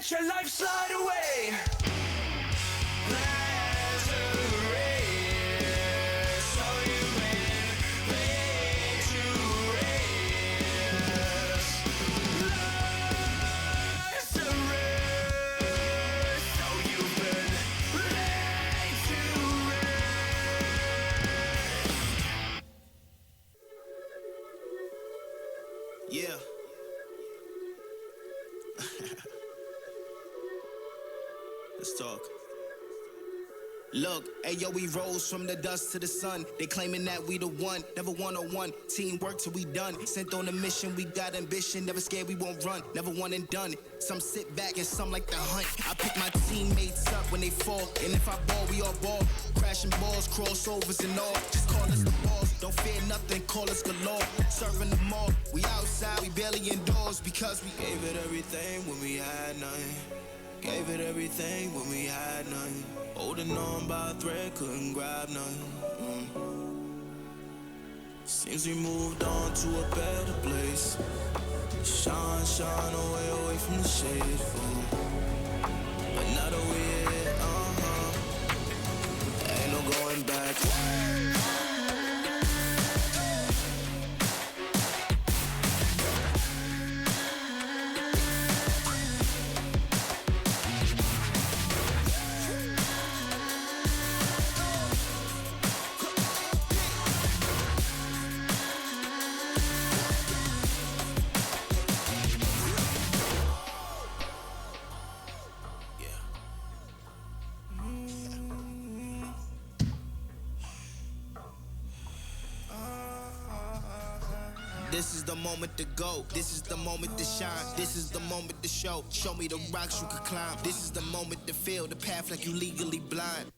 let your life slide away. Lazarus, so you've been laid to rest. Lazarus, so you've been laid to rest. Yeah. Let's talk. Look, ayo, we rose from the dust to the sun. They claiming that we the one, never one-on-one. Teamwork till we done. Sent on a mission, we got ambition. Never scared, we won't run. Never one and done. Some sit back and some like the hunt. I pick my teammates up when they fall. And if I ball, we all ball. Crashing balls, crossovers and all. Just call us the balls. Don't fear nothing, call us galore. Serving them all. We outside, we barely indoors because we gave it everything when we had nothing. Gave it everything when we had nothing. Holding on by a thread, couldn't grab nothing. Seems we moved on to a better place. Shine, shine away from the shade. But now that we're here, ain't no going back. This is the moment to go. This is the moment to shine. This is the moment to show. Show me the rocks you could climb. This is the moment to feel the path like you legally blind.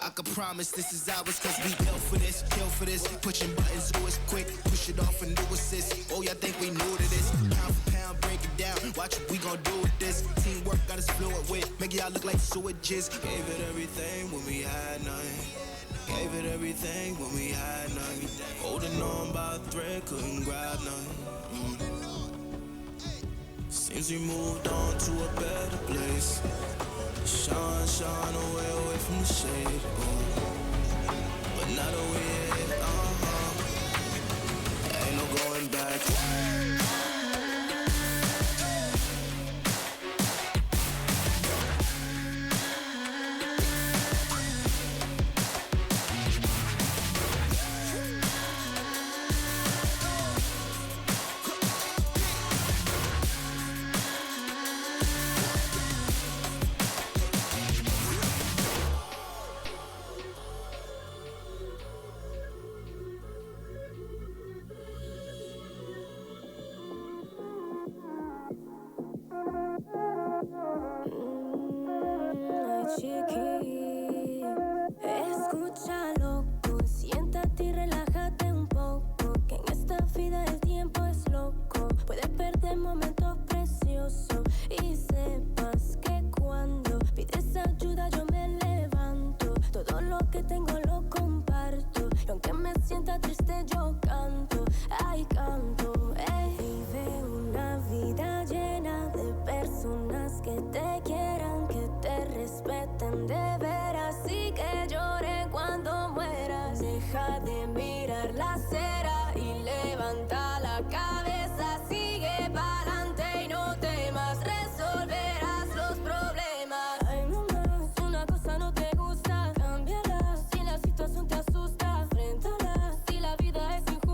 I can promise this is ours cause we built for this, kill for this. Pushing buttons, do it quick, push it off and do assist. Oh, y'all think we new to this? Pound for pound, break it down. Watch what we gon' do with this. Teamwork got us fluent with. Make y'all look like sewages. Gave it everything when we had nothing. Gave it everything when we had nothing. Holding on by a thread, couldn't grab nothing. Seems we moved on to a better place. Shine, shine away from the shade. But now that we're here, ain't no going back. Escucha loco, siéntate y relájate un poco, que en esta vida el tiempo es loco, puedes perder momentos preciosos y sepas que cuando pides ayuda yo me levanto, todo lo que tengo lo comparto, y aunque me sienta triste yo canto, ay canto, vive una vida llena de personas que te quieran, que te respeten de veras y que lloren cuando mueras. Deja de mirar la acera y levanta la cabeza, sigue pa'lante y no temas, resolverás los problemas. Ay mamá, si una cosa no te gusta, cámbiala, si la situación te asusta, enfréntala, si la vida es injusta,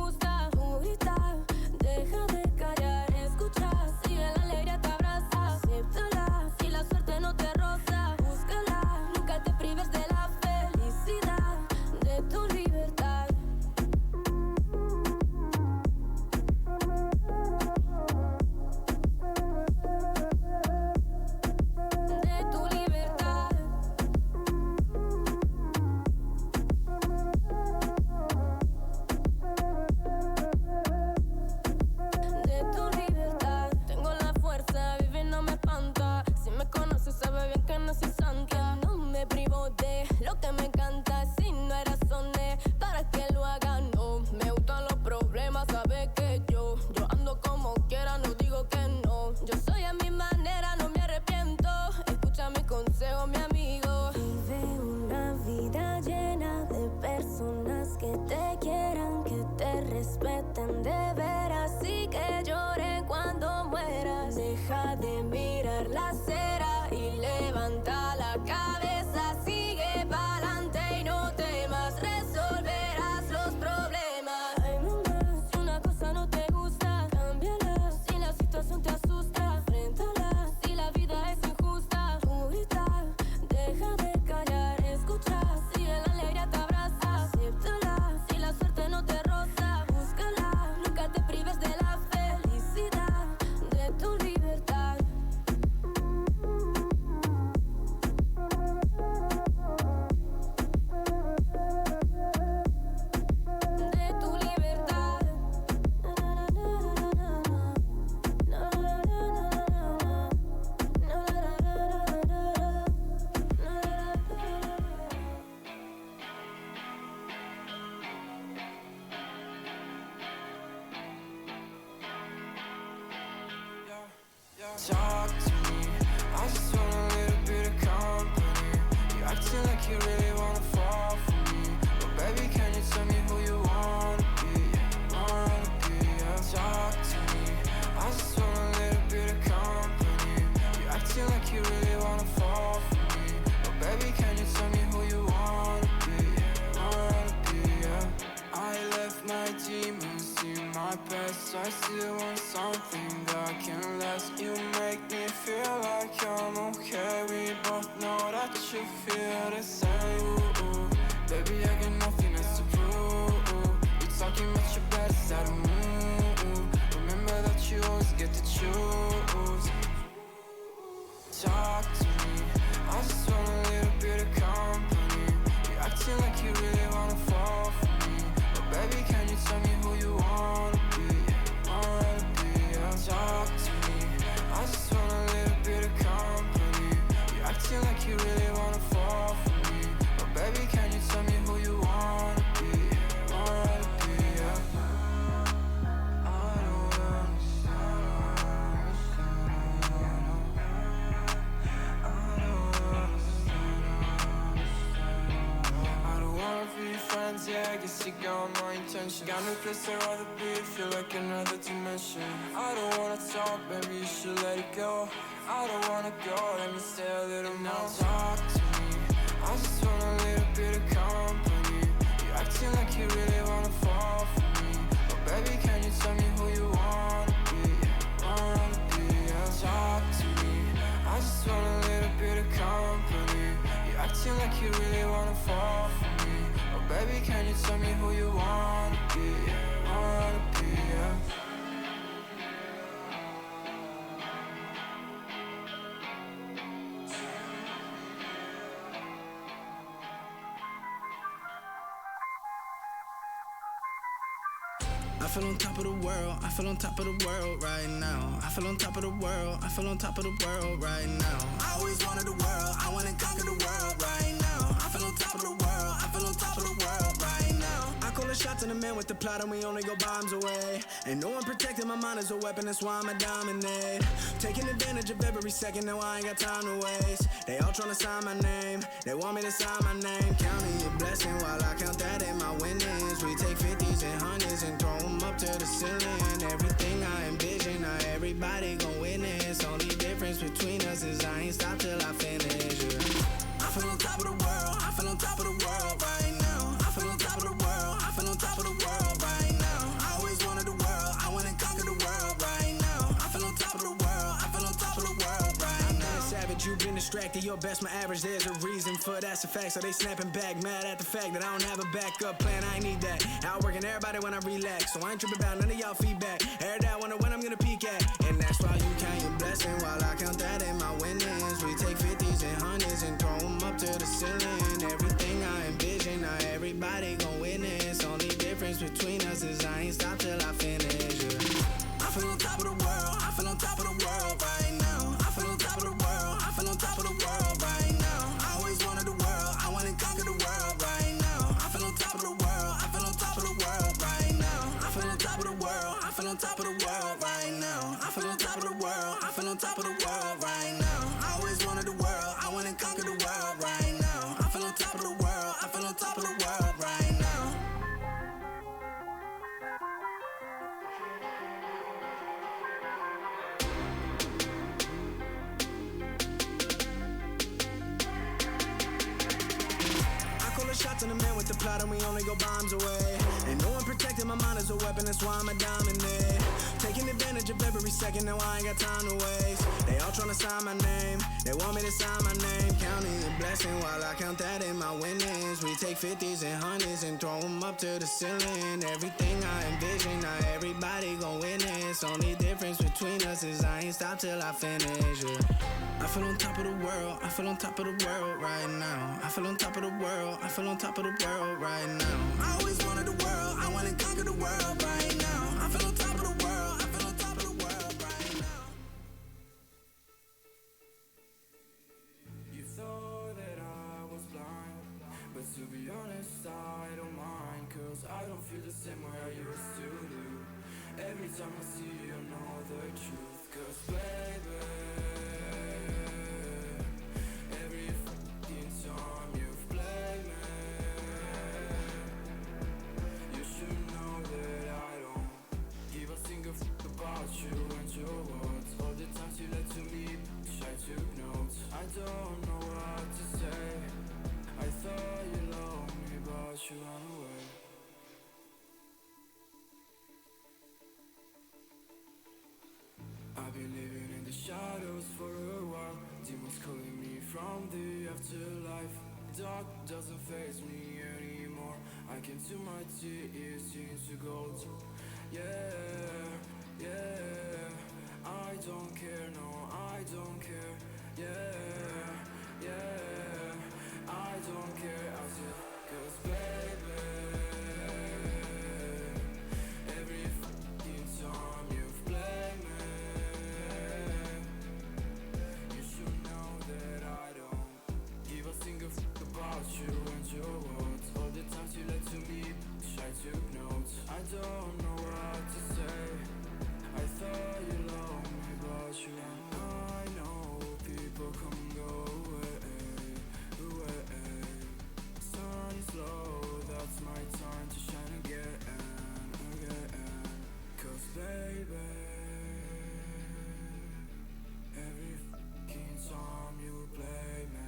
quemar la cera y levanta la cabeza, sigue pa'lante y no temas, resolverás los problemas. Ay, mamá, si una cosa no te gusta, cámbiala. Si la situación te asusta, enfréntala. Si la vida es injusta, tú grita, deja de callar, escucha. Si la alegría te abraza, acéptala. Si la suerte no te roza, búscala. Nunca te prives de la felicidad, de tu libertad. De tu libertad. Talk to me, I just want a little bit of company. You acting like you really wanna fall for me, but baby, can you tell me who you wanna be? Yeah. Talk to me, I just want a little bit of company. You acting like you really wanna fall for me, but baby, can you tell me who you wanna be? Yeah. I left my demons in my past. I still want something that can last. You make me feel like I'm okay. We both know that you feel the same. Ooh. Baby, I got nothing else to prove. You talking about your bad side of me. Remember that you always get to choose. Talk to me, I just want a little bit of company. You acting like you really wanna fall for me, but baby, can you tell me who you wanna be? Yeah. Talk to me, I just want a little bit of company. You acting like you really wanna fall for me, but baby, can you tell me who you wanna be? Yeah. I don't I don't wanna be friends, yeah, I guess you got my intention. Got no place I'd rather be, feel like another dimension. I don't wanna talk, baby, you should let it go. I don't wanna go, let me stay a little more. Talk to me, I just want a little bit of company. You acting like you really wanna fall for me, but baby, can you tell me who you wanna be? Yeah. Talk to me, I just want a little bit of company. You acting like you really wanna fall for me, but baby, can you tell me who you wanna be? Yeah. I feel on top of the world, I feel on top of the world right now. I feel on top of the world, I feel on top of the world right now. I always wanted the world, I wanna conquer the world right now. I feel on top of the world, I feel on top of the world right now. I call the shots and the man with the plot and we only go bombs away. Ain't no one protecting my mind as a weapon, that's why I'ma dominate. Taking advantage of every second, now I ain't got time to waste. They all tryna sign my name, they want me to sign my name. Counting your blessing while I count that in my winnings. We take 50s and 100s and throw them up to the ceiling. Everything I envision, now everybody gon' witness. Only difference between us is I ain't stop till I finish. Yeah. I feel on top of the world, I feel on top of the world right now. I feel on top of the world, I feel on top of the world right now. I always wanted the world, I wanna conquer the world right now. I feel on top of the world, I feel on top of the world right now. Savage, you've been distracted, your best my average, there's a reason for that's a fact. So they snapping back, mad at the fact that I don't have a backup plan, I ain't need that. Outworking everybody when I relax, so I ain't tripping about none of y'all feedback. Heard that, wonder when I'm gonna peak at. And that's why you count your blessing while I count that in my winnings. We take 50s and 100s and throw them up to the ceiling. Everything I envision, now everybody gon' witness. Only difference between us is I ain't stop till I finish. Yeah. I feel on top of the world, I feel on top of the world right now. I feel on top of the world, I feel on top of the world right now. I always wanted the world, I wanna conquer the world right now. I feel on top of the world, I feel on top of the world right now. I feel on top of the world, I feel on top of the world right now. I feel on top of the world, I feel on top of the world right now. I always wanted the world, I wanna conquer the world right now. I feel on top of the world, I feel on top of the world right now. plotting, we only go bombs away. Ain't no one protecting my mind as a weapon, that's why I'm a diamond there. Taking advantage of every second, now I ain't got time to waste. They all tryna sign my name, they want me to sign my name. Counting a blessing while I count that in my winnings. We take 50s and 100s and throw them up to the ceiling. Everything I envision, now everybody gon' witness. Only difference between us is I ain't stop till I finish, yeah. I feel on top of the world, I feel on top of the world right now. I feel on top of the world, I feel on top of the world right now. I always wanted the world, I wanna conquer the world right now. I feel on top of the world, I feel on top of the world right now. You thought that I was blind, but to be honest I don't mind, cause I don't feel the same way I used to do. Every time I see you, I know the truth, cause baby, every fucking time you've played me, you should know that I don't give a single fuck about you and your words. All the times you lied to me, I took notes. I don't know what to say. I thought you loved me, but you ran away. I've been living in the shadows for a while. Demons calling me from the afterlife. Dark doesn't faze me anymore. I can see my tears into gold. Yeah, yeah. I don't care, no, I don't care. Yeah, yeah. I don't care, I said, cause baby, every fucking time you've played me, you should know that I don't give a single fuck about you and your words. All the times you lied to me, I took notes. I don't know what to say. I thought you loved me, but you ran. I know people come and go away, away. Sun is low, that's my time to shine again, again. Cause baby, every fucking time you play me.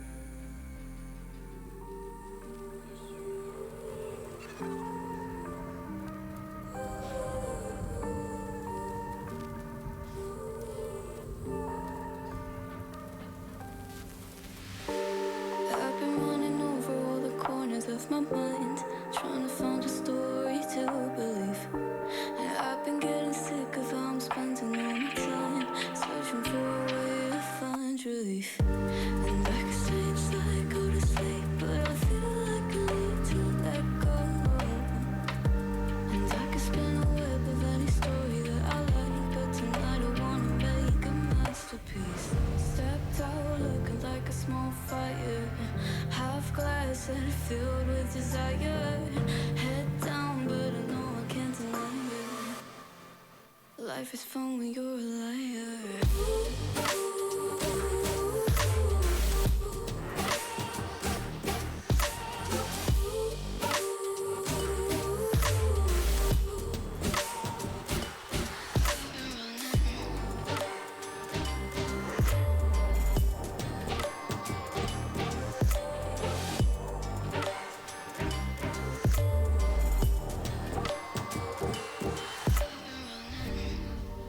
I've been running over all the corners of my mind, trying to find a story to believe. And I've been getting sick of how I'm spending all my time, searching for a way to find relief. And I can say it's like go to sleep, but I feel like I need to let go. And I can spin a web of any story that I like, but tonight I wanna make a masterpiece. Stepped out looking like a small fire, half glass and filled with desire. Head down, but I know I can't deny it. Life is fun when you're a liar.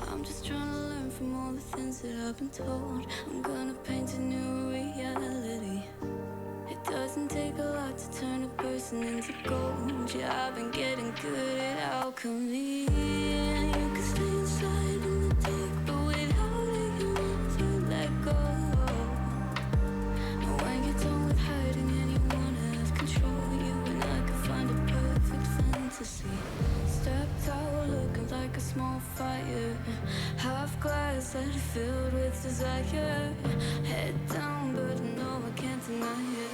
I'm just trying to learn from all the things that I've been told. I'm gonna paint a new reality. It doesn't take a lot to turn a person into gold. Yeah, I've been getting good at alchemy. And you can stay inside in the dark, but without it you never let go. And when you're done with hiding and you wanna have control, you and I can find a perfect fantasy. Stepped out looking like a small fire, half glass and filled with desire. Head down, but I know I can't deny it.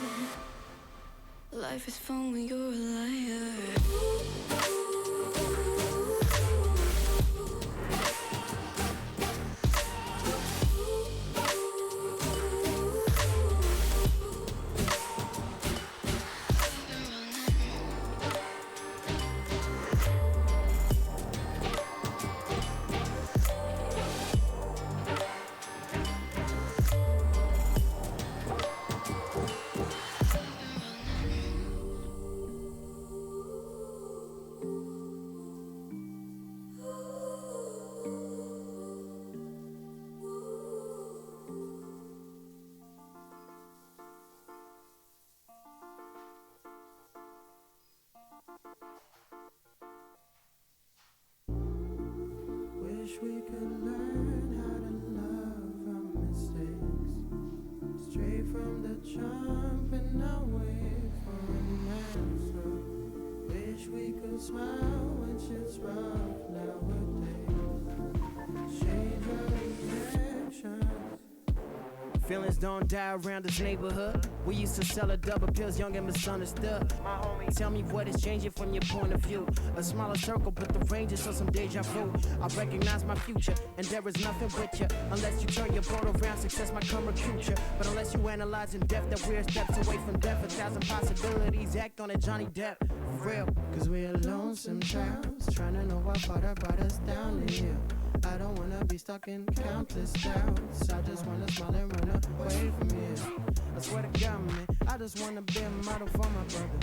Life is fun when you're a liar. Feelings don't die around this neighborhood. We used to sell a double pills, young and misunderstood. My homie, tell me what is changing from your point of view. A smaller circle, but the range is so some deja vu. I recognize my future, and there is nothing with you. Unless you turn your boat around, success might come recruit you. But unless you analyze in depth that we're steps away from death, 1,000 possibilities, act on it, Johnny Depp. For real, cause we're lonesome childs, trying to know what father brought us down to here. I don't wanna be stuck in countless doubts. I just wanna smile and run away from here. I swear to God, man, I just wanna be a model for my brother.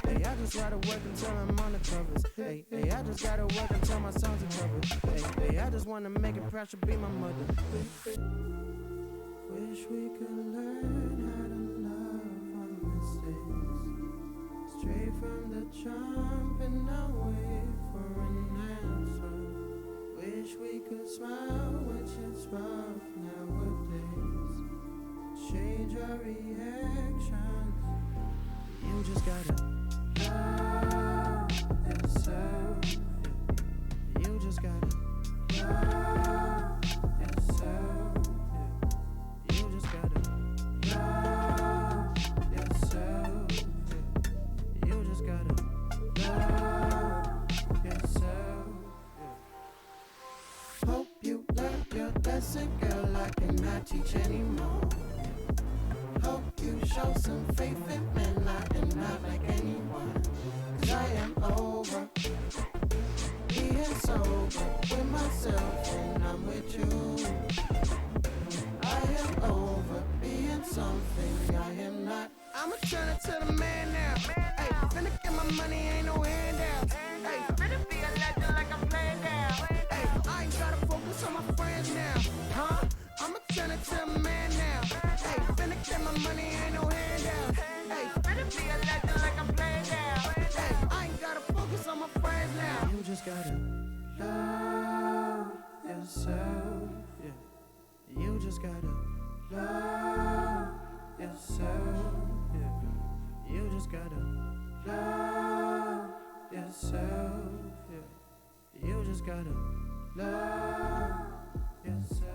Hey, I just gotta work until I'm on the covers. Hey, I just gotta work until my songs are covered. Hey, I just wanna make it proud to be my mother. Wish we could learn how to love our mistakes. Straight from the jump and not wait for an answer. Wish we could smile when shit's rough nowadays. Change our reactions. You just gotta love yourself. You just gotta love yourself. You just gotta love yourself. You just gotta love yourself. Hope you learned your lesson, girl, I cannot teach anymore. Hope you show some faith in men, I am not like anyone. Cause I am over being sober with myself and I'm with you. I am over being something I am not. I'ma turn it to the man now. Hey, finna get my money, ain't no handouts. Hey, finna be a legend like I'm playing down. Hey, I ain't gotta focus on my friends now. Huh? I'ma turn it to a man now. Hey, finna get my money, ain't no handouts. Hey, finna be a legend like I'm playing down. Hey, I ain't gotta focus on my friends now. You just gotta love yourself. Yeah. You just gotta love yourself. Yeah. You just gotta love yourself. Yeah. You just gotta love yourself.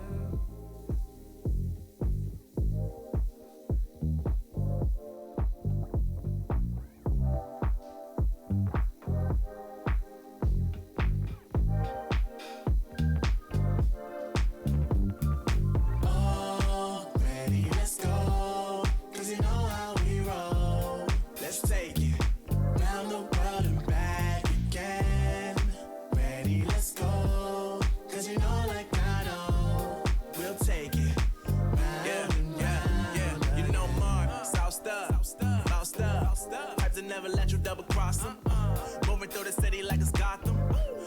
Never let you double cross them. Moving through the city like it's Gotham.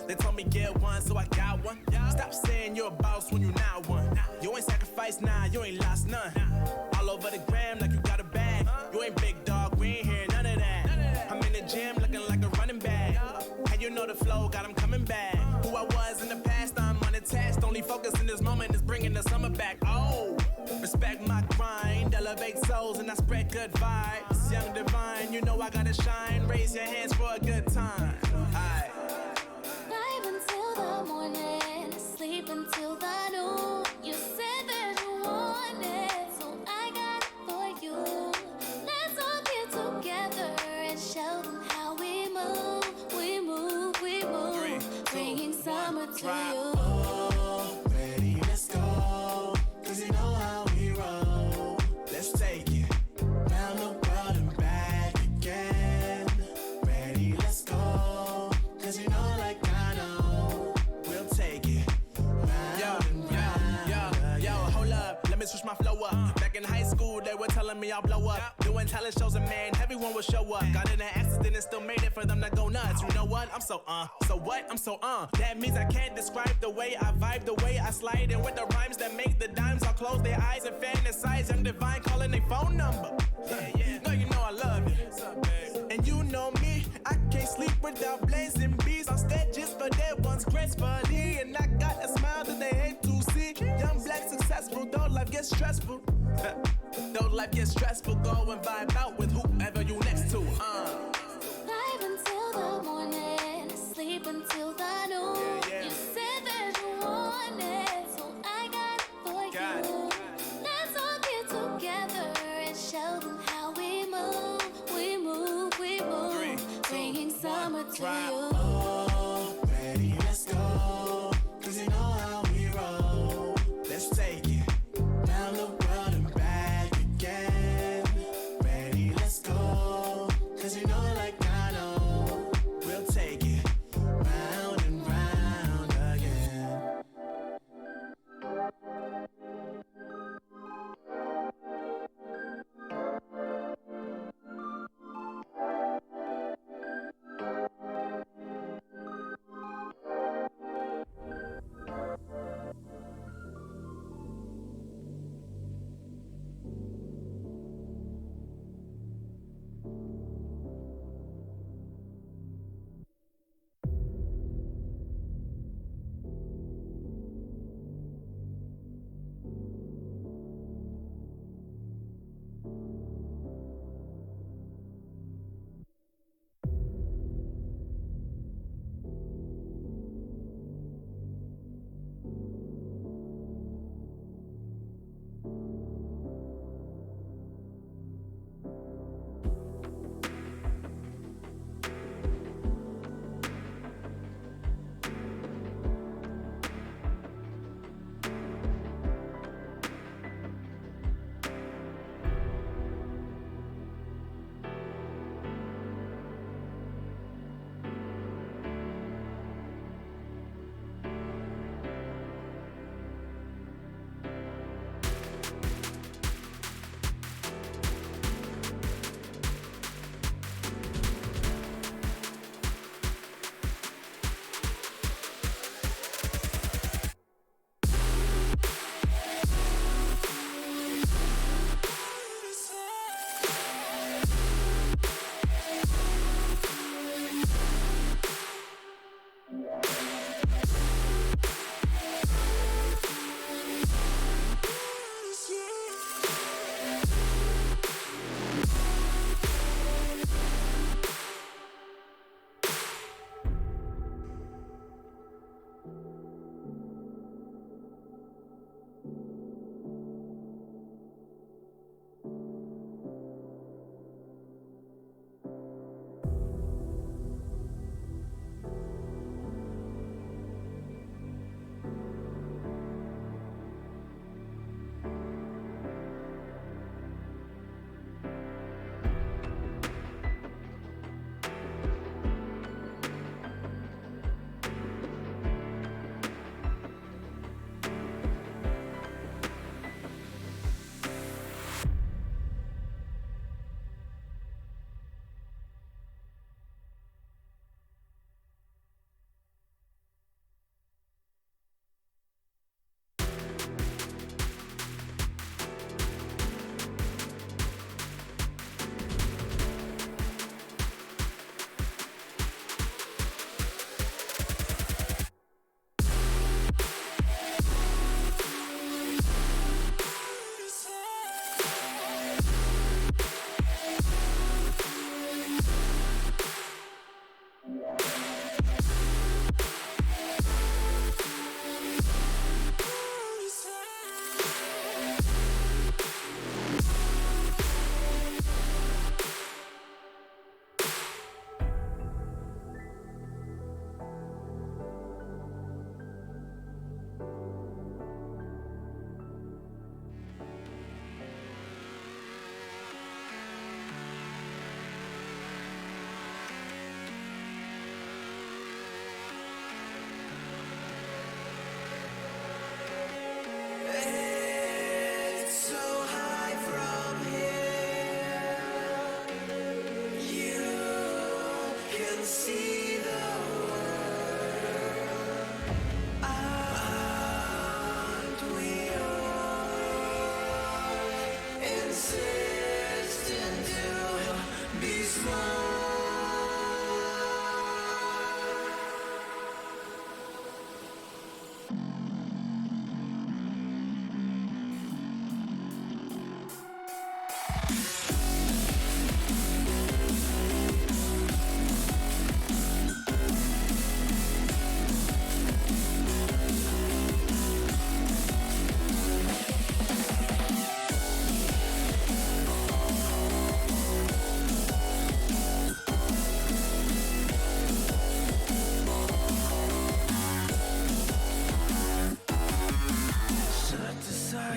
They told me get one, so I got one. Stop saying you're a boss when you not one. You ain't sacrificed, nah, you ain't lost none. All over the gram like you got a bag. You ain't big dog, we ain't hearing none of that. I'm in the gym looking like a running back. And you know the flow, got him coming back. Who I was in the past, I'm unattached. Only focus in this moment is bringing the summer back. Oh, respect my grind, elevate souls and I spread good vibes. Young divine, you know I gotta shine. Raise your hands for a good time. Aye. Vibe until the morning, sleep until the noon. You said that you want it, so I got it for you. Let's all get together and show them how we move. We move, we move. 3, 2, bringing summer 1, to drop. you. Oh, ready, let's go. Cause you know how we roll. Let's take it round the world and back again. Ready, let's go. Cause you know like I know. We'll take it round and round. Yo, hold up, let me switch my flow up. Back in high school, they were telling me I'll blow up. Doing talent shows and man, everyone will show up. Got in an accident and still made it for them to go nuts. You know what? I'm so what? I'm so That means I can't describe the way I vibe, the way I slide. And with the rhymes that make the dimes, I'll close their eyes and fantasize. Young divine calling their phone number. Yeah. Girl, you know I love you. And you know me, I can't sleep without blazing beats on stages for their ones gracefully. And I got a smile that they hate to see. Young black successful, though life gets stressful. Though life gets stressful, go and vibe out with whoever you next to. Vibe until the morning, sleep until the noon. Yeah. You said that you want it, so I got it for you. Let's all get drop. Oh, ready, let's go. Cause you know how we roll. Let's take it round the world and back again. Ready, let's go. Cause you know like I know. We'll take it round and round again.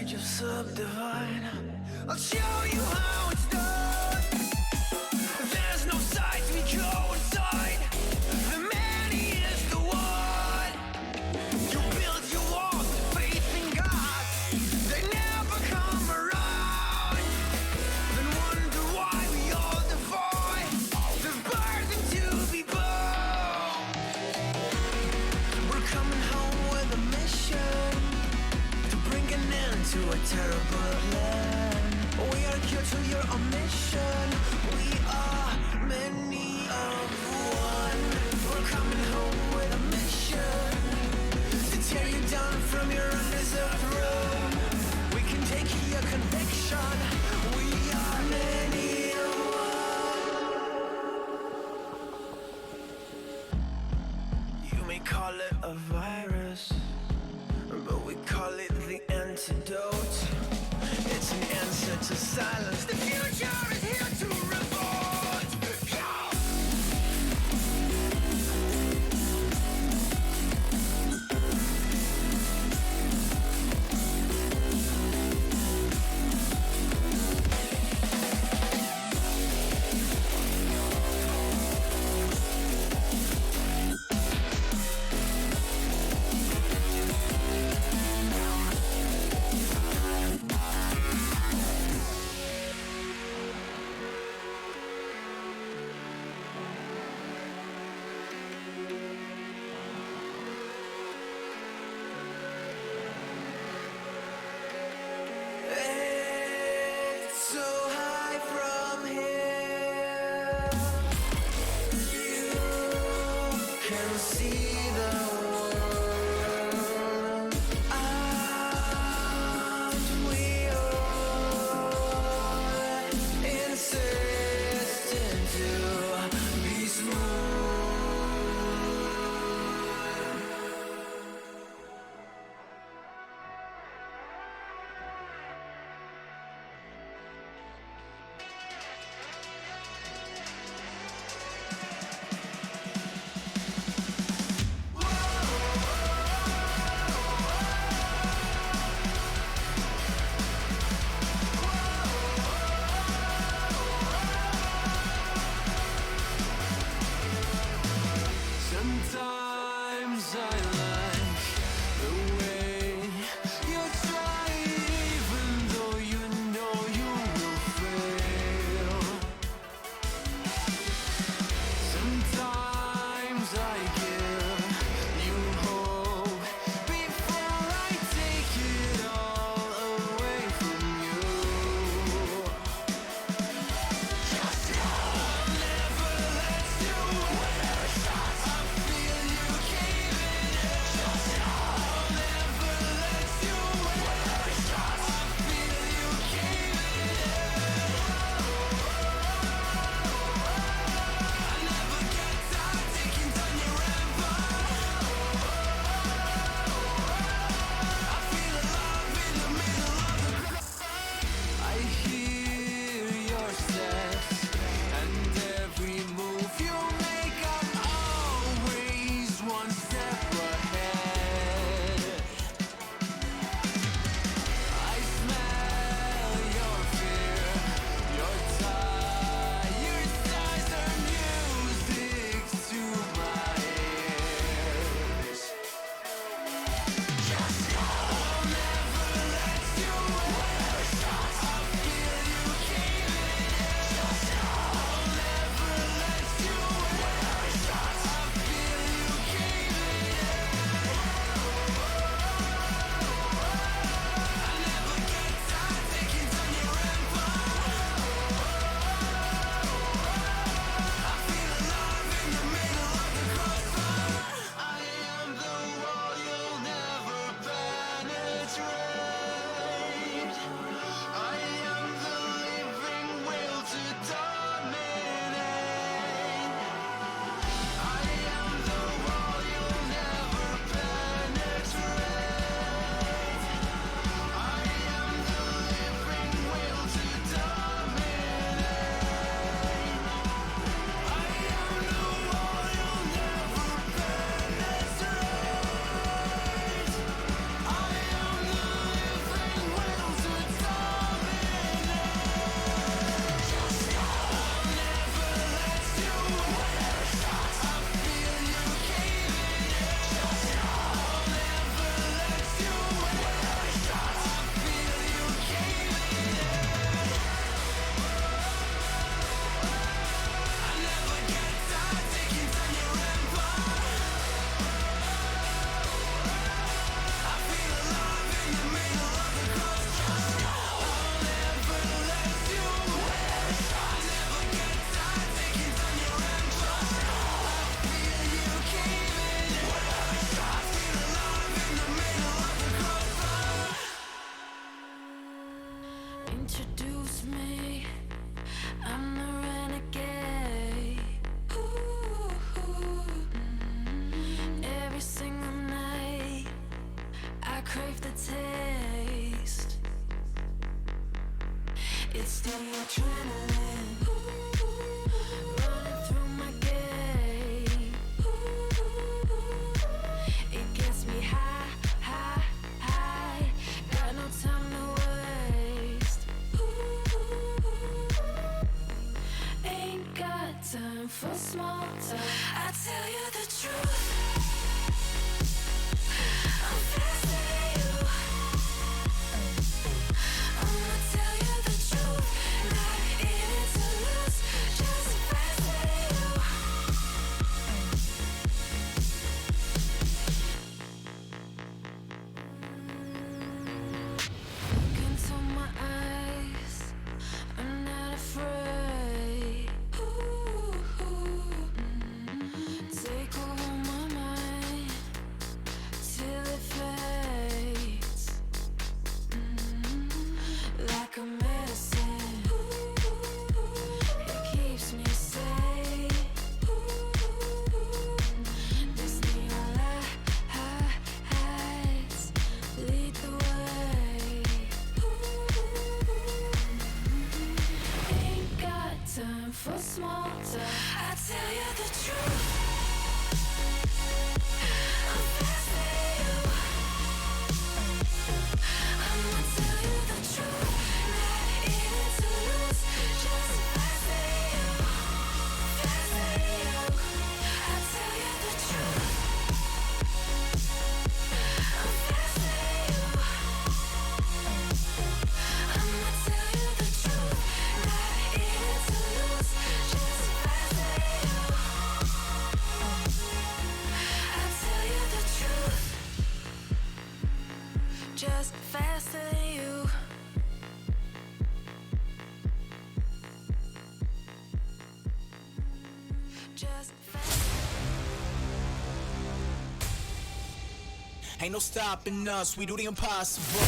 just subdivide. I'll show you how it's done. There's no sight, we go inside. The man, he is the one. You build your walls with faith in God. They never come around. Then wonder why we all defy the burden to be born. We're coming home with a mission to bring an end to a terrible land. We are here to your omission. We are many of one. We're coming home with a mission to tear you down from your undeserved throne. We can take your conviction. We are many of one. You may call it a virus, but we call it the antidote. It's an answer to silence. The future is here to revolt. It's so high from here. You can see the world. And we all insistent to be smooth. Introduce me, I'm the renegade. Ooh, every single night, I crave the taste. It's the adrenaline running through my gait. It gets me high, high, high. Got no time to waste. Ain't got time for small talk. I tell you the truth. I'm faster than you. I'ma tell you the truth. Not in it to lose, just faster than you. Look into my eyes, I'm not afraid. Take over my mind till it fades. Like a medicine, it keeps me safe. This neon lights lead the way. Ain't got time for small talk. I tell you the truth. I'm faster than you. I'ma tell you the truth. Not in it to lose, just faster than you. Faster than you. I tell you the truth. I'm faster than you. I'ma tell you the truth. Not in it to lose, just faster than you. I tell you the truth. Just faster than you. Just faster. Ain't no stopping us, we do the impossible.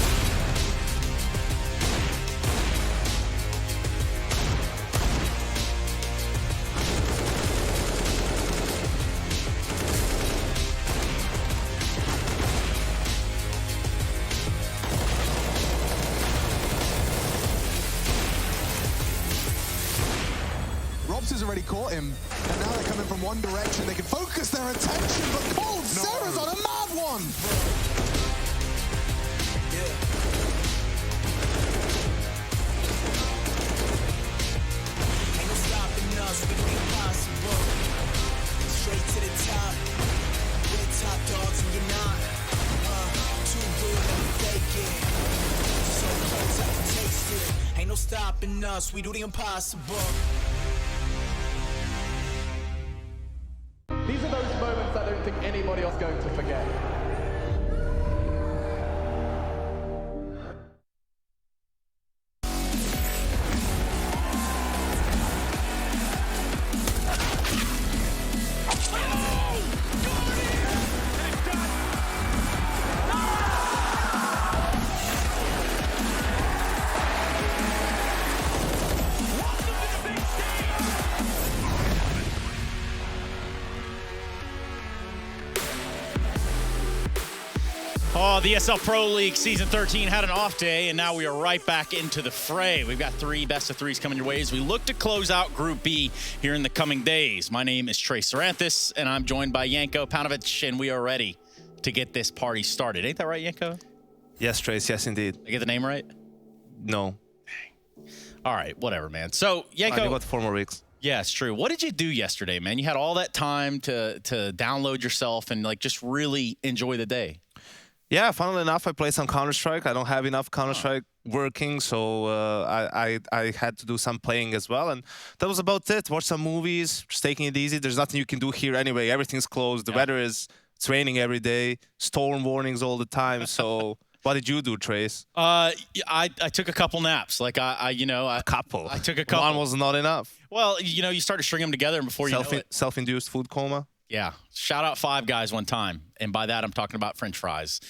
Robs has already caught him, and now they're coming from one direction. They can focus their attention, but Cold Sarah's on a mad one! Ain't no stopping us, we do the impossible. Straight to the top, we're the top dogs and you're not. Too real, let me fake it. So close, I can taste it. Ain't no stopping us, we do the impossible. These are those moments I don't think anybody else is going to forget. Oh, the ESL Pro League Season 13 had an off day, and now we are right back into the fray. We've got 3 best-of-3s coming your way as we look to close out Group B here in the coming days. My name is Trey Saranthus, and I'm joined by Yanko Paunovic, and we are ready to get this party started. Ain't that right, Yanko? Yes, Trace. Yes, indeed. Did I get the name right? No. All right, whatever, man. So, You Yanko... got 4 more weeks. Yeah, it's true. What did you do yesterday, man? You had all that time to download yourself and, like, just really enjoy the day. Yeah, funnily enough, I played some Counter-Strike. I don't have enough Counter-Strike working, so I had to do some playing as well. And that was about it. Watch some movies, just taking it easy. There's nothing you can do here anyway. Everything's closed. The weather it's raining every day. Storm warnings all the time. So what did you do, Trace? I took a couple naps. Like, a couple? I took a couple. One was not enough. Well, you know, you start to string them together, and before you know it. Self-induced food coma? Yeah. Shout out Five Guys one time. And by that, I'm talking about French fries.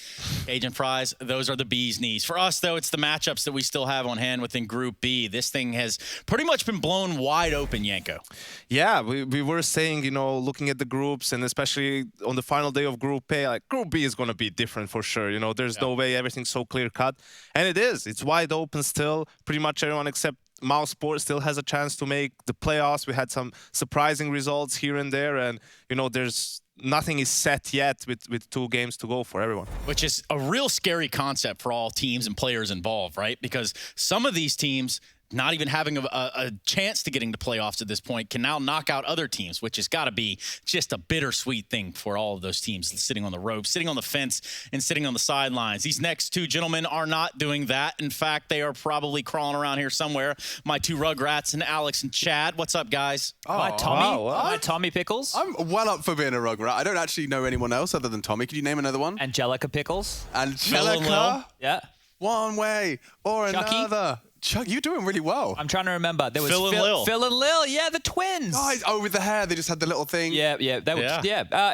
Cajun fries, those are the bee's knees. For us, though, it's the matchups that we still have on hand within Group B. This thing has pretty much been blown wide open, Yanko. Yeah, we were saying, you know, looking at the groups and especially on the final day of Group A, like Group B is going to be different for sure. You know, there's no way everything's so clear cut. And it is. It's wide open still. Pretty much everyone except Mouseport still has a chance to make the playoffs. We had some surprising results here and there. And, you know, nothing is set yet with 2 games to go for everyone. Which is a real scary concept for all teams and players involved, right? Because some of these teams, not even having a chance to getting to playoffs at this point, can now knock out other teams, which has got to be just a bittersweet thing for all of those teams sitting on the rope, sitting on the fence, and sitting on the sidelines. These next 2 gentlemen are not doing that. In fact, they are probably crawling around here somewhere. My 2 Rugrats and Alex and Chad. What's up, guys? Oh, Hi, Tommy. Hi, Tommy Pickles. I'm well up for being a Rugrat. I don't actually know anyone else other than Tommy. Could you name another one? Angelica Pickles. Angelica? Yeah. One way or Chucky? another. Chuck, you're doing really well. I'm trying to remember. There was Phil and Lil. Phil and Lil. Yeah, the twins. Oh, with the hair, they just had the little thing. Yeah.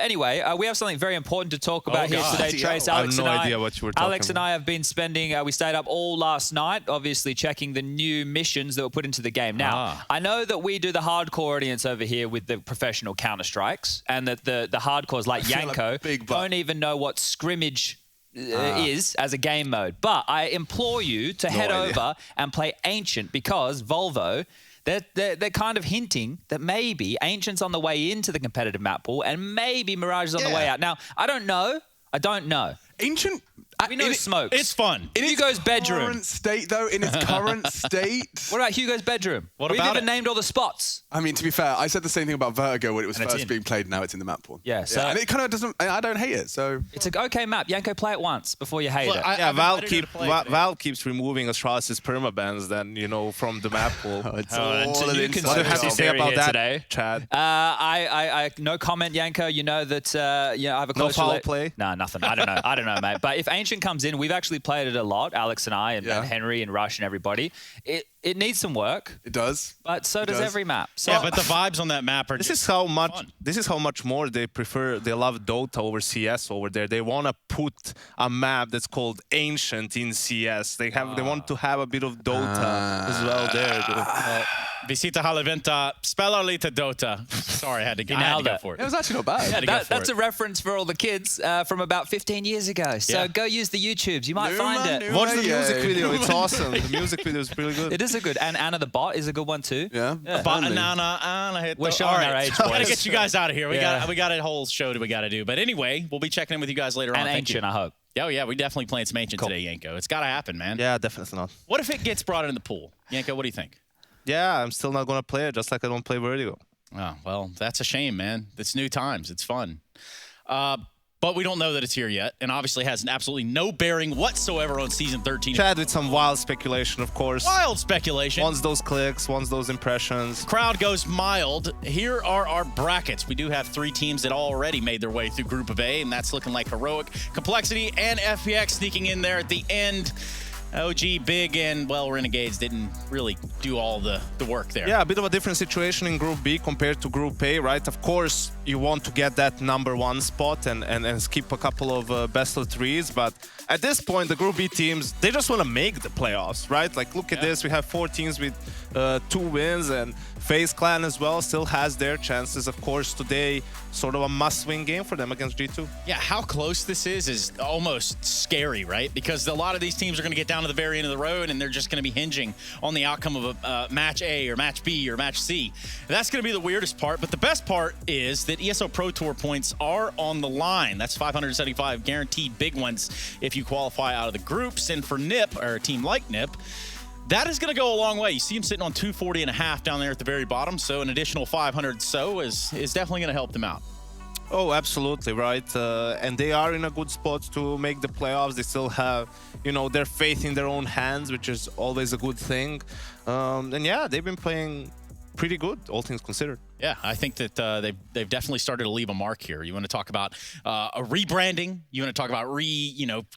Anyway, we have something very important to talk about here today, Trace. I have no idea what you were talking Alex and I have been spending, we stayed up all last night, obviously checking the new missions that were put into the game. Now, I know that we do the hardcore audience over here with the professional Counter-Strikes, and that the hardcores like Yanko don't even know what scrimmage is as a game mode. But I implore you to head over and play Ancient, because Volvo, they're kind of hinting that maybe Ancient's on the way into the competitive map pool and maybe Mirage is on the way out. Now, I don't know. Ancient... We know Smokes. It's fun. In Hugo's bedroom. Current state, though, in its current state. What about Hugo's bedroom? What We've about even it? named all the spots. I mean, to be fair, I said the same thing about Vertigo when it was And it's first in. being played. Now it's in the map pool. Yeah, so- and it kind of doesn't... I don't hate it, so... It's a okay map. Yanko, play it once before you hate Look, it. I've been ready to play Valve keeps removing Astralis' permabans then, you know, from the map pool. It's and all so an you inside can What do you have to Conspiracy say theory about here that, today. Chad? I no comment, Yanko. You know that I have a No close foul play? Nah, nothing. I don't know, mate. But if Ancient comes in, we've actually played it a lot, Alex and I, and Henry and Rush and everybody. It needs some work, It does. but so does every map. So Yeah, but the vibes on that map are This just is how much. fun. This is how much more they love Dota over CS over there. They want to put a map that's called Ancient in CS. They want to have a bit of Dota as well there. Visita Haleventa, spelar lite Dota. Sorry, I had to go nailed go it. for it. It was actually not bad. that's a reference for all the kids from about 15 years ago. So go use the YouTubes. You might find it. Watch the music video. It's awesome. The music video is really good. It is a good. And Anna the Bot is a good one too. Yeah. Banana, hit We're the- showing All our right. age, We gotta boys. get you guys out of here. We Yeah. got a whole show that we got to do. But anyway, we'll be checking in with you guys later on. And Thank you. Ancient, I hope. Oh yeah, we definitely playing some Ancient today, Yanko. It's got to happen, man. Yeah, definitely not. What if it gets brought into the pool, Yanko? What do you think? Yeah, I'm still not gonna play it, just like I don't play Vertigo. Oh, well, that's a shame, man. It's new times. It's fun. But we don't know that it's here yet, and obviously has absolutely no bearing whatsoever on Season 13. Chad with some wild speculation, of course. Wild speculation. Once those clicks, once those impressions. Crowd goes mild. Here are our brackets. We do have 3 teams that already made their way through Group of A, and that's looking like Heroic, Complexity, and FPX sneaking in there at the end. OG, Big, and, well, Renegades didn't really do all the work there. Yeah, a bit of a different situation in Group B compared to Group A, right? Of course, you want to get that #1 spot and skip a couple of best of 3s, but at this point, the Group B teams, they just want to make the playoffs, right? Like, look at this. We have 4 teams with 2 wins, and FaZe Clan as well still has their chances. Of course, today, sort of a must-win game for them against G2. Yeah, how close this is almost scary, right? Because a lot of these teams are going to get down to the very end of the road, and they're just going to be hinging on the outcome of a match A or match B or match C. That's going to be the weirdest part, but the best part is that ESL Pro Tour points are on the line. That's 575 guaranteed big ones if you qualify out of the groups. And for NIP, or a team like NIP, that is going to go a long way. You see them sitting on 240.5 down there at the very bottom, so an additional 500 is definitely going to help them out. Oh, absolutely, right. And they are in a good spot to make the playoffs. They still have, you know, their faith in their own hands, which is always a good thing. And yeah, they've been playing pretty good, all things considered. Yeah, I think that they've definitely started to leave a mark here. You want to talk about a rebranding? You want to talk about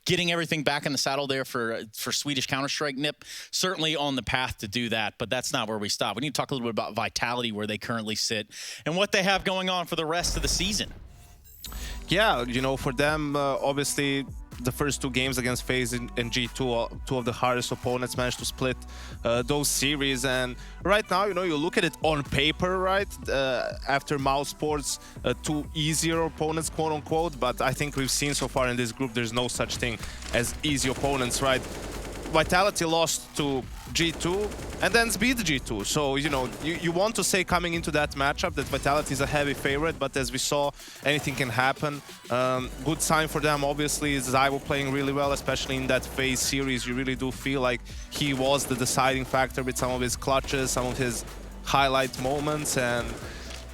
getting everything back in the saddle there for Swedish Counter-Strike? Nip certainly on the path to do that, but that's not where we stop. We need to talk a little bit about Vitality, where they currently sit, and what they have going on for the rest of the season. Yeah, for them, obviously, the first 2 games against FaZe and G2, 2 of the hardest opponents, managed to split those series. And right now, you look at it on paper, right? After Mouse Sports, 2 easier opponents, quote unquote. But I think we've seen so far in this group, there's no such thing as easy opponents, right? Vitality lost to G2 and then beat G2. So, you want to say coming into that matchup that Vitality is a heavy favorite, but as we saw, anything can happen. Good sign for them, obviously, is Zyvo playing really well, especially in that FaZe series. You really do feel like he was the deciding factor with some of his clutches, some of his highlight moments. And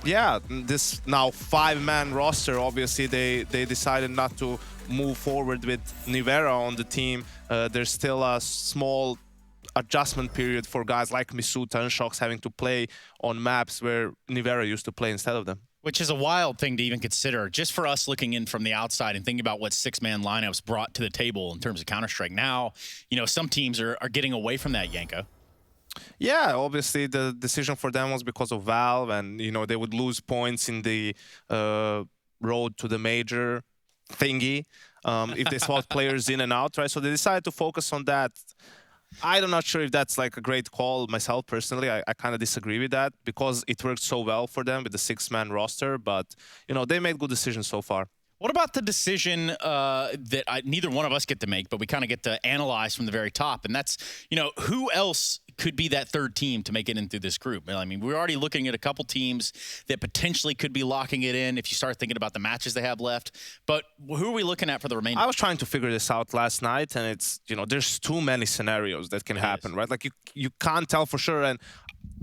yeah, this now 5-man roster, obviously, they decided not to move forward with Nivera on the team. There's still a small adjustment period for guys like Misuta and Shox having to play on maps where Nivera used to play instead of them. Which is a wild thing to even consider, just for us looking in from the outside and thinking about what 6-man lineups brought to the table in terms of Counter-Strike. Now, some teams are getting away from that, Yanko. Yeah, obviously the decision for them was because of Valve, and they would lose points in the road to the major thingy if they swap players in and out, right? So they decided to focus on that. I'm not sure if that's like a great call myself personally. I kind of disagree with that because it worked so well for them with the 6-man roster, but they made good decisions so far. What about the decision that neither one of us get to make, but we kind of get to analyze from the very top? And that's, who else could be that third team to make it into this group? I mean, we're already looking at a couple teams that potentially could be locking it in if you start thinking about the matches they have left. But who are we looking at for the remainder? I was trying to figure this out last night, and it's, there's too many scenarios that can happen, right? Like you can't tell for sure, and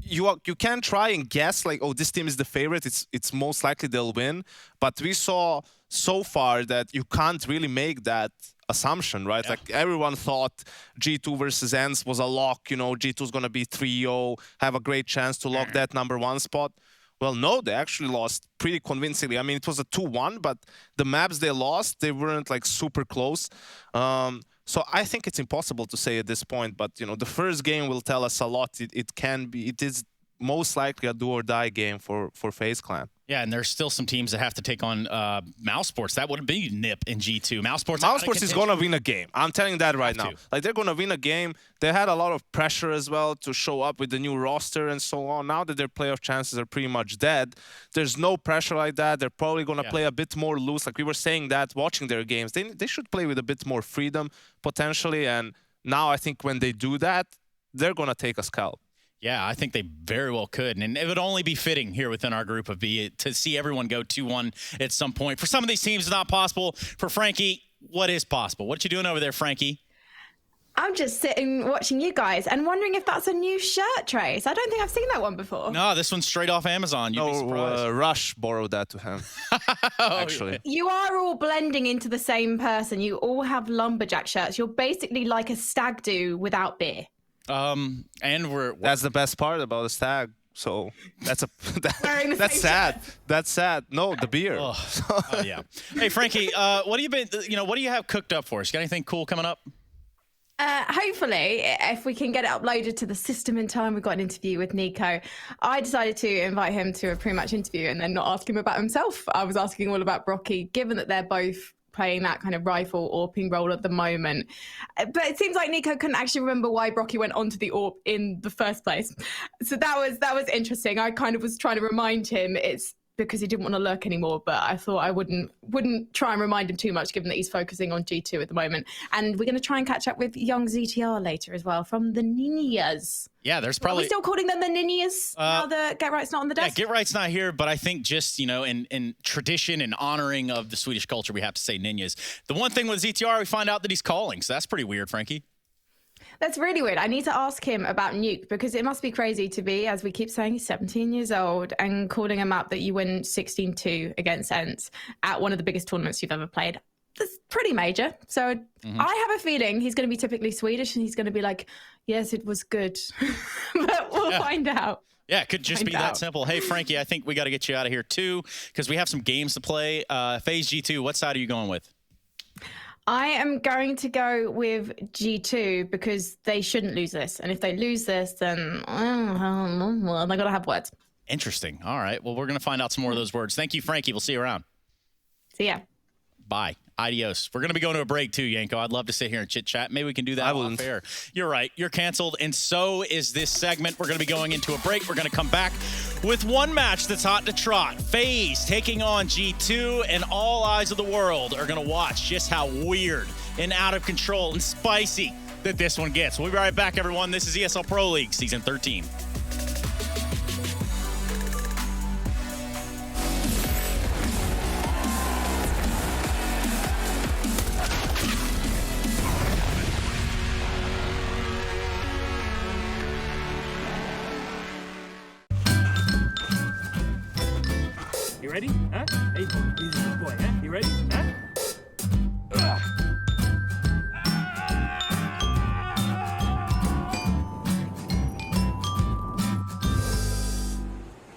you can try and guess like, oh, this team is the favorite. It's most likely they'll win. But we saw so far that you can't really make that assumption, right? Yeah. Like everyone thought G2 versus ENCE was a lock. G2's going to be 3-0, have a great chance to lock that #1 spot. Well, no, they actually lost pretty convincingly. I mean, it was a 2-1, but the maps they lost, they weren't like super close. So I think it's impossible to say at this point, but the first game will tell us a lot. It is most likely a do or die game for FaZe Clan. Yeah, and there's still some teams that have to take on Mouse Sports. That would be Nip in G2. Mouse Sports is going to win a game. I'm telling you that right now. Like, they're going to win a game. They had a lot of pressure as well to show up with the new roster and so on. Now that their playoff chances are pretty much dead, there's no pressure like that. They're probably going to play a bit more loose. Like we were saying that watching their games, they should play with a bit more freedom potentially. And now I think when they do that, they're going to take a scalp. Yeah, I think they very well could. And it would only be fitting here within our group of B to see everyone go 2-1 at some point. For some of these teams, it's not possible. For Frankie, what is possible? What you doing over there, Frankie? I'm just sitting watching you guys and wondering if that's a new shirt, Trace. I don't think I've seen that one before. No, this one's straight off Amazon. You'd be surprised. Rush borrowed that to him, actually. You are all blending into the same person. You all have lumberjack shirts. You're basically like a stag do without beer. And that's the best part about a stag. So that's that's sad. Shirt. That's sad. No, the beer. Yeah. Hey, Frankie, what do you have cooked up for us? Got anything cool coming up? Hopefully, if we can get it uploaded to the system in time. We've got an interview with Nico. I decided to invite him to a pre-match interview and then not ask him about himself. I was asking all about Brocky, given that they're both playing that kind of rifle AWPing role at the moment. But it seems like Nico couldn't actually remember why Brocky went onto the AWP in the first place. So that was interesting. I kind of was trying to remind him it's because he didn't want to lurk anymore, but I thought I wouldn't try and remind him too much, given that he's focusing on G2 at the moment. And we're going to try and catch up with young ZTR later as well from the Ninjas. Yeah, there's probably... Are we still calling them the Ninjas now that Get Right's not on the desk? Yeah, Get Right's not here, but I think just, in tradition and honoring of the Swedish culture, we have to say Ninjas. The one thing with ZTR, we find out that he's calling, so that's pretty weird, Frankie. That's really weird. I need to ask him about Nuke, because it must be crazy to be, as we keep saying, he's 17 years old and calling a map that you win 16-2 against ENCE at one of the biggest tournaments you've ever played. That's pretty major. So I have a feeling he's going to be typically Swedish and he's going to be like, yes, it was good. But we'll find out. Yeah, it could just be that simple. Hey, Frankie, I think we got to get you out of here too because we have some games to play. FaZe G2, what side are you going with? I am going to go with G2 because they shouldn't lose this. And if they lose this, then well, they're going to have words. Interesting. All right. Well, we're going to find out some more of those words. Thank you, Frankie. We'll see you around. See ya. Bye. Adios. We're going to be going to a break too, Yanko. I'd love to sit here and chit-chat. Maybe we can do that off air. You're right. You're canceled, and so is this segment. We're going to be going into a break. We're going to come back with one match that's hot to trot. FaZe taking on G2, and all eyes of the world are going to watch just how weird and out of control and spicy that this one gets. We'll be right back, everyone. This is ESL Pro League Season 13. You ready? Huh? Hey, he's a good boy, huh? You ready? Huh?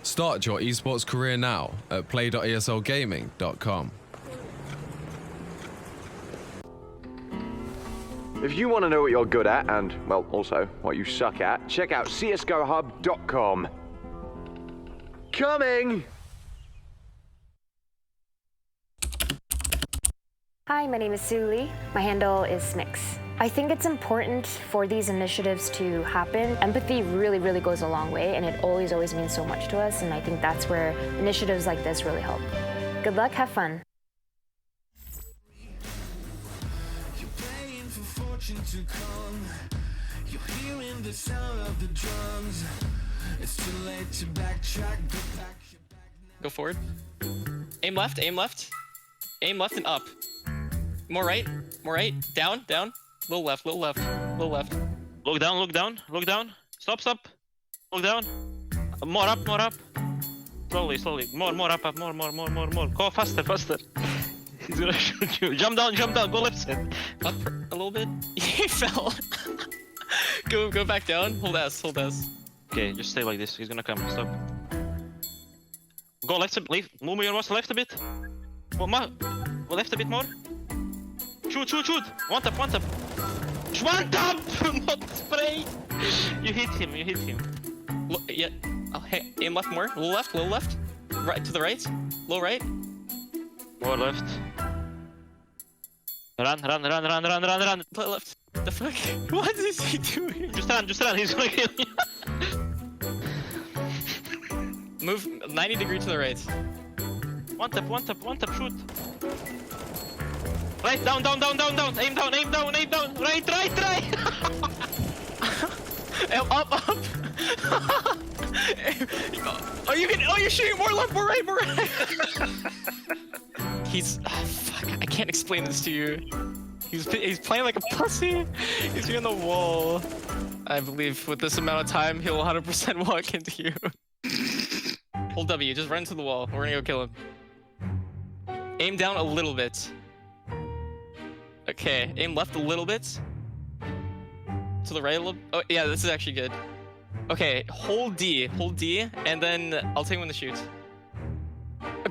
Start your esports career now at play.eslgaming.com. If you want to know what you're good at and, well, also what you suck at, check out csgohub.com. Coming! Hi, my name is Sue Lee. My handle is Snix. I think it's important for these initiatives to happen. Empathy really, really goes a long way, and it always means so much to us, and I think that's where initiatives like this really help. Good luck, have fun. Go forward. Aim left, aim left. Aim left and up. More right, down, little left, little left, little left. Look down, look down, look down. Stop, stop. Look down. More up, more up. Slowly, slowly. More up, more. Go faster, faster. He's gonna shoot you. Jump down, go left side. Up a little bit. He fell. Go back down. Hold S, hold S. Okay, just stay like this. He's gonna come. Stop. Go left, move your mouse left a bit. Go left a bit more. Shoot. One tap. One tap, not spray. You hit him. Look, yeah. Aim left more. Little left. Right to the right. Low right. More left. Run. Play left. The fuck? What is he doing? Just run. He's gonna kill you. Move 90 degrees to the right. One tap, shoot. Right, down. Aim down. Right. Up. You're shooting more left, more right. Fuck, I can't explain this to you. He's playing like a pussy. He's doing the wall. I believe with this amount of time, he'll 100% walk into you. Hold W, just run to the wall. We're gonna go kill him. Aim down a little bit. Okay, aim left a little bit. To the right a little. Oh yeah, this is actually good. Okay, hold D, and then I'll take him to shoot.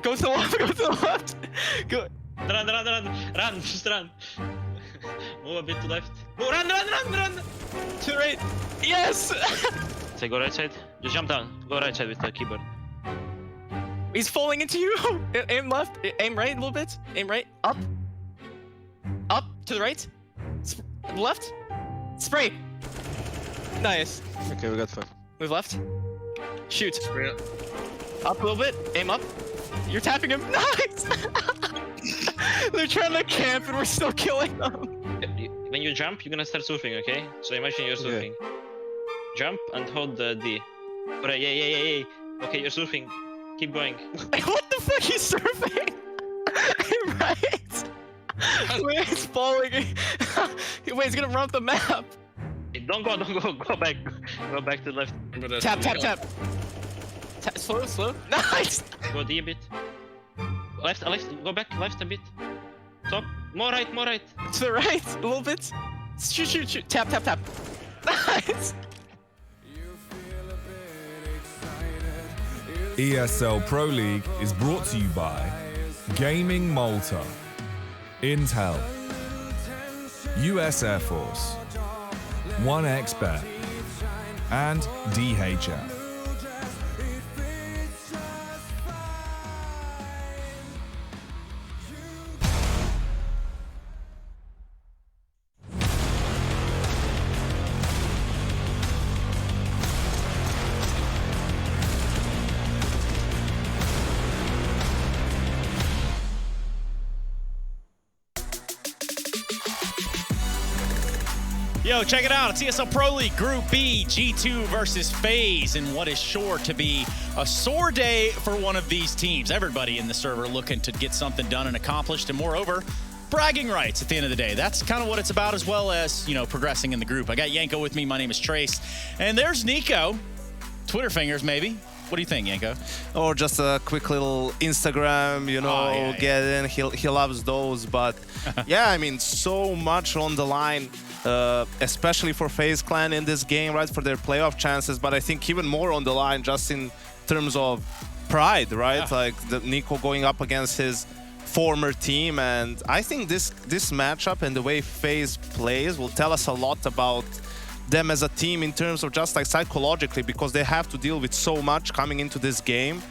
Go to the left, Go. Run, just run. Move a bit to left. Run. To the right. Yes! Say go right side. Just jump down. Go right side with the keyboard. He's falling into you. Aim left, aim right a little bit. Aim right, up. To the right. Left. Spray. Nice. Okay, we got 5. Move left. Shoot. Up a little bit. Aim up. You're tapping him. Nice. They're trying to camp and we're still killing them. When you jump, you're gonna start surfing, okay? So imagine you're surfing. Okay. Jump and hold the D. Alright, yeah. Okay, you're surfing. Keep going. What the fuck? He's surfing. Right. Wait, he's falling. Wait, he's gonna run up the map. Don't go. Go back. Go back to the left. Tap. Slow. Nice. Go D a bit. Left. Go back. Left a bit. Stop. More right. To the right. A little bit. Shoot. Tap. Nice. ESL Pro League is brought to you by Gaming Malta, Intel, US Air Force, 1xBet, and DHL. Yo, check it out. It's ESL Pro League Group B, G2 versus FaZe, and what is sure to be a sore day for one of these teams. Everybody in the server looking to get something done and accomplished, and moreover, bragging rights at the end of the day. That's kind of what it's about, as well as, you know, progressing in the group. I got Yanko with me. My name is Trace. And there's Nico. Twitter fingers, maybe. What do you think, Yanko? Or just a quick little Instagram, you know, get in. He loves those. But yeah, I mean, so much on the line, especially for FaZe Clan in this game, right, for their playoff chances. But I think even more on the line just in terms of pride, right? Yeah. Like the Nico going up against his former team. And I think this matchup and the way FaZe plays will tell us a lot about them as a team in terms of just like psychologically, because they have to deal with so much coming into this game.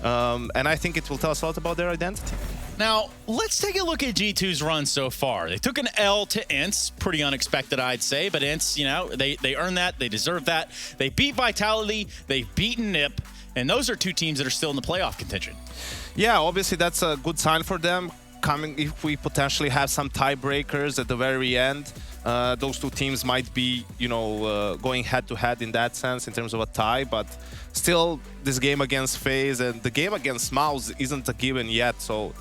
And I think it will tell us a lot about their identity. Now, let's take a look at G2's run so far. They took an L to Ints, pretty unexpected, I'd say, but Ints, you know, they earned that, they deserve that. They beat Vitality, they've beaten NIP, and those are two teams that are still in the playoff contention. Yeah, obviously that's a good sign for them. Coming, if we potentially have some tiebreakers at the very end, those two teams might be, you know, going head-to-head in that sense in terms of a tie, but still this game against FaZe and the game against Mouse isn't a given yet, so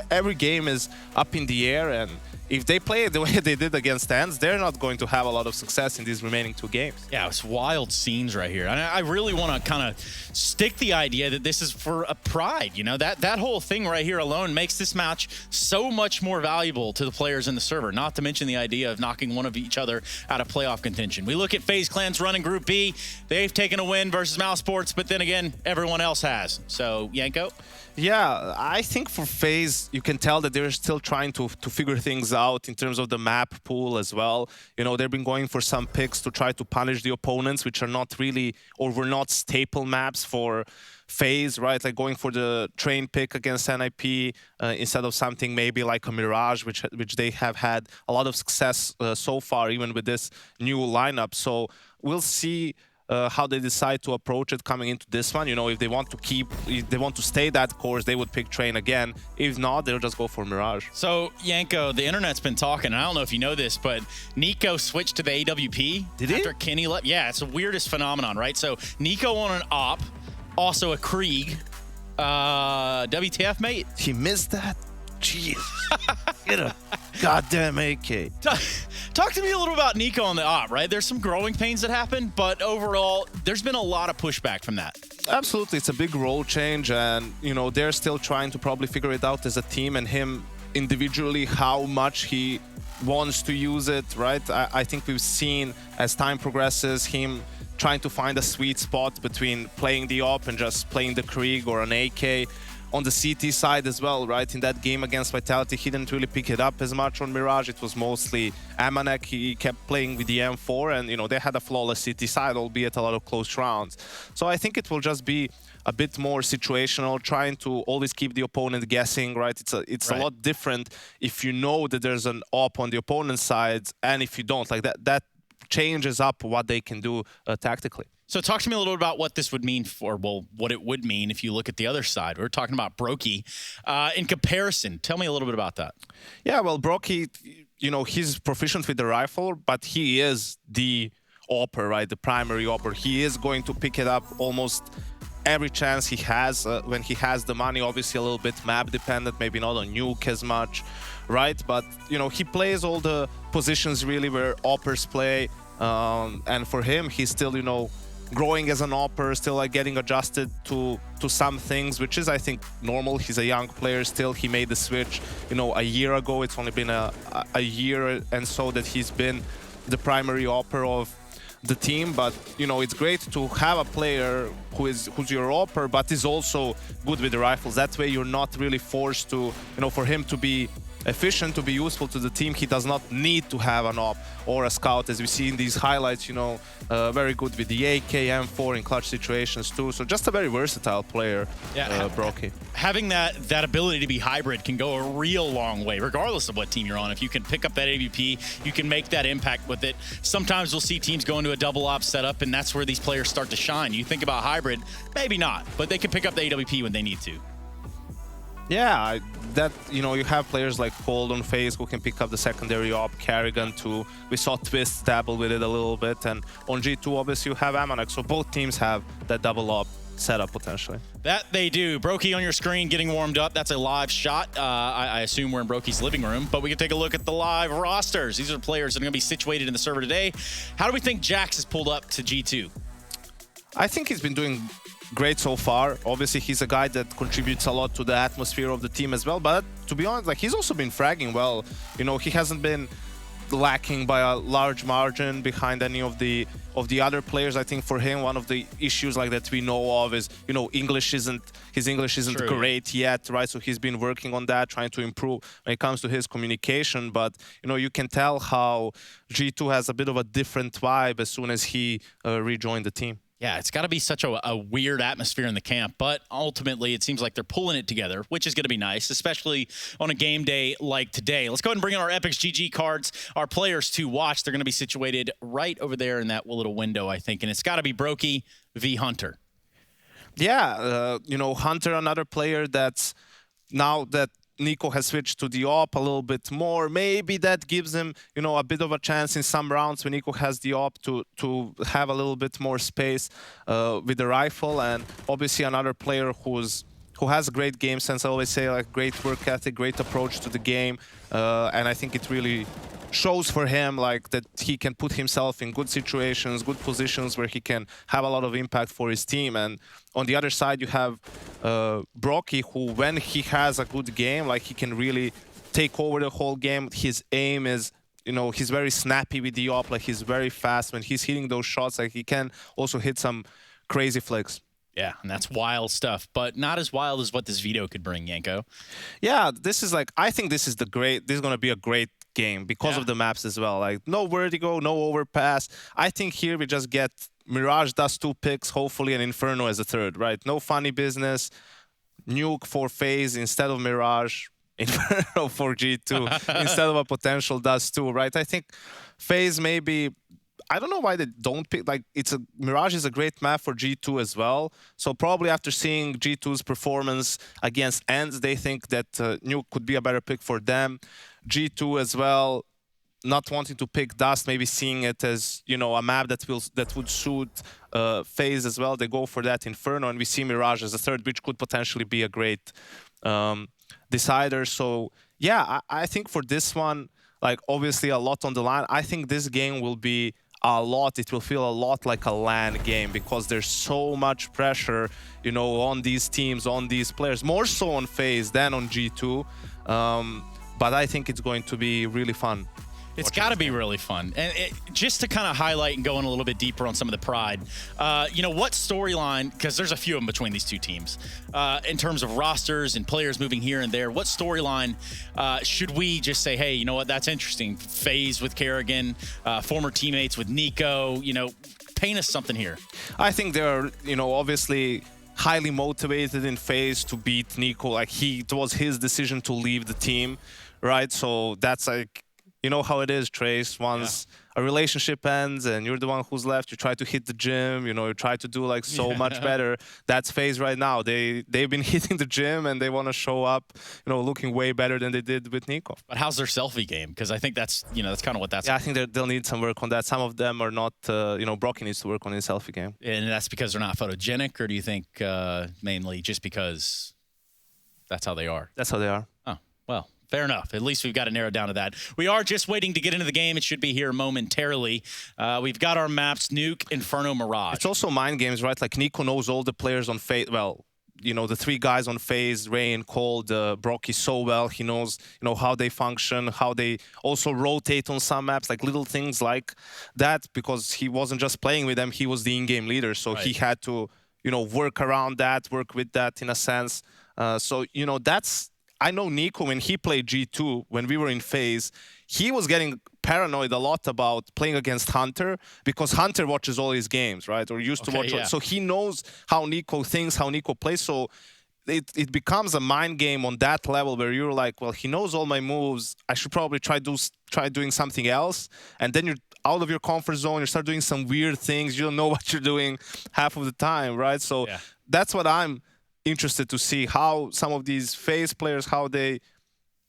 every game is up in the air, and if they play it the way they did against Ants, they're not going to have a lot of success in these remaining two games. Yeah, it's wild scenes right here. And I really want to kind of stick the idea that this is for a pride. You know, that whole thing right here alone makes this match so much more valuable to the players in the server, not to mention the idea of knocking one of each other out of playoff contention. We look at FaZe Clan's run in Group B. They've taken a win versus Mouse Sports, but then again, everyone else has. So, Yanko? Yeah, I think for FaZe, you can tell that they're still trying to figure things out in terms of the map pool as well. You know, they've been going for some picks to try to punish the opponents, which are not really, or were not staple maps for FaZe, right? Like going for the train pick against NIP instead of something maybe like a Mirage, which they have had a lot of success so far, even with this new lineup. So we'll see how they decide to approach it coming into this one. You know, if they want to stay that course, they would pick Train again. If not, they'll just go for Mirage. So, Yanko, the internet's been talking, and I don't know if you know this, but Nico switched to the AWP after Kenny left. Yeah, it's the weirdest phenomenon, right? So, Nico on an AWP, also a Krieg. WTF, mate? He missed that? Jeez. Get a goddamn AK. Talk to me a little about Nico on the AWP, right? There's some growing pains that happen, but overall, there's been a lot of pushback from that. Absolutely. It's a big role change, and, you know, they're still trying to probably figure it out as a team, and him individually, how much he wants to use it, right? I think we've seen, as time progresses, him trying to find a sweet spot between playing the AWP and just playing the Krieg or an AK. On the CT side as well, right? In that game against Vitality, he didn't really pick it up as much on Mirage. It was mostly Amanek. He kept playing with the M4, and, you know, they had a flawless CT side, albeit a lot of close rounds. So I think it will just be a bit more situational, trying to always keep the opponent guessing, right? It's a lot different if you know that there's an op on the opponent's side, and if you don't. Like that changes up what they can do tactically. So talk to me a little bit about what this would mean for, well, what it would mean if you look at the other side. We're talking about Brokey. In comparison, tell me a little bit about that. Yeah, well, Brokey, you know, he's proficient with the rifle, but he is the AWPer, right? The primary AWPer. He is going to pick it up almost every chance he has when he has the money. Obviously a little bit map dependent, maybe not on nuke as much, right? But, you know, he plays all the positions really where AWPers play. And for him, he's still, you know, growing as an AWPer, still like getting adjusted to some things, which is, I think, normal. He's a young player still. He made the switch, you know, a year ago. It's only been a year and so that he's been the primary AWPer of the team. But you know, it's great to have a player who's your AWPer, but is also good with the rifles. That way, you're not really forced to, you know, for him to be efficient, to be useful to the team, he does not need to have an AWP or a scout, as we see in these highlights. You know, very good with the AK, M4 in clutch situations too. So just a very versatile player, Brocky. Having that ability to be hybrid can go a real long way, regardless of what team you're on. If you can pick up that AWP, you can make that impact with it. Sometimes we'll see teams go into a double op setup, and that's where these players start to shine. You think about hybrid, maybe not, but they can pick up the AWP when they need to. Yeah, you know, you have players like Cold on FaZe who can pick up the secondary op, Carrigan too. We saw Twist dabble with it a little bit, and on G2 obviously you have Amanek, so both teams have that double op setup potentially. That they do. Brokey on your screen getting warmed up. That's a live shot. I assume we're in Brokey's living room, but we can take a look at the live rosters. These are the players that are going to be situated in the server today. How do we think Jax has pulled up to G2? I think he's been doing great so far. Obviously, he's a guy that contributes a lot to the atmosphere of the team as well. But to be honest, like, he's also been fragging well. You know, he hasn't been lacking by a large margin behind any of the other players. I think for him, one of the issues like that we know of is, you know, his English isn't True. great yet, right? So he's been working on that, trying to improve when it comes to his communication. But, you know, you can tell how G2 has a bit of a different vibe as soon as he rejoined the team. Yeah, it's got to be such a weird atmosphere in the camp, but ultimately it seems like they're pulling it together, which is going to be nice, especially on a game day like today. Let's go ahead and bring in our Epix GG cards, our players to watch. They're going to be situated right over there in that little window, I think, and it's got to be Brokey v. Hunter. Yeah, you know, Hunter, another player that's, now that Nico has switched to the op a little bit more, maybe that gives him, you know, a bit of a chance in some rounds when Nico has the op to have a little bit more space with the rifle. And obviously another player who has a great game sense. I always say, like, great work ethic, great approach to the game, and I think it really shows for him, like, that he can put himself in good situations, good positions where he can have a lot of impact for his team. And on the other side, you have Brocky, who, when he has a good game, like, he can really take over the whole game. His aim is, you know, he's very snappy with the op, like, he's very fast. When he's hitting those shots, like, he can also hit some crazy flicks. Yeah, and that's wild stuff, but not as wild as what this Vito could bring, Yanko. Yeah, this is like, I think this is going to be a great game because of the maps as well. Like, no vertigo, no overpass. I think here we just get Mirage does 2 picks, hopefully, and Inferno as a third, right? No funny business. Nuke for FaZe instead of Mirage. Inferno for G2 instead of a potential does 2, right? I think FaZe maybe, I don't know why they don't pick, like, Mirage is a great map for G2 as well. So probably after seeing G2's performance against ENDS, they think that Nuke could be a better pick for them. G2 as well, not wanting to pick Dust, maybe seeing it as, you know, a map that would suit FaZe as well. They go for that Inferno, and we see Mirage as a third, which could potentially be a great decider. So yeah, I think for this one, like, obviously a lot on the line. I think this game will be it will feel a lot like a LAN game, because there's so much pressure, you know, on these teams, on these players, more so on FaZe than on G2. But I think it's going to be really fun. It's got to be really fun. And just to kind of highlight and go in a little bit deeper on some of the pride, you know, what storyline, because there's a few of them between these two teams, in terms of rosters and players moving here and there, what storyline should we just say, hey, you know what, that's interesting. FaZe with Kerrigan, former teammates with Nico, you know, paint us something here. I think they're, you know, obviously highly motivated in FaZe to beat Nico. Like, it was his decision to leave the team, right? So that's like, you know how it is, Trace. Once a relationship ends and you're the one who's left, you try to hit the gym, you know, you try to do, like, so much better. That's FaZe right now. They've been hitting the gym and they want to show up, you know, looking way better than they did with Nico. But how's their selfie game? Because I think that's, you know, that's kind of what that's. Yeah, I think they'll need some work on that. Some of them are not, you know, Brocky needs to work on his selfie game. And that's because they're not photogenic, or do you think mainly just because that's how they are? That's how they are. Oh, well. Fair enough. At least we've got it narrowed down to that. We are just waiting to get into the game. It should be here momentarily. We've got our maps, Nuke, Inferno, Mirage. It's also mind games, right? Like, Nico knows all the players on FaZe. Well, you know, the three guys on FaZe, Rain, Cold, Brocky so well. He knows, you know, how they function, how they also rotate on some maps, like little things like that, because he wasn't just playing with them, he was the in-game leader. So he had to, you know, work around that, work with that in a sense. So, you know, that's, I know Nico, when he played G2, when we were in FaZe, he was getting paranoid a lot about playing against Hunter, because Hunter watches all his games, right? Or used to watch. So he knows how Nico thinks, how Nico plays. So it becomes a mind game on that level where you're like, well, he knows all my moves. I should probably try doing something else. And then you're out of your comfort zone. You start doing some weird things. You don't know what you're doing half of the time, right? So that's what I'm interested to see, how some of these FaZe players, how they,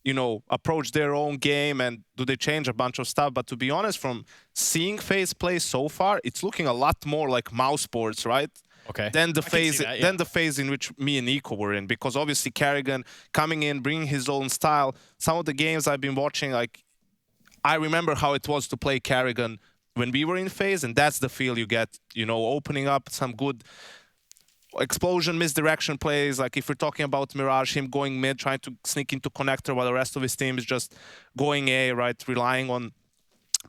you know, approach their own game, and do they change a bunch of stuff. But to be honest, from seeing FaZe play so far, it's looking a lot more like mouse sports, right? Than the phase in which me and Nico were in, because obviously Carrigan coming in, bringing his own style. Some of the games I've been watching, like, I remember how it was to play Carrigan when we were in FaZe, and that's the feel you get, you know, opening up some good explosion, misdirection plays. Like if we're talking about Mirage, him going mid, trying to sneak into connector while the rest of his team is just going A, right? Relying on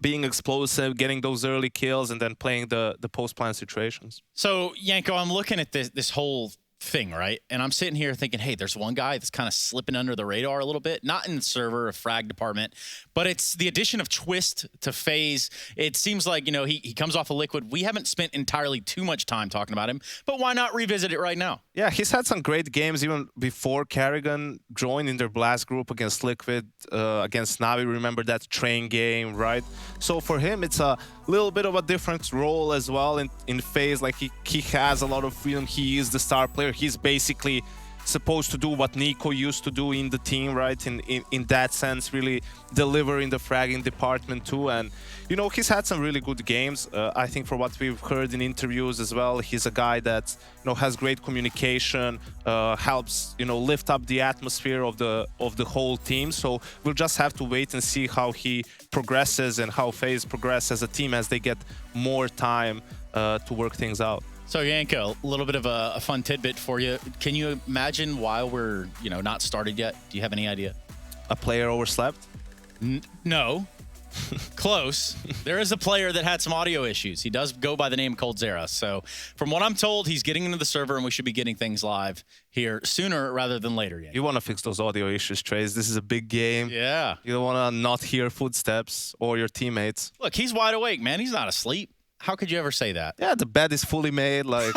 being explosive, getting those early kills, and then playing the post-plan situations. So, Yanko, I'm looking at this whole thing, right? And I'm sitting here thinking, hey, there's one guy that's kind of slipping under the radar a little bit, not in the server or frag department, but it's the addition of Twist to FaZe. It seems like, you know, he comes off of Liquid. We haven't spent entirely too much time talking about him, but why not revisit it right now? Yeah, he's had some great games even before Carrigan joined in their Blast group against Liquid, against Navi. Remember that train game, right? So for him, it's a little bit of a different role as well in FaZe. Like he has a lot of freedom. He is the star player. He's basically supposed to do what Nico used to do in the team, right? In that sense, really deliver in the fragging department too. And, you know, he's had some really good games. I think for what we've heard in interviews as well, he's a guy that, you know, has great communication, helps, you know, lift up the atmosphere of the whole team. So we'll just have to wait and see how he progresses and how FaZe progress as a team as they get more time to work things out. So, Yanko, a little bit of a fun tidbit for you. Can you imagine why we're, you know, not started yet? Do you have any idea? A player overslept? No. Close. There is a player that had some audio issues. He does go by the name Coldzera. So, from what I'm told, he's getting into the server, and we should be getting things live here sooner rather than later. Yanko. You want to fix those audio issues, Trace. This is a big game. Yeah. You don't want to not hear footsteps or your teammates. Look, he's wide awake, man. He's not asleep. How could you ever say that? Yeah, the bed is fully made. Like,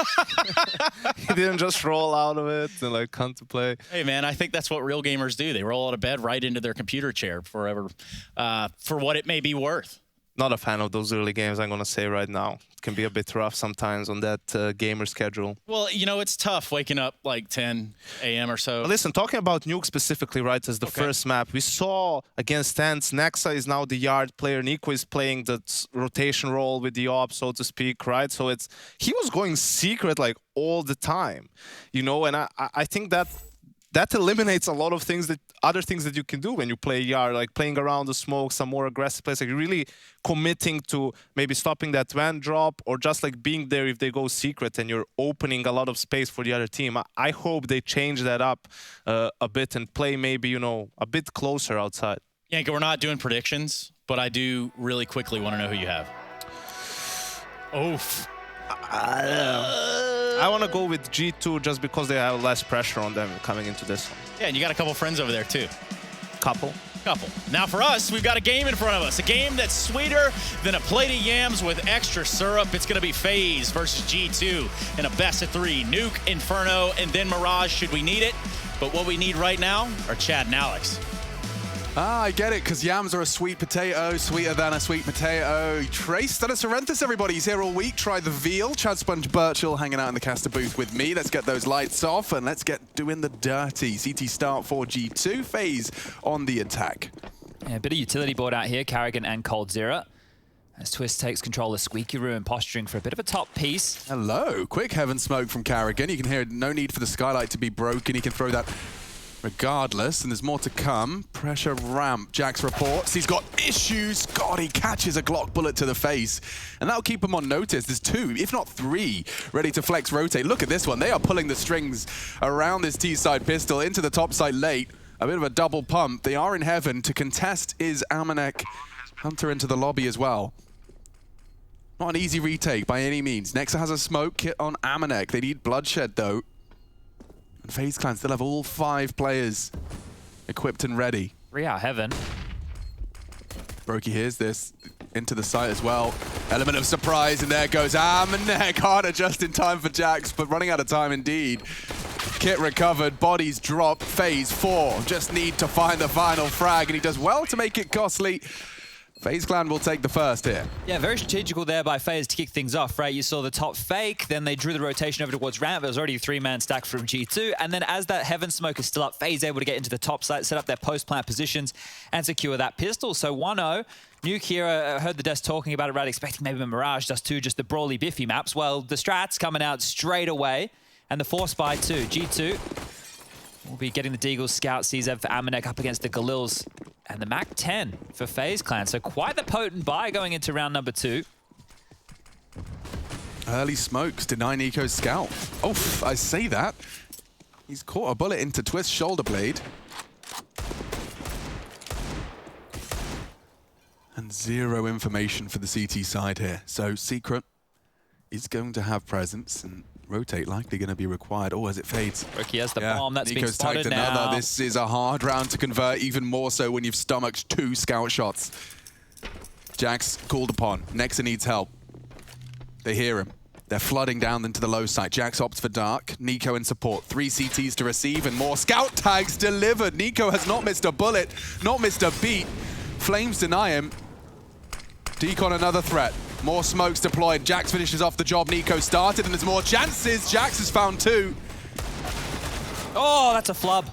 he didn't just roll out of it and, like, come to play. Hey, man, I think that's what real gamers do. They roll out of bed right into their computer chair forever, for what it may be worth. Not a fan of those early games, I'm going to say right now. It can be a bit rough sometimes on that gamer schedule. Well, you know, it's tough waking up like 10 a.m. or so. But listen, talking about Nuke specifically, right, as the first map, we saw against Tents, Nexa is now the yard player. Nico is playing the rotation role with the op, so to speak, right? So he was going secret like all the time, you know, and I think that eliminates a lot of other things that you can do when you play yard, like playing around the smoke, some more aggressive plays, like really committing to maybe stopping that van drop, or just like being there if they go secret and you're opening a lot of space for the other team. I hope they change that up a bit and play maybe, you know, a bit closer outside. Yanko, we're not doing predictions, but I do really quickly want to know who you have. Oof. I want to go with G2 just because they have less pressure on them coming into this one. Yeah, and you got a couple friends over there too. Couple. Now for us, we've got a game in front of us. A game that's sweeter than a plate of yams with extra syrup. It's going to be FaZe versus G2 in a best-of-3. Nuke, Inferno, and then Mirage should we need it. But what we need right now are Chad and Alex. I get it, because yams are a sweet potato, sweeter than a sweet potato. Trace, Dennis Sorrenthus, everybody. He's here all week. Try the veal. Chad Sponge Birchall hanging out in the caster booth with me. Let's get those lights off, and let's get doing the dirty. CT start for G2. FaZe on the attack. Yeah, a bit of utility board out here, Carrigan and Coldzera. As Twist takes control of Squeaky Roo and posturing for a bit of a top piece. Hello. Quick heaven smoke from Carrigan. You can hear no need for the skylight to be broken. He can throw that regardless, and there's more to come. Pressure ramp. Jax reports he's got issues. God, he catches a Glock bullet to the face, and that'll keep him on notice. There's 2, if not 3, ready to flex rotate. Look at this one. They are pulling the strings around this T-side pistol into the top side late. A bit of a double pump. They are in heaven. To contest is Amanek. Hunter into the lobby as well. Not an easy retake by any means. Nexa has a smoke kit on Amanek. They need bloodshed though. And FaZe Clan still have all 5 players equipped and ready. 3 out heaven. Brokey hears this into the site as well. Element of surprise, and there goes Amanek. Harder just in time for Jax, but running out of time indeed. Kit recovered, bodies drop. Phase 4 just need to find the final frag, and he does well to make it costly. FaZe Clan will take the first here. Yeah, very strategical there by FaZe to kick things off, right? You saw the top fake, then they drew the rotation over towards ramp. There was already a 3-man stack from G2, and then as that heaven smoke is still up, FaZe able to get into the top site, set up their post-plant positions, and secure that pistol. So 1-0. Nuke here, I heard the desk talking about it, right? Expecting maybe a Mirage, just 2, just the brawly biffy maps. Well, the strats coming out straight away, and the Force by 2. G2 will be getting the Deagles scout CZ for Amanek up against the Galils. And the Mac 10 for FaZe Clan. So quite the potent buy going into round number 2. Early smokes deny Nico's scout. Oh, I say that. He's caught a bullet into Twist's shoulder blade. And 0 information for the CT side here. So Secret is going to have presence, and rotate likely going to be required. Oh, as it fades. Rookie has the bomb. That's been spotted tagged another. now. This is a hard round to convert, even more so when you've stomached 2 scout shots. Jax called upon. Nexa needs help. They hear him. They're flooding down into the low side. Jax opts for dark. Nico in support. 3 CTs to receive and more scout tags delivered. Nico has not missed a bullet, not missed a beat. Flames deny him. Decon another threat. More smokes deployed. Jax finishes off the job Nico started, and there's more chances. Jax has found 2. Oh, that's a flub.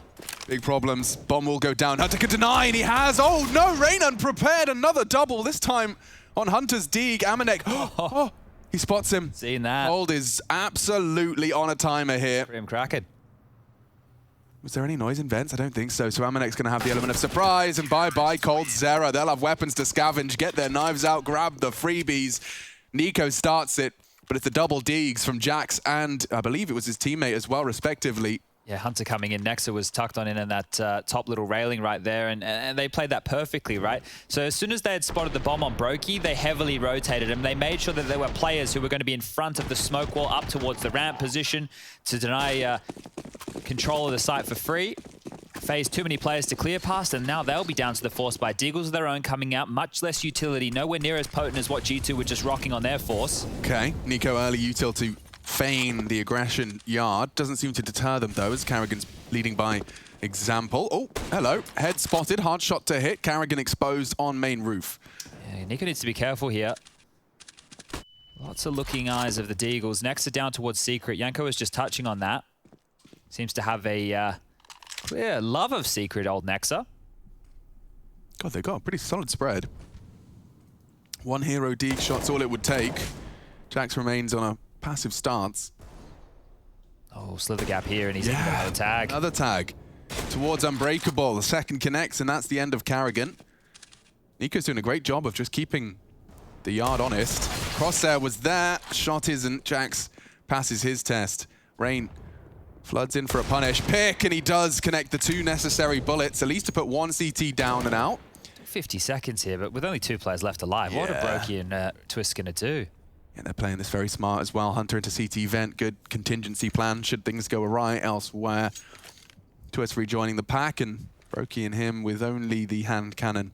Big problems. Bomb will go down. Hunter can deny, and he has. Oh, no. Rain unprepared. Another double, this time on Hunter's Deeg. Amanek. Oh, he spots him. Seen that. Hold is absolutely on a timer here. Grim Kraken. Was there any noise in vents? I don't think so. So Amanek's going to have the element of surprise, and bye-bye Cold Zera. They'll have weapons to scavenge, get their knives out, grab the freebies. Nico starts it, but it's the double Deegs from Jax and I believe it was his teammate as well, respectively. Yeah, Hunter coming in. Nexa was tucked on in that top little railing right there, and they played that perfectly, right? So as soon as they had spotted the bomb on Brokey, they heavily rotated him. They made sure that there were players who were going to be in front of the smoke wall up towards the ramp position to deny control of the site for free. FaZe too many players to clear past, and now they'll be down to the Force by Deagles of their own coming out. Much less utility, nowhere near as potent as what G2 were just rocking on their Force. Okay, Nico early util to feign the aggression yard. Doesn't seem to deter them though, as Carrigan's leading by example. Oh, hello. Head spotted, hard shot to hit. Carrigan exposed on main roof. Yeah, Nico needs to be careful here. Lots of looking eyes of the Deagles. Nexa down towards Secret. Yanko is just touching on that. Seems to have a clear love of Secret, old Nexa. God, they got a pretty solid spread. 1 hero Deeg shot's all it would take. Jax remains on a passive stance. Oh, slither gap here, and he's in another tag. Another tag towards Unbreakable. The second connects, and that's the end of Carrigan. Nico's doing a great job of just keeping the yard honest. Crosshair was there. Shot isn't. Jax passes his test. Rain floods in for a punish pick, and he does connect the 2 necessary bullets, at least to put 1 CT down and out. 50 seconds here, but with only 2 players left alive, what are Brokey and Twist going to do? Yeah, they're playing this very smart as well. Hunter into CT vent, good contingency plan should things go awry elsewhere. Twist rejoining the pack, and Brokey and him with only the hand cannon.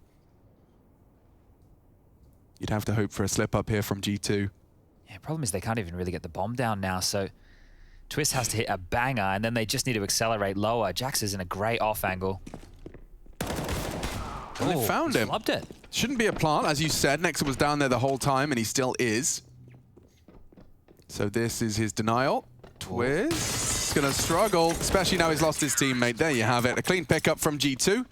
You'd have to hope for a slip up here from G2. Yeah, problem is they can't even really get the bomb down now, so Twist has to hit a banger, and then they just need to accelerate lower. Jax is in a great off angle. And they found him. Loved it. Shouldn't be a plant, as you said. Nexa was down there the whole time, and he still is. So this is his denial. Twist gonna struggle, especially now he's lost his teammate. There you have it. A clean pickup from G2.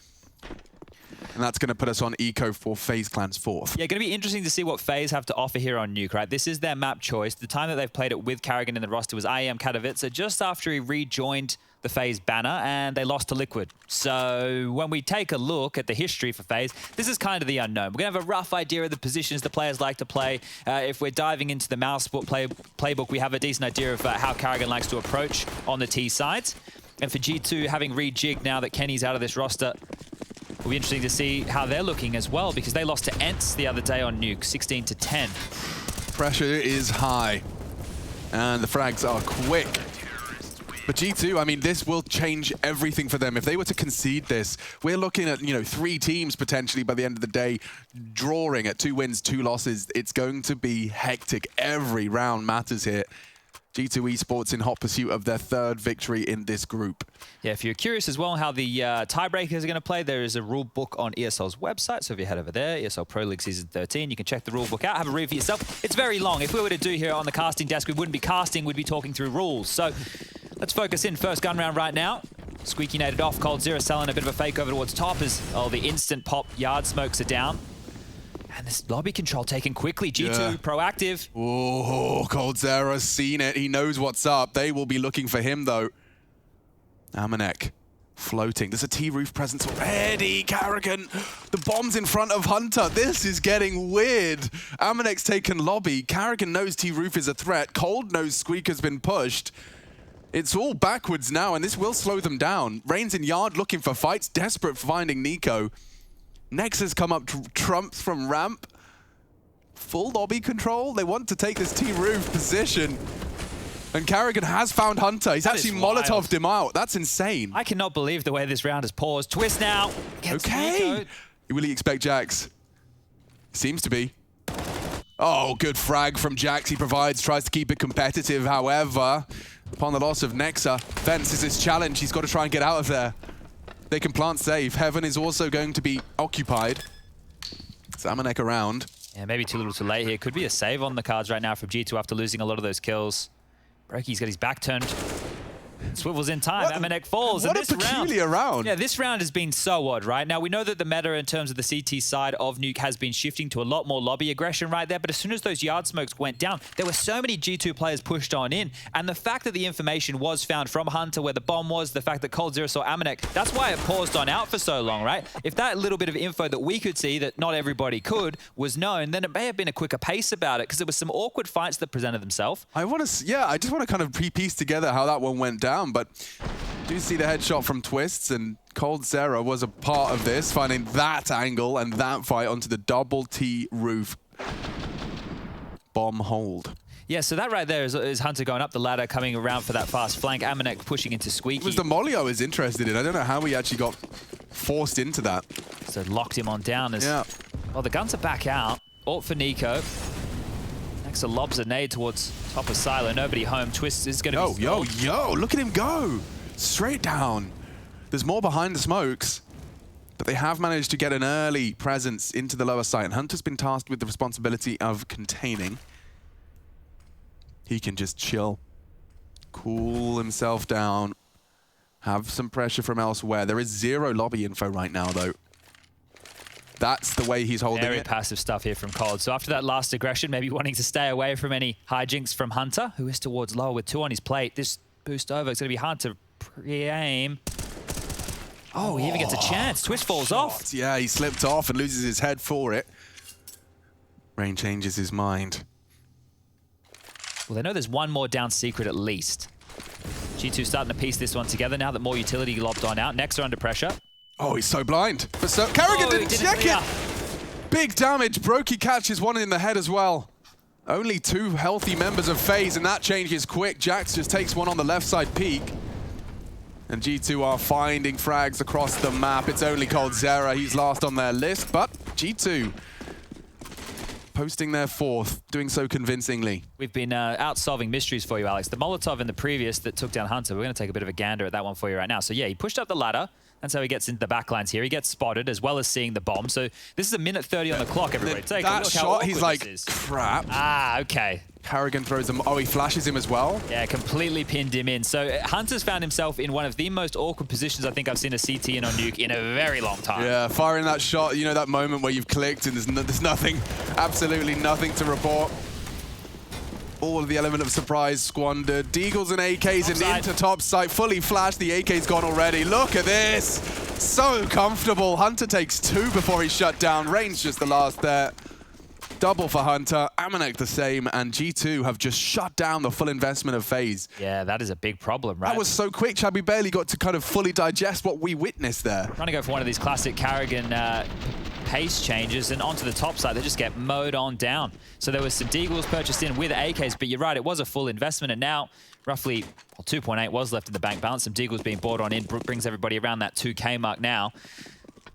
And that's going to put us on eco for FaZe Clan's 4th. Yeah, going to be interesting to see what FaZe have to offer here on Nuke, right? This is their map choice. The time that they've played it with Carrigan in the roster was IEM Katowice, just after he rejoined the FaZe banner, and they lost to Liquid. So when we take a look at the history for FaZe, this is kind of the unknown. We're going to have a rough idea of the positions the players like to play. If we're diving into the mouse playbook, we have a decent idea of how Karrigan likes to approach on the T sides. And for G2, having rejigged now that Kenny's out of this roster, it'll be interesting to see how they're looking as well, because they lost to Ents the other day on Nuke, 16-10. Pressure is high, and the frags are quick. But G2, I mean, this will change everything for them. If they were to concede this, we're looking at, 3 teams potentially by the end of the day drawing at 2 wins, 2 losses. It's going to be hectic. Every round matters here. G2 Esports in hot pursuit of their 3rd victory in this group. Yeah, if you're curious as well how the tiebreakers are going to play, there is a rule book on ESL's website. So if you head over there, ESL Pro League Season 13, you can check the rule book out, have a read for yourself. It's very long. If we were to do here on the casting desk, we wouldn't be casting, we'd be talking through rules. So let's focus in. First gun round right now. Squeaky naded off. coldzera selling a bit of a fake over towards top as the instant pop yard smokes are down. And this lobby control taken quickly. G2 proactive. Oh, coldzera's seen it. He knows what's up. They will be looking for him, though. Amanek floating. There's a T-roof presence already. Karrigan, the bomb's in front of Hunter. This is getting weird. Amanek's taken lobby. Karrigan knows T-roof is a threat. Cold knows Squeak has been pushed. It's all backwards now, and this will slow them down. Rain's in yard looking for fights, desperate for finding Nico. Nexus come up trumps from ramp. Full lobby control. They want to take this T-roof position. And Karrigan has found Hunter. He's actually Molotov'd him out. That's insane. I cannot believe the way this round has paused. Twist now. Okay. Will he expect Jax? Seems to be. Oh, good frag from Jax. He provides, tries to keep it competitive. However, upon the loss of Nexa, Fence is his challenge. He's got to try and get out of there. They can plant safe. Heaven is also going to be occupied. Amanek around. Yeah, maybe too little too late here. Could be a save on the cards right now from G2 after losing a lot of those kills. Brokey's got his back turned. Swivels in time. Amanek falls. What and a peculiar round. Yeah, this round has been so odd, right? Now, we know that the meta in terms of the CT side of Nuke has been shifting to a lot more lobby aggression right there, but as soon as those yard smokes went down, there were so many G2 players pushed on in, and the fact that the information was found from Hunter where the bomb was, the fact that coldzera saw Amanek, that's why it paused on out for so long, right? If that little bit of info that we could see that not everybody could was known, then it may have been a quicker pace about it, because there was some awkward fights that presented themselves. I just want to kind of piece together how that one went down, but do see the headshot from Twists, and coldzera was a part of this, finding that angle and that fight onto the double T roof. Bomb hold. Yeah, so that right there is Hunter going up the ladder, coming around for that fast flank. Amanek pushing into Squeaky. It was the molly I was interested in. I don't know how he actually got forced into that. So locked him on down. Well, the guns are back out. Ult for Nico. Nexa lobs a nade towards top of Silo. Nobody home. Twist is going to be stalled. Yo, look at him go. Straight down. There's more behind the smokes, but they have managed to get an early presence into the lower site, and Hunter's been tasked with the responsibility of containing. He can just chill, cool himself down, have some pressure from elsewhere. There is 0 lobby info right now, though. That's the way he's holding it. Very passive stuff here from Cold. So after that last aggression, maybe wanting to stay away from any hijinks from Hunter, who is towards lower with 2 on his plate. This boost over, it's going to be hard to pre-aim. Oh, he even gets a chance. Twist falls off. Yeah, he slipped off and loses his head for it. Rain changes his mind. Well, they know there's one more down secret at least. G2 starting to piece this one together now that more utility lobbed on out. Nexa under pressure. Oh, he's so blind. But so Karrigan didn't check it. Big damage. Brokey catches one in the head as well. Only 2 healthy members of FaZe, and that changes quick. Jax just takes one on the left side peak. And G2 are finding frags across the map. It's only coldzera. He's last on their list, but G2 posting their 4th, doing so convincingly. We've been out solving mysteries for you, Alex. The Molotov in the previous that took down Hunter, we're going to take a bit of a gander at that one for you right now. So yeah, he pushed up the ladder. That's how he gets into the backlines here. He gets spotted as well as seeing the bomb. So this is a minute 30 on the clock, everybody. Take a look that how shot, he's awkward like, this is. crap. Ah, okay. Karrigan throws him. Oh, he flashes him as well. Yeah, completely pinned him in. So Hunter's found himself in one of the most awkward positions I think I've seen a CT in on Nuke in a very long time. Yeah, firing that shot, you know that moment where you've clicked and there's nothing, absolutely nothing to report. all of the element of surprise squandered. Deagles and AKs and into top site, fully flashed. The AK's gone already. Look at this. So comfortable. Hunter takes 2 before he's shut down. Rain's just the last there. Double for Hunter, Amanek the same, and G2 have just shut down the full investment of FaZe. Yeah, that is a big problem, right? That was so quick, Chad. We barely got to kind of fully digest what we witnessed there. Trying to go for one of these classic Carrigan pace changes, and onto the top side, they just get mowed on down. So there was some Deagles purchased in with AKs, but you're right, it was a full investment, and now roughly 2.8 was left in the bank balance. Some Deagles being bought on in brings everybody around that 2K mark now.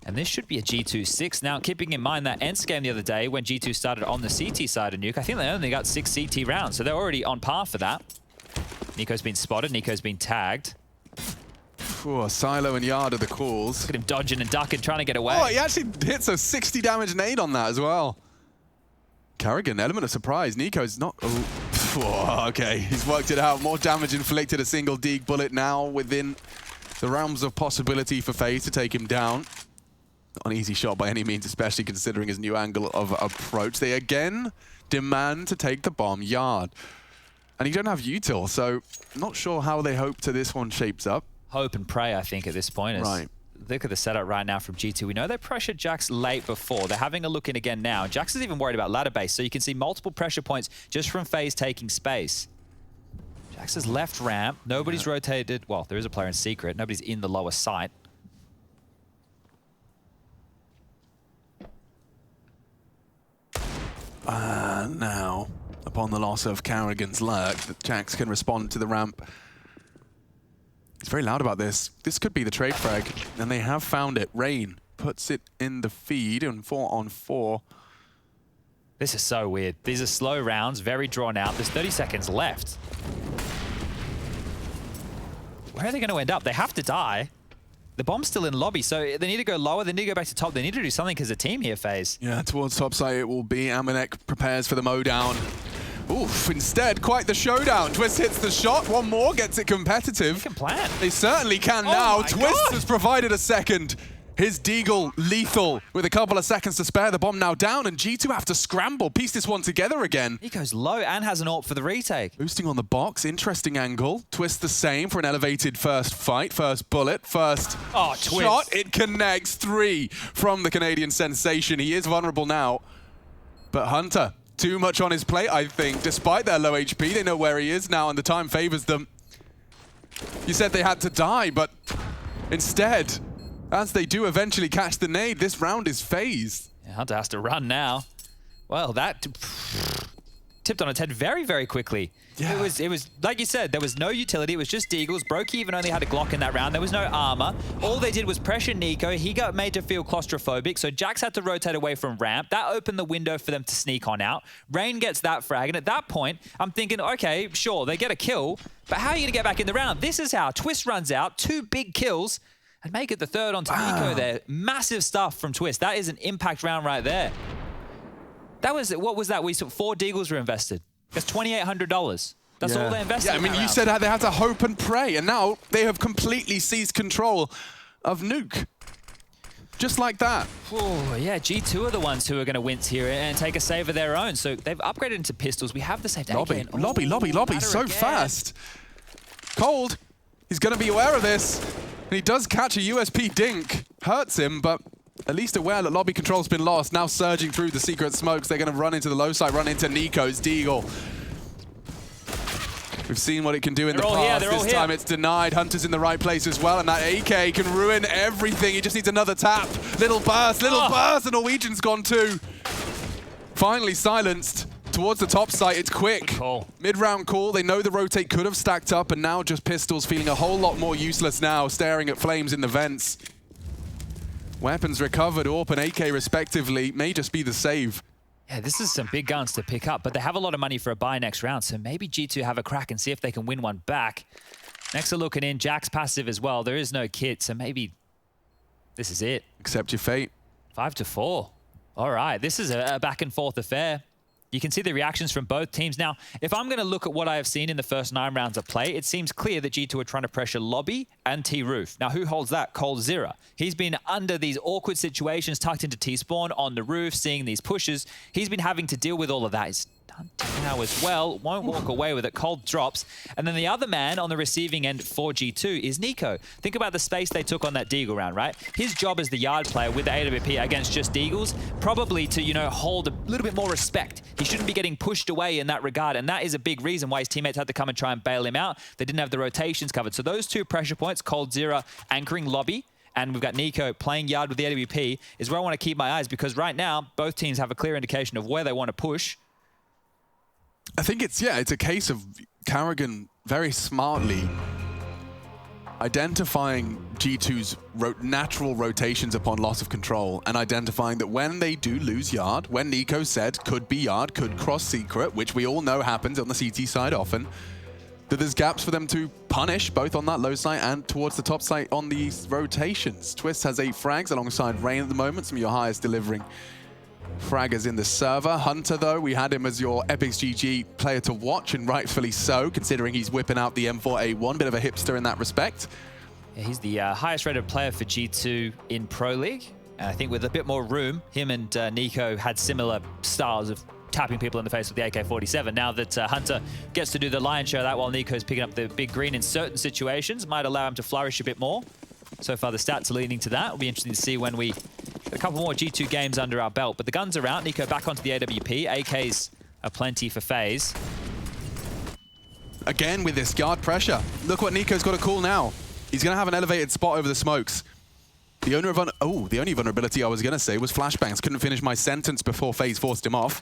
And this should be a G2-6. Now, keeping in mind that Ents game the other day when G2 started on the CT side of Nuke, I think they only got 6 CT rounds, so they're already on par for that. Nico's been spotted, Nico's been tagged. Ooh, Silo and Yard are the calls. Look at him dodging and ducking, trying to get away. Oh, he actually hits a 60 damage nade on that as well. Carrigan, element of surprise. Nico's not... Oh, okay, he's worked it out. More damage inflicted, a single Deag bullet now within the realms of possibility for FaZe to take him down. Not an easy shot by any means, especially considering his new angle of approach. They again demand to take the bomb Yard. And you don't have util, so not sure how they hope to this one shapes up. Hope and pray, I think, at this point. Right. Look at the setup right now from G2. We know they pressured Jax late before. They're having a look in again now. Jax is even worried about ladder base, so you can see multiple pressure points just from FaZe taking space. Jax is left ramp. Nobody's rotated. Well, there is a player in secret. Nobody's in the lower site. Now, upon the loss of Carrigan's lurk, Jax can respond to the ramp. He's very loud about this. This could be the trade frag, and they have found it. Rain puts it in the feed in 4-on-4. This is so weird. These are slow rounds, very drawn out. There's 30 seconds left. Where are they going to end up? They have to die. The bomb's still in lobby, so they need to go lower. They need to go back to top. They need to do something as a team here, FaZe. Yeah, towards top side it will be. Amanek prepares for the mowdown. Oof, instead, quite the showdown. Twist hits the shot. One more, gets it competitive. They can plan. They certainly can now. Twist has provided a second. His Deagle lethal with a couple of seconds to spare. The bomb now down, and G2 have to scramble, piece this one together again. He goes low and has an AWP for the retake. Boosting on the box, interesting angle. Twist the same for an elevated first fight, first bullet, first shot. It connects. 3 from the Canadian sensation. He is vulnerable now, but Hunter, too much on his plate, I think. Despite their low HP, they know where he is now, and the time favors them. You said they had to die, but instead, as they do eventually catch the nade, this round is FaZe. Yeah, Hunter has to run now. Well, that tipped on its head very, very quickly. Yeah. It was like you said, there was no utility. It was just Deagles. Brokey even only had a Glock in that round. There was no armor. All they did was pressure Nico. He got made to feel claustrophobic, so Jax had to rotate away from ramp. That opened the window for them to sneak on out. Rain gets that frag, and at that point, I'm thinking, okay, sure, they get a kill, but how are you going to get back in the round? This is how. Twist runs out, 2 big kills, and make it the 3rd onto Nico there. Massive stuff from Twist. That is an impact round right there. That was, what was that? 4 Deagles were invested. That's $2,800. That's all they invested. Yeah, I mean, you said they had to hope and pray, and now they have completely seized control of Nuke. Just like that. Oh, yeah, G2 are the ones who are going to wince here and take a save of their own. So they've upgraded into pistols. We have the saved Lobby, AK. lobby, so fast. Cold, he's going to be aware of this. And he does catch a USP dink. Hurts him, but at least aware that lobby control's been lost. Now surging through the secret smokes. They're going to run into the low side, run into Nico's Deagle. We've seen what it can do in the past. This time it's denied. Hunter's in the right place as well, and that AK can ruin everything. He just needs another tap. Little burst, The Norwegian's gone too. Finally silenced. Towards the top site, it's quick. Mid-round call, they know the rotate could have stacked up, and now just pistols feeling a whole lot more useless now, staring at flames in the vents. Weapons recovered, AWP and AK respectively, may just be the save. Yeah, this is some big guns to pick up, but they have a lot of money for a buy next round, so maybe G2 have a crack and see if they can win one back. Next are looking in, Jack's passive as well. There is no kit, so maybe this is it. Accept your fate. 5-4. All right, this is a back and forth affair. You can see the reactions from both teams. Now, if I'm going to look at what I have seen in the first 9 rounds of play, it seems clear that G2 are trying to pressure Lobby and T-Roof. Now, who holds that? coldzera. He's been under these awkward situations, tucked into T-Spawn, on the roof, seeing these pushes. He's been having to deal with all of that. He's now as well. Won't walk away with it. Cold drops. And then the other man on the receiving end for G2 is Nico. Think about the space they took on that Deagle round, right? His job as the yard player with the AWP against just Deagles, probably to, you know, hold a little bit more respect. He shouldn't be getting pushed away in that regard. And that is a big reason why his teammates had to come and try and bail him out. They didn't have the rotations covered. So those two pressure points, Coldzera anchoring lobby, and we've got Nico playing yard with the AWP, is where I want to keep my eyes, because right now, both teams have a clear indication of where they want to push. I think it's a case of karrigan very smartly identifying G2's natural rotations upon loss of control and identifying that when they do lose yard, when Nico said could be yard, could cross secret, which we all know happens on the CT side often, that there's gaps for them to punish both on that low site and towards the top site on these rotations. Twist has 8 frags alongside Rain at the moment, some of your highest delivering fraggers in the server. Hunter, though, we had him as your Epic's GG player to watch, and rightfully so, considering he's whipping out the M4A1. Bit of a hipster in that respect. Yeah, he's the highest rated player for G2 in Pro League. And I think with a bit more room, him and Nico had similar styles of tapping people in the face with the AK-47. Now that Hunter gets to do the lion's share of that while Nico's picking up the big green in certain situations, might allow him to flourish a bit more. So far, the stats are leaning to that. It'll be interesting to see when we get a couple more G2 games under our belt. But the guns are out. Nico back onto the AWP. AKs are plenty for FaZe. Again, with this guard pressure. Look what Nico's got to call now. He's going to have an elevated spot over the smokes. The only vulnerability I was going to say was flashbangs. Couldn't finish my sentence before FaZe forced him off.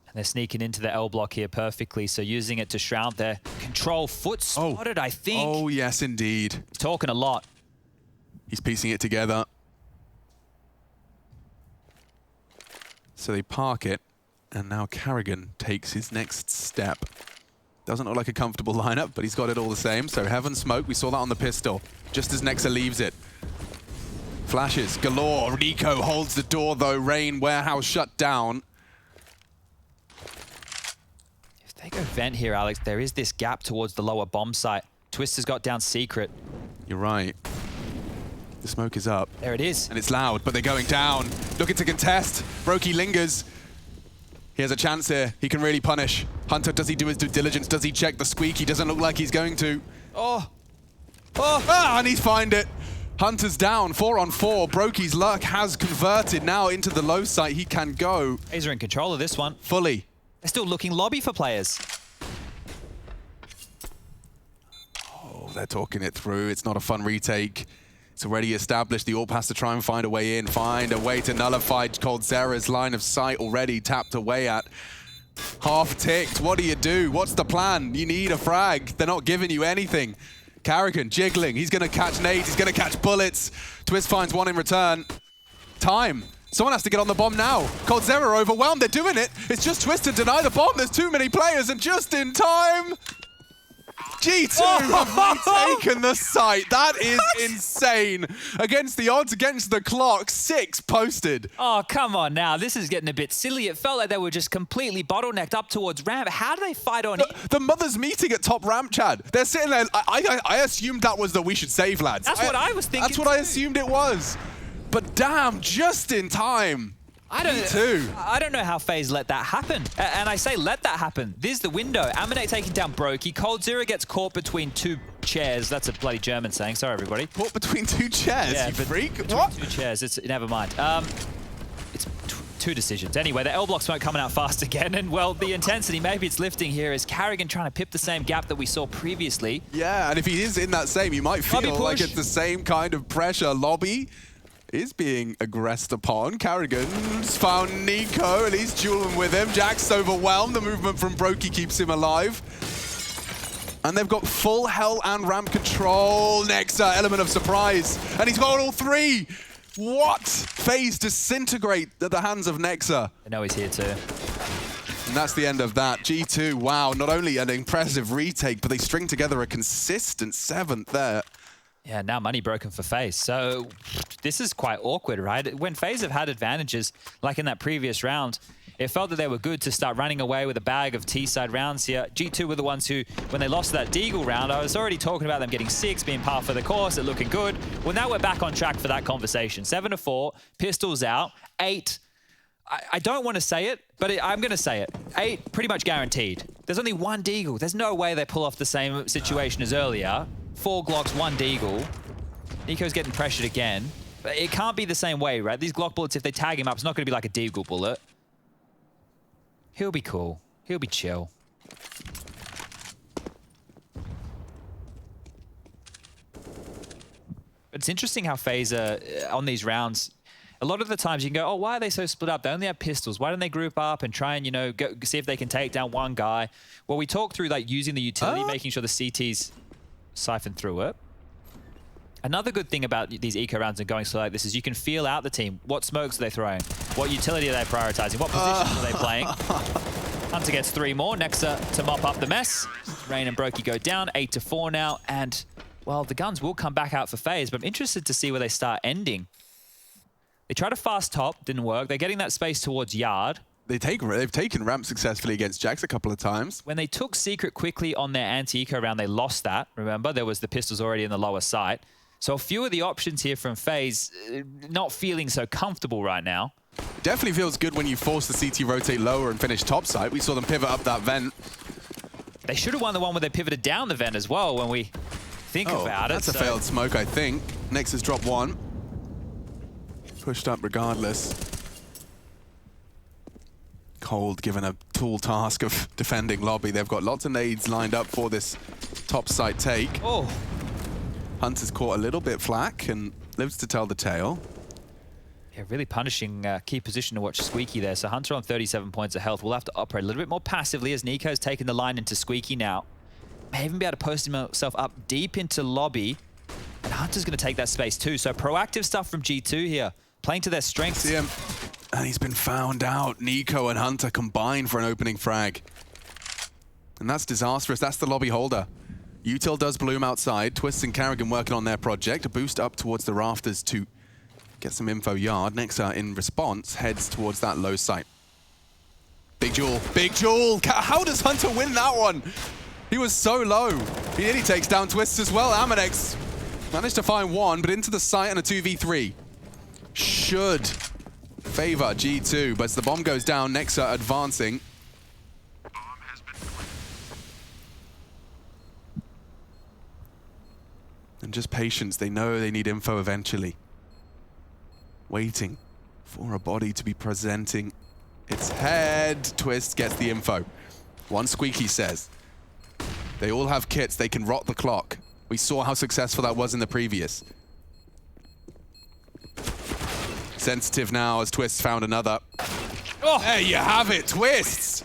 And they're sneaking into the L block here perfectly, so using it to shroud their control. Foot spotted, I think. Oh, yes, indeed. He's talking a lot. He's piecing it together. So they park it, and now karrigan takes his next step. Doesn't look like a comfortable lineup, but he's got it all the same. So Heaven smoke, we saw that on the pistol, just as Nexa leaves it. Flashes galore. Nico holds the door, though. Rain, warehouse shut down. They go vent here, Alex. There is this gap towards the lower bomb site. Twist has got down secret. You're right. The smoke is up. There it is. And it's loud, but they're going down. Looking to contest. Brokey lingers. He has a chance here. He can really punish. Hunter, does he do his due diligence? Does he check the squeak? He doesn't look like he's going to. Oh! And he's find it. Hunter's down, 4 on 4. Brokey's luck has converted now into the low site. He can go. FaZe are in control of this one. Fully. They're still looking lobby for players. Oh, they're talking it through. It's not a fun retake. It's already established. The AWP has to try and find a way in, find a way to nullify Coldzera's line of sight already tapped away at. Half ticked. What do? What's the plan? You need a frag. They're not giving you anything. karrigan jiggling. He's going to catch nades. He's going to catch bullets. Twist finds one in return. Time. Someone has to get on the bomb now. Coldzera are overwhelmed. They're doing it. It's just Twist to deny the bomb. There's too many players, and just in time, G2 have retaken the site. That is insane. Against the odds, against the clock, 6 posted. Oh, come on now. This is getting a bit silly. It felt like they were just completely bottlenecked up towards ramp. How do they fight on it? The mother's meeting at top ramp, Chad. They're sitting there. I assumed that was the we should save, lads. That's what I was thinking. That's what I assumed it was. But damn, just in time. I don't know how FaZe let that happen. And I say let that happen. This is the window. Aminate taking down Brokey. Coldzera gets caught between 2 chairs. That's a bloody German saying. Sorry, everybody. Caught between 2 chairs, yeah, you freak? What? 2 chairs. Never mind. It's 2 decisions. Anyway, the L block smoke coming out fast again. And, well, the intensity, maybe it's lifting here. Is karrigan trying to pip the same gap that we saw previously? Yeah, and if he is in that same, you might feel like it's the same kind of pressure. Lobby is being aggressed upon. karrigan's found Nico, and he's dueling with him. Jack's overwhelmed. The movement from Brokey keeps him alive. And they've got full hell and ramp control. Nexa, element of surprise. And he's got all 3. What? FaZe disintegrate at the hands of Nexa. I know he's here too. And that's the end of that. G2, wow, not only an impressive retake, but they string together a consistent 7th there. Yeah, now money broken for FaZe. So this is quite awkward, right? When FaZe have had advantages, like in that previous round, it felt that they were good to start running away with a bag of T-side rounds here. G2 were the ones who, when they lost that Deagle round, I was already talking about them getting 6, being par for the course, it looking good. Well, now we're back on track for that conversation. 7-4, pistols out, 8 I don't want to say it, but I'm going to say it. 8, pretty much guaranteed. There's only 1 Deagle. There's no way they pull off the same situation as earlier. 4 Glocks, 1 Deagle. Nico's getting pressured again. But it can't be the same way, right? These Glock bullets, if they tag him up, it's not going to be like a Deagle bullet. He'll be cool. He'll be chill. But it's interesting how FaZe on these rounds, a lot of the times you can go, oh, why are they so split up? They only have pistols. Why don't they group up and try and, you know, go, see if they can take down one guy? Well, we talked through like using the utility, making sure the CTs siphon through it. Another good thing about these eco rounds and going slow like this is you can feel out the team. What smokes are they throwing? What utility are they prioritizing? What positions are they playing? Hunter gets 3 more. Nexa to mop up the mess. Rain and Brokey go down, 8-4 now. And, well, the guns will come back out for FaZe, but I'm interested to see where they start ending. They try to fast top, didn't work. They're getting that space towards Yard. They've taken ramp successfully against Jax a couple of times. When they took Secret quickly on their anti-eco round, they lost that. Remember, there was the pistols already in the lower site. So a few of the options here from FaZe not feeling so comfortable right now. Definitely feels good when you force the CT rotate lower and finish top side. We saw them pivot up that vent. They should have won the one where they pivoted down the vent as well when we think about it. That's a failed smoke, I think. Next is drop 1. Pushed up regardless. Cold given a tall task of defending lobby. They've got lots of nades lined up for this top site take. Oh. Hunter's caught a little bit flack and lives to tell the tale. Yeah, really punishing key position to watch Squeaky there. So Hunter on 37 points of health will have to operate a little bit more passively as Nico's taken the line into Squeaky now. May even be able to post himself up deep into lobby. And Hunter's going to take that space too. So proactive stuff from G2 here. Playing to their strengths. See him. And he's been found out. Nico and Hunter combined for an opening frag. And that's disastrous. That's the lobby holder. Util does bloom outside. Twist and Carrigan working on their project. A boost up towards the rafters to get some info Yard. Nexa, in response, heads towards that low site. Big Jewel. Big Jewel! How does Hunter win that one? He was so low. He nearly takes down Twist as well. Amanex managed to find one, but into the site and a 2v3. Should favor G2, but as the bomb goes down, Nexa advancing. And just patience. They know they need info eventually. Waiting for a body to be presenting its head. Twist gets the info. One Squeaky says. They all have kits. They can rot the clock. We saw how successful that was in the previous. Sensitive now as Twist found another. Oh, there you have it, Twists!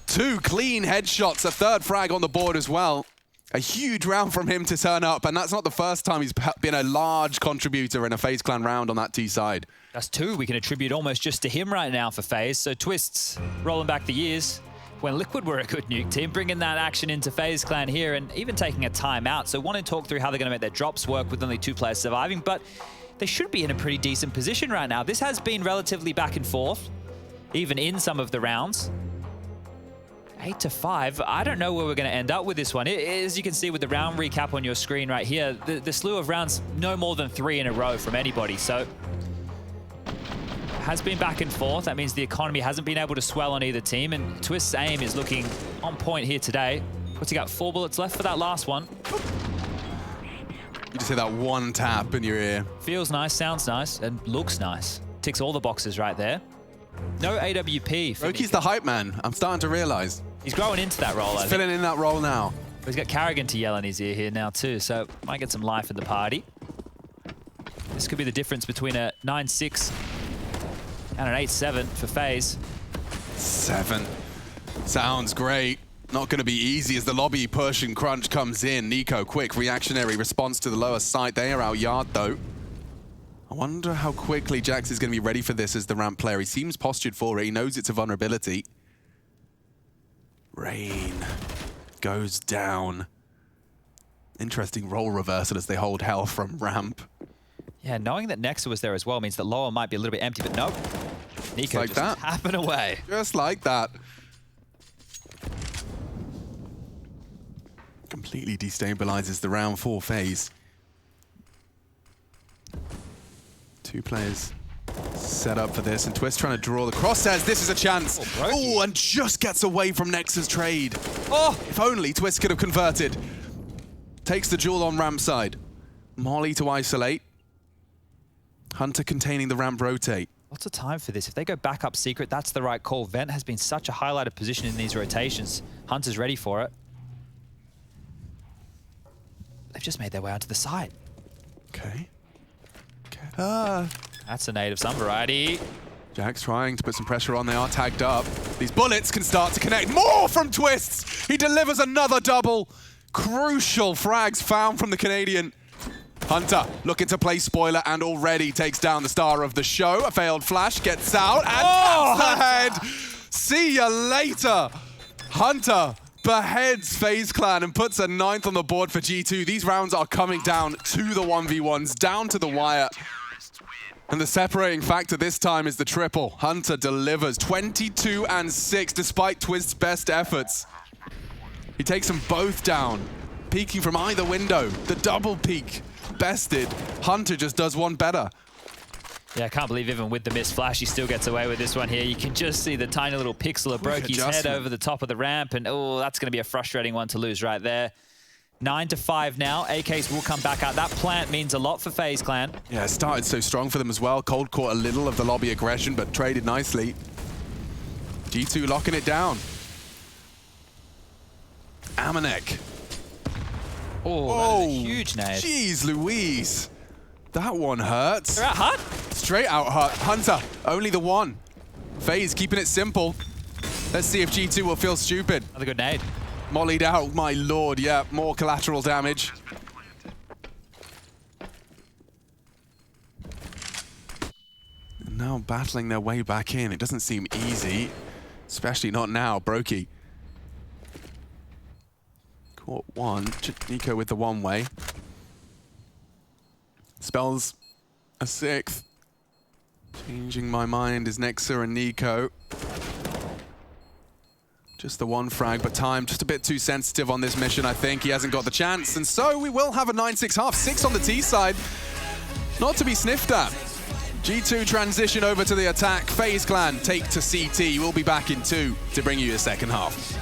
2 clean headshots, a 3rd frag on the board as well. A huge round from him to turn up, and that's not the first time he's been a large contributor in a FaZe Clan round on that T side. That's 2 we can attribute almost just to him right now for FaZe. So Twists rolling back the years when Liquid were a good nuke team, bringing that action into FaZe Clan here and even taking a timeout. So want to talk through how they're going to make their drops work with only 2 players surviving, but they should be in a pretty decent position right now. This has been relatively back and forth, even in some of the rounds. 8-5. I don't know where we're going to end up with this one. As you can see with the round recap on your screen right here, the slew of rounds, no more than 3 in a row from anybody. So has been back and forth. That means the economy hasn't been able to swell on either team, and Twist's aim is looking on point here today. What's he got? 4 bullets left for that last one. You just hear that one tap in your ear. Feels nice, sounds nice, and looks nice. Ticks all the boxes right there. No AWP. Roki's the hype man. I'm starting to realize. He's growing into that role, He's filling in that role now. But he's got Carrigan to yell in his ear here now too, so might get some life in the party. This could be the difference between a 9-6 and an 8-7 for FaZe. 7. Sounds great. Not going to be easy as the lobby push and crunch comes in. Nico, quick reactionary response to the lower site. They are out Yard though. I wonder how quickly Jax is going to be ready for this as the ramp player. He seems postured for it. He knows it's a vulnerability. Rain goes down. Interesting role reversal as they hold health from ramp. Yeah, knowing that Nexa was there as well means that lower might be a little bit empty, but nope. Nico like just that. tapping away. Just like that. Completely destabilizes the round 4 phase. 2 players set up for this, and Twist trying to draw the crosshairs. This is a chance. Oh, and just gets away from Nex's trade. Oh, if only Twist could have converted. Takes the duel on ramp side. Molly to isolate. Hunter containing the ramp rotate. Lots of time for this. If they go back up secret, that's the right call. Vent has been such a highlighted position in these rotations. Hunter's ready for it. They've just made their way onto the side. Okay. That's a nade of some variety. Jack's trying to put some pressure on. They are tagged up. These bullets can start to connect. More from Twists! He delivers another double. Crucial frags found from the Canadian. Hunter looking to play spoiler and already takes down the star of the show. A failed flash, gets out and taps the head. See ya later. Hunter beheads FaZe Clan and puts a 9th on the board for G2. These rounds are coming down to the 1v1s, down to the wire. And the separating factor this time is the triple. Hunter delivers 22 and 6 despite Twist's best efforts. He takes them both down, peeking from either window. The double peek. Bested. Hunter just does one better. Yeah, I can't believe even with the missed flash, he still gets away with this one here. You can just see the tiny little pixel of Brokey's head over the top of the ramp, and oh, that's going to be a frustrating one to lose right there. 9-5 now. AKs will come back out. That plant means a lot for FaZe Clan. Yeah, it started so strong for them as well. Cold caught a little of the lobby aggression, but traded nicely. G2 locking it down. Amanek. Oh, that is a huge nade. Jeez Louise. That one hurts. They're out hut? Straight out hut. Hunter, only the one. FaZe keeping it simple. Let's see if G2 will feel stupid. Another good nade. Mollied out, my lord. Yeah, more collateral damage. And now battling their way back in. It doesn't seem easy, especially not now. Brokey. Caught one. Nico with the one way. Spells a 6th. Changing my mind is Nexa and Nico. Just the one frag, but time just a bit too sensitive on this mission, I think. He hasn't got the chance, and so we will have a 9-6 half. 6 on the T side. Not to be sniffed at. G2 transition over to the attack. FaZe Clan take to CT. We'll be back in 2 to bring you the second half.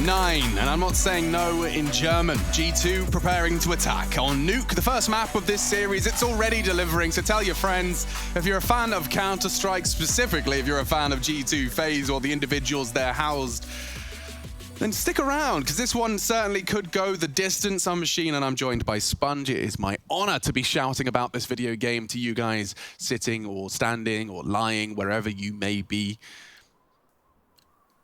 9, and I'm not saying no in German. G2 preparing to attack on Nuke, the first map of this series. It's already delivering, so tell your friends. If you're a fan of Counter-Strike, specifically if you're a fan of G2 FaZe or the individuals they're housed, then stick around, because this one certainly could go the distance. I'm Machine, and I'm joined by Sponge. It is my honor to be shouting about this video game to you guys, sitting or standing or lying, wherever you may be.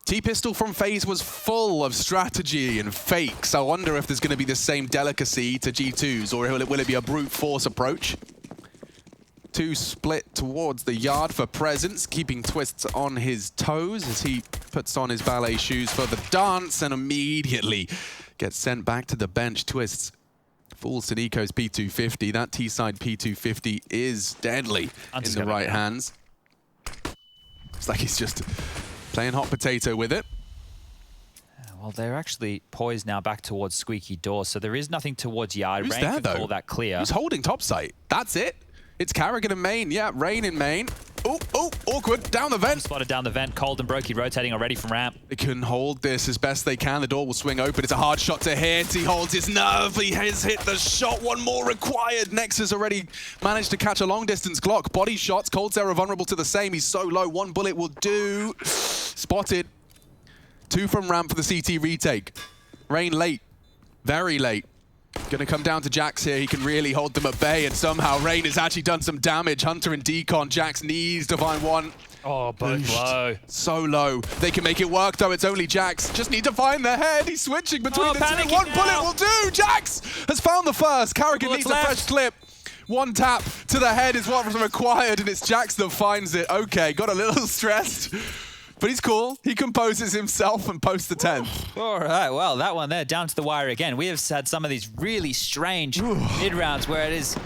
T-Pistol from FaZe was full of strategy and fakes. I wonder if there's going to be the same delicacy to G2's, or will it be a brute force approach? 2 split towards the yard for presence, keeping Twists on his toes as he puts on his ballet shoes for the dance and immediately gets sent back to the bench. Twists falls to Nico's P250. That T-side P250 is deadly in the right hands. It's like he's just playing hot potato with it. Well, they're actually poised now back towards Squeaky Door, so there is nothing towards Yard. Who's Rain there, can though? call that clear. Who's holding top site? That's it. It's Carrigan in main. Yeah, Rain in main. Oh, awkward. Down the vent. Spotted down the vent. Cold and Brokey rotating already from ramp. They can hold this as best they can. The door will swing open. It's a hard shot to hit. He holds his nerve. He has hit the shot. One more required. Nex has already managed to catch a long distance Glock. Body shots. Cold Sarah vulnerable to the same. He's so low. One bullet will do. Spotted. 2 from ramp for the CT retake. Rain late. Very late. Gonna come down to Jax here. He can really hold them at bay, and somehow Rain has actually done some damage. Hunter and Decon. Jax needs to find one. Oh, both low. So low. They can make it work, though. It's only Jax. Just need to find the head. He's switching between the two. One bullet will do. Jax has found the first. Carrigan needs a fresh clip. One tap to the head is what was required, and it's Jax that finds it. Okay, got a little stressed. But he's cool. He composes himself and posts the 10. All right, well, that one there, down to the wire again. We have had some of these really strange mid-rounds where it is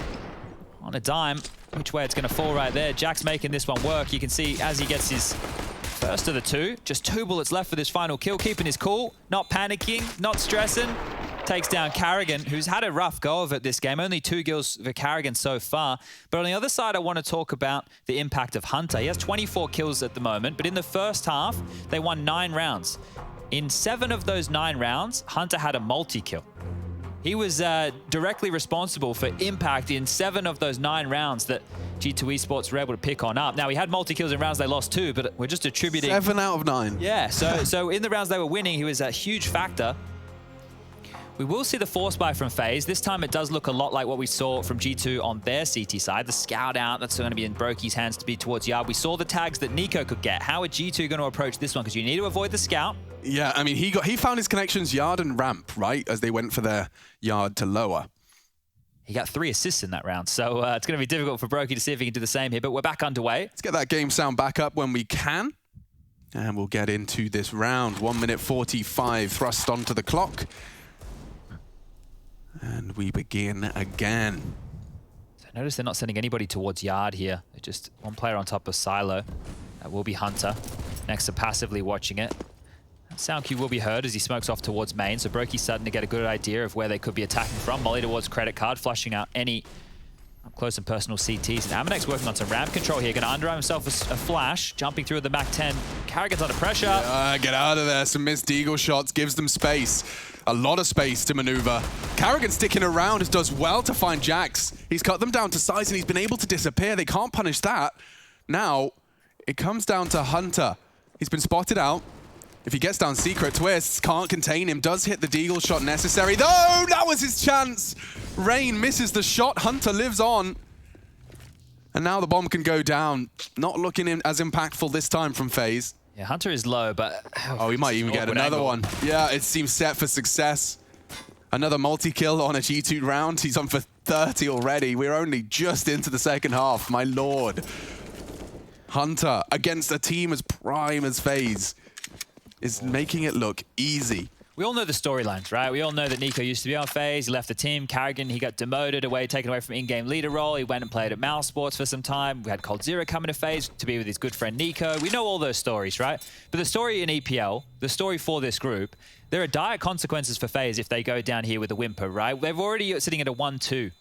on a dime which way it's going to fall right there. Jack's making this one work. You can see as he gets his first of the 2, just 2 bullets left for this final kill, keeping his cool, not panicking, not stressing. Takes down Carrigan, who's had a rough go of it this game. Only 2 kills for Carrigan so far. But on the other side, I want to talk about the impact of Hunter. He has 24 kills at the moment, but in the first half, they won 9 rounds. In 7 of those 9 rounds, Hunter had a multi-kill. He was directly responsible for impact in 7 of those 9 rounds that G2 Esports were able to pick on up. Now, he had multi-kills in rounds they lost 2, but we're just attributing... 7 out of 9. Yeah, so in the rounds they were winning, he was a huge factor. We will see the force buy from FaZe. This time it does look a lot like what we saw from G2 on their CT side. The scout out, that's going to be in Brokey's hands to be towards Yard. We saw the tags that Nico could get. How are G2 going to approach this one? Because you need to avoid the scout. Yeah, I mean, he found his connections Yard and ramp, right? As they went for their Yard to lower. He got 3 assists in that round, so it's going to be difficult for Brokey to see if he can do the same here, but we're back underway. Let's get that game sound back up when we can. And we'll get into this round. 1 minute 45 thrust onto the clock. And we begin again. So notice they're not sending anybody towards Yard here. They're just 1 player on top of Silo. That will be Hunter. Next to passively watching it. Sound cue will be heard as he smokes off towards main. So Brokey's starting to get a good idea of where they could be attacking from. Molly towards credit card, flushing out any up close and personal CTs. And Aminex working on some ramp control here. Going to underarm himself a flash. Jumping through the Mac 10. Carrigan's under pressure. Get out of there. Some missed Deagle shots. Gives them space. A lot of space to maneuver. Carrigan sticking around does well to find Jax. He's cut them down to size and he's been able to disappear. They can't punish that. Now, it comes down to Hunter. He's been spotted out. If he gets down secret, Twists can't contain him. Does hit the Deagle shot necessary. Though, that was his chance. Rain misses the shot. Hunter lives on. And now the bomb can go down. Not looking as impactful this time from FaZe. Yeah, Hunter is low, but... Oh, he might even get another one. Yeah, it seems set for success. Another multi-kill on a G2 round. He's on for 30 already. We're only just into the second half, my lord. Hunter, against a team as prime as FaZe, is making it look easy. We all know the storylines, right? We all know that Nico used to be on FaZe. He left the team. Carrigan, he got demoted taken away from in-game leader role. He went and played at Mouse Sports for some time. We had Cold Zero coming to FaZe to be with his good friend Nico. We know all those stories, right? But the story in EPL, the story for this group, there are dire consequences for FaZe if they go down here with a whimper, right? They're already sitting at a 1-2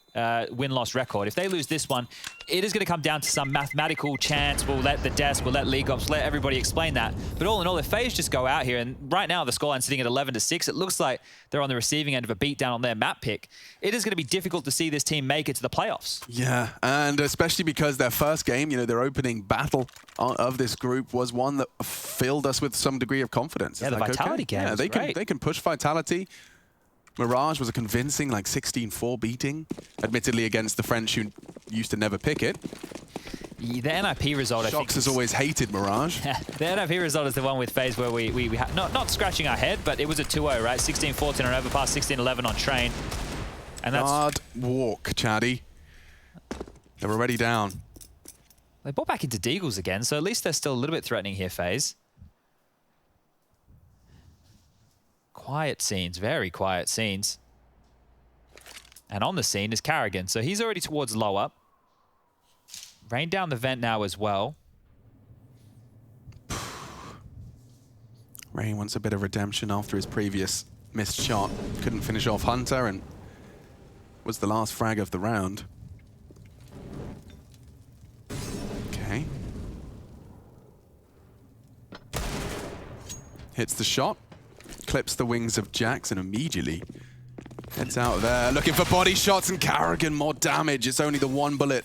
win-loss record. If they lose this one, it is going to come down to some mathematical chance. We'll let the desk, we'll let League Ops, let everybody explain that. But all in all, if FaZe just go out here, and right now the scoreline sitting at 11-6, it looks like they're on the receiving end of a beatdown on their map pick. It is going to be difficult to see this team make it to the playoffs. Yeah, and especially because their first game, you know, their opening battle of this group was one that filled us with some degree of confidence. Yeah, It's the like, Vitality okay, game yeah, was they great. can push Vitality. Mirage was a convincing, like, 16-4 beating, admittedly against the French who used to never pick it. The NIP result, I think... Shox has always hated Mirage. The NIP result is the one with FaZe where we not scratching our head, but it was a 2-0, right? 16-14 on Overpass, 16-11 on Train. And that's... Hard walk, Chaddy. They're already down. They bought back into Deagles again, so at least they're still a little bit threatening here, FaZe. Quiet scenes, very quiet scenes. And on the scene is Carrigan, so he's already towards lower. Rain down the vent now as well. Rain wants a bit of redemption after his previous missed shot. Couldn't finish off Hunter and was the last frag of the round. Okay. Hits the shot. Clips the wings of Jax and immediately heads out there, looking for body shots, and Carrigan more damage. It's only the one bullet.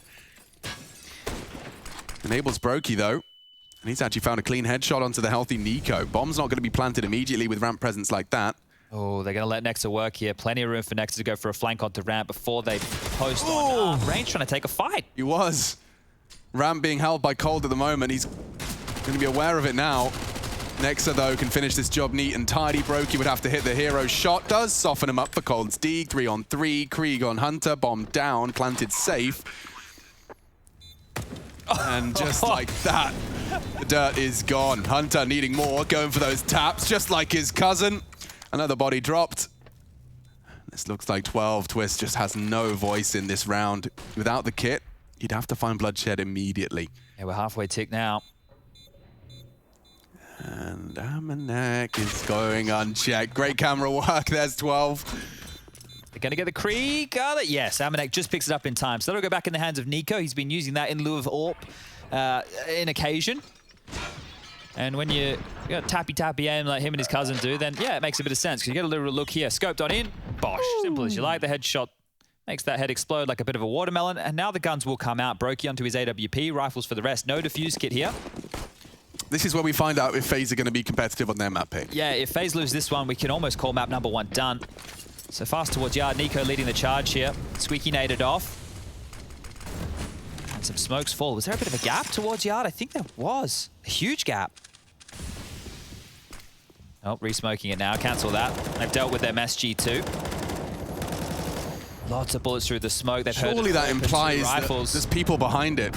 Enables Brokey though, and he's actually found a clean headshot onto the healthy Nico. Bomb's not going to be planted immediately with ramp presence like that. Oh, they're going to let Nexa work here. Plenty of room for Nexa to go for a flank onto ramp before they post on Range, trying to take a fight. He was. Ramp being held by Cold at the moment. He's going to be aware of it now. Nexa, though, can finish this job neat and tidy. Brokey would have to hit the hero shot. Does soften him up for Cold's Deeg. 3-on-3. Krieg on Hunter. Bomb down. Planted safe. And just like that, the dirt is gone. Hunter needing more. Going for those taps, just like his cousin. Another body dropped. This looks like 12. Twist just has no voice in this round. Without the kit, he'd have to find Bloodshed immediately. Yeah, we're halfway tick now. And Amanek is going unchecked. Great camera work. There's 12. They're going to get the Krieg. Yes, Amanek just picks it up in time. So that'll go back in the hands of Nico. He's been using that in lieu of AWP in occasion. And when you got tappy aim like him and his cousin do, then yeah, it makes a bit of sense. Because you get a little look here. Scoped on in. Bosh. Simple as you like. The headshot makes that head explode like a bit of a watermelon. And now the guns will come out. Brokey onto his AWP. Rifles for the rest. No defuse kit here. This is where we find out if FaZe are going to be competitive on their map pick. Yeah, if FaZe lose this one, we can almost call map number 1 done. So fast towards Yard. Nico leading the charge here. Squeaky naded off. And some smokes fall. Was there a bit of a gap towards Yard? I think there was. A huge gap. Oh, re-smoking it now. Cancel that. They've dealt with their SG2. Lots of bullets through the smoke. They've heard Surely that implies that there's people behind it.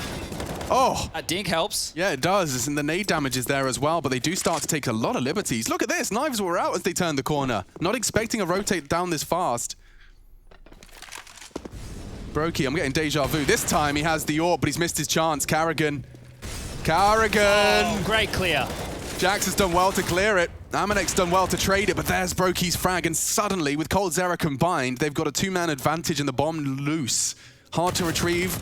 Oh! That dink helps. Yeah, it does. And the nade damage is there as well, but they do start to take a lot of liberties. Look at this. Knives were out as they turned the corner. Not expecting a rotate down this fast. Brokey, I'm getting deja vu. This time he has the AWP, but he's missed his chance. Carrigan. Oh, great clear. Jax has done well to clear it. Amanek's done well to trade it, but there's Brokey's frag. And suddenly, with Cold Zera combined, they've got a 2-man advantage and the bomb loose. Hard to retrieve.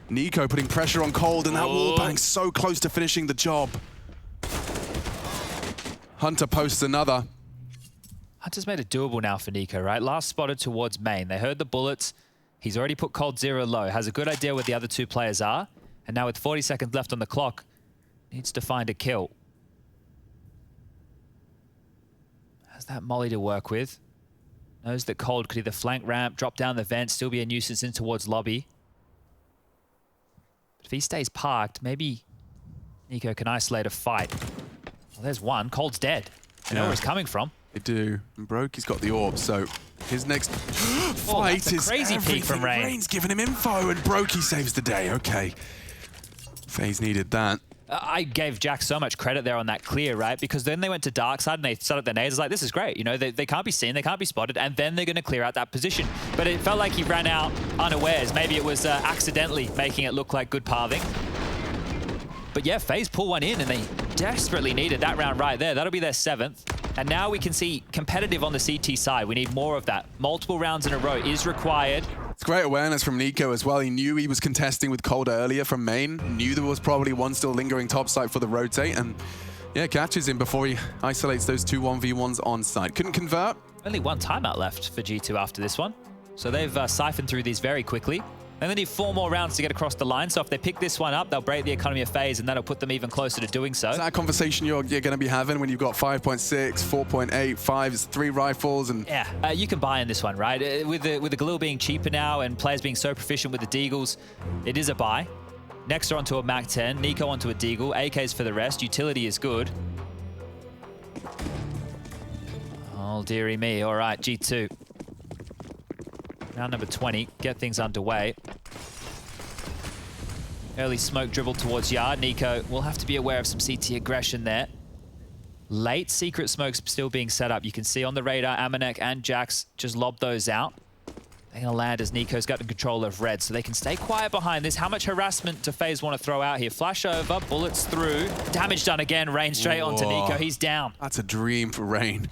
Nico putting pressure on Cold, and that wallbang so close to finishing the job. Hunter posts another. Hunter's made it doable now for Nico, right? Last spotted towards main. They heard the bullets. He's already put Cold Zero low. Has a good idea where the other two players are. And now with 40 seconds left on the clock, needs to find a kill. Has that molly to work with. Knows that Cold could either flank ramp, drop down the vent, still be a nuisance in towards lobby. But if he stays parked, maybe Nico can isolate a fight. Well, there's one. Cold's dead. They know where he's coming from. They do. And Brokey's got the AWP, so his next fight is crazy peek from Rain. Rain's giving him info, and Brokey saves the day. Okay. FaZe needed that. I gave Jack so much credit there on that clear, right? Because then they went to dark side and they set up their nades. Like, this is great. You know, they can't be seen, they can't be spotted, and then they're going to clear out that position. But it felt like he ran out unawares. Maybe it was accidentally making it look like good pathing. But yeah, FaZe pull one in, and they desperately needed that round right there. That'll be their 7th. And now we can see competitive on the CT side. We need more of that. Multiple rounds in a row is required. It's great awareness from Nico as well. He knew he was contesting with Cold earlier from main, knew there was probably one still lingering top site for the rotate, and yeah, catches him before he isolates those 2 1v1s on site. Couldn't convert. Only one timeout left for G2 after this one. So they've siphoned through these very quickly. And they need 4 more rounds to get across the line. So if they pick this one up, they'll break the economy of FaZe, and that'll put them even closer to doing so. Is that a conversation you're going to be having when you've got 5.6, 4.8, 5s, 3 rifles? And yeah, you can buy in this one, right? With the Galil being cheaper now and players being so proficient with the Deagles, it is a buy. Next onto a Mac 10, Nico onto a Deagle, AKs for the rest. Utility is good. Oh, dearie me. All right, G2. Round number 20, get things underway. Early smoke dribble towards Yard. Nico will have to be aware of some CT aggression there. Late secret smokes still being set up. You can see on the radar, Amanek and Jax just lob those out. They're going to land as Nico's got control of red, so they can stay quiet behind this. How much harassment do FaZe want to throw out here? Flash over, bullets through. Damage done again. Rain straight onto Nico. He's down. That's a dream for Rain.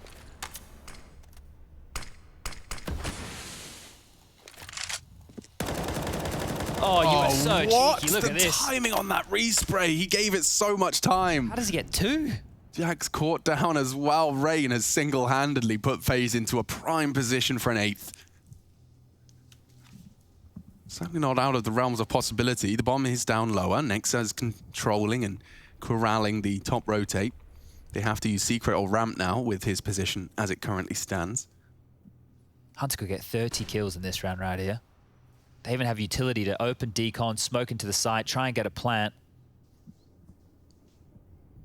Oh, you are so cheeky. Look at this. The timing on that respray. He gave it so much time. How does he get 2? Jax caught down as well. Rain has single-handedly put FaZe into a prime position for an 8th. Certainly not out of the realms of possibility. The bomb is down lower. Nexa is controlling and corralling the top rotate. They have to use secret or ramp now with his position as it currently stands. Hunter could get 30 kills in this round right here. They even have utility to open decon, smoke into the site, try and get a plant.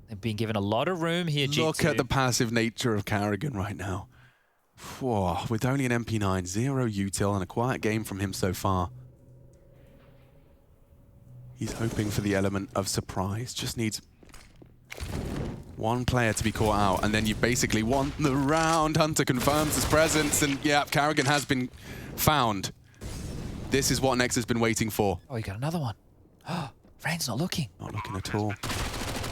They've been given a lot of room here, G2. Look at the passive nature of Carrigan right now. Whoa, with only an MP9, 0 util, and a quiet game from him so far. He's hoping for the element of surprise. Just needs one player to be caught out, and then you basically won the round. Hunter confirms his presence, and yeah, Carrigan has been found. This is what Nex has been waiting for. Oh, you got another one. Oh, Rain's not looking. Not looking at all.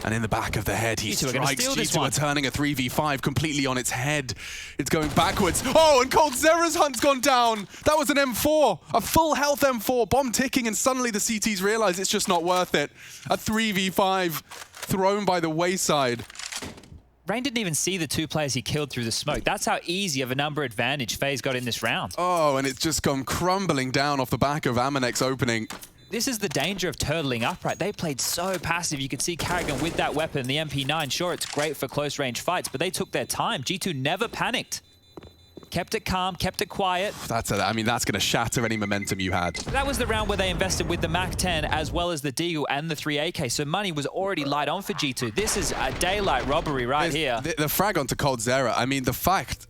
And in the back of the head, he G2 strikes. G2 are turning a 3v5 completely on its head. It's going backwards. Oh, and Cold Zera's Hunt's gone down. That was an M4, a full health M4, bomb ticking, and suddenly the CTs realize it's just not worth it. A 3v5 thrown by the wayside. Rain didn't even see the 2 players he killed through the smoke. That's how easy of a number advantage FaZe got in this round. Oh, and it's just gone crumbling down off the back of Amanek's opening. This is the danger of turtling up, right? They played so passive. You could see Carrigan with that weapon, the MP9. Sure, it's great for close-range fights, but they took their time. G2 never panicked. Kept it calm, kept it quiet. I mean, that's going to shatter any momentum you had. That was the round where they invested with the Mac 10 as well as the Deagle and the 3 AK, so money was already light on for G2. This is a daylight robbery right here. The frag onto Cold Zera, I mean, the fact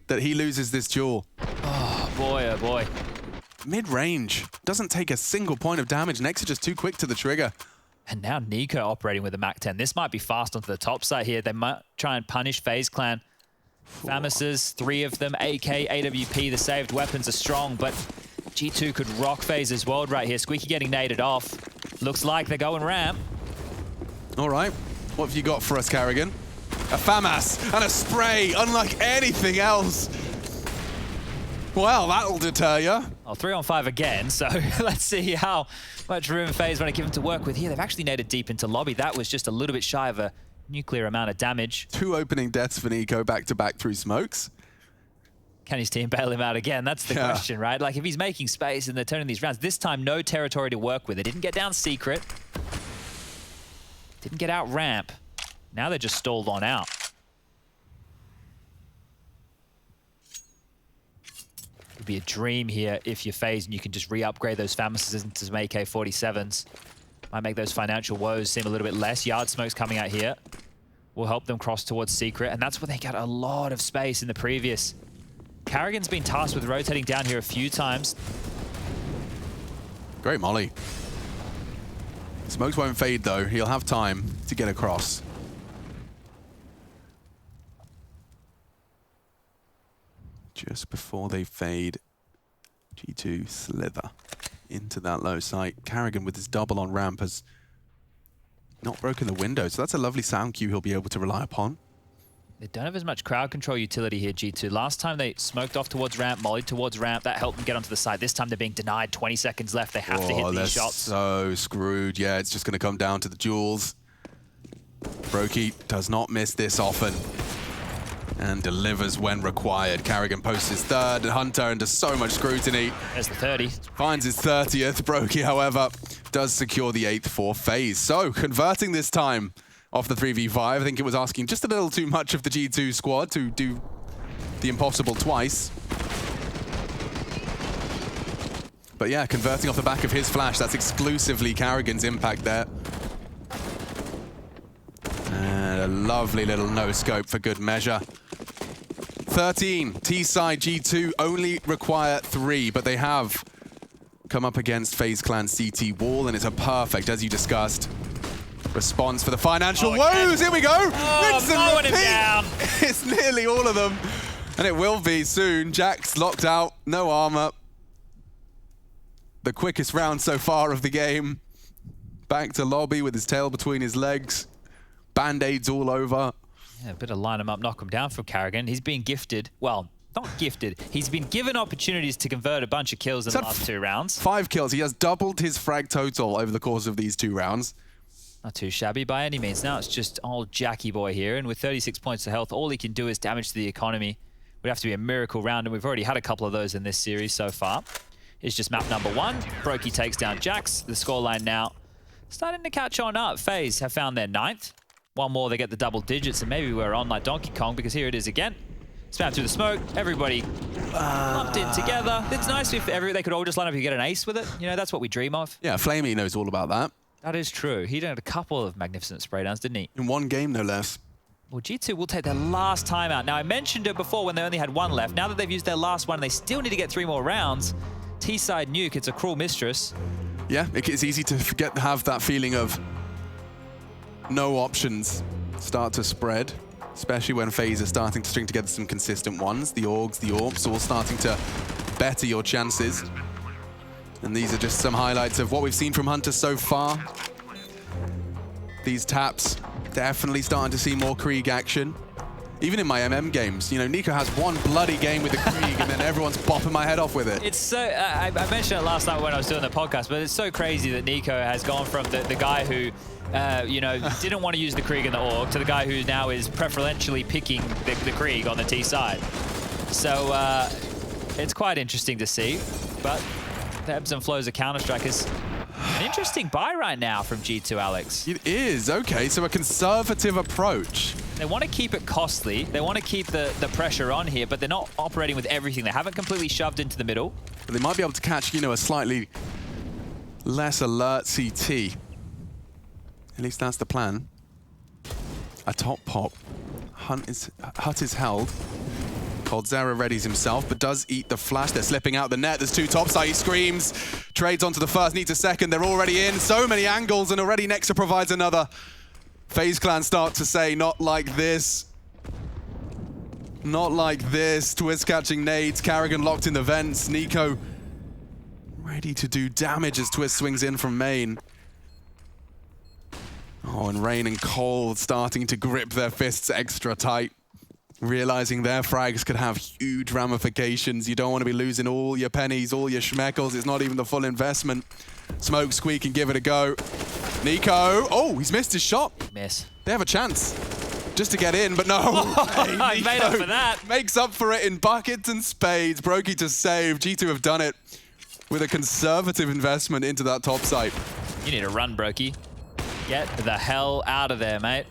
that he loses this duel. Oh, boy, oh, boy. Mid-range, doesn't take a single point of damage. Nex are just too quick to the trigger. And now Nico operating with the Mac 10. This might be fast onto the top side here. They might try and punish FaZe Clan. Famises, 3 of them, AK, AWP, the saved weapons are strong, but G2 could rock FaZe's world right here. Squeaky getting naded off. Looks like they're going ramp. All right, what have you got for us, Carrigan? A FAMAS and a spray, unlike anything else. Well, that'll deter you. Well, 3-on-5 again, so let's see how much room FaZe want to give him to work with here. They've actually naded deep into lobby. That was just a little bit shy of a nuclear amount of damage. 2 opening deaths for Nico back-to-back through smokes. Can his team bail him out again? That's the question, right? Like, if he's making space and they're turning these rounds, this time no territory to work with. They didn't get down secret. Didn't get out ramp. Now they're just stalled on out. It'd be a dream here if you're FaZe and you can just re-upgrade those FAMASes into some AK-47s. Might make those financial woes seem a little bit less. Yard smoke's coming out here. Will help them cross towards secret, and that's where they got a lot of space in the previous. Carrigan's been tasked with rotating down here a few times. Great molly. Smokes won't fade though. He'll have time to get across. Just before they fade, G2 slither into that low site. Carrigan with his double on ramp has not broken the window, so that's a lovely sound cue he'll be able to rely upon. They don't have as much crowd control utility here, G2. Last time they smoked off towards ramp, mollied towards ramp. That helped them get onto the side. This time they're being denied 20 seconds left. They have to hit these shots. So screwed. Yeah, it's just going to come down to the duels. Brokey does not miss this often and delivers when required. Carrigan posts his third, and Hunter under so much scrutiny. There's the 30. Finds his 30th. Brokey, however, does secure the 8th for FaZe. So converting this time off the 3v5. I think it was asking just a little too much of the G2 squad to do the impossible twice. But yeah, converting off the back of his flash, that's exclusively Carrigan's impact there. And a lovely little no-scope for good measure. 13, T-side G2 only require 3, but they have come up against FaZe Clan CT Wall, and it's a perfect, as you discussed, response for the financial woes. Here we go. Rinse and repeat. Down. It's nearly all of them, and it will be soon. Jack's locked out, no armor. The quickest round so far of the game. Back to lobby with his tail between his legs. Band-aids all over. Yeah, a bit of line him up, knock him down from Carrigan. He's been gifted. Well, not gifted. He's been given opportunities to convert a bunch of kills in the last 2 rounds. 5 kills. He has doubled his frag total over the course of these 2 rounds. Not too shabby by any means. Now it's just old Jackie boy here, and with 36 points of health, all he can do is damage to the economy. Would have to be a miracle round, and we've already had a couple of those in this series so far. It's just map number 1. Brokey takes down Jax. The scoreline now starting to catch on up. FaZe have found their 9th. One more, they get the double digits, and maybe we're on like Donkey Kong, because here it is again. Spam through the smoke, everybody lumped in together. It's nice if they could all just line up and get an ace with it. You know, that's what we dream of. Yeah, Flamey knows all about that. That is true. He did a couple of magnificent spray downs, didn't he? In 1 game, no less. Well, G2 will take their last timeout. Now, I mentioned it before when they only had 1 left. Now that they've used their last one, they still need to get 3 more rounds. T-side nuke, it's a cruel mistress. Yeah, it's easy to have that feeling of no options start to spread, especially when FaZe are starting to string together some consistent ones. The Orgs, the Orps, all starting to better your chances. And these are just some highlights of what we've seen from Hunter so far. These taps, definitely starting to see more Krieg action. Even in my MM games, you know, Nico has 1 bloody game with the Krieg and then everyone's bopping my head off with it. It's so, I mentioned it last night when I was doing the podcast, but it's so crazy that Nico has gone from the guy who, you know, didn't want to use the Krieg in the Org to the guy who now is preferentially picking the Krieg on the T side. So it's quite interesting to see, but the ebbs and flows of Counter-Strike is an interesting buy right now from G2, Alex. It is, okay, so a conservative approach. They want to keep it costly. They want to keep the pressure on here, but they're not operating with everything. They haven't completely shoved into the middle. But they might be able to catch, you know, a slightly less alert CT. At least that's the plan. A top pop. Hut is held. Coldzera readies himself, but does eat the flash. They're slipping out the net. There's 2 topside. He screams. Trades onto the first, needs a second. They're already in. So many angles, and already Nexa provides another. FaZe Clan start to say, not like this. Not like this. Twist catching nades. Carrigan locked in the vents. Nico ready to do damage as Twist swings in from main. Oh, and Rain and Cole starting to grip their fists extra tight. Realizing their frags could have huge ramifications. You don't want to be losing all your pennies, all your schmeckles. It's not even the full investment. Smoke, squeak, and give it a go. Nico. Oh, he's missed his shot. Miss. They have a chance just to get in, but no. I made up for that. Makes up for it in buckets and spades. Brokey to save. G2 have done it with a conservative investment into that top site. You need to run, Brokey. Get the hell out of there, mate.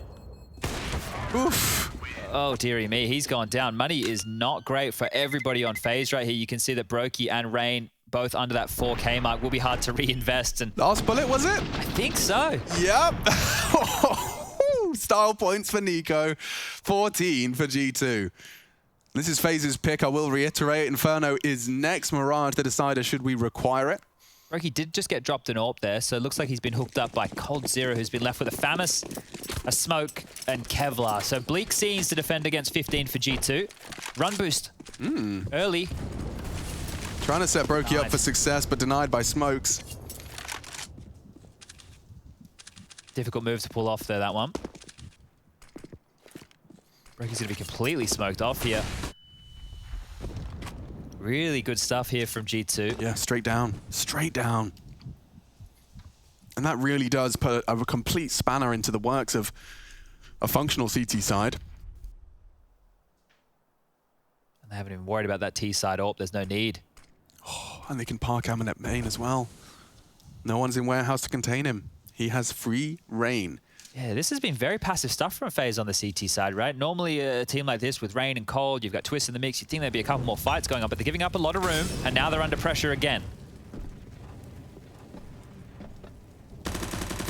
Oof. Oh, dearie me. He's gone down. Money is not great for everybody on FaZe right here. You can see that Brokey and Rain both under that 4K mark. Will be hard to reinvest. And last bullet, was it? I think so. Yep. Style points for Nico. 14 for G2. This is FaZe's pick. I will reiterate. Inferno is next. Mirage, the decider, should we require it? Brokey did just get dropped an AWP there, so it looks like he's been hooked up by Coldzera, who's been left with a Famus, a Smoke, and Kevlar. So bleak scenes to defend against 15 for G2. Run boost. Early. Trying to set Brokey up for success, but denied by Smokes. Difficult move to pull off there, that one. Broky's going to be completely smoked off here. Really good stuff here from G2. Yeah, straight down. Straight down. And that really does put a complete spanner into the works of a functional CT side. And they haven't even worried about that T side up. There's no need. Oh, and they can park Amanet main as well. No one's in warehouse to contain him. He has free reign. Yeah, this has been very passive stuff from FaZe on the CT side, right? Normally a team like this with Rain and Cold, you've got Twist in the mix, you'd think there'd be a couple more fights going on, but they're giving up a lot of room, and now they're under pressure again.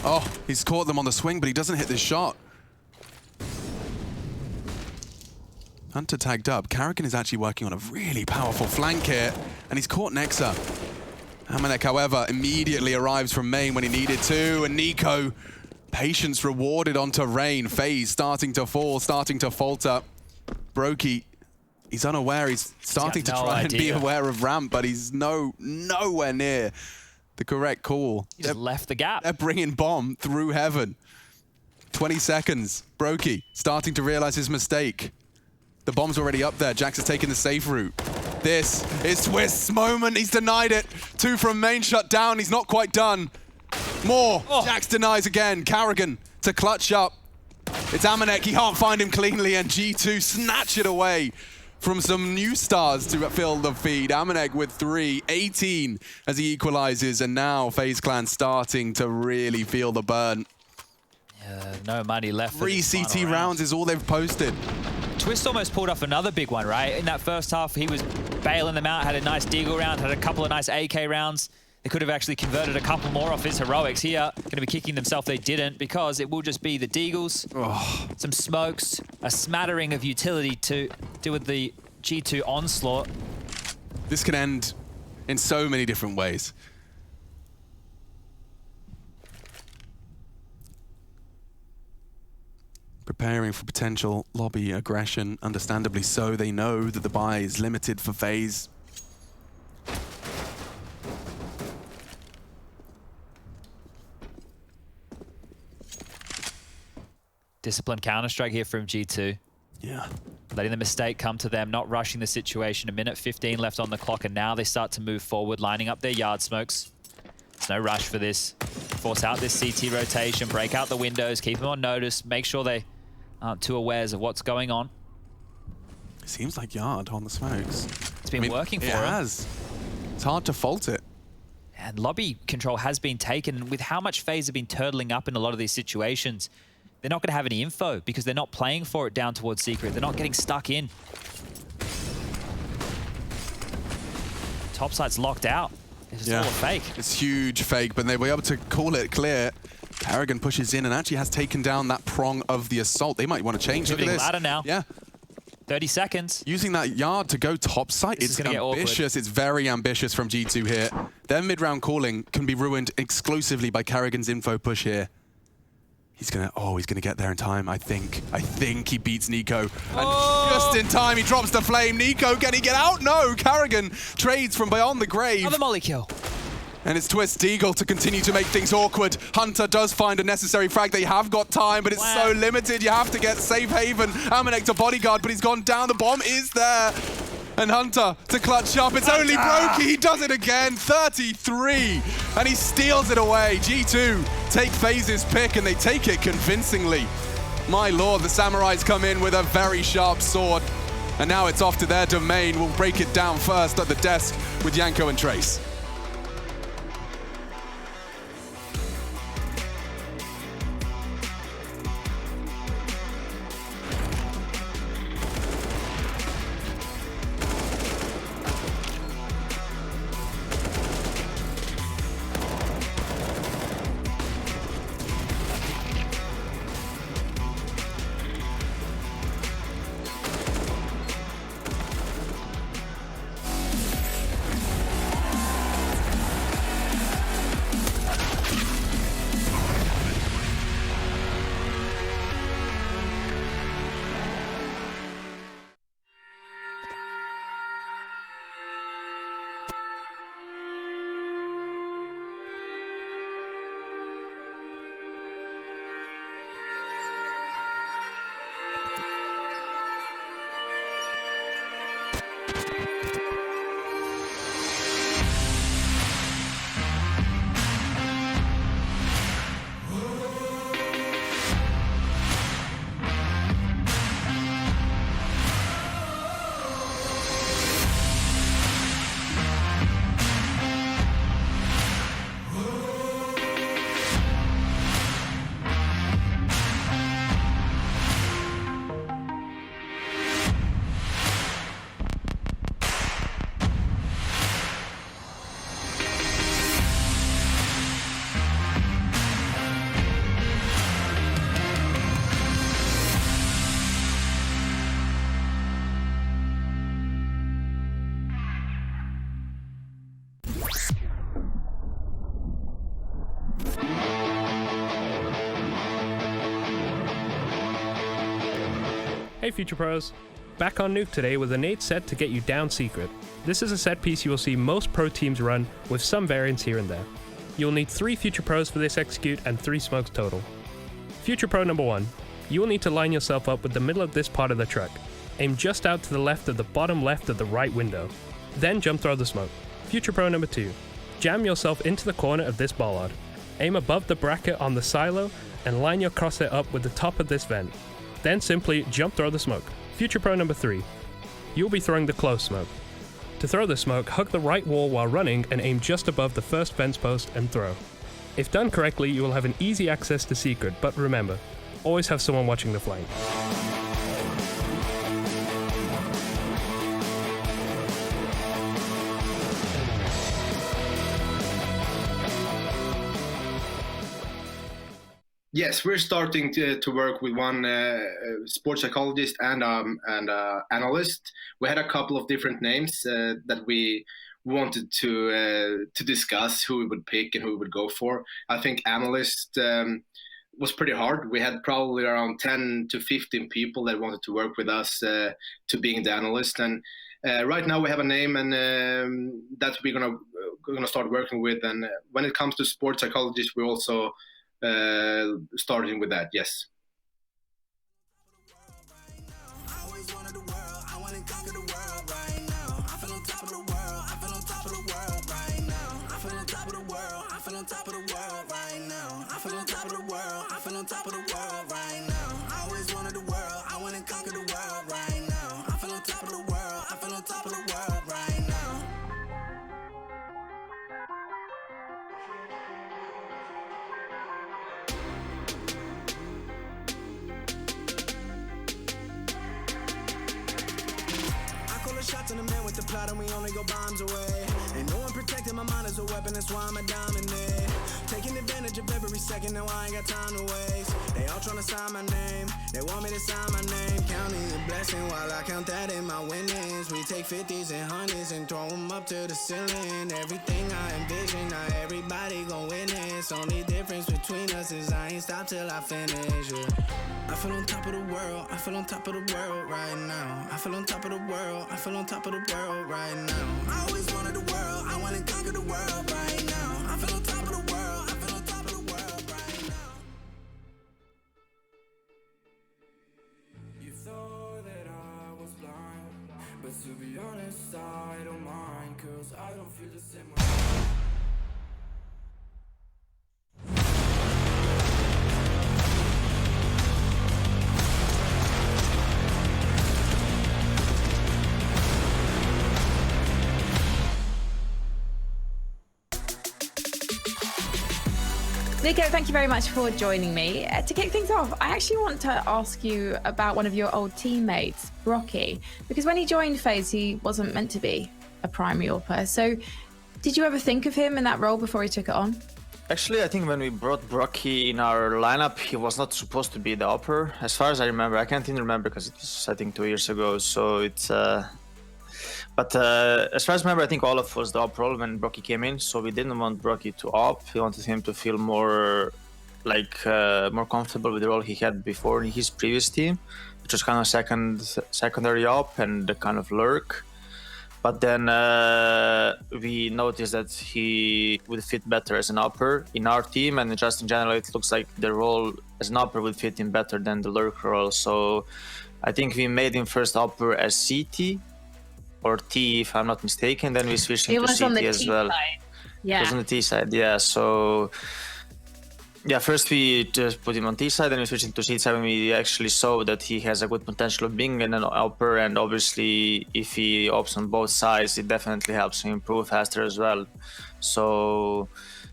Oh, he's caught them on the swing, but he doesn't hit this shot. Hunter tagged up. Karrigan is actually working on a really powerful flank here, and he's caught Nexa. Amanek, however, immediately arrives from main when he needed to, and Nico, patience rewarded onto Rain. FaZe starting to fall, starting to falter. Broky, he's unaware. He's starting to try and be aware of ramp, but he's nowhere near the correct call. He just left the gap. They're bringing bomb through heaven. 20 seconds. Broky starting to realize his mistake. The bomb's already up there. Jax is taking the safe route. This is Twist's moment. He's denied it. 2 from main shut down. He's not quite done. More. Oh. Jax denies again. Karrigan to clutch up. It's Amanek. He can't find him cleanly, and G2 snatch it away from some new stars to fill the feed. Amanek with 3, 18 as he equalizes, and now FaZe Clan starting to really feel the burn. No money left. 3 CT rounds is all they've posted. Twist almost pulled off another big one, right? In that first half, he was bailing them out, had a nice Deagle round, had a couple of nice AK rounds. They could have actually converted a couple more off his heroics here. Going to be kicking themselves they didn't, because it will just be the Deagles, some smokes, a smattering of utility to deal with the G2 onslaught. This can end in so many different ways. Preparing for potential lobby aggression, understandably so. They know that the buy is limited for FaZe. Disciplined Counter-Strike here from G2. Yeah. Letting the mistake come to them, not rushing the situation. 1:15 left on the clock, and now they start to move forward, lining up their yard smokes. There's no rush for this. Force out this CT rotation, break out the windows, keep them on notice, make sure they aren't too aware of what's going on. It seems like yard on the smokes. It's been working for him. It has. It's hard to fault it. And lobby control has been taken. With how much FaZe have been turtling up in a lot of these situations, they're not going to have any info because they're not playing for it down towards secret. They're not getting stuck in. Top site's locked out. It's all a fake. It's huge fake, but they'll be able to call it clear. Karrigan pushes in and actually has taken down that prong of the assault. They might want to change. Look at this. Ladder now. Yeah. 30 seconds. Using that yard to go top site. It's ambitious. It's very ambitious from G2 here. Their mid-round calling can be ruined exclusively by Karrigan's info push here. He's gonna get there in time, I think. I think he beats Nico. And just in time, he drops the flame. Nico, can he get out? No, Karrigan trades from beyond the grave. Another molly kill. And it's Twist Deagle to continue to make things awkward. Hunter does find a necessary frag. They have got time, but it's so limited. You have to get safe haven. Amanek to bodyguard, but he's gone down. The bomb is there. And Hunter to clutch up. It's only Broky. He does it again. 33. And he steals it away. G2 take FaZe's pick, and they take it convincingly. My lord, the Samurais come in with a very sharp sword. And now it's off to their domain. We'll break it down first at the desk with Yanko and Trace. Hey Future Pros, back on Nuke today with a nade set to get you down secret. This is a set piece you will see most pro teams run, with some variants here and there. You'll need 3 Future Pros for this execute and 3 smokes total. Future Pro number 1, you will need to line yourself up with the middle of this part of the truck. Aim just out to the left of the bottom left of the right window. Then jump throw the smoke. Future Pro number 2, jam yourself into the corner of this bollard. Aim above the bracket on the silo and line your crosshair up with the top of this vent. Then simply jump throw the smoke. Future Pro number 3, you'll be throwing the close smoke. To throw the smoke, hug the right wall while running and aim just above the first fence post and throw. If done correctly, you will have an easy access to secret, but remember, always have someone watching the flank. Yes, we're starting to work with one sports psychologist and analyst. We had a couple of different names that we wanted to discuss who we would pick and who we would go for. I think analyst was pretty hard. We had probably around 10 to 15 people that wanted to work with us to being the analyst. And right now we have a name, and that we're gonna start working with. And when it comes to sports psychologists, we're also starting with that. Yes. Shots in the man with the plot and we only go bombs away. Ain't no one protecting my mind as a weapon, that's why I'm a dominate. Taking advantage of every second, now I ain't got time to waste. They all tryna sign my name, they want me to sign my name. Counting the blessing while I count that in my winnings. We take 50s and 100s and throw them up to the ceiling. Everything I envision, not everybody gon' witness. Only difference between us is I ain't stopped till I finish, yeah. I feel on top of the world, I feel on top of the world right now. I feel on top of the world, I feel on top of the world right now. I always wanted the world, I wanna conquer the world right now. I feel on top of the world, I feel on top of the world right now. You thought that I was blind, but to be honest, I don't mind, cause I don't feel the same way. Nico, thank you very much for joining me. To kick things off, I actually want to ask you about one of your old teammates, Brocky, because when he joined FaZe, he wasn't meant to be a primary AWPer. So did you ever think of him in that role before he took it on? Actually, I think when we brought Brocky in our lineup, he was not supposed to be the AWPer. As far as I remember, I can't even remember because it was, I think, 2 years ago. So it's... But as far as I remember, I think Olaf was the AWP role when Brocky came in, so we didn't want Brocky to AWP. We wanted him to feel more more comfortable with the role he had before in his previous team, which was kind of secondary AWP and the kind of lurk. But then we noticed that he would fit better as an AWPer in our team, and just in general, it looks like the role as an AWPer would fit him better than the lurk role. So I think we made him first AWPer as CT. Or T, if I'm not mistaken, then we switched him to CT as well. Yeah. It was on the T side, yeah. So, yeah, first we just put him on T side, then we switched him to CT side when we actually saw that he has a good potential of being an AWPer, and obviously, if he opts on both sides, it definitely helps him improve faster as well. So,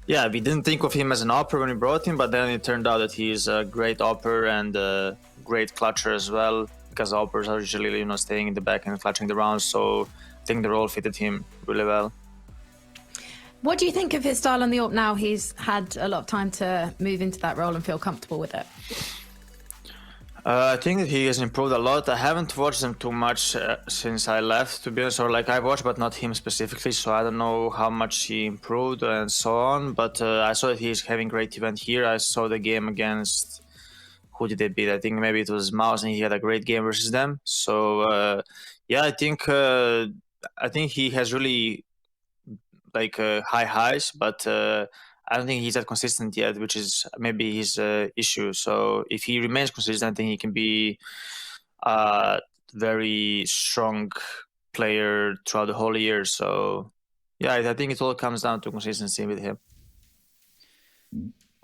yeah, we didn't think of him as an AWPer when we brought him, but then it turned out that he's a great AWPer and a great clutcher as well. Because AWPers are usually, staying in the back and clutching the rounds, so I think the role fitted him really well. What do you think of his style on the AWP now? He's had a lot of time to move into that role and feel comfortable with it. I think that he has improved a lot. I haven't watched him too much since I left, to be honest. Or I watched, but not him specifically, so I don't know how much he improved and so on. But I saw that he's having great event here. I saw the game against... who did they beat? I think maybe it was Mouse, and he had a great game versus them. So yeah, I think he has really like high highs, but I don't think he's that consistent yet, which is maybe his issue. So if he remains consistent, I think he can be a very strong player throughout the whole year. So yeah, I think it all comes down to consistency with him.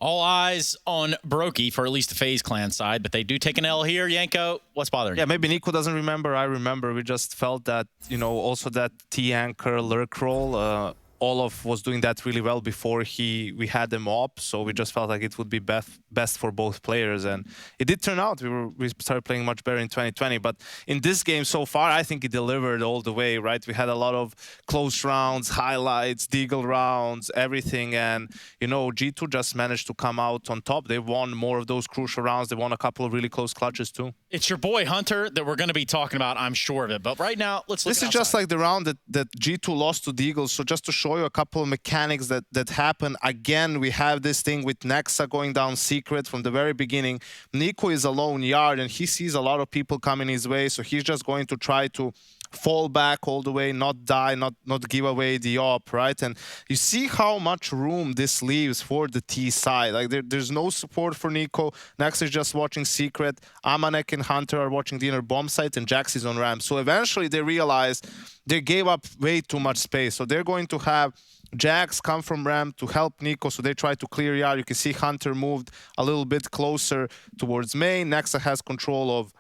All eyes on Brokey for at least the FaZe clan side, but they do take an L here. Yanko, what's bothering you? Yeah, maybe Nico doesn't remember. I remember. We just felt that, you know, also that T-anchor lurk role, Olaf was doing that really well before we had them up, so we just felt like it would be best for both players, and it did turn out. We started playing much better in 2020, but in this game so far, I think it delivered all the way, right? We had a lot of close rounds, highlights, deagle rounds, everything, and you know, G2 just managed to come out on top. They won more of those crucial rounds. They won a couple of really close clutches too. It's your boy Hunter that we're going to be talking about, I'm sure of it, but right now, let's look. This is just like the round that G2 lost to Deagle, so just to show you a couple of mechanics that happen. Again, we have this thing with Nexa going down secret from the very beginning. Nico is alone yard, and he sees a lot of people coming his way, so he's just going to try to fall back all the way, not die, not give away the op, right? And you see how much room this leaves for the T side. Like there's no support for Nico. Nexa is just watching secret. Amanek and Hunter are watching the inner bomb site, and Jax is on ramp. So eventually they realized they gave up way too much space. So they're going to have Jax come from ramp to help Nico, so they try to clear yard. You can see Hunter moved a little bit closer towards main. Nexa has control of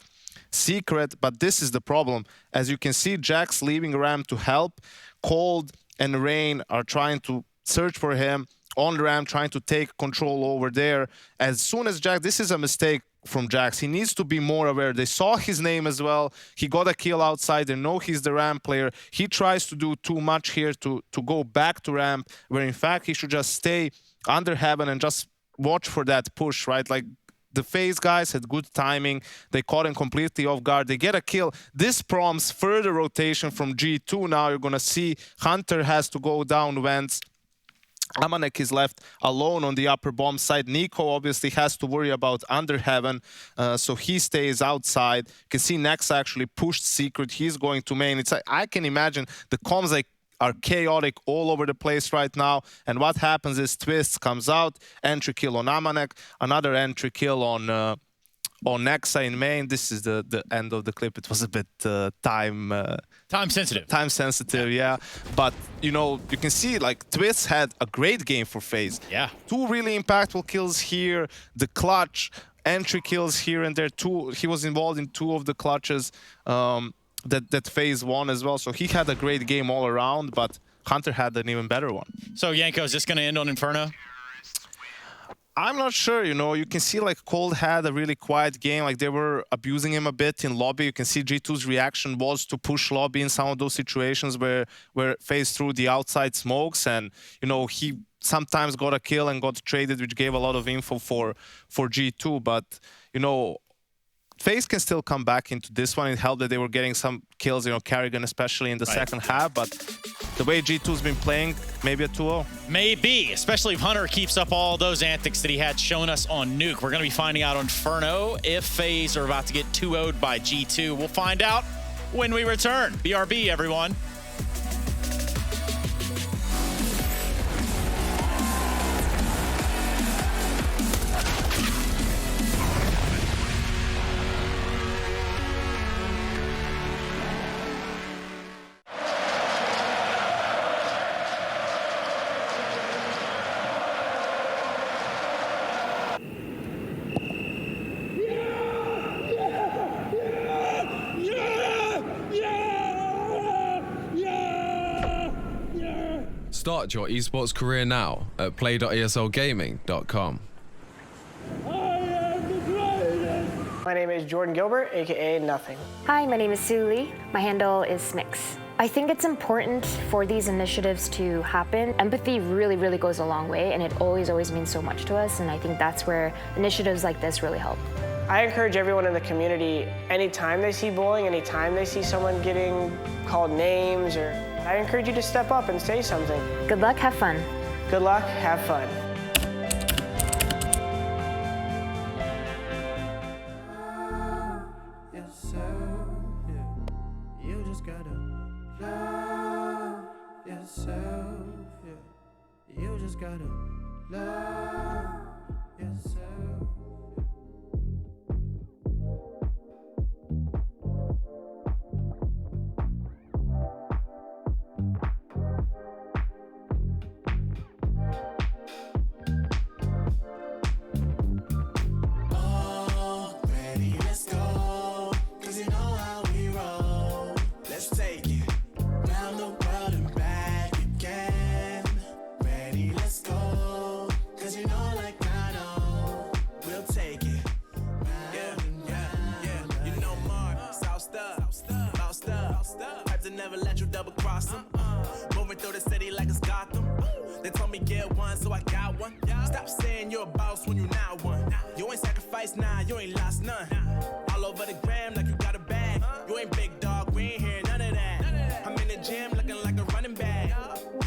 secret, but this is the problem. As you can see, Jax leaving ramp to help. Cold and Rain are trying to search for him on ramp, trying to take control over there. As soon as Jax, this is a mistake from Jax. He needs to be more aware. They saw his name as well. He got a kill outside. They know he's the ramp player. He tries to do too much here to go back to ramp, where in fact he should just stay under heaven and just watch for that push, right? Like the FaZe guys had good timing. They caught him completely off guard. They get a kill. This prompts further rotation from G2. Now you're going to see Hunter has to go down vents. Amanek is left alone on the upper bomb side. Nico obviously has to worry about under heaven, so he stays outside. You can see Nexa actually pushed secret. He's going to main. It's like, I can imagine the comms are chaotic all over the place right now. And what happens is Twists comes out, entry kill on Amanek, another entry kill on Nexa in main. This is the end of the clip. It was a bit time sensitive. Time sensitive, yeah. But you know, you can see like Twist had a great game for FaZe. Yeah. 2 really impactful kills here. The clutch entry kills here and there. He was involved in 2 of the clutches that FaZe won as well. So he had a great game all around. But Hunter had an even better one. So Yanko, is this going to end on Inferno? I'm not sure, you know, you can see like Cold had a really quiet game, like they were abusing him a bit in lobby. You can see G2's reaction was to push lobby in some of those situations where FaZe threw the outside smokes, and, you know, he sometimes got a kill and got traded, which gave a lot of info for G2, but, you know, FaZe can still come back into this one. It helped that they were getting some kills, you know, Carrigan especially in the second half, but the way G2's been playing, maybe a 2-0. Maybe, especially if Hunter keeps up all those antics that he had shown us on Nuke. We're going to be finding out on Inferno if FaZe are about to get 2-0'd by G2. We'll find out when we return. BRB, everyone. Start your esports career now at play.eslgaming.com. My name is Jordan Gilbert, aka Nothing. Hi, my name is Sue Lee. My handle is Smix. I think it's important for these initiatives to happen. Empathy really, really goes a long way, and it always means so much to us, and I think that's where initiatives like this really help. I encourage everyone in the community, anytime they see bullying, anytime they see someone getting called names, I encourage you to step up and say something. Good luck, have fun. Good luck, have fun. gotta love yourself. Yeah. You just gotta love yourself. Never let you double cross them. Moving through the city like it's Gotham. They told me get one, so I got one. Stop saying you're a boss when you not one. You ain't sacrificed, nah, you ain't lost none. All over the gram like you got a bag. You ain't big dog, we ain't hear none of that. I'm in the gym looking like a running back.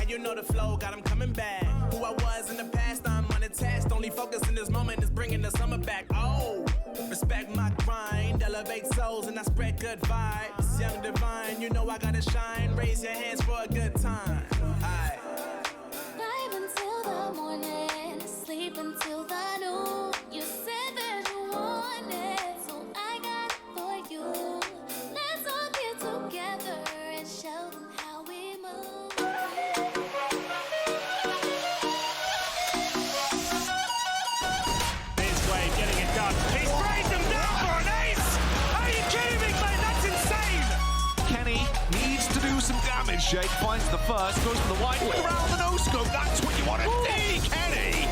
And you know the flow, got him coming back. Who I was in the past, I'm unattached. Only focus in this moment is bringing the summer back. Oh, respect my grind, elevate souls and I spread good vibes. Young divine, you know I gotta shine. Raise your hands for a good time. Aye. Live until the morning, sleep until the noon. You said that you wanted, so I got it for you. Let's all get together and show them how we move. This wave getting it done. He sprays them down for an ace! Are you kidding me, mate? That's insane! Kenny needs to do some damage. Jake finds the first, goes for the wide way around the no-scope. That's what you want to see, Kenny!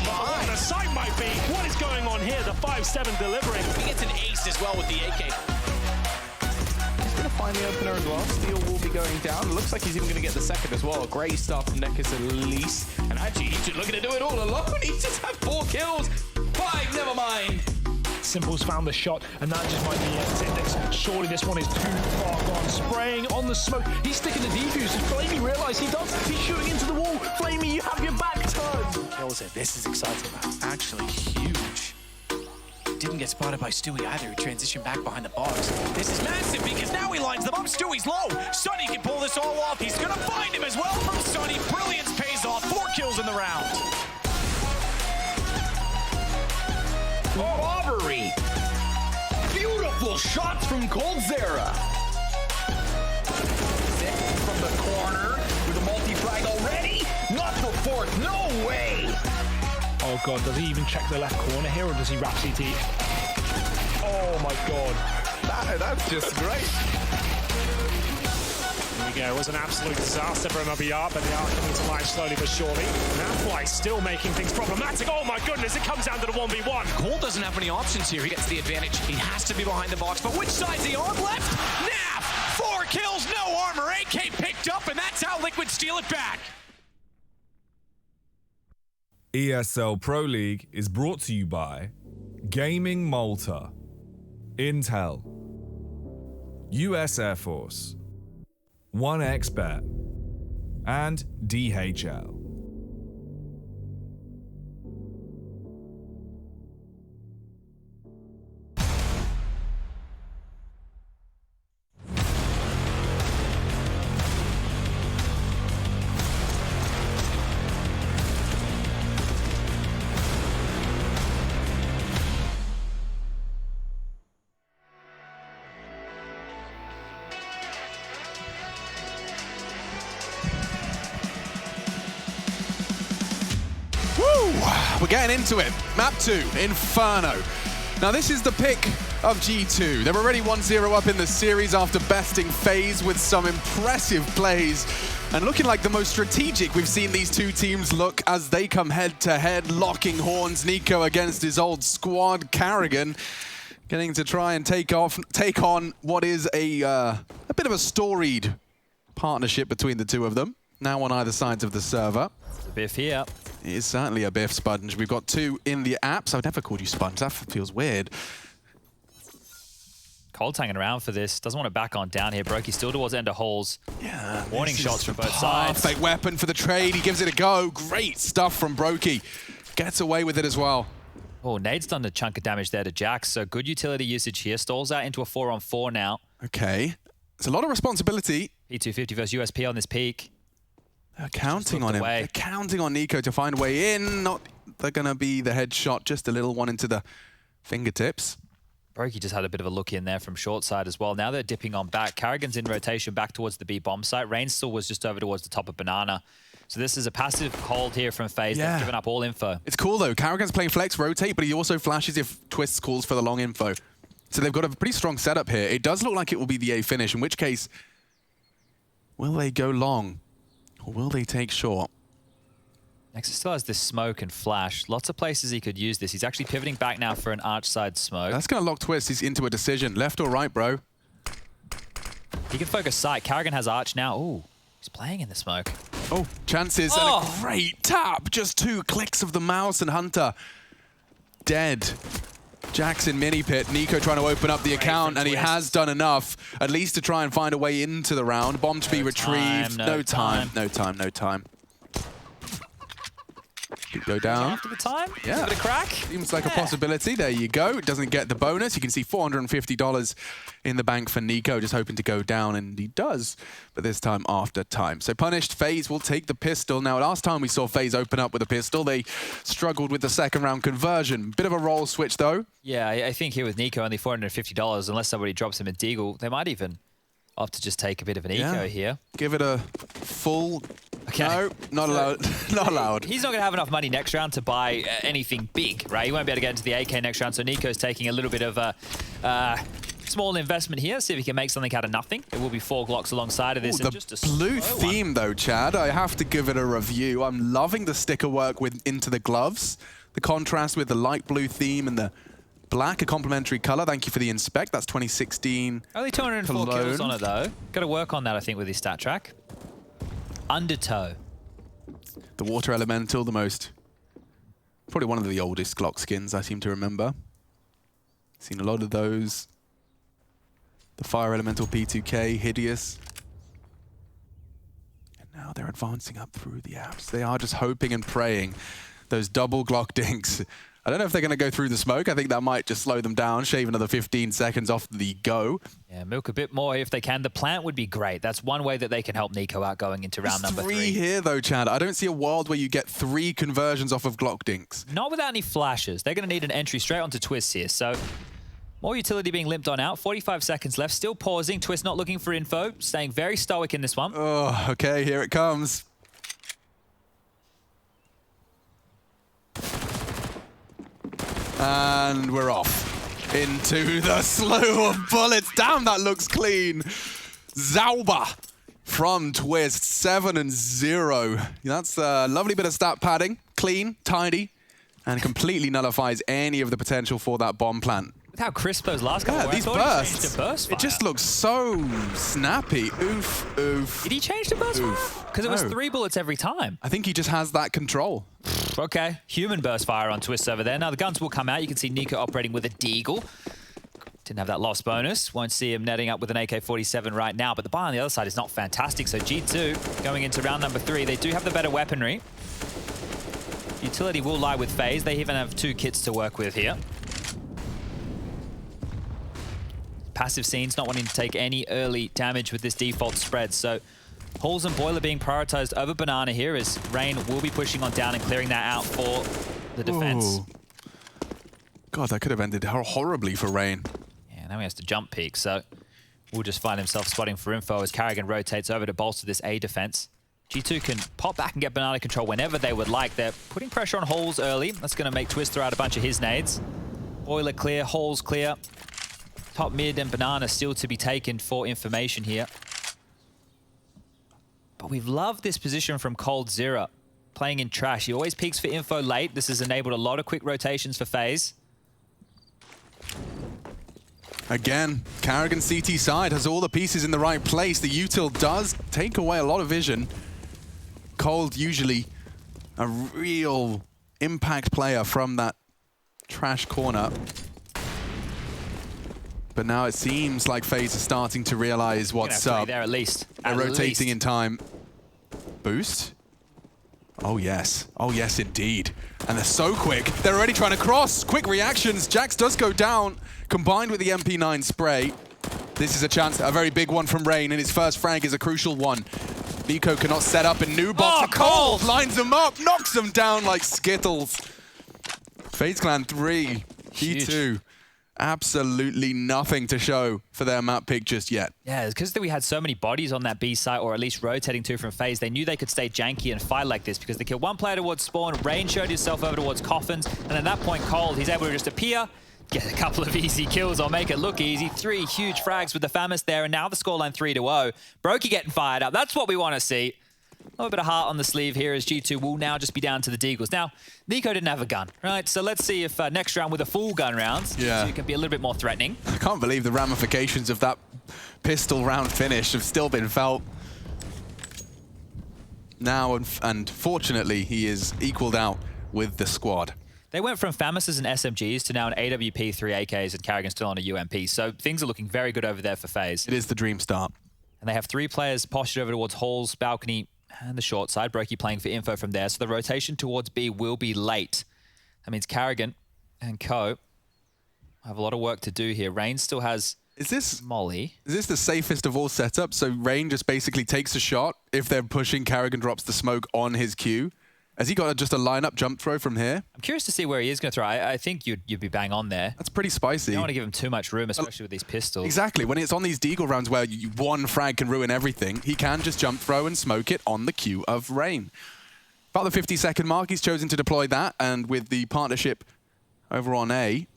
What the sight might be. What is going on here? The 5-7 delivering. He gets an ace as well with the AK. He's going to find the opener as well. Steel will be going down. It looks like he's even going to get the second as well. Great start from Nekis at least. And actually, he's just looking to do it all alone. He just had 4 kills. 5, never mind. Simple's found the shot, and that just might be it. Surely this one is too far gone. Spraying on the smoke. He's sticking the defuse. Flamey realised he does. He's shooting into the wall. Flamey, you have your back turned. Kills it. This is exciting, man. Actually huge. Didn't get spotted by Stewie either. He transitioned back behind the box. This is massive because now he lines them up. Stewie's low. Sonny can pull this all off. He's going to find him as well from Sonny. Brilliance pays off. 4 kills in the round. Robbery. Beautiful shots from Coldzera. From the corner with a multi-frag already. Not the fourth. No way. Oh god, does he even check the left corner here, or does he wrap CT? Oh my god. That's just great. Here we go. It was an absolute disaster for MLBR, but they are coming to life slowly but surely. Napwhy still making things problematic. Oh my goodness, it comes down to the 1v1. Cole doesn't have any options here. He gets the advantage. He has to be behind the box. But which side's he on? Left? Naf! 4 kills, no armor. AK picked up, and that's how Liquid steal it back. ESL Pro League is brought to you by Gaming Malta, Intel, US Air Force, 1xBet, and DHL. We're getting into it. Map 2, Inferno. Now this is the pick of G2. They're already 1-0 up in the series after besting FaZe with some impressive plays. And looking like the most strategic we've seen these two teams look as they come head-to-head, locking horns. Nico against his old squad, Carrigan, getting to try and take on what is a bit of a storied partnership between the two of them, now on either sides of the server. It's a biff here. It is certainly a biff, Sponge. We've got 2 in the apps. I've never called you Sponge. That feels weird. Cold's hanging around for this. Doesn't want to back on down here. Brokey still towards end of holes. Yeah. Warning shots from both sides. Perfect weapon for the trade. He gives it a go. Great stuff from Brokey. Gets away with it as well. Oh, Nade's done a chunk of damage there to Jax, so good utility usage here. Stalls out into a 4-on-4 now. Okay. It's a lot of responsibility. P250 versus USP on this peak. They're counting on him. They're counting on Nico to find a way in. They're going to be the headshot, just a little one into the fingertips. Brokey just had a bit of a look in there from short side as well. Now they're dipping on back. Carrigan's in rotation back towards the B bomb site. Rain still was just over towards the top of Banana. So this is a passive hold here from FaZe. They've given up all info. It's cool though. Carrigan's playing flex, rotate, but he also flashes if Twist calls for the long info. So they've got a pretty strong setup here. It does look like it will be the A finish, in which case, will they go long or will they take short? Nexus still has this smoke and flash. Lots of places he could use this. He's actually pivoting back now for an arch side smoke. That's going to lock Twist. He's into a decision. Left or right, bro? He can focus sight. Carrigan has arch now. Ooh, he's playing in the smoke. Oh, chances and a great tap. Just 2 clicks of the mouse and Hunter dead. Jackson mini pit. Nico trying to open up the account, and he has done enough, at least to try and find a way into the round. Bomb to be retrieved. No time. Go down. After the time? Yeah. Give it a crack? Seems like a possibility. There you go. It doesn't get the bonus. You can see $450 in the bank for Nico, just hoping to go down, and he does, but this time after time. So punished, FaZe will take the pistol. Now, last time we saw FaZe open up with a pistol, they struggled with the second round conversion. Bit of a role switch, though. Yeah, I think here with Nico, only $450, unless somebody drops him a deagle, they might even opt to just take a bit of an eco here. Give it a full... Okay. No, not allowed. Not allowed. He's not going to have enough money next round to buy anything big, right? He won't be able to get into the AK next round, so Nico's taking a little bit of a small investment here, see if he can make something out of nothing. It will be 4 Glocks alongside of this. Ooh, the blue theme, though, Chad, I have to give it a review. I'm loving the sticker work with into the gloves. The contrast with the light blue theme and the black, a complementary color. Thank you for the inspect. That's 2016. Only 204 kills on it, though. Got to work on that, I think, with his stat track. Undertow. The water elemental, probably one of the oldest Glock skins I seem to remember. Seen a lot of those. The fire elemental P2K, hideous. And now they're advancing up through the apps. They are just hoping and praying. Those double Glock dinks. I don't know if they're going to go through the smoke. I think that might just slow them down, shave another 15 seconds off the go. Yeah, milk a bit more if they can. The plant would be great. That's one way that they can help Nico out going into round number 3. 3 here, though, Chad. I don't see a world where you get 3 conversions off of Glock dinks. Not without any flashes. They're going to need an entry straight onto Twist here. So more utility being limped on out. 45 seconds left. Still pausing. Twist not looking for info. Staying very stoic in this one. Oh, okay. Here it comes. And we're off into the slew of bullets. Damn, that looks clean. Zauber from Twist, 7-0. That's a lovely bit of stat padding. Clean, tidy, and completely nullifies any of the potential for that bomb plant. Look how crisp those last couple were. These bursts. It just looks so snappy. Oof, oof. Did he change to burst fire? Because it was 3 bullets every time. I think he just has that control. Okay, human burst fire on Twist over there. Now the guns will come out. You can see Nico operating with a deagle. Didn't have that lost bonus. Won't see him netting up with an AK-47 right now, but the buy on the other side is not fantastic. So G2 going into round number 3. They do have the better weaponry. Utility will lie with FaZe. They even have 2 kits to work with here. Passive scenes not wanting to take any early damage with this default spread. So Halls and Boiler being prioritized over Banana here as Rain will be pushing on down and clearing that out for the defense. Ooh. God, that could have ended horribly for Rain. Yeah, now he has to jump peek, so will just find himself spotting for info as Carrigan rotates over to bolster this A defense. G2 can pop back and get Banana control whenever they would like. They're putting pressure on Halls early. That's going to make Twist throw out a bunch of his nades. Boiler clear, Halls clear. Top mid and Banana still to be taken for information here. But we've loved this position from Cold Zero. Playing in trash. He always peeks for info late. This has enabled a lot of quick rotations for FaZe. Again, Carrigan CT side has all the pieces in the right place. The util does take away a lot of vision. Cold usually a real impact player from that trash corner. But now it seems like FaZe is starting to realize what's up. There at least. They're rotating in time. Boost. Oh, yes. Oh, yes, indeed. And they're so quick. They're already trying to cross. Quick reactions. Jax does go down, combined with the MP9 spray. This is a chance, a very big one from Rain, and his first frag is a crucial one. Nico cannot set up in new box. Oh, Cold lines them up, knocks them down like Skittles. FaZe Clan 3, G2. Absolutely nothing to show for their map pick just yet. Yeah, it's because we had so many bodies on that B site, or at least rotating to from FaZe. They knew they could stay janky and fight like this because they killed one player towards spawn, Rain showed himself over towards Coffins, and at that point, Cold, he's able to just appear, get a couple of easy kills or make it look easy. 3 huge frags with the Famis there, and now the scoreline 3-0. Brokey getting fired up. That's what we want to see. A little bit of heart on the sleeve here as G2 will now just be down to the Deagles. Now, Nico didn't have a gun, right? So let's see if next round with a full gun round, so it can be a little bit more threatening. I can't believe the ramifications of that pistol round finish have still been felt. Now, and fortunately, he is equaled out with the squad. They went from Famises and SMGs to now an AWP, 3 AKs, and Carrigan still on a UMP. So things are looking very good over there for FaZe. It is the dream start. And they have 3 players postured over towards Halls, Balcony, and the short side. Brokey playing for info from there. So the rotation towards B will be late. That means Carrigan and Co have a lot of work to do here. Rain still has Molly. Is this the safest of all setups? So Rain just basically takes a shot. If they're pushing, Carrigan drops the smoke on his Q. Has he got just a lineup jump throw from here? I'm curious to see where he is going to throw. I think you'd be bang on there. That's pretty spicy. You don't want to give him too much room, especially with these pistols. Exactly. When it's on these Deagle rounds where one frag can ruin everything, he can just jump throw and smoke it on the Q of Rain. About the 50-second mark, he's chosen to deploy that, and with the partnership over on A,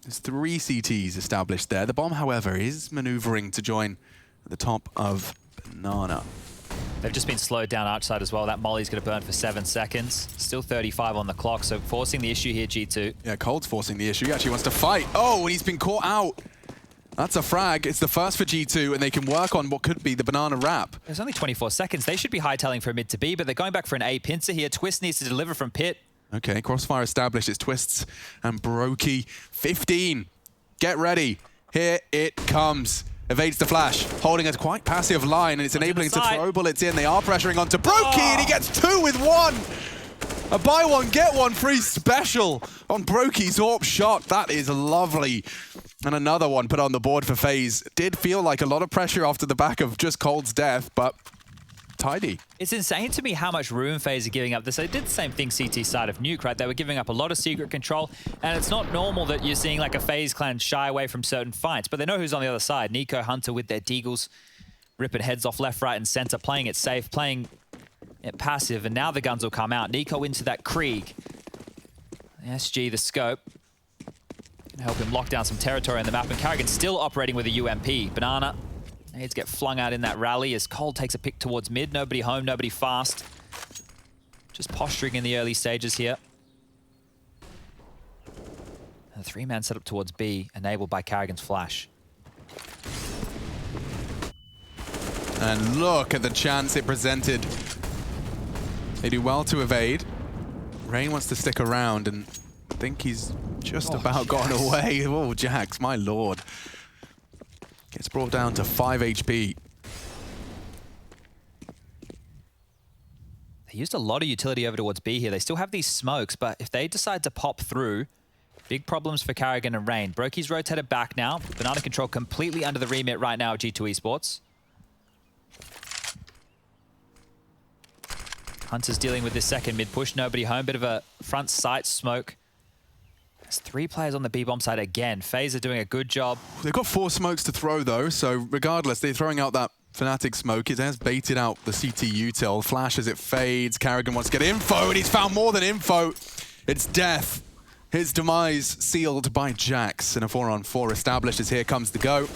there's 3 CTs established there. The bomb, however, is maneuvering to join at the top of Banana. They've just been slowed down Arch side as well. That Molly's going to burn for 7 seconds. Still 35 on the clock, so forcing the issue here, G2. Yeah, Cold's forcing the issue. He actually wants to fight. Oh, and he's been caught out. That's a frag. It's the first for G2, and they can work on what could be the Banana wrap. There's only 24 seconds. They should be hightailing for a mid to B, but they're going back for an A pincer here. Twist needs to deliver from pit. Okay, crossfire established. It's Twists and Brokey. 15. Get ready. Here it comes. Evades the flash, holding a quite passive line, and it's enabling to throw bullets in. They are pressuring onto Brokey, and he gets 2 with 1. A buy one, get one free special on Brokey's AWP shot. That is lovely. And another one put on the board for FaZe. Did feel like a lot of pressure after the back of just Cold's death, but tidy. It's insane to me how much room FaZe are giving up. They did the same thing CT side of Nuke, right? They were giving up a lot of secret control, and it's not normal that you're seeing like a FaZe clan shy away from certain fights, but they know who's on the other side. Nico, Hunter with their Deagles, ripping heads off left, right, and center, playing it safe, playing it passive, and now the guns will come out. Nico into that Krieg. The SG, the scope. Can help him lock down some territory on the map, and Carrigan still operating with a UMP. Banana. Nades get flung out in that rally as Cold takes a pick towards mid. Nobody home, nobody fast. Just posturing in the early stages here. And the 3-man setup towards B, enabled by Carrigan's flash. And look at the chance it presented. They do well to evade. Rain wants to stick around, and I think he's just about gone away. Oh, Jax, my lord. Gets brought down to 5 HP. They used a lot of utility over towards B here. They still have these smokes, but if they decide to pop through, big problems for Carrigan and Rain. Brokey's rotated back now. Banana control completely under the remit right now of G2 Esports. Hunter's dealing with this second mid push. Nobody home. Bit of a front sight smoke. There's 3 players on the B-bomb side again. FaZe are doing a good job. They've got 4 smokes to throw, though, so regardless, they're throwing out that Fnatic smoke. It has baited out the CT util. Flash as it fades. Carrigan wants to get info, and he's found more than info. It's death. His demise sealed by Jax. And a 4-on-4 established as here comes the go.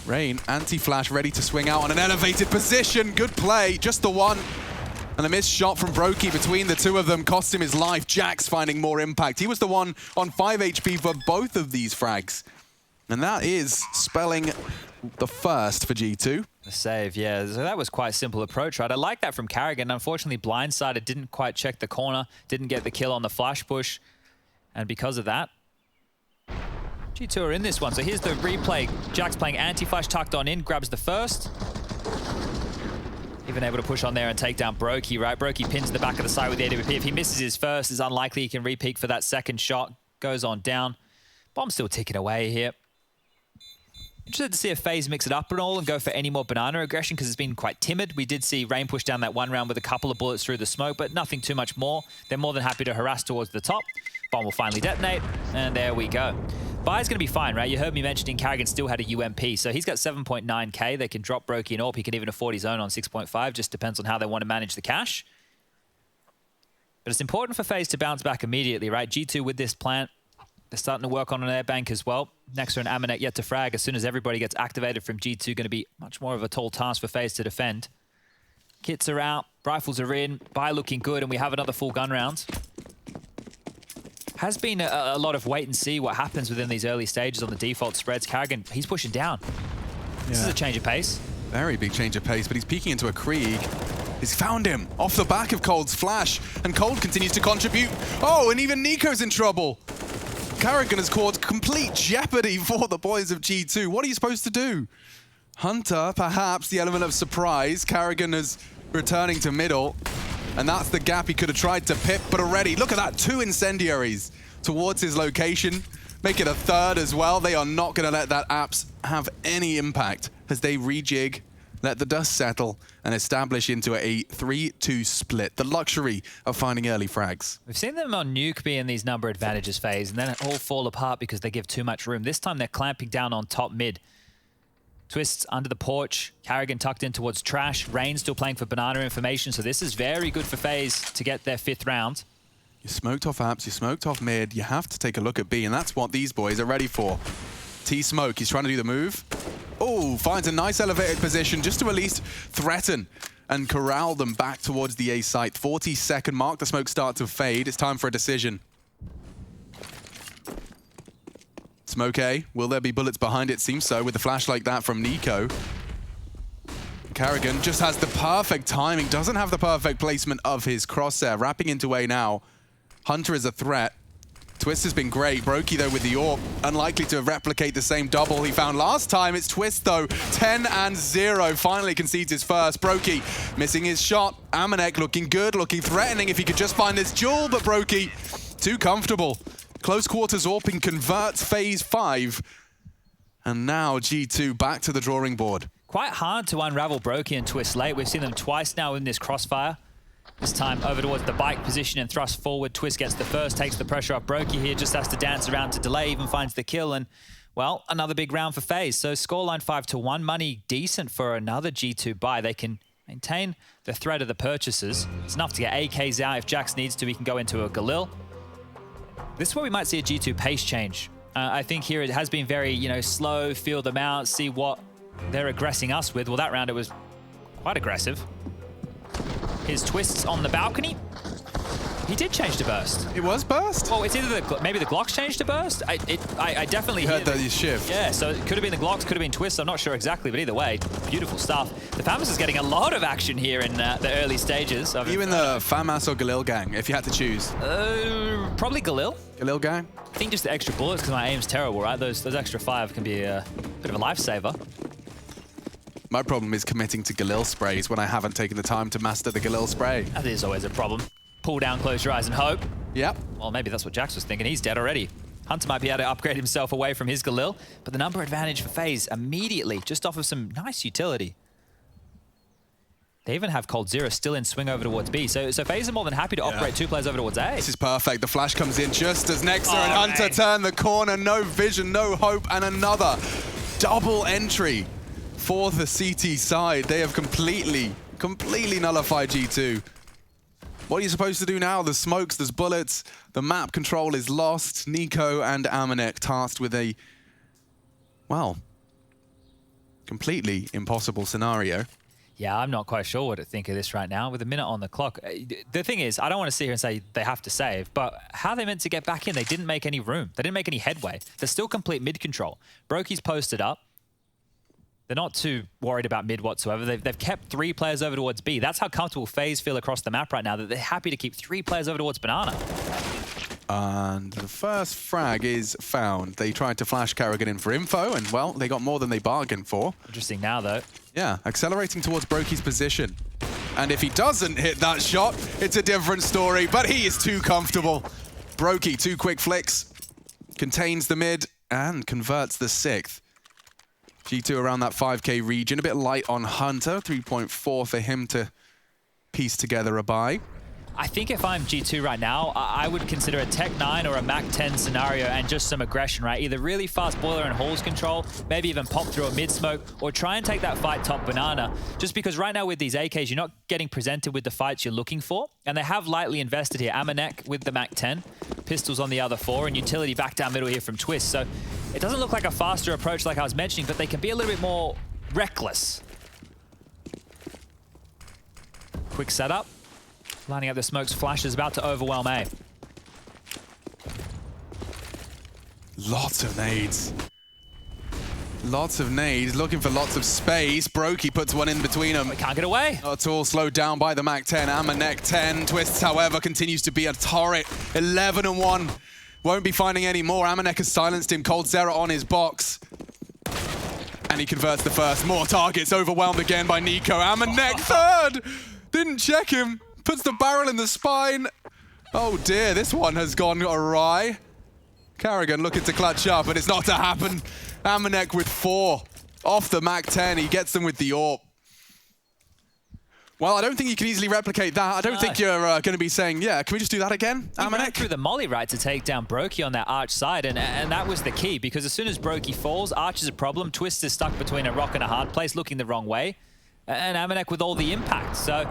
Rain, anti-flash, ready to swing out on an elevated position. Good play, just the one. And a missed shot from Brokey between the two of them cost him his life. Jax finding more impact. He was the one on 5 HP for both of these frags. And that is spelling the first for G2. The save, yeah. So that was quite a simple approach, right? I like that from Carrigan. Unfortunately, blindsided, didn't quite check the corner, didn't get the kill on the flash push. And because of that, G2 are in this one. So here's the replay. Jax playing anti-flash, tucked on in, grabs the first. Even able to push on there and take down Brokey, right? Brokey pins the back of the side with the AWP. If he misses his first, it's unlikely he can re-peek for that second shot. Goes on down. Bomb still ticking away here. Interested to see if FaZe mix it up and all and go for any more banana aggression because it's been quite timid. We did see Rain push down that one round with a couple of bullets through the smoke, but nothing too much more. They're more than happy to harass towards the top. Bomb will finally detonate, and there we go. Bai's going to be fine, right? You heard me mentioning Carrigan still had a UMP, so he's got 7.9k. They can drop Brokey and AWP. He can even afford his own on 6.5. Just depends on how they want to manage the cash. But it's important for FaZe to bounce back immediately, right? G2 with this plant, they're starting to work on an air bank as well. Nexer and Amanek yet to frag. As soon as everybody gets activated from G2, going to be much more of a tall task for FaZe to defend. Kits are out, rifles are in, Bai looking good, and we have another full gun round. Has been a lot of wait and see what happens within these early stages on the default spreads. Carrigan, he's pushing down. This is a change of pace. Very big change of pace, but he's peeking into a Krieg. He's found him off the back of Cold's flash, and Cold continues to contribute. Oh, and even Nico's in trouble. Carrigan has caused complete jeopardy for the boys of G2. What are you supposed to do? Hunter, perhaps the element of surprise. Carrigan is returning to middle, and that's the gap he could have tried to pip, but already, look at that, 2 incendiaries towards his location. Make it a third as well. They are not going to let that apps have any impact as they rejig, let the dust settle, and establish into a 3-2 split. The luxury of finding early frags. We've seen them on Nuke be in these number advantages phase, and then it all fall apart because they give too much room. This time they're clamping down on top mid. Twists under the porch. Carrigan tucked in towards Trash. Rain still playing for banana information, so this is very good for FaZe to get their 5th round. You smoked off apps, you smoked off mid. You have to take a look at B, and that's what these boys are ready for. T-Smoke, he's trying to do the move. Oh, finds a nice elevated position just to at least threaten and corral them back towards the A site. 40-second mark, the smoke starts to fade. It's time for a decision. Smoke A, will there be bullets behind it? Seems so with the flash like that from Nico. Carrigan just has the perfect timing, doesn't have the perfect placement of his crosshair. Wrapping into A now. Hunter is a threat. Twist has been great. Brokey, though, with the AWP. Unlikely to replicate the same double he found last time. It's Twist, though. 10-0. Finally concedes his first. Brokey missing his shot. Amanek looking good, looking threatening if he could just find this jewel, but Brokey too comfortable. Close quarters AWPing converts phase 5. And now G2 back to the drawing board. Quite hard to unravel Brokey and Twist late. We've seen them twice now in this crossfire. This time over towards the bike position and thrust forward. Twist gets the first, takes the pressure off. Brokey here just has to dance around to delay, even finds the kill. And, well, another big round for FaZe. So scoreline 5-1. Money decent for another G2 buy. They can maintain the threat of the purchases. It's enough to get AKs out. If Jax needs to, he can go into a Galil. This is where we might see a G2 pace change. I think here it has been very, slow, feel them out, see what they're aggressing us with. Well, that round it was quite aggressive. His Twists on the balcony. He did change to burst. It was burst? Well, it's either maybe the Glocks changed to burst. I definitely heard that you shift. Yeah, so it could have been the Glocks, could have been Twists. I'm not sure exactly, but either way, beautiful stuff. The FAMAS is getting a lot of action here in the early stages. Are you in the FAMAS or Galil gang, if you had to choose? Probably Galil. Galil gang? I think just the extra bullets, because my aim's terrible, right? Those extra 5 can be a bit of a lifesaver. My problem is committing to Galil sprays when I haven't taken the time to master the Galil spray. That is always a problem. Pull down, close your eyes, and hope. Yep. Well, maybe that's what Jax was thinking. He's dead already. Hunter might be able to upgrade himself away from his Galil, but the number advantage for FaZe immediately, just off of some nice utility. They even have Cold Zero still in swing over towards B. So FaZe are more than happy to operate 2 players over towards A. This is perfect. The flash comes in just as Nexer and Hunter turn the corner. No vision, no hope, and another double entry for the CT side. They have completely nullified G2. What are you supposed to do now? There's smokes, there's bullets. The map control is lost. Nico and Amanek tasked with a, well, completely impossible scenario. Yeah, I'm not quite sure what to think of this right now. With a minute on the clock, the thing is, I don't want to sit here and say they have to save, but how are they meant to get back in? They didn't make any room. They didn't make any headway. They're still complete mid control. Brokey's posted up. They're not too worried about mid whatsoever. They've kept 3 players over towards B. That's how comfortable FaZe feel across the map right now, that they're happy to keep 3 players over towards Banana. And the first frag is found. They tried to flash Karrigan in for info, and, well, they got more than they bargained for. Interesting now, though. Yeah, accelerating towards Brokey's position. And if he doesn't hit that shot, it's a different story, but he is too comfortable. Brokey, 2 quick flicks, contains the mid, and converts the 6th. G2 around that 5k region, a bit light on Hunter, 3.4 for him to piece together a buy. I think if I'm G2 right now, I would consider a Tech 9 or a Mac 10 scenario and just some aggression, right? Either really fast boiler and halls control, maybe even pop through a mid smoke, or try and take that fight top banana. Just because right now with these AKs, you're not getting presented with the fights you're looking for. And they have lightly invested here. Amanek with the Mac 10, pistols on the other 4, and utility back down middle here from Twist. So it doesn't look like a faster approach like I was mentioning, but they can be a little bit more reckless. Quick setup. Lining up the smokes, flash is about to overwhelm A. Lots of nades. Lots of nades, looking for lots of space. Brokey puts one in between them. Can't get away. Not at all slowed down by the Mac 10. Amanek 10. Twists, however, continues to be a turret. 11-1. Won't be finding any more. Amanek has silenced him. Cold Zera on his box. And he converts the first. More targets overwhelmed again by Nico. Amanek third. Didn't check him. Puts the barrel in the spine. Oh dear, this one has gone awry. Karrigan looking to clutch up, but it's not to happen. Amanek with 4. Off the Mac 10, he gets them with the AWP. Well, I don't think you can easily replicate that. I don't think you're going to be saying, yeah, can we just do that again, Amanek? He ran through the molly right to take down Brokey on that arch side, and that was the key, because as soon as Brokey falls, arch is a problem. Twist is stuck between a rock and a hard place, looking the wrong way. And Amanek with all the impact, so...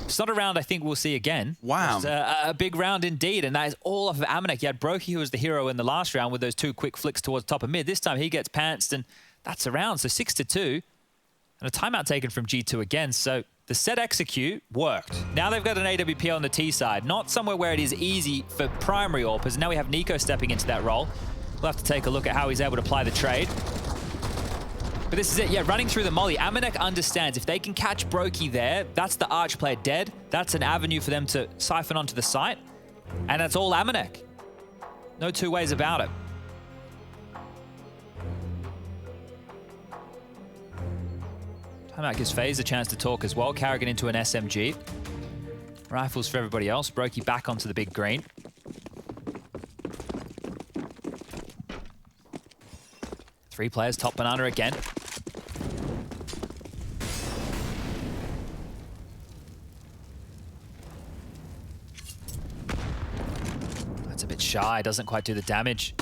It's not a round I think we'll see again. Wow. It's a big round indeed, and that is all off of Amanek. You had Brokey, who was the hero in the last round with those 2 quick flicks towards top of mid. This time he gets pantsed, and that's a round. So 6-2, and a timeout taken from G2 again. So the set execute worked. Now they've got an AWP on the T side, not somewhere where it is easy for primary AWPers. And now we have Nico stepping into that role. We'll have to take a look at how he's able to apply the trade. But this is it, yeah, running through the molly. Amanek understands if they can catch Brokey there, that's the arch player dead. That's an avenue for them to siphon onto the site. And that's all Amanek. No 2 ways about it. Timeout gives FaZe a chance to talk as well. Karrigan into an SMG. Rifles for everybody else. Brokey back onto the big green. Three players, top banana again. That's a bit shy, doesn't quite do the damage.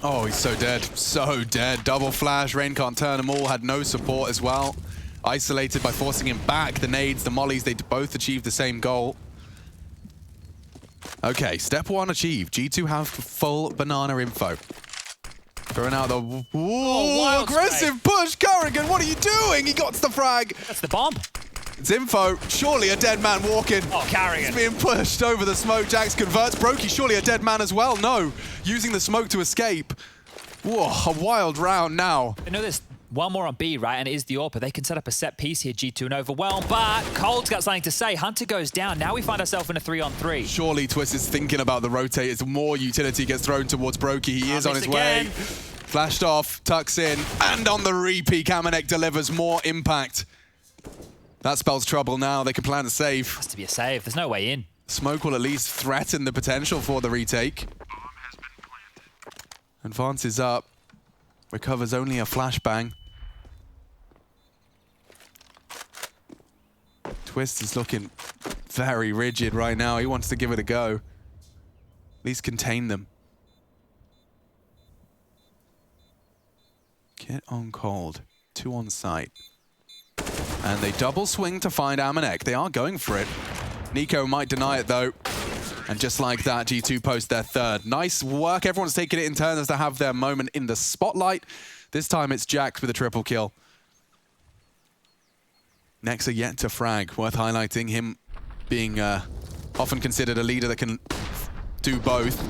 Oh, he's so dead. So dead. Double flash. Rain can't turn them all. Had no support as well. Isolated by forcing him back. The nades, the mollies, they both achieved the same goal. Okay, step 1 achieved. G2 have full banana info. Throwing out the aggressive push. Karrigan, what are you doing? He got the frag. That's the bomb. It's info. Surely a dead man walking. Oh, Karrigan. He's being pushed over the smoke. Jax converts. Brokey, surely a dead man as well. No. Using the smoke to escape. Whoa, a wild round now. I know there's one more on B, right? And it is the AWP. They can set up a set piece here, G2, and overwhelm. But Cold's got something to say. Hunter goes down. Now we find ourselves in a 3-on-3. Surely Twist is thinking about the rotate as more utility gets thrown towards Brokey. He is on his way. Flashed off, tucks in, and on the repeat, Amanek delivers more impact. That spells trouble now. They can plan a save. Has to be a save. There's no way in. Smoke will at least threaten the potential for the retake. Advances up. Recovers only a flashbang. Twist is looking very rigid right now. He wants to give it a go. At least contain them. Get on cold. 2 on site. And they double swing to find Amanek. They are going for it. Nico might deny it though. And just like that, G2 post their 3rd. Nice work. Everyone's taking it in turns to have their moment in the spotlight. This time it's Jax with a triple kill. Nexa yet to frag. Worth highlighting him being often considered a leader that can do both.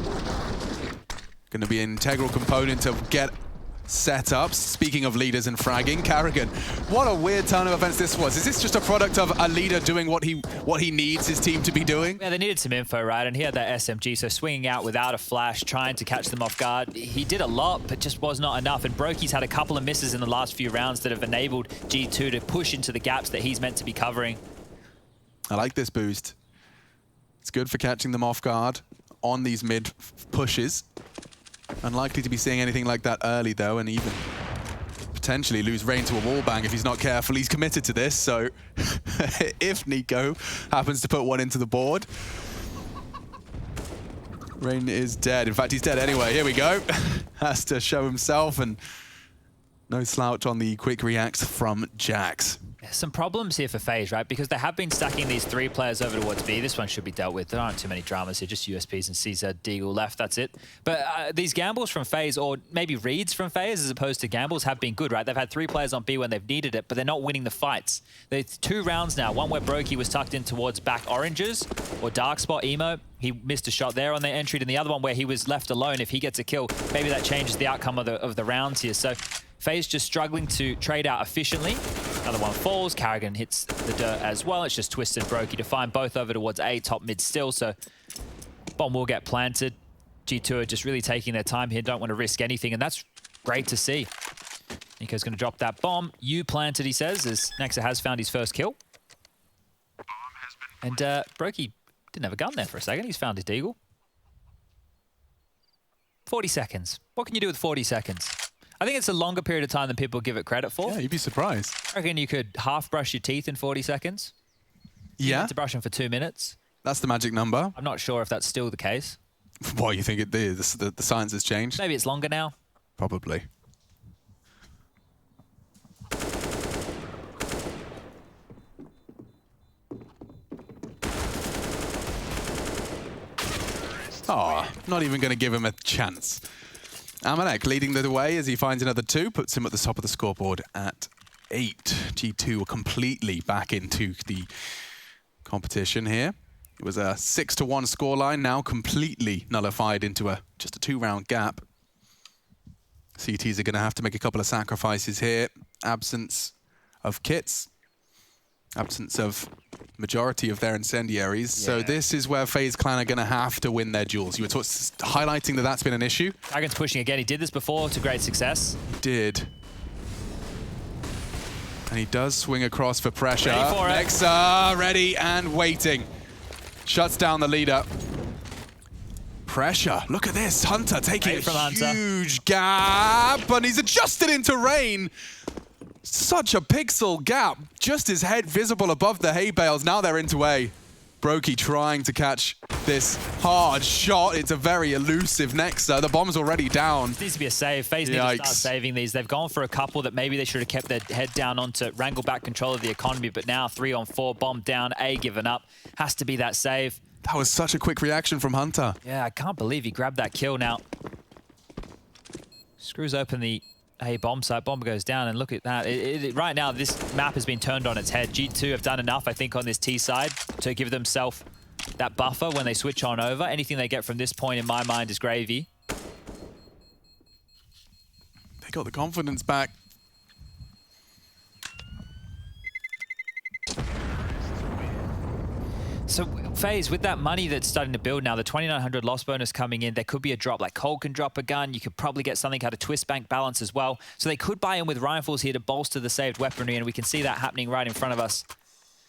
Going to be an integral component to get setups. Speaking of leaders and fragging, Carrigan, what a weird turn of events this was. Is this just a product of a leader doing what he needs his team to be doing? Yeah, they needed some info, right? And he had that SMG, so swinging out without a flash, trying to catch them off guard. He did a lot, but just was not enough. And Brokey's had a couple of misses in the last few rounds that have enabled G2 to push into the gaps that he's meant to be covering. I like this boost. It's good for catching them off guard on these mid pushes. Unlikely to be seeing anything like that early, though, and even potentially lose Rain to a wallbang if he's not careful. He's committed to this, so if Nico happens to put one into the board, Rain is dead. In fact, he's dead anyway. Here we go. Has to show himself, and no slouch on the quick reacts from Jax. Some problems here for FaZe, right? Because they have been stacking these 3 players over towards B. This one should be dealt with. There aren't too many dramas here, just USPs and CZ, Deagle left, that's it. But these gambles from FaZe, or maybe reads from FaZe as opposed to gambles, have been good, right? They've had 3 players on B when they've needed it, but they're not winning the fights. There's 2 rounds now, one where Brokey was tucked in towards back oranges, or dark spot emo. He missed a shot there on the entry, and the other one where he was left alone. If he gets a kill, maybe that changes the outcome of the rounds here. So FaZe just struggling to trade out efficiently. Another one falls. Carrigan hits the dirt as well. It's just Twisted Brokey to find both over towards A, top mid still. So bomb will get planted. G2 are just really taking their time here. Don't want to risk anything, and that's great to see. Nico's going to drop that bomb. You planted, he says, as Nexa has found his first kill. And Brokey didn't have a gun there for a second. He's found his deagle. 40 seconds. What can you do with 40 seconds? I think it's a longer period of time than people give it credit for. Yeah, you'd be surprised. I reckon you could half brush your teeth in 40 seconds. You need to brush them for 2 minutes. That's the magic number. I'm not sure if that's still the case. What, you think the science has changed? Maybe it's longer now. Probably. Oh, not even going to give him a chance. Amanek leading the way as he finds another 2, puts him at the top of the scoreboard at 8. G2 are completely back into the competition here. It was a 6-1 scoreline, now completely nullified into just a 2-round gap. CTs are going to have to make a couple of sacrifices here. Absence of kits. Absence of majority of their incendiaries. Yeah. So this is where FaZe Clan are going to have to win their duels. You were highlighting that that's been an issue. Dragon's pushing again. He did this before to great success. He did. And he does swing across for pressure. Ready for it. Nexa ready and waiting. Shuts down the leader. Pressure. Look at this. Hunter taking a huge gap, and he's adjusted into Rain. Such a pixel gap. Just his head visible above the hay bales. Now they're into A. Brokey trying to catch this hard shot. It's a very elusive Nexa. The bomb's already down. This needs to be a save. FaZe need to start saving these. They've gone for a couple that maybe they should have kept their head down on to wrangle back control of the economy, but now 3 on 4, bomb down, A given up. Has to be that save. That was such a quick reaction from Hunter. Yeah, I can't believe he grabbed that kill now. Screws open the A bomb site. Bomb goes down, and look at that. Right now, this map has been turned on its head. G2 have done enough, I think, on this T side to give themselves that buffer when they switch on over. Anything they get from this point, in my mind, is gravy. They got the confidence back. So FaZe, with that money that's starting to build now, the 2,900 loss bonus coming in, there could be a drop. Like Cole can drop a gun. You could probably get something out of Twist Bank balance as well. So they could buy in with rifles here to bolster the saved weaponry, and we can see that happening right in front of us.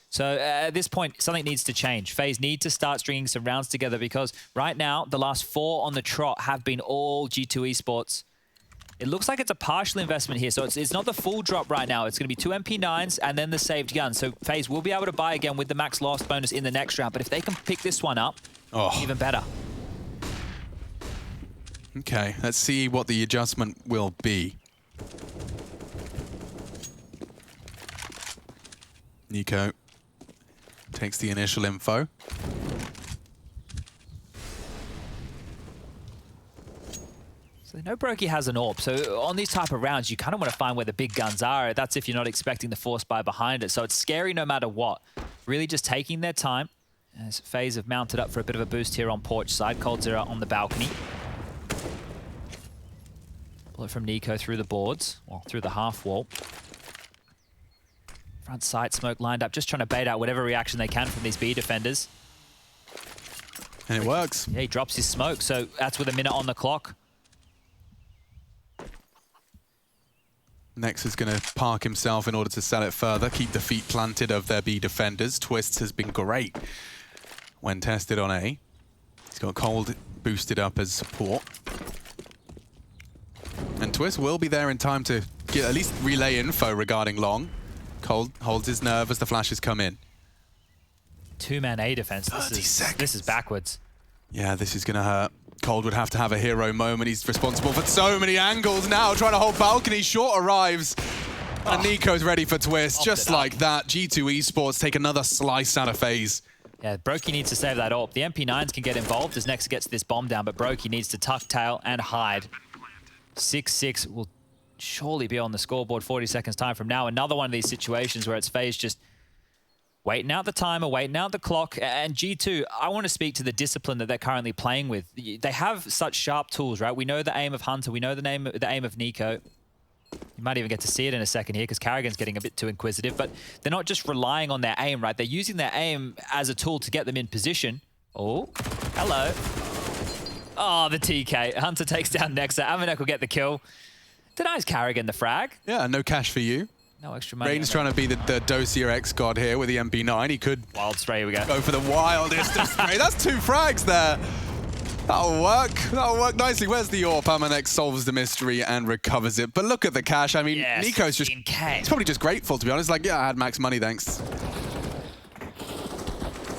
So at this point, something needs to change. FaZe need to start stringing some rounds together, because right now, the last 4 on the trot have been all G2 esports. It looks like it's a partial investment here, so it's not the full drop right now. It's going to be 2 MP9s and then the saved gun. So FaZe will be able to buy again with the max loss bonus in the next round, but if they can pick this one up, even better. Okay, let's see what the adjustment will be. Nico takes the initial info. So no Brokey has an AWP, so on these type of rounds, you kind of want to find where the big guns are. That's if you're not expecting the force buy behind it. So it's scary no matter what. Really just taking their time. As FaZe have mounted up for a bit of a boost here on porch side. coldzera on the balcony. Bullet from Nico through the boards, well, through the half wall. Front sight smoke lined up, just trying to bait out whatever reaction they can from these B defenders. And it works. Yeah, he drops his smoke, so that's with a minute on the clock. Nex is going to park himself in order to sell it further, keep the feet planted of their B defenders. Twists has been great when tested on A. He's got Cold boosted up as support. And Twist will be there in time to get at least relay info regarding Long. Cold holds his nerve as the flashes come in. Two-man A defense. This is backwards. Yeah, this is going to hurt. Cold would have to have a hero moment. He's responsible for so many angles now, trying to hold balcony. Short arrives. And Nico's ready for Twist. Just like that, G2 Esports take another slice out of FaZe. Yeah, Brokey needs to save that AWP. The MP9s can get involved as Nex gets this bomb down, but Brokey needs to tuck tail and hide. 6-6 will surely be on the scoreboard 40 seconds time from now. Another one of these situations where it's FaZe just waiting out the timer, waiting out the clock. And G2, I want to speak to the discipline that they're currently playing with. They have such sharp tools, right? We know the aim of Hunter. We know the aim of Nico. You might even get to see it in a second here because Carrigan's getting a bit too inquisitive. But they're not just relying on their aim, right? They're using their aim as a tool to get them in position. Oh, hello. Oh, the TK. Hunter takes down Nexa. Amanek will get the kill. Denies Carrigan the frag. Yeah, no cash for you. No extra money. Rain's trying to be the Dossier X-God here with the MP9. He could wild spray, here we go for the wildest of spray. That's 2 frags there. That'll work. That'll work nicely. Where's the AWP? Amanek solves the mystery and recovers it. But look at the cash. I mean, yes, Nico's just... He's probably just grateful, to be honest. Like, yeah, I had max money, thanks.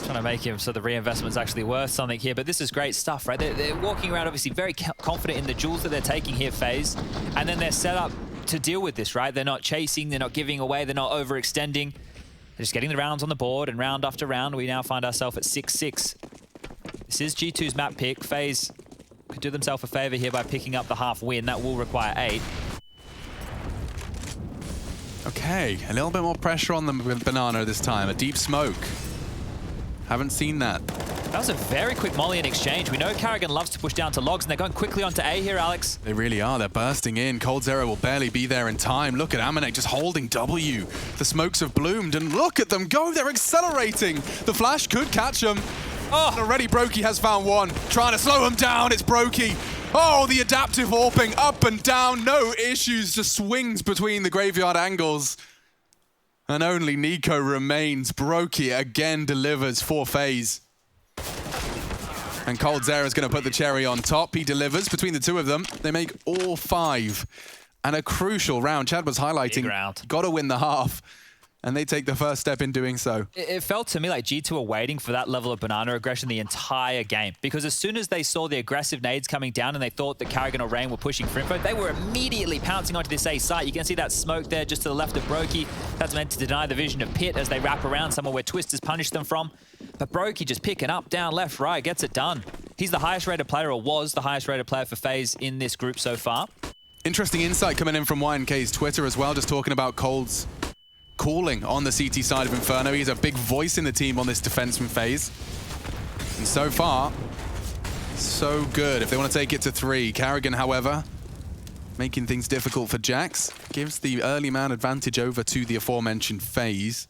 Trying to make him so the reinvestment's actually worth something here. But this is great stuff, right? They're walking around, obviously, very confident in the jewels that they're taking here, FaZe. And then they're set up to deal with this, right? They're not chasing, they're not giving away, they're not overextending. They're just getting the rounds on the board, and round after round, we now find ourselves at 6-6. This is G2's map pick. FaZe could do themselves a favor here by picking up the half win. That will require 8. Okay, a little bit more pressure on them with Banana this time. A deep smoke. Haven't seen that. That was a very quick molly in exchange. We know Carrigan loves to push down to logs, and they're going quickly onto A here, Alex. They really are. They're bursting in. Cold Zero will barely be there in time. Look at Amanek just holding W. The smokes have bloomed, and look at them go. They're accelerating. The flash could catch them. Oh, and already Brokey has found one. Trying to slow him down. It's Brokey. Oh, the adaptive AWPing up and down. No issues. Just swings between the graveyard angles. And only Nico remains. Brokey again delivers for FaZe. And Cold Zero is going to put the cherry on top. He delivers between the two of them. They make all 5. And a crucial round. Chad was highlighting. Got to win the half. And they take the first step in doing so. It felt to me like G2 were waiting for that level of Banana aggression the entire game. Because as soon as they saw the aggressive nades coming down and they thought that Carrigan or Rain were pushing for info, they were immediately pouncing onto this A site. You can see that smoke there just to the left of Brokey. That's meant to deny the vision of Pit as they wrap around somewhere where Twist has punished them from. But Brokey just picking up, down, left, right, gets it done. He's the highest rated player, or was the highest rated player for FaZe in this group so far. Interesting insight coming in from YNK's Twitter as well, just talking about Cold's calling on the CT side of Inferno. He's a big voice in the team on this defense from FaZe. And so far, so good. If they want to take it to 3. Carrigan, however, making things difficult for Jax. Gives the early man advantage over to the aforementioned FaZe.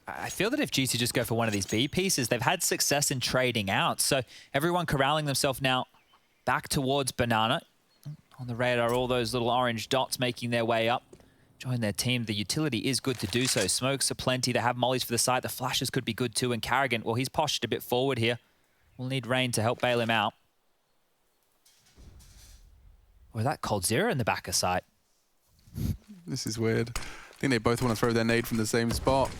I feel that if G2 just go for one of these B pieces, they've had success in trading out. So everyone corralling themselves now back towards Banana. On the radar, all those little orange dots making their way up. Join their team. The utility is good to do so. Smokes are plenty. They have mollies for the site. The flashes could be good too. And Carrigan, well, he's poshed a bit forward here. We'll need Rain to help bail him out. Or is that Cold Zero in the back of sight? This is weird. I think they both want to throw their nade from the same spot.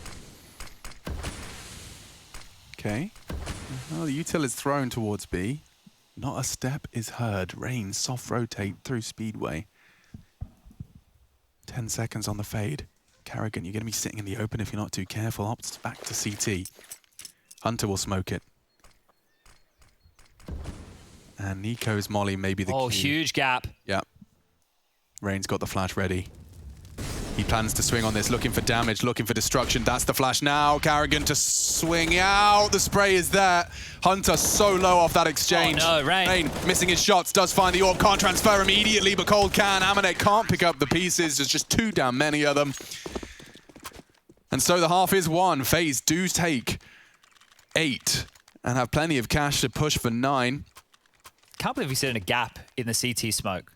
Okay. Well, the util is thrown towards B. Not a step is heard. Rain soft rotate through Speedway. 10 seconds on the fade. Carrigan, you're going to be sitting in the open if you're not too careful. Opts back to CT. Hunter will smoke it. And Nico's molly may be the key. Oh, huge gap. Yep. Rain's got the flash ready. He plans to swing on this, looking for damage, looking for destruction. That's the flash now. Karrigan to swing out. The spray is there. Hunter so low off that exchange. Oh no, Rain missing his shots, does find the orb, can't transfer immediately, but Cold can. Amanek can't pick up the pieces. There's just too damn many of them. And so the half is won. FaZe do take 8 and have plenty of cash to push for 9. Can't believe we sit in a gap in the CT smoke.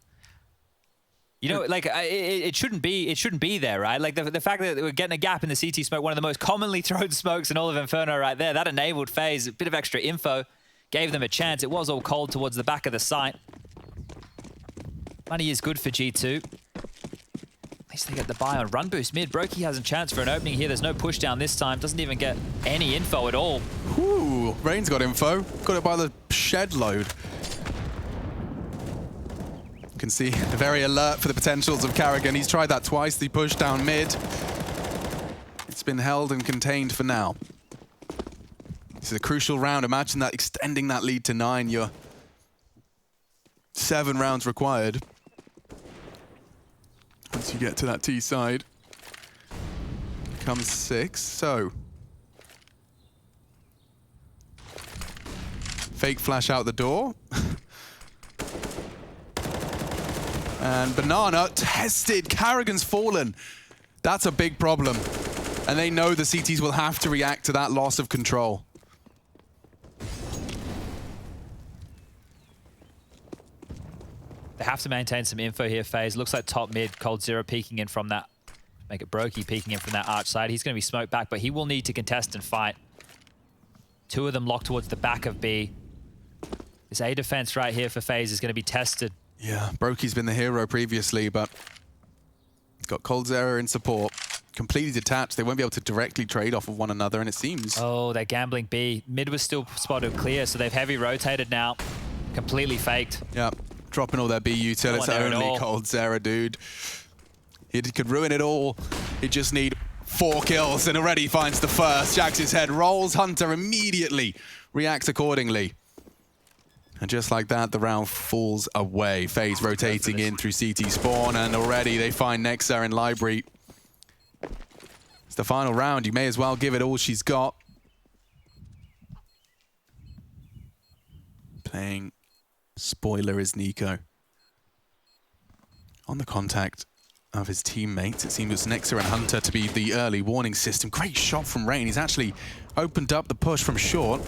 You know, like it shouldn't be there, right? Like the fact that we're getting a gap in the CT smoke, one of the most commonly thrown smokes in all of Inferno right there, that enabled FaZe a bit of extra info, gave them a chance. It was all cold towards the back of the site. Money is good for G2. At least they get the buy on run boost mid. Brokey has a chance for an opening here. There's no push down this time. Doesn't even get any info at all. Ooh, Rain's got info. Got it by the shed load. You can see very alert for the potentials of Karrigan. He's tried that twice, the push down mid. It's been held and contained for now. This is a crucial round. Imagine that extending that lead to 9. You're 7 rounds required. Once you get to that T side. Comes 6, so. Fake flash out the door. And Banana tested. Karrigan's fallen. That's a big problem. And they know the CTs will have to react to that loss of control. They have to maintain some info here, FaZe. Looks like top mid, coldzera peeking in from that. Make it Brokey peeking in from that arch side. He's going to be smoked back, but he will need to contest and fight. 2 of them locked towards the back of B. This A defense right here for FaZe is going to be tested. Yeah, Brokey's been the hero previously, but got coldzera in support. Completely detached. They won't be able to directly trade off of one another, and it seems... Oh, they're gambling B. Mid was still spotted clear, so they've heavy rotated now. Completely faked. Yeah, dropping all their B util. It's only coldzera, dude. He could ruin it all. He just need 4 kills, and already finds the first. Jacks his head, rolls Hunter immediately, reacts accordingly. And just like that, the round falls away. FaZe rotating in through CT spawn, and already they find Nexa in library. It's the final round. You may as well give it all she's got. Playing spoiler is Nico. On the contact of his teammates, it seems Nexa and Hunter to be the early warning system. Great shot from Rain. He's actually opened up the push from short.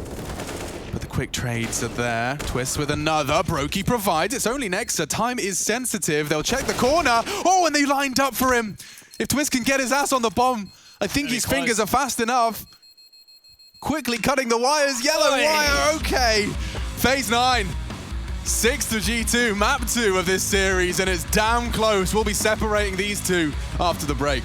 But the quick trades are there. Twist with another. Brokey provides. It's only Nexa. Time is sensitive. They'll check the corner. Oh, and they lined up for him. If Twist can get his ass on the bomb, I think his fingers are fast enough. Quickly cutting the wires. Yellow wire. Okay. FaZe 9. 6th to G2. Map 2 of this series. And it's damn close. We'll be separating these two after the break.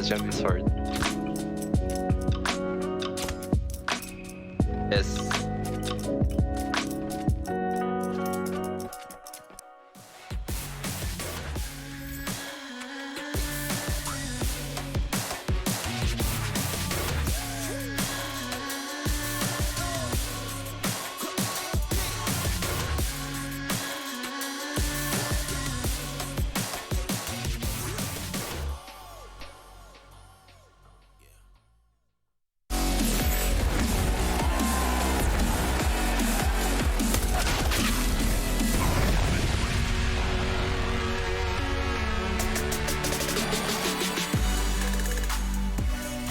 let's jump his sword. Yes.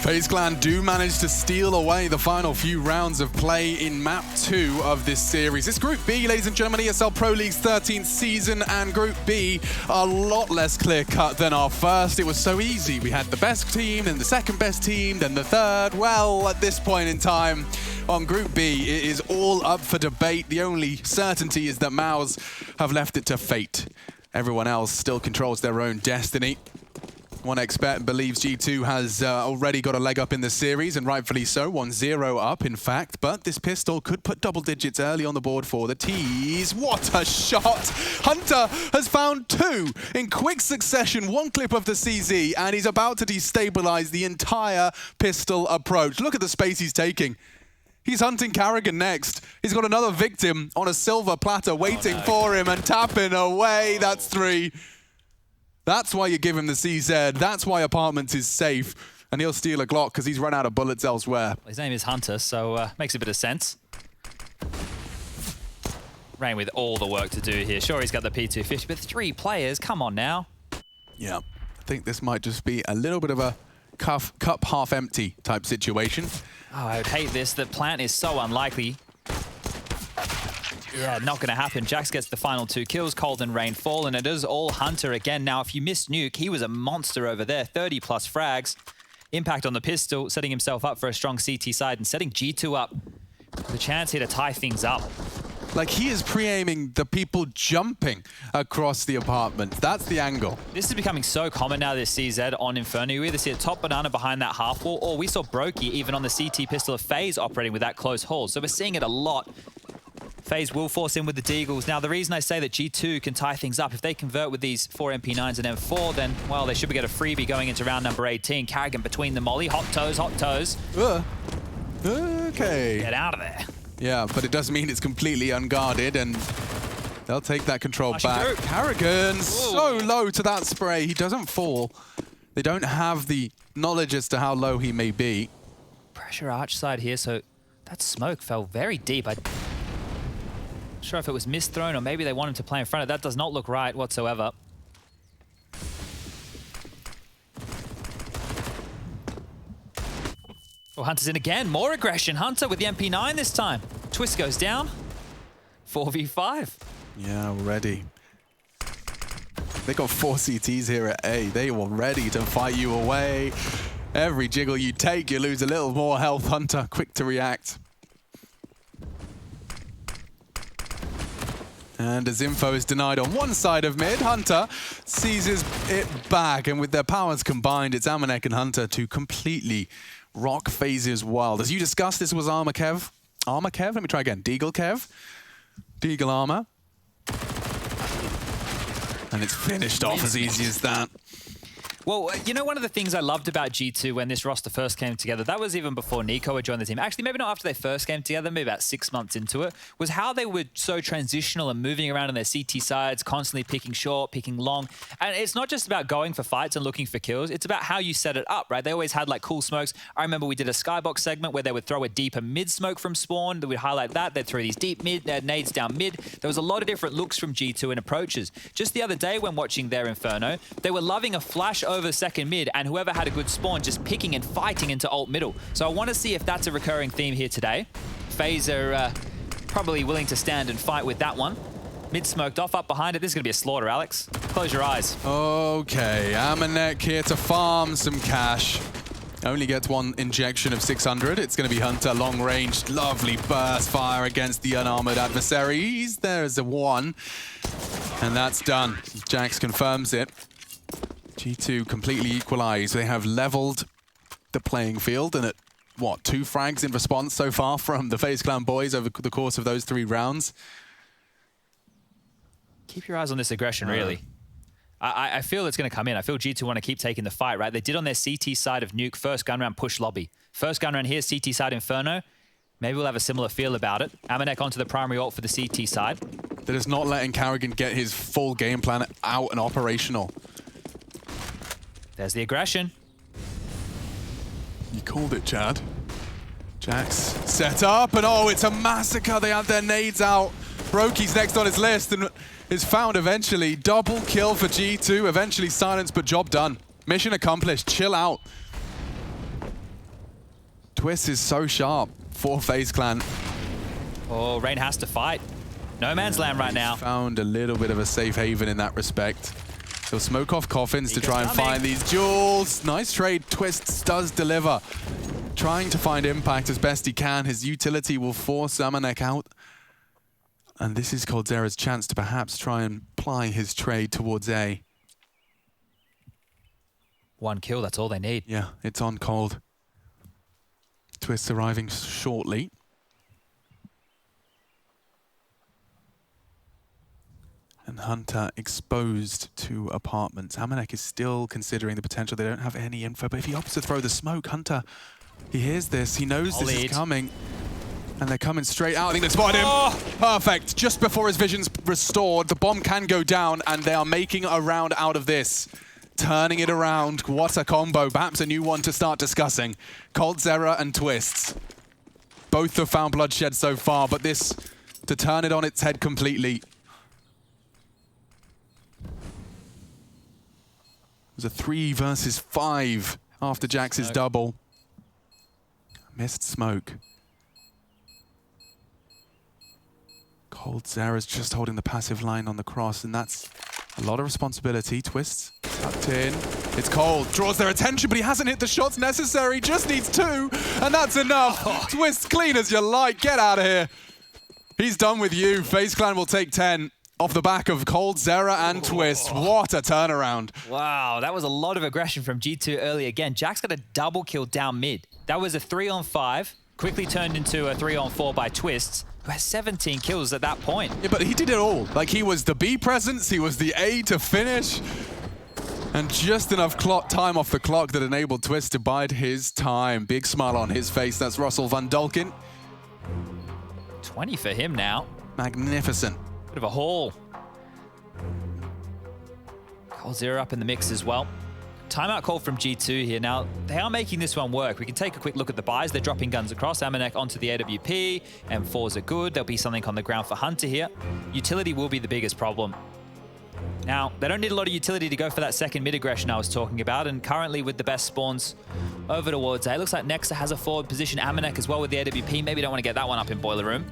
FaZe Clan do manage to steal away the final few rounds of play in map 2 of this series. It's Group B, ladies and gentlemen, ESL Pro League's 13th season, and Group B a lot less clear-cut than our first. It was so easy. We had the best team, then the second best team, then the third. Well, at this point in time, on Group B, it is all up for debate. The only certainty is that MOUZ have left it to fate. Everyone else still controls their own destiny. One expert believes G2 has already got a leg up in the series, and rightfully so, 1-0 up, in fact. But this pistol could put double digits early on the board for the T's. What a shot! Hunter has found 2 in quick succession, one clip of the CZ, and he's about to destabilize the entire pistol approach. Look at the space he's taking. He's hunting Karrigan next. He's got another victim on a silver platter waiting for him and tapping away. That's 3. That's why you give him the CZ. That's why Apartments is safe. And he'll steal a Glock because he's run out of bullets elsewhere. His name is Hunter, so makes a bit of sense. Rain with all the work to do here. Sure, he's got the P250, but 3 players, come on now. Yeah, I think this might just be a little bit of a cup half empty type situation. Oh, I would hate this. The plant is so unlikely. Yeah, not going to happen. Jax gets the final 2 kills. Cold and Rain fall, and it is all Hunter again. Now, if you missed Nuke, he was a monster over there. 30+ frags. Impact on the pistol, setting himself up for a strong CT side and setting G2 up with a chance here to tie things up. Like, he is pre-aiming the people jumping across the apartment. That's the angle. This is becoming so common now, this CZ on Inferno. You either see a top banana behind that half wall, or we saw Brokey even on the CT pistol of FaZe operating with that close hold. So we're seeing it a lot. FaZe will force in with the Deagles. Now, the reason I say that G2 can tie things up, if they convert with these 4 MP9s and M4, then, well, they should get a freebie going into round number 18. Karrigan between the molly. Hot toes, hot toes. Okay. Get out of there. Yeah, but it does mean it's completely unguarded, and they'll take that control back. Karrigan so low to that spray. He doesn't fall. They don't have the knowledge as to how low he may be. Pressure arch side here, so that smoke fell very deep. I'm not sure if it was misthrown or maybe they want him to play in front of it. That does not look right whatsoever. Oh, Hunter's in again. More aggression. Hunter with the MP9 this time. Twist goes down. 4v5. Yeah, already. They got 4 CTs here at A. They were ready to fight you away. Every jiggle you take, you lose a little more health. Hunter, quick to react. And as info is denied on one side of mid, Hunter seizes it back. And with their powers combined, it's Amanek and Hunter to completely rock FaZe's world. As you discussed, this was Armor Kev. Armor Kev? Let me try again. Deagle Kev. Deagle Armor. And it's finished off as easy as that. Well, you know, one of the things I loved about G2 when this roster first came together, that was even before Nico had joined the team. Actually, maybe not after they first came together, maybe about 6 months into it, was how they were so transitional and moving around on their CT sides, constantly picking short, picking long. And it's not just about going for fights and looking for kills. It's about how you set it up, right? They always had like cool smokes. I remember we did a Skybox segment where they would throw a deeper mid smoke from spawn. They would highlight that. They'd throw these deep mid nades down mid. There was a lot of different looks from G2 and approaches. Just the other day when watching their Inferno, they were loving a flash over second mid, and whoever had a good spawn just picking and fighting into ult middle. So I want to see if that's a recurring theme here today. FaZe are probably willing to stand and fight with that one. Mid smoked off, up behind it. This is going to be a slaughter, Alex. Close your eyes. Okay, Amanek here to farm some cash. Only gets one injection of 600. It's going to be Hunter, long range, lovely burst fire against the unarmored adversaries. There's a 1, and that's done. Jax confirms it. G2 completely equalized. They have leveled the playing field, and at, what, 2 frags in response so far from the FaZe Clan boys over the course of those 3 rounds. Keep your eyes on this aggression, really. I feel it's going to come in. I feel G2 want to keep taking the fight, right? They did on their CT side of Nuke, first gun round push lobby. First gun round here, CT side Inferno. Maybe we'll have a similar feel about it. Amanek onto the primary ult for the CT side. That is not letting Carrigan get his full game plan out and operational. There's the aggression. You called it, Chad. Jax set up, and oh, it's a massacre. They have their nades out. Brokey's next on his list and is found eventually. Double kill for G2. Eventually silenced, but job done. Mission accomplished. Chill out. Twist is so sharp for FaZe Clan. Oh, Rain has to fight. No man's land right now. Found a little bit of a safe haven in that respect. He'll smoke off coffins to try and find these jewels. Nice trade. Twists does deliver. Trying to find impact as best he can. His utility will force Amanek out. And this is coldzera's chance to perhaps try and ply his trade towards A. 1 kill, that's all they need. Yeah, it's on Cold. Twist arriving shortly. And Hunter exposed to apartments. Amanek is still considering the potential. They don't have any info, but if he opts to throw the smoke, Hunter, he hears this, he knows this is coming. And they're coming straight out. I think they spotted him. Perfect. Just before his vision's restored, the bomb can go down, and they are making a round out of this. Turning it around. What a combo. Perhaps a new one to start discussing. coldzera and Twists. Both have found bloodshed so far, but this to turn it on its head completely. It was a 3 versus 5 after Jax's double. Missed smoke. coldzera's just holding the passive line on the cross, and that's a lot of responsibility. Twists tucked in. It's Cold. Draws their attention, but he hasn't hit the shots necessary. Just needs 2, and that's enough. Twists clean as you like. Get out of here. He's done with you. FaZe Clan will take 10 off the back of coldzera and Twist. What a turnaround. Wow, that was a lot of aggression from G2 early again. Jax got a double kill down mid. That was a 3-on-5, quickly turned into a 3-on-4 by Twists, who has 17 kills at that point. Yeah, but he did it all. Like, he was the B presence, he was the A to finish, and just enough time off the clock that enabled Twist to bide his time. Big smile on his face. That's Russell Van Dulken. 20 for him now. Magnificent. Bit of a haul. coldzera up in the mix as well. Timeout call from G2 here. Now, they are making this one work. We can take a quick look at the buys. They're dropping guns across. Amanek onto the AWP. M4s are good. There'll be something on the ground for Hunter here. Utility will be the biggest problem. Now, they don't need a lot of utility to go for that second mid aggression I was talking about. And currently with the best spawns over towards A. Looks like Nexa has a forward position. Amanek as well with the AWP. Maybe don't want to get that one up in Boiler Room.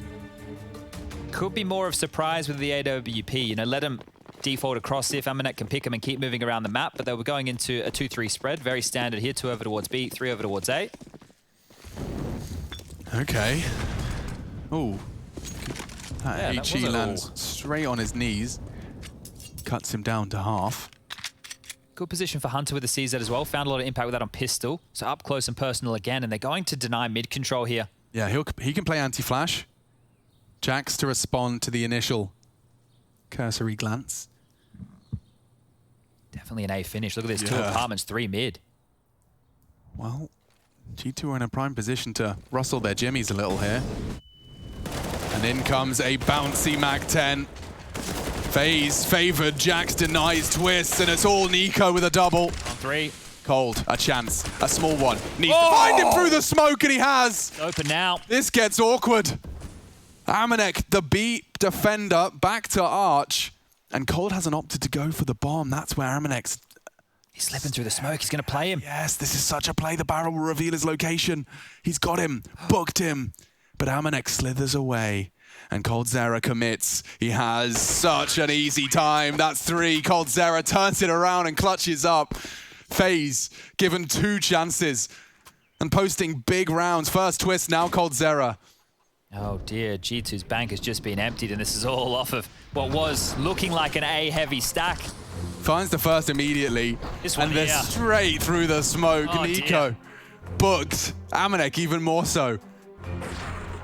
Could be more of surprise with the AWP. You know, let him default across, see if Amanek can pick him and keep moving around the map, but they were going into a 2-3 spread. Very standard here. 2 over towards B, 3 over towards A. Okay. Ooh. That that HE was a lands straight on his knees. Cuts him down to half. Good position for Hunter with the CZ as well. Found a lot of impact with that on pistol. So up close and personal again, and they're going to deny mid control here. Yeah, he can play anti-flash. Jax to respond to the initial cursory glance. Definitely an A finish. Look at this, 2 apartments, 3 mid. Well, G2 are in a prime position to rustle their jimmies a little here. And in comes a bouncy Mag-10. FaZe favored, Jax denies Twists, and it's all Nico with a double. On 3. Cold, a chance, a small one. Needs to find him through the smoke, and he has. Open now. This gets awkward. Amanek, the B defender, back to Arch. And Cold hasn't opted to go for the bomb. That's where Amanek's... He's slipping through the smoke. He's going to play him. Yes, this is such a play. The barrel will reveal his location. He's got him, booked him. But Amanek slithers away. And coldzera commits. He has such an easy time. That's 3. coldzera turns it around and clutches up. FaZe given 2 chances. And posting big rounds. First Twist, now coldzera. Oh dear, G2's bank has just been emptied, and this is all off of what was looking like an A-heavy stack. Finds the first immediately. This one and they're here. straight through the smoke. Oh, Nico dear. booked. Amanek even more so.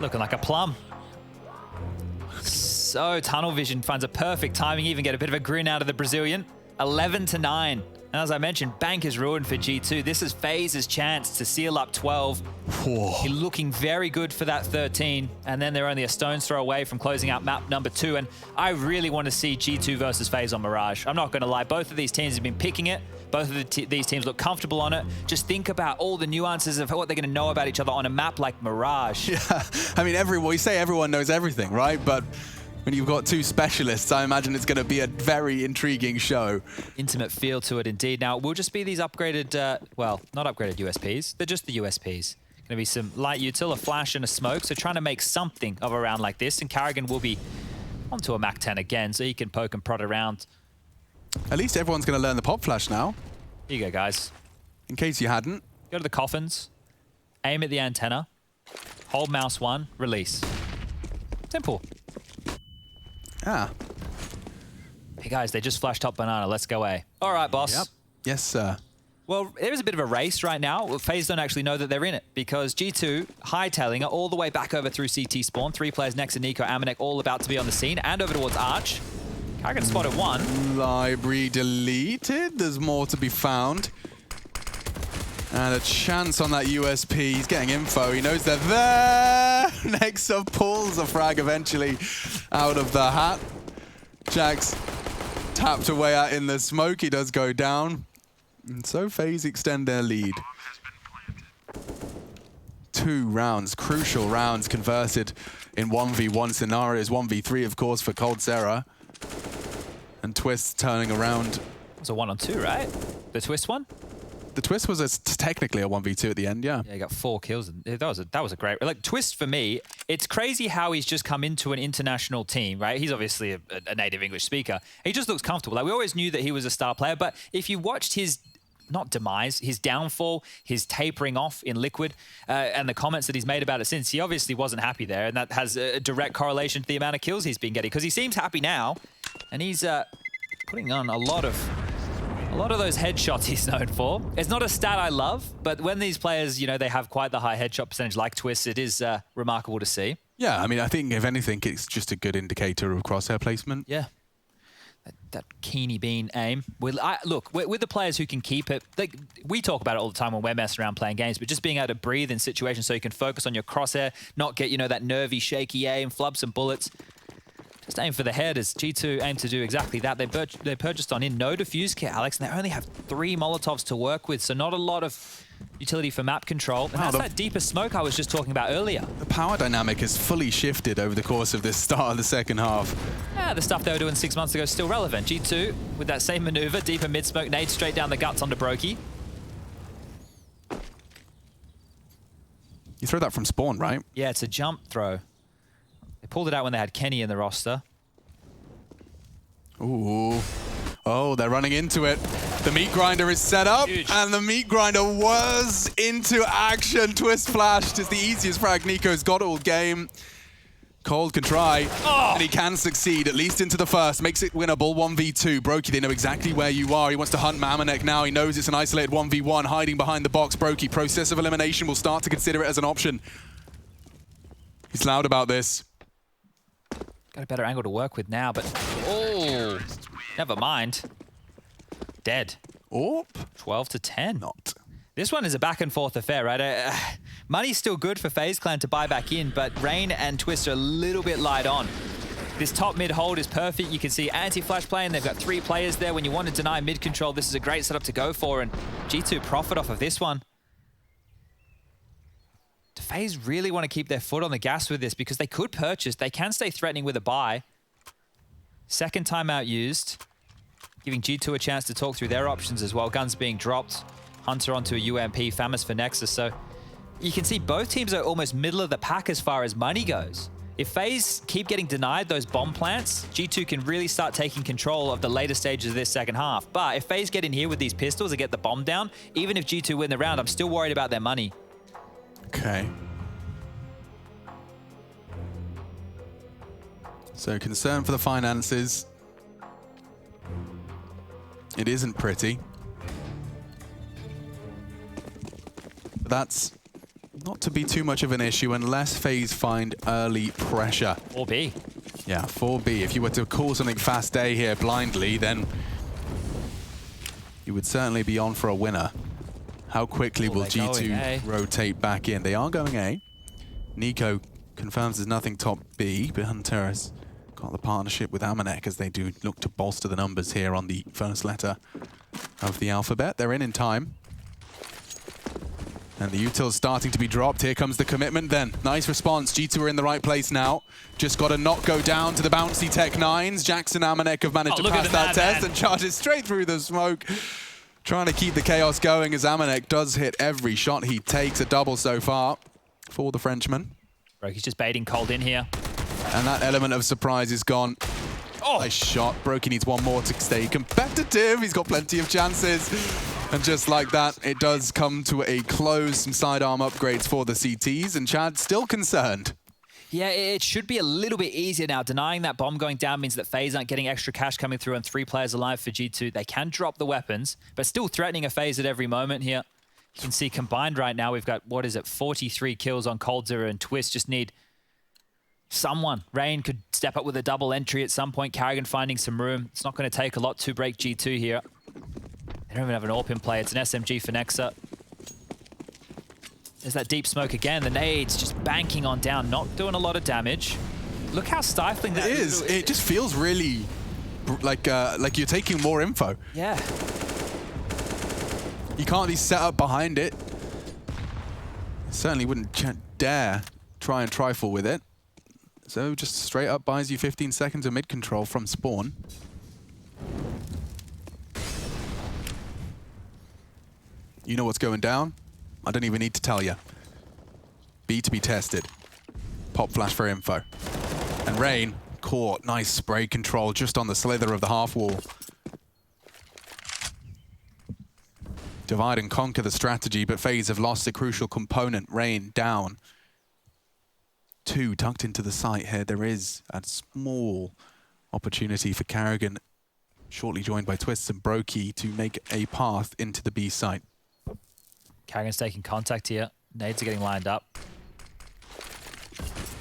Looking like a plum. So tunnel vision finds a perfect timing, even get a bit of a grin out of the Brazilian. 11-9. And as I mentioned, bank is ruined for G2. This is FaZe's chance to seal up 12. He's looking very good for that 13. And then they're only a stone's throw away from closing out map number 2. And I really want to see G2 versus FaZe on Mirage. I'm not going to lie. Both of these teams have been picking it. Both of these teams look comfortable on it. Just think about all the nuances of what they're going to know about each other on a map like Mirage. Yeah, I mean, we say everyone knows everything, right? But when you've got two specialists, I imagine it's going to be a very intriguing show. Intimate feel to it indeed. Now, it will just be these upgraded, well, not upgraded USPs. They're just the USPs. Going to be some light util, a flash, and a smoke. So trying to make something of a round like this. And Carrigan will be onto a Mac 10 again, so he can poke and prod around. At least everyone's going to learn the pop flash now. Here you go, guys. In case you hadn't. Go to the coffins, aim at the antenna, hold mouse 1, release. Simple. Yeah. Hey guys, they just flashed top banana. Let's go A. All right, boss. Yep. Yes, sir. Well, there is a bit of a race right now. FaZe don't actually know that they're in it because G2 hightailing are all the way back over through CT spawn. 3 players next to Nico, Amanek, all about to be on the scene and over towards Arch. Carrigan spotted 1. Library deleted. There's more to be found. And a chance on that USP. He's getting info. He knows they're there. Nexa pulls a frag eventually out of the hat. Jax tapped away at in the smoke. He does go down. And so FaZe extend their lead. 2 rounds, crucial rounds converted in 1v1 scenarios. 1v3, of course, for coldzera. And Twist turning around. It was a 1-on-2, right? The Twist one? The Twist was technically a 1v2 at the end, yeah. Yeah, he got 4 kills. That was a great... Like, Twist, for me, it's crazy how he's just come into an international team, right? He's obviously a native English speaker. He just looks comfortable. Like, we always knew that he was a star player, but if you watched his... not demise, his downfall, his tapering off in Liquid, and the comments that he's made about it since, he obviously wasn't happy there, and that has a direct correlation to the amount of kills he's been getting, because he seems happy now, and he's putting on a lot of those headshots he's known for. It's not a stat I love, but when these players, you know, they have quite the high headshot percentage like Twist, it is remarkable to see. Yeah, I mean, I think if anything, it's just a good indicator of crosshair placement. Yeah. That Keeny Bean aim. Look, with the players who can keep it, we talk about it all the time when we're messing around playing games, but just being able to breathe in situations so you can focus on your crosshair, not get, you know, that nervy, shaky aim, flub some bullets. Just aim for the head as G2 aim to do exactly that. They purchased on in no defuse kit, Alex, and they only have 3 Molotovs to work with, so not a lot of utility for map control. And that's that deeper smoke I was just talking about earlier. The power dynamic has fully shifted over the course of this start of the second half. Yeah, the stuff they were doing 6 months ago is still relevant. G2 with that same maneuver, deeper mid-smoke, nade straight down the guts onto Brokey. You throw that from spawn, right? Yeah, it's a jump throw. They pulled it out when they had Kenny in the roster. Ooh. Oh, they're running into it. The meat grinder is set up, and the meat grinder was into action. Twist flashed is the easiest frag Nico's got all game. Cold can try, and he can succeed, at least into the first. Makes it winnable, 1v2. Brokey, they know exactly where you are. He wants to hunt Mamanek now. He knows it's an isolated 1v1, hiding behind the box. Brokey, process of elimination, will start to consider it as an option. He's loud about this. Got a better angle to work with now, but... Oh, never mind. Dead. Oh. 12-10. Not. This one is a back and forth affair, right? Money's still good for FaZe Clan to buy back in, but Rain and Twist are a little bit light on. This top mid hold is perfect. You can see anti-flash play, and they've got 3 players there. When you want to deny mid control, this is a great setup to go for, and G2 profit off of this one. Do FaZe really want to keep their foot on the gas with this? Because they could purchase. They can stay threatening with a buy. Second timeout used, giving G2 a chance to talk through their options as well. Guns being dropped. Hunter onto a UMP, Famas for Nexus. So you can see both teams are almost middle of the pack as far as money goes. If FaZe keep getting denied those bomb plants, G2 can really start taking control of the later stages of this second half. But if FaZe get in here with these pistols and get the bomb down, even if G2 win the round, I'm still worried about their money. Okay. So concern for the finances. It isn't pretty. But that's not to be too much of an issue unless FaZe find early pressure. 4B. Yeah, 4B. If you were to call something fast A here blindly, then you would certainly be on for a winner. How quickly will G2 rotate back in? They are going A. Nico confirms there's nothing top B, but Hunter has got the partnership with Amanek as they do look to bolster the numbers here on the first letter of the alphabet. They're in time. And the util's starting to be dropped. Here comes the commitment then. Nice response. G2 are in the right place now. Just got to not go down to the bouncy Tech-9s. Jackson Amanek have managed to pass that test and charges straight through the smoke. Trying to keep the chaos going as Amanek does hit every shot he takes. A double so far for the Frenchman. Broky's just baiting Cold in here. And that element of surprise is gone. Oh, nice shot. Broky needs one more to stay competitive. He's got plenty of chances. And just like that, it does come to a close. Some sidearm upgrades for the CTs, and Chad still concerned. Yeah, it should be a little bit easier now. Denying that bomb going down means that FaZe aren't getting extra cash coming through and 3 players alive for G2. They can drop the weapons, but still threatening a FaZe at every moment here. You can see combined right now, we've got, 43 kills on Coldzera and Twist. Just need someone. Rain could step up with a double entry at some point. Carrigan finding some room. It's not going to take a lot to break G2 here. They don't even have an AWP in play. It's an SMG for Nexa. There's that deep smoke again. The nades just banking on down, not doing a lot of damage. Look how stifling that is. It just feels really like you're taking more info. Yeah. You can't be set up behind it. Certainly wouldn't dare try and trifle with it. So just straight up buys you 15 seconds of mid control from spawn. You know what's going down? I don't even need to tell you. B to be tested. Pop flash for info. And Rain caught. Nice spray control just on the slither of the half wall. Divide and conquer the strategy, but FaZe have lost a crucial component. Rain down. 2 tucked into the site here. There is a small opportunity for Carrigan, shortly joined by Twists and Brokey, to make a path into the B site. Carrigan's taking contact here. Nades are getting lined up.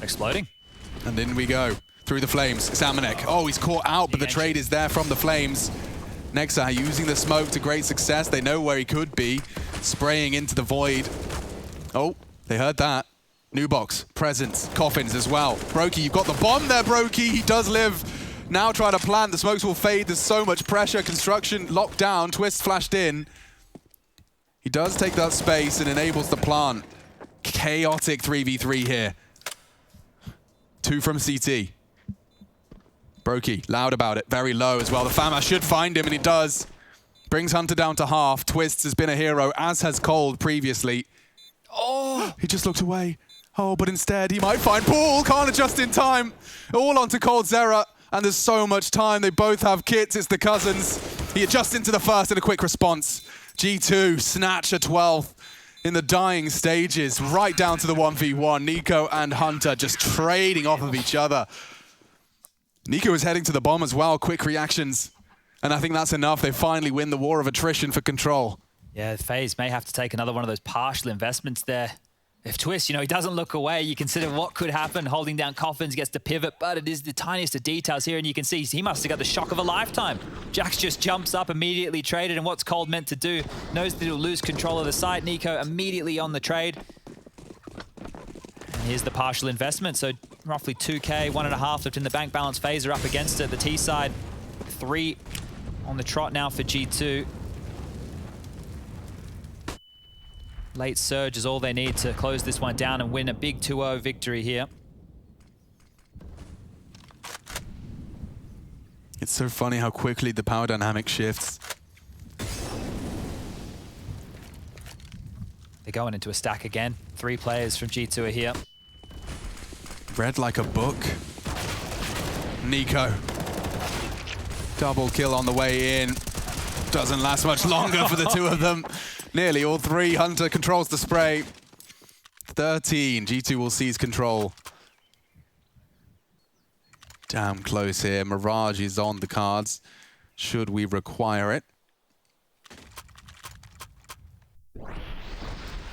Exploding. And in we go. Through the flames. It's Amanek. Oh, he's caught out, but the trade is there from the flames. Nexa using the smoke to great success. They know where he could be. Spraying into the void. Oh, they heard that. New box, presence, coffins as well. Brokey, you've got the bomb there, Brokey. He does live. Now try to plant. The smokes will fade. There's so much pressure. Construction locked down. Twist flashed in. He does take that space and enables the plant. Chaotic 3v3 here. 2 from CT. Brokey, loud about it. Very low as well. The Fama should find him, and he does. Brings Hunter down to half. Twists has been a hero, as has Cold previously. Oh, he just looked away. Oh, but instead he might find Paul. Can't adjust in time. All onto Coldzera, and there's so much time. They both have kits. It's the cousins. He adjusts into the first in a quick response. G2 snatch a 12th in the dying stages, right down to the 1v1. Nico and Hunter just trading off of each other. Nico is heading to the bomb as well. Quick reactions. And I think that's enough. They finally win the war of attrition for control. Yeah, FaZe may have to take another one of those partial investments there. If Twist, he doesn't look away, you consider what could happen. Holding down coffins, gets to pivot, but it is the tiniest of details here, and you can see he must have got the shock of a lifetime. Jax just jumps up, immediately traded, and what's Cold meant to do? Knows that he'll lose control of the site. Nico immediately on the trade. And here's the partial investment, so roughly 2K, 1.5 left in the bank balance. FaZe are up against it. The T side, 3 on the trot now for G2. Late surge is all they need to close this one down and win a big 2-0 victory here. It's so funny how quickly the power dynamic shifts. They're going into a stack again. 3 players from G2 are here. Read like a book. Nico. Double kill on the way in. Doesn't last much longer for the 2 of them. Nearly all 3. Hunter controls the spray. 13. G2 will seize control. Damn close here. Mirage is on the cards, should we require it.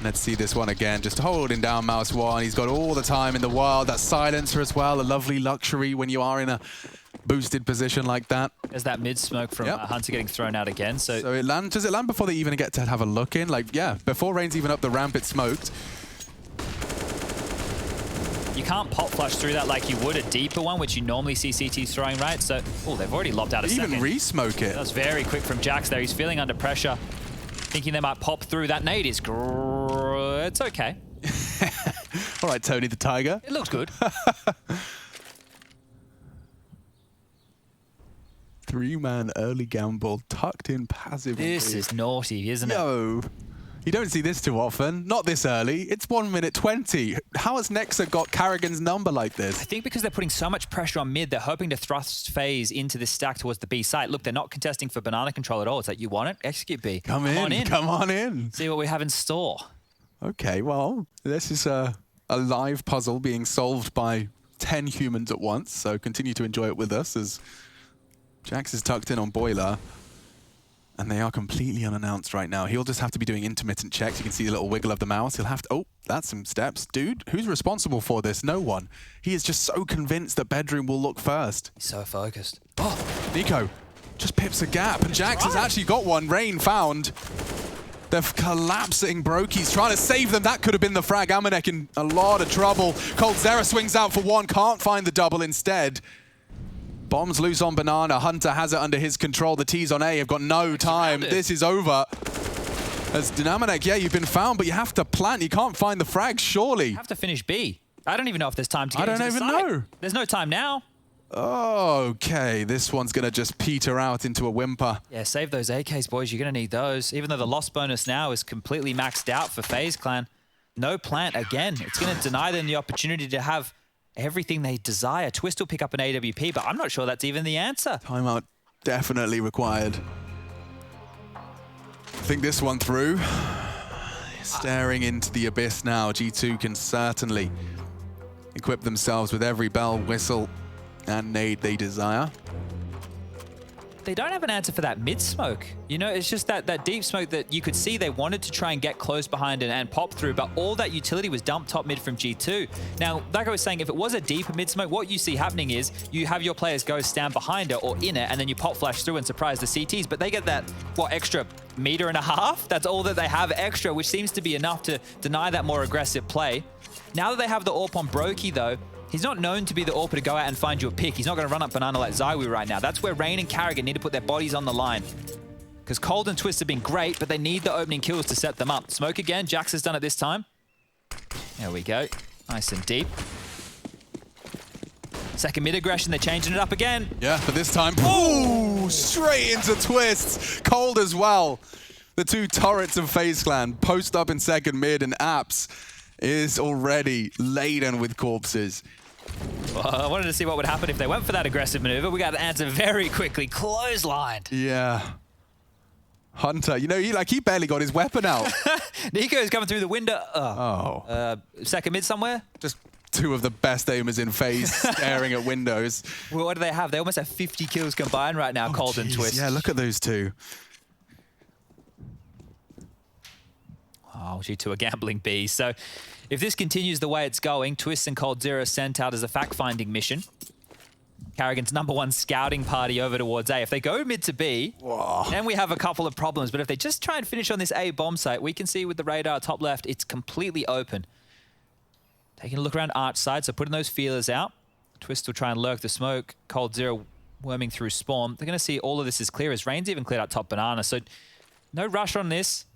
Let's see this one again. Just holding down mouse 1. He's got all the time in the world. That silencer as well, a lovely luxury when you are in a boosted position like that. There's that mid smoke from Hunter getting thrown out again. So it does it land before they even get to have a look in? Like, yeah, before Rain's even up the ramp, it smoked. You can't pop flush through that like you would a deeper one, which you normally see CTs throwing, right? So, oh, they've already lobbed out a second. Even re-smoke it. That was very quick from Jax there. He's feeling under pressure, thinking they might pop through. That nade is it's okay. All right, Tony the Tiger. It looks good. 3-man early gamble, tucked in passively. This is naughty, isn't it? No. You don't see this too often. Not this early. It's 1 minute 20. How has Nexa got Carrigan's number like this? I think because they're putting so much pressure on mid, they're hoping to thrust FaZe into this stack towards the B site. Look, they're not contesting for banana control at all. It's like, you want it? Execute B. Come on in. Come on in. See what we have in store. Okay, well, this is a live puzzle being solved by 10 humans at once. So continue to enjoy it with us as Jax is tucked in on Boiler. And they are completely unannounced right now. He'll just have to be doing intermittent checks. You can see the little wiggle of the mouse. He'll have to... Oh, that's some steps. Dude, who's responsible for this? No one. He is just so convinced that Bedroom will look first. He's so focused. Oh, Nico just pips a gap. And Jax has actually got one. Rain found. They're collapsing. Brokey's trying to save them. That could have been the frag. Amanek in a lot of trouble. coldzera swings out for one. Can't find the double instead. Bombs loose on Banana. Hunter has it under his control. The T's on A have got no time. This is over. As Dynamic, yeah, you've been found, but you have to plant. You can't find the frag, surely. You have to finish B. I don't even know if there's time to get into the site. I don't even know. There's no time now. Okay, this one's going to just peter out into a whimper. Yeah, save those AKs, boys. You're going to need those. Even though the loss bonus now is completely maxed out for FaZe Clan. No plant again. It's going to deny them the opportunity to have everything they desire. Twist will pick up an AWP, but I'm not sure that's even the answer. Timeout definitely required. Think this one through. Staring into the abyss now. G2 can certainly equip themselves with every bell, whistle, and nade they desire. They don't have an answer for that mid-smoke. You know, it's just that deep smoke that you could see they wanted to try and get close behind and pop through, but all that utility was dumped top mid from G2. Now, like I was saying, if it was a deeper mid-smoke, what you see happening is you have your players go stand behind it or in it, and then you pop flash through and surprise the CTs, but they get that, what, extra meter and a half? That's all that they have extra, which seems to be enough to deny that more aggressive play. Now that they have the AWP on Brokey, though, he's not known to be the AWPer to go out and find you a pick. He's not going to run up Banana like Zywoo right now. That's where Rain and Carrigan need to put their bodies on the line. Because Cold and Twist have been great, but they need the opening kills to set them up. Smoke again. Jax has done it this time. There we go. Nice and deep. Second mid aggression. They're changing it up again. Yeah, but this time, ooh, straight into Twists. Cold as well. The two turrets of FaZe Clan post up in second mid, and Apps is already laden with corpses. Well, I wanted to see what would happen if they went for that aggressive maneuver. We got the answer very quickly. Clotheslined. Yeah. Hunter, you know, he barely got his weapon out. Nico's coming through the window. Second mid somewhere? Just two of the best aimers in FaZe staring at windows. Well, what do they have? They almost have 50 kills combined right now, Cold and Twist. Yeah, look at those two. Oh, G2 are gambling B. So if this continues the way it's going, Twist and coldzera sent out as a fact-finding mission. Carrigan's #1 scouting party over towards A. If they go mid to B, then we have a couple of problems. But if they just try and finish on this A bomb site, we can see with the radar top left, it's completely open. Taking a look around Arch side, so putting those feelers out. Twist will try and lurk the smoke. coldzera worming through spawn. They're going to see all of this is clear as Rain's even cleared out top Banana. So no rush on this.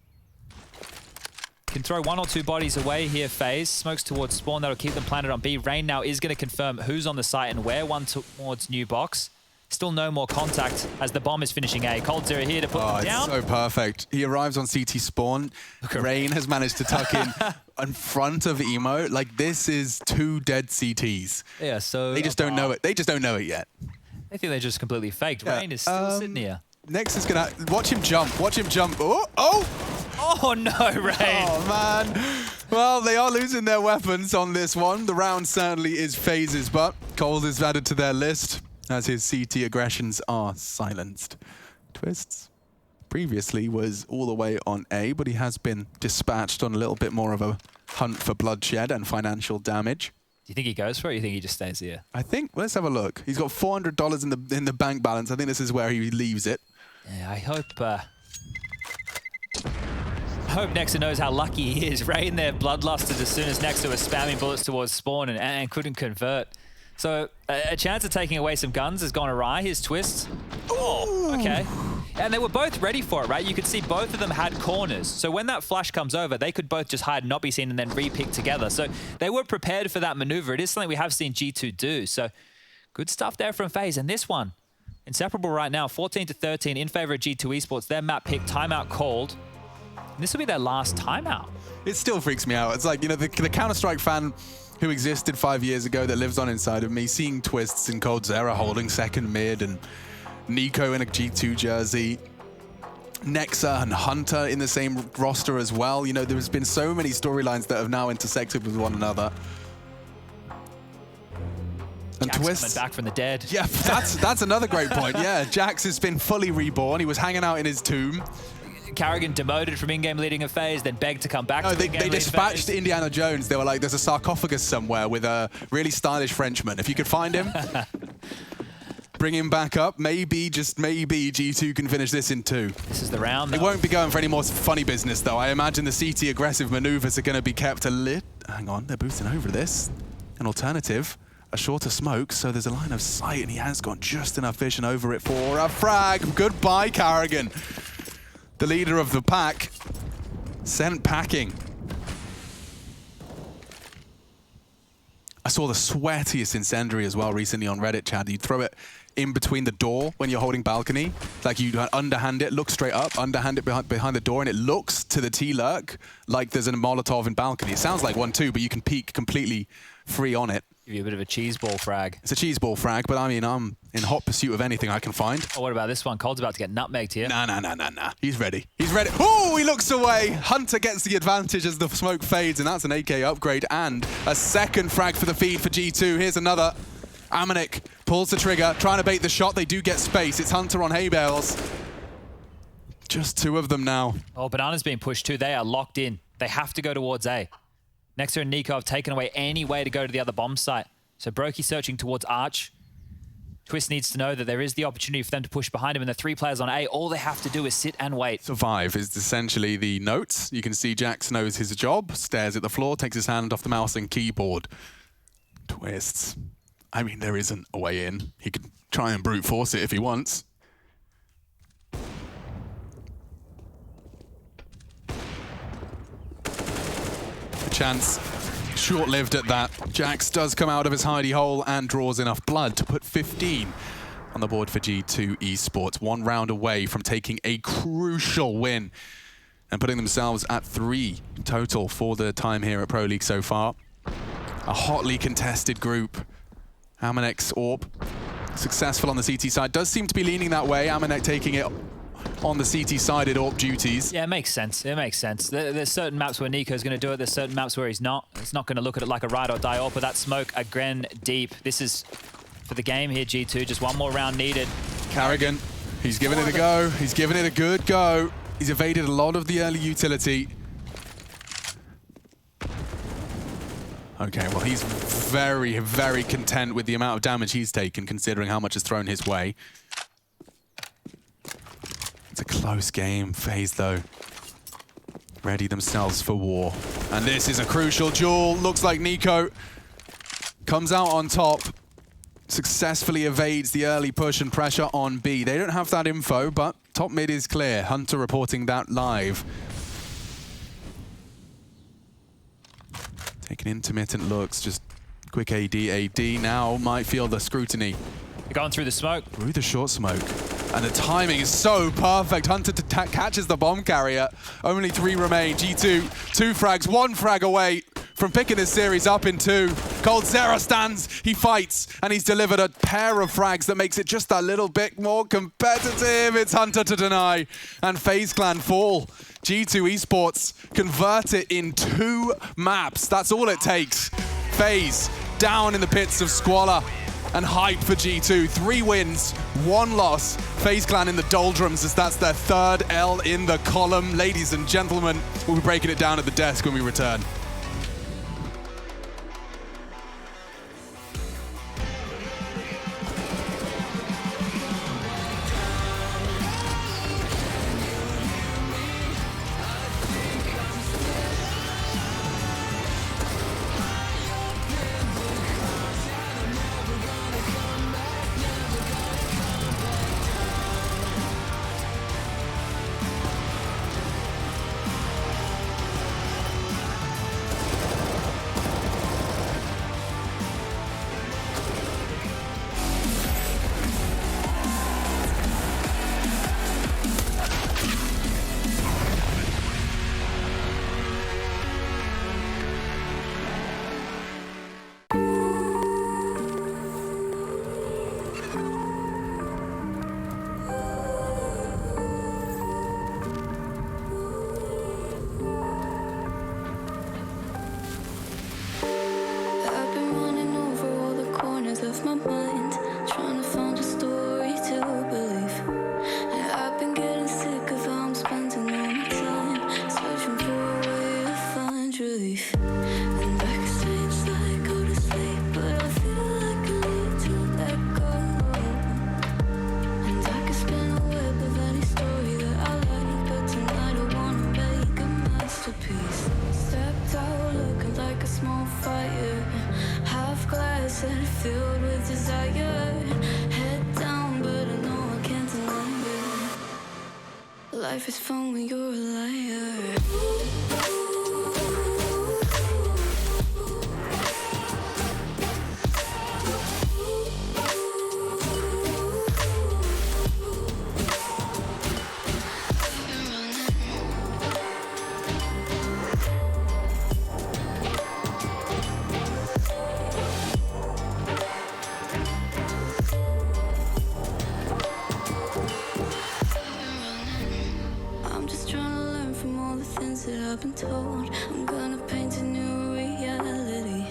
Can throw one or two bodies away here, FaZe. Smokes towards spawn, that'll keep them planted on B. Rain now is going to confirm who's on the site and where. One towards new box. Still no more contact as the bomb is finishing A. coldzera here to put them down. It's so perfect. He arrives on CT spawn. Rain has managed to tuck in front of Emo. Like, this is two dead CTs. Yeah, so... They just don't know it. They just don't know it yet. I think they just completely faked. Yeah. Rain is still sitting here. Next is going to... Watch him jump. Watch him jump. Oh! Oh! Oh, no, Rain. Oh, man. Well, they are losing their weapons on this one. The round certainly is FaZe's, but Cold is added to their list as his CT aggressions are silenced. Twists. previously was all the way on A, but he has been dispatched on a little bit more of a hunt for bloodshed and financial damage. Do you think he goes for it, or you think he just stays here? I think, let's have a look. He's got $400 in the bank balance. I think this is where he leaves it. Yeah, I hope Nexus knows how lucky he is. Right in there, bloodlusted as soon as Nexus was spamming bullets towards spawn and couldn't convert. So a chance of taking away some guns has gone awry. His twists. Oh, okay. And they were both ready for it, right? You could see both of them had corners. So when that flash comes over, they could both just hide and not be seen and then re-pick together. So they were prepared for that maneuver. It is something we have seen G2 do. So good stuff there from FaZe. And this one, inseparable right now, 14-13 in favor of G2 Esports. Their map pick, timeout called. And this will be their last timeout. It still freaks me out. It's like, you know, the Counter-Strike fan who existed 5 years ago that lives on inside of me, seeing Twists and coldzera holding second mid and Nico in a G2 jersey, Nexa and Hunter in the same roster as well. You know, there's been so many storylines that have now intersected with one another. And Jax Twists coming back from the dead. Yeah, that's another great point. Yeah, Jax has been fully reborn. He was hanging out in his tomb. Karrigan demoted from in-game leading a FaZe, then begged to come back No, to they dispatched Indiana Jones. They were like, there's a sarcophagus somewhere with a really stylish Frenchman. If you could find him, bring him back up. Maybe, just maybe, G2 can finish this in 2. This is the round, though. It won't be going for any more funny business, though. I imagine the CT aggressive maneuvers are going to be kept a lit. Hang on, they're boosting over this. An alternative, a shorter smoke, so there's a line of sight, and he has got just enough vision over it for a frag. Goodbye, Karrigan. The leader of the pack, sent packing. I saw the sweatiest incendiary as well recently on Reddit, Chad. You'd throw it in between the door when you're holding balcony. Like you underhand it, look straight up, underhand it behind the door, and it looks to the T-lurk like there's a Molotov in balcony. It sounds like 1-2, but you can peek completely free on it. Give you a bit of a cheese ball frag. It's a cheese ball frag, but I mean, I'm in hot pursuit of anything I can find. Oh, what about this one? Cold's about to get nutmegged here. Nah. He's ready. He's ready. Oh, he looks away. Hunter gets the advantage as the smoke fades, and that's an AK upgrade and a second frag for the feed for G2. Here's another. Amanek pulls the trigger, trying to bait the shot. They do get space. It's Hunter on hay bales. Just 2 of them now. Oh, Banana's being pushed too. They are locked in. They have to go towards A. Nexa and Nico have taken away any way to go to the other bomb site. So Brokey searching towards Arch. Twist needs to know that there is the opportunity for them to push behind him, and the 3 players on A, all they have to do is sit and wait. Survive is essentially the notes. You can see Jax knows his job, stares at the floor, takes his hand off the mouse and keyboard. Twists. I mean, there isn't a way in. He could try and brute force it if he wants. A chance. Short-lived at that. Jax does come out of his hidey hole and draws enough blood to put 15 on the board for G2 Esports. 1 round away from taking a crucial win and putting themselves at 3 total for the time here at Pro League so far. A hotly contested group. Amanek's AWP successful on the CT side. Does seem to be leaning that way. Amanek taking it on the CT-sided AWP duties. Yeah, it makes sense. It makes sense. There's certain maps where Nico's going to do it. There's certain maps where he's not. It's not going to look at it like a ride or die AWP, but that smoke again deep. This is for the game here, G2. Just 1 more round needed. Karrigan, he's giving it a go. He's giving it a good go. He's evaded a lot of the early utility. Okay, well, he's very, very content with the amount of damage he's taken, considering how much is thrown his way. It's a close game. FaZe, though, ready themselves for war. And this is a crucial duel. Looks like Nico comes out on top, successfully evades the early push and pressure on B. They don't have that info, but top mid is clear. Hunter reporting that live. Taking intermittent looks, just quick AD. AD now might feel the scrutiny. They're going through the smoke. Through the short smoke. And the timing is so perfect. Hunter catches the bomb carrier. Only 3 remain. G2, 2 frags, 1 frag away from picking this series up in 2. coldzera stands, he fights, and he's delivered a pair of frags that makes it just a little bit more competitive. It's Hunter to deny, and FaZe Clan fall. G2 Esports convert it in 2 maps. That's all it takes. FaZe down in the pits of Squalor. and hype for G2. 3 wins, 1 loss. FaZe Clan in the doldrums as that's their 3rd L in the column. Ladies and gentlemen, we'll be breaking it down at the desk when we return. I've been running over all the corners of my mind, trying to find a story to believe. And I've been getting sick of how I'm spending all my time, searching for a way to find relief. And I can stay inside, go to sleep, but I feel like I need to let go. And I can spin a web of any story that I like, but tonight I wanna make a masterpiece. Stepped out looking like a small fire, half glass and filled with desire. Head down, but I know I can't deny it. Life is fun when you're a liar. I'm just trying to learn from all the things that I've been told. I'm gonna paint a new reality.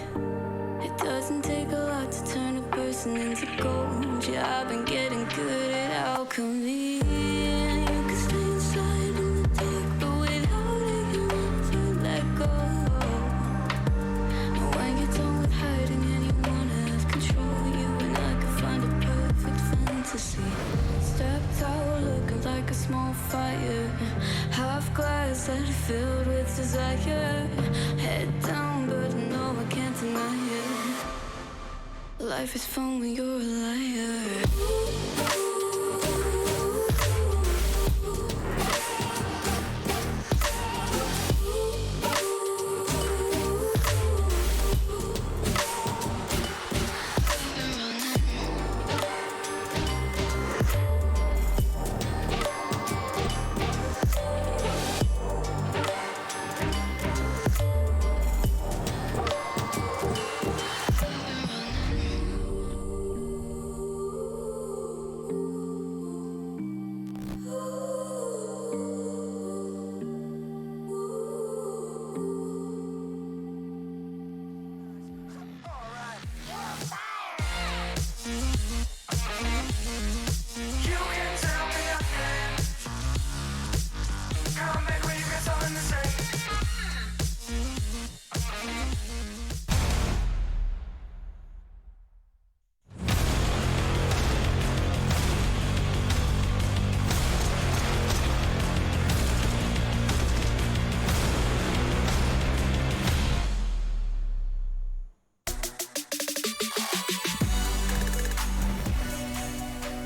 It doesn't take a lot to turn a person into gold. Yeah, I've been getting good at alchemy. And you can stay inside in the dark, but without it, you want to let go. And when you're done with hiding and you wanna have control, you and I can find a perfect fantasy. Stepped out looking like a small fire, half glass and filled with desire. Head down, but no, I can't deny it. Life is fun when you're a liar.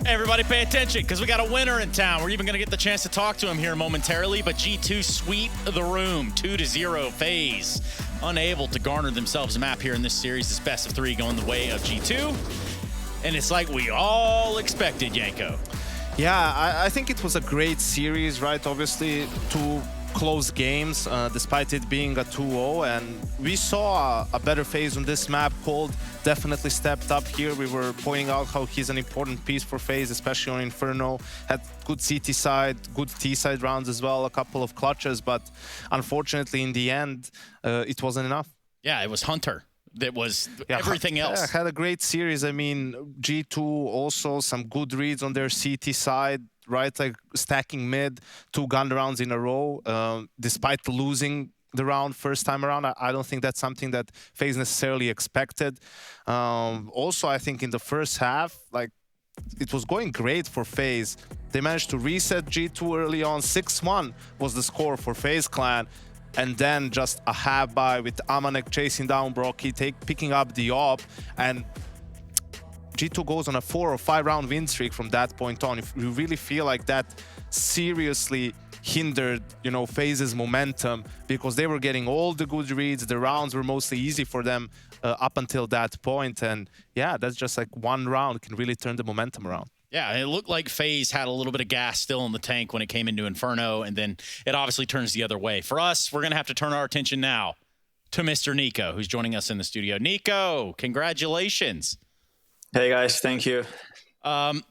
Everybody pay attention, because we got a winner in town. We're even going to get the chance to talk to him here momentarily, but G2 sweep the room, 2-0 FaZe. Unable to garner themselves a map here in this series. This best of 3 going the way of G2. And it's like we all expected, Yanko. Yeah, I think it was a great series, right? Obviously, 2 close games, despite it being a 2-0, and we saw a better FaZe on this map. Cold definitely stepped up here. We were pointing out how he's an important piece for FaZe, especially on Inferno. Had good CT side, good T side rounds as well, a couple of clutches, but unfortunately in the end, it wasn't enough. Yeah, it was Hunter that was everything else. Yeah, had a great series. I mean, G2 also some good reads on their CT side, right? Like stacking mid, 2 gun rounds in a row, despite losing the round first time around. I don't think that's something that FaZe necessarily expected. Also, I think in the first half, like, it was going great for FaZe. They managed to reset G2 early on. 6-1 was the score for FaZe Clan. And then just a half by with Amanek chasing down Brocky, picking up the op. And G2 goes on a 4 or 5 round win streak from that point on. If you really feel like that seriously hindered, you know, FaZe's momentum, because they were getting all the good reads. The rounds were mostly easy for them up until that point. And yeah, that's just like one round can really turn the momentum around. Yeah, it looked like FaZe had a little bit of gas still in the tank when it came into Inferno, and then it obviously turns the other way. For us, we're going to have to turn our attention now to Mr. Nico, who's joining us in the studio. Nico, congratulations. Hey, guys. Thank you.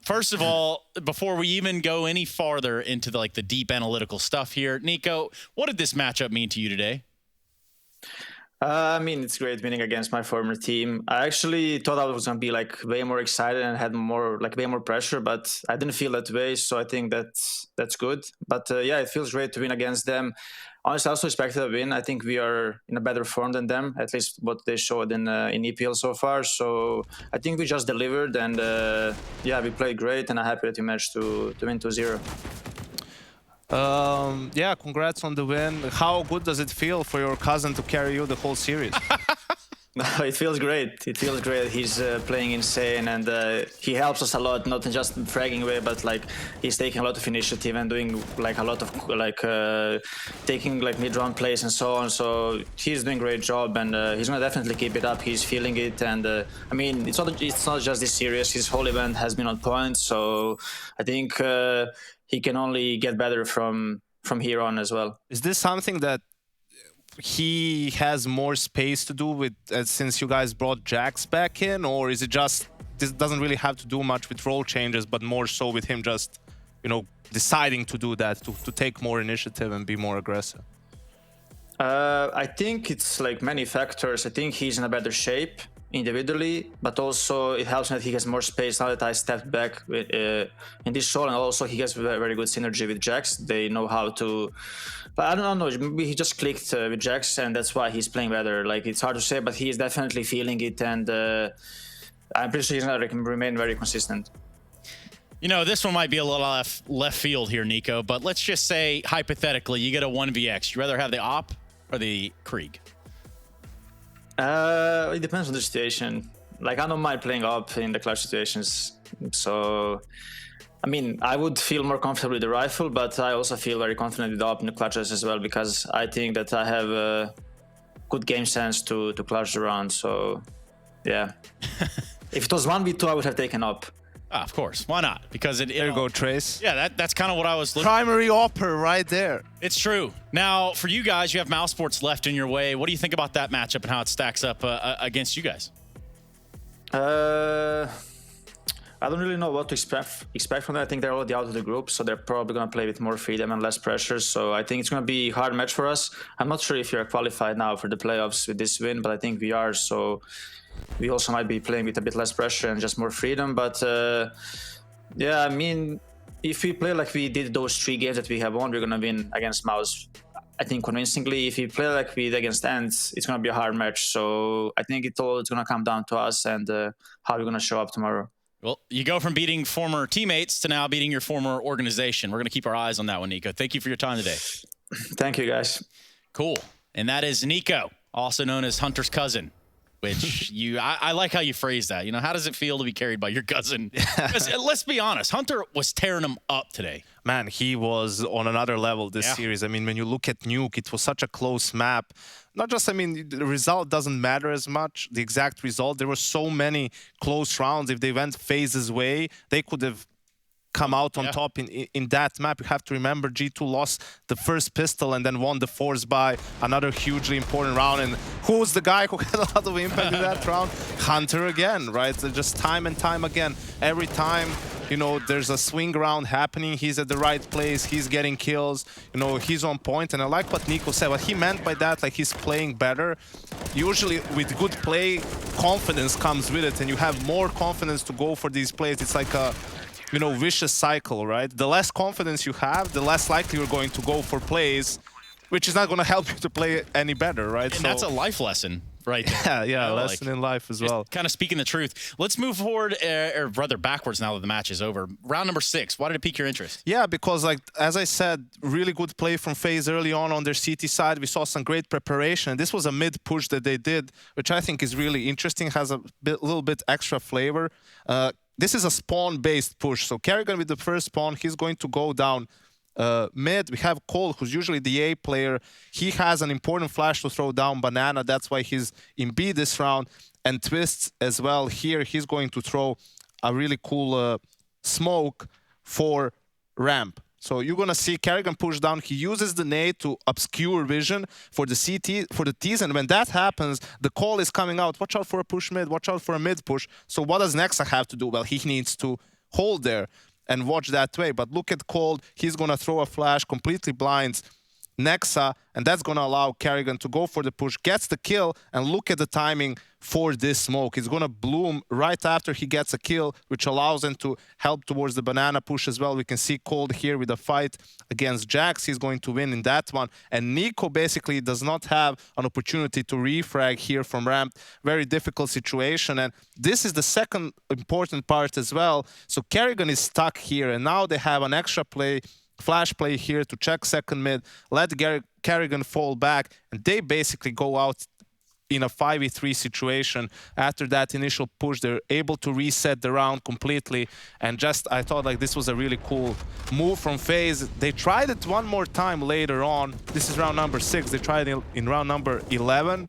First of all, before we even go any farther into the deep analytical stuff here, Nico, what did this matchup mean to you today? I mean, it's great winning against my former team. I actually thought I was going to be way more excited and had way more pressure, but I didn't feel that way. So I think that's good. But yeah, it feels great to win against them. Honestly, I also expected a win. I think we are in a better form than them, at least what they showed in EPL so far. So I think we just delivered, and yeah, we played great, and I'm happy that we managed to win 2-0. Yeah, congrats on the win. How good does it feel for your cousin to carry you the whole series? It feels great. It feels great. He's playing insane, and he helps us a lot, not in just fragging way, but he's taking a lot of initiative and doing a lot of taking mid-round plays and so on. So he's doing a great job, and he's gonna definitely keep it up. He's feeling it, and I mean, it's not just this series. His whole event has been on point. So I think he can only get better from here on as well. Is this something that he has more space to do with since you guys brought Jax back in, or is it just this doesn't really have to do much with role changes, but more so with him just, you know, deciding to do that, to take more initiative and be more aggressive? I think it's many factors. I think he's in a better shape individually, but also it helps that he has more space now that I stepped back in this role, and also he has very good synergy with Jax. They know how to, but I don't know, maybe he just clicked with Jax, and that's why he's playing better. It's hard to say, but he is definitely feeling it, and I'm pretty sure he's going to remain very consistent. You know, this one might be a little left field here, Nico, but let's just say, hypothetically, you get a 1vx. You rather have the op or the Krieg? It depends on the situation. I don't mind playing up in the clutch situations. So, I mean, I would feel more comfortable with the rifle, but I also feel very confident with the up in the clutches as well, because I think that I have a good game sense to clutch the round. So, yeah. If it was 1v2, I would have taken up. Of course, why not? Because there you go, Trace. Yeah, that's kind of what I was looking. Primary opper right there. It's true. Now, for you guys, you have Mousesports left in your way. What do you think about that matchup and how it stacks up against you guys? I don't really know what to expect from that. I think they're already out of the group, so they're probably going to play with more freedom and less pressure. So I think it's going to be a hard match for us. I'm not sure if you're qualified now for the playoffs with this win, but I think we are. So we also might be playing with a bit less pressure and just more freedom. But yeah, I mean, if we play like we did those 3 games that we have won, we're going to win against Mouse, I think, convincingly. If we play like we did against Ants, it's going to be a hard match. So I think it's going to come down to us and how we're going to show up tomorrow. Well, you go from beating former teammates to now beating your former organization. We're going to keep our eyes on that one, Nico. Thank you for your time today. Thank you, guys. Cool. And that is Nico, also known as Hunter's cousin, which I like how you phrase that. You know, how does it feel to be carried by your cousin? Let's be honest, Hunter was tearing him up today. Man, he was on another level this series. I mean, when you look at Nuke, it was such a close map. Not just, I mean, the result doesn't matter as much, the exact result. There were so many close rounds. If they went FaZe's way, they could have come out on top in that map. You have to remember G2 lost the first pistol and then won the Force by another hugely important round. And who was the guy who had a lot of impact in that round? Hunter again, right? So just time and time again. Every time, you know, there's a swing round happening, he's at the right place, he's getting kills, you know, he's on point. And I like what Nico said. What he meant by that, like, he's playing better. usually with good play, confidence comes with it, and you have more confidence to go for these plays. It's like a, you know, vicious cycle, right? The less confidence you have, the less likely you're going to go for plays, which is not going to help you to play any better, right? And that's a life lesson. Right there. Yeah, lesson in life as well. Kind of speaking the truth. Let's move forward, or rather backwards now that the match is over. Round number 6. Why did it pique your interest? Yeah, because like as I said, really good play from FaZe early on their CT side. We saw some great preparation. This was a mid push that they did, which I think is really interesting. Has a little bit extra flavor. This is a spawn-based push. So Kerrigan with the first spawn, he's going to go down mid. We have Cole, who's usually the A player. He has an important flash to throw down Banana. That's why he's in B this round. And Twists as well. Here, he's going to throw a really cool smoke for ramp. So you're going to see Kerrigan push down. He uses the nade to obscure vision for the CT, for the T's. And when that happens, the call is coming out. Watch out for a push mid. Watch out for a mid push. So what does Nexa have to do? Well, he needs to hold there and watch that way. But look at Cold. He's going to throw a flash, completely blinds Nexa, and that's going to allow Kerrigan to go for the push, gets the kill, and look at the timing for this smoke. It's going to bloom right after he gets a kill, which allows him to help towards the banana push as well. We can see Cold here with a fight against Jax. He's going to win in that one. And Nico basically does not have an opportunity to refrag here from ramp. Very difficult situation. And this is the second important part as well. So Kerrigan is stuck here, and now they have an extra play, flash play here to check second mid, let Kerrigan fall back, and they basically go out in a 5v3 situation. After that initial push, they're able to reset the round completely, and just I thought like this was a really cool move from FaZe. They tried it one more time later on. This is round number 6. They tried it in round number 11.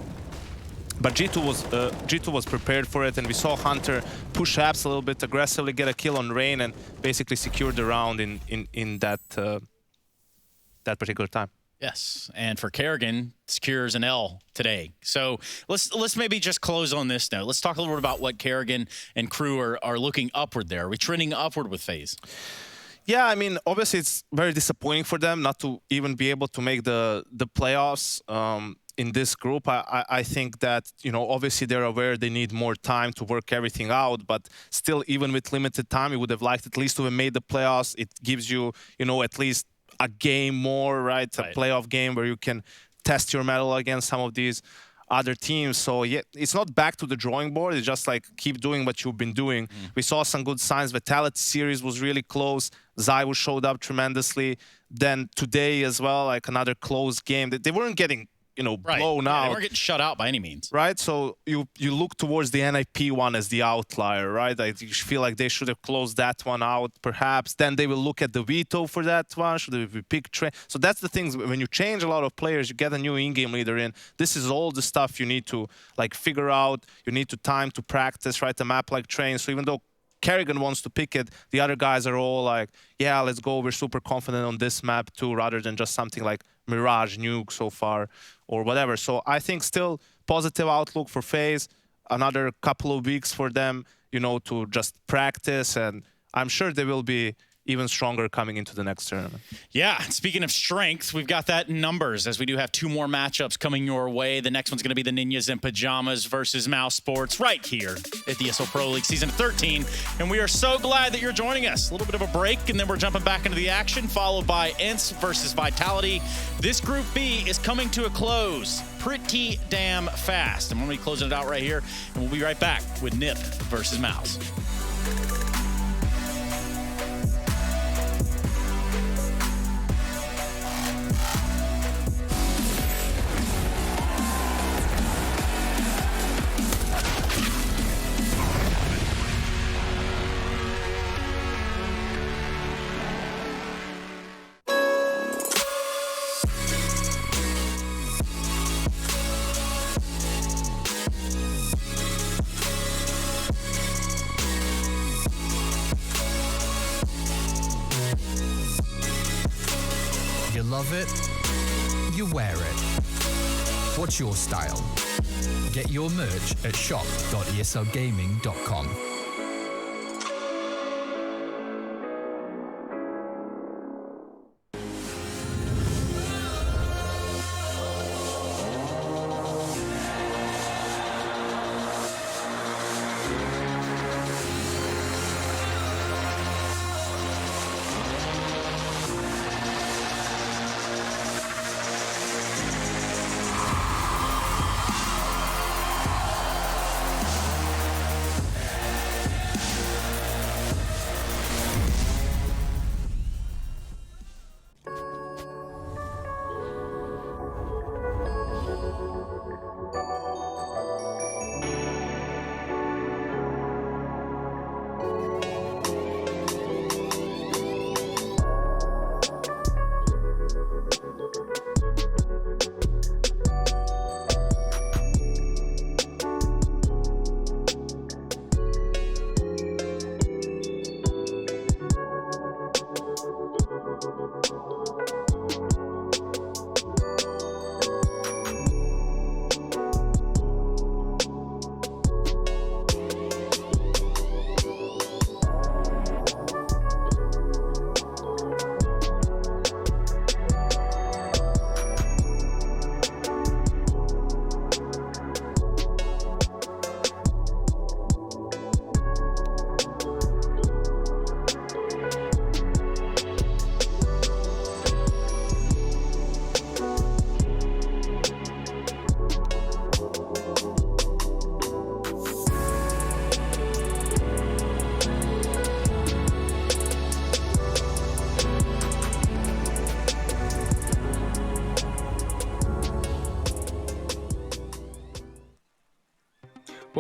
But G2 was prepared for it, and we saw Hunter push apps a little bit aggressively, get a kill on Rain, and basically secure the round in that that particular time. Yes, and for Kerrigan, secures an L today. So let's maybe just close on this note. Let's talk a little bit about what Kerrigan and crew are looking upward there. Are we trending upward with FaZe? Yeah, I mean, obviously it's very disappointing for them not to even be able to make the playoffs. In this group, I think that, you know, obviously they're aware they need more time to work everything out, but still, even with limited time, you would have liked at least to have made the playoffs. It gives you, you know, at least a game more, right? A playoff game where you can test your mettle against some of these other teams. So yeah, it's not back to the drawing board. It's just like keep doing what you've been doing. We saw some good signs. Vitality series was really close. Zywo showed up tremendously. Then today as well, like another close game. They weren't getting, you know, blown out. They weren't getting shut out by any means. Right, so you look towards the NIP one as the outlier, right? I feel like they should have closed that one out, perhaps. Then they will look at the veto for that one. Should they pick Trey? So that's the things, when you change a lot of players, you get a new in-game leader in. This is all the stuff you need to like figure out. You need to time to practice, right? A map like Train. So even though Kerrigan wants to pick it, the other guys are all like, yeah, let's go. We're super confident on this map too, rather than just something like Mirage, Nuke so far, or whatever. So I think still positive outlook for FaZe. Another couple of weeks for them, you know, to just practice, and I'm sure they will be even stronger coming into the next tournament. Yeah, speaking of strength, we've got that in numbers, as we do have 2 more matchups coming your way. The next one's going to be the Ninjas in Pajamas versus Mouse Sports right here at the ESL Pro League Season 13. And we are so glad that you're joining us. A little bit of a break, and then we're jumping back into the action, followed by Ints versus Vitality. This Group B is coming to a close pretty damn fast. I'm going to be closing it out right here, and we'll be right back with Nip versus Mouse. Love it, you wear it. What's your style? Get your merch at shop.eslgaming.com.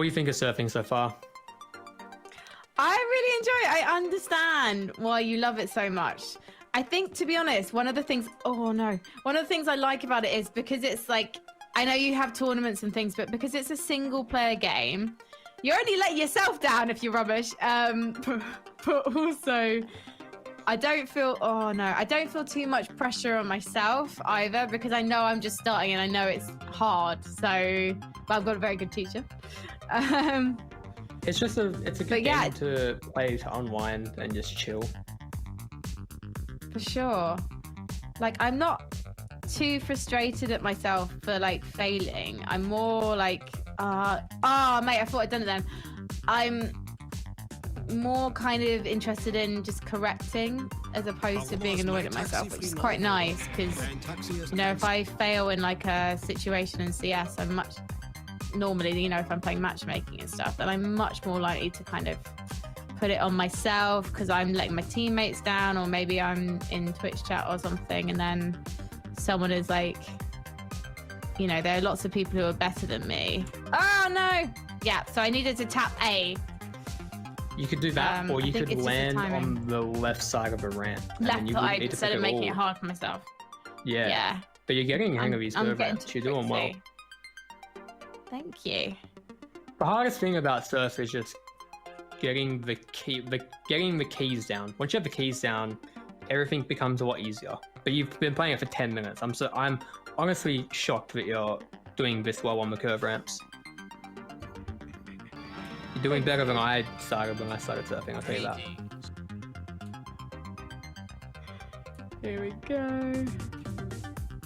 What do you think of surfing so far? I really enjoy it. I understand why you love it so much. I think, to be honest, one of the things I like about it is because it's like, I know you have tournaments and things, but because it's a single player game, you only let yourself down if you're rubbish. But also, I don't feel too much pressure on myself either, because I know I'm just starting and I know it's hard. So, but I've got a very good teacher. It's a good game to play to unwind and just chill. For sure. Like, I'm not too frustrated at myself for like failing. I'm more like, mate, I thought I'd done it then. I'm more kind of interested in just correcting as opposed to being annoyed at myself, which is quite nice because, you know, if I fail in like a situation in CS, I'm much normally, you know, if I'm playing matchmaking and stuff, then I'm much more likely to kind of put it on myself because I'm letting my teammates down, or maybe I'm in Twitch chat or something and then someone is like, you know, there are lots of people who are better than me. Oh no! Yeah, so I needed to tap A. You could do that, or you could land on the left side of a ramp. Left side instead of making it hard for myself. Yeah. But you're getting the hang of these curve ramps. You're doing well. Thank you. The hardest thing about surf is just getting the keys down. Once you have the keys down, everything becomes a lot easier. But you've been playing it for 10 minutes. I'm honestly shocked that you're doing this well on the curve ramps. You're doing better than I started when I started surfing, I'll tell you that. Here we go.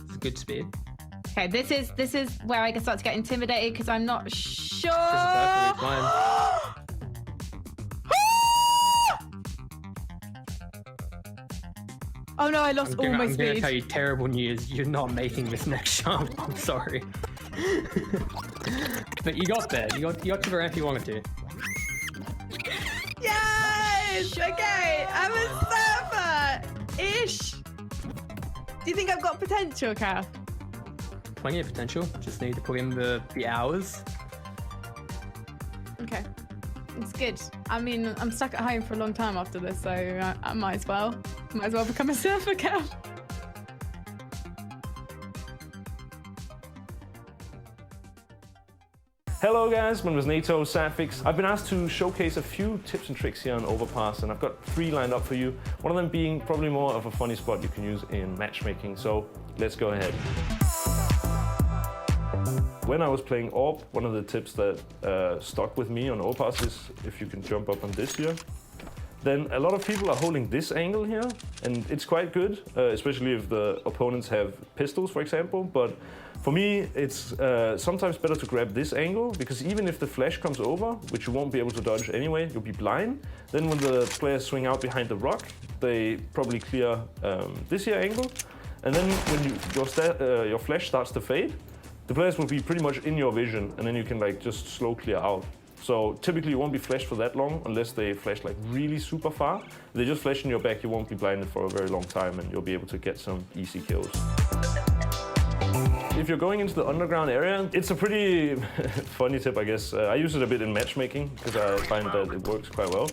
It's good speed. Okay, this is where I can start to get intimidated because I'm not sure. This is perfectly fine. Oh no, I lost all my speed. I'm gonna tell you terrible news. You're not making this next jump. I'm sorry. But you got there. You got to the ramp you wanted to. Yes! Okay, I'm a surfer-ish. Do you think I've got potential, Kath? Plenty of potential. Just need to put in the hours. Okay. It's good. I mean, I'm stuck at home for a long time after this, so I might as well become a surfer girl. Hello guys, my name is Nato Safix. I've been asked to showcase a few tips and tricks here on Overpass, and I've got 3 lined up for you. One of them being probably more of a funny spot you can use in matchmaking, so let's go ahead. When I was playing AWP, one of the tips that stuck with me on Overpass is if you can jump up on this here. Then a lot of people are holding this angle here, and it's quite good, especially if the opponents have pistols, for example. But for me, it's sometimes better to grab this angle, because even if the flash comes over, which you won't be able to dodge anyway, you'll be blind. Then when the players swing out behind the rock, they probably clear this here angle. And then when your flash starts to fade, the players will be pretty much in your vision, and then you can like just slow clear out. So typically you won't be flashed for that long unless they flash like really super far. If they just flash in your back, you won't be blinded for a very long time, and you'll be able to get some easy kills. If you're going into the underground area, it's a pretty funny tip, I guess. I use it a bit in matchmaking because I find that it works quite well.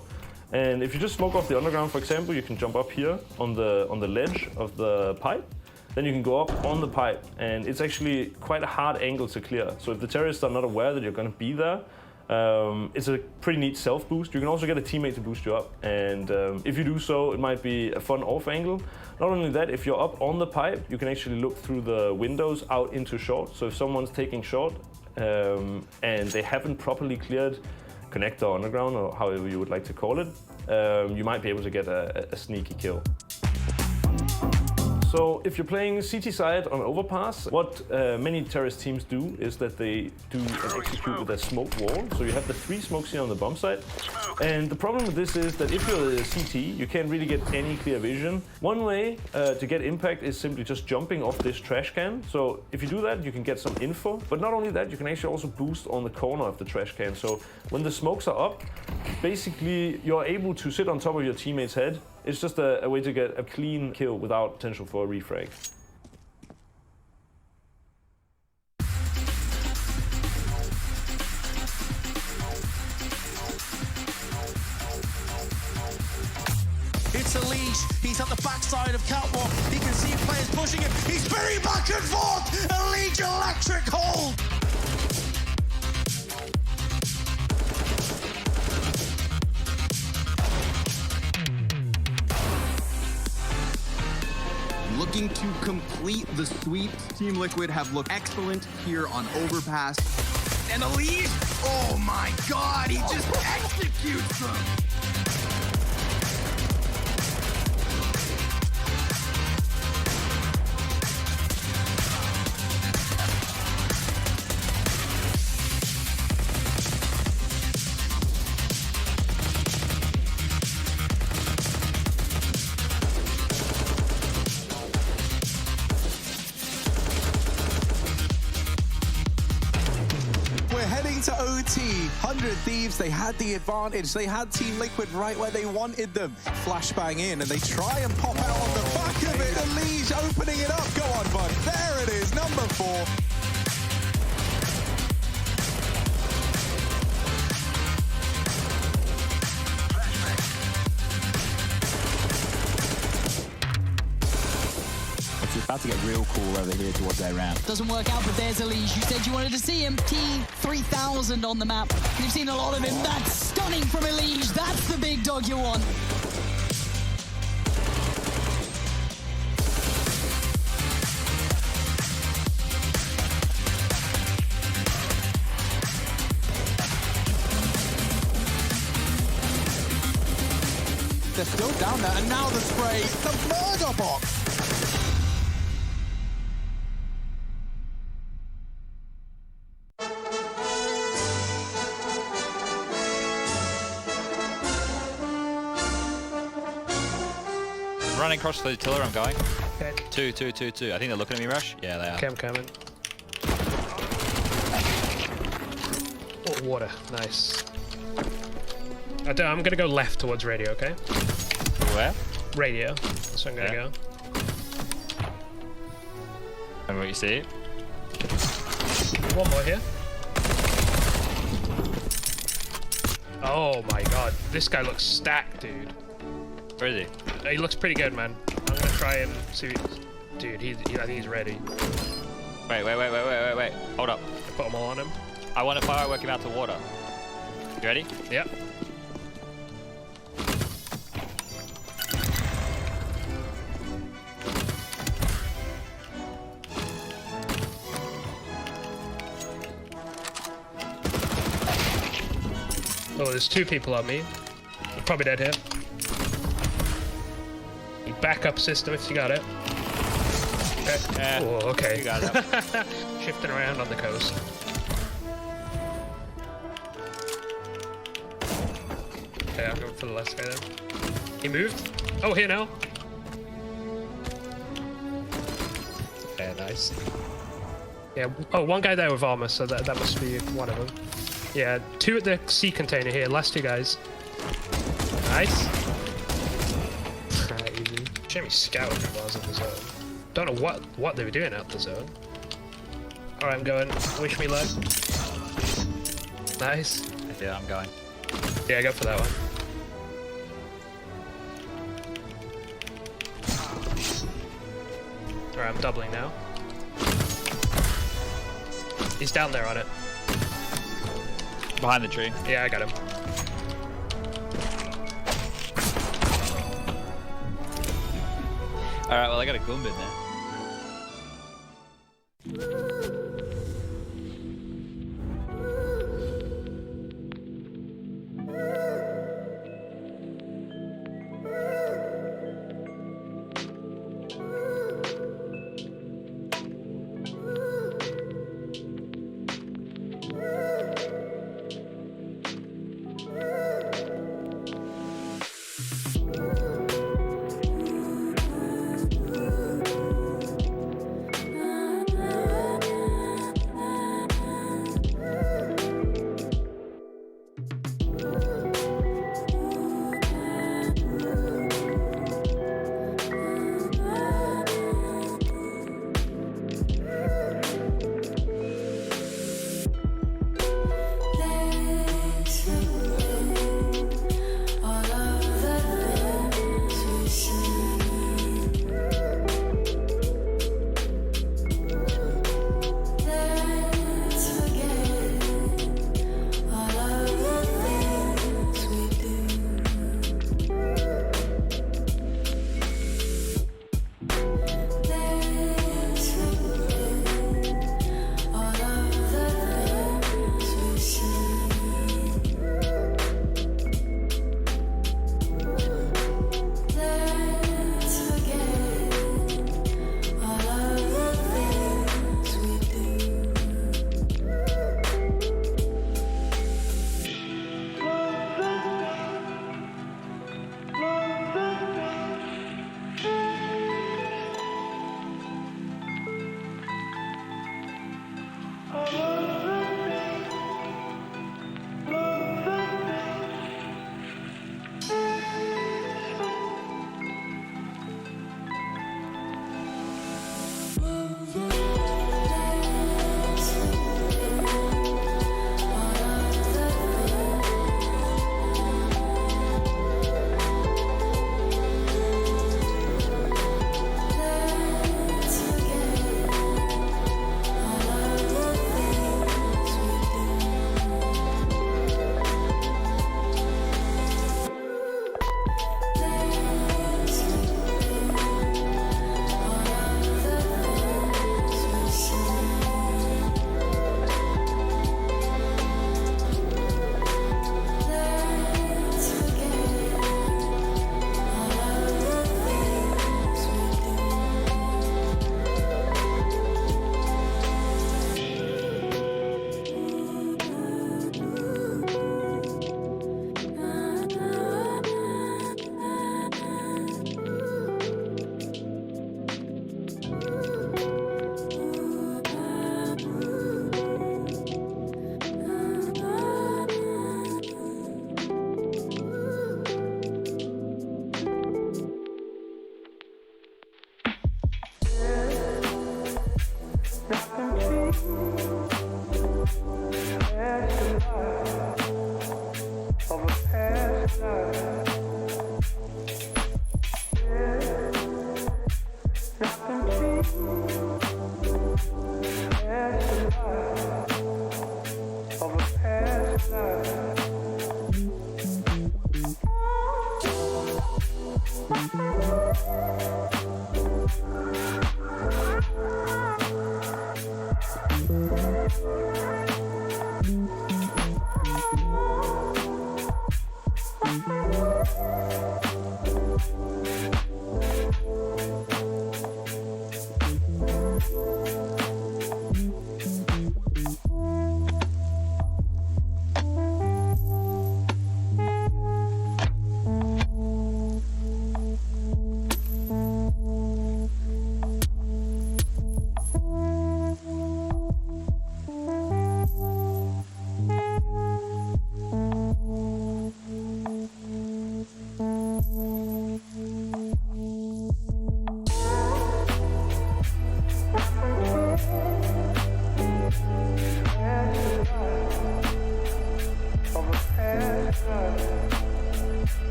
And if you just smoke off the underground, for example, you can jump up here on the ledge of the pipe. Then you can go up on the pipe, and it's actually quite a hard angle to clear. So if the terrorists are not aware that you're going to be there, it's a pretty neat self-boost. You can also get a teammate to boost you up, and if you do so, it might be a fun off angle. Not only that, if you're up on the pipe, you can actually look through the windows out into short. So if someone's taking short and they haven't properly cleared connector underground, or however you would like to call it, you might be able to get a sneaky kill. So if you're playing CT side on Overpass, what many terrorist teams do is that they do and execute with a smoke wall. So you have the 3 smokes here on the bomb site. And the problem with this is that if you're a CT, you can't really get any clear vision. One way to get impact is simply just jumping off this trash can. So if you do that, you can get some info. But not only that, you can actually also boost on the corner of the trash can. So when the smokes are up, basically you're able to sit on top of your teammate's head. It's just a way to get a clean kill without potential for a refrag. It's Elise. He's at the backside of Catwalk. He can see players pushing him. He's spinning back and forth. Elite electric hold. Looking to complete the sweep. Team Liquid have looked excellent here on Overpass. And Elise, oh my God, he just executes them. To OT, 100 Thieves, they had the advantage. They had Team Liquid right where they wanted them. Flashbang in, and they try and pop out on the back of it. Elige opening it up. Go on, bud. There it is, number 4. It's about to get real cool over here towards their ramp. Doesn't work out, but there's Elise. You said you wanted to see him. T3000 on the map. You've seen a lot of him. That's stunning from Elise. That's the big dog you want. They're still down there, and now the spray, the murder box. Running across the tiller, I'm going. Okay. 2, 2, 2, 2. I think they're looking at me, Rush. Yeah, they are. Okay, I'm coming. Oh, water. Nice. I'm gonna go left towards radio, okay? Where? Radio. That's where I'm gonna go. And what you see? One more here. Oh my God, this guy looks stacked, dude. Where is he? He looks pretty good, man. I'm gonna try and see. Dude, I think he's ready. Wait. Hold up. Put them all on him. I want to firework him out to water. You ready? Yep. Oh, there's 2 people on me. They're probably dead here. Backup system if you got it. Okay. Oh, okay. You got it. Shifting around on the coast. Okay, I'm going for the last guy then. He moved. Oh, here now. Yeah, nice. Yeah. Oh, one guy there with armor, so that must be one of them. Yeah, 2 at the sea container here. Last 2 guys. Nice. Jimmy scouting while I was in the zone. Don't know what they were doing out the zone. Alright, I'm going. Wish me luck. Nice. Yeah, I'm going. Yeah, go for that one. Alright, I'm doubling now. He's down there on it. Behind the tree. Yeah, I got him. Alright, well I got a Goombin there.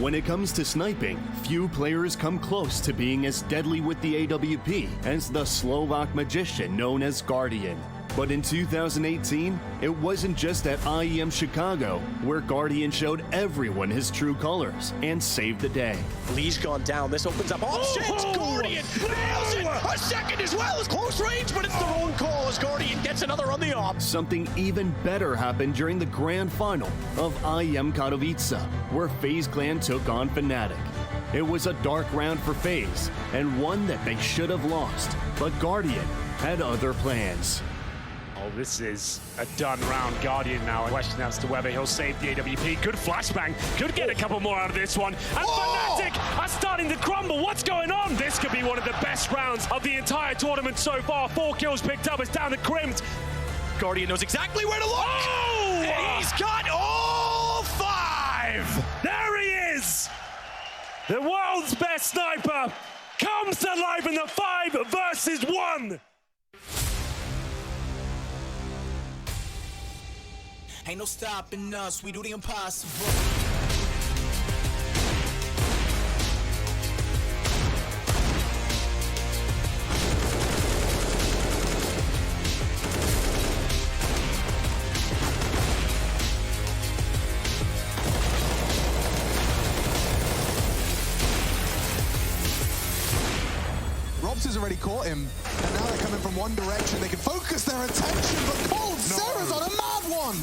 When it comes to sniping, few players come close to being as deadly with the AWP as the Slovak magician known as Guardian. But in 2018, it wasn't just at IEM Chicago where Guardian showed everyone his true colors and saved the day. Lee's gone down. This opens up options. Guardian nails it. A second as well as close range, but it's the wrong call as Guardian gets another on the op. Something even better happened during the grand final of IEM Katowice, where FaZe Clan took on Fnatic. It was a dark round for FaZe, and one that they should have lost, but Guardian had other plans. Oh, this is a done round. Guardian now. A question as to whether he'll save the AWP. Good flashbang. Could get a couple more out of this one. And Fnatic are starting to crumble. What's going on? This could be one of the best rounds of the entire tournament so far. 4 kills picked up. It's down to Crimped. Guardian knows exactly where to look. Oh! And he's got all 5. There he is. The world's best sniper comes to life in the 5 versus 1. Ain't no stopping us, we do the impossible. Robs has already caught him, and now they're coming from one direction. They can focus their attention, but Cold Sarah's on a mad one!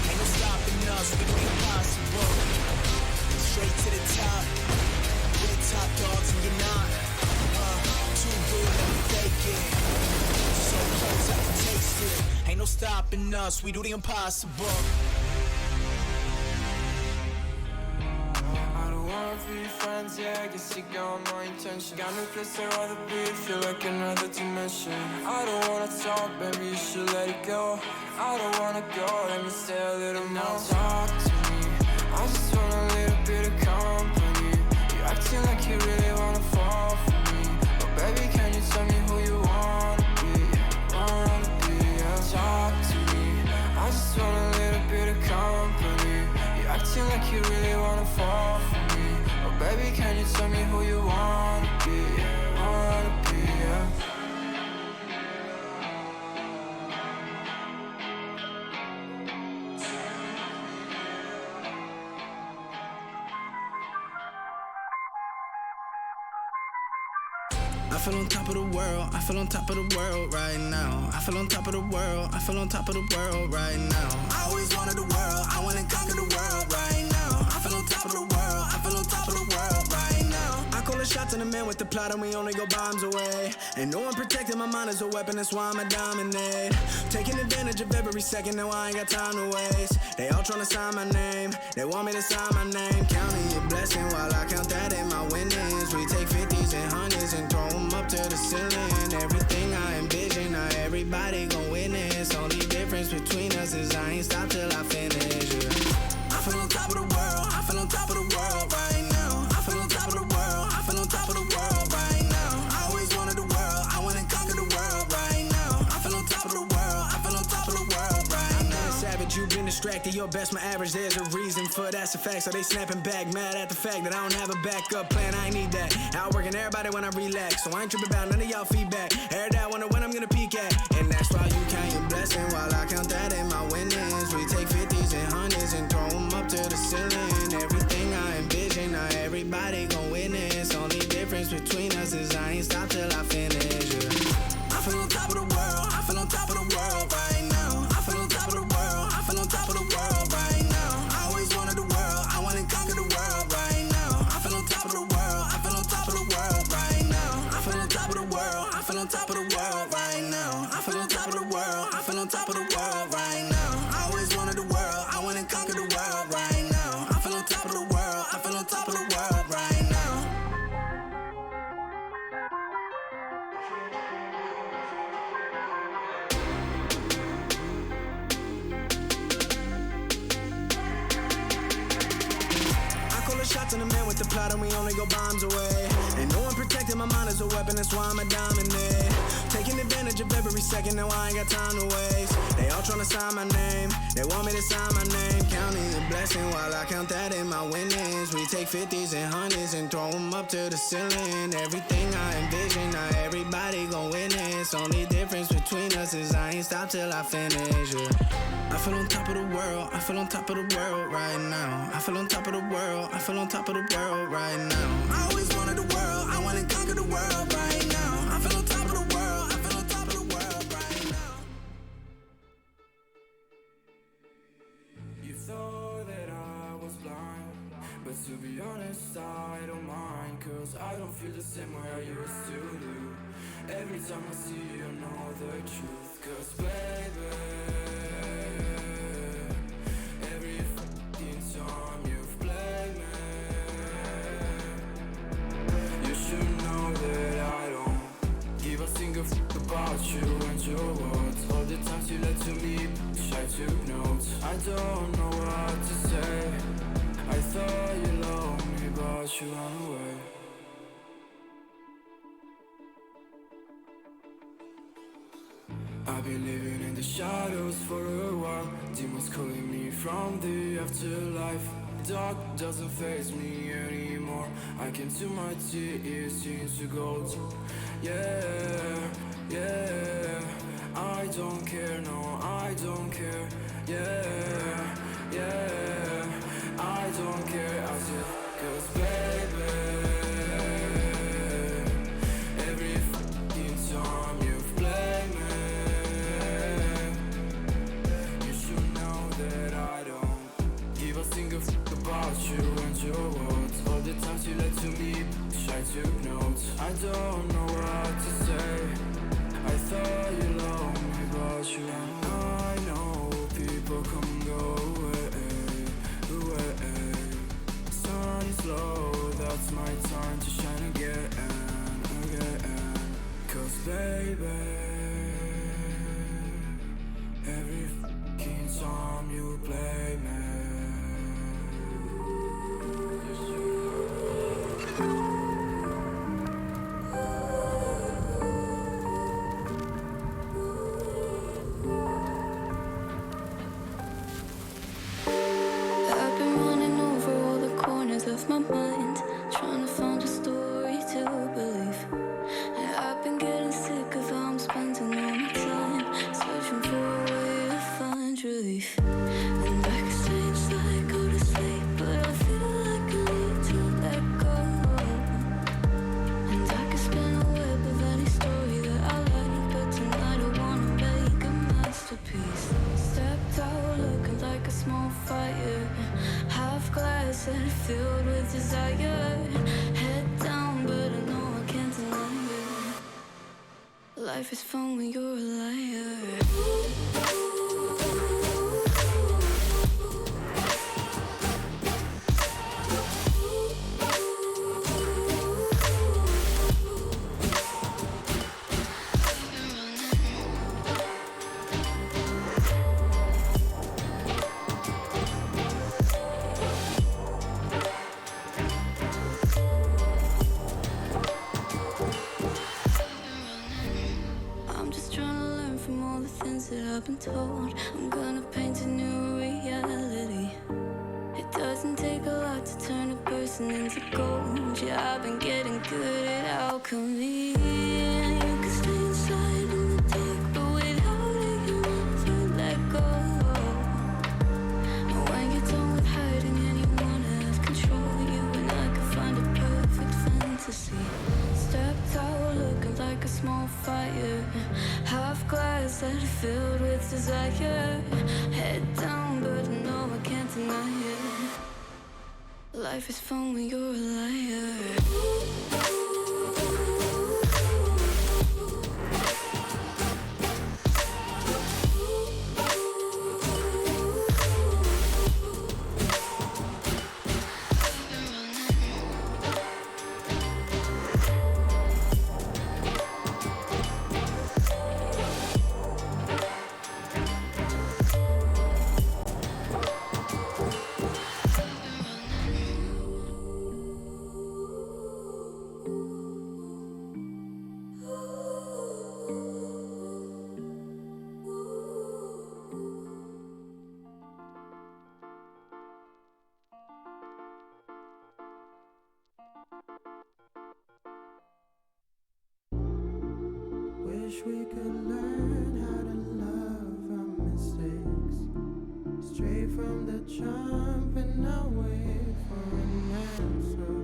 Ain't no stopping us, we do the impossible. Straight to the top, we're the top dogs and you're not. Too good, let me fake it. So close I can taste it. Ain't no stopping us, we do the impossible. Friends, yeah, I guess you got my intention. Got no place I'd rather be, feel like another dimension. I don't wanna talk, baby, you should let it go. I don't wanna go, let me stay a little more. Now talk to me, I just want a little bit of company. You acting like you really wanna fall for me, but baby, can you tell me who you wanna be? Yeah. Talk to me, I just want a little bit of company. You acting like you really wanna fall for me. Baby, can you tell me who you wanna be? Yeah. I feel on top of the world, I feel on top of the world right now. I feel on top of the world, I feel on top of the world right now. I always wanted the world, I wanna conquer the world right now. I feel on top of the world, I feel on top of the world right now. I call the shots and the man with the plot and we only go bombs away. Ain't no one protecting my mind as a weapon, that's why I'ma dominate. Taking advantage of every second, now I ain't got time to waste. They all tryna sign my name, they want me to sign my name. Counting your blessing while I count that in my winnings. We take 50s and 100s and throw them up to the ceiling. Everything I envision, now everybody gon' witness. Only difference between us is I ain't stop till I finish. Yeah. I feel on top of the world, I feel on top of the world right now. I feel on top of the world, I feel on top of the world right now. I always wanted the world, I wanna conquer the world right now. I feel on top of the world, I feel on top of the world right now. I'm savage, you've been distracted, your best my average. There's a reason for that's a fact. So they snapping back, mad at the fact that I don't have a backup plan. I ain't need that. Outworking everybody when I relax, so I ain't tripping about none of y'all feedback. Heard that, wonder when I'm gonna peak at, and that's why you count your blessing while I count that in my winnings. We take 50s and 100s and throw them up to the ceiling. Everything I envision, now everybody gon' witness. Only difference between us is I ain't stop till I finish. Yeah. I feel on top of the world, I feel on top of the world right now. I feel on top of the world, I feel on top of the world right now. I always wanted the world, I wanna conquer the world right now. I feel on top of the world, I feel on top of the world right now. I feel on top of the world, I feel on top of the world right now. I feel on top of the world, I feel on top of the world right now. I always wanted the world, I wanna conquer the world right now. I feel on top of the world, I feel on top of the world right now. Shots on the man with the plot and we only go bombs away. Ain't no one protecting my mind as a weapon, that's why I'ma dominate. Taking advantage of every second, now I ain't got time to waste. They all tryna sign my name, they want me to sign my name. Counting a blessing while I count that in my winnings. We take 50s and 100s and throw them up to the ceiling. Everything I envision, now everybody gon' witness. Only difference between us is I ain't stop till I finish. Yeah. I feel on top of the world, I feel on top of the world right now. I feel on top of the world, I feel on top of the world right now. I always wanted the world, I wanna conquer the world right now. I feel on top of the world, I feel on top of the world right now. You thought that I was blind, but to be honest I don't mind. Cause I don't feel the same way I used to do. Every time I see you, I know the truth. Cause baby, every fucking time you've played me, you should know that I don't give a single fuck about you and your words. All the times you lied to me, I took notes. I don't know what to say. I thought you loved me, but you ran away. I've been living in the shadows for a while. Demons calling me from the afterlife. Dark doesn't faze me anymore. I can to my tears into gold. Yeah, yeah. I don't care, no, I don't care. Yeah, yeah. I don't care, I said, cause baby, every fucking time you've played me, you should know that I don't give a single fuck about you and your words. All the times you lied to me, I took notes. I don't know what to say. I thought you loved me, but you don't. I know people come and go away. Sun is low, that's my time to shine again. Cause baby, every fucking time you play me, I've been running over all the corners of my mind, trying to find a story to believe. And I've been getting sick of how I'm spending all my time, searching for a way to find relief. And I can stay inside, go to sleep, but I feel like I need to let go. And I can spin a web a small fire. Half glass and filled with desire. Head down, but I know I can't deny it. Life is fun when you're a liar. I've been told I'm gonna paint a new reality. It doesn't take a lot to turn a person into gold. Yeah, I've been getting good at alchemy. And you can stay inside in the dark, but without it you never let go. And when you're done with hiding and you wanna have control, you and I can find a perfect fantasy. Stepped out looking like a small fire. Half glass and filled with desire. Head down, but no, I can't deny it. Life is fun when you're a liar. Wish we could learn how to love our mistakes. Straight from the jump and not wait for an answer.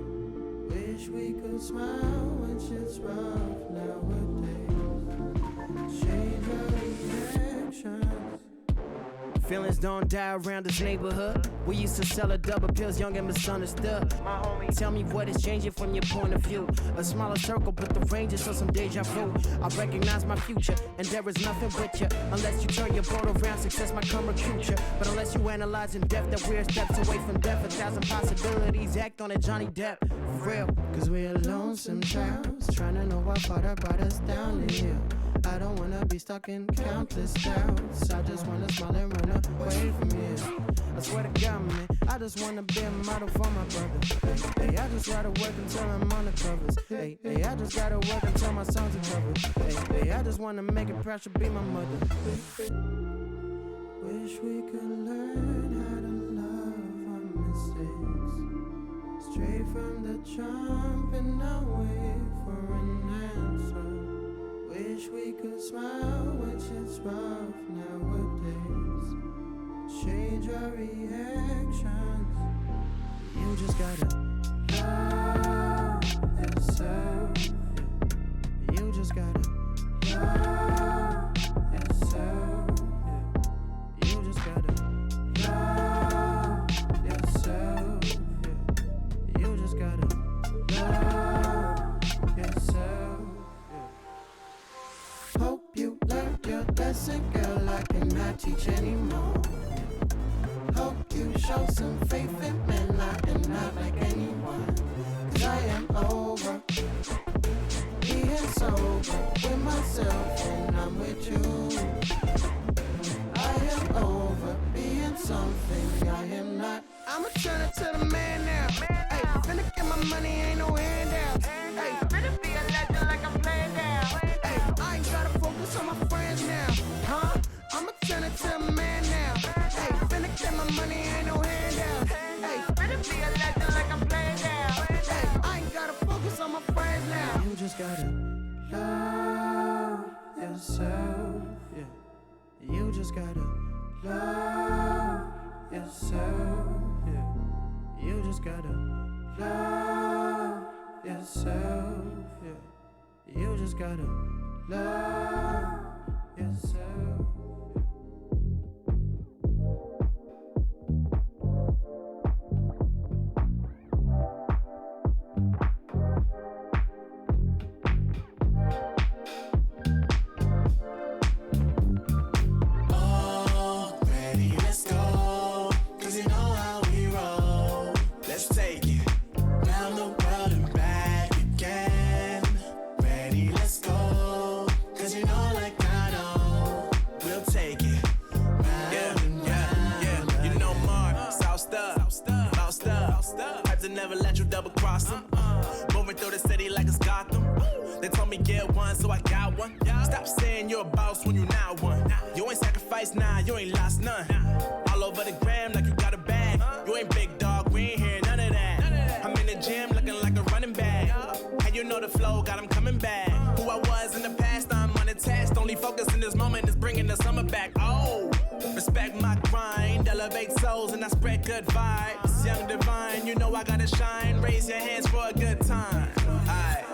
Wish we could smile when shit's rough nowadays. Change our reactions. Feelings don't die around this neighborhood. We used to sell a double pills, young and misunderstood. My homie, tell me what is changing from your point of view. A smaller circle, but the range is so some deja vu. I recognize my future, and there is nothing with you. Unless you turn your boat around, success might come recruit you. But unless you analyze in depth that we're steps away from death, 1,000 possibilities, act on it, Johnny Depp. For real. Cause we're lonesome towns, trying to know what father brought us down the hill. I don't wanna be stuck in countless doubts. I just wanna smile and run away from here. I swear to God, man, I just wanna be a model for my brother. Hey, I just gotta work until I'm on the covers. Hey, I just gotta work until my songs are covered. Hey, I just wanna make it proud to be my mother. Wish we could learn how to love our mistakes. Straight from the jump and not wait for an answer. Wish we could smile when shit's rough nowadays. Change our reactions. You just gotta love yourself. You just gotta love yourself. You just gotta love yourself. You just gotta love yourself. Hope you learned your lesson, girl, I cannot teach anymore. Hope you show some faith in men, I am not like anyone. Cause I am over being sober with myself and I'm with you. I am over being something I am not. I'ma turn it to the man now. Hey, finna get my money, ain't no handouts. Hey, finna be a legend like I'm playing now. Hey, I ain't gotta focus on my friends now. Huh? I'ma turn it to a man now. Hey, finna get my money, ain't no handouts. Hey, finna be a legend like I'm playing now. Hey, I ain't gotta focus on my friends now. You just gotta love yourself. Yeah. You just gotta love yourself. Yeah. You just gotta love yourself. Yeah. You just gotta love yourself. double cross them. Moving through the city like it's Gotham. They told me get one, so I got one. Stop saying you're a boss when you not one. You ain't sacrificed, nah, you ain't lost none. All over the gram like you got a bag. You ain't big dog, we ain't hear none of that. I'm in the gym looking like a running back. How you know the flow, got them coming back. Who I was in the past, I'm unattached. Only focus in this moment is bringing the summer back. Oh, respect my grind, elevate souls and I spread good vibes. Young divine, you know I gotta shine. Raise your hands for a good time. Aight.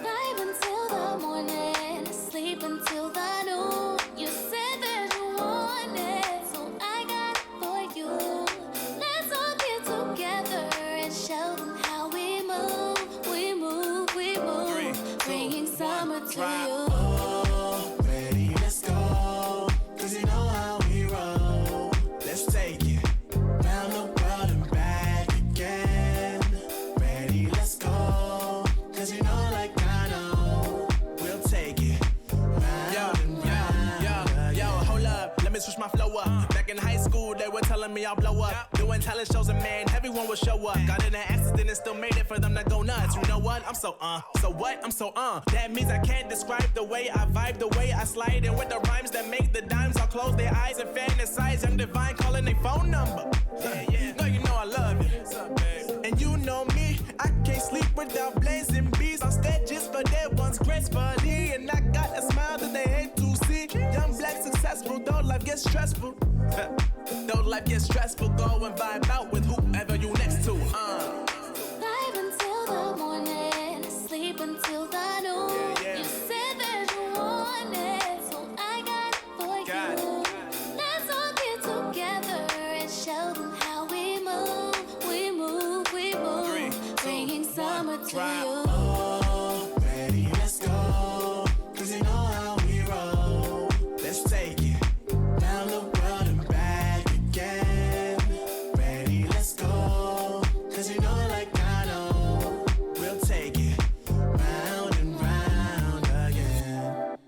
Vibe until the morning, sleep until the noon. You said that you want it, so I got it for you. Let's all get together and show them how we move. We move, we move. Bringing summer to you. Oh, ready, let's go. Cause you know how we roll. Let's take it round the world and back again. Ready, let's go. Cause you know like I know. We'll take it round and round. Yo, hold up, let me switch my flow up. Back in high school, they were telling me I'll blow up. Doing talent shows and man, everyone would show up. Got in an accident and still made it for them to go nuts. You know what? I'm so what? I'm so That means I can't describe the way I vibe, the way I slide. And with the rhymes that make the dimes, I'll close their eyes and fantasize. Young divine calling their phone number. Yeah. No, you know I love you. And you know me, I can't sleep without blazing beats on stages for their ones gracefully. And I got a smile that they hate to see. Young black successful, though life gets stressful. Though life gets stressful, go and vibe out with whoever you next to. Vibe until the morning, sleep until the noon. You said that you want it, so I got it for you. Let's all get together and show them how we move. We move, we move. Bringing summer to you. Oh, ready, let's go. Cause you know how we roll. Let's take it round the world and back again. Ready, let's go. Cause you know like I know. We'll take it round and round again.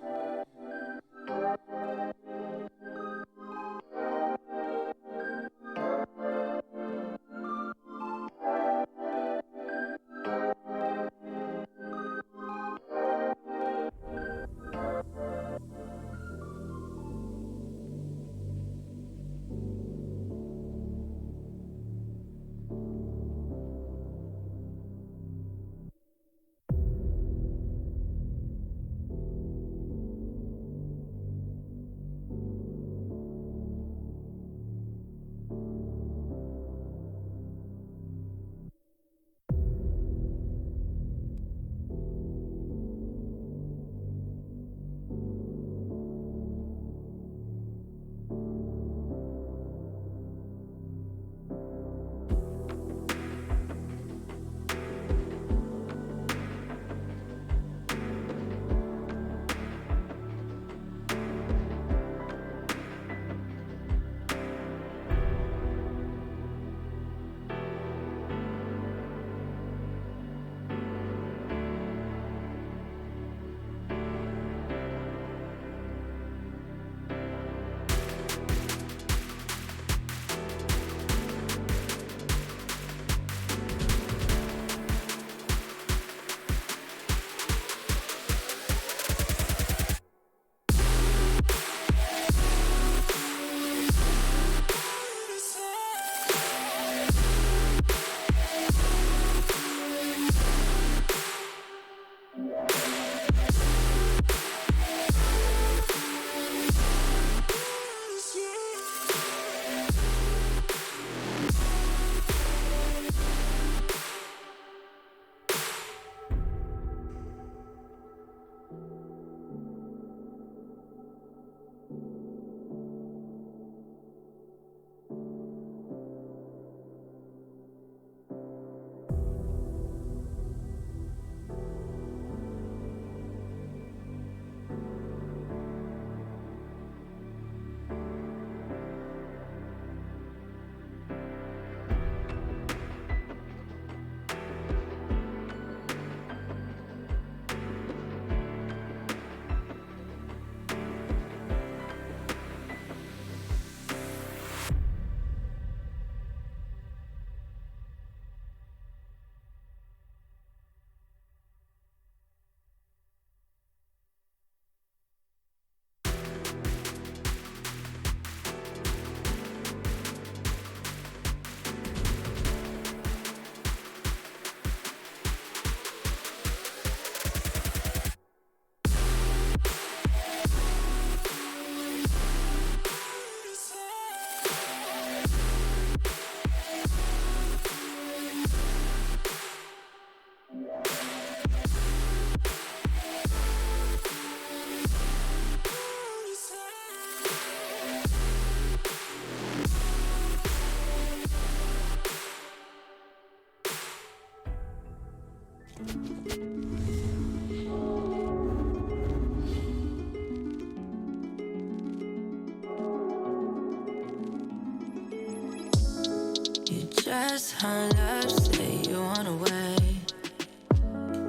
Just on left, say you want away.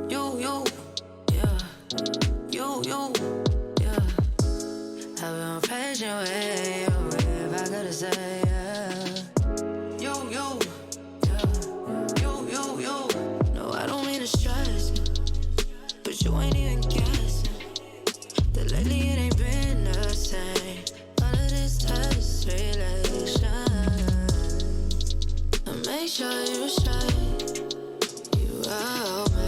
You, yeah. You, yeah. I've been on patient way, if I gotta say, yeah. You, yeah. You. No, I don't mean to stress, but you ain't even guessing that lately it ain't been the same. All of this test relation, I make sure you straight. You out me,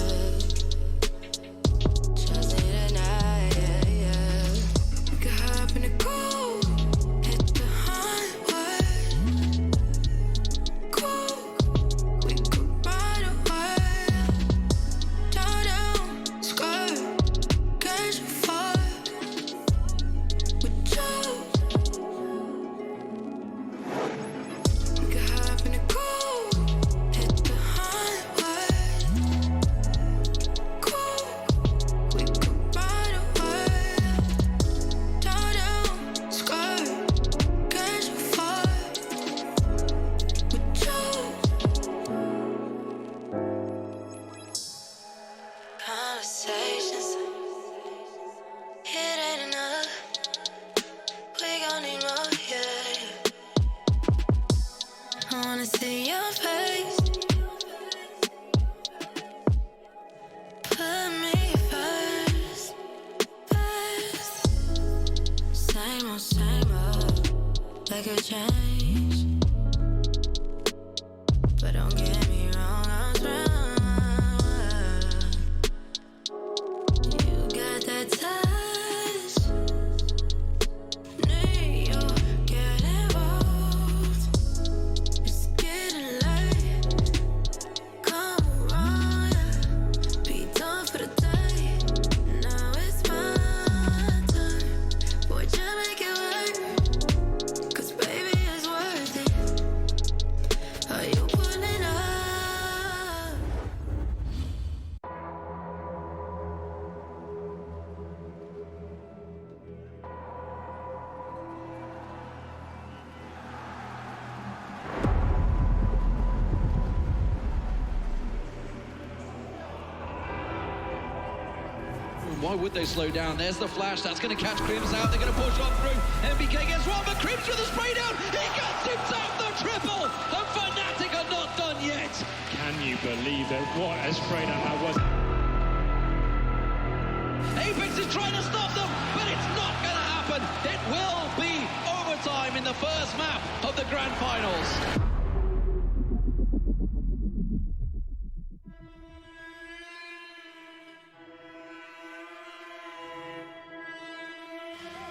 just need a night, yeah. We could hop in the coupe, hit the highway. Cool, we could ride away. Down, skirt, catch a fire with you. We could hop in the coupe, hit the highway. Cool, we could ride away. Down, skirt, catch a fire with you. Conversations, it ain't enough. We gon' need more, yeah. I wanna see your face. Put me first. Same old, like a change. But don't get me wrong, I'm drunk. You got that touch. Need you get involved. It's getting late. Come around, yeah. Be done for the day. Now it's my turn. Boy, just make it work. 'Cause baby, it's worth it. Are you pulling up? Why would they slow down? There's the flash. That's going to catch Crims out. They're going to push on through. MBK gets one, but Crims with a spray down. He gets himself the triple. And Fnatic are not done yet. Can you believe it? What a spray down that was. Apex is trying to stop them, but it's not going to happen. It will be overtime in the first map of the Grand Finals.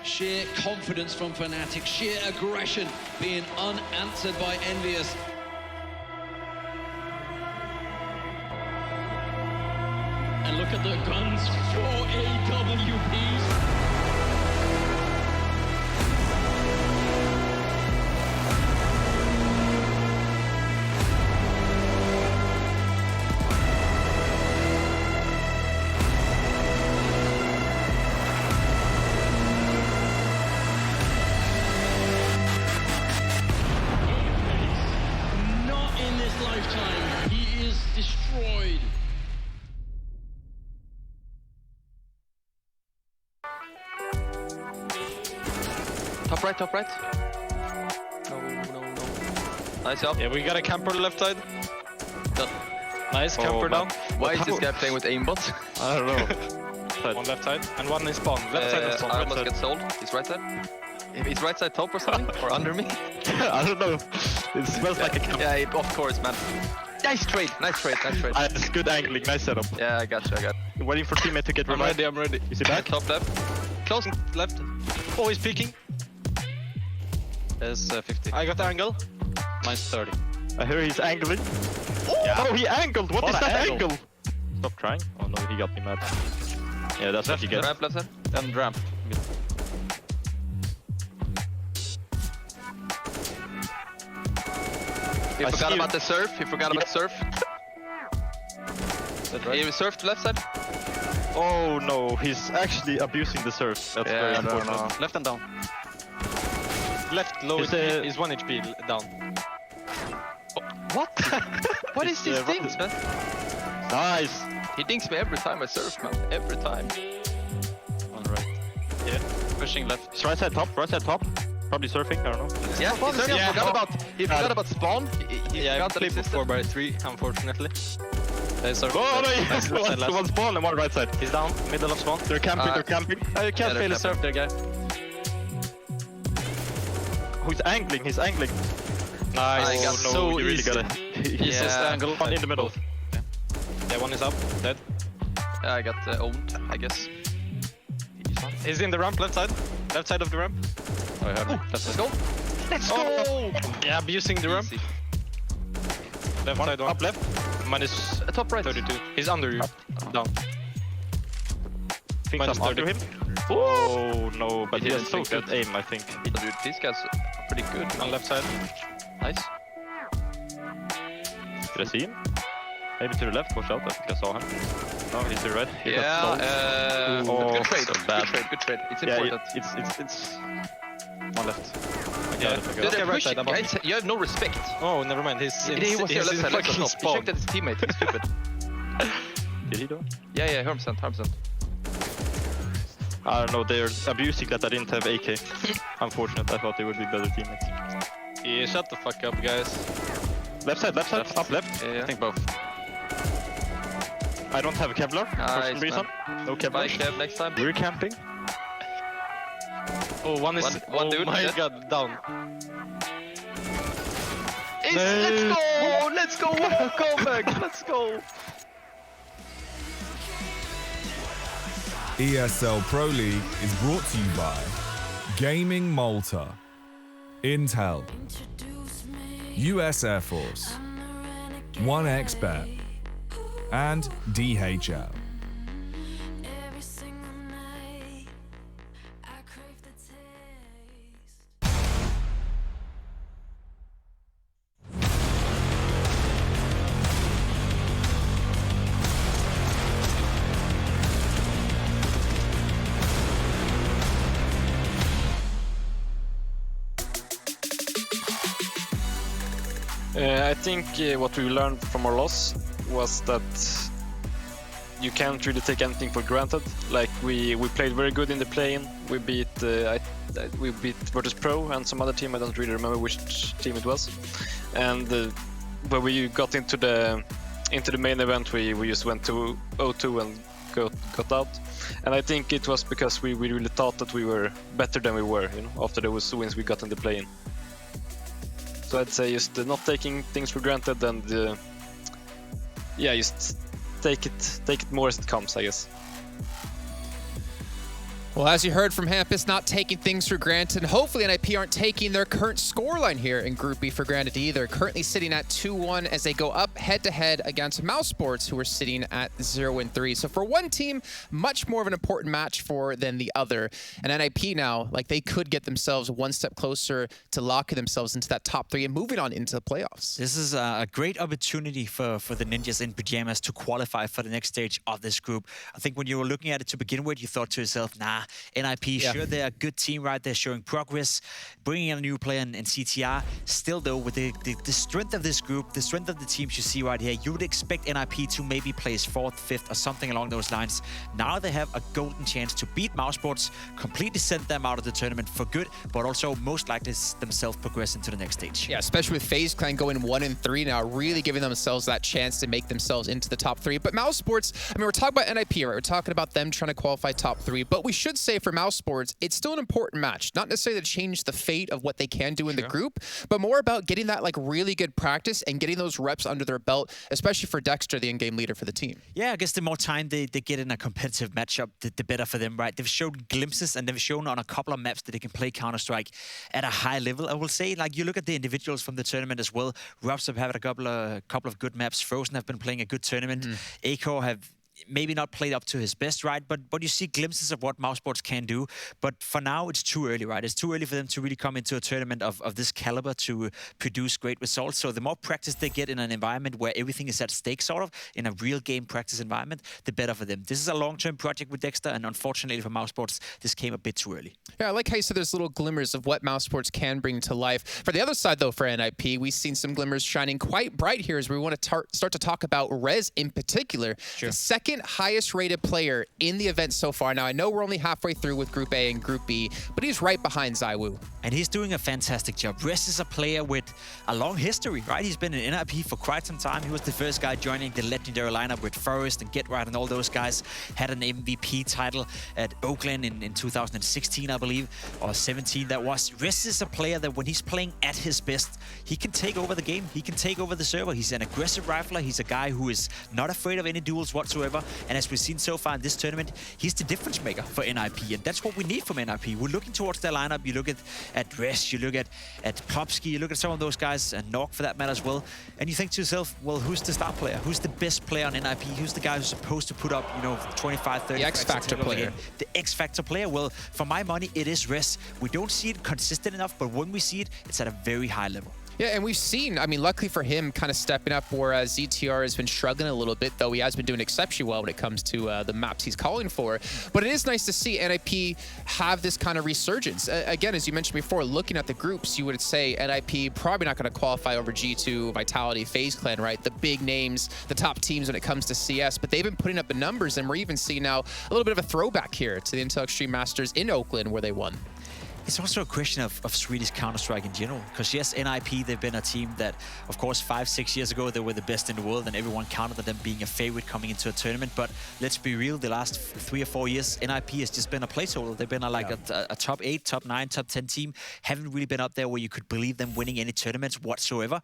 Sheer confidence from Fnatic, sheer aggression being unanswered by Envious. And look at the guns, 4 AWPs. Not in this lifetime. He is destroyed. Top right. No. Nice job. Yeah, we got a camper on the left side. Done. Nice, camper down. Why is this guy playing with aimbot? I don't know. One left side, and one is spawn. Left side and spawn. I almost get sold. He's right side. He's right side top or something? Or under me? I don't know. It smells like a camper. Yeah, of course, man. Nice trade. It's good angling, nice setup. Yeah, I got you. Waiting for teammate to get revived. I'm ready. Is he back? Top left. Close left. Oh, he's peeking. There's 50. I got the angle. Mine's 30. I hear he's angling. Oh, yeah. Oh, he angled. What is that angle? Stop trying. Oh no, he got me mad. Yeah, that's what you get. Ramp left side. And ramp. He forgot about the surf. Right? He surfed left side. Oh no, he's actually abusing the surf. That's very unfortunate. Left and down. Left low is 1 HP down. Oh. What? What is this thing, man? Nice. He dinks me every time I surf, man. Every time. On right. Yeah. Pushing left. Right side top. Right side top. Probably surfing. I don't know. Yeah, he forgot about spawn. He Yeah, I forgot clipped that 4x3, unfortunately. Sorry. Oh, no, one spawn and one right side. He's down, middle of spawn. They're camping, they're camping. Oh, you can't fail a surf there, guy. Who's angling? He's angling. Nice. got Oh, no, so you really easy. gotta... He's just angle. One in the middle. Yeah, one is up, dead. I got owned, I guess. He's in the ramp, left side. Left side of the ramp. Oh, I heard him. Let's go. Let's go! Yeah, abusing the ramp. Left side one. Up left. Minus top right. 32. He's under you. Down. Think minus I'm under him. Oh no, but he has so good aim, I think. Dude, these guys are pretty good. On left side. Nice. Did I see him? Maybe to the left, watch out, I think I saw him. No, he's to the right. He good trade. So bad. Good trade. It's yeah, important. It's one left. Yeah, they're pushing, guys, you have no respect. Oh, never mind. He's in he was here left side, fucking He spawn. checked at his teammate, he's stupid. Did he though? Yeah, 100%. I don't know, they're abusing that I didn't have AK. Unfortunate, I thought they would be better teammates. Yeah, shut the fuck up, guys. Left side, up left. Yeah. I think both. I don't have a Kevlar for some reason. No Kevlar. Buy Kev next time. We're camping. Oh, one is... One dude. My god, down. Let's go! Come back, let's go! ESL Pro League is brought to you by Gaming Malta, Intel, US Air Force, 1xBet, and DHL. I think what we learned from our loss was that you can't really take anything for granted. Like we played very good in the play-in. We beat Virtus Pro and some other team. I don't really remember which team it was. And when we got into the main event, we just went to 0-2 and got out. And I think it was because we really thought that we were better than we were, you know, after those wins we got in the play-in. So I'd say just not taking things for granted and yeah, just take it more as it comes, I guess. Well, as you heard from Hampus, not taking things for granted, and hopefully NIP aren't taking their current scoreline here in Group B for granted either. Currently sitting at 2-1 as they go up head-to-head against Mouse Sports, who are sitting at 0-3. So for one team, much more of an important match than the other. And NIP now, like, they could get themselves one step closer to locking themselves into that top 3 and moving on into the playoffs. This is a great opportunity for the Ninjas in Pajamas to qualify for the next stage of this group. I think when you were looking at it to begin with, you thought to yourself, nah, NIP, sure, they're a good team, right? They're showing progress, bringing in a new player in CTR. Still, though, with the strength of this group, the strength of the teams you see right here, you would expect NIP to maybe place 4th, 5th, or something along those lines. Now they have a golden chance to beat Mousesports, completely send them out of the tournament for good, but also most likely themselves progress into the next stage. Yeah, especially with FaZe Clan going 1-3 now, really giving themselves that chance to make themselves into the top 3. But Mousesports, I mean, we're talking about NIP, right? We're talking about them trying to qualify top 3, but we should say for Mousesports, it's still an important match. Not necessarily to change the fate of what they can do in the group, but more about getting that like really good practice and getting those reps under their belt, especially for Dexter, the in-game leader for the team. Yeah, I guess the more time they get in a competitive matchup, the better for them, right? They've shown glimpses and they've shown on a couple of maps that they can play Counter-Strike at a high level. I will say, like, you look at the individuals from the tournament as well. Rups have had a couple of good maps. Frozen have been playing a good tournament. Acor have maybe not played up to his best, right? But you see glimpses of what Mousesports can do. But for now, it's too early, right? It's too early for them to really come into a tournament of this caliber to produce great results. So the more practice they get in an environment where everything is at stake, sort of, in a real game practice environment, the better for them. This is a long-term project with Dexter, and unfortunately for Mousesports, this came a bit too early. Yeah, I like how you said there's little glimmers of what Mousesports can bring to life. For the other side, though, for NIP, we've seen some glimmers shining quite bright here as we want to start to talk about Rez in particular, the second highest rated player in the event so far. Now, I know we're only halfway through with Group A and Group B, but he's right behind ZywOo. And he's doing a fantastic job. Rez is a player with a long history, right? He's been in NIP for quite some time. He was the first guy joining the legendary lineup with Forrest and Get Right and all those guys. Had an MVP title at Oakland in 2016, I believe, or 17 that was. Rez is a player that when he's playing at his best, he can take over the game. He can take over the server. He's an aggressive rifler. He's a guy who is not afraid of any duels whatsoever. And as we've seen so far in this tournament, he's the difference maker for NIP. And that's what we need from NIP. We're looking towards their lineup. You look at Rez, you look at Popsky, you look at some of those guys, and Nork for that matter as well. And you think to yourself, well, who's the star player? Who's the best player on NIP? Who's the guy who's supposed to put up, 25, 30 the X-Factor player. The X-Factor player? Well, for my money, it is Rez. We don't see it consistent enough, but when we see it, it's at a very high level. Yeah, and we've seen, I mean, luckily for him, kind of stepping up, whereas ZTR has been struggling a little bit, though he has been doing exceptionally well when it comes to the maps he's calling for. But it is nice to see NIP have this kind of resurgence. Again, as you mentioned before, looking at the groups, you would say NIP probably not going to qualify over G2, Vitality, FaZe Clan, right? The big names, the top teams when it comes to CS, but they've been putting up the numbers, and we're even seeing now a little bit of a throwback here to the Intel Extreme Masters in Oakland where they won. It's also a question of Swedish Counter-Strike in general. Because yes, NIP, they've been a team that, of course, 5-6 years ago, they were the best in the world and everyone counted on them being a favorite coming into a tournament. But let's be real, the last 3 or 4 years, NIP has just been a placeholder. They've been a top 8, top 9, top 10 team. Haven't really been up there where you could believe them winning any tournaments whatsoever.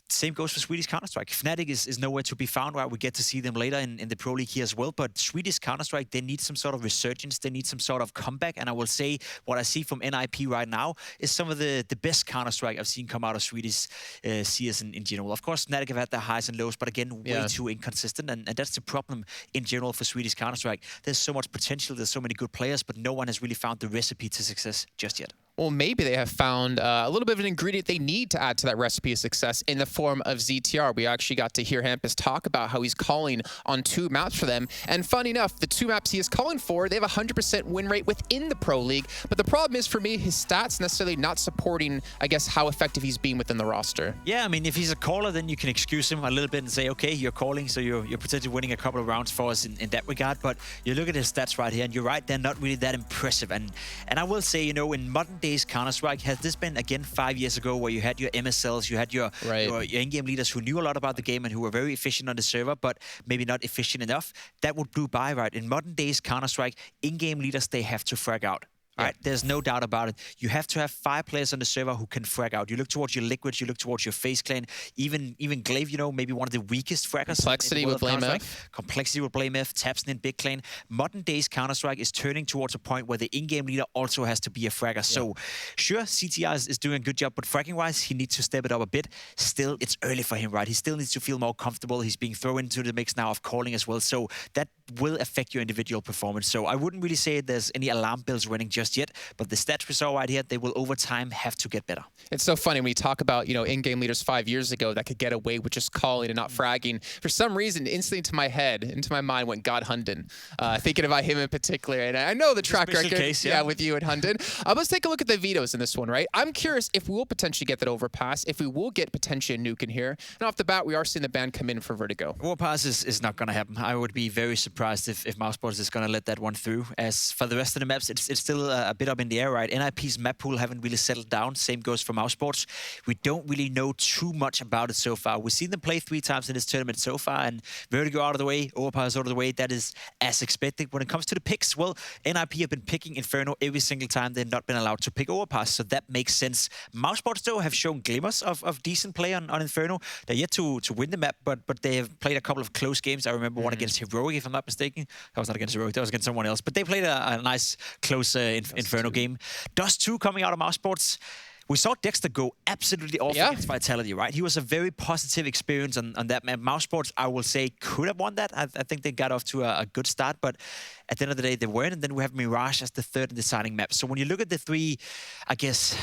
Same goes for Swedish Counter-Strike. Fnatic is nowhere to be found, right? We get to see them later in the Pro League here as well. But Swedish Counter-Strike, they need some sort of resurgence. They need some sort of comeback. And I will say what I see from NIP right now is some of the best Counter-Strike I've seen come out of Swedish CS in general. Of course, Fnatic have had their highs and lows, but again, way too inconsistent. And that's the problem in general for Swedish Counter-Strike. There's so much potential. There's so many good players, but no one has really found the recipe to success just yet. Well, maybe they have found a little bit of an ingredient they need to add to that recipe of success in the form of ZTR. We actually got to hear Hampus talk about how he's calling on 2 maps for them. And funny enough, the 2 maps he is calling for, they have a 100% win rate within the Pro League. But the problem is, for me, his stats necessarily not supporting, I guess, how effective he's being within the roster. Yeah, I mean, if he's a caller, then you can excuse him a little bit and say, okay, you're calling, so you're potentially winning a couple of rounds for us in that regard. But you look at his stats right here, and you're right, they're not really that impressive. And I will say, in modern days Counter-Strike, has this been, again, 5 years ago where you had your MSLs, you had your in-game leaders who knew a lot about the game and who were very efficient on the server, but maybe not efficient enough? That would blew by, right? In modern days Counter-Strike, in-game leaders, they have to frag out. Right, there's no doubt about it. You have to have 5 players on the server who can frag out. You look towards your Liquids, you look towards your FaZe Clan, even Glaive, maybe one of the weakest fraggers. Complexity with Blame F. Complexity with Blame F, Tapsn in Big Clan. Modern days Counter-Strike is turning towards a point where the in-game leader also has to be a fragger. So, sure, CTR is doing a good job, but fragging-wise, he needs to step it up a bit. Still, it's early for him, right? He still needs to feel more comfortable. He's being thrown into the mix now of calling as well. So that will affect your individual performance. So I wouldn't really say there's any alarm bells running just yet, but the stats we saw right here, they will over time have to get better. It's so funny when you talk about, in-game leaders 5 years ago that could get away with just calling and not fragging. For some reason, instantly into my mind went God Hunden. Thinking about him in particular. And I know the track record case, with you and Hunden. Let's take a look at the vetoes in this one, right? I'm curious if we will potentially get that overpass, if we will get potentially a nuke in here. And off the bat, we are seeing the ban come in for Vertigo. Overpass is not going to happen. I would be very surprised if Mousesports is going to let that one through. As for the rest of the maps, it's still a bit up in the air, right? NIP's map pool haven't really settled down. Same goes for Mousesports. We don't really know too much about it so far. We've seen them play 3 times in this tournament so far, and Vertigo out of the way, Overpass out of the way. That is as expected. When it comes to the picks, well, NIP have been picking Inferno every single time they've not been allowed to pick Overpass, so that makes sense. Mousesports, though, have shown glimmers of decent play on Inferno. They're yet to win the map, but they have played a couple of close games. I remember one against Heroic, if I'm not mistaken. That was not against Heroic, that was against someone else. But they played a nice, close Inferno game. Dust 2 coming out of Mousesports. We saw Dexter go absolutely off against Vitality, right? He was a very positive experience on that map. Mousesports, I will say, could have won that. I think they got off to a good start, but at the end of the day, they weren't. And then we have Mirage as the third deciding map. So when you look at the three, I guess,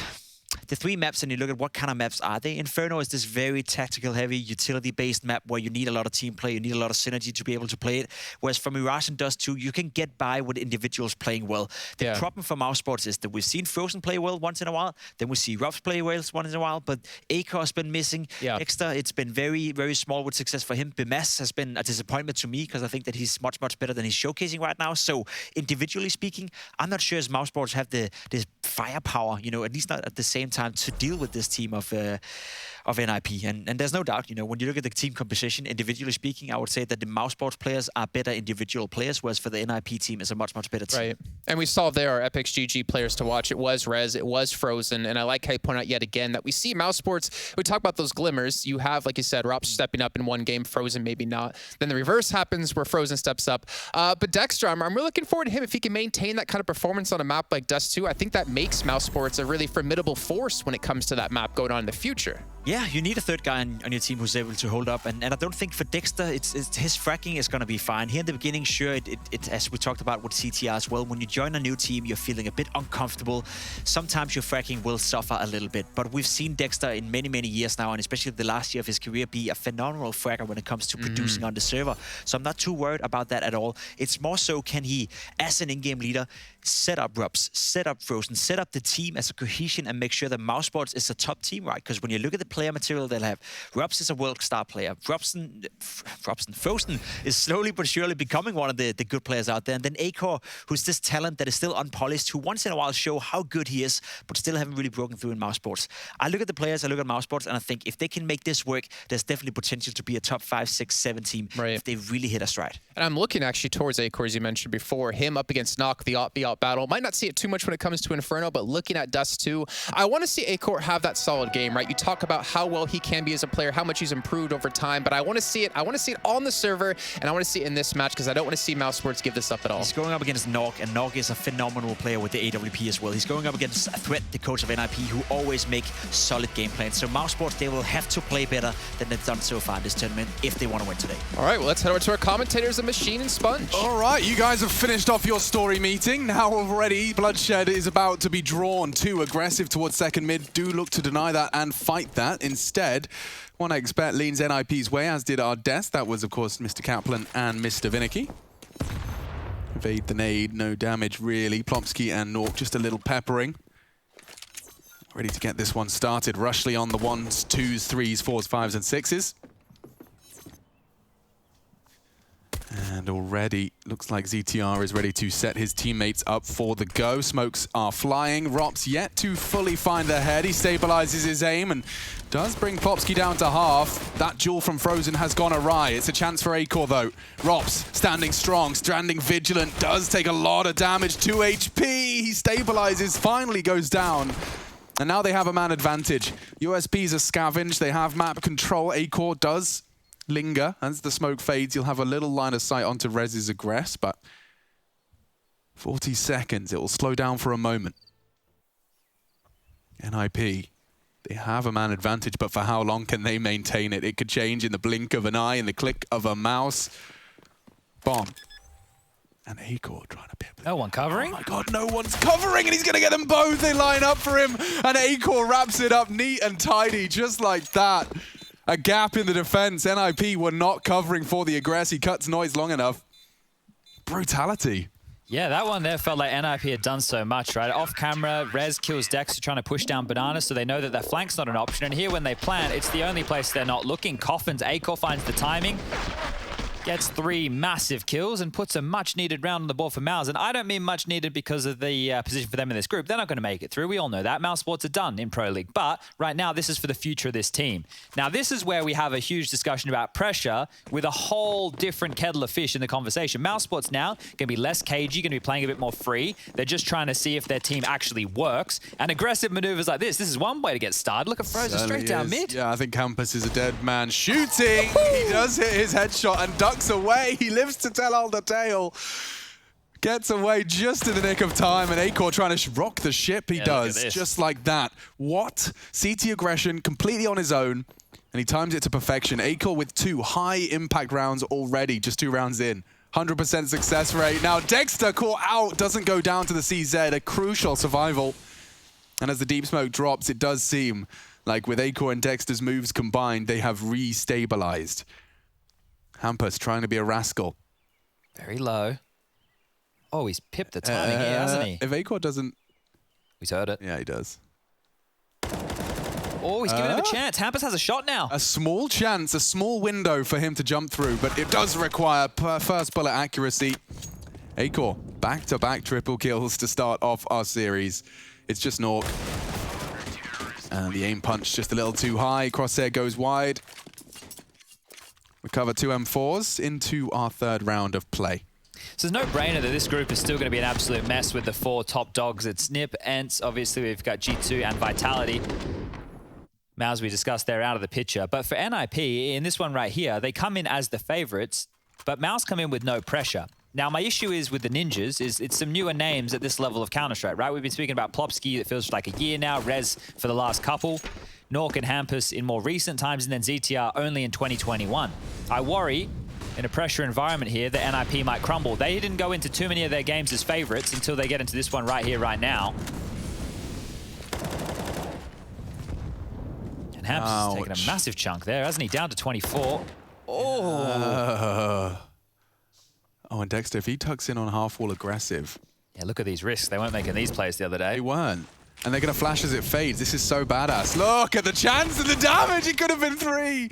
the three maps and you look at what kind of maps are they, Inferno is this very tactical, heavy, utility-based map where you need a lot of team play, you need a lot of synergy to be able to play it. Whereas for Mirage and Dust 2, you can get by with individuals playing well. The problem for Mousesports is that we've seen Frozen play well once in a while, then we see Ruffs play well once in a while, but Acor has been missing. Dexter, it's been very, very small with success for him. Bimes has been a disappointment to me because I think that he's much, much better than he's showcasing right now. So individually speaking, I'm not sure as Mousesports have the firepower, you know, at least not at the same time to deal with this team of NIP. And there's no doubt, you know, when you look at the team composition, individually speaking, I would say that the Mousesports players are better individual players, whereas for the NIP team is a much, much better team. Right. And we saw there our Epic's GG players to watch. It was Rez, it was Frozen, and I like how you point out yet again that we see Mousesports, we talk about those glimmers. You have, like you said, Rops stepping up in one game, Frozen maybe not. Then the reverse happens where Frozen steps up. But Dexter, I'm really looking forward to him if he can maintain that kind of performance on a map like Dust 2. I think that makes Mousesports a really formidable force when it comes to that map going on in the future. Yeah, you need a third guy on your team who's able to hold up, and I don't think for Dexter, it's his fracking is going to be fine. Here in the beginning, sure, it as we talked about with CTR as well, when you join a new team, you're feeling a bit uncomfortable. Sometimes your fracking will suffer a little bit, but we've seen Dexter in many, many years now, and especially the last year of his career, be a phenomenal fracker when it comes to producing on the server. So I'm not too worried about that at all. It's more so, can he, as an in-game leader, set up Rups, set up Frozen, set up the team as a cohesion and make sure that Mousesports is a top team, right? Because when you look at the player material they'll have, Rups is a world-star player. Frozen is slowly but surely becoming one of the good players out there. And then Acor, who's this talent that is still unpolished, who once in a while show how good he is, but still haven't really broken through in Mousesports. I look at the players, I look at Mousesports, and I think if they can make this work, there's definitely potential to be a top 5, 6, 7 team if they really hit a stride. And I'm looking actually towards Acor, as you mentioned before, him up against Knock, the Op battle. Might not see it too much when it comes to Inferno, but looking at Dust 2, I want to see Acor have that solid game, right? You talk about how well he can be as a player, how much he's improved over time, but I want to see it. I want to see it on the server, and I want to see it in this match because I don't want to see Mousesports give this up at all. He's going up against Nog, and Nog is a phenomenal player with the AWP as well. He's going up against Threat, the coach of NIP, who always make solid game plans. So Mousesports, they will have to play better than they've done so far in this tournament if they want to win today. All right, well, let's head over to our commentators, the Machine and Sponge. All right, you guys have finished off your story meeting. Now already, Bloodshed is about to be drawn too aggressive towards second mid. Do look to deny that and fight that. Instead, 1xBet leans NIP's way, as did our desk. That was, of course, Mr. Kaplan and Mr. Vinicky. Evade the nade, no damage really. Plomsky and Nork just a little peppering. Ready to get this one started. Rushley on the 1s, 2s, 3s, 4s, 5s, and 6s. And already looks like ZTR is ready to set his teammates up for the go. Smokes are flying. Rops yet to fully find the head. He stabilizes his aim and does bring Plopsky down to half. That duel from Frozen has gone awry. It's a chance for Acor though. Rops standing strong, standing vigilant, does take a lot of damage. 2 HP. He stabilizes, finally goes down. And now they have a man advantage. USPs are scavenged. They have map control. Acor does linger. As the smoke fades, you'll have a little line of sight onto Rez's aggress, but 40 seconds, it will slow down for a moment. NIP, they have a man advantage, but for how long can they maintain it? It could change in the blink of an eye, in the click of a mouse. Bomb. And Acor trying to pip. No one covering? Oh my god, no one's covering, and he's going to get them both. They line up for him, and Acor wraps it up neat and tidy, just like that. A gap in the defense. NIP were not covering for the aggress. He cuts Noise long enough. Brutality. Yeah, that one there felt like NIP had done so much, right? Off camera, Rez kills Dexter trying to push down Banana, so they know that their flank's not an option. And here when they plant, it's the only place they're not looking. Coffins, Acor finds the timing. Gets 3 massive kills and puts a much-needed round on the board for Mouse. And I don't mean much-needed because of the position for them in this group. They're not going to make it through. We all know that. Mousesports are done in Pro League. But right now, this is for the future of this team. Now, this is where we have a huge discussion about pressure with a whole different kettle of fish in the conversation. Mousesports now going to be less cagey, going to be playing a bit more free. They're just trying to see if their team actually works. And aggressive maneuvers like this is one way to get started. Look at Frozen straight down mid. Yeah, I think Campus is a dead man shooting. He does hit his headshot and ducks away. He lives to tell all the tale. Gets away just in the nick of time, and Acor trying to rock the ship. He does, just like that. What? CT aggression completely on his own, and he times it to perfection. Acor with 2 high-impact rounds already, just 2 rounds in. 100% success rate. Now, Dexter caught out, doesn't go down to the CZ, a crucial survival. And as the deep smoke drops, it does seem like with Acor and Dexter's moves combined, they have re-stabilized. Hampus trying to be a rascal. Very low. Oh, he's pipped the timing here, hasn't he? If Acor doesn't... He's heard it. Yeah, he does. Oh, he's giving him a chance. Hampus has a shot now. A small chance, a small window for him to jump through, but it does require first bullet accuracy. Acor, back-to-back triple kills to start off our series. It's just Nork. And the aim punch just a little too high. Crosshair goes wide. Recover 2 M4s into our 3rd round of play. So there's no brainer that this group is still going to be an absolute mess with the 4 top dogs. It's Nip, Ents, obviously we've got G2 and Vitality. Mouse, we discussed, they're out of the picture. But for NIP, in this one right here, they come in as the favorites, but Mouse come in with no pressure. Now, my issue is with the Ninjas is it's some newer names at this level of Counter-Strike, right? We've been speaking about Plopsky, that feels like a year now, Rez for the last couple, Nork and Hampus in more recent times, and then ZTR only in 2021. I worry, in a pressure environment here, that NIP might crumble. They didn't go into too many of their games as favorites until they get into this one right here, right now. And Hampus has taken a massive chunk there, hasn't he? Down to 24. Oh! Oh, and Dexter, if he tucks in on half wall aggressive. Yeah, look at these risks. They weren't making these plays the other day. They weren't. And they're going to flash as it fades. This is so badass. Look at the chance and the damage. It could have been 3.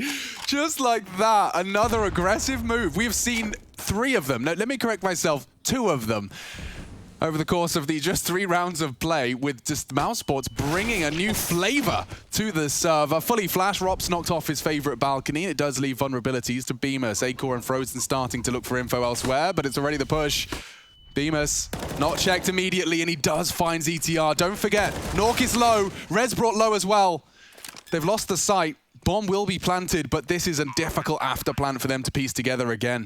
Just like that. Another aggressive move. We've seen 3 of them. No, let me correct myself. 2 of them. Over the course of the just 3 rounds of play, with just Mousesports bringing a new flavor to the server. Fully flash, Rops knocked off his favorite balcony. It does leave vulnerabilities to Bemis. Acor and Frozen starting to look for info elsewhere, but it's already the push. Bemis not checked immediately, and he does find ZTR. Don't forget, Nork is low. Rez brought low as well. They've lost the sight. Bomb will be planted, but this is a difficult after plan for them to piece together again.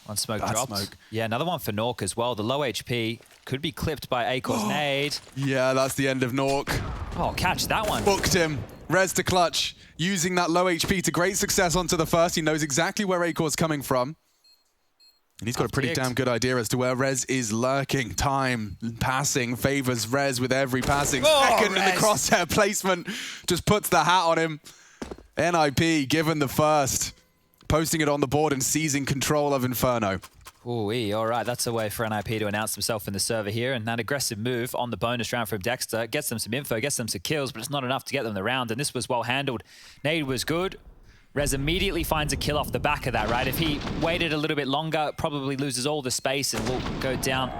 One smoke dropped. Smoke. Yeah, another one for Nork as well. The low HP could be clipped by Acor's nade. Yeah, that's the end of Nork. Oh, catch that one. Booked him. Rez to clutch. Using that low HP to great success onto the first. He knows exactly where Acor's coming from. And he's got a pretty damn good idea as to where Rez is lurking. Time passing favors Rez with every passing second, and the crosshair placement just puts the hat on him. NIP given the first. Posting it on the board and seizing control of Inferno. Ooh-wee, all right, that's a way for NIP to announce himself in the server here, and that aggressive move on the bonus round from Dexter gets them some info, gets them some kills, but it's not enough to get them the round, and this was well handled. Nade was good. Rez immediately finds a kill off the back of that, right? If he waited a little bit longer, probably loses all the space and will go down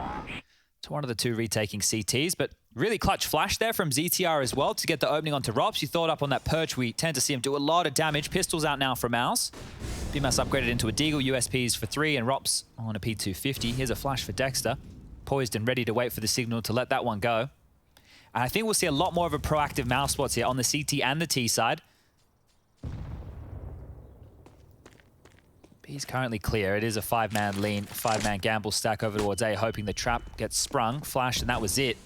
to one of the 2 retaking CTs, but really clutch flash there from ZTR as well to get the opening onto Rops. You thought up on that perch, we tend to see him do a lot of damage. Pistols out now for Mouse. BMAS upgraded into a Deagle, USPs for 3, and Rops on a P250. Here's a flash for Dexter. Poised and ready to wait for the signal to let that one go. And I think we'll see a lot more of a proactive Mousesports here on the CT and the T side. He's currently clear. It is a 5-man lean, 5-man gamble stack over towards A, hoping the trap gets sprung, flashed, and that was it.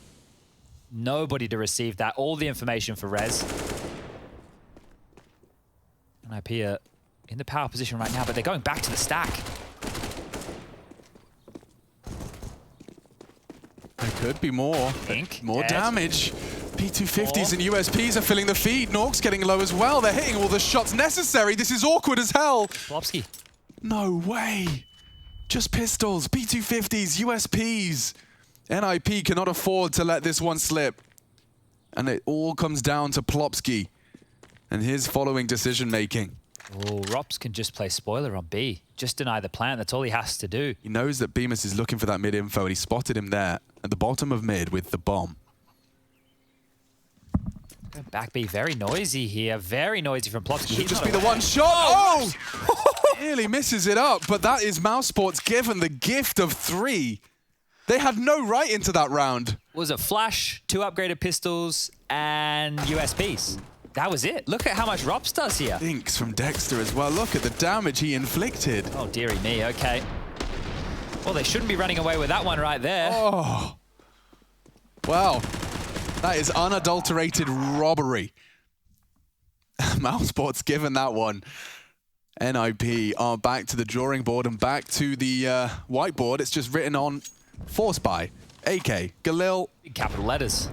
Nobody to receive that. All the information for Rez. NIP are in the power position right now, but they're going back to the stack. There could be more. More damage. P250s and USPs are filling the feed. Nork's getting low as well. They're hitting all the shots necessary. This is awkward as hell. Plopsky. No way. Just pistols, P250s, USPs. NIP cannot afford to let this one slip. And it all comes down to Plopsky and his following decision-making. Oh, Rops can just play spoiler on B. Just deny the plant. That's all he has to do. He knows that Bemis is looking for that mid info, and he spotted him there at the bottom of mid with the bomb. Back B, very noisy here. Very noisy from Plopsky. Should just be the one shot. Oh! Nearly misses it up, but that is Mousesports given the gift of 3. They had no right into that round. Was a flash, 2 upgraded pistols, and USPs. That was it. Look at how much Rops does here. Thinks from Dexter as well. Look at the damage he inflicted. Oh, dearie me. Okay. Well, they shouldn't be running away with that one right there. Oh. Wow. That is unadulterated robbery. Mousesport's given that one. NIP are back to the drawing board and back to the whiteboard. It's just written on Force by AK, Galil. Big capital letters.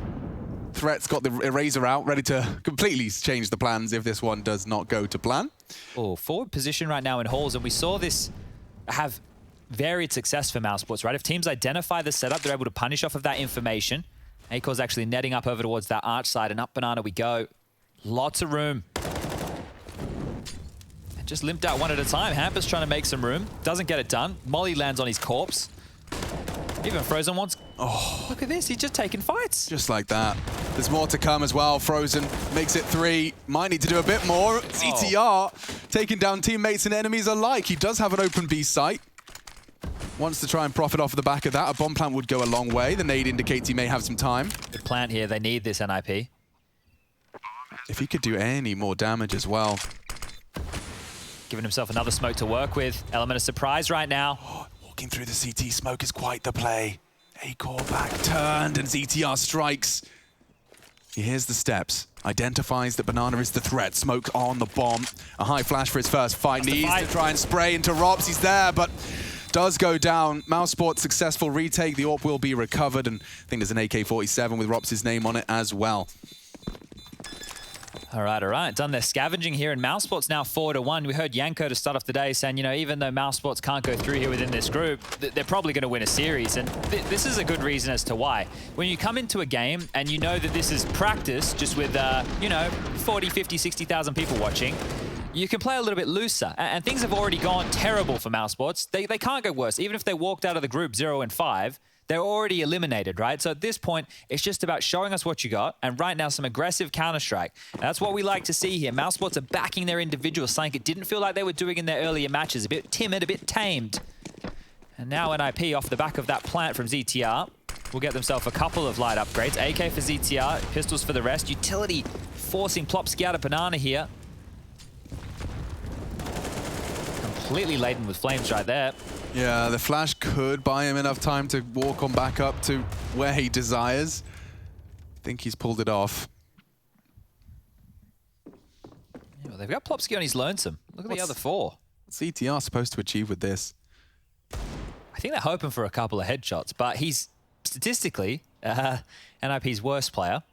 Threat's got the eraser out, ready to completely change the plans if this one does not go to plan. Oh, forward position right now in halls, and we saw this have varied success for Mousesports, right? If teams identify the setup, they're able to punish off of that information. Akor's actually netting up over towards that arch side, and up Banana we go. Lots of room. And just limped out one at a time. Hampus trying to make some room. Doesn't get it done. Molly lands on his corpse. Even Frozen wants... Oh, look at this. He's just taking fights. Just like that. There's more to come as well. Frozen makes it 3. Might need to do a bit more. ZTR taking down teammates and enemies alike. He does have an open B site. Wants to try and profit off the back of that. A bomb plant would go a long way. The nade indicates he may have some time. Good plant here. They need this NIP. If he could do any more damage as well. Giving himself another smoke to work with. Element of surprise right now. Walking through the CT smoke is quite the play. Akor back turned and ZTR strikes. He hears the steps. Identifies that Banana is the threat. Smoke on the bomb. A high flash for his first fight. Needs to try and spray into Rops. He's there, but does go down. Mousesport's successful retake. The AWP will be recovered, and I think there's an AK-47 with Rops' name on it as well. All right. Done their scavenging here, and Mousesport's now 4-1. We heard Yanko to start off the day saying, you know, even though Mousesports can't go through here within this group, they're probably going to win a series, and this is a good reason as to why. When you come into a game and you know that this is practice, just with, you know, 40, 50, 60,000 people watching, you can play a little bit looser, and things have already gone terrible for Mousesports. They can't go worse. Even if they walked out of the group 0-5, they're already eliminated, right? So at this point, it's just about showing us what you got, and right now, some aggressive Counter-Strike. And that's what we like to see here. Mousesports are backing their individuals, something it didn't feel like they were doing in their earlier matches. A bit timid, a bit tamed. And now NIP off the back of that plant from ZTR will get themselves a couple of light upgrades. AK for ZTR, pistols for the rest. Utility forcing Plopsky out of Banana here. Completely laden with flames right there. Yeah, the flash could buy him enough time to walk on back up to where he desires. I think he's pulled it off. Yeah, well, they've got Plopsky on his lonesome. Look at the other 4. What's ETR supposed to achieve with this? I think they're hoping for a couple of headshots, but he's statistically NIP's worst player,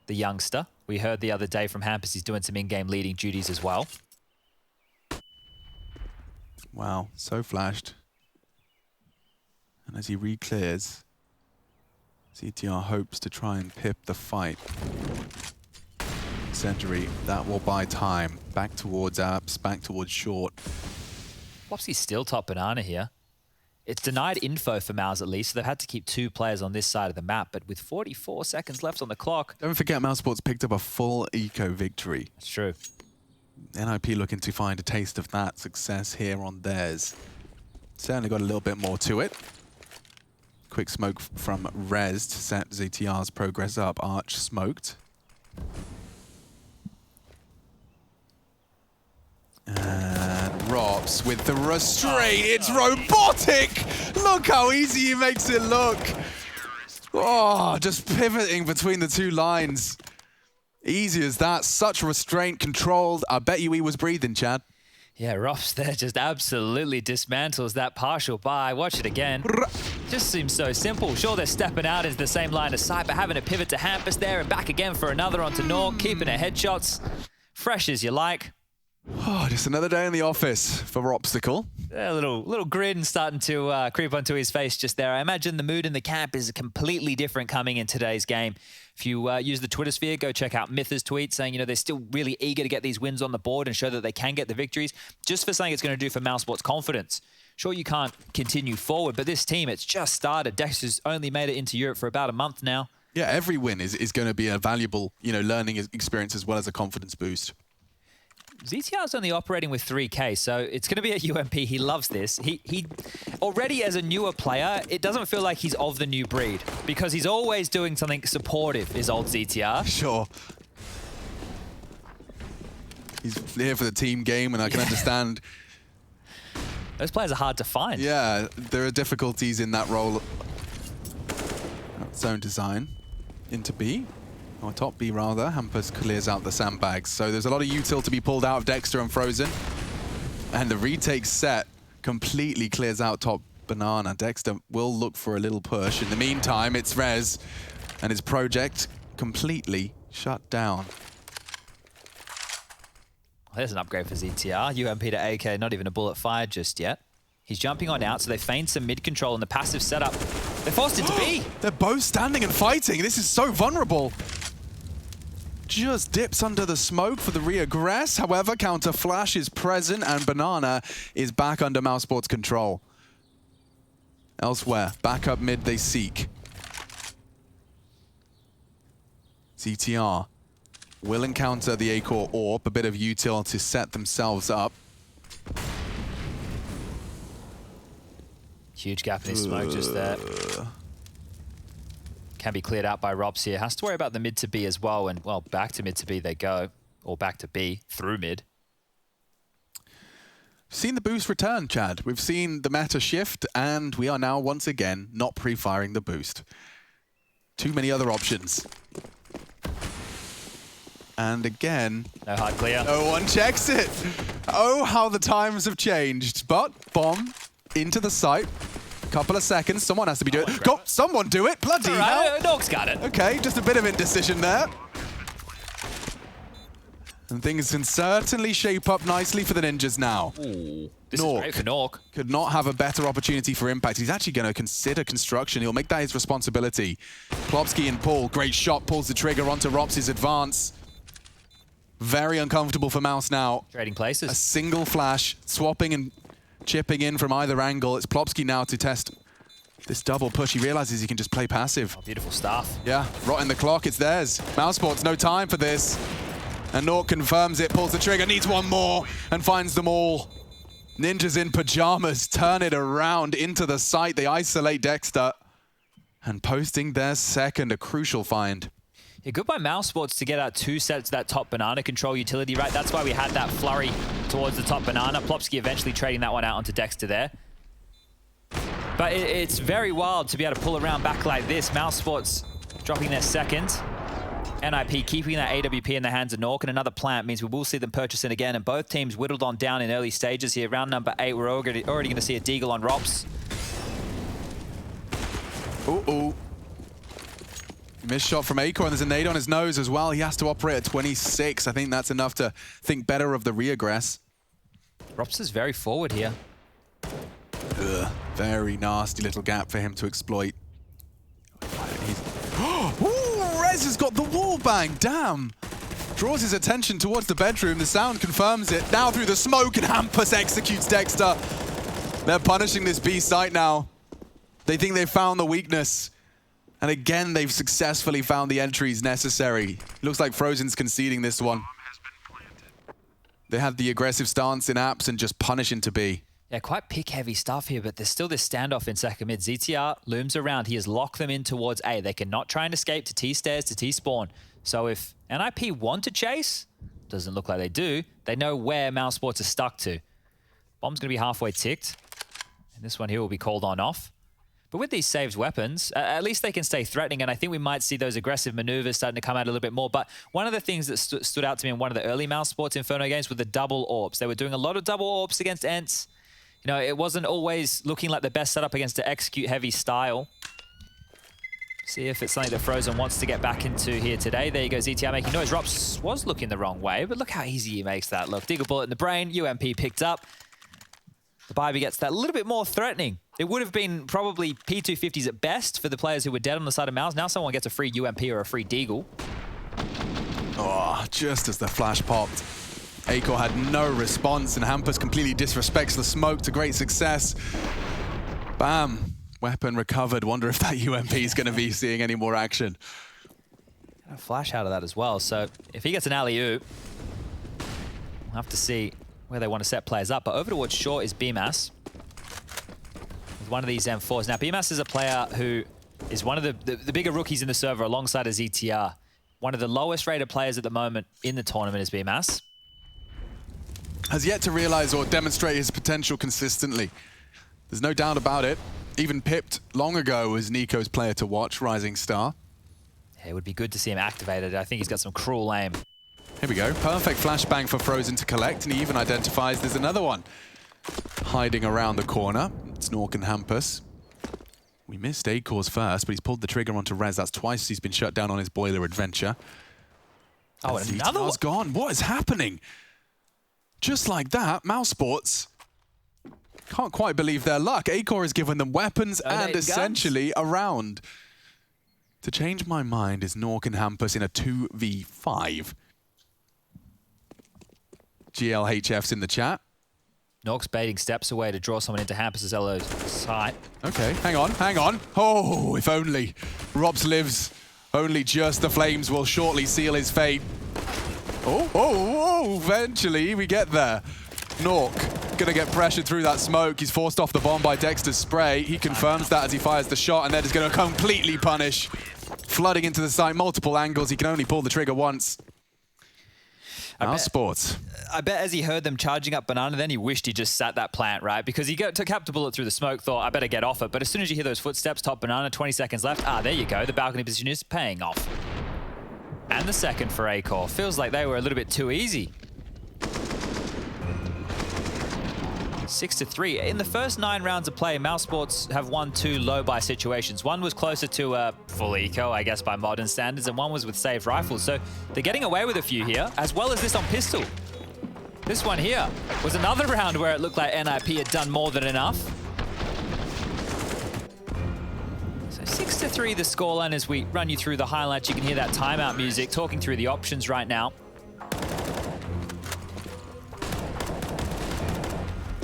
the youngster. We heard the other day from Hampus he's doing some in-game leading duties as well. Wow, so flashed. And as he re-clears, ZTR hopes to try and pip the fight. Incendiary, that will buy time. Back towards apps, back towards short. Plopsky's still top Banana here. It's denied info for Mouse at least, so they've had to keep 2 players on this side of the map, but with 44 seconds left on the clock. Don't forget Mousesports picked up a full eco victory. That's true. NIP looking to find a taste of that success here on theirs. Certainly got a little bit more to it. Quick smoke from Rez to set ZTR's progress up. Arch smoked. And Rops with the restraint. It's robotic! Look how easy he makes it look. Oh, just pivoting between the 2 lines. Easy as that. Such restraint, controlled. I bet you he was breathing, Chad. Yeah, Rops there just absolutely dismantles that partial buy. Watch it again. Just seems so simple. Sure, they're stepping out into the same line of sight, but having a pivot to Hampus there and back again for another onto Nork, keeping it headshots. Fresh as you like. Oh, just another day in the office for Ropsicle. A little grin starting to creep onto his face just there. I imagine the mood in the camp is completely different coming in today's game. If you use the Twitter sphere, go check out Mytha's tweet saying, you know, they're still really eager to get these wins on the board and show that they can get the victories, just for something it's going to do for Mousesport's confidence. Sure, you can't continue forward, but this team, it's just started. Dexter's only made it into Europe for about a month now. Yeah, every win is going to be a valuable, you know, learning experience as well as a confidence boost. ZTR's only operating with 3K, so it's going to be a UMP. He loves this. He already, as a newer player, it doesn't feel like he's of the new breed, because he's always doing something supportive, is old ZTR. Sure. He's here for the team game, and I can understand Those players are hard to find. Yeah, there are difficulties in that role. Zone design into B, or top B rather. Hampus clears out the sandbags. So there's a lot of util to be pulled out of Dexter and Frozen. And the retake set completely clears out top Banana. Dexter will look for a little push. In the meantime, it's Rez and his project completely shut down. There's an upgrade for ZTR. UMP to AK, not even a bullet fired just yet. He's jumping on out, so they feign some mid control in the passive setup. They're forced into B. They're both standing and fighting. This is so vulnerable. Just dips under the smoke for the reaggress. However, counter flash is present and Banana is back under Mousesport's control. Elsewhere, back up mid they seek. ZTR will encounter the A-Core AWP, a bit of util to set themselves up. Huge gap in his smoke just there. Can be cleared out by Robs here. Has to worry about the mid to B as well. And, well, back to mid to B they go. Or back to B, through mid. We've seen the boost return, Chad. We've seen the meta shift, and we are now, once again, not pre-firing the boost. Too many other options. And again... No hard clear. No one checks it. Oh, how the times have changed. But, bomb into the site. Couple of seconds. Someone has to be doing it. Go, someone do it. Bloody hell. Dog's got it. Okay, just a bit of indecision there. And things can certainly shape up nicely for the Ninjas now. Ooh, this is great for Nork. Could not have a better opportunity for impact. He's actually going to consider construction. He'll make that his responsibility. Klopsky and Paul, great shot, pulls the trigger onto Rops's advance. Very uncomfortable for Mouse now. Trading places. A single flash, swapping and chipping in from either angle. It's Plopsky now to test this double push. He realizes he can just play passive. Oh, beautiful stuff. Yeah, rotting the clock, it's theirs. Mousesport's no time for this. And Nork confirms it, pulls the trigger, needs one more, and finds them all. Ninjas in pajamas turn it around into the site. They isolate Dexter. And posting their second, a crucial find. Yeah, good by Mousesports to get out 2 sets of that top Banana control utility, right? That's why we had that flurry towards the top Banana. Plopsky eventually trading that one out onto Dexter there. But it's very wild to be able to pull around back like this. Mousesports dropping their second. NIP keeping that AWP in the hands of Nork, and another plant means we will see them purchase it again, and both teams whittled on down in early stages here. Round number 8, we're already going to see a deagle on Robs. Uh-oh. Missed shot from A-Core, and there's a nade on his nose as well. He has to operate at 26. I think that's enough to think better of the reaggress. Robs is very forward here. Ugh, very nasty little gap for him to exploit. Ooh, Rez has got the wall bang, damn. Draws his attention towards the bedroom. The sound confirms it. Now through the smoke, and Hampus executes Dexter. They're punishing this B site now. They think they've found the weakness. And again, they've successfully found the entries necessary. Looks like Frozen's conceding this one. They had the aggressive stance in apps and just punish into B. Yeah, quite pick-heavy stuff here, but there's still this standoff in second mid. ZTR looms around. He has locked them in towards A. They cannot try and escape to T-stairs, to T-spawn. So if NIP want to chase, doesn't look like they do, they know where Mousesports are stuck to. Bomb's going to be halfway ticked. And this one here will be called on off. But with these saved weapons, at least they can stay threatening, and I think we might see those aggressive maneuvers starting to come out a little bit more. But one of the things that stood out to me in one of the early Mousesports Inferno games were the double AWPs. They were doing a lot of double AWPs against Ents. You know, it wasn't always looking like the best setup against the execute-heavy style. See if it's something that Frozen wants to get back into here today. There you go, ZTR making noise. Rops was looking the wrong way, but look how easy he makes that look. Deagle bullet in the brain, UMP picked up. The Bybee gets that a little bit more threatening. It would have been probably P250s at best for the players who were dead on the side of Mouse. Now someone gets a free UMP or a free Deagle. Oh, just as the flash popped. A-Core had no response, and Hampus completely disrespects the smoke to great success. Bam. Weapon recovered. Wonder if that UMP is going to be seeing any more action. A flash out of that as well. So if he gets an alley-oop, we'll have to see where they want to set players up. But over towards short is BMAS with one of these M4s. Now, BMAS is a player who is one of the bigger rookies in the server alongside a ZTR. One of the lowest rated players at the moment in the tournament is BMAS. has yet to realize or demonstrate his potential consistently. There's no doubt about it. Even pipped long ago as Nico's player to watch, Rising Star. Yeah, it would be good to see him activated. I think he's got some cruel aim. Here we go. Perfect flashbang for Frozen to collect, and he even identifies there's another one hiding around the corner. It's Nork and Hampus. We missed Acor's first, but he's pulled the trigger onto Rez. That's twice he's been shut down on his boiler adventure. Oh, and another one's gone. What is happening? Just like that, Mouse Sports can't quite believe their luck. Acor has given them weapons and essentially a round. To change my mind is Nork and Hampus in a 2v5. GLHF's in the chat. Nork's baiting steps away to draw someone into Hampus' Elo's sight. Okay, hang on, hang on. Oh, if only. Robs lives. Only just the flames will shortly seal his fate. Oh, eventually we get there. Nork gonna get pressured through that smoke. He's forced off the bomb by Dexter's spray. He confirms that as he fires the shot, and then is gonna completely punish. Flooding into the site, multiple angles. He can only pull the trigger once. Mouse Sports. I bet as he heard them charging up Banana, then he wished he just sat that plant, right? Because he capped a bullet through the smoke, thought, I better get off it. But as soon as you hear those footsteps, top Banana, 20 seconds left. Ah, there you go. The balcony position is paying off. And the second for Acor. Feels like they were a little bit too easy. 6-3. In the first 9 rounds of play, Mouse Sports have won 2 low-buy situations. One was closer to a full eco, I guess, by modern standards, and one was with saved rifles. So they're getting away with a few here, as well as this on pistol. This one here was another round where it looked like NIP had done more than enough. So 6-3 the scoreline as we run you through the highlights. You can hear that timeout music talking through the options right now.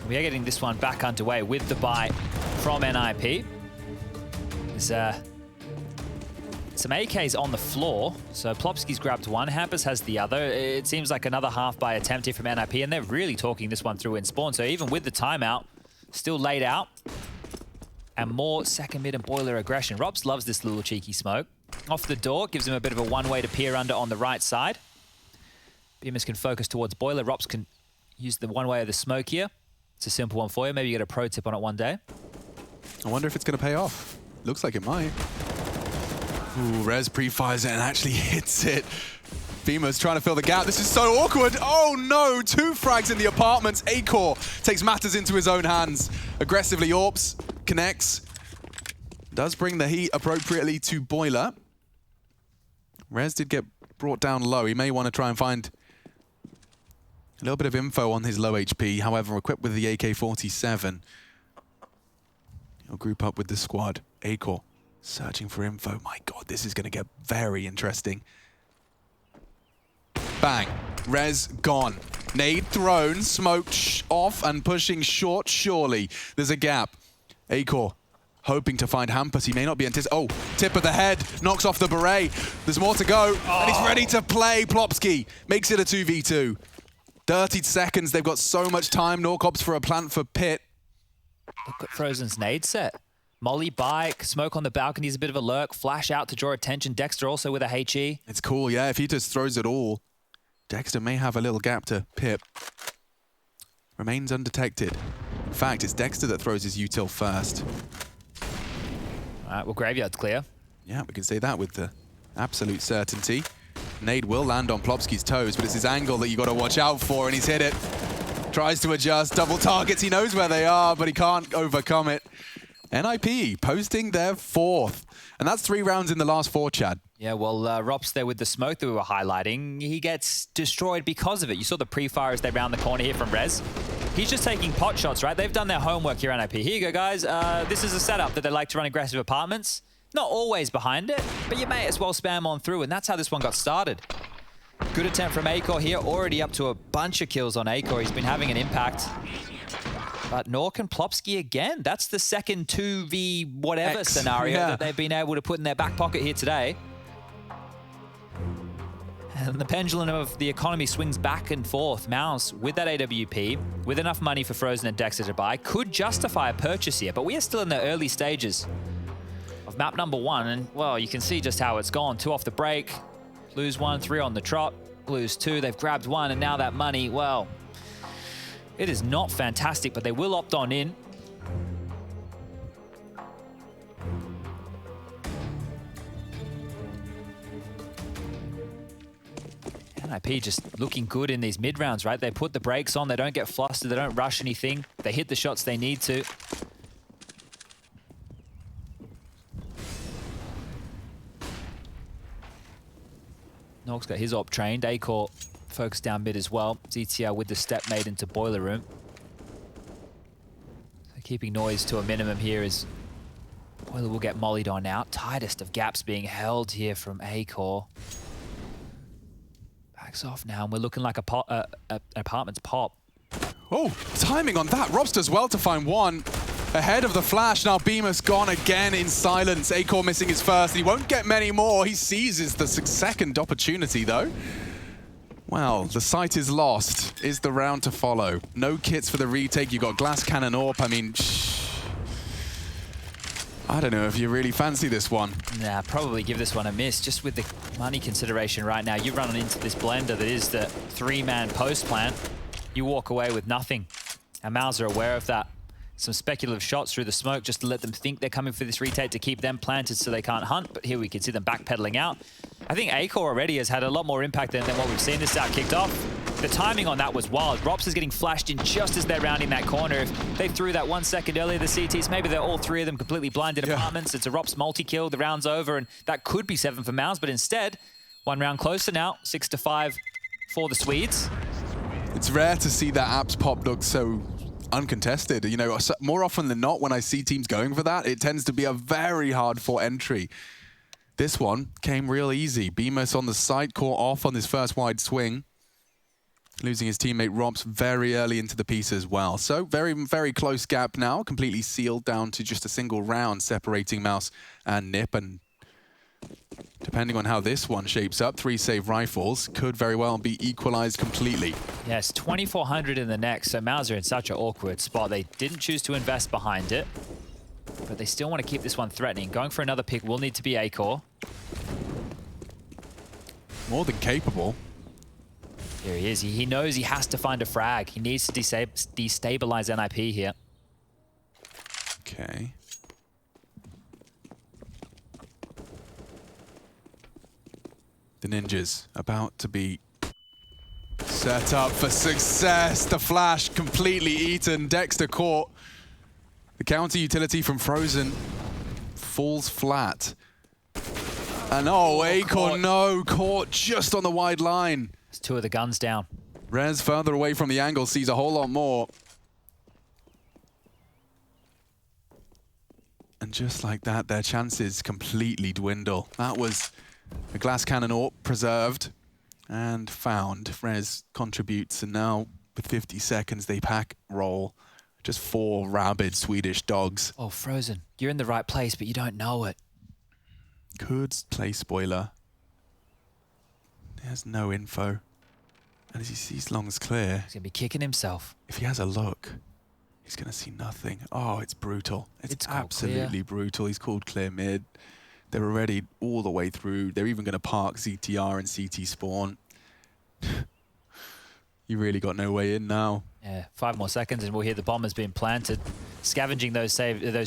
We are getting this one back underway with the buy from NIP. There's some AKs on the floor. So Plopsky's grabbed one, Hampus has the other. It seems like another half buy attempt here from NIP, and they're really talking this one through in spawn. So even with the timeout, still laid out. And more second mid and boiler aggression. Robs loves this little cheeky smoke. Off the door, gives him a bit of a one-way to peer under on the right side. Bemis can focus towards boiler. Robs can use the one-way of the smoke here. It's a simple one for you. Maybe you get a pro tip on it one day. I wonder if it's going to pay off. Looks like it might. Ooh, Rez pre-fires it and actually hits it. Beamer's trying to fill the gap. This is so awkward. Oh no, 2 frags in the apartments. Acor takes matters into his own hands. Aggressively AWPs, connects. Does bring the heat appropriately to Boiler. Rez did get brought down low. He may want to try and find a little bit of info on his low HP. However, equipped with the AK-47, he'll group up with the squad. Acor searching for info. My God, this is going to get very interesting. Bang. Rez gone. Nade thrown, smoked off and pushing short surely. There's a gap. Acor hoping to find Hampus. He may not be anticipating. Oh, tip of the head. Knocks off the beret. There's more to go. And he's ready to play. Plopsky makes it a 2v2. 30 seconds. They've got so much time. Nork opts for a plant for Pit. Look at Frozen's nade set. Molly bike, smoke on the balcony is a bit of a lurk. Flash out to draw attention. Dexter also with a HE. It's cool, yeah. If he just throws it all, Dexter may have a little gap to Pip. Remains undetected. In fact, it's Dexter that throws his util first. All right, well, Graveyard's clear. Yeah, we can say that with the absolute certainty. Nade will land on Plopsky's toes, but it's his angle that you got to watch out for, and he's hit it. Tries to adjust, double targets. He knows where they are, but he can't overcome it. NIP posting their 4th. And that's 3 rounds in the last 4, Chad. Yeah, well, Rops there with the smoke that we were highlighting. He gets destroyed because of it. You saw the pre-fire as they round the corner here from Rez. He's just taking pot shots, right? They've done their homework here, NIP. Here you go, guys. This is a setup that they like to run aggressive apartments. Not always behind it, but you may as well spam on through, and that's how this one got started. Good attempt from Acor here, already up to a bunch of kills on Acor. He's been having an impact. But Nork and Plopsky again, that's the second 2v whatever scenario that they've been able to put in their back pocket here today. And the pendulum of the economy swings back and forth. Mouse, with that AWP, with enough money for Frozen and Dexter to buy, could justify a purchase here, but we are still in the early stages of map number 1, and, well, you can see just how it's gone. 2 off the break, lose 1, 3 on the trot, lose 2, they've grabbed 1, and now that money, well, It is not fantastic, but they will opt on in. NIP just looking good in these mid rounds, right? They put the brakes on, they don't get flustered, they don't rush anything. They hit the shots they need to. Nork's got his op trained. Acor focused down mid as well. ZTR with the step made into boiler room. So keeping noise to a minimum here as boiler will get mollied on out. Tightest of gaps being held here from Acor. Backs off now, and we're looking like apartments pop. Oh, timing on that. Robs does well to find one. Ahead of the flash, now Bemis gone again in silence. Acor missing his first. He won't get many more. He seizes the second opportunity, though. Well, the site is lost. Is the round to follow? No kits for the retake. You've got Glass Cannon AWP. I mean, I don't know if you really fancy this one. Nah, probably give this one a miss. Just with the money consideration right now, you run into this blender that is the 3-man post plant. You walk away with nothing. And Mauser are aware of that. Some speculative shots through the smoke just to let them think they're coming for this retake to keep them planted so they can't hunt. But here we can see them backpedaling out. I think Acor already has had a lot more impact than what we've seen this out kicked off. The timing on that was wild. Rops is getting flashed in just as they're rounding that corner. If they threw that 1 second earlier, the CTs, maybe they're all three of them completely blind in apartments. It's a Rops multi-kill, the round's over, and that could be 7 for Mouse, but instead, 1 round closer now, 6-5 for the Swedes. It's rare to see that apps pop look so uncontested. You know, more often than not, when I see teams going for that, it tends to be a very hard-fought entry. This one came real easy. Bemis on the side, caught off on his first wide swing, losing his teammate Robs very early into the piece as well. So very, very close gap now, completely sealed down to just a single round separating Mouse and Nip. And depending on how this one shapes up, 3 save rifles could very well be equalized completely. Yes, 2,400 in the next, so Mauser in such an awkward spot. They didn't choose to invest behind it, but they still want to keep this one threatening. Going for another pick will need to be Acor. More than capable. Here he is. He knows he has to find a frag. He needs to destabilize NIP here. Okay. The Ninjas about to be set up for success. The flash completely eaten. Dexter caught. The counter utility from Frozen falls flat. And Acor, no, caught just on the wide line. There's 2 of the guns down. Rez further away from the angle sees a whole lot more. And just like that, their chances completely dwindle. That was a Glass Cannon AWP preserved and found. Rez contributes, and now with 50 seconds, they pack roll. Just 4 rabid Swedish dogs. Oh, Frozen, you're in the right place, but you don't know it. Could play spoiler. He has no info. And as he sees Long's clear, he's going to be kicking himself. If he has a look, he's going to see nothing. Oh, it's brutal. It's absolutely brutal. He's called clear mid. They're already all the way through. They're even going to park ZTR and CT spawn. You really got no way in now. Yeah, 5 more seconds and we'll hear the bombers being planted. Scavenging those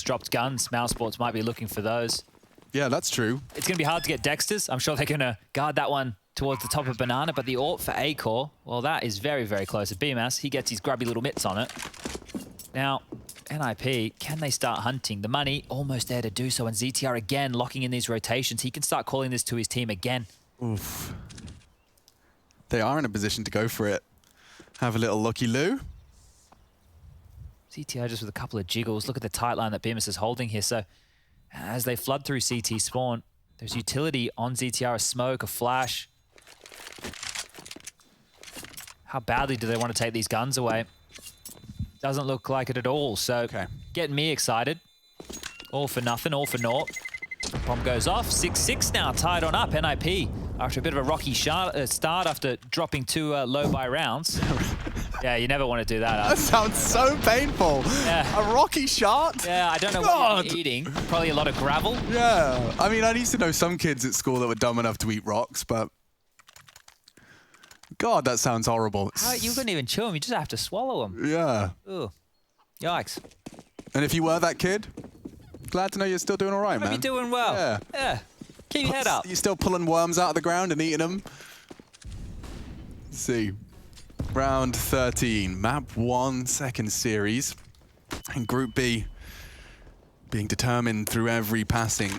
dropped guns. Mousesports might be looking for those. Yeah, that's true. It's going to be hard to get Dexters. I'm sure they're going to guard that one towards the top of Banana, but the AWP for Acor, well, that is very, very close. At BMAS, he gets his grubby little mitts on it. Now, NIP, can they start hunting? The money almost there to do so, and ZTR again locking in these rotations. He can start calling this to his team again. Oof. They are in a position to go for it. Have a little looky-loo. ZTR just with a couple of jiggles. Look at the tight line that Bemis is holding here. So as they flood through CT spawn, there's utility on ZTR, a smoke, a flash. How badly do they want to take these guns away? Doesn't look like it at all. So getting me excited. All for nothing, all for naught. Bomb goes off. 6-6 now, tied on up. NIP after a bit of a rocky start after dropping 2 low-buy rounds. Yeah, you never want to do that. That sounds so painful. Yeah. A rocky shot? Yeah, I don't know what you're eating. Probably a lot of gravel. Yeah. I mean, I used to know some kids at school that were dumb enough to eat rocks, but God, that sounds horrible. You couldn't even chew them. You just have to swallow them. Yeah. Ooh. Yikes. And if you were that kid, glad to know you're still doing all right, man. You're doing well. Yeah. Keep your head up. You're still pulling worms out of the ground and eating them. Let's see. Round 13, map 1, second series. And Group B being determined through every passing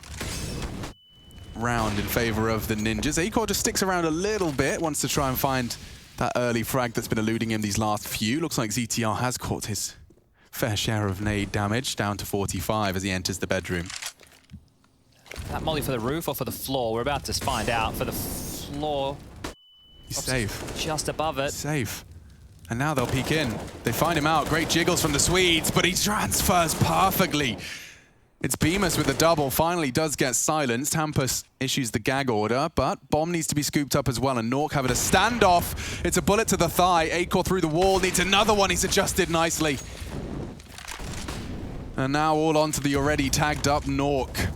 round in favor of the Ninjas. Acor just sticks around a little bit, wants to try and find that early frag that's been eluding him these last few. Looks like ZTR has caught his fair share of nade damage, down to 45 as he enters the bedroom. That molly for the roof or for the floor? We're about to find out. For the floor. He's safe. Just above it. Safe. And now they'll peek in. They find him out. Great jiggles from the Swedes, but he transfers perfectly. It's Bemis with the double. Finally does get silenced. Hampus issues the gag order, but Bomb needs to be scooped up as well, and Nork having a standoff. It's a bullet to the thigh. Acor through the wall, needs another one. He's adjusted nicely. And now all onto the already tagged up Nork.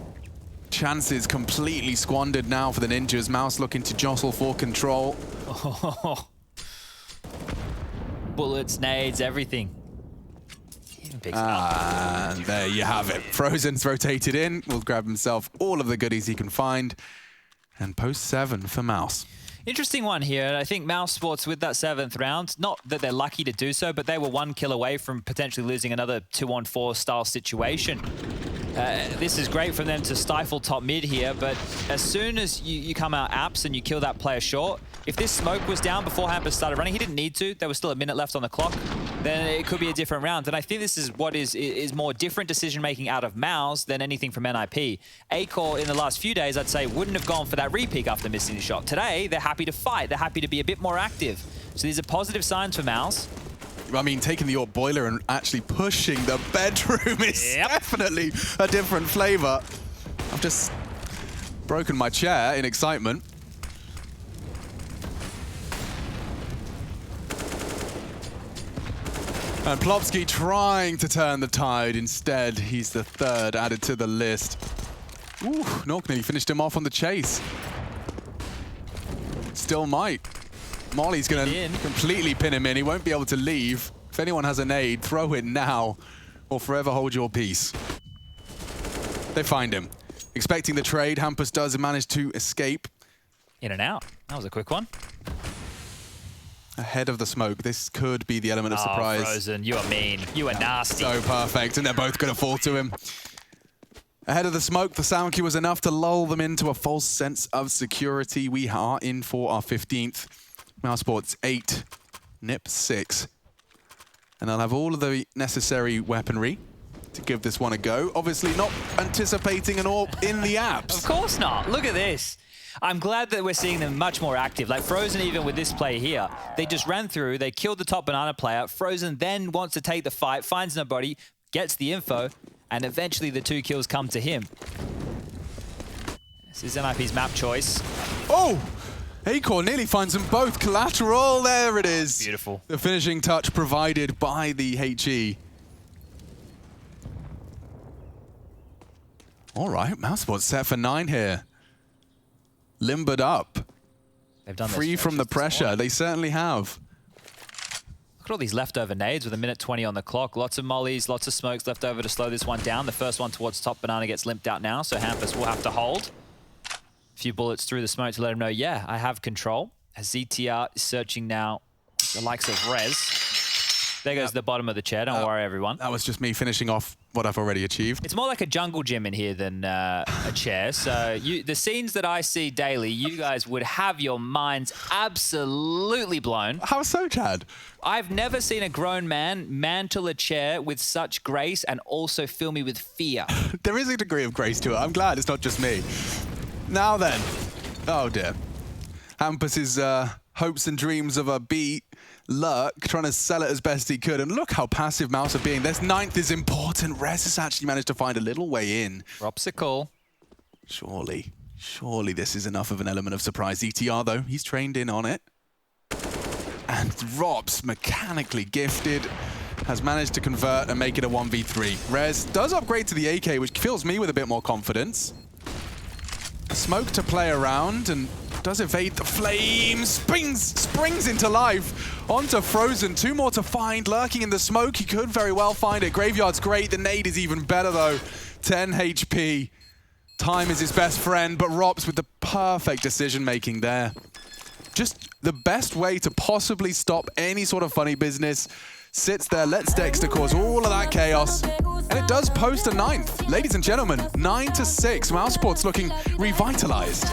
Chances completely squandered now for the Ninjas. Mouse looking to jostle for control. Bullets, nades, everything. And there you have it. Frozen's rotated in, will grab himself all of the goodies he can find, and post 7 for Mouse. Interesting one here. I think Mouse Sports with that 7th round, not that they're lucky to do so, but they were 1 kill away from potentially losing another 2-on-4 style situation. This is great for them to stifle top mid here, but as soon as you come out apps and you kill that player short, if this smoke was down before Hampus started running, he didn't need to, there was still a minute left on the clock, then it could be a different round. And I think this is what is more different decision-making out of Mouse than anything from NIP. Acor in the last few days, I'd say, wouldn't have gone for that re-peek after missing the shot. Today, they're happy to fight. They're happy to be a bit more active. So these are positive signs for Mouse. I mean, taking the AWP boiler and actually pushing the bedroom is definitely a different flavor. I've just broken my chair in excitement. And Plopsky trying to turn the tide. Instead, he's the 3rd added to the list. Ooh, Nork nearly finished him off on the chase. Still might. Molly's going to completely pin him in. He won't be able to leave. If anyone has a nade, throw it now or forever hold your peace. They find him. Expecting the trade, Hampus does manage to escape. In and out. That was a quick one. Ahead of the smoke. This could be the element of surprise. Frozen, you are mean. You are nasty. So perfect, and they're both going to fall to him. Ahead of the smoke, the sound cue was enough to lull them into a false sense of security. We are in for our 15th. Mouse Sports 8, Nip 6. And they'll have all of the necessary weaponry to give this one a go. Obviously not anticipating an AWP in the apps. Of course not. Look at this. I'm glad that we're seeing them much more active. Like Frozen, even with this play here, they just ran through, they killed the top banana player. Frozen then wants to take the fight, finds nobody, gets the info, and eventually the 2 kills come to him. This is NIP's map choice. Oh! Acor nearly finds them both. Collateral, there it is. Beautiful. The finishing touch provided by the HE. All right, Mouse Sports set for 9 here. Limbered up. They've done free from the pressure. They certainly have. Look at all these leftover nades with a minute 20 on the clock. Lots of mollies, lots of smokes left over to slow this one down. The first one towards top banana gets limped out now, so Hampus will have to hold. A few bullets through the smoke to let him know, yeah, I have control. As ZTR is searching now the likes of Rez. There goes the bottom of the chair. Don't worry, everyone. That was just me finishing off what I've already achieved. It's more like a jungle gym in here than a chair. So the scenes that I see daily, you guys would have your minds absolutely blown. How so, Chad? I've never seen a grown man mantle a chair with such grace and also fill me with fear. There is a degree of grace to it. I'm glad it's not just me. Now then. Oh, dear. Hampus's hopes and dreams of a beat lurk, trying to sell it as best he could. And look how passive Mouse are being. This 9th is important. Rez has actually managed to find a little way in. Dropsicle. Surely this is enough of an element of surprise. ETR, though, he's trained in on it. And Rops, mechanically gifted, has managed to convert and make it a 1v3. Rez does upgrade to the AK, which fills me with a bit more confidence. Smoke to play around, and does evade the flame, springs into life, onto Frozen, 2 more to find, lurking in the smoke, he could very well find it. Graveyard's great, the nade is even better though, 10 HP. Time is his best friend, but Rops with the perfect decision making there. Just the best way to possibly stop any sort of funny business. Sits there, lets Dexter cause all of that chaos, and it does post a 9th. Ladies and gentlemen, 9-6. Mousesports looking revitalized.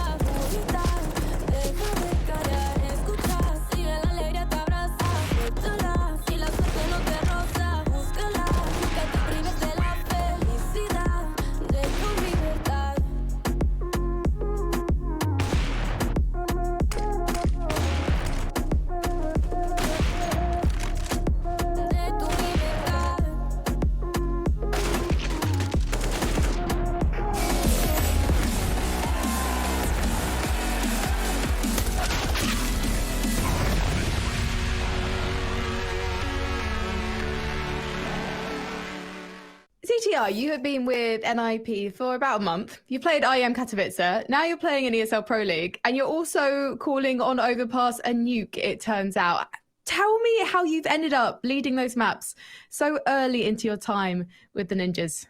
ZTR, you have been with NIP for about a month. You played IEM Katowice. Now you're playing in ESL Pro League, and you're also calling on Overpass and Nuke, it turns out. Tell me how you've ended up leading those maps so early into your time with the Ninjas.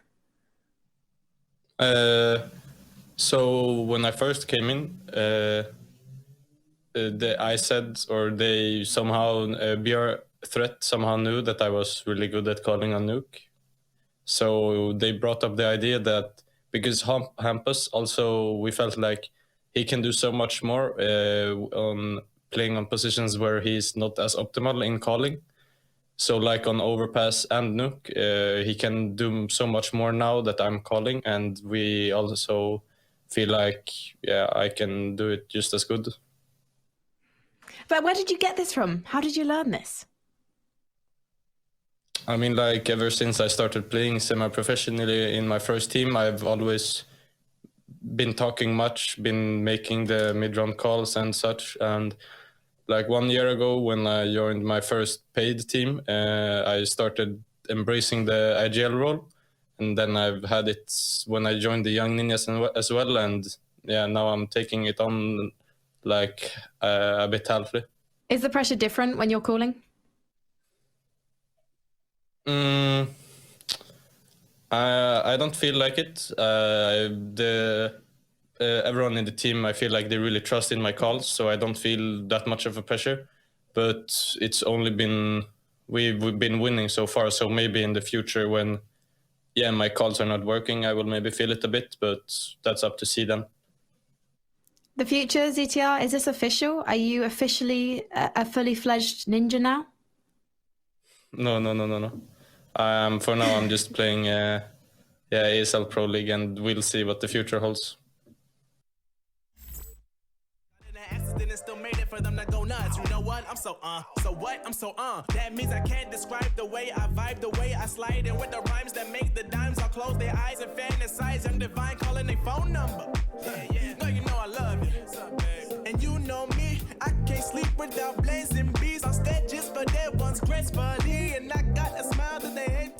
So when I first came in, I said, or they somehow, BR Threat somehow knew that I was really good at calling on Nuke. So they brought up the idea that because Hampus also, we felt like he can do so much more on playing on positions where he's not as optimal in calling. So like on Overpass and Nuke, he can do so much more now that I'm calling, and we also feel like, yeah, I can do it just as good. But where did you get this from? How did you learn this? I mean, like, ever since I started playing semi-professionally in my first team, I've always been talking much, been making the mid-round calls and such. And like 1 year ago, when I joined my first paid team, I started embracing the IGL role. And then I've had it when I joined the Young Ninjas as well. And yeah, now I'm taking it on like a bit healthy. Is the pressure different when you're calling? I don't feel like it. Everyone in the team, I feel like they really trust in my calls, so I don't feel that much of a pressure. But it's only been, we've been winning so far, so maybe in the future when, yeah, my calls are not working, I will maybe feel it a bit, but that's up to see then. The future, ZTR, is this official? Are you officially a fully fledged ninja now? No. For now, I'm just playing ESL Pro League, and we'll see what the future holds. Still made it for them to go nuts. You know what? I'm so what? I'm so That means I can't describe the way I vibe, the way I slide, and with the rhymes that make the dimes. I'll close their eyes and fantasize. I'm divine, calling their phone number. Yeah. No, you know I love you. What's up, babe? And you know me, I can't sleep without blazing bees on stages for their ones gracefully, and I got a smile that they hate.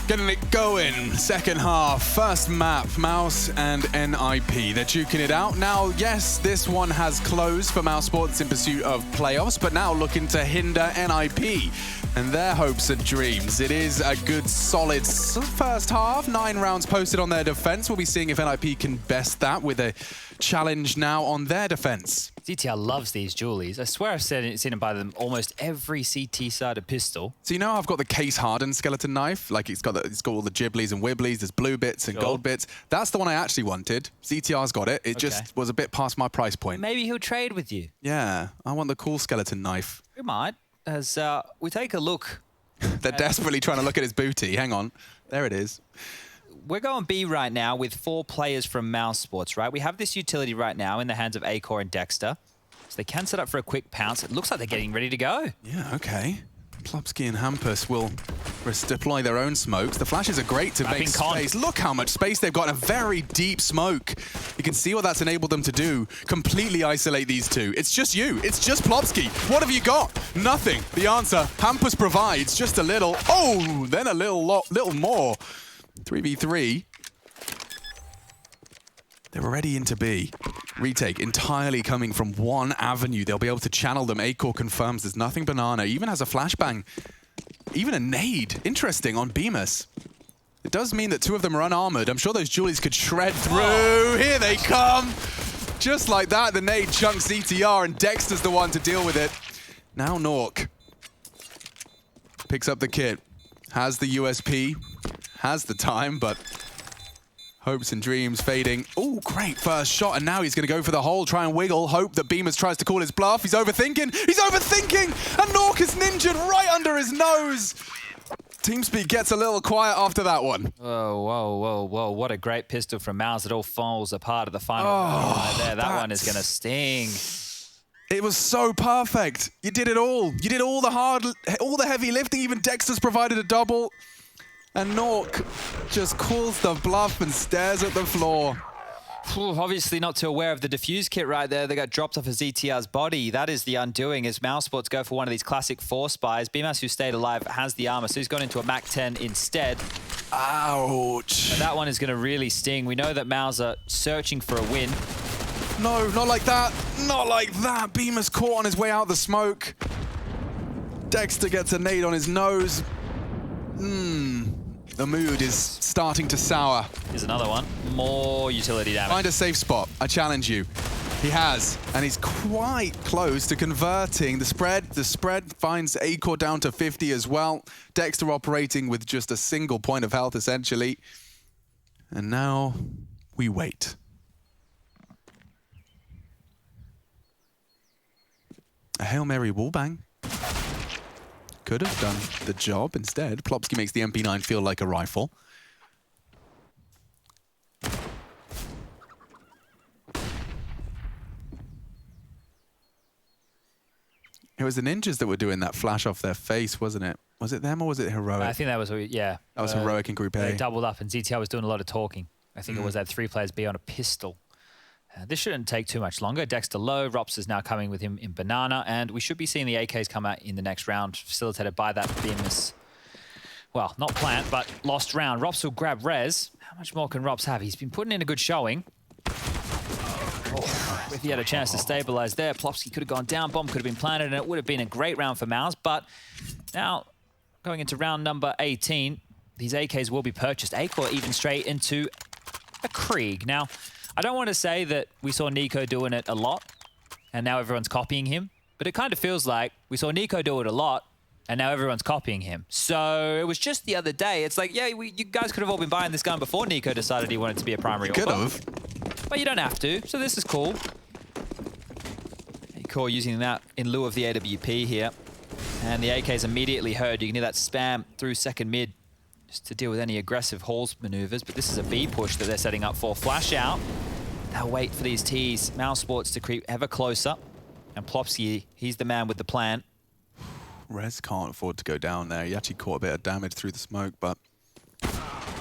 Getting it going, second half, first map, Mouse and NIP. They're duking it out. Now, yes, this one has closed for Mousesports in pursuit of playoffs, but now looking to hinder NIP and their hopes and dreams. It is a good, solid first half. 9 rounds posted on their defense. We'll be seeing if NIP can best that with a challenge now on their defense. ZTR loves these dualies. I swear I've seen him buy them almost every CT-sided pistol. So you know I've got the case-hardened skeleton knife? Like it's got all the gibblies and wibblies, there's blue bits and gold bits. That's the one I actually wanted. ZTR's got it. It just was a bit past my price point. Maybe he'll trade with you. Yeah, I want the cool skeleton knife. We might, as we take a look. They're desperately trying to look at his booty. Hang on. There it is. We're going B right now with 4 players from Mousesports, right? We have this utility right now in the hands of Acor and Dexter. So they can set up for a quick pounce. It looks like they're getting ready to go. Yeah, okay. Plopsky and Hampus will deploy their own smokes. The flashes are great to make space. Look how much space they've got in a very deep smoke. You can see what that's enabled them to do. Completely isolate these two. It's just you. It's just Plopsky. What have you got? Nothing. The answer, Hampus provides just a little. Oh, then a little more. 3v3. They're already into B. Retake entirely coming from one avenue. They'll be able to channel them. Acor confirms there's nothing Banana. Even has a flashbang. Even a nade. Interesting on Bemis. It does mean that two of them are unarmored. I'm sure those Julies could shred through. Oh. Here they come. Just like that, the nade chunks ETR and Dexter's the one to deal with it. Now Nork picks up the kit. Has the USP. Has the time, but hopes and dreams fading. Oh, great first shot, and now he's going to go for the hole, try and wiggle, hope that Bemis tries to call his bluff. He's overthinking, and Nork is ninja'd right under his nose. TeamSpeak gets a little quiet after that one. Whoa, whoa, whoa, whoa. What a great pistol from Mouse. It all falls apart at the final round right there. That one is going to sting. It was so perfect. You did it all. You did all the heavy lifting. Even Dexter's provided a double. And Nork just calls the bluff and stares at the floor. Obviously not too aware of the defuse kit right there. They got dropped off of ZTR's body. That is the undoing as Mousesports go for one of these classic 4 spies. Bemis, who stayed alive, has the armor, so he's gone into a Mac 10 instead. Ouch. And that one is going to really sting. We know that Mouse are searching for a win. No, not like that. Not like that. Bemis caught on his way out the smoke. Dexter gets a nade on his nose. The mood is starting to sour. Here's another one. More utility damage. Find a safe spot. I challenge you. He has, and he's quite close to converting the spread. The spread finds Acor down to 50 as well. Dexter operating with just a single point of health, essentially. And now we wait. A Hail Mary wallbang. Could have done the job instead. Plopsky makes the MP9 feel like a rifle. It was the ninjas that were doing that flash off their face, wasn't it? Was it them or was it Heroic? I think that was, yeah. That was Heroic in Group A. They doubled up and ZTR was doing a lot of talking. I think it was that 3 players B on a pistol. This shouldn't take too much longer. Dexter low. Rops is now coming with him in Banana. And we should be seeing the AKs come out in the next round, facilitated by that Bemis. Well, not plant, but lost round. Rops will grab Rez. How much more can Rops have? He's been putting in a good showing. Oh, if he had a chance to stabilize there, Plopsky could have gone down. Bomb could have been planted, and it would have been a great round for Mouse. But now, going into round number 18, these AKs will be purchased. Acor even straight into a Krieg. Now, I don't want to say that we saw Nico doing it a lot, and now everyone's copying him, but it kind of feels like we saw Nico do it a lot, and now everyone's copying him. So it was just the other day. It's like, yeah, you guys could have all been buying this gun before Nico decided he wanted to be a primary. Could have. But you don't have to, so this is cool. Acor using that in lieu of the AWP here. And the AK's immediately heard. You can hear that spam through second mid just to deal with any aggressive Halls maneuvers. But this is a B push that they're setting up for. Flash out. They'll wait for these Ts. Mousesports to creep ever closer. And Plopsky, he's the man with the plan. Rez can't afford to go down there. He actually caught a bit of damage through the smoke, but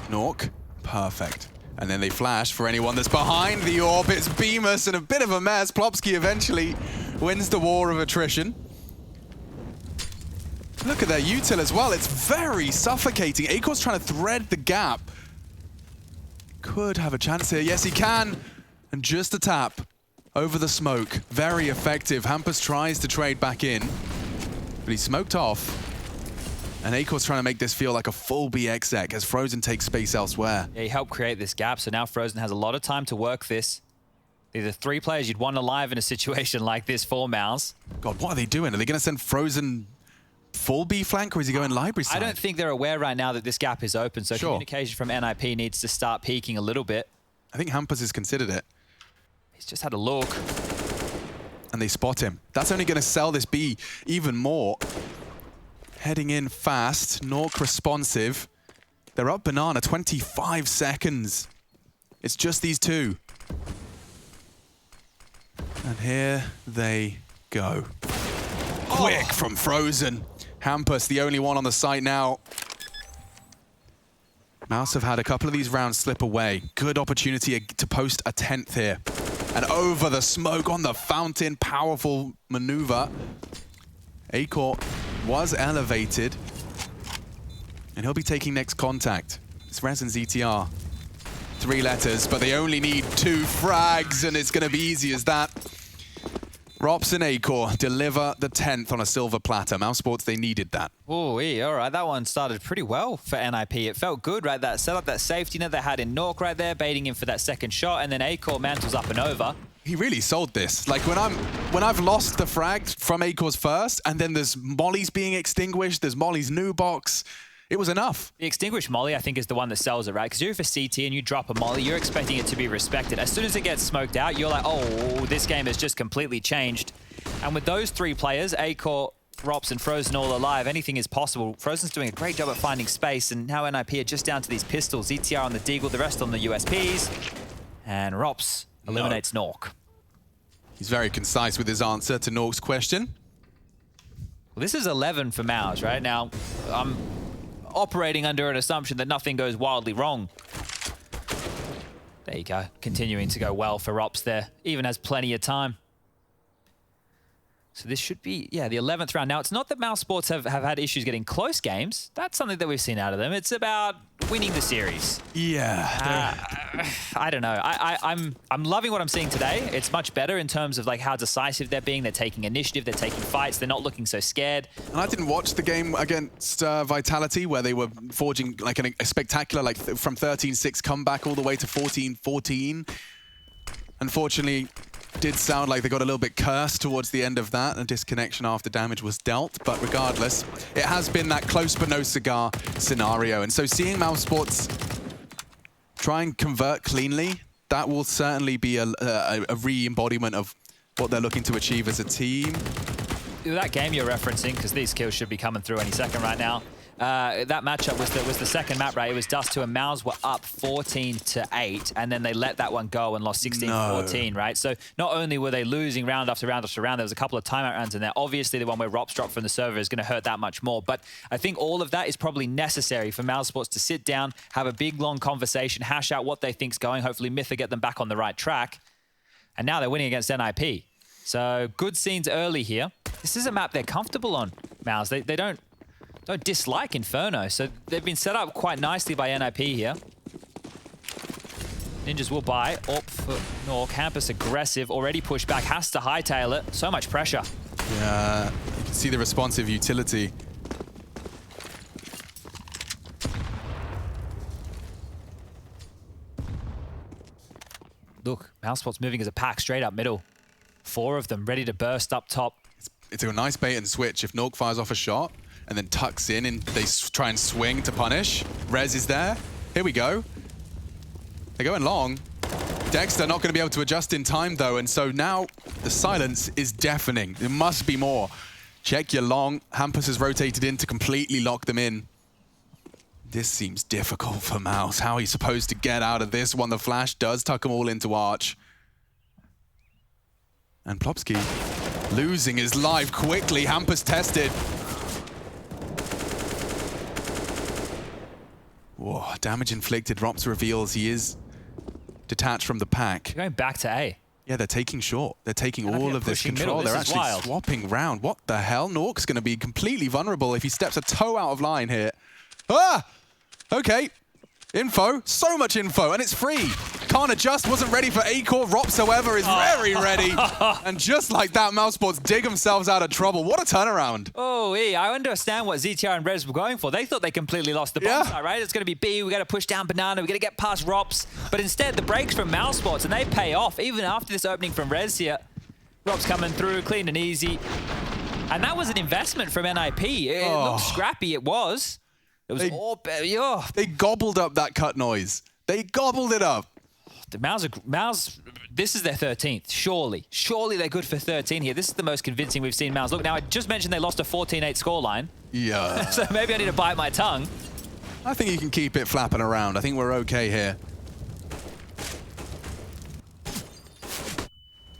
Nork, perfect. And then they flash for anyone that's behind the orb. It's Bemis and a bit of a mess. Plopsky eventually wins the war of attrition. Look at their util as well. It's very suffocating. Acor's trying to thread the gap. Could have a chance here. Yes, he can. And just a tap over the smoke. Very effective. Hampus tries to trade back in, but he's smoked off. And Acor's trying to make this feel like a full BX-ec as Frozen takes space elsewhere. Yeah, he helped create this gap, so now Frozen has a lot of time to work this. These are 3 players you'd want alive in a situation like this for Mouse. God, what are they doing? Are they going to send Frozen full B flank, or is he going library side? I don't think they're aware right now that this gap is open, so communication from NIP needs to start peaking a little bit. I think Hampus has considered it. He's just had a look. And they spot him. That's only going to sell this B even more. Heading in fast. Nork responsive. They're up Banana, 25 seconds. It's just these two. And here they go. Quick from Frozen. Hampus, the only one on the site now. Mouse have had a couple of these rounds slip away. Good opportunity to post a 10th here. And over the smoke on the fountain, powerful maneuver. Acor was elevated. And he'll be taking next contact. It's Rez and ZTR. 3 letters, but they only need 2 frags, and it's going to be easy as that. Rops and Acor deliver the 10th on a silver platter. Mouse Sports, they needed that. Oh, all right. That one started pretty well for NIP. It felt good, right? That set up that safety net they had in Nork right there, baiting him for that second shot, and then Acor mantles up and over. He really sold this. Like when I've lost the frag from Acor's first, and then there's Molly's being extinguished, there's Molly's new box. It was enough. The extinguished molly, I think, is the one that sells it, right? Because you're for CT and you drop a molly, you're expecting it to be respected. As soon as it gets smoked out, you're like, oh, this game has just completely changed. And with those 3 players, Acor, Rops, and Frozen all alive, anything is possible. Frozen's doing a great job at finding space, and now NIP are just down to these pistols. ZTR on the Deagle, the rest on the USPs. And Rops eliminates Nork. He's very concise with his answer to Nork's question. Well, this is 11 for Mouse, right? Now, I'm operating under an assumption that nothing goes wildly wrong. There you go. Continuing to go well for Rops there. Even has plenty of time. So this should be, yeah, the 11th round. Now, it's not that Mouse Sports have had issues getting close games. That's something that we've seen out of them. It's about winning the series. Yeah. I don't know. I'm loving what I'm seeing today. It's much better in terms of like how decisive they're being. They're taking initiative. They're taking fights. They're not looking so scared. And I didn't watch the game against Vitality where they were forging like a spectacular, like from 13-6 comeback all the way to 14-14. Unfortunately, did sound like they got a little bit cursed towards the end of that. A disconnection after damage was dealt. But regardless, it has been that close but no cigar scenario. And so seeing Mouse Sports try and convert cleanly, that will certainly be a re-embodiment of what they're looking to achieve as a team. That game you're referencing, because these kills should be coming through any second right now. That matchup was the second map, right? It was Dust 2 and Mouse were up 14-8, and then they let that one go and lost 16-14, right? So not only were they losing round after round after round, there was a couple of timeout rounds in there. Obviously, the one where Rops dropped from the server is going to hurt that much more. But I think all of that is probably necessary for Mouse Sports to sit down, have a big, long conversation, hash out what they think's going. Hopefully, Mytha get them back on the right track. And now they're winning against NIP. So good scenes early here. This is a map they're comfortable on, Mouse. They don't dislike Inferno, so they've been set up quite nicely by NIP here. Ninjas will buy. Up for Nork. Campus aggressive, already pushed back, has to hightail it. So much pressure. Yeah, you can see the responsive utility. Look, Mouse Sports moving as a pack straight up middle. 4 of them ready to burst up top. It's a nice bait and switch. If Nork fires off a shot and then tucks in and they try and swing to punish, Rez is there. Here we go. They're going long. Dexter not going to be able to adjust in time though, and so now the silence is deafening. There must be more. Check your long. Hampus has rotated in to completely lock them in. This seems difficult for Mouse. How are you supposed to get out of this one? The flash does tuck them all into Arch. And Plopsky losing his life quickly. Hampus tested. Whoa, damage inflicted. Rops reveals he is detached from the pack. You're going back to A. Yeah, they're taking short. They're taking all of this control. They're actually swapping round. What the hell? Nork's going to be completely vulnerable if he steps a toe out of line here. Ah! Okay. Info. So much info, and it's free. Can't adjust. Wasn't ready for Acor. Rops, however, is very ready. And just like that, Mouse Sports dig themselves out of trouble. What a turnaround. Oh, I understand what ZTR and Rez were going for. They thought they completely lost the bomb site, right? It's going to be B. We got to push down Banana. We got to get past Rops. But instead, the breaks from Mouse Sports, and they pay off. Even after this opening from Rez here, Rops coming through, clean and easy. And that was an investment from NIP. It looked scrappy. It was. It was all They gobbled up that cut noise. They gobbled it up. The Mouse, this is their 13th, surely. Surely they're good for 13 here. This is the most convincing we've seen Mouse. Look, now I just mentioned they lost a 14-8 scoreline. Yeah. So maybe I need to bite my tongue. I think you can keep it flapping around. I think we're okay here.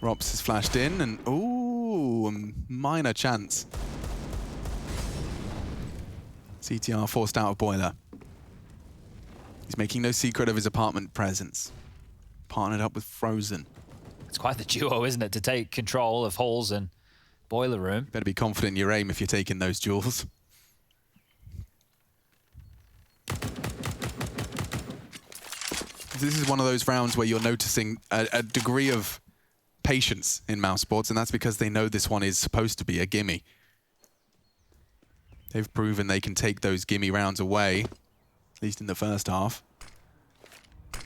Rops is flashed in, and ooh, a minor chance. CTR forced out of Boiler. He's making no secret of his apartment presence. Partnered up with Frozen. It's quite the duo, isn't it, to take control of halls and boiler room. Better be confident in your aim if you're taking those duels. This is one of those rounds where you're noticing a degree of patience in Mousesports, and that's because they know this one is supposed to be a gimme. They've proven they can take those gimme rounds away, at least in the first half.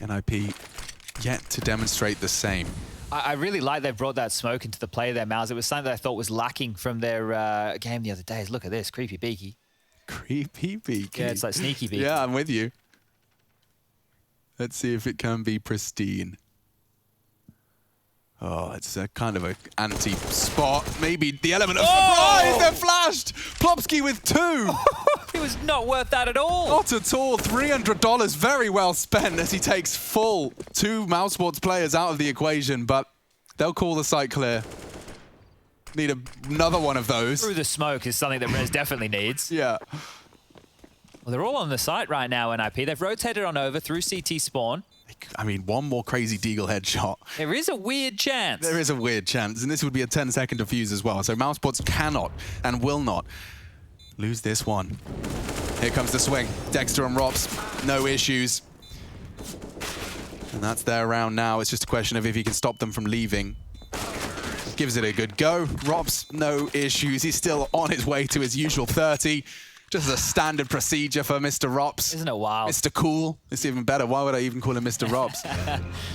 NIP yet to demonstrate the same. I really like they've brought that smoke into the play there, Mouse. It was something that I thought was lacking from their game the other day. Look at this, creepy beaky. Creepy beaky? Yeah, it's like sneaky beaky. Yeah, I'm with you. Let's see if it can be pristine. Oh, it's a kind of an anti-spot. Maybe the element of surprise. They're flashed. Plopsky with 2. It was not worth that at all. Not at all. $300 very well spent as he takes full 2 Mousesports players out of the equation, but they'll call the site clear. Need another one of those. Through the smoke is something that Rez definitely needs. Yeah. Well, they're all on the site right now, NIP. They've rotated on over through CT spawn. I mean, one more crazy Deagle headshot. There is a weird chance. There is a weird chance, and this would be a 10-second defuse as well. So Mousesports cannot and will not lose this one. Here comes the swing. Dexter and Rops, no issues. And that's their round now. It's just a question of if he can stop them from leaving. Gives it a good go. Rops, no issues. He's still on his way to his usual 30. Just a standard procedure for Mr. Rops. Isn't it wild? Mr. Cool. It's even better. Why would I even call him Mr. Rops?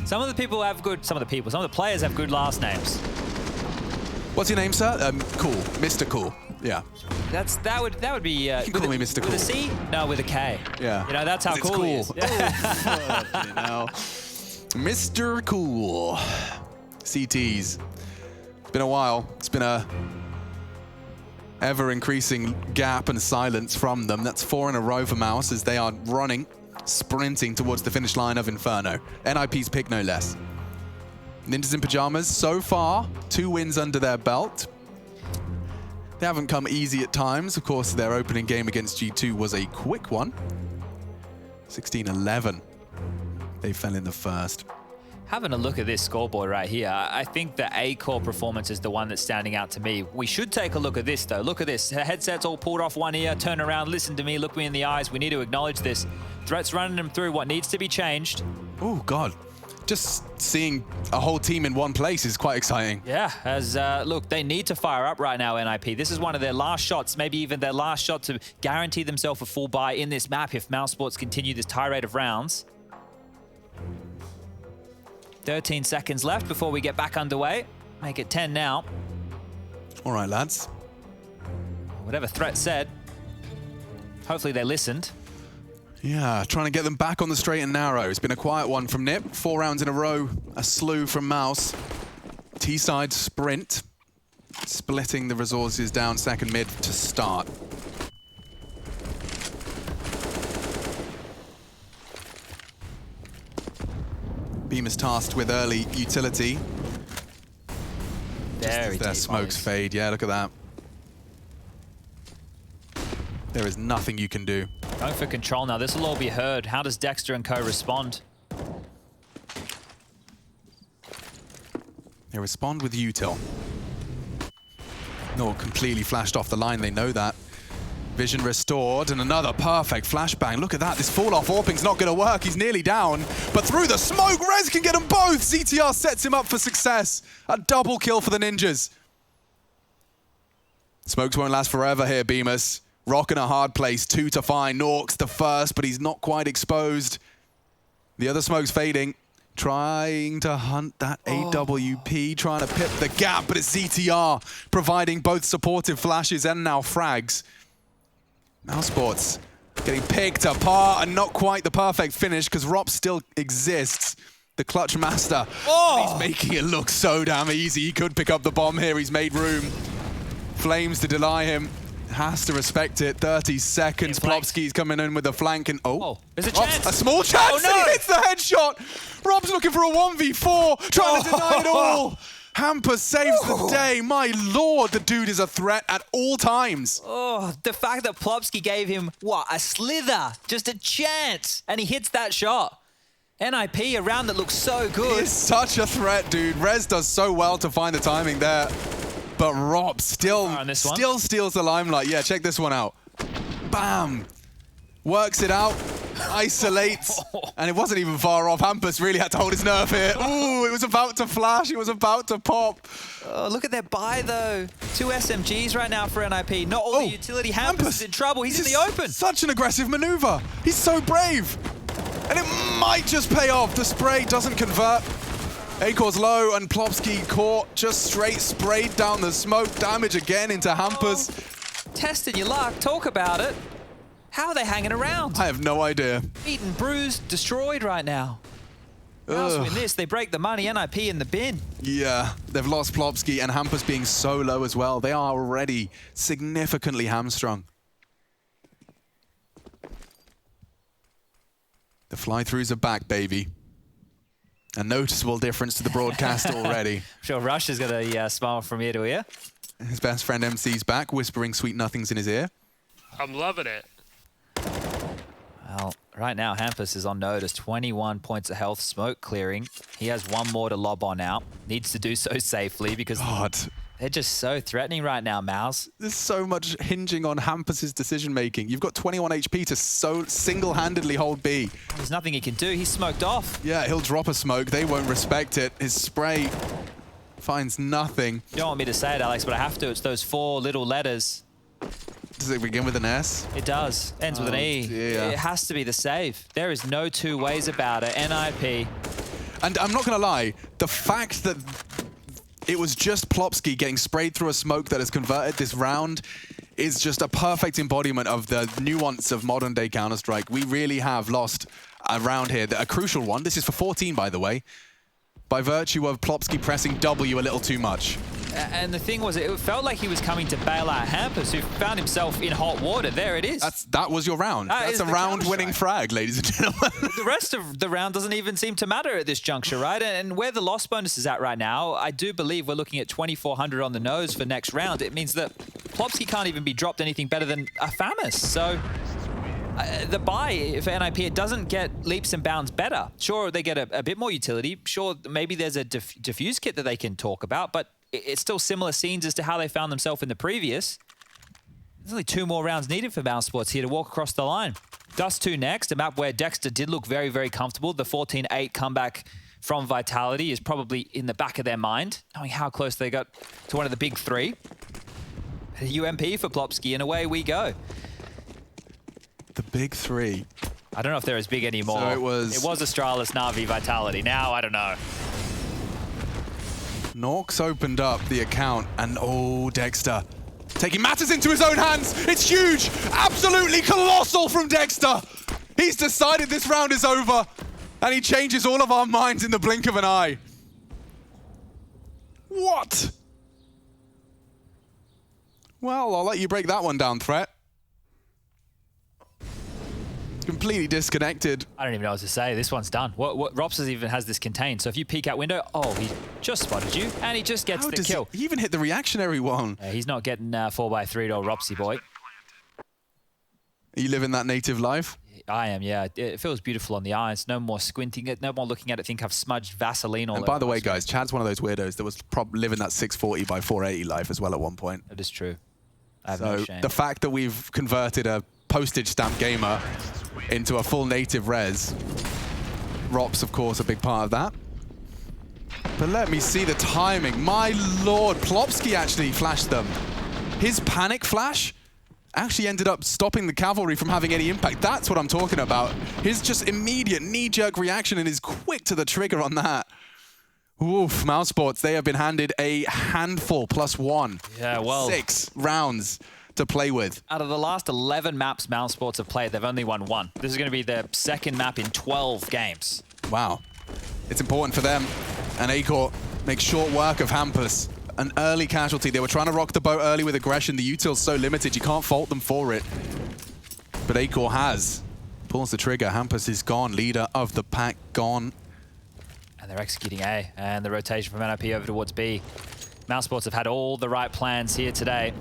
Some of the players have good last names. What's your name, sir? Cool. Mr. Cool. Yeah. That would be. You can call me Mr. Cool. With a C? No, with a K. Yeah. You know, that's how cool he is. Yeah. You know. Mr. Cool. CTs. It's been a while. It's been a ever-increasing gap and silence from them. That's 4 in a row for Mouse as they are running, sprinting towards the finish line of Inferno. NIP's pick no less. Ninjas in Pajamas, so far, 2 wins under their belt. They haven't come easy at times. Of course, their opening game against G2 was a quick one. 16-11. They fell in the first. Having a look at this scoreboard right here, I think the A-core performance is the one that's standing out to me. We should take a look at this, though. Look at this. Her headset's all pulled off one ear. Turn around, listen to me, look me in the eyes. We need to acknowledge this. Threats running them through what needs to be changed. Oh, God. Just seeing a whole team in one place is quite exciting. Yeah, as look, they need to fire up right now, NIP. This is one of their last shots, maybe even their last shot to guarantee themselves a full buy in this map if Mousesports continue this tirade of rounds. 13 seconds left before we get back underway. Make it 10 now. All right, lads. Whatever Threat said, hopefully they listened. Yeah, trying to get them back on the straight and narrow. It's been a quiet one from Nip. 4 rounds in a row, a slew from Mouse. T-side sprint, splitting the resources down second mid to start. Beam is tasked with early utility. Very their smokes fade. Yeah, look at that. There is nothing you can do. Going for control now. This will all be heard. How does Dexter and co respond? They respond with util. No, completely flashed off the line. They know that. Vision restored, and another perfect flashbang. Look at that. This fall-off AWPing's not going to work. He's nearly down, but through the smoke, Rez can get them both. CTR sets him up for success. A double kill for the Ninjas. Smokes won't last forever here, Bemis. Rock in a hard place, 2 to find. Norks the first, but he's not quite exposed. The other smoke's fading. Trying to hunt that AWP, trying to pip the gap, but it's CTR providing both supportive flashes and now frags. Mousesports getting picked apart and not quite the perfect finish because Rop still exists. The clutch master. He's making it look so damn easy. He could pick up the bomb here. He's made room. Flames to deny him. Has to respect it. 30 seconds. Plopsky's coming in with a flank and there's a chance. A small chance. Oh, no. And he hits the headshot. Rob's looking for a 1v4, trying to deny it all. Hampus saves the day. My lord, the dude is a threat at all times. Oh, the fact that Plopsky gave him, what, a slither, just a chance, and he hits that shot. NIP, a round that looks so good. He's such a threat, dude. Rez does so well to find the timing there. But Rob still steals the limelight. Yeah, check this one out. Bam. Works it out. Isolates. And it wasn't even far off. Hampus really had to hold his nerve here. Ooh, it was about to flash. It was about to pop. Oh, look at their buy, though. 2 SMGs right now for NIP. Not all the utility. Hampus is in trouble. He's in the open. Such an aggressive maneuver. He's so brave. And it might just pay off. The spray doesn't convert. Acor's low, and Plopsky caught, just straight sprayed down the smoke. Damage again into Hampus. Testing your luck. Talk about it. How are they hanging around? I have no idea. Beaten, bruised, destroyed right now. Else win this, they break the money, NIP in the bin. Yeah, they've lost Plopsky and Hampus being so low as well. They are already significantly hamstrung. The fly-throughs are back, baby. A noticeable difference to the broadcast already. I'm sure Rush is going to smile from ear to ear. His best friend MC's back, whispering sweet nothings in his ear. I'm loving it. Well, right now, Hampus is on notice. 21 points of health, smoke clearing. He has one more to lob on out. Needs to do so safely because they're just so threatening right now, Mouse. There's so much hinging on Hampus's decision-making. You've got 21 HP to so single-handedly hold B. There's nothing he can do. He's smoked off. Yeah, he'll drop a smoke. They won't respect it. His spray finds nothing. You don't want me to say it, Alex, but I have to. It's those 4 little letters. Does it begin with an S? It does. Ends with an E. Dear. It has to be the save. There is no two ways about it. NIP. And I'm not going to lie, the fact that it was just Plopsky getting sprayed through a smoke that has converted this round is just a perfect embodiment of the nuance of modern-day Counter-Strike. We really have lost a round here, a crucial one. This is for 14, by the way, by virtue of Plopsky pressing W a little too much. And the thing was, it felt like he was coming to bail out Hampus, who found himself in hot water. There it is. That was your round. That's a round-winning frag, ladies and gentlemen. The rest of the round doesn't even seem to matter at this juncture, right? And where the loss bonus is at right now, I do believe we're looking at 2,400 on the nose for next round. It means that Plopsky can't even be dropped anything better than a Famus. So the buy for NIP, it doesn't get leaps and bounds better. Sure, they get a bit more utility. Sure, maybe there's a diffuse kit that they can talk about, but it's still similar scenes as to how they found themselves in the previous. There's only 2 more rounds needed for Mouse Sports here to walk across the line. Dust 2 next, a map where Dexter did look very, very comfortable. The 14-8 comeback from Vitality is probably in the back of their mind, knowing how close they got to one of the big 3. A UMP for Plopsky, and away we go. The big 3. I don't know if they're as big anymore. So it was Astralis, Na'Vi, Vitality. Now, I don't know. Norks opened up the account, and Dexter taking matters into his own hands. It's huge, absolutely colossal from Dexter. He's decided this round is over, and he changes all of our minds in the blink of an eye. What? Well, I'll let you break that one down, Threat. Completely disconnected. I don't even know what to say. This one's done. What Rops even has this contained. So if you peek out window, he just spotted you, and he just gets the kill. He even hit the reactionary one. He's not getting 4x3 or Ropsy boy. Are you living that native life? I am, yeah. It feels beautiful on the eyes. No more squinting it. No more looking at it. Think I've smudged Vaseline all over. And by the way, guys, Chad's one of those weirdos that was living that 640 by 480 life as well at one point. That is true. I have no shame. The fact that we've converted a postage stamp gamer into a full native res. Rops, of course, a big part of that. But let me see the timing. My lord, Plopsky actually flashed them. His panic flash actually ended up stopping the cavalry from having any impact. That's what I'm talking about. His just immediate knee-jerk reaction and is quick to the trigger on that. Oof, Mouse Sports, they have been handed a handful +1. Yeah, well. 6 rounds to play with. Out of the last 11 maps Mouse Sports have played, they've only won 1. This is going to be their second map in 12 games. Wow. It's important for them. And Acor makes short work of Hampus. An early casualty. They were trying to rock the boat early with aggression. The util's so limited, you can't fault them for it. But Acor pulls the trigger. Hampus is gone. Leader of the pack gone. And they're executing A, and the rotation from NIP over towards B. Mousesports have had all the right plans here today.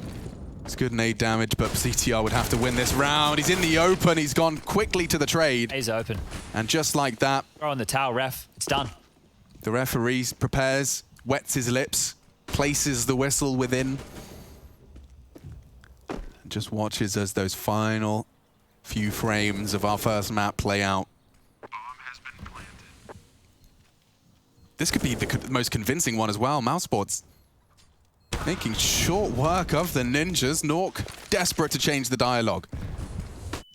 It's good nade damage, but CTR would have to win this round. He's in the open. He's gone quickly to the trade. A's open. And just like that... Throw in the towel, ref. It's done. The referee prepares, wets his lips, places the whistle within. Just watches as those final few frames of our first map play out. This could be the most convincing one as well. Mousesports making short work of the ninjas. Nork desperate to change the dialogue.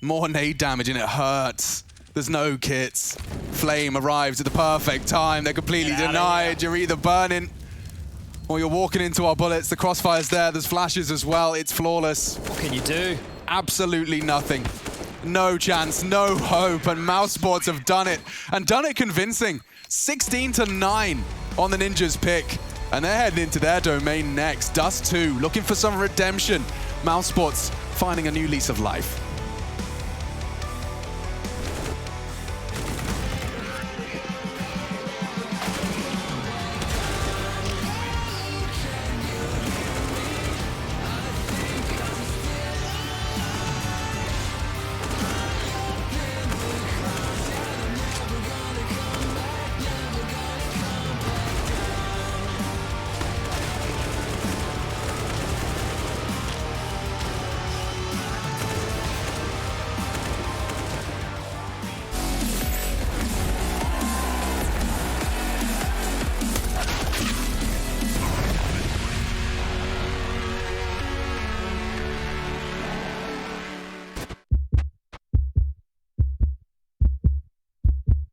More nade damage and it hurts. There's no kits. Flame arrives at the perfect time. They're completely denied. You're either burning or you're walking into our bullets. The crossfire's there. There's flashes as well. It's flawless. What can you do? Absolutely nothing. No chance, no hope, and Mousesports have done it, and done it convincing. 16-9 on the Ninjas pick, and they're heading into their domain next. Dust 2 looking for some redemption. Mousesports finding a new lease of life.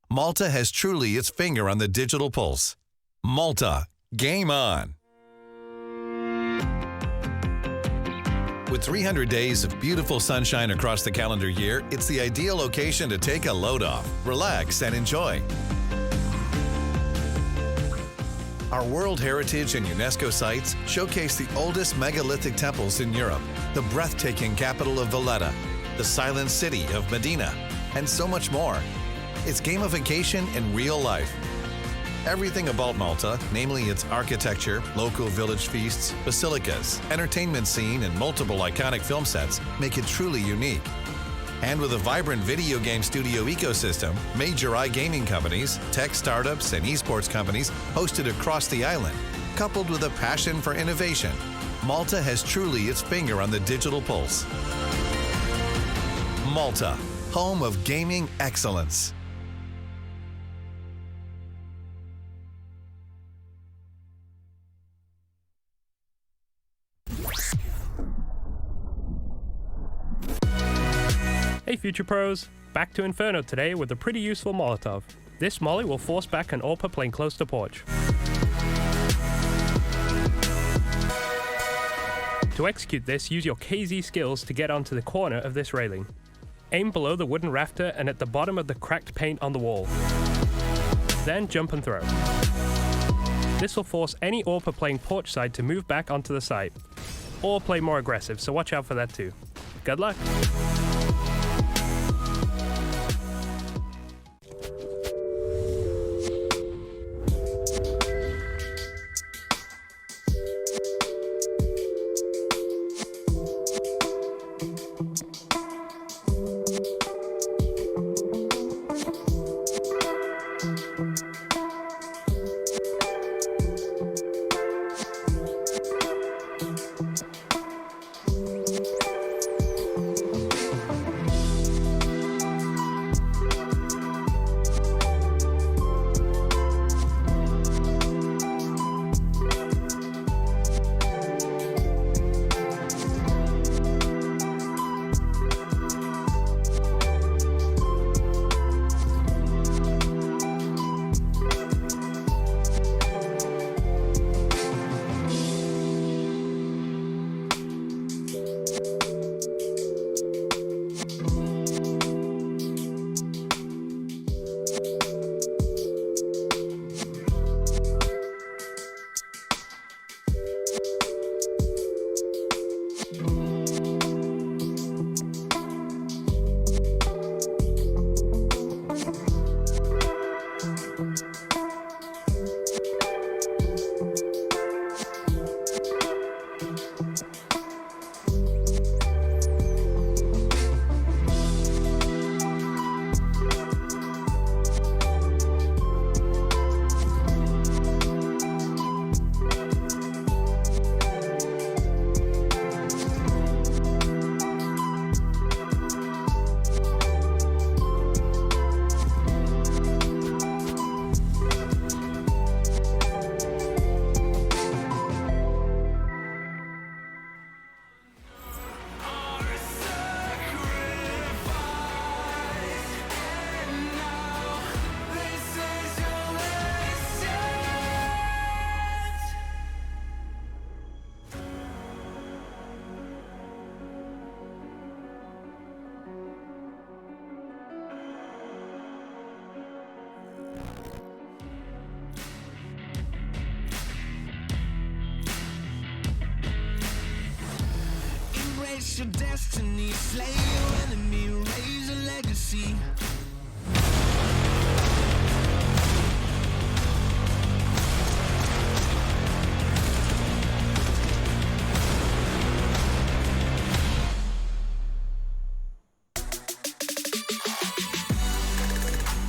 Malta has truly its finger on the digital pulse. Malta, game on. With 300 days of beautiful sunshine across the calendar year, it's the ideal location to take a load off, relax, and enjoy. Our World Heritage and UNESCO sites showcase the oldest megalithic temples in Europe, the breathtaking capital of Valletta, the silent city of Medina, and so much more. It's gamification in real life. Everything about Malta, namely its architecture, local village feasts, basilicas, entertainment scene, and multiple iconic film sets, make it truly unique. And with a vibrant video game studio ecosystem, major iGaming companies, tech startups, and esports companies hosted across the island, coupled with a passion for innovation, Malta has truly its finger on the digital pulse. Malta, home of gaming excellence. Hey Future Pros, back to Inferno today with a pretty useful Molotov. This molly will force back an AWPer playing close to porch. To execute this, use your KZ skills to get onto the corner of this railing. Aim below the wooden rafter and at the bottom of the cracked paint on the wall. Then jump and throw. This will force any AWPer playing porch side to move back onto the site, or play more aggressive, so watch out for that too. Good luck! It's your destiny, slay your enemy, raise a legacy.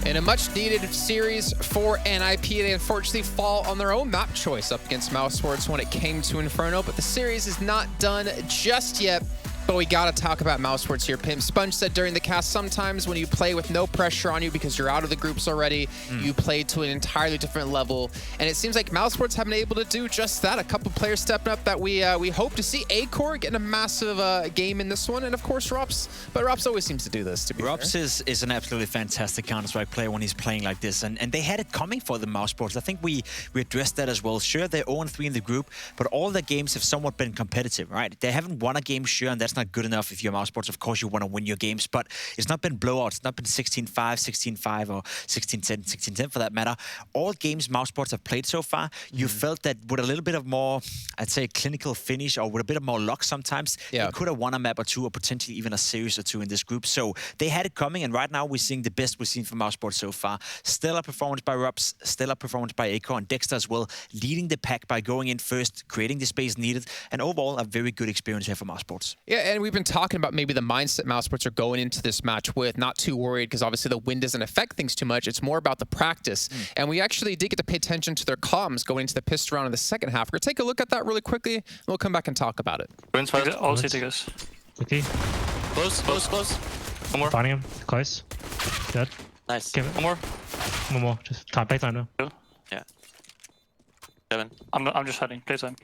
In a much-needed series for NIP, they unfortunately fall on their own map choice up against Mousesports when it came to Inferno, but the series is not done just yet. But we gotta talk about Mousesports here. Pimp Sponge said during the cast, sometimes when you play with no pressure on you because you're out of the groups already, you play to an entirely different level. And it seems like Mousesports have been able to do just that. A couple players stepping up that we hope to see. Acor getting a massive game in this one, and of course Rops. But Rops always seems to do this, to be Rops fair. is an absolutely fantastic Counter-Strike player when he's playing like this, and they had it coming for the Mousesports. I think we addressed that as well. Sure, they're 0-3 in the group, but all their games have somewhat been competitive, right? They haven't won a game, sure, and that's not good enough if you're Mousesports. Of course, you want to win your games, but it's not been blowouts. It's not been 16-5, 16-5, or 16-10, 16-10 for that matter. All games Mousesports have played so far, you felt that with a little bit of more, I'd say, clinical finish, or with a bit of more luck sometimes, they could have won a map or two, or potentially even a series or two in this group. So they had it coming, and right now we're seeing the best we've seen from Mousesports so far. Stellar performance by Rops, stellar performance by Acor, and Dexter as well, leading the pack by going in first, creating the space needed, and overall a very good experience here for Mousesports. Yeah, and we've been talking about maybe the mindset Mousesports are going into this match with, not too worried because obviously the win doesn't affect things too much. It's more about the practice. And we actually did get to pay attention to their comms going into the pistol round in the second half. We're going to take a look at that really quickly, and we'll come back and talk about it. All city guys. Okay. Close. One more. Finding him. Close. Dead. Nice. Give it. One more. Just time. Playtime now. Cool. Yeah. Kevin. I'm just heading. Playtime.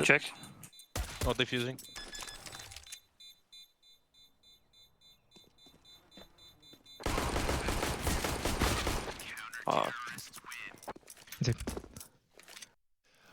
Check. Not defusing.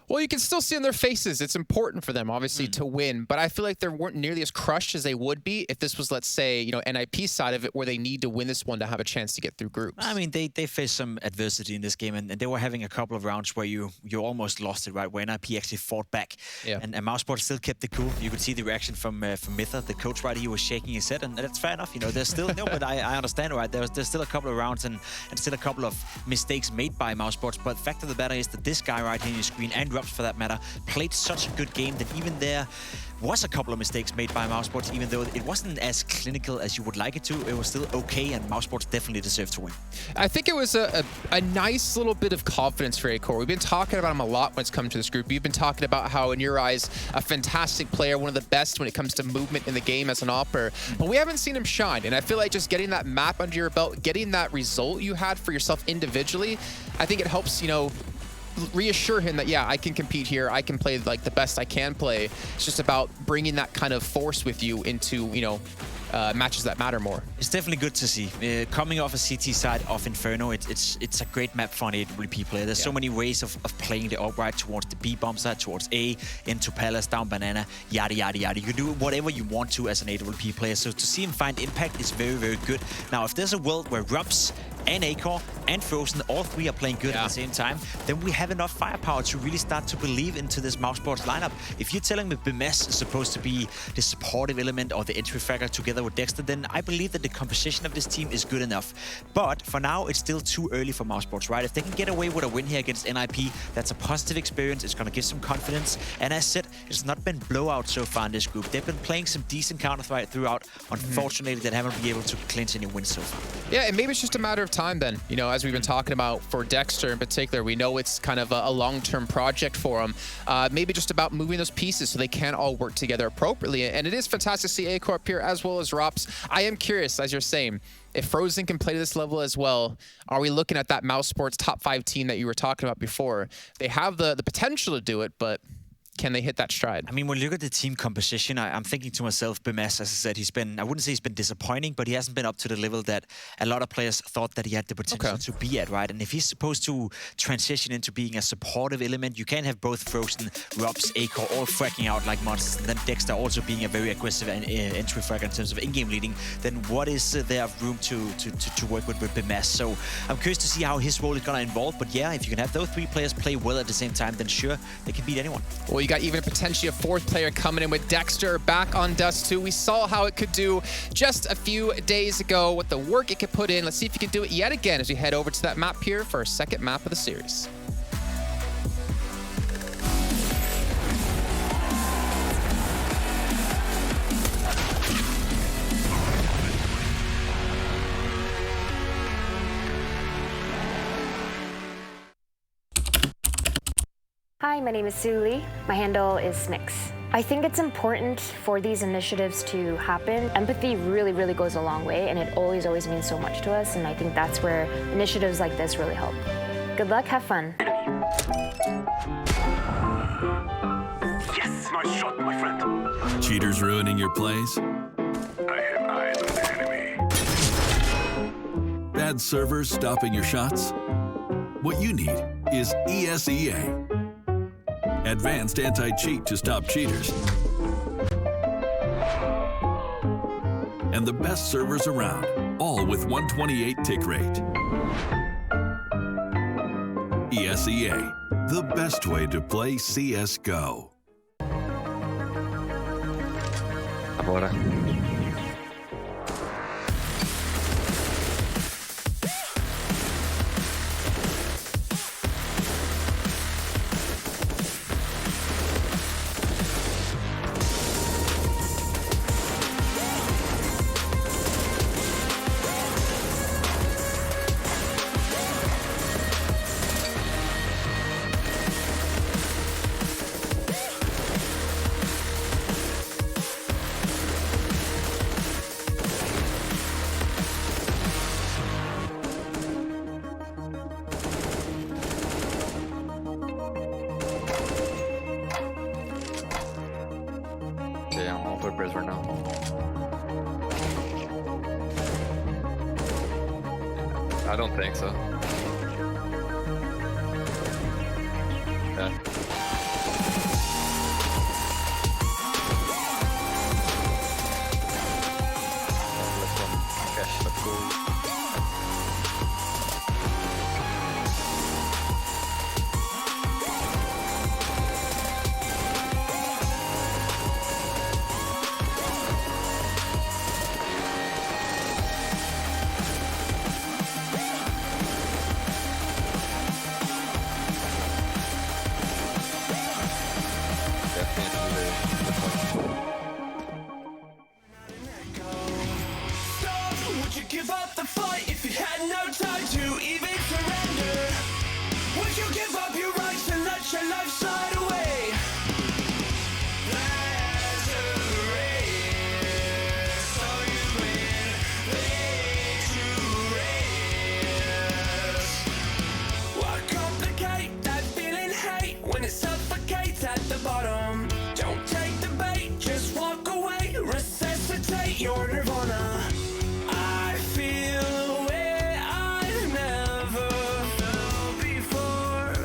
Well, you can still see on their faces it's important for them, obviously, to win. But I feel like they weren't nearly as crushed as they would be if this was, let's say, NIP side of it, where they need to win this one to have a chance to get through groups. I mean, they faced some adversity in this game, and they were having a couple of rounds where you almost lost it, right? Where NIP actually fought back, and Mousesports still kept it cool. You could see the reaction from Mitha, the coach, right? He was shaking his head, and that's fair enough. There's still no, but I understand, right? There's still a couple of rounds and still a couple of mistakes made by Mousesports. But the fact of the matter is that this guy right here on your screen, and Rops for that matter, played such a good game that even there was a couple of mistakes made by Mousesports, even though it wasn't as clinical as you would like it to. It was still okay, and Mousesports definitely deserved to win. I think it was a nice little bit of confidence for Acor. We've been talking about him a lot when it's come to this group. You've been talking about how, in your eyes, a fantastic player, one of the best when it comes to movement in the game as an opper. But we haven't seen him shine, and I feel like just getting that map under your belt, getting that result you had for yourself individually, I think it helps, reassure him that, yeah, I can compete here. I can play like the best I can play. It's just about bringing that kind of force with you into, matches that matter more. It's definitely good to see. Coming off a CT side of Inferno, it's a great map for an AWP player. There's so many ways of playing the upright towards the B bomb side, towards A, into Palace, down Banana, yada, yada, yada. You can do whatever you want to as an AWP player. So to see him find impact is very, very good. Now, if there's a world where Rops and Acor and Frozen, all three are playing good at the same time, then we have enough firepower to really start to believe into this Mousesports lineup. If you're telling me Bemes is supposed to be the supportive element or the entry fragger together with Dexter, then I believe that the composition of this team is good enough. But for now, it's still too early for Mousesports, right? If they can get away with a win here against NIP, that's a positive experience. It's going to give some confidence. And as said, it's not been blowout so far in this group. They've been playing some decent Counter-Strike throughout. Unfortunately, they haven't been able to clinch any wins so far. Yeah, and maybe it's just a matter of time then. As we've been talking about for Dexter in particular, we know it's kind of a long-term project for him. Maybe just about moving those pieces so they can all work together appropriately. And it is fantastic to see Acor up here as well as Rops. I am curious, as you're saying, if Frozen can play to this level as well, are we looking at that Mousesports top 5 team that you were talking about before? They have the potential to do it, but can they hit that stride? I mean, when you look at the team composition, I'm thinking to myself, Bemes, as I said, I wouldn't say he's been disappointing, but he hasn't been up to the level that a lot of players thought that he had the potential to be at, right? And if he's supposed to transition into being a supportive element, you can't have both Frozen, Rops, Acor all fracking out like monsters, and then Dexter also being a very aggressive entry fragger in terms of in-game leading, then what is there of room to work with Bemes? So I'm curious to see how his role is going to evolve, but yeah, if you can have those three players play well at the same time, then sure, they can beat anyone. Well, You got even potentially a fourth player coming in with Dexter back on Dust 2. We saw how it could do just a few days ago, what the work it could put in. Let's see if you can do it yet again as we head over to that map here for our second map of the series. Hi, my name is Sue Lee. My handle is Smix. I think it's important for these initiatives to happen. Empathy really, really goes a long way, and it always means so much to us, and I think that's where initiatives like this really help. Good luck, have fun. Yes, nice shot, my friend. Cheaters ruining your plays? I have eyes on the enemy. Bad servers stopping your shots? What you need is ESEA. Advanced anti-cheat to stop cheaters. And the best servers around, all with 128 tick rate. ESEA, the best way to play CSGO. Agora. Yeah, I'm all purpose right now. I don't think so. Yeah. Cash, let's go. Would you give up the fight if you had no time to even surrender? Would you give up your rights and let your life slide away? There's a race, so you win, lead to race. Why complicate that feeling hate when it suffocates at the bottom? Don't take the bait, just walk away, resuscitate your nirvana. I feel where I've never felt before.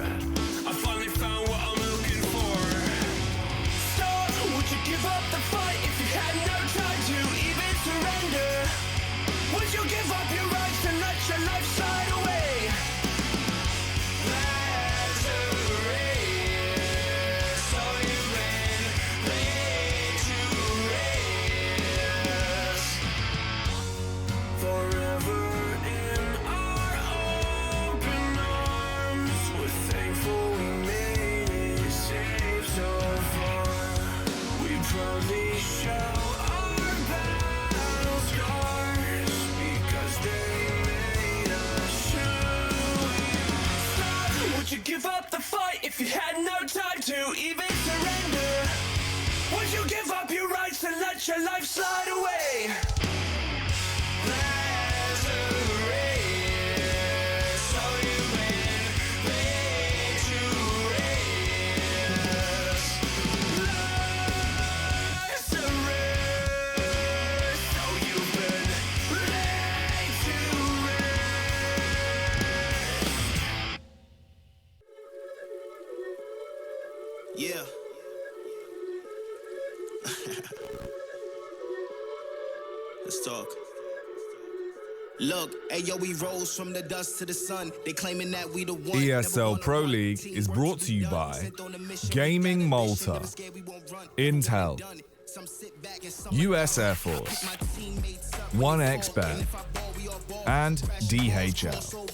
I finally found what I'm looking for. Stop, would you give up the fight if you had no time to even surrender? Would you give up your rights and let your life slide away? There's a race, so you win, lead to race. Forever in our open arms, we're thankful we made it safe so far. We proudly show our battle scars because they made us true. Stop, would you give up the fight if you had no time to even surrender? Would you give up your rights and let your life slide away? There's a race, so you win, lead to race. There's a race, so you've been laid to rest. Yeah. Let's talk. Look, ayo, we rose from the dust to the sun. They claiming that we the one. ESL Pro League is brought to you by Gaming Malta, Intel, US Air Force, 1xBet, and DHL.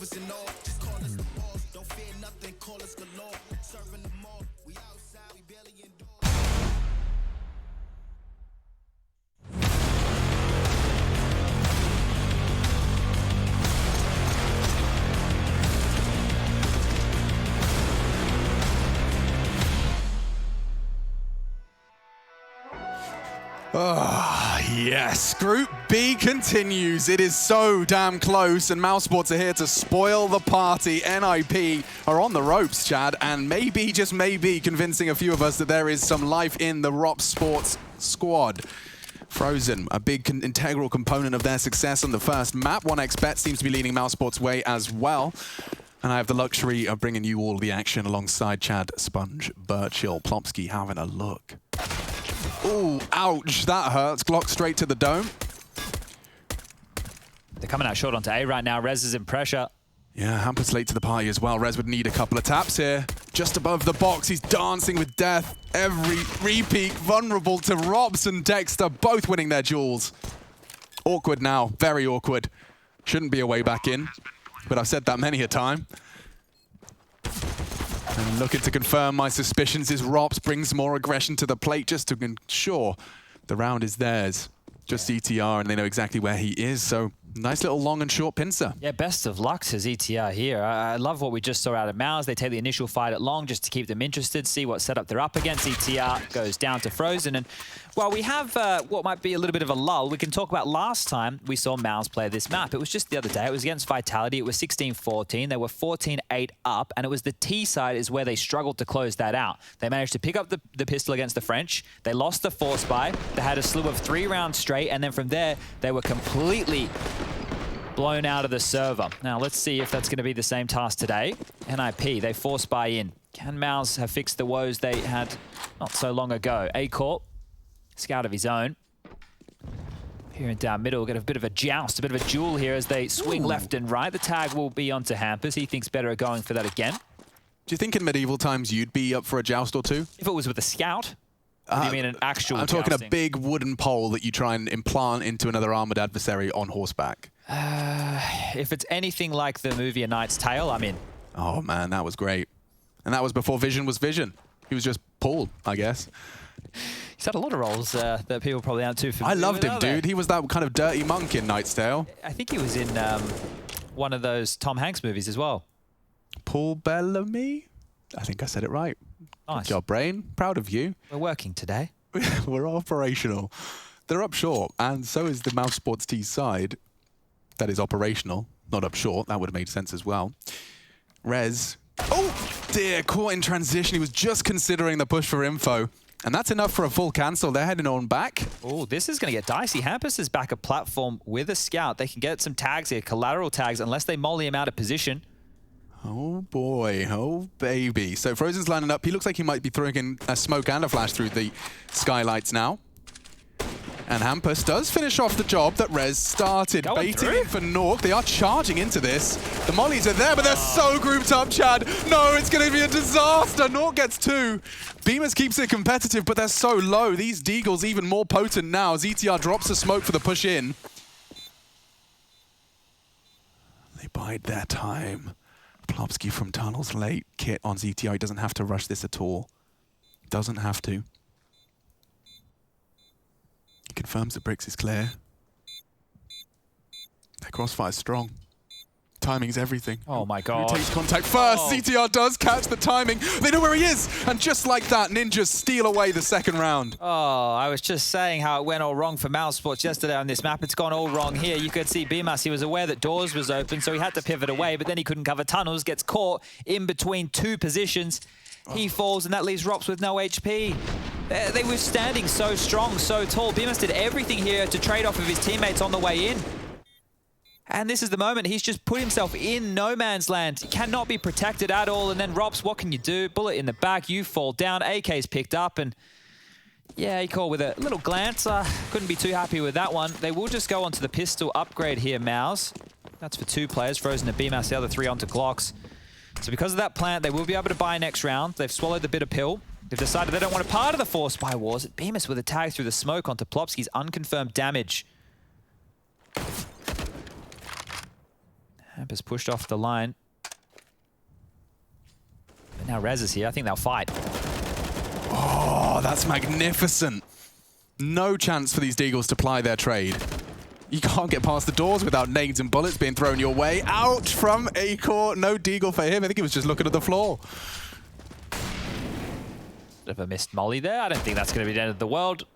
Ah, yes. Group B continues. It is so damn close, and Mousesports are here to spoil the party. NIP are on the ropes, Chad, and maybe, just maybe, convincing a few of us that there is some life in the ROP Sports squad. Frozen, a big integral component of their success on the first map. 1xBet seems to be leading Mousesports' way as well. And I have the luxury of bringing you all the action alongside Chad, Sponge, Birchill, Plopsky having a look. Ooh, ouch, that hurts. Glock straight to the dome. They're coming out short onto A right now. Rez is in pressure. Yeah, Hampus late to the party as well. Rez would need a couple of taps here. Just above the box, he's dancing with death. Every repeat vulnerable to Robs and Dexter, both winning their duels. Awkward now, very awkward. Shouldn't be a way back in, but I've said that many a time. And looking to confirm my suspicions is Rops brings more aggression to the plate just to ensure the round is theirs. Just ETR, and they know exactly where he is, so nice little long and short pincer. Yeah, best of luck to ETR here. I love what we just saw out of Mouse. They take the initial fight at long just to keep them interested, see what setup they're up against. ETR goes down to Frozen, and while we have what might be a little bit of a lull, we can talk about last time we saw Mouse play this map. It was just the other day. It was against Vitality. It was 16-14. They were 14-8 up, and it was the T side is where they struggled to close that out. They managed to pick up the pistol against the French. They lost the force buy. They had a slew of 3 rounds straight, and then from there, they were completely blown out of the server. Now, let's see if that's going to be the same task today. NIP, they force buy in. Can Mouse have fixed the woes they had not so long ago? A-Corp, scout of his own. Here in down middle, get a bit of a joust, a bit of a duel here as they swing left and right. The tag will be onto Hampus. He thinks better of going for that again. Do you think in medieval times you'd be up for a joust or two? If it was with a scout? Or do you mean an actual I'm talking jousting? a big wooden pole that you try and implant into another armored adversary on horseback. If it's anything like the movie A Knight's Tale, I'm in. Oh man, that was great. And that was before Vision was Vision. He was just Paul, I guess. He's had a lot of roles that people probably aren't too familiar I loved with, him, are they? dude. He was that kind of dirty monk in Knight's Tale. I think he was in one of those Tom Hanks movies as well. Paul Bellamy? I think I said it right. Nice. Good job, Brain. Proud of you. We're working today. We're operational. They're up short, and so is the Mousesports T side. That is operational, not up short. That would have made sense as well. Rez. Oh, dear. Caught in transition. He was just considering the push for info. And that's enough for a full cancel. They're heading on back. Oh, this is going to get dicey. Hampus is back a platform with a scout. They can get some tags here, collateral tags, unless they molly him out of position. Oh boy, oh baby. So Frozen's lining up. He looks like he might be throwing in a smoke and a flash through the skylights now. And Hampus does finish off the job that Rez started. Going baiting through. in for Nork. They are charging into this. The mollies are there, but they're so grouped up, Chad. No, it's going to be a disaster. Nork gets 2. Beamers keeps it competitive, but they're so low. These Deagles even more potent now as ETR drops the smoke for the push in. They bide their time. Plopsky from Tunnels late. Kit on ZTR. He doesn't have to rush this at all. Doesn't have to. He confirms that Bricks is clear. Their crossfire's strong. Timing's everything. Oh my Who god. takes contact first? ZTR does catch the timing. They know where he is. And just like that, Ninjas steal away the second round. Oh, I was just saying how it went all wrong for Mousesports yesterday on this map. It's gone all wrong here. You could see Bimas, he was aware that doors was open, so he had to pivot away, but then he couldn't cover tunnels, gets caught in between 2 positions. He falls, and that leaves Rops with no HP. They were standing so strong, so tall. Bimas did everything here to trade off of his teammates on the way in. And this is the moment. He's just put himself in no man's land. He cannot be protected at all. And then Rops, what can you do? Bullet in the back, you fall down. AK's picked up, and yeah, he caught with a little glance. Couldn't be too happy with that one. They will just go onto the pistol upgrade here, Mouse. That's for 2 players. Frozen and BMAS, the other 3 onto Glocks. So because of that plant, they will be able to buy next round. They've swallowed the bitter pill. They've decided they don't want a part of the Force Spy Wars. BMAS with a tag through the smoke onto Plopski's unconfirmed damage. Hampus pushed off the line. But now Rez is here. I think they'll fight. Oh, that's magnificent. No chance for these Deagles to ply their trade. You can't get past the doors without nades and bullets being thrown your way. Out from Acor. No Deagle for him. I think he was just looking at the floor. Bit of a missed molly there. I don't think that's going to be the end of the world.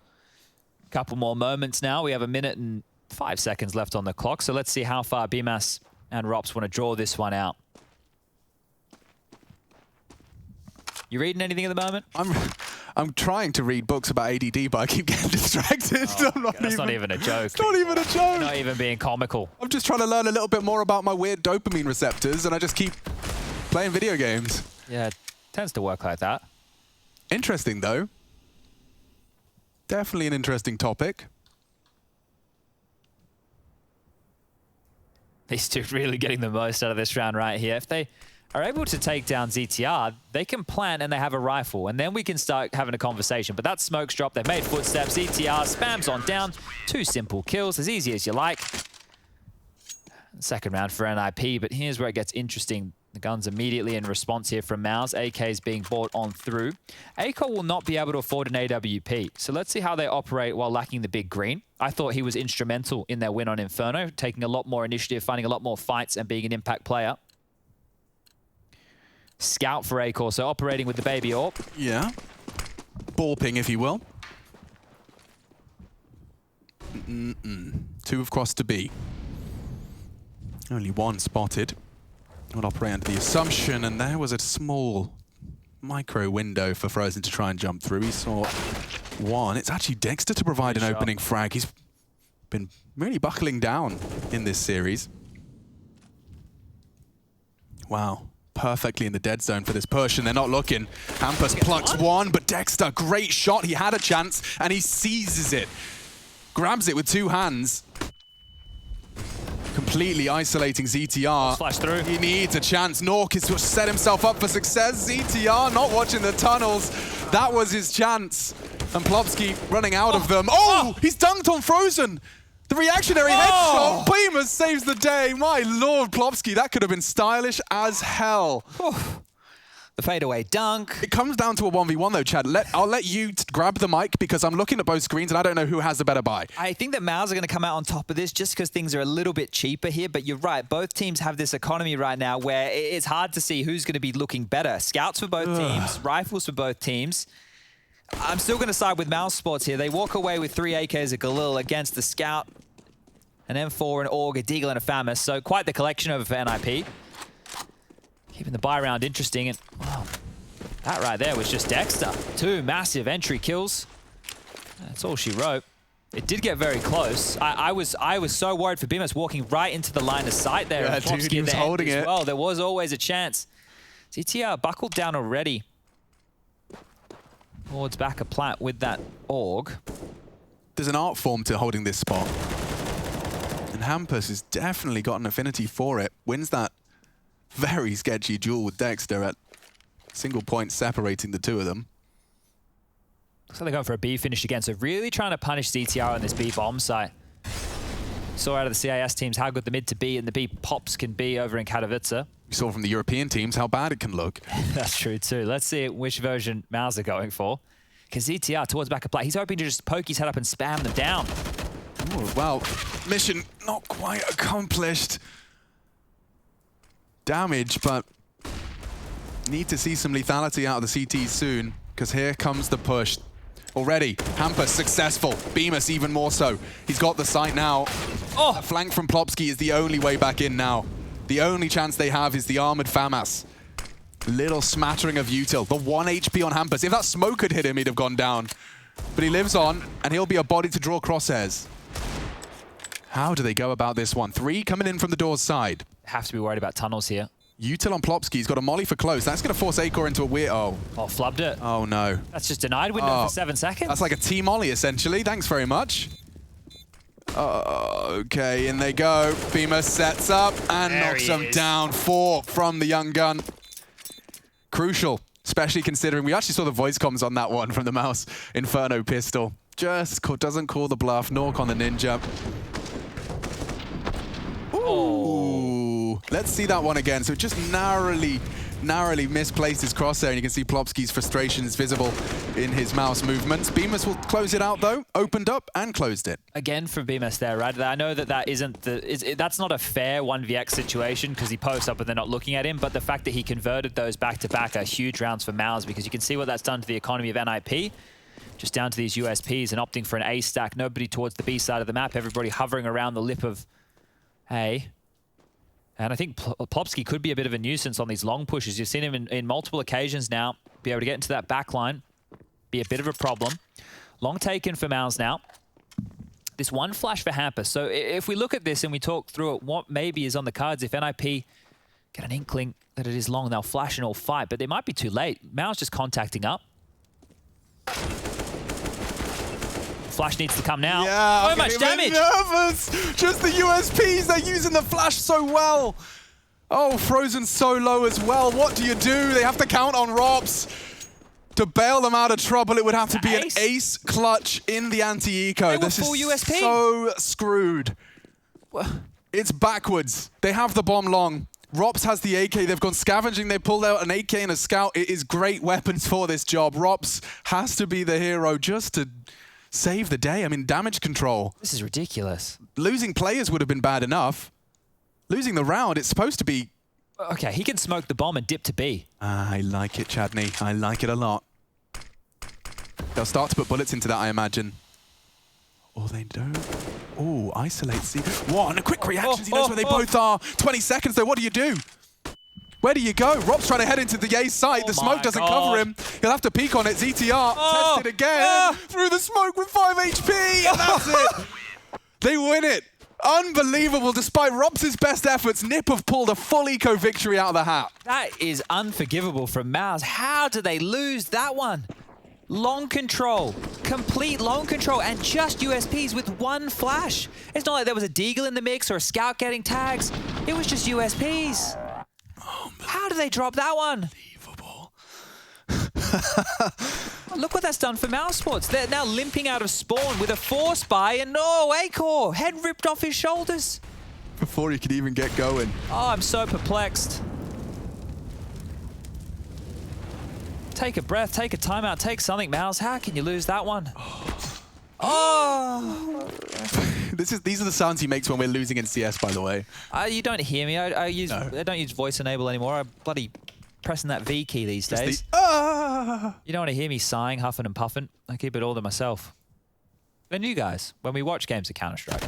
Couple more moments now. We have 1 minute and 5 seconds left on the clock. So let's see how far BMAS and Rops want to draw this one out. You reading anything at the moment? I'm trying to read books about ADD, but I keep getting distracted. Oh, that's not even a joke. It's not even a joke. You're not even being comical. I'm just trying to learn a little bit more about my weird dopamine receptors, and I just keep playing video games. Yeah, it tends to work like that. Interesting, though. Definitely an interesting topic. These two really getting the most out of this round right here. If they are able to take down ZTR, they can plant and they have a rifle, and then we can start having a conversation. But that smoke's dropped. They've made footsteps. ZTR spams on down. 2 simple kills, as easy as you like. Second round for NIP, but here's where it gets interesting. The guns immediately in response here from Mouse. AK is being brought on through. Acor will not be able to afford an AWP, so let's see how they operate while lacking the big green. I thought he was instrumental in their win on Inferno, taking a lot more initiative, finding a lot more fights, and being an impact player. Scout for Acor, so operating with the baby AWP. Yeah. Ball ping, if you will. 2 have crossed to B. Only 1 spotted. Would operate under the assumption, and there was a small micro window for Frozen to try and jump through. He saw 1. It's actually Dexter to provide an opening frag. He's been really buckling down in this series. Wow. Perfectly in the dead zone for this push, and they're not looking. Hampus plucks 1, but Dexter, great shot. He had a chance, and he seizes it. Grabs it with 2 hands. Completely isolating ZTR. Flash through. He needs a chance. Nork has set himself up for success. ZTR not watching the tunnels. That was his chance. And Plopski running out of them. Oh! He's dunked on Frozen. The reactionary headshot. BMAS saves the day. My lord, Plopski, that could have been stylish as hell. The fadeaway dunk. It comes down to a 1v1 though, Chad. I'll let you grab the mic because I'm looking at both screens and I don't know who has the better buy. I think that Mouse are going to come out on top of this just because things are a little bit cheaper here, but you're right. Both teams have this economy right now where it's hard to see who's going to be looking better. Scouts for both teams, rifles for both teams. I'm still going to side with Mouse Sports here. They walk away with 3 AKs of Galil against the Scout, an M4, an AUG, a Deagle, and a FAMAS. So quite the collection of NIP. Keeping the buy round interesting, and wow, that right there was just Dexter. 2 massive entry kills. That's all she wrote. It did get very close. I was so worried for BMAS walking right into the line of sight there. Yeah, dude, he was holding it. Well, there was always a chance. ZTR buckled down already. Lord's back a plat with that AUG. There's an art form to holding this spot. And Hampus has definitely got an affinity for it. Wins that very sketchy duel with Dexter at single point separating the 2 of them. Looks like they're going for a B finish again, so really trying to punish ZTR on this B bomb site. Saw out of the CIS teams how good the mid to B and the B pops can be over in Katowice. We saw from the European teams how bad it can look. That's true too. Let's see which version Mouse are going for. Because ZTR towards back of play, he's hoping to just poke his head up and spam them down. Ooh, well, mission not quite accomplished. Damage, but need to see some lethality out of the CTs soon, because here comes the push. Already, Hampus successful. BMAS even more so. He's got the sight now. A flank from Plopski is the only way back in now. The only chance they have is the armored FAMAS. Little smattering of util. The 1 HP on Hampus. If that smoke had hit him, he'd have gone down. But he lives on, and he'll be a body to draw crosshairs. How do they go about this one? 3 coming in from the door's side. Have to be worried about tunnels here. Util on Plopski. He's got a molly for close. That's going to force Acor into a weird... Oh, flubbed it. Oh, no. That's just denied window for 7 seconds. That's like a T-molly, essentially. Thanks very much. Okay, in they go. Beamer sets up and knocks them down. 4 from the young gun. Crucial, especially considering we actually saw the voice comms on that one from the Mouse Inferno pistol. Just doesn't call the bluff. Nork on the Ninja. Ooh. Let's see that one again. So just narrowly misplaced his crosshair, and you can see Plopsky's frustration is visible in his mouse movements. Bemis will close it out though, opened up and closed it. Again from Bemis there, right? I know that isn't that's not a fair 1vx situation because he posts up and they're not looking at him, but the fact that he converted those back-to-back are huge rounds for Mouse because you can see what that's done to the economy of NIP. Just down to these USPs and opting for an A stack. Nobody towards the B side of the map. Everybody hovering around the lip of A. And I think Plopsky could be a bit of a nuisance on these long pushes. You've seen him in multiple occasions now. Be able to get into that back line. Be a bit of a problem. Long taken for Mouse now. This one flash for Hampus. So if we look at this and we talk through it, what maybe is on the cards if NIP get an inkling that it is long, they'll flash and all fight. But they might be too late. Mouse just contacting up. Flash needs to come now. Yeah, so much damage. Nervous. Just the USPs. They're using the flash so well. Oh, Frozen so low as well. What do you do? They have to count on Robs. To bail them out of trouble, it would have to be an ace clutch in the anti-eco. This is USP. So screwed. It's backwards. They have the bomb long. Rops has the AK. They've gone scavenging. They pulled out an AK and a scout. It is great weapons for this job. Rops has to be the hero just to save the day. I mean, damage control. This is ridiculous. Losing players would have been bad enough. Losing the round, it's supposed to be... Okay, he can smoke the bomb and dip to B. I like it, Chadney. I like it a lot. They'll start to put bullets into that, I imagine. Or they don't. Oh, isolate C. One, a quick reaction. He knows where they both are. 20 seconds, though. What do you do? Where do you go? Rob's trying to head into the A site. The smoke doesn't cover him. He'll have to peek on it. ZTR test it again. Through the smoke with 5 HP. And that's it. They win it. Unbelievable. Despite Rob's best efforts, Nip have pulled a full eco victory out of the hat. That is unforgivable from Mouse. How do they lose that one? Long control, complete long control, and just USPs with one flash. It's not like there was a deagle in the mix or a scout getting tags. It was just USPs. How do they drop that one? Unbelievable. Look what that's done for Mouse Sports. They're now limping out of spawn with a force buy, and no, Acor, head ripped off his shoulders. Before he could even get going. Oh, I'm so perplexed. Take a breath, take a timeout, take something, Mouse. How can you lose that one? Oh! These are the sounds he makes when we're losing in CS, by the way. You don't hear me. I don't use voice enable anymore. I'm bloody pressing that V key these days. You don't want to hear me sighing, huffing and puffing. I keep it all to myself. And you guys, when we watch games of Counter-Strike.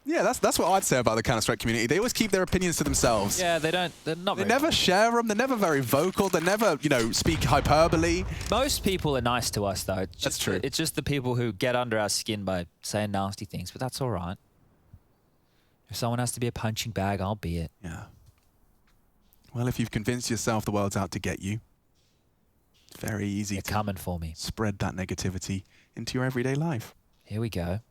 Yeah, that's what I'd say about the Counter-Strike community. They always keep their opinions to themselves. Yeah, they're not They very never share them. They're never very vocal. They never, speak hyperbole. Most people are nice to us, though. That's true. It's just the people who get under our skin by saying nasty things, but that's all right. If someone has to be a punching bag, I'll be it. Yeah. Well, if you've convinced yourself the world's out to get you, it's very easy to coming for me. Spread that negativity into your everyday life. Here we go.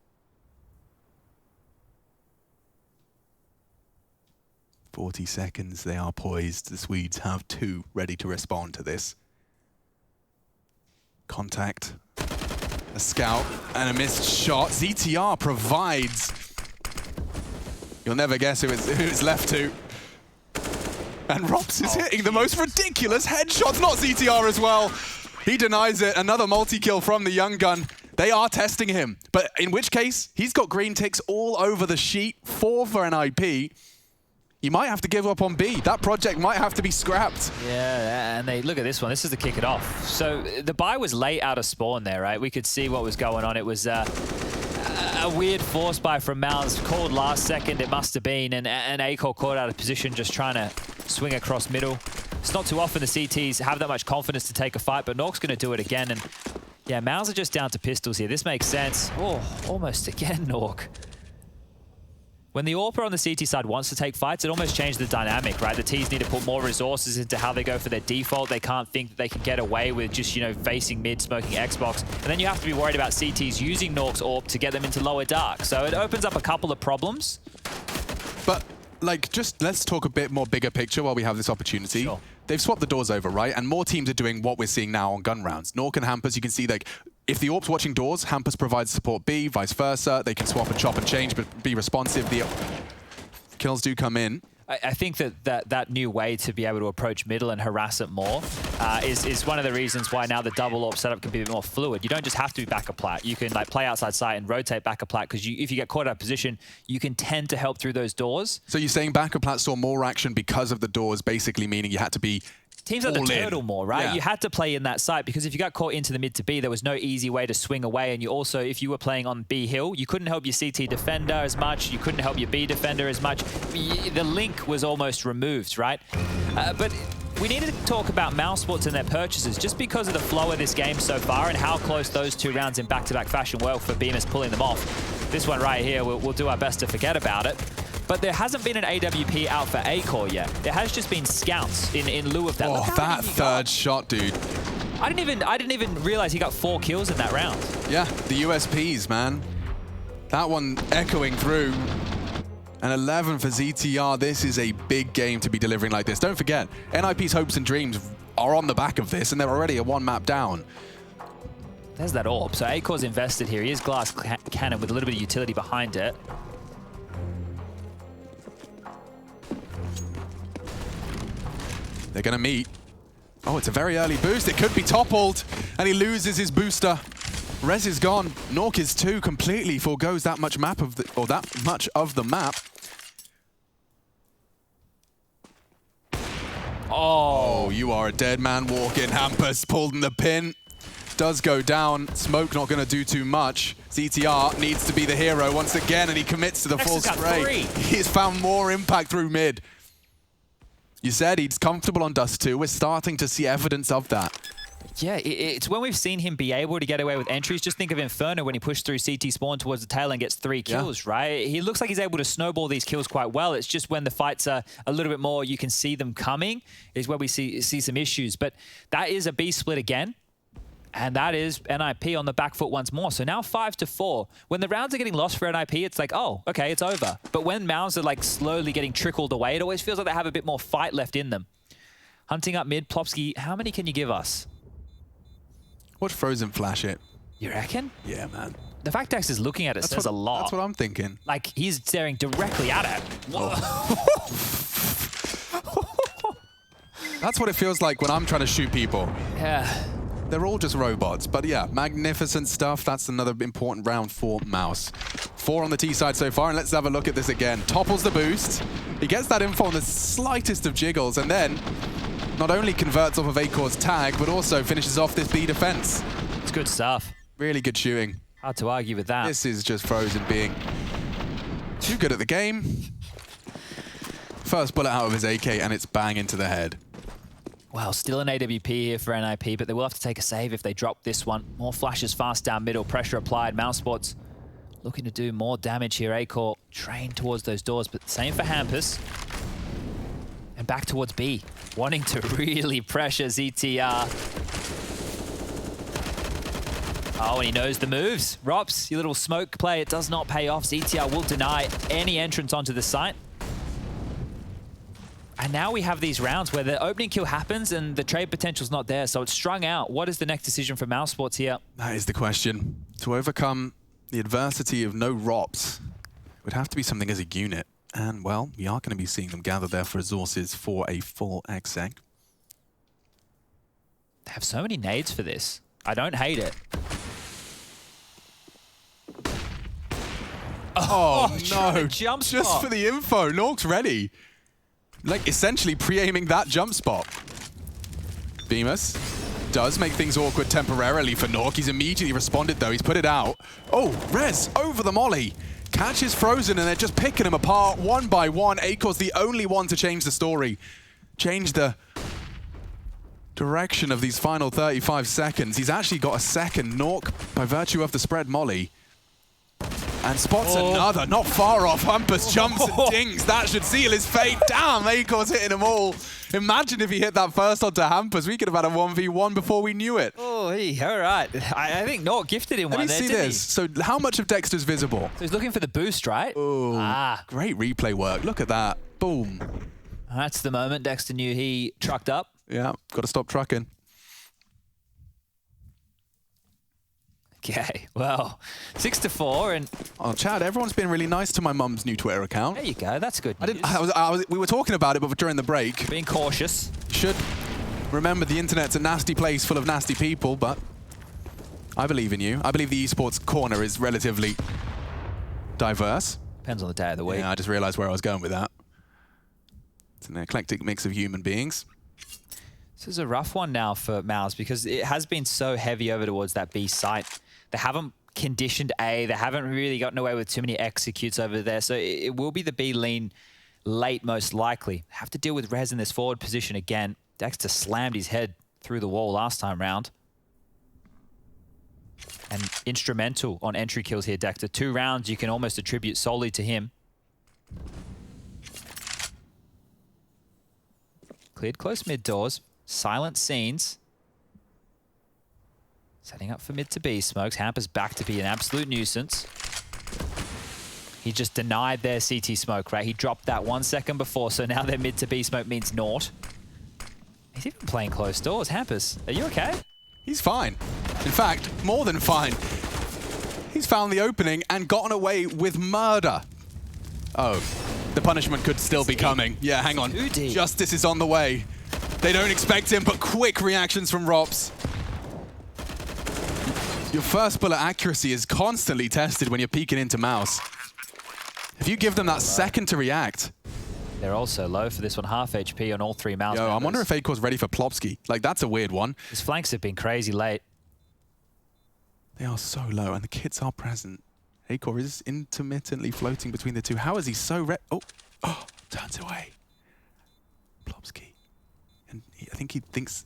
40 seconds, they are poised. The Swedes have 2 ready to respond to this. Contact, a scout, and a missed shot. ZTR provides. You'll never guess who it's left to. And Rops is hitting the most ridiculous headshots. Not ZTR as well. He denies it. Another multi-kill from the young gun. They are testing him. But in which case, he's got green ticks all over the sheet. 4 for an IP. You might have to give up on B. That project might have to be scrapped. Yeah, and they look at this one. This is the kick it off. So the buy was late out of spawn there, right? We could see what was going on. It was a weird force buy from Mouse, called last second, it must have been, and Acor caught out of position just trying to swing across middle. It's not too often the CTs have that much confidence to take a fight, but Nork's going to do it again. And yeah, Mouse are just down to pistols here. This makes sense. Oh, almost again, Nork. When the AWPer on the CT side wants to take fights, it almost changed the dynamic, right? The Ts need to put more resources into how they go for their default. They can't think that they can get away with just, you know, facing mid, smoking Xbox. And then you have to be worried about CTs using Nork's AWP to get them into lower dark. So it opens up a couple of problems. But, like, just let's talk a bit more bigger picture while we have this opportunity. Sure. They've swapped the doors over, right? And more teams are doing what we're seeing now on gun rounds. Nork and Hampus, you can see, like, if the AWP's watching doors, Hampus provides support B, vice versa. They can swap and chop and change, but be responsive. The kills do come in. I think that new way to be able to approach middle and harass it more is one of the reasons why now the double AWP setup can be a bit more fluid. You don't just have to be back of plat. You can like play outside sight and rotate back of plat because if you get caught out of position, you can tend to help through those doors. So you're saying back of plat saw more action because of the doors, basically meaning you had to be Teams like the Turtle more, right? Yeah. You had to play in that site because if you got caught into the mid to B, there was no easy way to swing away. And you also, if you were playing on B hill, you couldn't help your CT defender as much. You couldn't help your B defender as much. The link was almost removed, right? But we need to talk about Mousesports and their purchases just because of the flow of this game so far and how close those 2 rounds in back-to-back fashion were for Bemis pulling them off. This one right here, we'll do our best to forget about it. But there hasn't been an AWP out for A-Core yet. There has just been scouts in lieu of that. Oh, that third shot, dude. I didn't even realize he got 4 kills in that round. Yeah, the USPs, man. That one echoing through. An 11 for ZTR. This is a big game to be delivering like this. Don't forget, NIP's hopes and dreams are on the back of this, and they're already a 1 map down. There's that AWP. So A-Core's invested here. He is glass cannon with a little bit of utility behind it. They're going to meet. Oh, it's a very early boost. It could be toppled, and he loses his booster. Rez is gone. Nork is too. Completely forgoes that much map of the, or that much of the map. Oh, you are a dead man walking. Hampus pulled in the pin. Does go down. Smoke not going to do too much. ZTR needs to be the hero once again, and he commits to the full spray. He's found more impact through mid. You said he's comfortable on Dust 2. We're starting to see evidence of that. Yeah, it's when we've seen him be able to get away with entries. Just think of Inferno when he pushed through CT spawn towards the tail and gets 3 kills, right? He looks like he's able to snowball these kills quite well. It's just when the fights are a little bit more, you can see them coming, is where we see some issues. But that is a B split again. And that is NIP on the back foot once more. So now 5-4. When the rounds are getting lost for NIP, it's like, oh, okay, it's over. But when Mounds are like slowly getting trickled away, it always feels like they have a bit more fight left in them. Hunting up mid, Plopsky, how many can you give us? Watch Frozen flash it. You reckon? Yeah, man. The fact Dex is looking at it says a lot. That's what I'm thinking. Like, he's staring directly at it. That's what it feels like when I'm trying to shoot people. Yeah. They're all just robots. But yeah, magnificent stuff. That's another important round for Mouse. 4 on the T side so far, and let's have a look at this again. Topples the boost. He gets that info on the slightest of jiggles, and then not only converts off of A-Core's tag, but also finishes off this B defense. It's good stuff. Really good shooting. Hard to argue with that. This is just Frozen being too good at the game. First bullet out of his AK, and it's bang into the head. Well, still an AWP here for NIP, but they will have to take a save if they drop this one. More flashes fast down middle, pressure applied. Mousesports looking to do more damage here. A-Core trained towards those doors, but same for Hampus. And back towards B, wanting to really pressure ZTR. Oh, and he knows the moves. Rops, your little smoke play, it does not pay off. ZTR will deny any entrance onto the site. And now we have these rounds where the opening kill happens and the trade potential's not there, so it's strung out. What is the next decision for Mousesports here? That is the question. To overcome the adversity of no ROPs, it would have to be something as a unit. And, well, we are going to be seeing them gather their resources for a full exec. They have so many nades for this. I don't hate it. Oh no, jump spot. Just for the info, Nork's ready. Like, essentially pre-aiming that jump spot. Bemis does make things awkward temporarily for Nork. He's immediately responded, though. He's put it out. Oh, Rez over the molly. Catches Frozen, and they're just picking him apart one by one. A-Core's the only one to change the story. Change the direction of these final 35 seconds. He's actually got a second. Nork, by virtue of the spread molly. And spots another, not far off. Hampus jumps and dings. That should seal his fate. Damn, Acor's hitting them all. Imagine if he hit that first onto Hampus. We could have had a 1v1 before we knew it. Oh, hey, all right. I think Nort gifted him one there, didn't he? Let me see this. So how much of Dexter's visible? So he's looking for the boost, right? Oh, great replay work. Look at that. Boom. That's the moment Dexter knew he trucked up. Yeah, got to stop trucking. Okay, well, 6-4 and... Oh, Chad, everyone's been really nice to my mum's new Twitter account. There you go, that's good news. We were talking about it, but during the break. Being cautious. Should remember the internet's a nasty place full of nasty people, but I believe in you. I believe the esports corner is relatively diverse. Depends on the day of the week. Yeah, I just realized where I was going with that. It's an eclectic mix of human beings. This is a rough one now for Mouse because it has been so heavy over towards that B site. They haven't conditioned A. They haven't really gotten away with too many executes over there. So it will be the B lean late, most likely. Have to deal with Rez in this forward position again. Dexter slammed his head through the wall last time round. And instrumental on entry kills here, Dexter. 2 rounds you can almost attribute solely to him. Cleared close mid doors. Silent scenes. Setting up for mid to B. Smokes. Hampus back to be an absolute nuisance. He just denied their CT smoke, right? He dropped that 1 second before, so now their mid to B smoke means naught. He's even playing close doors. Hampus, are you okay? He's fine. In fact, more than fine. He's found the opening and gotten away with murder. Oh, the punishment could still be coming. Yeah, hang on. Justice is on the way. They don't expect him, but quick reactions from Rops. Your first bullet accuracy is constantly tested when you're peeking into Mouse. If you give them that second to react. They're also low for this one, half HP on all 3 Mouse members. I wonder if Acor's ready for Plopsky. Like, that's a weird one. His flanks have been crazy late. They are so low, and the kits are present. Acor is intermittently floating between the two. How is he so turns away. Plopsky. And I think he thinks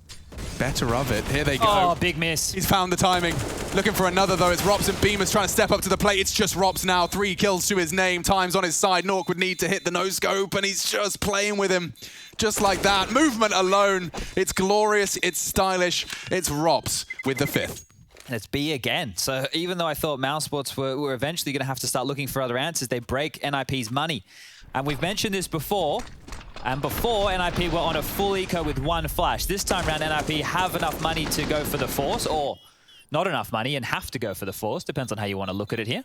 better of it. Here they go. Oh, big miss. He's found the timing. Looking for another, though. It's Rops and Beamers trying to step up to the plate. It's just Rops now. 3 kills to his name. Time's on his side. Nork would need to hit the no-scope, and he's just playing with him. Just like that. Movement alone. It's glorious. It's stylish. It's Rops with the 5th. It's B again. So even though I thought Mousesports were eventually going to have to start looking for other answers, they break NIP's money. And we've mentioned this before. And before, NIP were on a full eco with 1 flash. This time around, NIP have enough money to go for the Force, or not enough money and have to go for the Force. Depends on how you want to look at it here.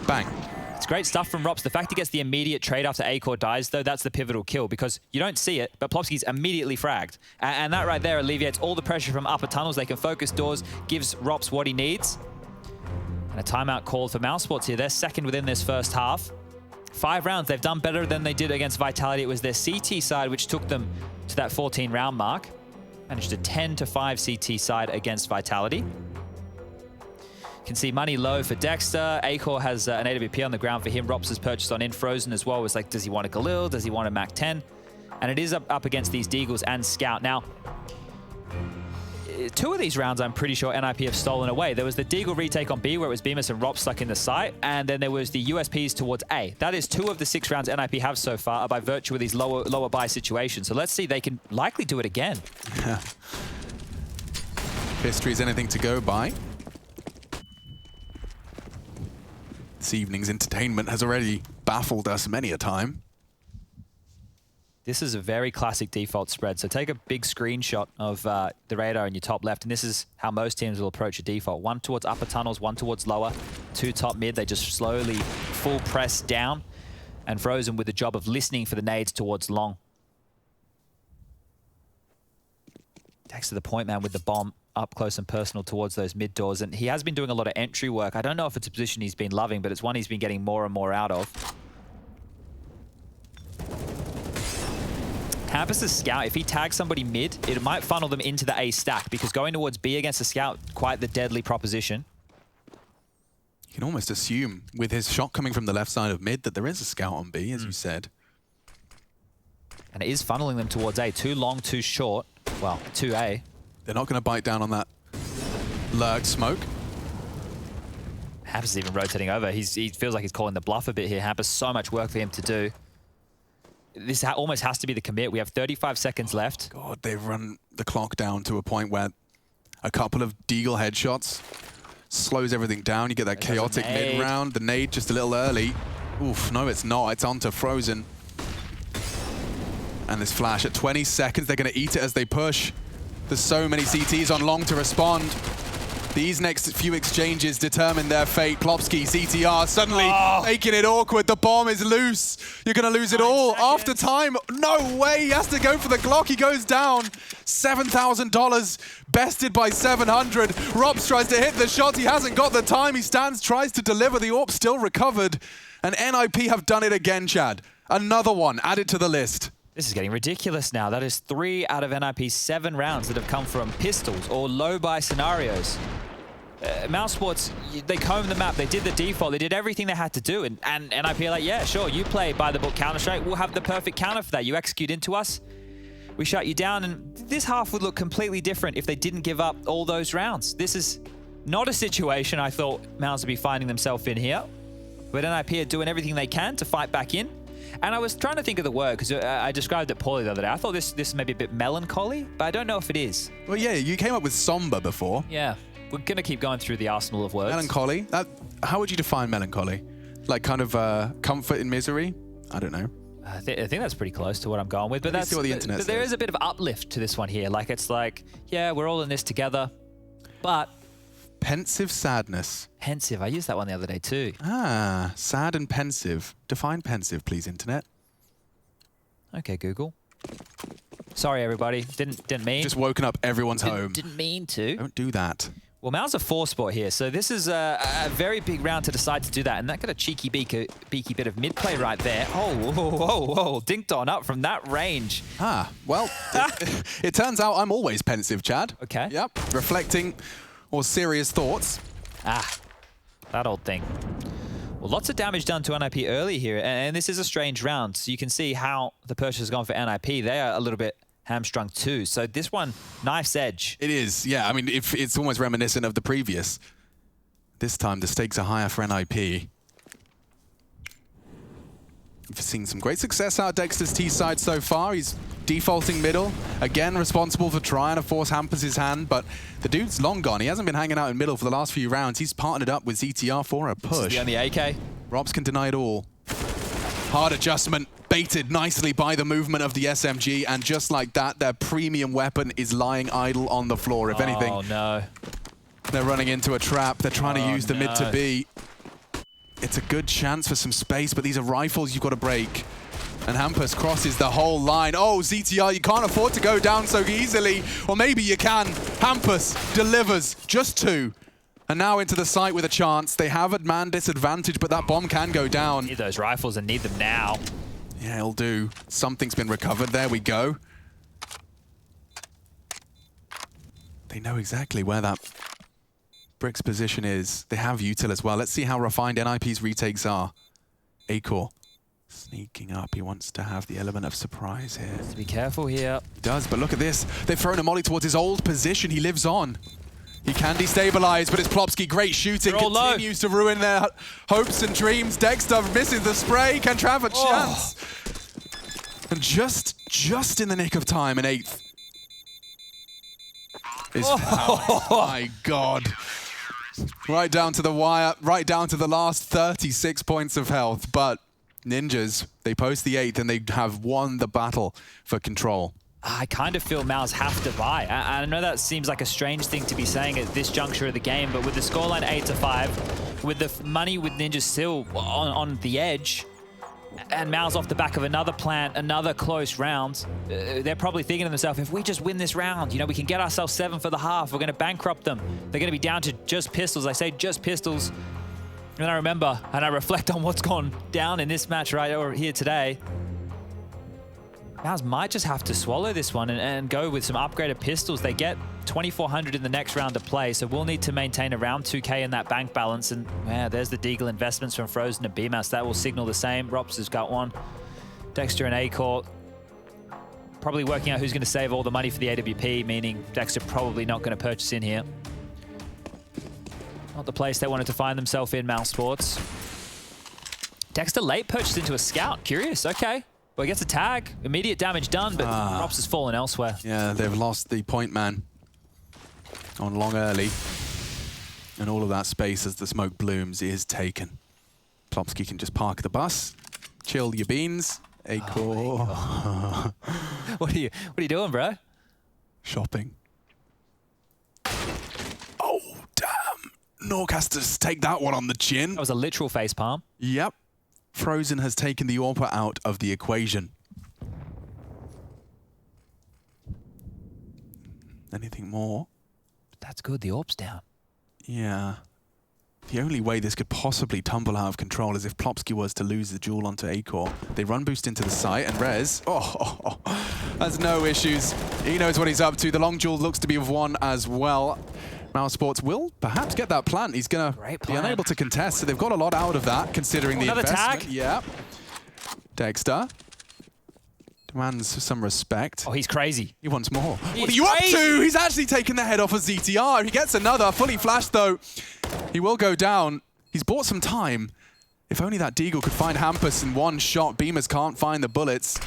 Bang. It's great stuff from Rops. The fact he gets the immediate trade after Acor dies, though, that's the pivotal kill, because you don't see it, but Plopsky's immediately fragged. And that right there alleviates all the pressure from upper tunnels. They can focus doors, gives Rops what he needs. And a timeout called for Mousesports here. They're second within this first half. 5 rounds, they've done better than they did against Vitality. It was their CT side which took them to that 14-round mark. Managed a 10-5 CT side against Vitality. You can see money low for Dexter. Acor has an AWP on the ground for him. Rops has purchased on in Frozen as well. It's like, does he want a Galil? Does he want a Mac 10? And it is up against these Deagles and Scout. Now, 2 of these rounds, I'm pretty sure NIP have stolen away. There was the Deagle retake on B, where it was Bemis and Rops stuck in the site, and then there was the USPs towards A. That is 2 of the 6 rounds NIP have so far by virtue of these lower buy situations. So let's see, they can likely do it again. History is anything to go by. This evening's entertainment has already baffled us many a time. This is a very classic default spread. So take a big screenshot of the radar in your top left, and this is how most teams will approach a default. 1 towards upper tunnels, 1 towards lower, 2 top mid. They just slowly full press down, and Frozen with the job of listening for the nades towards long. Takes to the point man with the bomb up close and personal towards those mid doors, and he has been doing a lot of entry work. I don't know if it's a position he's been loving, but it's one he's been getting more and more out of. Hampus' scout, if he tags somebody mid, it might funnel them into the A stack, because going towards B against a scout, quite the deadly proposition. You can almost assume, with his shot coming from the left side of mid, that there is a scout on B, as you said. And it is funneling them towards A. 2 long, 2 short. Well, 2A. They're not going to bite down on that lurk smoke. Hampus is even rotating over. He feels like he's calling the bluff a bit here. Hampus, so much work for him to do. This almost has to be the commit. We have 35 seconds left. God, they've run the clock down to a point where a couple of Deagle headshots slows everything down. You get that chaotic mid-round. The nade just a little early. Oof, no, it's not. It's onto Frozen. And this flash at 20 seconds. They're going to eat it as they push. There's so many CTs on long to respond. These next few exchanges determine their fate. Plopsky, CTR, suddenly making it awkward. The bomb is loose. You're going to lose it all. After time, no way. He has to go for the Glock. He goes down. $7,000 bested by 700. Rops tries to hit the shot. He hasn't got the time. He stands, tries to deliver. The AWP still recovered. And NIP have done it again, Chad. Another one added to the list. This is getting ridiculous now. That is 3 out of NIP's 7 rounds that have come from pistols or low-buy scenarios. Mouse Sports, they combed the map, they did the default, they did everything they had to do, and NIP are like, yeah, sure, you play by the book Counter-Strike, we'll have the perfect counter for that. You execute into us, we shut you down, and this half would look completely different if they didn't give up all those rounds. This is not a situation I thought Mouse would be finding themselves in here, but NIP are doing everything they can to fight back in. And I was trying to think of the word, because I described it poorly the other day. I thought this may be a bit melancholy, but I don't know if it is. Well, yeah, you came up with somber before. Yeah. We're going to keep going through the arsenal of words. Melancholy? How would you define melancholy? Like kind of comfort in misery? I don't know. I think that's pretty close to what I'm going with. But Let's see what the internet says. There is a bit of uplift to this one here. Like, it's like, yeah, we're all in this together, but... Pensive sadness. Pensive. I used that one the other day too. Ah, sad and pensive. Define pensive, please, internet. Okay, Google. Sorry, everybody. Didn't mean. Just woken up everyone's home. Didn't mean to. Don't do that. Well, Mal's a 4-spot here, so this is a very big round to decide to do that. And that got a cheeky, beaky bit of mid-play right there. Oh, whoa. Dinked on up from that range. Ah, well, it turns out I'm always pensive, Chad. Okay. Yep, reflecting or serious thoughts. Ah, that old thing. Well, lots of damage done to NIP early here, and this is a strange round. So you can see how the push has gone for NIP. They are a little bit hamstrung too. So this one, knife's edge. It is, yeah. I mean, it's almost reminiscent of the previous. This time, the stakes are higher for NIP. We've seen some great success out of Dexter's T side so far. He's defaulting middle. Again, responsible for trying to force Hampus' hand, but the dude's long gone. He hasn't been hanging out in middle for the last few rounds. He's partnered up with ZTR for a push. On the AK. Robs can deny it all. Hard adjustment, baited nicely by the movement of the SMG, and just like that, their premium weapon is lying idle on the floor. If anything, oh no, they're running into a trap. They're trying to use the mid to B. It's a good chance for some space, but these are rifles you've got to break. And Hampus crosses the whole line. Oh, ZTR, you can't afford to go down so easily. Or maybe you can. Hampus delivers just 2. And now into the site with a chance. They have a man disadvantage, but that bomb can go down. Need those rifles and need them now. Yeah, it'll do. Something's been recovered. There we go. They know exactly where that Brick's position is. They have util as well. Let's see how refined NIP's retakes are. Acor sneaking up. He wants to have the element of surprise here. Have to be careful here. He does, but look at this. They've thrown a molly towards his old position. He lives on. He can destabilize, but it's Plopsky. Great shooting. Continues to ruin their hopes and dreams. Dexter misses the spray. Can Trav a chance? And just in the nick of time, an 8th. Oh my God. Right down to the wire, right down to the last 36 points of health. But Ninjas, they post the 8th and they have won the battle for control. I kind of feel Mouse have to buy. I know that seems like a strange thing to be saying at this juncture of the game, but with the scoreline 8-5, with the money with Ninja still on the edge, and Mouse off the back of another plant, another close round, they're probably thinking to themselves, if we just win this round, you know, we can get ourselves 7 for the half. We're going to bankrupt them. They're going to be down to just pistols. I say just pistols. And I remember, and I reflect on what's gone down in this match right over here today. Mouse might just have to swallow this one and go with some upgraded pistols. They get 2,400 in the next round of play, so we'll need to maintain around 2K in that bank balance. And yeah, there's the Deagle investments from Frozen and BMAS. That will signal the same. Rops has got one. Dexter and Acor probably working out who's going to save all the money for the AWP, meaning Dexter probably not going to purchase in here. Not the place they wanted to find themselves in, Mouse Sports. Dexter late purchased into a scout. Curious, okay. Well, he gets a tag. Immediate damage done, but Props has fallen elsewhere. Yeah, they've lost the point man on long early. And all of that space as the smoke blooms is taken. Plopsky can just park the bus, chill your beans. Acor. Oh what are you doing, bro? Shopping. Oh, damn. Norcasters take that one on the chin. That was a literal face palm. Yep. Frozen has taken the AWPer out of the equation. Anything more? That's good. The AWP's down. Yeah. The only way this could possibly tumble out of control is if Plopsky was to lose the duel onto Acor. They run boost into the site, and Rez, has no issues. He knows what he's up to. The long duel looks to be won as well. Mouse Sports will perhaps get that plant. He's going to be unable to contest, so they've got a lot out of that, considering the investment. Tag. Yeah. Dexter demands some respect. Oh, he's crazy. He wants more. What are you up to? He's actually taken the head off of ZTR. He gets another. Fully flashed, though. He will go down. He's bought some time. If only that Deagle could find Hampus in one shot. Beamers can't find the bullets.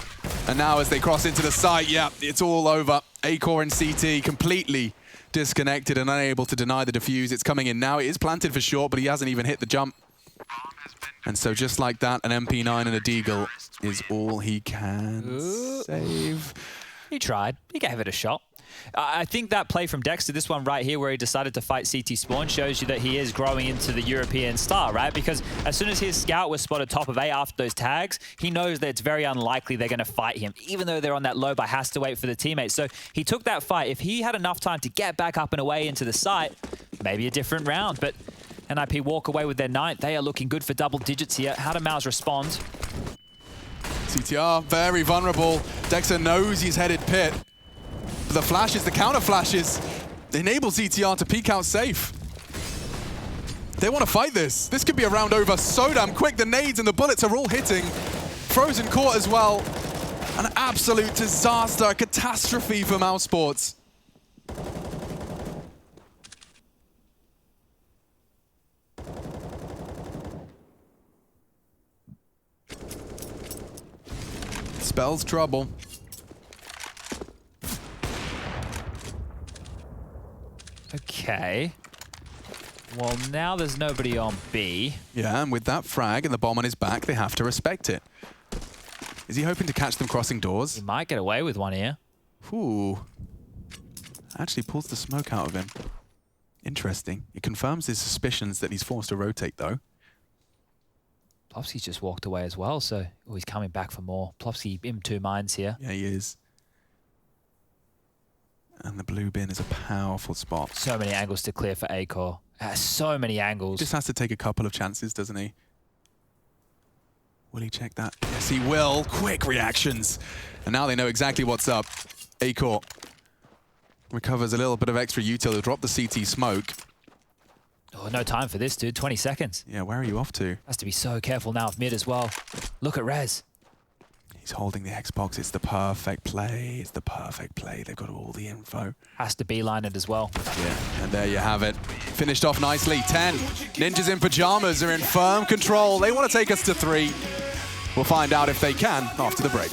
And now as they cross into the site, yeah, it's all over. Acor and CT completely disconnected and unable to deny the defuse. It's coming in now. It is planted for short, but he hasn't even hit the jump. And so just like that, an MP9 and a Deagle is all he can save. He tried. He gave it a shot. I think that play from Dexter, this one right here where he decided to fight CT Spawn, shows you that he is growing into the European star, right? Because as soon as his scout was spotted top of A after those tags, he knows that it's very unlikely they're going to fight him. Even though they're on that low, but has to wait for the teammates. So he took that fight. If he had enough time to get back up and away into the site, maybe a different round. But NIP walk away with their 9th. They are looking good for double digits here. How do Mouse respond? CTR, very vulnerable. Dexter knows he's headed pit. But the flashes, the counter flashes, enable CTR to peek out safe. They want to fight this. This could be a round over so damn quick. The nades and the bullets are all hitting. Frozen caught as well. An absolute disaster, a catastrophe for Mouse Sports. Spells trouble. Okay. Well, now there's nobody on B. Yeah, and with that frag and the bomb on his back, they have to respect it. Is he hoping to catch them crossing doors? He might get away with one here. Ooh. Actually pulls the smoke out of him. Interesting. It confirms his suspicions that he's forced to rotate, though. Plopsky's just walked away as well, so he's coming back for more. Plopsky in 2 minds here. Yeah, he is. And the blue bin is a powerful spot. So many angles to clear for Acor. So many angles. Just has to take a couple of chances, doesn't he? Will he check that? Yes, he will. Quick reactions. And now they know exactly what's up. Acor recovers a little bit of extra util. He'll drop the CT smoke. Oh, no time for this, dude. 20 seconds. Yeah, where are you off to? Has to be so careful now with mid as well. Look at Rez. He's holding the Xbox. It's the perfect play. It's the perfect play. They've got all the info. Has to beeline it as well. Yeah, and there you have it. Finished off nicely. 10. Ninjas in pajamas are in firm control. They want to take us to 3. We'll find out if they can after the break.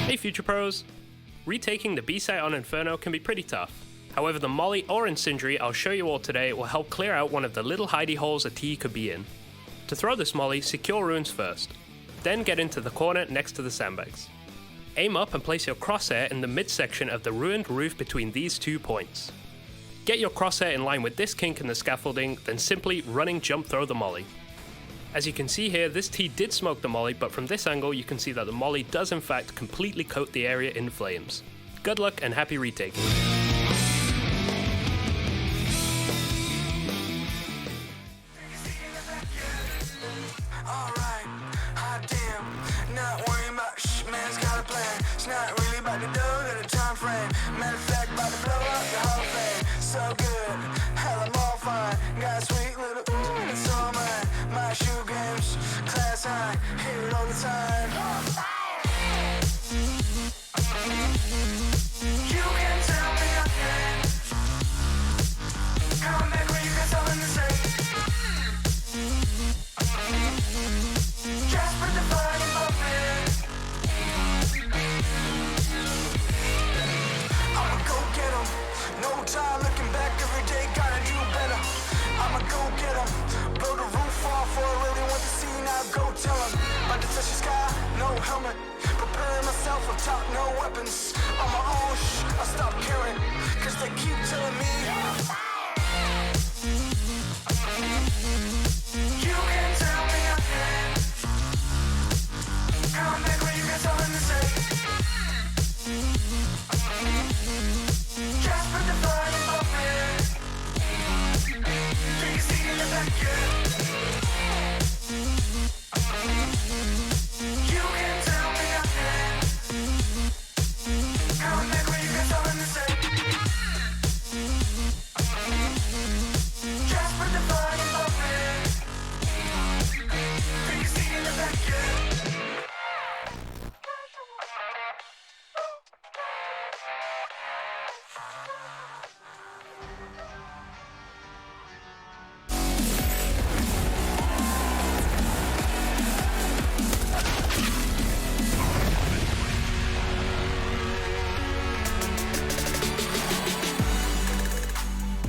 Hey Future Pros! Retaking the B site on Inferno can be pretty tough. However, the Molly or Incendiary I'll show you all today will help clear out one of the little hidey holes a T could be in. To throw this Molly, secure ruins first. Then get into the corner next to the sandbags. Aim up and place your crosshair in the midsection of the ruined roof between these 2 points. Get your crosshair in line with this kink in the scaffolding, then simply running jump throw the Molly. As you can see here, this T did smoke the molly, but from this angle you can see that the molly does in fact completely coat the area in flames. Good luck and happy retaking.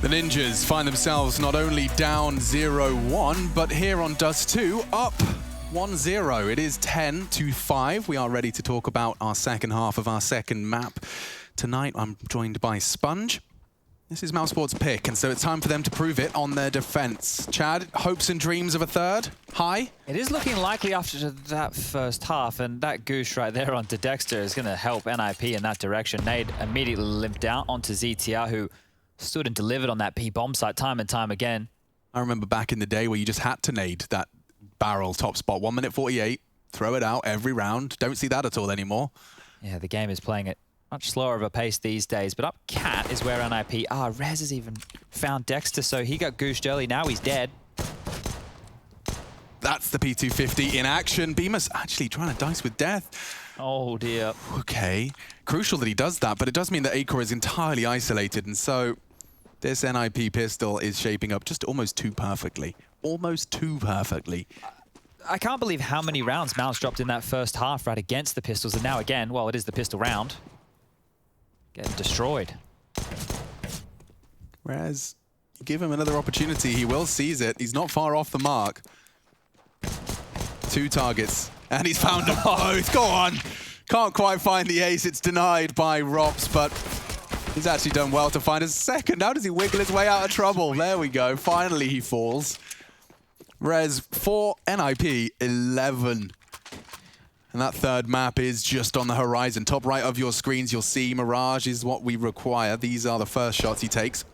The Ninjas find themselves not only down 0-1, but here on Dust 2, up 1-0. It is 10-5. We are ready to talk about our second half of our second map. Tonight, I'm joined by Sponge. This is Mousesport's pick, and so it's time for them to prove it on their defense. Chad, hopes and dreams of a third? High? It is looking likely after that first half, and that goose right there onto Dexter is going to help NIP in that direction. Nade immediately limped out onto ZTR, who stood and delivered on that B-bomb site time and time again. I remember back in the day where you just had to nade that barrel top spot. 1 minute 48, throw it out every round. Don't see that at all anymore. Yeah, the game is playing at much slower of a pace these days, but up cat is where NIP are. Rez has even found Dexter, so he got goosed early. Now he's dead. That's the P250 in action. Bemis actually trying to dice with death. Oh dear. Okay, crucial that he does that, but it does mean that Acor is entirely isolated, and so this NIP pistol is shaping up just almost too perfectly. Almost too perfectly. I can't believe how many rounds Mouse dropped in that first half right against the pistols, and now again, well, it is the pistol round. Getting destroyed. Whereas, you give him another opportunity, he will seize it. He's not far off the mark. 2 targets, and he's found them both. Go on. Can't quite find the ace. It's denied by Rops, but he's actually done well to find a second. How does he wiggle his way out of trouble? There we go. Finally, he falls. Rez 4, NIP 11. And that third map is just on the horizon. Top right of your screens, you'll see Mirage is what we require. These are the first shots he takes.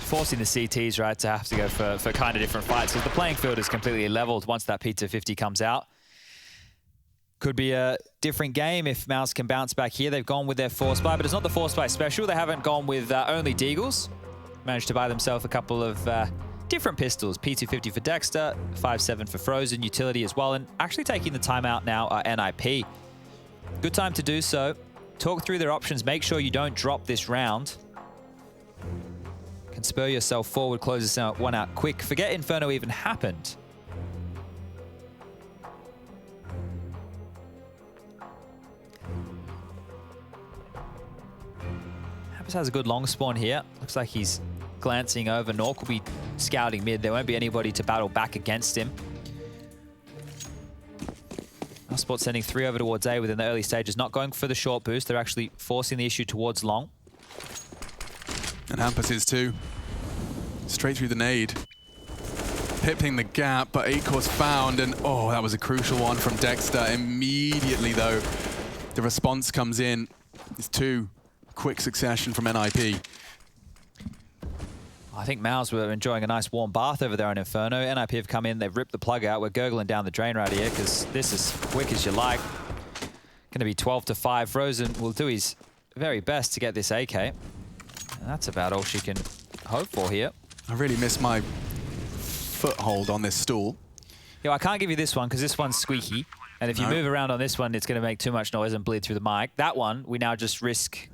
Forcing the CTs, right, to have to go for kind of different fights, because the playing field is completely leveled once that P250 comes out. Could be a different game if Mouse can bounce back here. They've gone with their Force Buy, but it's not the Force Buy special. They haven't gone with only Deagles. Managed to buy themselves a couple of different pistols. P250 for Dexter, 5.7 for Frozen, utility as well, and actually taking the time out now are NIP. Good time to do so. Talk through their options. Make sure you don't drop this round. Can spur yourself forward, close this one out quick. Forget Inferno even happened. Happus has a good long spawn here. Looks like he's glancing over. Nork will be scouting mid. There won't be anybody to battle back against him. Sport sending 3 over towards A within the early stages, not going for the short boost. They're actually forcing the issue towards long. And Hampus is too. Straight through the nade. Pipping the gap, but Acor's found, and oh, that was a crucial one from Dexter. Immediately, though, the response comes in. It's 2. Quick succession from NIP. I think Mouse were enjoying a nice warm bath over there on Inferno. NIP have come in, they've ripped the plug out. We're gurgling down the drain right here because this is quick as you like. Going to be 12-5. Frozen will do his very best to get this AK. And that's about all she can hope for here. I really miss my foothold on this stool. Yeah, I can't give you this one because this one's squeaky. And if you move around on this one, it's going to make too much noise and bleed through the mic. That one, we now just risk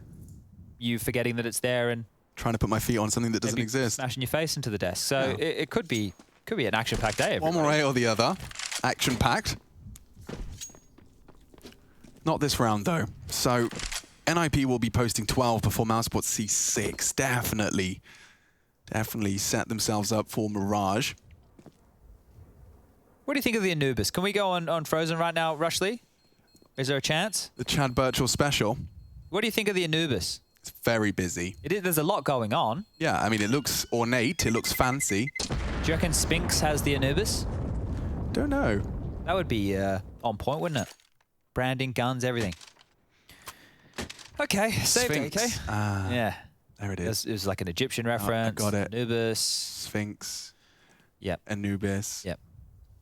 you forgetting that it's there and trying to put my feet on something that doesn't exist. Smashing your face into the desk. So it could be an action-packed day. One more A or the other. Action-packed. Not this round, though. So NIP will be posting 12 before Mousesports see 6. Definitely set themselves up for Mirage. What do you think of the Anubis? Can we go on Frozen right now, Rushley? Is there a chance? The Chad Birchall special. What do you think of the Anubis? It's very busy. There's a lot going on. Yeah, I mean, it looks ornate. It looks fancy. Do you reckon Spinks has the Anubis? Don't know. That would be on point, wouldn't it? Branding, guns, everything. Okay, saved AK. Yeah. There it is. It was like an Egyptian reference. I got it. Anubis. Sphinx. Yep. Anubis. Yep.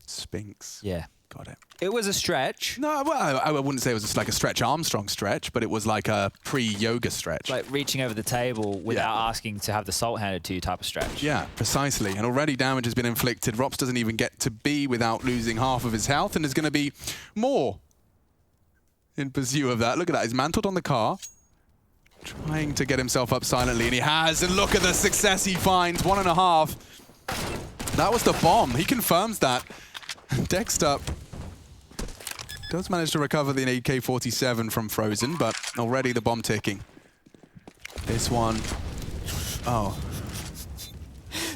Sphinx. Yeah. Got it. It was a stretch. No, well, I wouldn't say it was just like a Stretch Armstrong stretch, but it was like a pre-yoga stretch. Like reaching over the table without asking to have the salt handed to you type of stretch. Yeah, precisely. And already damage has been inflicted. Rops doesn't even get to B without losing half of his health, and there's going to be more in pursuit of that. Look at that. He's mantled on the car, trying to get himself up silently, and he has. And look at the success he finds. 1.5. That was the bomb. He confirms that. Dexter does manage to recover the AK-47 from Frozen, but already the bomb ticking. This one,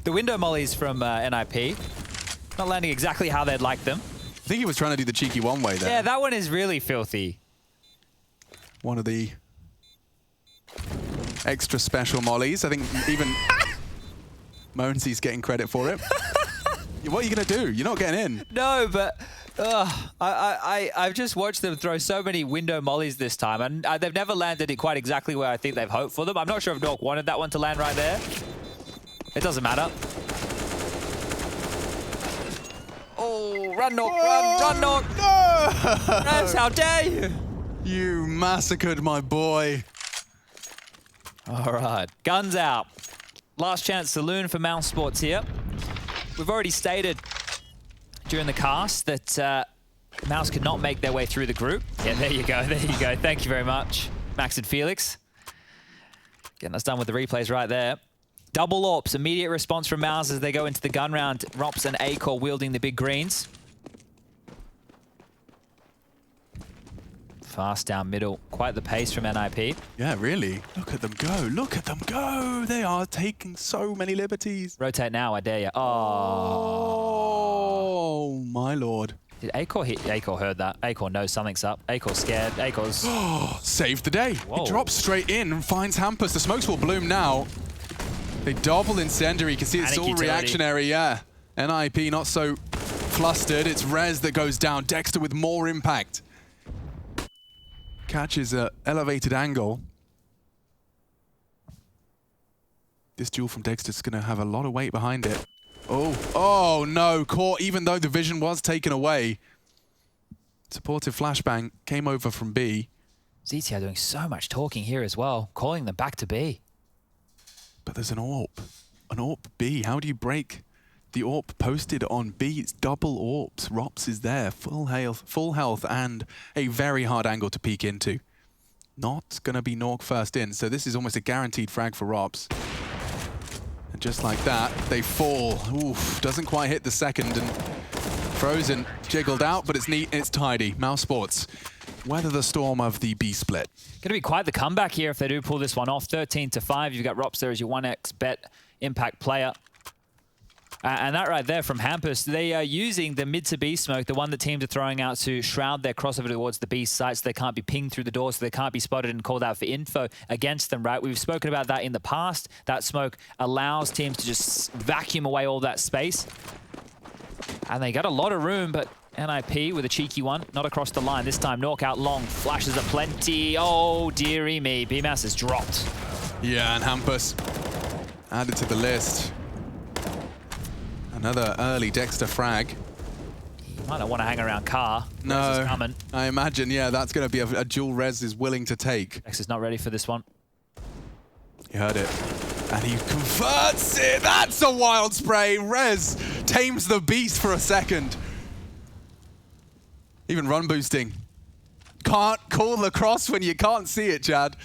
The window mollies from NIP, not landing exactly how they'd like them. I think he was trying to do the cheeky one-way there. Yeah, that one is really filthy. One of the extra special mollies. I think even Monesy's getting credit for it. What are you going to do? You're not getting in. No, but I've just watched them throw so many window mollies this time, and they've never landed it quite exactly where I think they've hoped for them. I'm not sure if Nork wanted that one to land right there. It doesn't matter. Oh, run, Nork, run, Nork. No! Rez, how dare you? You massacred my boy. All right, guns out. Last chance saloon for Mousesports here. We've already stated during the cast that Mouse could not make their way through the group. Yeah, there you go, there you go. Thank you very much, Max and Felix. Getting us done with the replays right there. Double AWPs, immediate response from Mouse as they go into the gun round. Rops and Acor wielding the big greens. Fast down middle, quite the pace from NIP. Yeah, really. Look at them go, look at them go. They are taking so many liberties. Rotate now, I dare you. Oh, my lord. Did Acor hit? Acor heard that. Acor knows something's up. Acor's scared. Acor's... Saved the day. Whoa. He drops straight in and finds Hampus. The smokes will bloom now. They double incendiary. You can see it's all reactionary, yeah. NIP not so flustered. It's Rez that goes down. Dexter with more impact. Catches an elevated angle. This duel from Dexter's going to have a lot of weight behind it. Oh no, caught even though the vision was taken away. Supportive flashbang came over from B. ZTR doing so much talking here as well, calling them back to B. But there's an AWP B. How do you break the AWP posted on B? It's double AWPs. Rops is there, full health, and a very hard angle to peek into. Not gonna be Nork first in, so this is almost a guaranteed frag for Rops. And just like that, they fall. Oof, doesn't quite hit the second, and Frozen jiggled out, but it's neat and it's tidy. Mousesports weather the storm of the B split. Going to be quite the comeback here if they do pull this one off. 13-5. You've got Rops there as your 1x bet impact player. And that right there from Hampus, they are using the mid to B smoke, the one that teams are throwing out to shroud their crossover towards the B site so they can't be pinged through the door, so they can't be spotted and called out for info against them, right? We've spoken about that in the past. That smoke allows teams to just vacuum away all that space. And they got a lot of room, but NIP with a cheeky one, not across the line. This time, Nork out long, flashes aplenty. Oh, dearie me, BMAS has dropped. Yeah, and Hampus added to the list. Another early Dexter frag. You might not want to hang around car. No, I imagine, yeah, that's going to be a duel Rez is willing to take. Dexter's not ready for this one. You heard it. And he converts it! That's a wild spray! Rez tames the beast for a second. Even run boosting. Can't call the cross when you can't see it, Chad.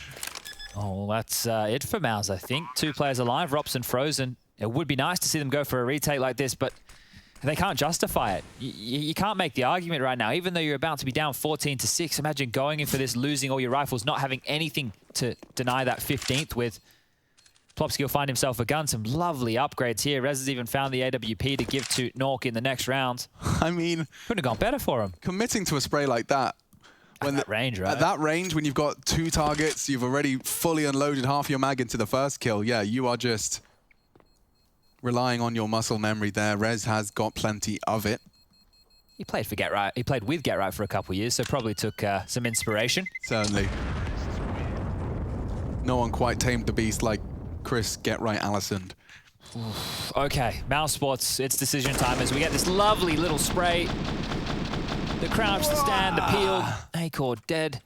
Oh, that's it for Mouse, I think. 2 players alive, Rops and Frozen. It would be nice to see them go for a retake like this, but they can't justify it. You can't make the argument right now. Even though you're about to be down 14-6, imagine going in for this, losing all your rifles, not having anything to deny that 15th with. Plopsky will find himself a gun. Some lovely upgrades here. Rez has even found the AWP to give to Nork in the next round. I mean, couldn't have gone better for him. Committing to a spray like that. At that range, right? At that range, when you've got 2 targets, you've already fully unloaded half your mag into the first kill. Yeah, you are just relying on your muscle memory there. Rez has got plenty of it. He played for Get Right. He played with Get Right for a couple of years, so probably took some inspiration. Certainly. No one quite tamed the beast like Chris Get Right Allison. Okay, Mouse Sports, it's decision time as we get this lovely little spray. The crouch, the stand, the peel, Acor dead.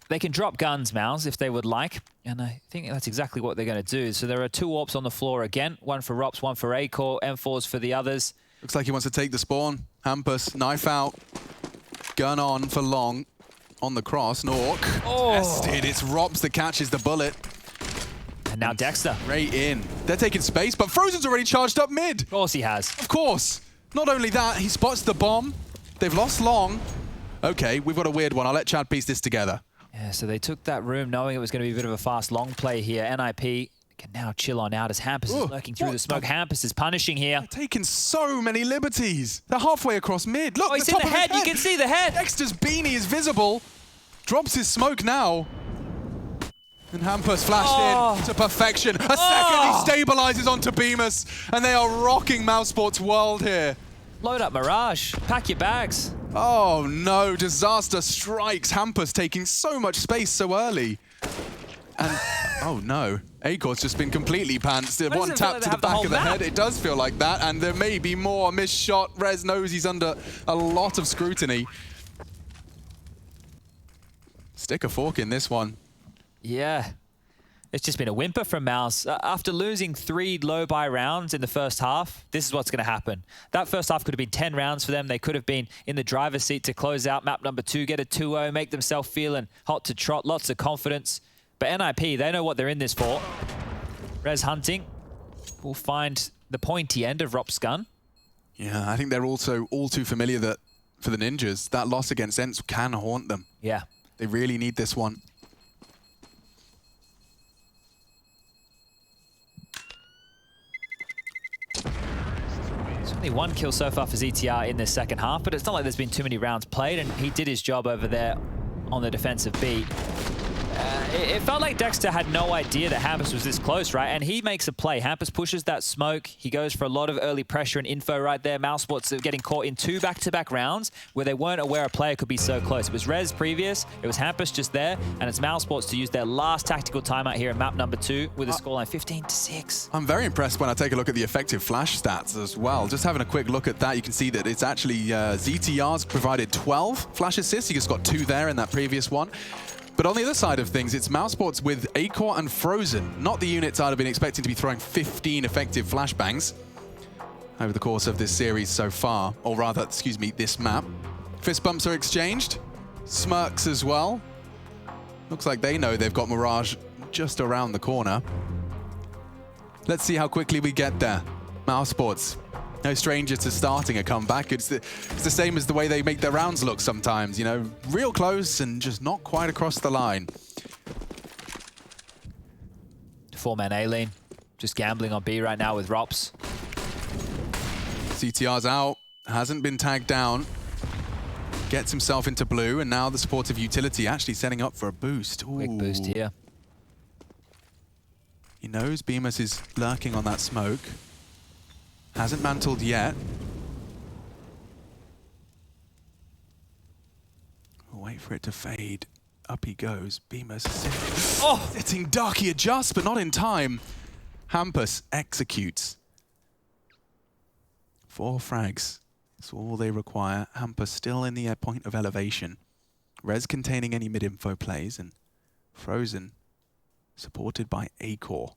They can drop guns, Mouse, if they would like. And I think that's exactly what they're going to do. So there are 2 AWPs on the floor again. One for Rops, one for Acor, M4s for the others. Looks like he wants to take the spawn. Hampus, knife out. Gun on for long. On the cross, Nork. Oh. Tested. It's Rops that catches the bullet. And now Dexter. Right in. They're taking space, but Frozen's already charged up mid. Of course he has. Of course. Not only that, he spots the bomb. They've lost long. Okay, we've got a weird one. I'll let Chad piece this together. Yeah, so they took that room knowing it was going to be a bit of a fast long play here. NIP can now chill on out as Hampus is lurking through the smoke. Hampus is punishing here. They're taking so many liberties. They're halfway across mid. Look, he's the in top the of his head. You can see the head. Dexter's beanie is visible. Drops his smoke now. And Hampus flashed in to perfection. A second, he stabilizes onto Bemis. And they are rocking Mousesport's world here. Load up Mirage. Pack your bags. Oh no, disaster strikes. Hampus taking so much space so early. And oh no, Acor's just been completely pantsed. One tap to the back of the head. It does feel like that, and there may be more. Missed shot. Rez knows he's under a lot of scrutiny. Stick a fork in this one. Yeah. It's just been a whimper from Mouse. After losing 3 low-buy rounds in the first half, this is what's going to happen. That first half could have been 10 rounds for them. They could have been in the driver's seat to close out map number 2, get a 2-0, make themselves feeling hot to trot, lots of confidence. But NIP, they know what they're in this for. Rez hunting will find the pointy end of Rop's gun. Yeah, I think they're also all too familiar that for the Ninjas, that loss against Ents can haunt them. Yeah. They really need this one. There's only 1 kill so far for ZTR in this second half, but it's not like there's been too many rounds played, and he did his job over there on the defensive beat. It felt like Dexter had no idea that Hampus was this close, right? And he makes a play. Hampus pushes that smoke. He goes for a lot of early pressure and info right there. Mousesports are getting caught in 2 back-to-back rounds where they weren't aware a player could be so close. It was Rez previous, it was Hampus just there, and it's Mousesports to use their last tactical timeout here in map number 2 with a scoreline 15-6. I'm very impressed when I take a look at the effective flash stats as well. Just having a quick look at that, you can see that it's actually ZTR's provided 12 flash assists. He just got 2 there in that previous one. But on the other side of things, it's Mousesports with Acor and Frozen, not the units I'd have been expecting to be throwing 15 effective flashbangs over the course of this series so far, or rather, excuse me, this map. Fist bumps are exchanged, smirks as well. Looks like they know they've got Mirage just around the corner. Let's see how quickly we get there. Mousesports, no stranger to starting a comeback. It's the same as the way they make their rounds look sometimes, you know, real close and just not quite across the line. 4-man A lane, just gambling on B right now with Rops. CTR's out, hasn't been tagged down. Gets himself into blue, and now the supportive utility actually setting up for a boost. Ooh. Quick boost here. He knows Bemis is lurking on that smoke. Hasn't mantled yet. We'll wait for it to fade. Up he goes. Bemis sitting dark. He adjusts, but not in time. Hampus executes. 4 frags. That's all they require. Hampus still in the point of elevation. Res containing any mid-info plays, and Frozen supported by Acor.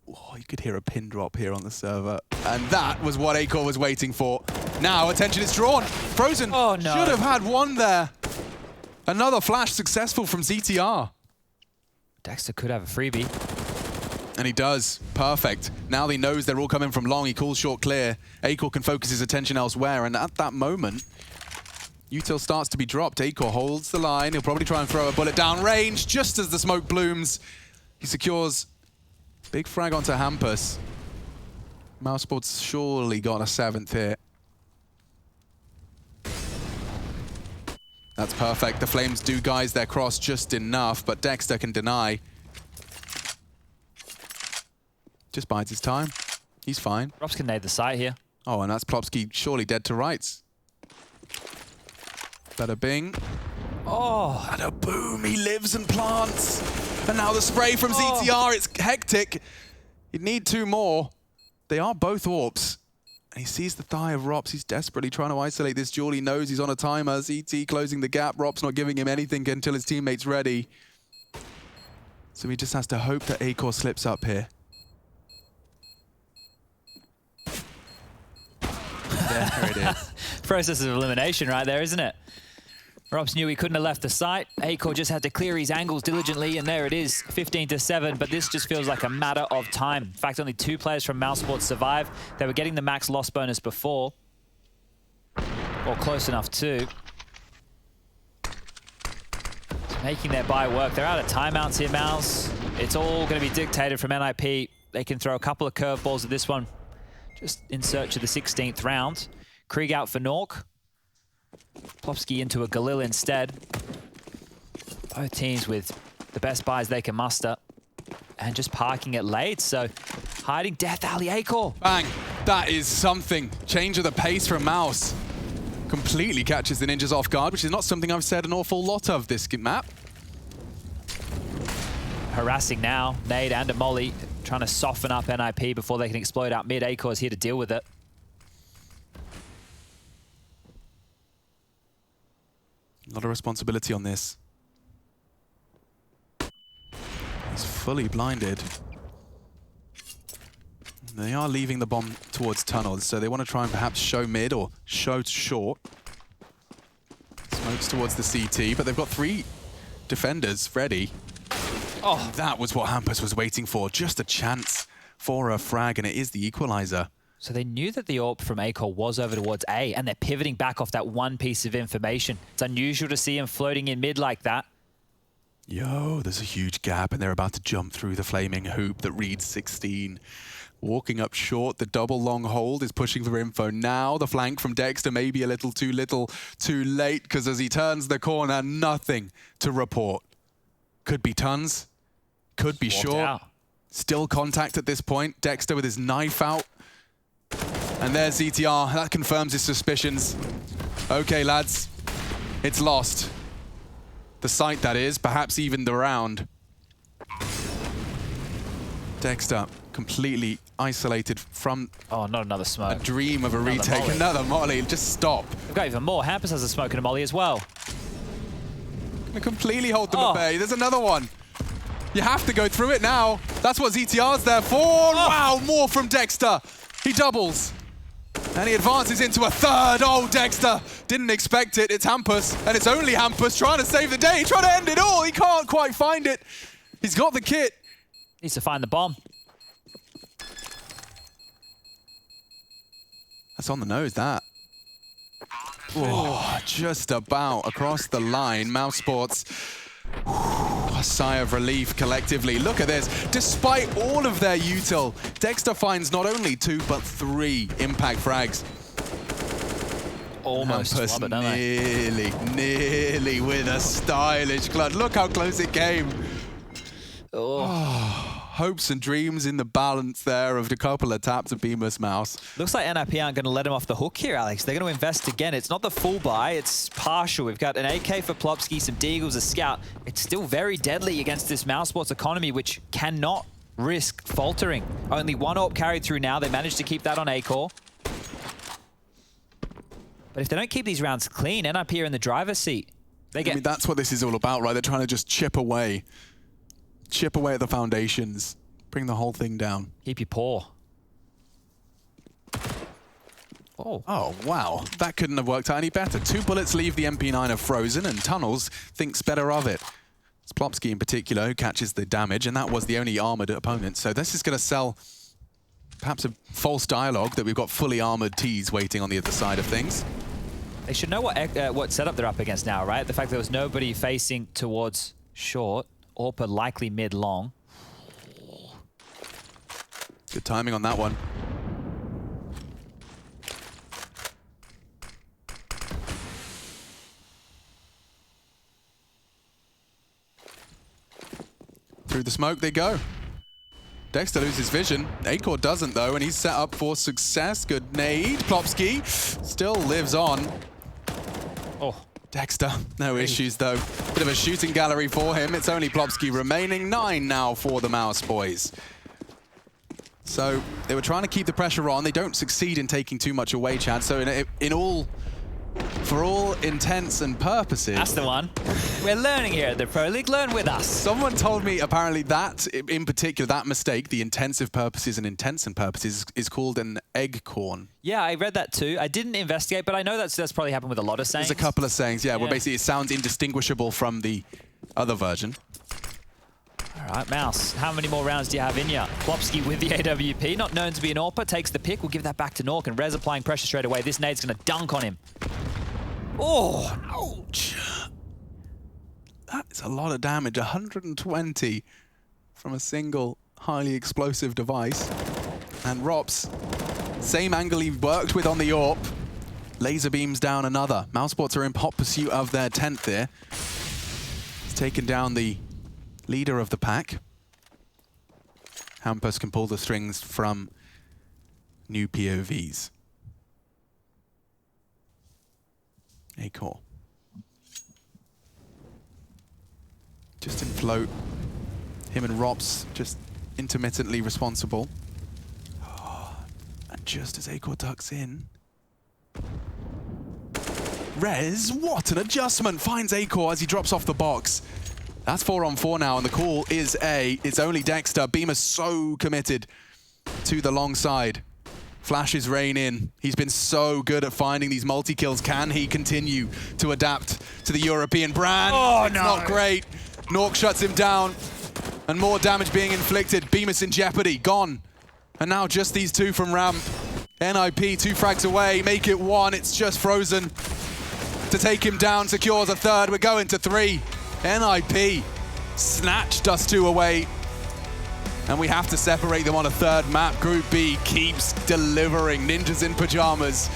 Oh, you could hear a pin drop here on the server. And that was what Acor was waiting for. Now attention is drawn. Frozen should have had one there. Another flash successful from ZTR. Dexter could have a freebie. And he does. Perfect. Now he knows they're all coming from long. He calls short clear. Acor can focus his attention elsewhere. And at that moment, util starts to be dropped. Acor holds the line. He'll probably try and throw a bullet down range just as the smoke blooms. He secures big frag onto Hampus. Mousesport's surely got a 7th here. That's perfect. The Flames do guise their cross just enough, but Dexter can deny. Just bides his time. He's fine. Rops can nade the site here. Oh, and that's Plopsky surely dead to rights. Bada bing. Oh. And a boom. He lives and plants. And now the spray from ZTR. It's hectic. You'd need 2 more. They are both AWPs. And he sees the thigh of Rops. He's desperately trying to isolate this duel. He knows he's on a timer. ZT closing the gap. Rops not giving him anything until his teammate's ready. So he just has to hope that Acor slips up here. There it is. Process of elimination right there, isn't it? Rops knew he couldn't have left the site. Acor just had to clear his angles diligently, and there it is, 15-7. But this just feels like a matter of time. In fact, only 2 players from Mousesports survive. They were getting the max loss bonus before, or close enough to. Making their buy work. They're out of timeouts here, Mouse. It's all going to be dictated from NIP. They can throw a couple of curveballs at this one, just in search of the 16th round. Krieg out for Nork. Plopsky into a Galil instead. Both teams with the best buys they can muster. And just parking it late, so hiding Death Alley Acor. Bang. That is something. Change of the pace from Mouse. Completely catches the ninjas off guard, which is not something I've said an awful lot of this map. Harassing now. Nade and a molly. Trying to soften up NIP before they can explode out mid. Acor's here to deal with it. A lot of responsibility on this. He's fully blinded. They are leaving the bomb towards tunnels, so they want to try and perhaps show mid or show short. Smokes towards the CT, but they've got 3 defenders ready. Oh, that was what Hampus was waiting for. Just a chance for a frag, and it is the equalizer. So they knew that the AWP from Acor was over towards A, and they're pivoting back off that one piece of information. It's unusual to see him floating in mid like that. Yo, there's a huge gap, and they're about to jump through the flaming hoop that reads 16. Walking up short, the double long hold is pushing for info now. The flank from Dexter may be a little too late, because as he turns the corner, nothing to report. Could be tons, could be short. Still contact at this point. Dexter with his knife out. And there's ZTR. That confirms his suspicions. Okay, lads. It's lost. The site, that is. Perhaps even the round. Dexter completely isolated from... Oh, not another smoke. A dream of a retake. Molly. Another molly. Just stop. We've got even more. Hampus has a smoke and a molly as well. Gonna completely hold them at bay. There's another one. You have to go through it now. That's what ZTR's there for. Wow, more from Dexter. He doubles. And he advances into a 3rd. Oh, Dexter didn't expect it. It's Hampus, and it's only Hampus trying to save the day, trying to end it all. He can't quite find it. He's got the kit. Needs to find the bomb. That's on the nose, that. Oh, just about across the line. Mousesports A sigh of relief collectively. Look at this. Despite all of their util, Dexter finds not only 2, but 3 impact frags. Almost flubbered, don't they? Nearly with a stylish clutch. Look how close it came. Hopes and dreams in the balance there of the couple of taps of Bemis Mouse. Looks like NIP aren't going to let him off the hook here, Alex. They're going to invest again. It's not the full buy, it's partial. We've got an AK for Plopsky, some Deagles, a Scout. It's still very deadly against this Mousesports economy, which cannot risk faltering. Only 1 AWP carried through now. They managed to keep that on A-Core. But if they don't keep these rounds clean, NIP are in the driver's seat. I mean, that's what this is all about, right? They're trying to just chip away at the foundations, bring the whole thing down. Keep your paw. Oh, wow. That couldn't have worked out any better. 2 bullets leave the MP9 of Frozen, and Tunnels thinks better of it. It's Plopsky in particular who catches the damage, and that was the only armored opponent. So this is going to sell perhaps a false dialogue that we've got fully armored Ts waiting on the other side of things. They should know what setup they're up against now, right? The fact there was nobody facing towards short. Orpa likely mid-long. Good timing on that one. Through the smoke they go. Dexter loses vision. A-Core doesn't though, and he's set up for success. Good nade. Plopsky still lives on. Dexter, no issues though. Bit of a shooting gallery for him. It's only Plopsky remaining. 9 now for the Mouse boys. So they were trying to keep the pressure on. They don't succeed in taking too much away, Chad. So for all intents and purposes... That's the one. We're learning here at the Pro League. Learn with us. Someone told me apparently that, in particular, that mistake, the intensive purposes and intents and purposes, is called an egg corn. Yeah, I read that too. I didn't investigate, but I know that's probably happened with a lot of sayings. There's a couple of sayings, yeah, where basically it sounds indistinguishable from the other version. All right, Mouse, how many more rounds do you have in ya? Plopsky with the AWP, not known to be an AWPer, takes the pick. We'll give that back to Nork, and Rez applying pressure straight away. This nade's going to dunk on him. Oh, ouch. That is a lot of damage. 120 from a single highly explosive device. And Rops, same angle he worked with on the AWP, laser beams down another. Mousesports are in hot pursuit of their 10th there. He's taken down the leader of the pack. Hampus can pull the strings from new POVs. A-Core. Just in float. Him and Rops just intermittently responsible. And just as A-Core tucks in, Rez, what an adjustment! Finds A-Core as he drops off the box. That's 4-on-4 now, and the call is A. It's only Dexter. Beamer's so committed to the long side. Flashes rain in. He's been so good at finding these multi-kills. Can he continue to adapt to the European brand? Oh, it's not great. Nork shuts him down, and more damage being inflicted. Bemis in jeopardy, gone. And now just these 2 from ramp. NIP 2 frags away, make it 1. It's just Frozen to take him down, secures a 3rd. We're going to 3. NIP snatched us 2 away. And we have to separate them on a 3rd map. Group B keeps delivering. Ninjas in pajamas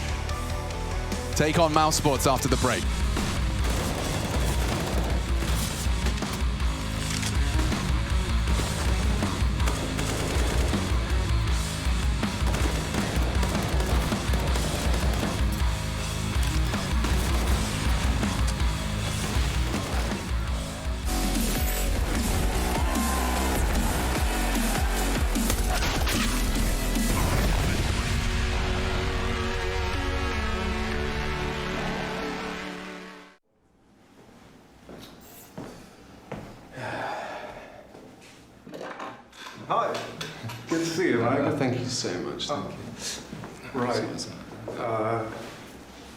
take on Mousesports after the break. Hi. Good to see you, Michael. Thank you so much. Thank you. Right.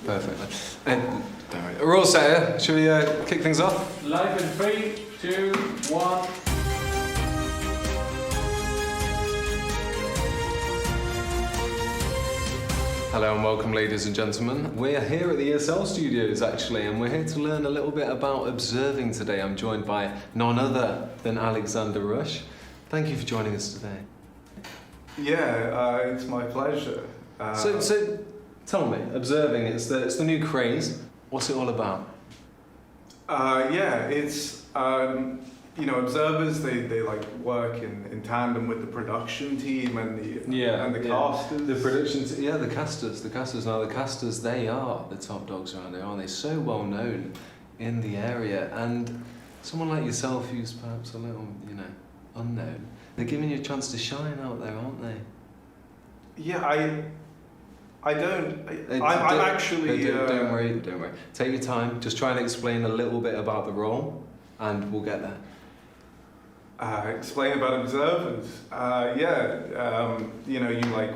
Perfect. And we're all set here. Should we kick things off? Live in 3, 2, 1. Hello and welcome, ladies and gentlemen. We're here at the ESL studios, actually, and we're here to learn a little bit about observing today. I'm joined by none other than Alexander Rush. Thank you for joining us today. Yeah, it's my pleasure. So tell me, observing, it's the new craze. What's it all about? Yeah, it's observers. They like work in tandem with the production team and the casters. The production, the casters. Now the casters, they are the top dogs around here, aren't they? So well known in the area, and someone like yourself who's perhaps a little, unknown. They're giving you a chance to shine out there, aren't they? Yeah, I'm actually. Don't worry. Take your time. Just try and explain a little bit about the role, and we'll get there. Explain about observers. You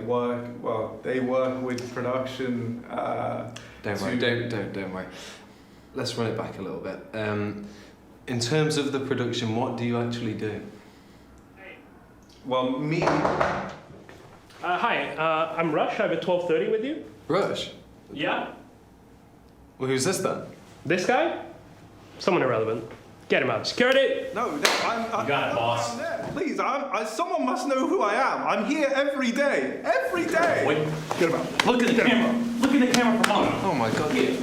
work. Well, they work with production. Don't worry. Let's run it back a little bit. In terms of the production, what do you actually do? Well, me. Hi, I'm Rush. I have a 12:30 with you. Rush? Yeah. Well, who's this then? This guy? Someone irrelevant. Get him out. Security! No, You got it, boss. Please, someone must know who I am. I'm here every day. Every day. Wait, get him out. Look at the camera. Look at the camera for a moment. Oh my God. Yeah.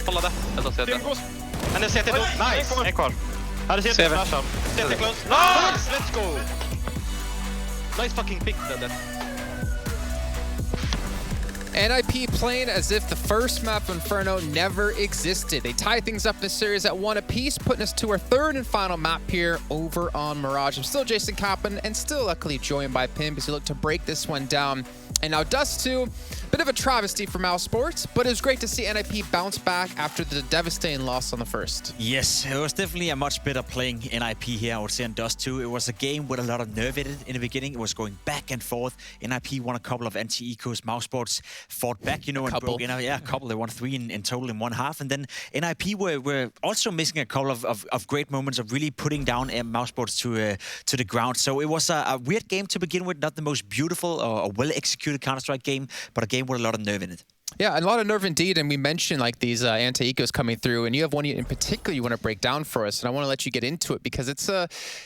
Kolla det. Jag tar CT. Han är CT då. Nice. En kvar. Hade CT flashar. CT close. Nice! Let's go! Nice fucking pick där. NIP playing as if the first map Inferno never existed. They tie things up in this series at 1 apiece, putting us to our third and final map here over on Mirage. I'm still Jason Kappen, and still luckily joined by Pimp as we look to break this one down. And now Dust 2, bit of a travesty for Mouse Sports, but it was great to see NIP bounce back after the devastating loss on the first. Yes, it was definitely a much better playing NIP here, I would say, on Dust 2. It was a game with a lot of nerve in it in the beginning. It was going back and forth. NIP won a couple of anti-ecos. Mouse Sports fought back, and broke in. Yeah, a couple. They won 3 in total in one half. And then NIP were also missing a couple of great moments of really putting down Mouse Sports to the ground. So it was a weird game to begin with, not the most beautiful or well-executed Counter-Strike game, but a game with a lot of nerve in it. Yeah, a lot of nerve indeed, and we mentioned like these anti-ecos coming through, and you have one in particular you want to break down for us, and I want to let you get into it because it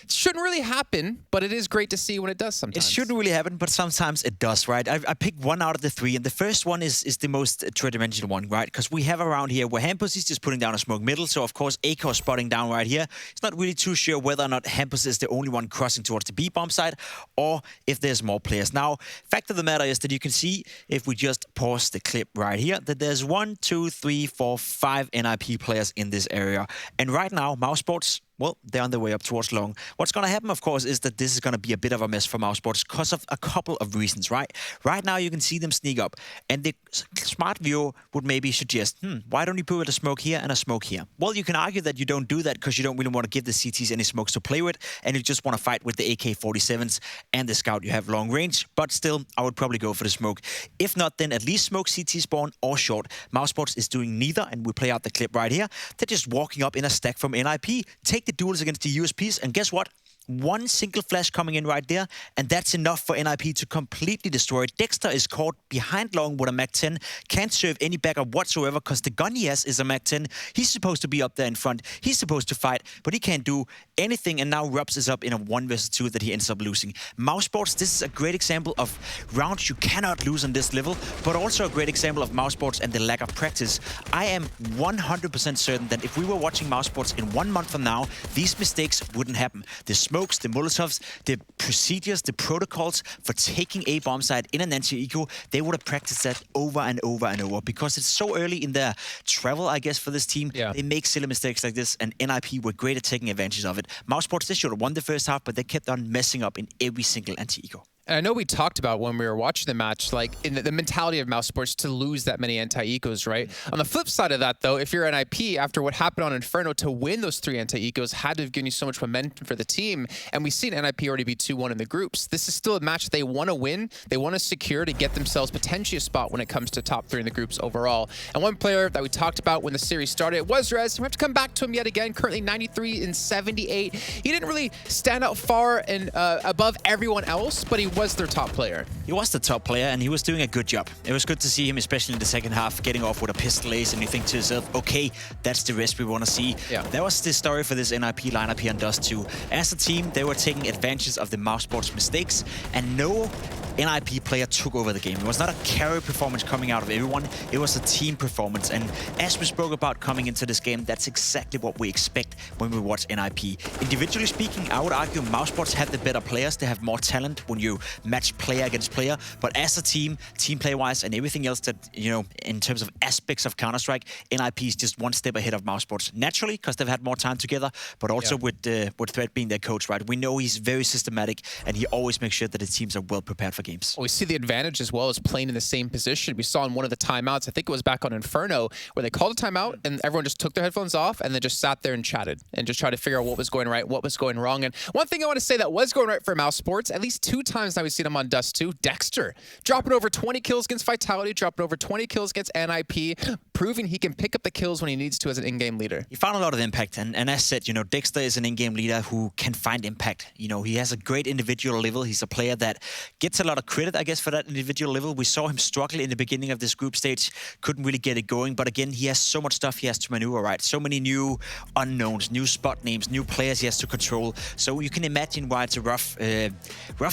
shouldn't really happen, but it is great to see when it does sometimes. It shouldn't really happen, but sometimes it does, right? I picked one out of the 3, and the first one is the most three-dimensional one, right? Because we have around here where Hampus is just putting down a smoke middle, so of course Acos spotting down right here. He's not really too sure whether or not Hampus is the only one crossing towards the B-bomb side, or if there's more players. Now, fact of the matter is that you can see, if we just pause the clip right here, that there's 1, 2, 3, 4, 5 NIP players in this area. And right now, Mouse Sports, well, they're on their way up towards long. What's going to happen, of course, is that this is going to be a bit of a mess for Mouse Sports because of a couple of reasons, right? Right now, you can see them sneak up. And the smart viewer would maybe suggest, why don't you put a smoke here and a smoke here? Well, you can argue that you don't do that because you don't really want to give the CTs any smokes to play with, and you just want to fight with the AK-47s and the Scout. You have long range, but still, I would probably go for the smoke. If not, then at least smoke CT spawn or short. Mouse Sports is doing neither, and we play out the clip right here. They're just walking up in a stack from NIP, take the duels against the USPs, and guess what? One single flash coming in right there, and that's enough for NIP to completely destroy it. Dexter is caught behind long with a Mac-10, can't serve any backup whatsoever because the gun he has is a Mac-10. He's supposed to be up there in front. He's supposed to fight, but he can't do anything, and now Rubs is up in a 1 versus 2 that he ends up losing. Mousesports, this is a great example of rounds you cannot lose on this level, but also a great example of Mousesports and the lack of practice. I am 100% certain that if we were watching Mousesports in 1 month from now, these mistakes wouldn't happen. The smokes, the Molotovs, the procedures, the protocols for taking a bomb site in an anti-eco, they would have practiced that over and over and over because it's so early in their travel, I guess, for this team. Yeah. They make silly mistakes like this, and NIP were great at taking advantage of it. Mousesports, they should have won the first half, but they kept on messing up in every single anti-eco. And I know we talked about when we were watching the match, like in the mentality of Mousesports to lose that many anti-ecos, right? On the flip side of that, though, if you're NIP, after what happened on Inferno, to win those 3 anti-ecos had to have given you so much momentum for the team. And we've seen NIP already be 2-1 in the groups. This is still a match they want to win. They want to secure to get themselves potentially a spot when it comes to top 3 in the groups overall. And one player that we talked about when the series started was Rez. We have to come back to him yet again, currently 93 and 78. He didn't really stand out far and above everyone else, but he was their top player. He was the top player, and he was doing a good job. It was good to see him, especially in the second half, getting off with a pistol ace, and you think to yourself, okay, that's the rest we want to see. Yeah. That was the story for this NIP lineup here on Dust 2. As a team, they were taking advantage of the Mousesports mistakes, and no NIP player took over the game. It was not a carry performance coming out of everyone. It was a team performance, and as we spoke about coming into this game, that's exactly what we expect when we watch NIP. Individually speaking, I would argue Mousesports have the better players. They have more talent when you match player against player, but as a team play-wise and everything else that, you know, in terms of aspects of Counter-Strike, NIP is just 1 step ahead of Mousesports. Naturally, because they've had more time together, but also with Threat being their coach, right? We know he's very systematic, and he always makes sure that the teams are well prepared for games. Well, we see the advantage as well as playing in the same position. We saw in one of the timeouts, I think it was back on Inferno, where they called a timeout and everyone just took their headphones off and then just sat there and chatted and just tried to figure out what was going right, what was going wrong. And one thing I want to say that was going right for Mousesports, at least 2 times now we've seen him on Dust 2, Dexter, dropping over 20 kills against Vitality, dropping over 20 kills against NIP, proving he can pick up the kills when he needs to as an in-game leader. He found a lot of impact, and as said, you know, Dexter is an in-game leader who can find impact. You know, he has a great individual level. He's a player that gets a lot of credit, I guess, for that individual level. We saw him struggle in the beginning of this group stage, couldn't really get it going, but again, he has so much stuff he has to maneuver, right? So many new unknowns, new spot names, new players he has to control. So you can imagine why it's a rough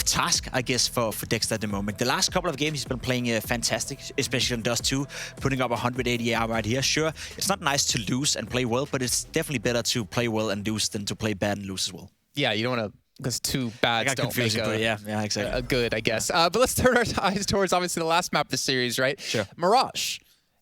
task, I guess, for Dexter at the moment. The last couple of games he's been playing fantastic, especially on Dust 2, putting up 180 AR right here. Sure, it's not nice to lose and play well, but it's definitely better to play well and lose than to play bad and lose as well. Yeah, you don't want to, because 2 bads don't make exactly. a good, I guess. But let's turn our eyes towards, obviously, the last map of the series, right? Sure. Mirage.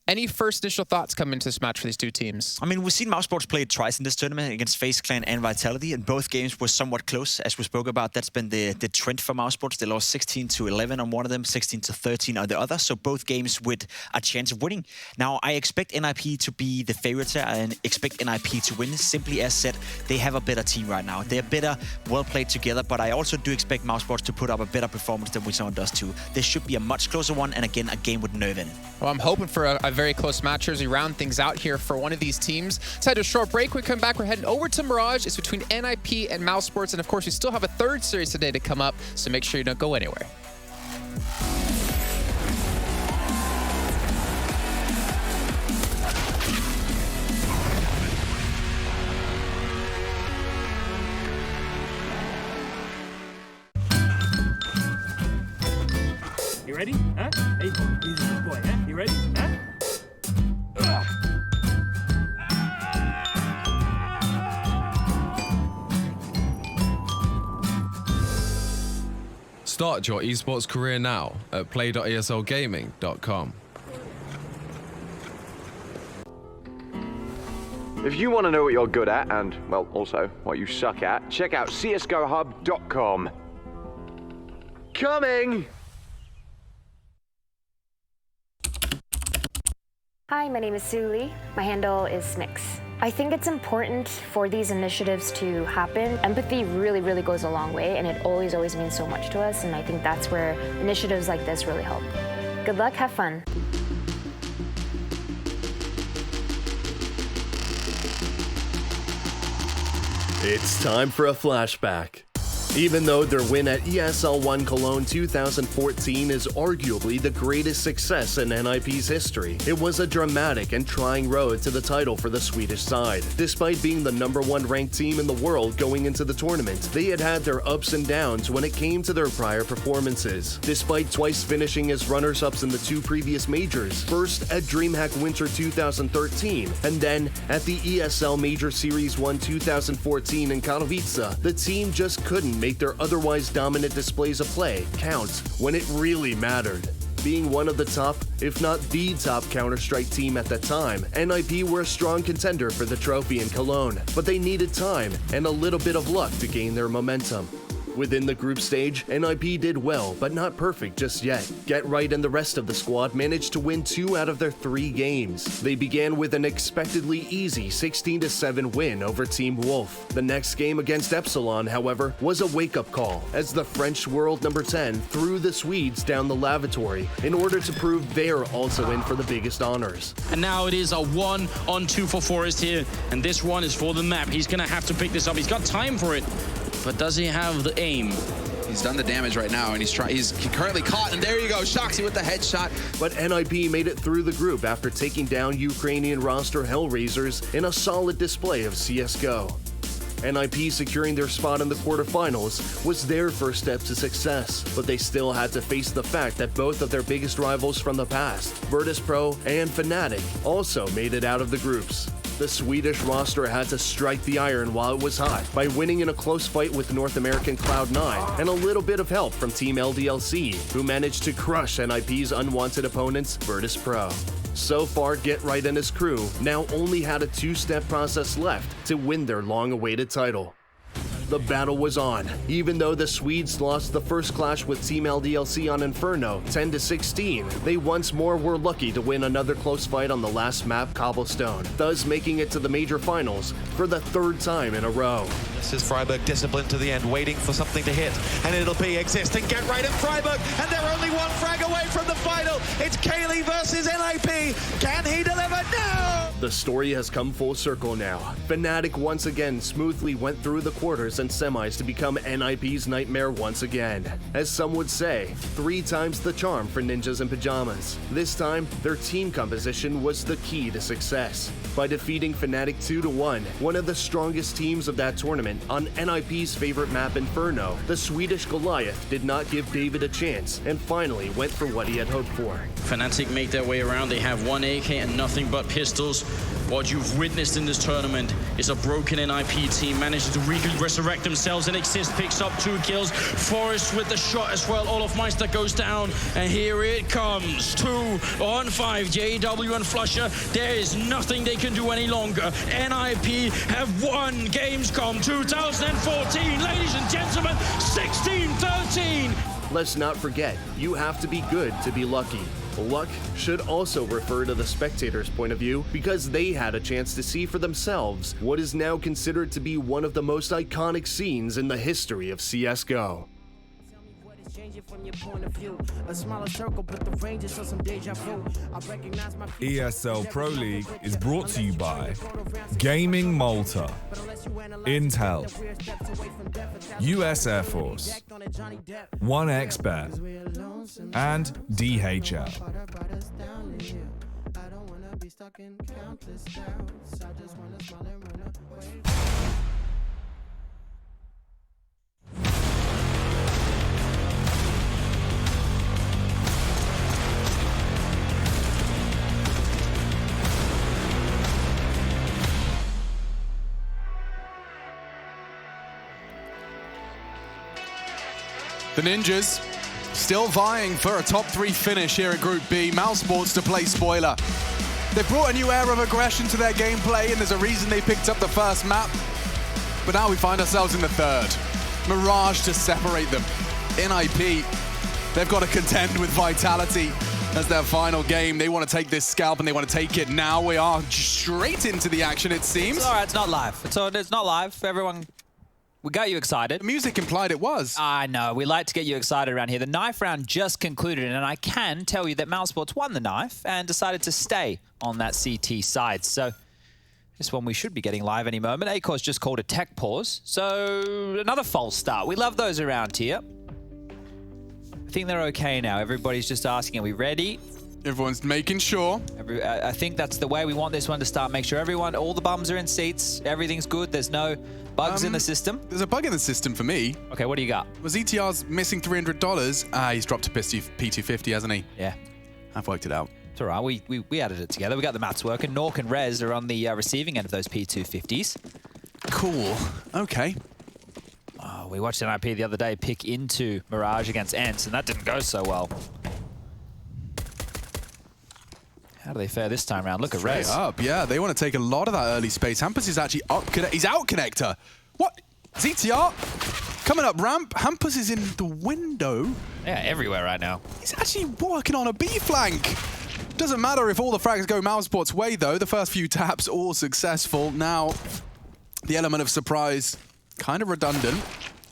Any first initial thoughts coming into this match for these 2 teams? I mean, we've seen Mousesports play twice in this tournament against FaZe Clan and Vitality, and both games were somewhat close, as we spoke about. That's been the trend for Mousesports. They lost 16-11 on one of them, 16-13 on the other, so both games with a chance of winning. Now, I expect NIP to be the favorite and expect NIP to win. Simply as said, they have a better team right now. They're better, well played together, but I also do expect Mousesports to put up a better performance than we saw on Dust 2. This should be a much closer one, and again, a game with nerve in it. Well, I'm hoping for a very close match as we round things out here for one of these teams. Let's head to a short break. We come back, we're heading over to Mirage. It's between NIP and Mousesports, and of course, we still have a 3rd series today to come up, so make sure you don't go anywhere. You ready? Huh? Hey, he's a good boy, huh? You ready? Huh? Start your esports career now at play.eslgaming.com. If you want to know what you're good at and, well, also what you suck at, check out csgohub.com. Coming! Hi, my name is Suli. My handle is Smix. I think it's important for these initiatives to happen. Empathy really, really goes a long way, and it always means so much to us, and I think that's where initiatives like this really help. Good luck, have fun. It's time for a flashback. Even though their win at ESL 1 Cologne 2014 is arguably the greatest success in NIP's history, it was a dramatic and trying road to the title for the Swedish side. Despite being the #1 ranked team in the world going into the tournament, they had had their ups and downs when it came to their prior performances. Despite twice finishing as runners-ups in the 2 previous majors, first at DreamHack Winter 2013, and then at the ESL Major Series 1 2014 in Katowice, the team just couldn't make their otherwise dominant displays of play count when it really mattered. Being one of the top, if not the top Counter-Strike team at that time, NIP were a strong contender for the trophy in Cologne, but they needed time and a little bit of luck to gain their momentum. Within the group stage, NIP did well, but not perfect just yet. Get Right and the rest of the squad managed to win 2 out of their 3 games. They began with an expectedly easy 16-7 win over Team Wolf. The next game against Epsilon, however, was a wake-up call, as the French world #10 threw the Swedes down the lavatory in order to prove they're also in for the biggest honors. And now it is a 1-on-2 for Forrest here, and this one is for the map. He's gonna have to pick this up. He's got time for it. But does he have the aim? He's done the damage right now, and he's currently caught, and there you go, Shoxy with the headshot. But NIP made it through the group after taking down Ukrainian roster Hellraisers in a solid display of CSGO. NIP securing their spot in the quarterfinals was their first step to success, but they still had to face the fact that both of their biggest rivals from the past, Virtus.pro and Fnatic, also made it out of the groups. The Swedish roster had to strike the iron while it was hot by winning in a close fight with North American Cloud9 and a little bit of help from Team LDLC, who managed to crush NIP's unwanted opponents, Virtus.pro. So far, Get Right and his crew now only had a 2-step process left to win their long-awaited title. The battle was on. Even though the Swedes lost the first clash with Team LDLC on Inferno 10-16, they once more were lucky to win another close fight on the last map, Cobblestone, thus making it to the major finals for the 3rd time in a row. This is Freiburg disciplined to the end, waiting for something to hit, and it'll be existing. Get Right in Freiburg, and they're only 1 frag away from the final. It's Kaylee versus NIP. Can he deliver? No! The story has come full circle now. Fnatic once again smoothly went through the quarters and semis to become NIP's nightmare once again. As some would say, 3 times the charm for ninjas in pajamas. This time, their team composition was the key to success. By defeating Fnatic 2-1, one of the strongest teams of that tournament, on NIP's favorite map Inferno, the Swedish Goliath did not give David a chance and finally went for what he had hoped for. Fnatic make their way around. They have 1 AK and nothing but pistols. What you've witnessed in this tournament is a broken NIP team managing to resurrect themselves, and Exist picks up 2 kills. Forrest with the shot as well. Olofmeister goes down, and here it comes. 2-on-5. JW and Flusher. There is nothing they can do any longer. NIP have won Gamescom 2014. Ladies and gentlemen, 16-13. Let's not forget, you have to be good to be lucky. Luck should also refer to the spectators' point of view, because they had a chance to see for themselves what is now considered to be one of the most iconic scenes in the history of CSGO. ESL Pro League is brought to you by Gaming Malta, Intel, US Air Force, 1xBet, and DHL. The Ninjas still vying for a top 3 finish here at Group B. Mousesports to play spoiler. They've brought a new air of aggression to their gameplay, and there's a reason they picked up the first map. But now we find ourselves in the 3rd. Mirage to separate them. NIP, they've got to contend with Vitality as their final game. They want to take this scalp, and they want to take it now. We are straight into the action, it seems. It's all right, it's not live. It's not live. Everyone... We got you excited. The music implied it was. I know. We like to get you excited around here. The knife round just concluded, and I can tell you that Mousesports won the knife and decided to stay on that CT side. So This one we should be getting live any moment. Acor's just called a tech pause. So another false start. We love those around here. I think they're okay now. Everybody's just asking, are we ready? Everyone's making sure. I think that's the way we want this one to start. Make sure everyone, all the bums are in seats. Everything's good. There's no bugs in the system. There's a bug in the system for me. Okay, what do you got? Was ETR's missing $300? He's dropped to P250, hasn't he? Yeah. I've worked it out. It's all right. We added it together. We got the maths working. Nork and Rez are on the receiving end of those P250s. Cool. Okay. Oh, we watched NIP the other day pick into Mirage against Ents, and that didn't go so well. How do they fare this time around? Look at Rez. Up, yeah. They want to take a lot of that early space. Hampus is actually up. He's out connector. What? ZTR coming up ramp. Hampus is in the window. Yeah, everywhere right now. He's actually working on a B flank. Doesn't matter if all the frags go Mousesport's way, though. The first few taps all successful. Now, the element of surprise kind of redundant.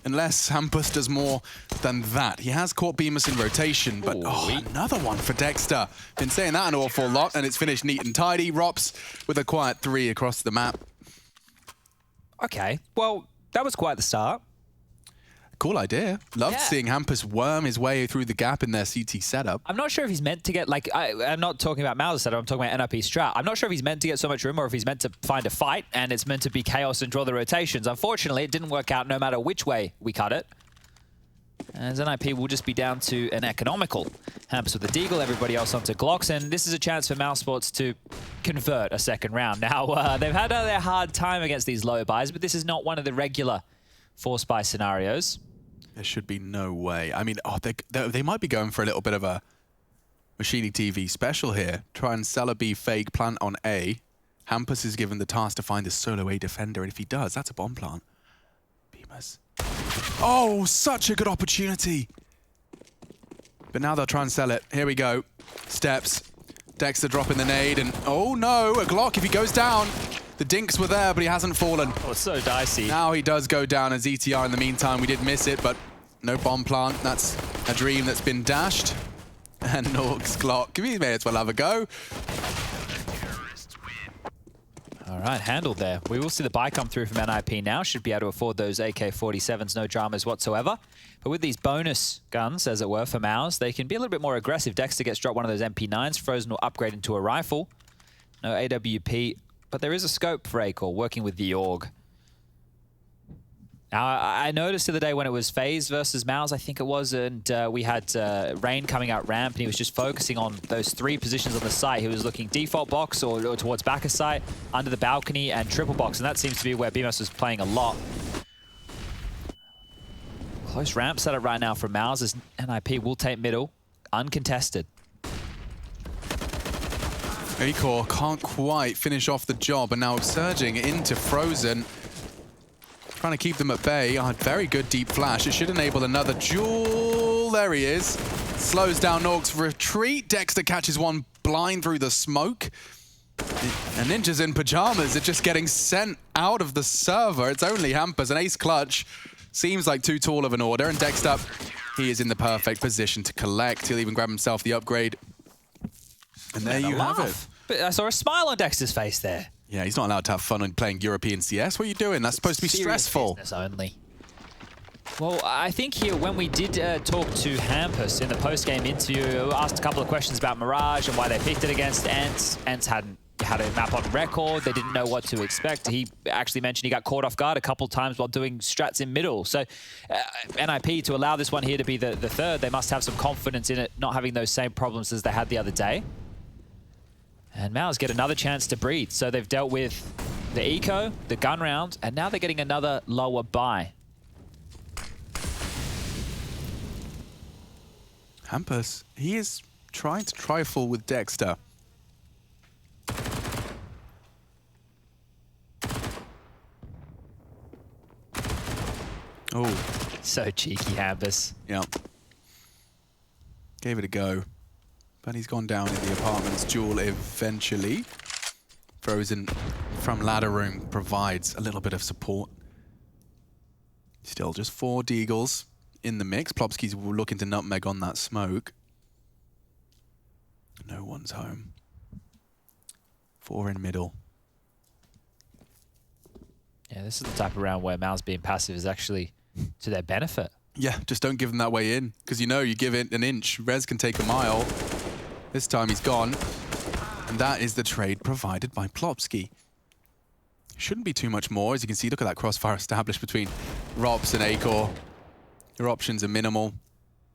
Unless Hampus does more than that. He has caught Bemis in rotation, but another one for Dexter. Been saying that an awful lot, and it's finished neat and tidy. Rops with a quiet 3 across the map. Okay, well, that was quite the start. Cool idea. Loved seeing Hampus worm his way through the gap in their CT setup. I'm not sure if he's meant to get, like, I'm not talking about Mauser's setup, I'm talking about NIP strat. I'm not sure if he's meant to get so much room or if he's meant to find a fight and it's meant to be chaos and draw the rotations. Unfortunately, it didn't work out no matter which way we cut it. As NIP will just be down to an economical. Hampus with the Deagle, everybody else onto Glocks, and this is a chance for Mousesports to convert a second round. Now, they've had their hard time against these low buys, but this is not one of the regular force buy scenarios. There should be no way. I mean, they might be going for a little bit of a Machini TV special here. Try and sell a B fake, plant on A. Hampus is given the task to find the solo A defender, and if he does, that's a bomb plant. Bemis. Oh, such a good opportunity. But now they'll try and sell it. Here we go. Steps. Dexter dropping the nade, and oh no, a Glock if he goes down. The dinks were there, but he hasn't fallen. Oh, it's so dicey. Now he does go down as ETR in the meantime. We did miss it, but no bomb plant. That's a dream that's been dashed. And Nork's Glock. We may as well have a go. All right, handled there. We will see the buy come through from NIP now. Should be able to afford those AK-47s, no dramas whatsoever. But with these bonus guns, as it were, for Maus, they can be a little bit more aggressive. Dexter gets dropped one of those MP9s. Frozen will upgrade into a rifle. No AWP. But there is a scope for Acor, working with the AUG. Now, I noticed the other day when it was FaZe versus Maus, I think it was, and we had Rain coming out ramp, and he was just focusing on those 3 positions on the site. He was looking default box or towards back of site, under the balcony, and triple box, and that seems to be where BMS was playing a lot. Close ramp setup right now from Maus as NIP will take middle, uncontested. Acor can't quite finish off the job, and now surging into Frozen. Trying to keep them at bay. A very good deep flash. It should enable another duel. There he is. Slows down Nork's retreat. Dexter catches one blind through the smoke. And Ninjas in pajamas are just getting sent out of the server. It's only Hampus. An ace clutch seems like too tall of an order. And Dexter, he is in the perfect position to collect. He'll even grab himself the upgrade. And there you have it. But I saw a smile on Dexter's face there. Yeah, he's not allowed to have fun when playing European CS. What are you doing? That's supposed to be stressful. Business only. Well, I think here when we did talk to Hampus in the post-game interview, asked a couple of questions about Mirage and why they picked it against Ents. Ents hadn't had a map on record. They didn't know what to expect. He actually mentioned he got caught off guard a couple of times while doing strats in middle. So NIP, to allow this one here to be the third, they must have some confidence in it not having those same problems as they had the other day. And Maus get another chance to breathe. So they've dealt with the eco, the gun round, and now they're getting another lower buy. Hampus, he is trying to trifle with Dexter. Oh. So cheeky, Hampus. Yeah. Gave it a go. But he's gone down in the apartment's duel eventually. Frozen from ladder room provides a little bit of support. Still just 4 Deagles in the mix. Plopski's looking to nutmeg on that smoke. No one's home. 4 in middle. Yeah, this is the type of round where Mao's being passive is actually to their benefit. Yeah, just don't give them that way in, because you know you give it an inch, Rez can take a mile. This time he's gone, and that is the trade provided by Plopsky. Shouldn't be too much more. As you can see, look at that crossfire established between Rops and Acor. Your options are minimal.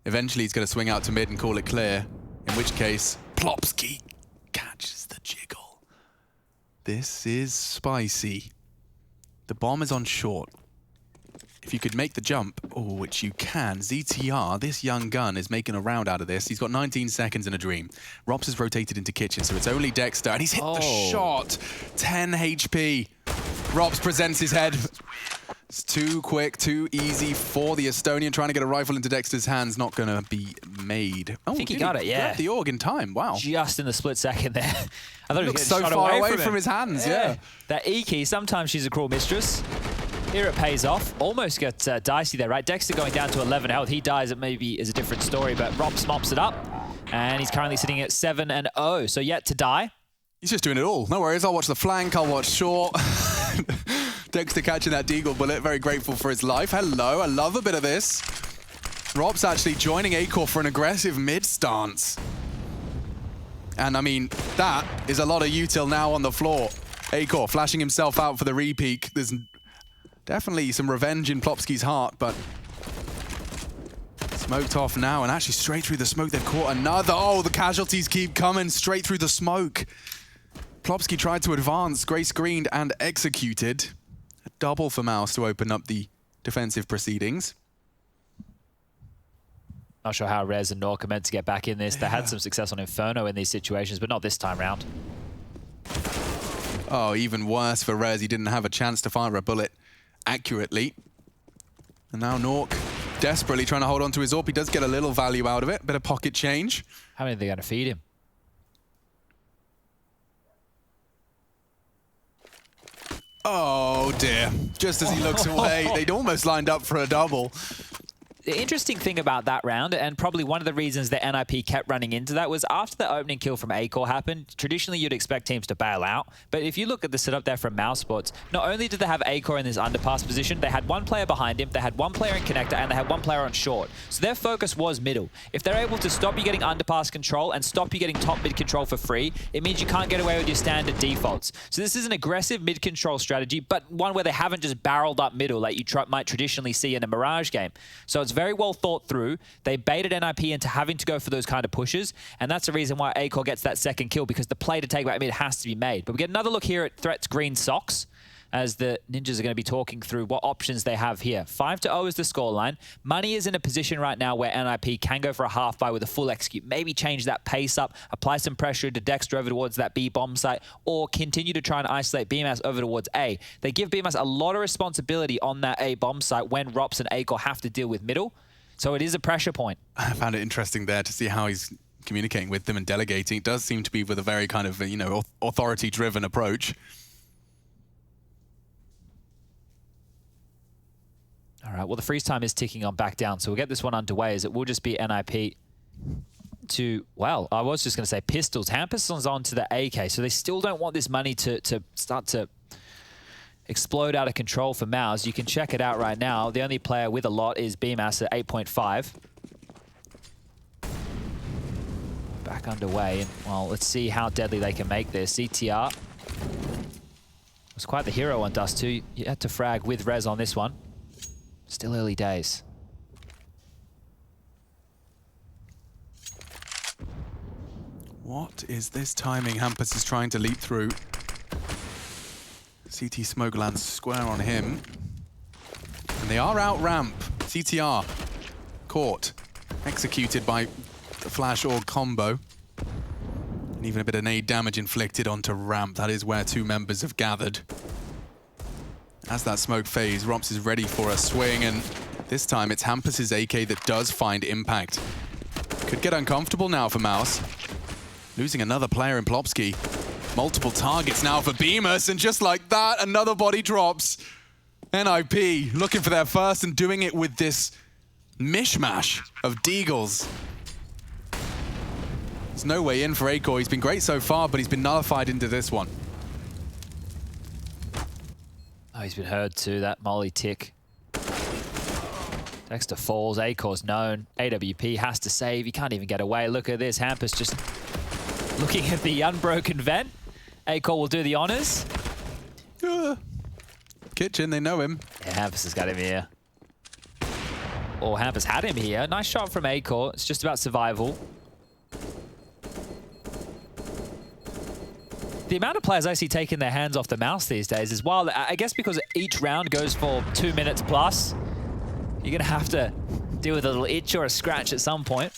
Eventually he's going to swing out to mid and call it clear, in which case Plopsky catches the jiggle. This is spicy. The bomb is on short. If you could make the jump, oh, which you can, ZTR, this young gun, is making a round out of this. He's got 19 seconds in a dream. Rops has rotated into kitchen, so it's only Dexter, and he's hit the shot. 10 HP. Rops presents his head. It's too quick, too easy for the Estonian. Trying to get a rifle into Dexter's hands, not going to be made. I think he got it, yeah. Grabbed the org in time, wow. Just in the split second there. I thought he was so far away from his hands, yeah. That E key, sometimes she's a cruel mistress. Here it pays off. Almost got dicey there, right? Dexter going down to 11 health. He dies, it maybe is a different story, but Rops mops it up. And he's currently sitting at 7-0, so yet to die. He's just doing it all. No worries, I'll watch the flank, I'll watch short. Dexter catching that deagle bullet, very grateful for his life. Hello, I love a bit of this. Rops actually joining Acor for an aggressive mid stance. And I mean, that is a lot of util now on the floor. Acor flashing himself out for the repeak. There's definitely some revenge in Plopsky's heart, but smoked off now, and actually straight through the smoke, they've caught another. Oh, the casualties keep coming straight through the smoke. Plopsky tried to advance, gray screened and executed. A double for Mouse to open up the defensive proceedings. Not sure how Rez and Nork are meant to get back in this. They had some success on Inferno in these situations, but not this time round. Oh, even worse for Rez. He didn't have a chance to fire a bullet accurately. And now Nork desperately trying to hold on to his AWP. He does get a little value out of it, bit of pocket change. How many are they going to feed him? Oh dear, just as he looks away, they'd almost lined up for a double. The interesting thing about that round, and probably one of the reasons that NIP kept running into that, was after the opening kill from Acor happened, traditionally you'd expect teams to bail out. But if you look at the setup there from Mouse Sports, not only did they have Acor in this underpass position, they had one player behind him, they had one player in connector, and they had one player on short. So their focus was middle. If they're able to stop you getting underpass control and stop you getting top mid control for free, it means you can't get away with your standard defaults. So this is an aggressive mid control strategy, but one where they haven't just barreled up middle like you might traditionally see in a Mirage game. So it's very well thought through. They baited NIP into having to go for those kind of pushes, and that's the reason why Acor gets that second kill, because the play to take back mid has to be made. But we get another look here at Threat's green socks, as the Ninjas are going to be talking through what options they have here. 5-0 is the scoreline. Money is in a position right now where NIP can go for a half buy with a full execute, maybe change that pace up, apply some pressure to Dexter over towards that B bomb site, or continue to try and isolate BMS over towards A. They give BMS a lot of responsibility on that A bomb site when Rops and Acor have to deal with middle. So it is a pressure point. I found it interesting there to see how he's communicating with them and delegating. It does seem to be with a very kind of, you know, authority-driven approach. All right, well, the freeze time is ticking on back down, so we'll get this one underway, as it will just be NIP to, well, I was just going to say pistols. Hamperson's on to the AK, so they still don't want this money to start to explode out of control for Mouse. You can check it out right now. The only player with a lot is BMAS at 8.5. Back underway, and well, let's see how deadly they can make this. CTR was quite the hero on Dust 2. You had to frag with Rez on this one. Still early days. What is this timing? Hampus is trying to leap through. CT smoke lands square on him. And they are out ramp. CTR caught. Executed by the flash org combo. And even a bit of nade damage inflicted onto ramp. That is where two members have gathered. As that smoke fades, Rops is ready for a swing, and this time it's Hampus's AK that does find impact. Could get uncomfortable now for Mouse. Losing another player in Plopsky. Multiple targets now for Bemis, and just like that, another body drops. NIP looking for their first and doing it with this mishmash of deagles. There's no way in for Acor. He's been great so far, but he's been nullified into this one. Oh, he's been heard too, that molly tick. Dexter falls, Acor's known. AWP has to save, he can't even get away. Look at this, Hampus just looking at the unbroken vent. Acor will do the honors. Kitchen, they know him. Yeah, Hampus has got him here. Or Hampus had him here. Nice shot from Acor. It's just about survival. The amount of players I see taking their hands off the mouse these days is wild. I guess because each round goes for 2 minutes plus, you're going to have to deal with a little itch or a scratch at some point.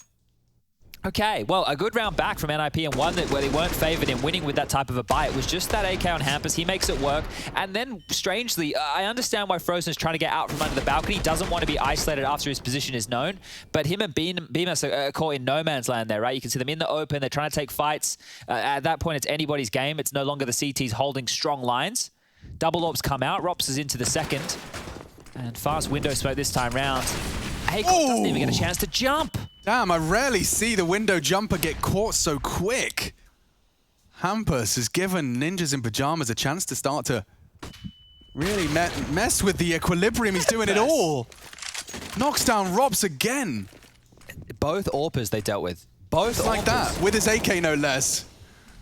Okay, well, a good round back from NIP and one where they weren't favored in winning with that type of a buy. It was just that AK on Hampus. He makes it work. And then, strangely, I understand why Frozen is trying to get out from under the balcony. He doesn't want to be isolated after his position is known. But him and Bemis are caught in no man's land there, right? You can see them in the open. They're trying to take fights. At that point, it's anybody's game. It's no longer the CTs holding strong lines. Double orbs come out. Rops is into the second. And fast window smoke this time round. AK doesn't even get a chance to jump. Damn, I rarely see the window jumper get caught so quick. Hampus has given Ninjas in Pajamas a chance to start to really mess with the equilibrium. He's doing it all. Knocks down Robs again. Both AWPers they dealt with. Both like that, with his AK no less.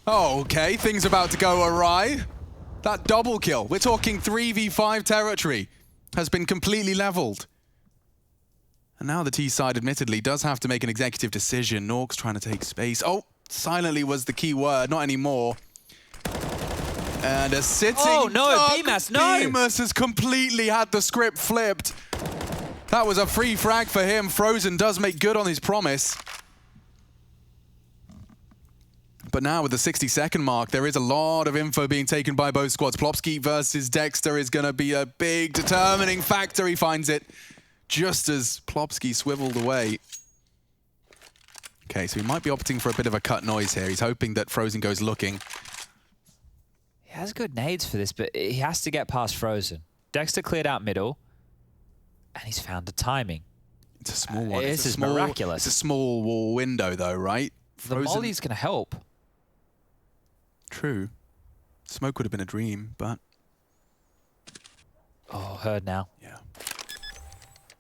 Oh, okay, things about to go awry. That double kill, we're talking 3v5 territory, has been completely leveled. And now the T side, admittedly, does have to make an executive decision. Nork's trying to take space. Oh, silently was the key word, not anymore. And a sitting... Oh, no, Bemis, no! Bemis has completely had the script flipped. That was a free frag for him. Frozen does make good on his promise. But now with the 60-second mark, there is a lot of info being taken by both squads. Plopsky versus Dexter is going to be a big determining factor. He finds it just as Plopsky swiveled away. Okay, so he might be opting for a bit of a cut noise here. He's hoping that Frozen goes looking. He has good nades for this, but he has to get past Frozen. Dexter cleared out middle, and he's found the timing. It's a small one. This is miraculous. It's a small wall window, though, right? The molly's going to help. True. Smoke would have been a dream, but... Oh, heard now. Yeah.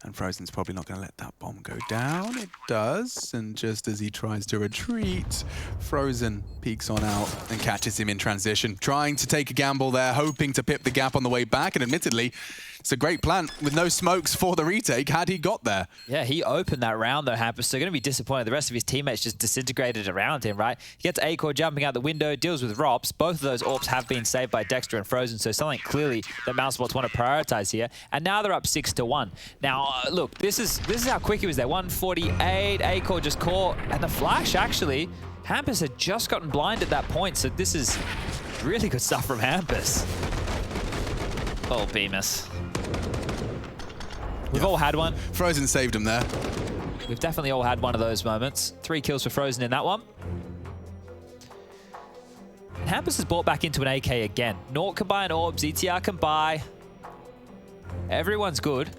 And Frozen's probably not going to let that bomb go down. It does, and just as he tries to retreat, Frozen peeks on out and catches him in transition. Trying to take a gamble there, hoping to pip the gap on the way back, and admittedly, it's a great plan with no smokes for the retake had he got there. Yeah, he opened that round though, Hampus, so going to be disappointed. The rest of his teammates just disintegrated around him, right? He gets Acor jumping out the window, deals with Rops. Both of those AWPs have been saved by Dexter and Frozen, so something clearly that Mousebots want to prioritize here. And now they're up 6-1. Now, look, this is how quick he was there. 148, Acor just caught, and the flash actually, Hampus had just gotten blind at that point, so this is really good stuff from Hampus. Oh, Bemis. We've all had one. Frozen saved him there. We've definitely all had one of those moments. 3 kills for Frozen in that one. And Hampus has bought back into an AK again. Nort can buy an orb, ZTR can buy. Everyone's good.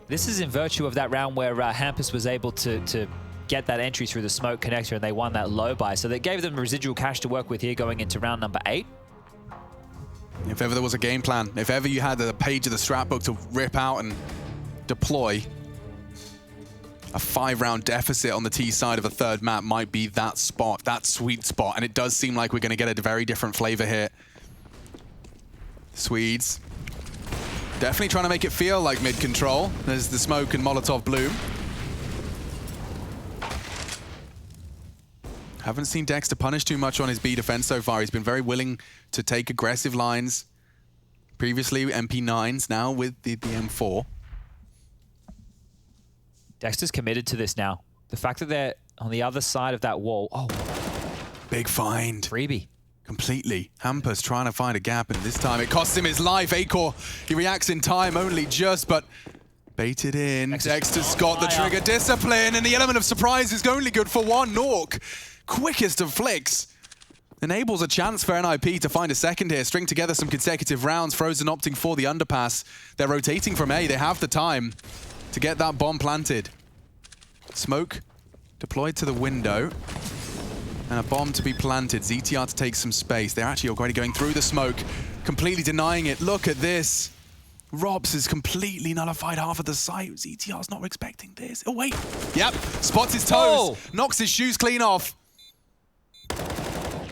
This is in virtue of that round where Hampus was able to get that entry through the smoke connector and they won that low buy. So that gave them residual cash to work with here going into round number 8. If ever there was a game plan, if ever you had a page of the strat book to rip out and deploy, a 5-round deficit on the T side of a third map might be that spot, that sweet spot. And it does seem like we're going to get a very different flavor here. Swedes definitely trying to make it feel like mid-control. There's the smoke and Molotov bloom. Haven't seen Dexter punish too much on his B defense so far. He's been very willing to take aggressive lines. Previously MP9s, now with the M4. Dexter's committed to this now. The fact that they're on the other side of that wall. Oh, big find. Freebie. Completely. Hampus trying to find a gap, and this time it costs him his life. Acor, he reacts in time only just, but baited in. Dexter's got the trigger discipline, and the element of surprise is only good for one. Nork, quickest of flicks, enables a chance for NIP to find a second here, string together some consecutive rounds. Frozen opting for the underpass. They're rotating from A. They have the time to get that bomb planted. Smoke deployed to the window. And a bomb to be planted. ZTR to take some space. They're actually already going through the smoke. completely denying it. Look at this. Robs has completely nullified half of the site. ZTR's not expecting this. Oh, wait. Yep. Spots his toes. Knocks his shoes clean off.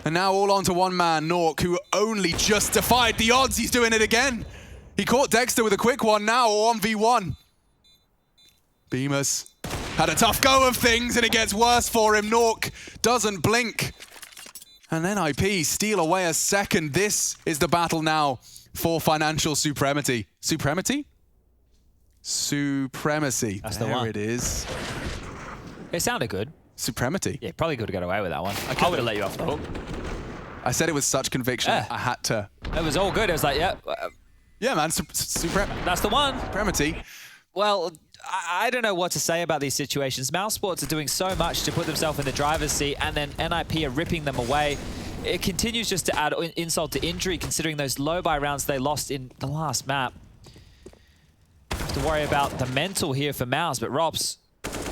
And now all onto one man, Nork, who only just defied the odds. He's doing it again. He caught Dexter with a quick one now, 1v1. Bemis had a tough go of things, and it gets worse for him. Nork doesn't blink. And then NIP steal away a second. This is the battle now for financial supremacy. Supremacy? Supremacy. That's the one. There it is. It sounded good. Supremacy. Yeah, probably could have got away with that one. I would have let you off the hook. I said it with such conviction, I had to. It was all good. It was like, yeah. Yeah, man. Supremacy. That's the one. Supremacy. Well, I don't know what to say about these situations. Mouse Sports are doing so much to put themselves in the driver's seat, and then NIP are ripping them away. It continues just to add insult to injury, considering those low-buy rounds they lost in the last map. Have to worry about the mental here for Mouse, but Robs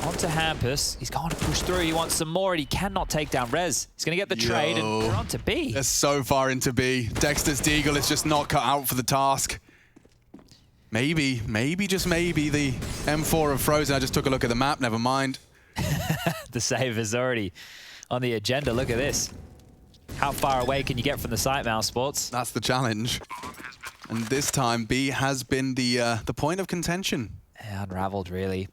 onto Hampus. He's going to push through. He wants some more, and he cannot take down Rez. He's going to get the trade, and they're on to B. They're so far into B. Dexter's Deagle is just not cut out for the task. Maybe, just maybe, the M4 of Frozen. I just took a look at the map, never mind. The save is already on the agenda. Look at this. How far away can you get from the site, Mouse Sports? That's the challenge. And this time, B has been the point of contention. Yeah, unraveled, really.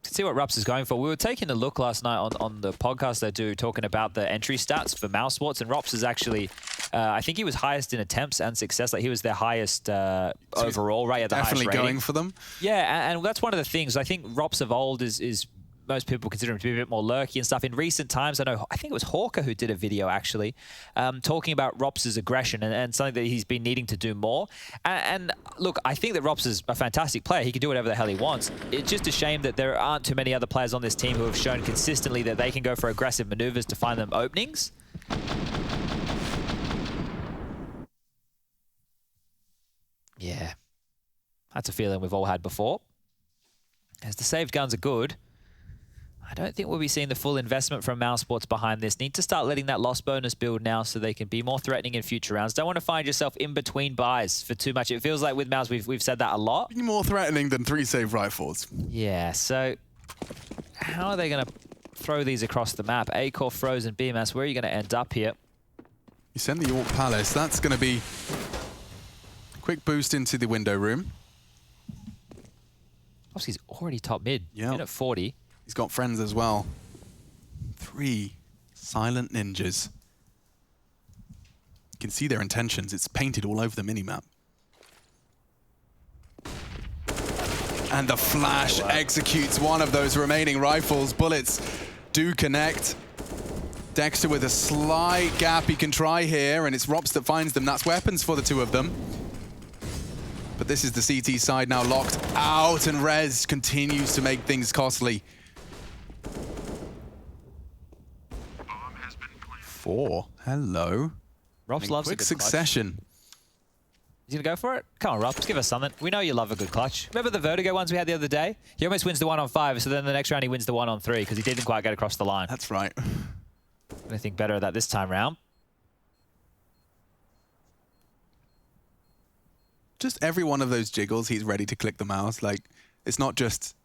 To see what Rups is going for. We were taking a look last night on the podcast they do, talking about the entry stats for Mouse Sports, and Rups is actually, I think he was highest in attempts and success. Like, he was their highest overall, right? At the highest rating. Definitely going for them. Yeah, and that's one of the things. I think Rups of old is most people consider him to be a bit more lurky and stuff. In recent times, I think it was Hawker who did a video actually talking about Rops's aggression and something that he's been needing to do more. And look, I think that Rops is a fantastic player. He can do whatever the hell he wants. It's just a shame that there aren't too many other players on this team who have shown consistently that they can go for aggressive maneuvers to find them openings. Yeah, that's a feeling we've all had before. As the saved guns are good, I don't think we'll be seeing the full investment from Mouse Sports behind this. Need to start letting that loss bonus build now so they can be more threatening in future rounds. Don't want to find yourself in between buys for too much. It feels like with Mouse, we've said that a lot. Be more threatening than 3 save rifles. Yeah, so how are they going to throw these across the map? A-Core, Frozen, BMS, where are you going to end up here? You send the York Palace. That's going to be a quick boost into the window room. Obviously, he's already top mid. Yeah. Mid at 40. He's got friends as well. 3 silent ninjas. You can see their intentions. It's painted all over the minimap. And the flash executes one of those remaining rifles. Bullets do connect. Dexter with a slight gap he can try here, and it's Rops that finds them. That's weapons for the 2 of them. But this is the CT side now locked out, and Rez continues to make things costly. 4. Hello. Robs loves quick a good succession. Clutch. He's going to go for it? Come on, Robs, give us something. We know you love a good clutch. Remember the Vertigo ones we had the other day? He almost wins the 1 on 5, so then the next round he wins the 1 on 3 because he didn't quite get across the line. That's right. Anything better at that this time round? Just every one of those jiggles, he's ready to click the mouse. Like, it's not just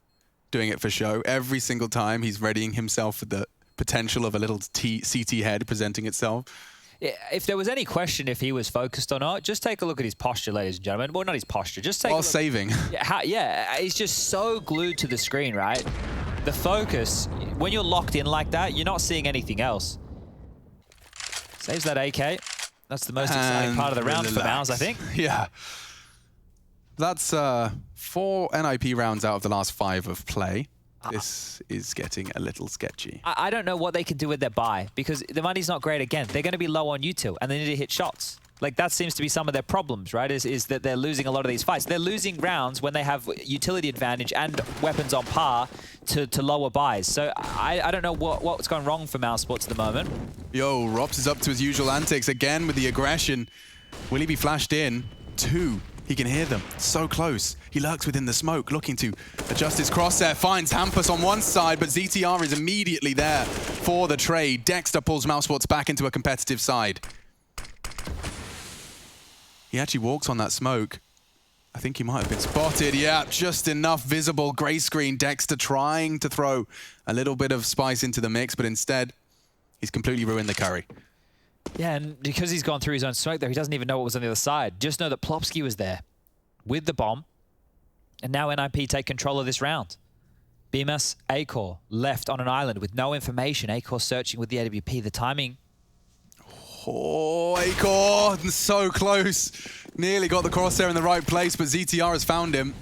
doing it for show. Every single time he's readying himself for the potential of a little CT head presenting itself. Yeah, if there was any question if he was focused or not, just take a look at his posture, ladies and gentlemen. Well, not his posture, just take a look. Saving. Yeah, he's just so glued to the screen, right? The focus, when you're locked in like that, you're not seeing anything else. Saves that AK. That's the most exciting part of the round for Mouse, I think. Yeah. That's 4 NIP rounds out of the last 5 of play. This is getting a little sketchy. I don't know what they can do with their buy because the money's not great again. They're going to be low on util and they need to hit shots. Like, that seems to be some of their problems, right? Is that they're losing a lot of these fights. They're losing rounds when they have utility advantage and weapons on par to lower buys. So I don't know what's gone wrong for Mouse Sports at the moment. Yo, Rops is up to his usual antics again with the aggression. Will he be flashed in? 2. He can hear them. So close. He lurks within the smoke, looking to adjust his crosshair. Finds Hampus on one side, but ZTR is immediately there for the trade. Dexter pulls Mouse Sports back into a competitive side. He actually walks on that smoke. I think he might have been spotted. Yeah, just enough visible gray screen. Dexter trying to throw a little bit of spice into the mix, but instead, he's completely ruined the curry. Yeah, and because he's gone through his own smoke there, he doesn't even know what was on the other side. Just know that Plopsky was there with the bomb, and now NIP take control of this round. Bemis, Acor left on an island with no information. Acor searching with the AWP. The timing. Oh, Acor, so close. Nearly got the crosshair in the right place, but ZTR has found him.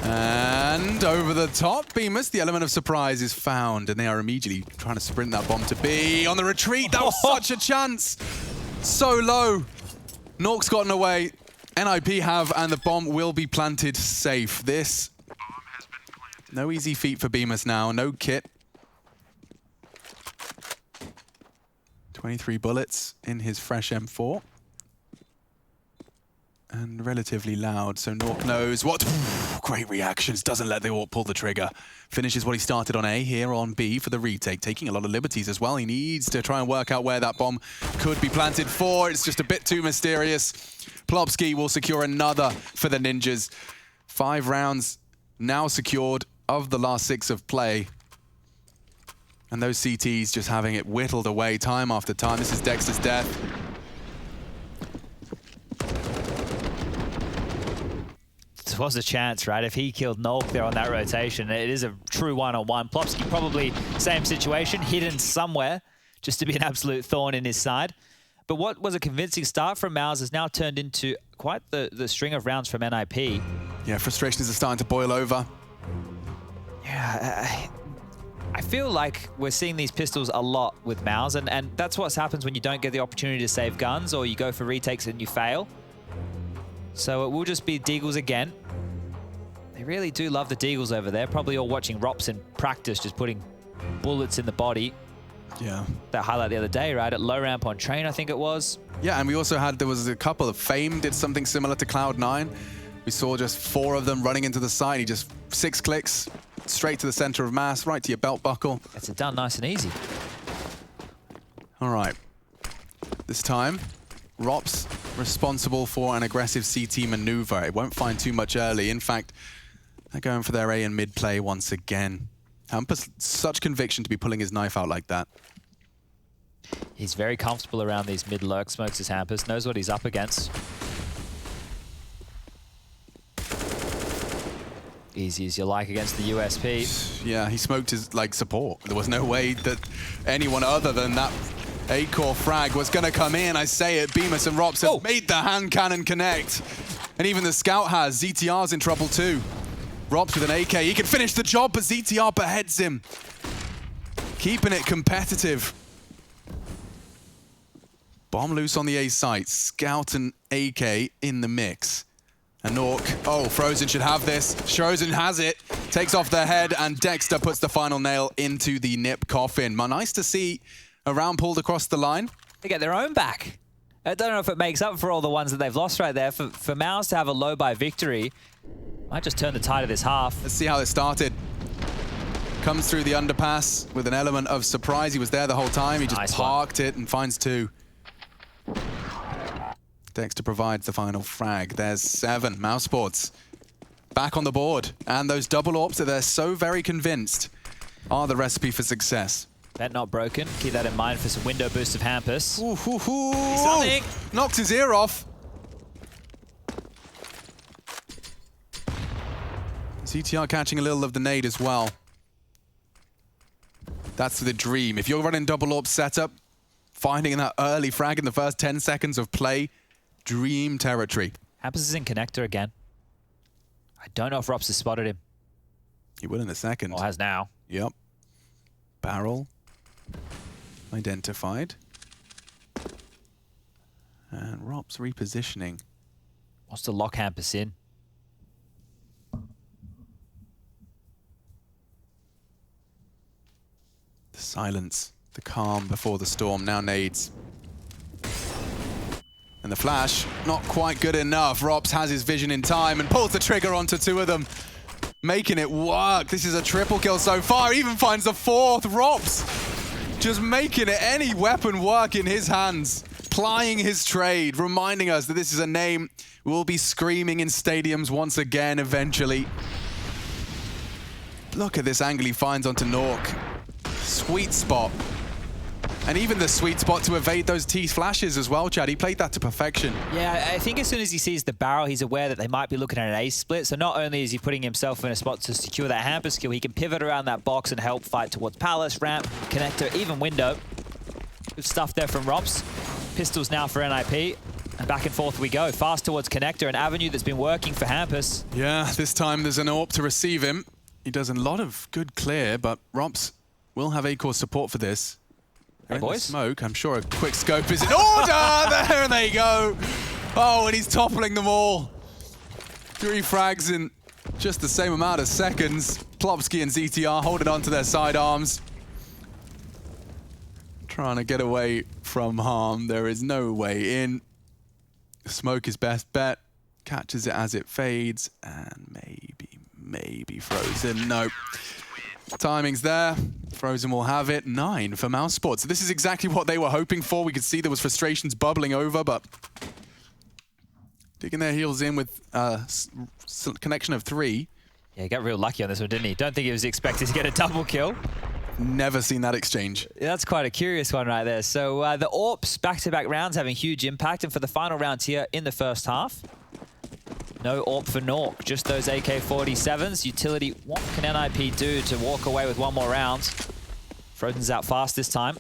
And over the top, Bemis, the element of surprise is found, and they are immediately trying to sprint that bomb to B. On the retreat, that was such a chance. So low. Nork's gotten away. NIP have, and the bomb will be planted safe. This, no easy feat for Bemis now, no kit. 23 bullets in his fresh M4. And relatively loud, so Nork knows what. Great reactions, doesn't let the AWP pull the trigger. Finishes what he started on A, here on B for the retake, taking a lot of liberties as well. He needs to try and work out where that bomb could be planted for. It's just a bit too mysterious. Plopsky will secure another for the Ninjas. 5 rounds now secured of the last 6 of play. And those CTs just having it whittled away time after time. This is Dexter's death. There was a chance, right? If he killed Nolk there on that rotation, it is a true one-on-one. Plopsky probably same situation, hidden somewhere, just to be an absolute thorn in his side. But what was a convincing start from Mouse has now turned into quite the string of rounds from NIP. Yeah, frustrations are starting to boil over. Yeah, I feel like we're seeing these pistols a lot with Mouse, and that's what happens when you don't get the opportunity to save guns or you go for retakes and you fail. So it will just be Deagles again. They really do love the Deagles over there. Probably all watching Rops in practice, just putting bullets in the body. Yeah. That highlight the other day, right? At low ramp on train, I think it was. Yeah, and we also had, there was a couple of Fame did something similar to Cloud9. We saw just 4 of them running into the side. He just 6 clicks, straight to the center of mass, right to your belt buckle. Gets it done nice and easy. All right. This time, Rops responsible for an aggressive CT maneuver. It won't find too much early. In fact, they're going for their A and mid play once again. Hampus, such conviction to be pulling his knife out like that. He's very comfortable around these mid lurk smokes as Hampus, knows what he's up against. Easy as you like against the USP. Yeah, he smoked his support. There was no way that anyone other than that Acor frag was gonna come in. I say it, Bemis and Rops have made the hand cannon connect. And even the scout has. ZTR's in trouble too. Rops with an AK, he can finish the job, but ZTR beheads him. Keeping it competitive. Bomb loose on the A site. Scout and AK in the mix. And Nork, Frozen should have this. Frozen has it, takes off their head, and Dexter puts the final nail into the nip coffin. Nice to see a round pulled across the line. They get their own back. I don't know if it makes up for all the ones that they've lost right there. For Mouse to have a low by victory, might just turn the tide of this half. Let's see how it started. Comes through the underpass with an element of surprise. He was there the whole time. He just parked it and finds 2. Dexter provides the final frag. There's 7. Mousesports back on the board. And those double AWPs that they're so very convinced are the recipe for success. That not broken. Keep that in mind for some window boost of Hampus. Something. Knocks his ear off. ZTR catching a little of the nade as well. That's the dream. If you're running double AWP setup, finding that early frag in the first 10 seconds of play, dream territory. Hampus is in connector again. I don't know if Rops has spotted him. He will in a second. Or has now. Yep. Barrel identified. And Rops repositioning. Wants to lock Hampus in. The silence, the calm before the storm, now nades. And the flash, not quite good enough. Rops has his vision in time and pulls the trigger onto 2 of them, making it work. This is a triple kill so far, even finds the 4th. Rops just making it any weapon work in his hands. plying his trade, reminding us that this is a name we'll be screaming in stadiums once again eventually. Look at this angle he finds onto Nork. Sweet spot. And even the sweet spot to evade those T-flashes as well, Chad. He played that to perfection. Yeah, I think as soon as he sees the barrel, he's aware that they might be looking at an ace split. So not only is he putting himself in a spot to secure that hamper skill, he can pivot around that box and help fight towards Palace, ramp, connector, even window. Good stuff there from Rops. Pistols now for NIP. And back and forth we go. Fast towards connector, an avenue that's been working for Hampus. Yeah, this time there's an AWP to receive him. He does a lot of good clear, but Rops will have A-core support for this. Hey, boys. Smoke, I'm sure a quick scope is in order! There they go! Oh, and he's toppling them all. 3 frags in just the same amount of seconds. Plopsky and ZTR holding on to their sidearms. Trying to get away from harm. There is no way in. Smoke is best bet. Catches it as it fades. And maybe Frozen. Nope. Timing's there. Frozen will have it. 9 for Mouse Sports. So this is exactly what they were hoping for. We could see there was frustrations bubbling over, but digging their heels in with a connection of 3. Yeah, he got real lucky on this one, didn't he? Don't think he was expected to get a double kill. Never seen that exchange. Yeah, that's quite a curious one right there. So the AWPs back-to-back rounds having huge impact, and for the final round here in the first half, no AWP for Nork, just those AK-47s. Utility, what can NIP do to walk away with one more round? Frozen's out fast this time.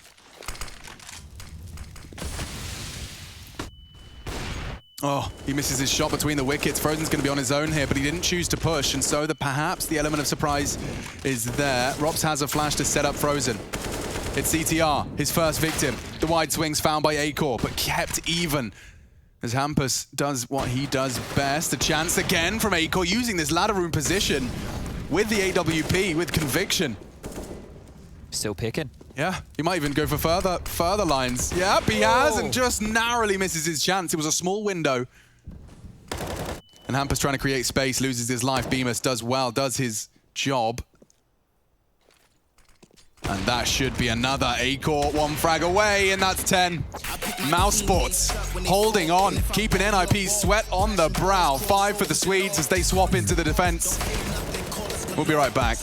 Oh, he misses his shot between the wickets. Frozen's going to be on his own here, but he didn't choose to push, and so perhaps the element of surprise is there. Rops has a flash to set up Frozen. It's CTR, his first victim. The wide swings found by A-Core, but kept even as Hampus does what he does best. A chance again from A-Core using this ladder room position with the AWP, with conviction. Still picking. Yeah, he might even go for further lines. Yep, he has, and just narrowly misses his chance. It was a small window. And Hampus trying to create space, loses his life. Bemis does well, does his job. And that should be another A-Core, 1 frag away, and that's 10. Mouse Sports holding on, keeping NIP's sweat on the brow. 5 for the Swedes as they swap into the defense. We'll be right back.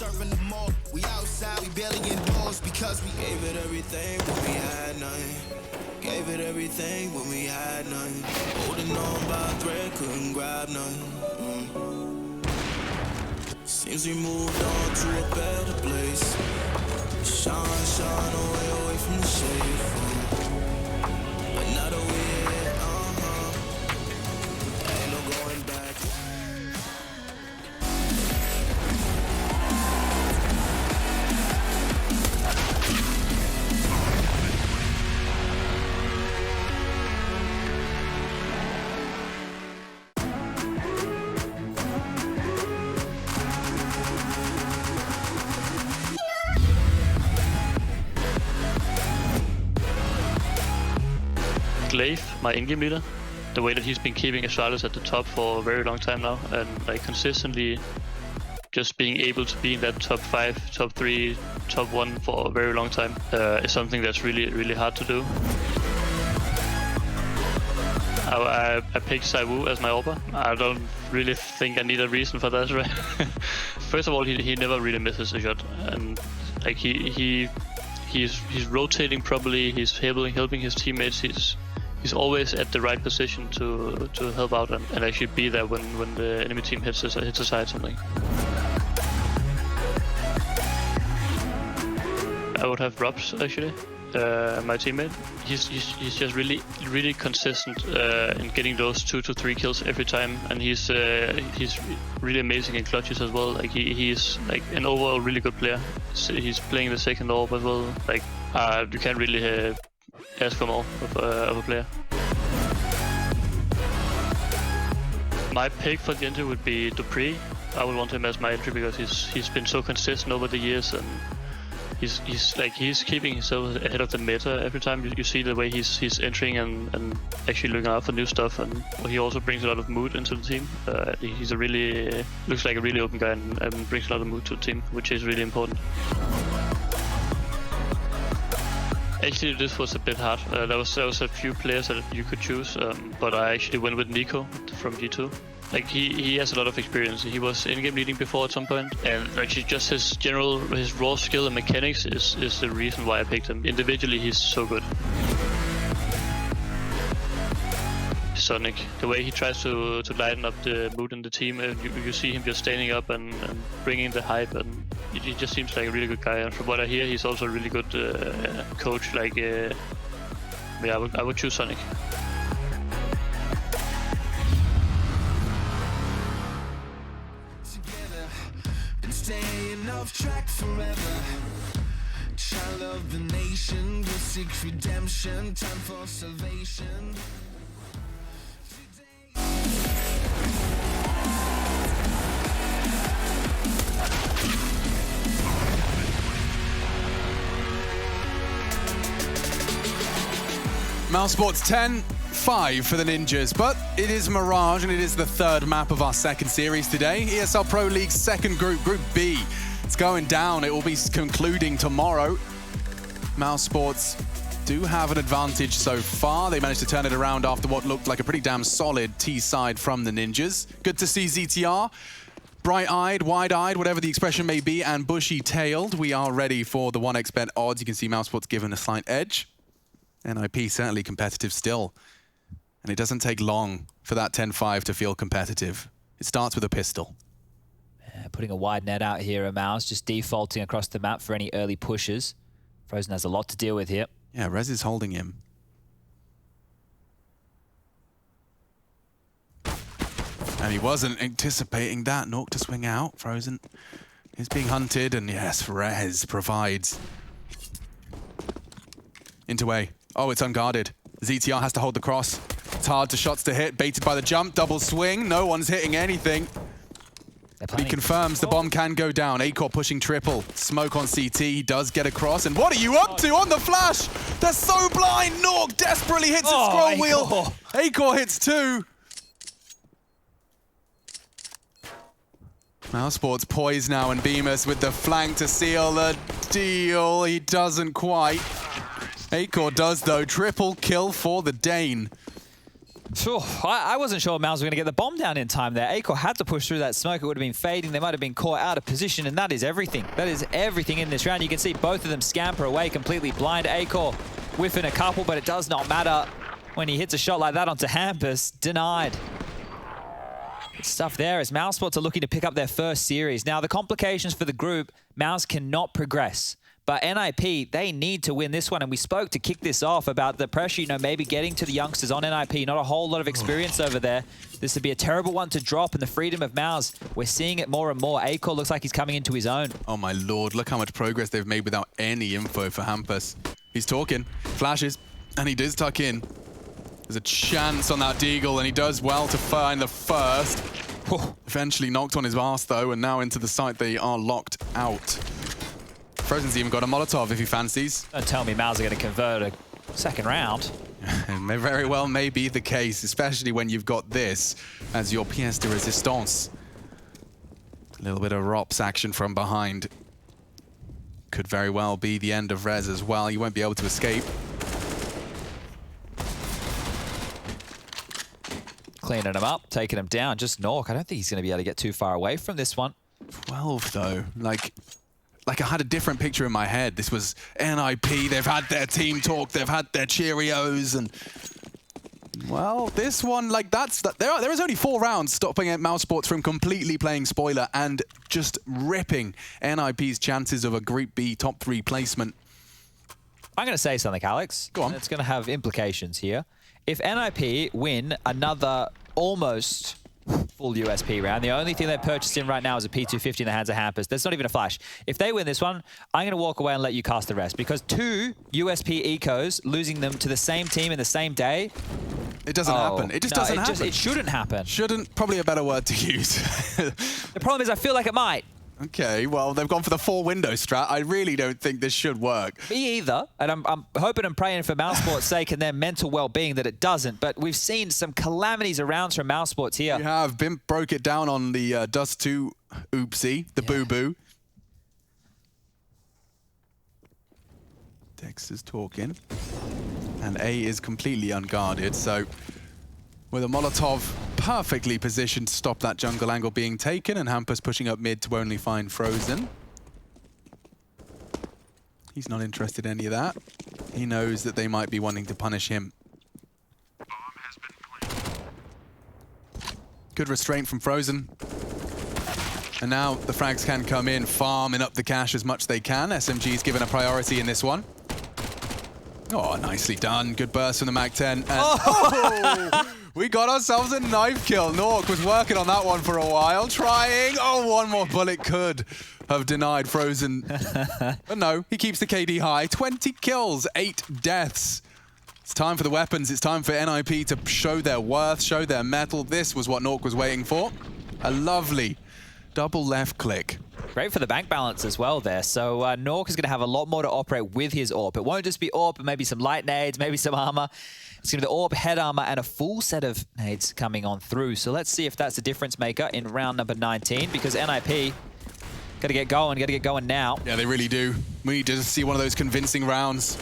Because we gave it everything when we had nothing. Gave it everything when we had nothing. Holding on by a thread, couldn't grab nothing. Seems we moved on to a better place. Shine away from the shade. But now that we're here, ain't no going back. Glaive, my in-game leader, the way that he's been keeping Astralis at the top for a very long time now, and like consistently just being able to be in that top 5, top 3, top 1 for a very long time is something that's really hard to do. I picked Saiwu as my AWPer. I don't really think I need a reason for that, right? First of all, he never really misses a shot, and like he's rotating properly. He's helping his teammates. He's always at the right position to help out and actually be there when the enemy team hits aside something. I would have Robs actually, my teammate. He's just really consistent in getting those 2 to 3 kills every time, and he's really amazing in clutches as well. Like he's like an overall really good player. So he's playing the second AWP as well. Like you can't really ask for more of a player. My pick for the entry would be Dupree. I would want him as my entry because he's been so consistent over the years, and he's keeping himself ahead of the meta every time. You see the way he's entering and actually looking out for new stuff, and he also brings a lot of mood into the team. He's looks like a really open guy and brings a lot of mood to the team, which is really important. Actually, this was a bit hard. There was a few players that you could choose, but I actually went with Nico from G2. Like he has a lot of experience. He was in-game leading before at some point, and actually just his raw skill and mechanics is the reason why I picked him. Individually, he's so good. Sonic, the way he tries to lighten up the mood in the team, you see him just standing up and bringing the hype, and he just seems like a really good guy. And from what I hear, he's also a really good coach. Like, yeah, I would choose Sonic. Staying off track forever. Child of the nation, will seek redemption. Time for salvation. Mousesports 10-5 for the Ninjas, but it is Mirage and it is the third map of our second series today. ESL Pro League's second group, Group B. It's going down. It will be concluding tomorrow. Mousesports do have an advantage so far. They managed to turn it around after what looked like a pretty damn solid T-side from the Ninjas. Good to see ZTR. Bright-eyed, wide-eyed, whatever the expression may be, and bushy-tailed. We are ready for the 1xBet odds. You can see Mousesports given a slight edge. NIP certainly competitive still. And it doesn't take long for that 10-5 to feel competitive. It starts with a pistol. Putting a wide net out here, Mouse, just defaulting across the map for any early pushes. Frozen has a lot to deal with here. Yeah, Rez is holding him. And he wasn't anticipating that. Nork to swing out. Frozen is being hunted, and yes, Rez provides. Into A. Oh, it's unguarded. ZTR has to hold the cross. It's hard to shots to hit. Baited by the jump. Double swing. No one's hitting anything. He confirms the bomb can go down. Acor pushing triple. Smoke on CT. He does get across. And what are you up to on the flash? They're so blind. Nork desperately hits the scroll wheel. Acor hits 2. Mousesports poised now, and Bemis with the flank to seal the deal. He doesn't quite. Acor does, though. Triple kill for the Dane. Sure, I wasn't sure Mouse was going to get the bomb down in time there. Acor had to push through that smoke. It would have been fading. They might have been caught out of position, and that is everything. That is everything in this round. You can see both of them scamper away completely blind. Acor whiffing a couple, but it does not matter when he hits a shot like that onto Hampus. Denied. Good stuff there as Mousesports are looking to pick up their first series. Now, the complications for the group, Mouse cannot progress. But NIP, they need to win this one. And we spoke to kick this off about the pressure, maybe getting to the youngsters on NIP. Not a whole lot of experience over there. This would be a terrible one to drop, and the freedom of Mouse, we're seeing it more and more. Acor looks like he's coming into his own. Oh my lord, look how much progress they've made without any info for Hampus. He's talking, flashes, and he does tuck in. There's a chance on that deagle, and he does well to find the first. Eventually knocked on his arse, though, and now into the site they are locked out. Frozen's even got a Molotov if he fancies. Don't tell me Mouse are going to convert a second round. It may very well may be the case, especially when you've got this as your pièce de résistance. A little bit of ROPS action from behind. Could very well be the end of Rez as well. You won't be able to escape. Cleaning him up, taking him down. Just Nork. I don't think he's going to be able to get too far away from this one. 12, though. Like I had a different picture in my head. This was NIP. They've had their team talk. They've had their Cheerios. And, well, this one, there is only 4 rounds stopping at Mousesports from completely playing spoiler and just ripping NIP's chances of a Group B top 3 placement. I'm going to say something, Alex. Go on. It's going to have implications here. If NIP win another almost full USP round, the only thing they're purchasing right now is a P250 in the hands of Hampus. There's not even a flash. If they win this one, I'm going to walk away and let you cast the rest, because 2 USP ecos, losing them to the same team in the same day. It doesn't happen. It just doesn't happen. It shouldn't happen. Shouldn't, probably a better word to use. The problem is I feel like it might. Okay, well, they've gone for the 4-window strat. I really don't think this should work. Me either. And I'm hoping and praying for Mousesports' sake and their mental well-being that it doesn't. But we've seen some calamities around from Mousesports here. You have. Bimp broke it down on the Dust 2 oopsie, the boo-boo. Dexter's talking. And A is completely unguarded, so with a Molotov perfectly positioned to stop that jungle angle being taken, and Hampus pushing up mid to only find Frozen. He's not interested in any of that. He knows that they might be wanting to punish him. Good restraint from Frozen. And now the frags can come in, farming up the cash as much as they can. SMG's given a priority in this one. Oh, nicely done. Good burst from the Mag-10. And we got ourselves a knife kill. Nork was working on that one for a while, trying. Oh, one more bullet could have denied Frozen. But no, he keeps the KD high. 20 kills, 8 deaths. It's time for the weapons. It's time for NIP to show their worth, show their mettle. This was what Nork was waiting for. A lovely double left click. Great for the bank balance as well there. So Nork is going to have a lot more to operate with his AWP. It won't just be AWP, but maybe some light nades, maybe some armor. It's going to be the AWP, head armor, and a full set of nades coming on through. So let's see if that's a difference maker in round number 19, because NIP got to get going now. Yeah, they really do. We need to just see one of those convincing rounds.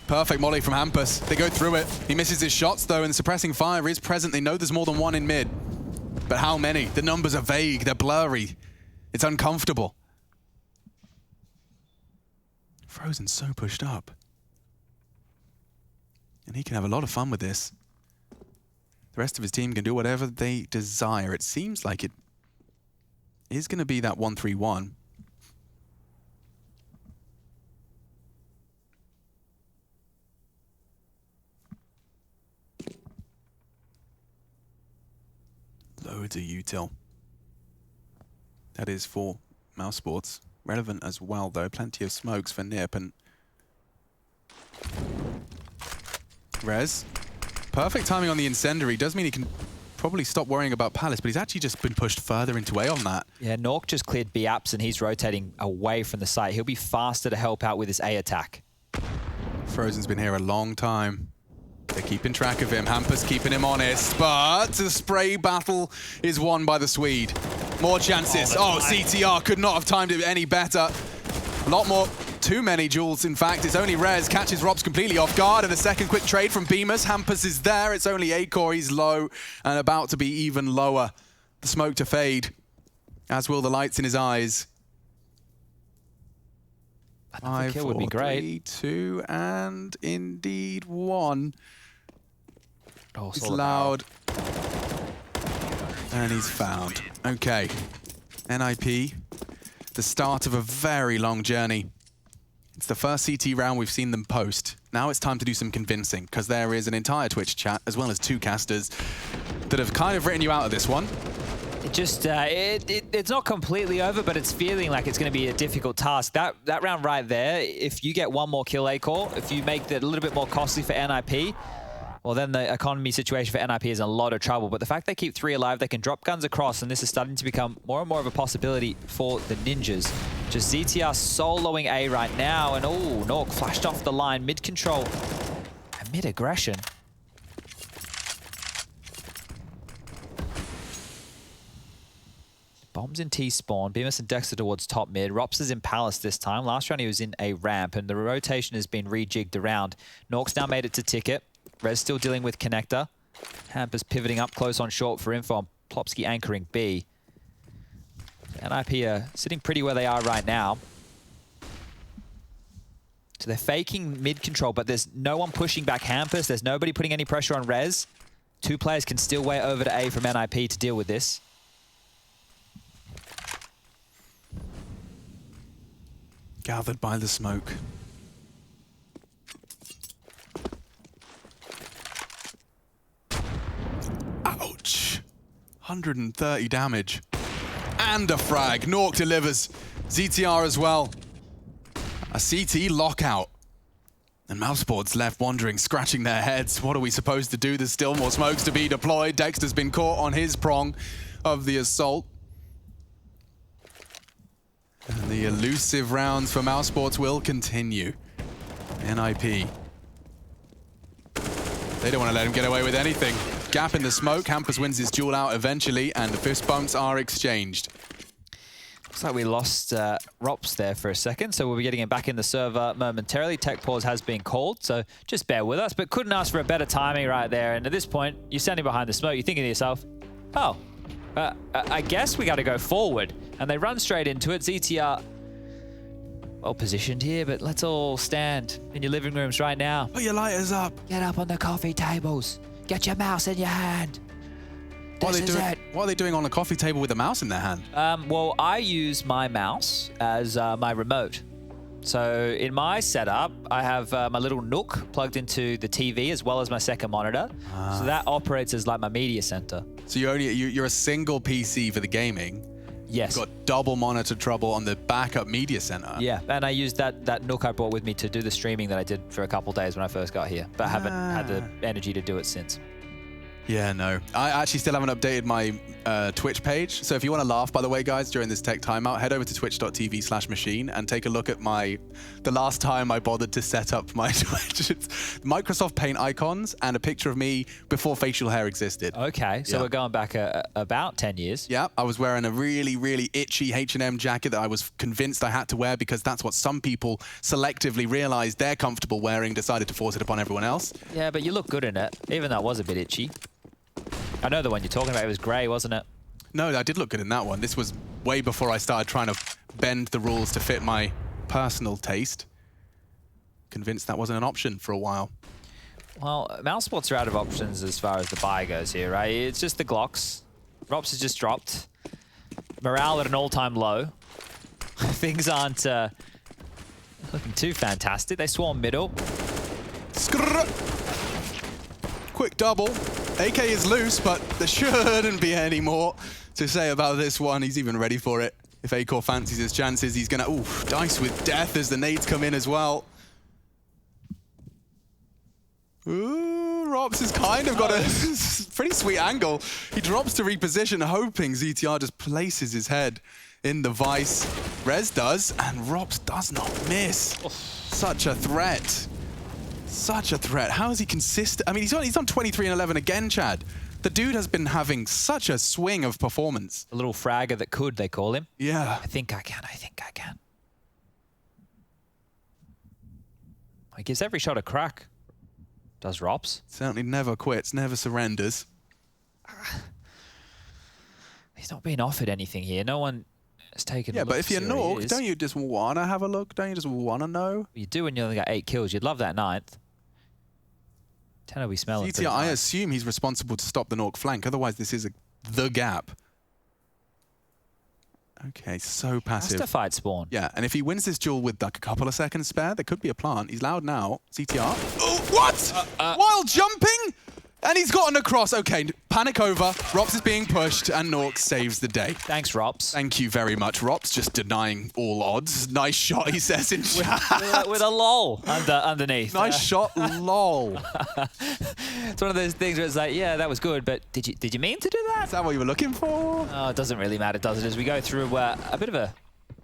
Perfect molly from Hampus. They go through it. He misses his shots, though, and suppressing fire is present. They know there's more than one in mid. But how many? The numbers are vague. They're blurry. It's uncomfortable. Frozen's so pushed up. And he can have a lot of fun with this. The rest of his team can do whatever they desire. It seems like it is going to be that 1-3-1. Loads of util. That is for Mouse Sports. Relevant as well, though. Plenty of smokes for Nip and Rez. Perfect timing on the incendiary. Does mean he can probably stop worrying about Palace, but he's actually just been pushed further into A on that. Yeah, Nork just cleared B apps and he's rotating away from the site. He'll be faster to help out with his A attack. Frozen's been here a long time. They're keeping track of him. Hampus keeping him honest, but the spray battle is won by the Swede. More chances. Oh, CTR could not have timed it any better. A lot more. Too many duels, in fact. It's only Rez. Catches Robs completely off guard, and a second quick trade from Bemis. Hampus is there. It's only Acor. He's low and about to be even lower. The smoke to fade, as will the lights in his eyes. Another kill would be great. 3, 2, and indeed 1. Oh, it's loud. And he's found. Okay. NIP, the start of a very long journey. It's the first CT round we've seen them post. Now it's time to do some convincing, because there is an entire Twitch chat, as well as 2 casters, that have kind of written you out of this one. It just, it's not completely over, but it's feeling like it's going to be a difficult task. That round right there, if you get one more kill, Acor, if you make that a little bit more costly for NIP, well, then the economy situation for NIP is in a lot of trouble. But the fact they keep 3 alive, they can drop guns across, and this is starting to become more and more of a possibility for the Ninjas. Just ZTR soloing A right now, and oh, Nork flashed off the line, mid-control and mid-aggression. Bombs in T-spawn, Bemis and Dexter towards top mid. Rops is in Palace this time. Last round he was in a ramp, and the rotation has been rejigged around. Nork's now made it to Ticket. Rez still dealing with Connector. Hampus pivoting up close on short for info. Plopsky anchoring B. NIP are sitting pretty where they are right now. So they're faking mid-control, but there's no one pushing back Hampus. There's nobody putting any pressure on Rez. 2 players can still wait over to A from NIP to deal with this. Gathered by the smoke. Ouch! 130 damage. And a frag. Nork delivers. ZTR as well. A CT lockout. And Mouseboard's left wondering, scratching their heads. What are we supposed to do? There's still more smokes to be deployed. Dexter's been caught on his prong of the assault. And the elusive rounds for Mousesports will continue. NIP. They don't want to let him get away with anything. Gap in the smoke. Hampus wins his duel out eventually, and the fist bumps are exchanged. Looks like we lost Rops there for a second, so we'll be getting him back in the server momentarily. Tech pause has been called, so just bear with us. But couldn't ask for a better timing right there. And at this point, you're standing behind the smoke. You're thinking to yourself, oh, I guess we got to go forward. And they run straight into it. ZTR well positioned here, but let's all stand in your living rooms right now. Put your lighters up. Get up on the coffee tables. Get your mouse in your hand. What are they doing on a coffee table with a mouse in their hand? Well, I use my mouse as my remote. So in my setup, I have my little Nook plugged into the TV as well as my second monitor. So that operates as like my media center. So you're a single PC for the gaming. Yes. You've got double monitor trouble on the backup media center. Yeah, and I used that Nook I brought with me to do the streaming that I did for a couple days when I first got here, but haven't had the energy to do it since. Yeah, no. I actually still haven't updated my Twitch page. So if you want to laugh, by the way, guys, during this tech timeout, head over to twitch.tv/machine and take a look at the last time I bothered to set up my Twitch. It's Microsoft Paint icons and a picture of me before facial hair existed. Okay, so we're going back about 10 years. Yeah, I was wearing a really, really itchy H&M jacket that I was convinced I had to wear because that's what some people selectively realized they're comfortable wearing, decided to force it upon everyone else. Yeah, but you look good in it, even though it was a bit itchy. I know the one you're talking about. It was grey, wasn't it? No, I did look good in that one. This was way before I started trying to bend the rules to fit my personal taste. Convinced that wasn't an option for a while. Well, mouse spots are out of options as far as the buy goes here, right? It's just the Glocks. Rops has just dropped. Morale at an all-time low. Things aren't looking too fantastic. They swarm middle. Quick double. AK is loose, but there shouldn't be any more to say about this one. He's even ready for it. If Acor fancies his chances, he's gonna dice with death as the nades come in as well. Ooh, Rops has kind of got a pretty sweet angle. He drops to reposition, hoping ZTR just places his head in the vice. Rez does, and Rops does not miss. Such a threat. Such a threat. How is he consistent? I mean, he's on 23 and 11 again, Chad. The dude has been having such a swing of performance. A little fragger that could, they call him. Yeah. I think I can. He gives every shot a crack. Does Rops. Certainly never quits, never surrenders. He's not being offered anything here. No one has taken a look. Yeah, but if you're Nork, don't you just want to have a look? Don't you just want to know? You do when you only got 8 kills. You'd love that 9th. 10 will be smelling. ZTR, I assume he's responsible to stop the Nork flank. Otherwise, this is the gap. Okay, so passive. Has to fight spawn. Yeah, and if he wins this duel with like a couple of seconds spare, there could be a plant. He's loud now. ZTR. Oh, what? While jumping? And he's gotten across. Okay, panic over. Rops is being pushed, and Nork saves the day. Thanks, Rops. Thank you very much, Rops. Just denying all odds. Nice shot, he says in chat. With a lol underneath. Nice shot, lol. It's one of those things where it's like, yeah, that was good, but did you mean to do that? Is that what you were looking for? Oh, it doesn't really matter, does it? As we go through a bit of a,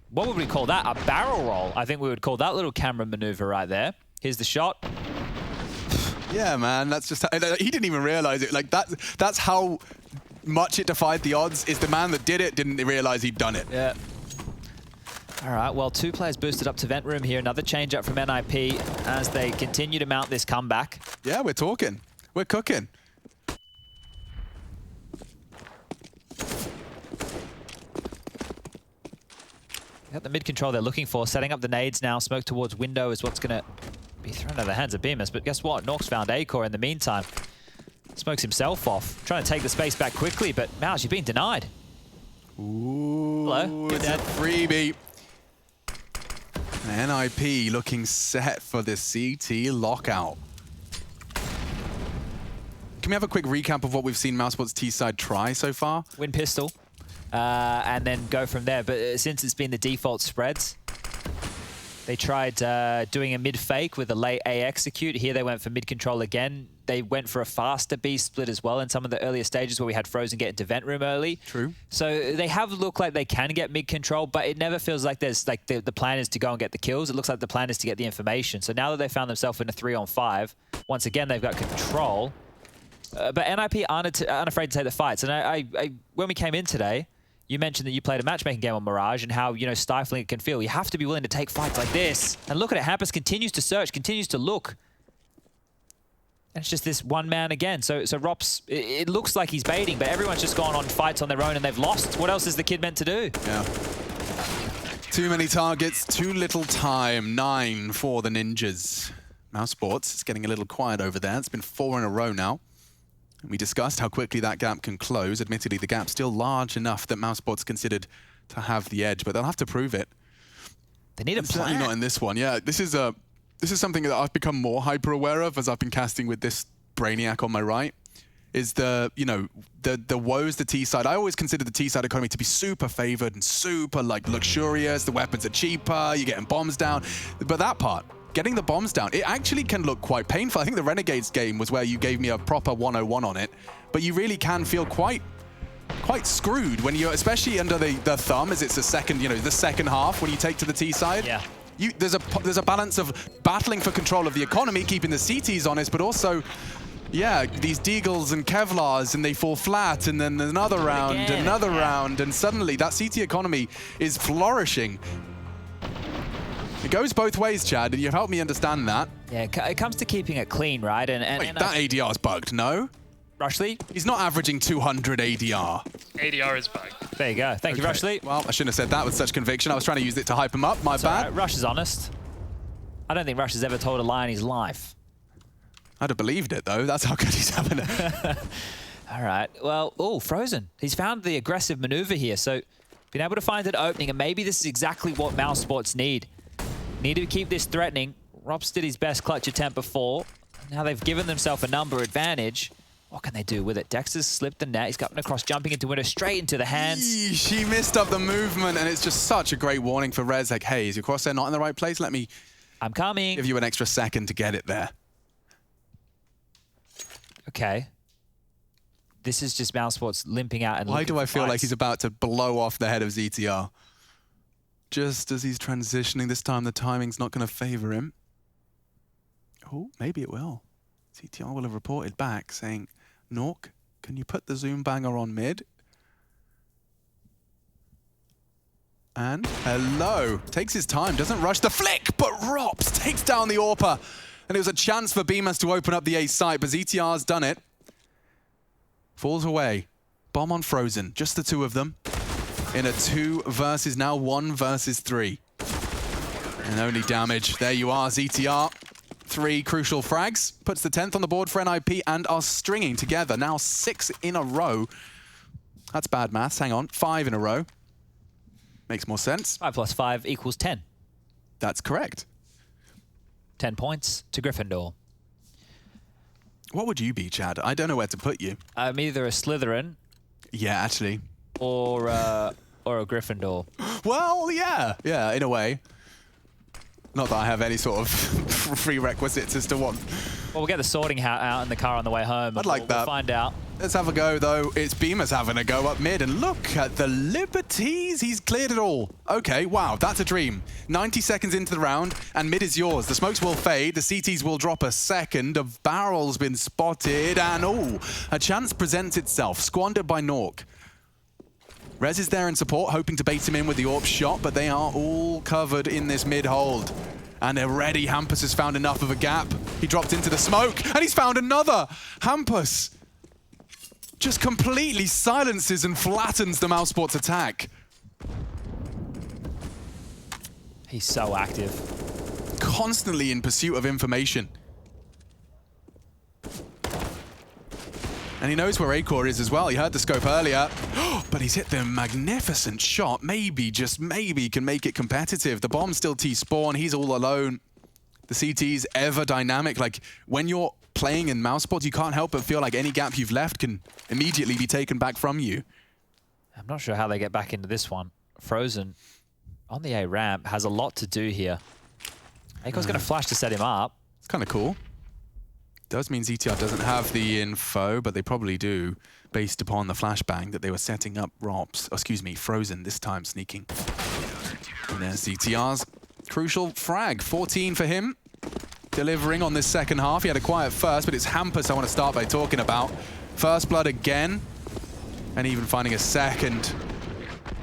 what would we call that? A barrel roll. I think we would call that little camera maneuver right there. Here's the shot. Yeah, man, that's just he didn't even realize it. Like that's how much it defied the odds. Is the man that did it didn't realize he'd done it. Yeah. All right, well, 2 players boosted up to vent room here. Another change up from NIP as they continue to mount this comeback. Yeah, we're talking. We're cooking. Got the mid control they're looking for. Setting up the nades now. Smoke towards window is what's going to be thrown out of the hands of Bemis, but guess what? Nork's found Acor in the meantime. Smokes himself off. Trying to take the space back quickly, but Mouse, you've been denied. Ooh, hello. It's a freebie. NIP looking set for the CT lockout. Can we have a quick recap of what we've seen Mousebot's T-side try so far? Win pistol, and then go from there. But since it's been the default spreads, they tried doing a mid fake with a late A execute. Here they went for mid control again. They went for a faster B split as well in some of the earlier stages where we had Frozen get into vent room early. True. So they have looked like they can get mid control, but it never feels like there's like the plan is to go and get the kills. It looks like the plan is to get the information. So now that they found themselves in a 3-on-5, once again they've got control. But NIP aren't afraid to take the fights. And I when we came in today, You mentioned that you played a matchmaking game on Mirage and how, you know, stifling it can feel. You have to be willing to take fights like this. And look at it. Hampus continues to search, continues to look. And it's just this one man again. So Rops, it looks like he's baiting, but everyone's just gone on fights on their own and they've lost. What else is the kid meant to do? Yeah. Too many targets, too little time. 9 for the Ninjas. Mousesports is getting a little quiet over there. It's been 4 in a row now. We discussed how quickly that gap can close. Admittedly, the gap's still large enough that Mousesports considered to have the edge, but they'll have to prove it. They need a plan. Certainly not in this one. Yeah, this is something that I've become more hyper aware of as I've been casting with this Brainiac on my right. Is the woes the T side. I always consider the T side economy to be super favored and super like luxurious. The weapons are cheaper. You're getting bombs down, but that part. Getting the bombs down, it actually can look quite painful. I think the Renegades game was where you gave me a proper 101 on it, but you really can feel quite screwed when you're, especially under the thumb, as it's the second half when you take to the T side. Yeah. There's a balance of battling for control of the economy, keeping the CTs honest, but also, yeah, these Deagles and Kevlars, and they fall flat, and then another round, and suddenly that CT economy is flourishing. It goes both ways, Chad, and you've helped me understand that. Yeah, it comes to keeping it clean, right? Wait, that ADR's bugged, no? Rushley? He's not averaging 200 ADR. ADR is bugged. There you go. Thank you, Rushley. Well, I shouldn't have said that with such conviction. I was trying to use it to hype him up. My bad. Right. Rush is honest. I don't think Rush has ever told a lie in his life. I'd have believed it, though. That's how good he's having it. All right. Well, Frozen. He's found the aggressive maneuver here, so been able to find an opening, and maybe this is exactly what Mousesports need. Need to keep this threatening. Rops did his best clutch attempt before. Now they've given themselves a number advantage. What can they do with it? Dexter's slipped the net. He's gotten across, jumping into winner, straight into the hands. She missed up the movement, and it's just such a great warning for Rez. Like, hey, is your crosshair not in the right place? I'm coming. Give you an extra second to get it there. Okay. This is just Mousesports limping out. And why do I feel fights. like he's about to blow off the head of ZTR? Just as he's transitioning, this time the timing's not going to favor him. Oh, maybe it will. ZTR will have reported back saying, Nork, can you put the Zoom banger on mid? And hello. Takes his time, doesn't rush the flick, but Rops takes down the AWPer. And it was a chance for Beamers to open up the A site, but ZTR's done it. Falls away. Bomb on Frozen, just the two of them. In a 2 versus now 1 versus 3. And only damage. There you are, ZTR. 3 crucial frags. Puts the 10th on the board for NIP and are stringing together. Now 6 in a row. That's bad maths. Hang on. 5 in a row. Makes more sense. 5 plus 5 equals 10. That's correct. 10 points to Gryffindor. What would you be, Chad? I don't know where to put you. I'm either a Slytherin. Yeah, actually. Or a Gryffindor. Well, yeah. Yeah, in a way. Not that I have any sort of prerequisites as to what. Well, we'll get the sorting hat out in the car on the way home. I'd like that. We'll find out. Let's have a go, though. It's Beamers having a go up mid, and look at the liberties. He's cleared it all. Okay, wow, that's a dream. 90 seconds into the round, and mid is yours. The smokes will fade. The CTs will drop a second. A barrel's been spotted, and a chance presents itself. Squandered by Nork. Rez is there in support, hoping to bait him in with the AWP shot, but they are all covered in this mid hold. And already Hampus has found enough of a gap. He dropped into the smoke, and he's found another. Hampus just completely silences and flattens the Mousesports attack. He's so active. Constantly in pursuit of information. And he knows where A-Core is as well. He heard the scope earlier. But he's hit the magnificent shot. Maybe, just maybe, can make it competitive. The bomb's still T-spawn. He's all alone. The CT's ever dynamic. Like, when you're playing in Mousesports, you can't help but feel like any gap you've left can immediately be taken back from you. I'm not sure how they get back into this one. Frozen on the A ramp has a lot to do here. A-Core's going to flash to set him up. It's kind of cool. Does mean ZTR doesn't have the info, but they probably do, based upon the flashbang that they were setting up Frozen this time, sneaking. And there's ZTR's crucial frag. 14 for him, delivering on this second half. He had a quiet first, but it's Hampus I want to start by talking about. First blood again, and even finding a second.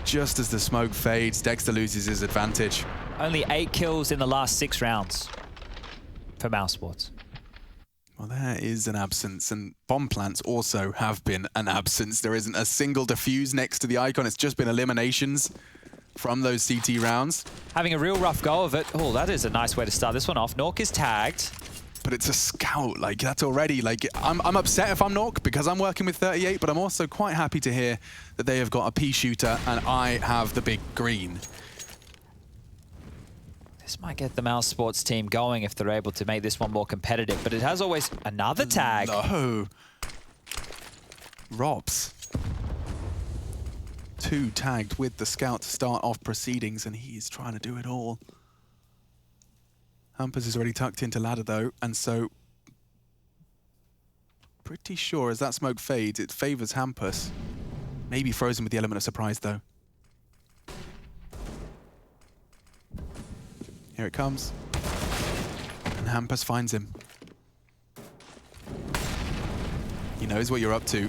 just as the smoke fades, Dexter loses his advantage. Only 8 kills in the last 6 rounds for Mousesports. Well, there is an absence, and bomb plants also have been an absence. There isn't a single defuse next to the icon. It's just been eliminations from those CT rounds. Having a real rough go of it. Oh, that is a nice way to start this one off. Nork is tagged. But it's a scout, like that's already, like I'm upset if I'm Nork because I'm working with 38, but I'm also quite happy to hear that they have got a pea shooter and I have the big green. This might get the Mousesports team going if they're able to make this one more competitive, but it has always another tag. No. Robs. 2 tagged with the scout to start off proceedings, and he's trying to do it all. Hampus is already tucked into ladder though, and so pretty sure as that smoke fades, it favors Hampus. Maybe frozen with the element of surprise though. Here it comes. And Hampus finds him. He knows what you're up to.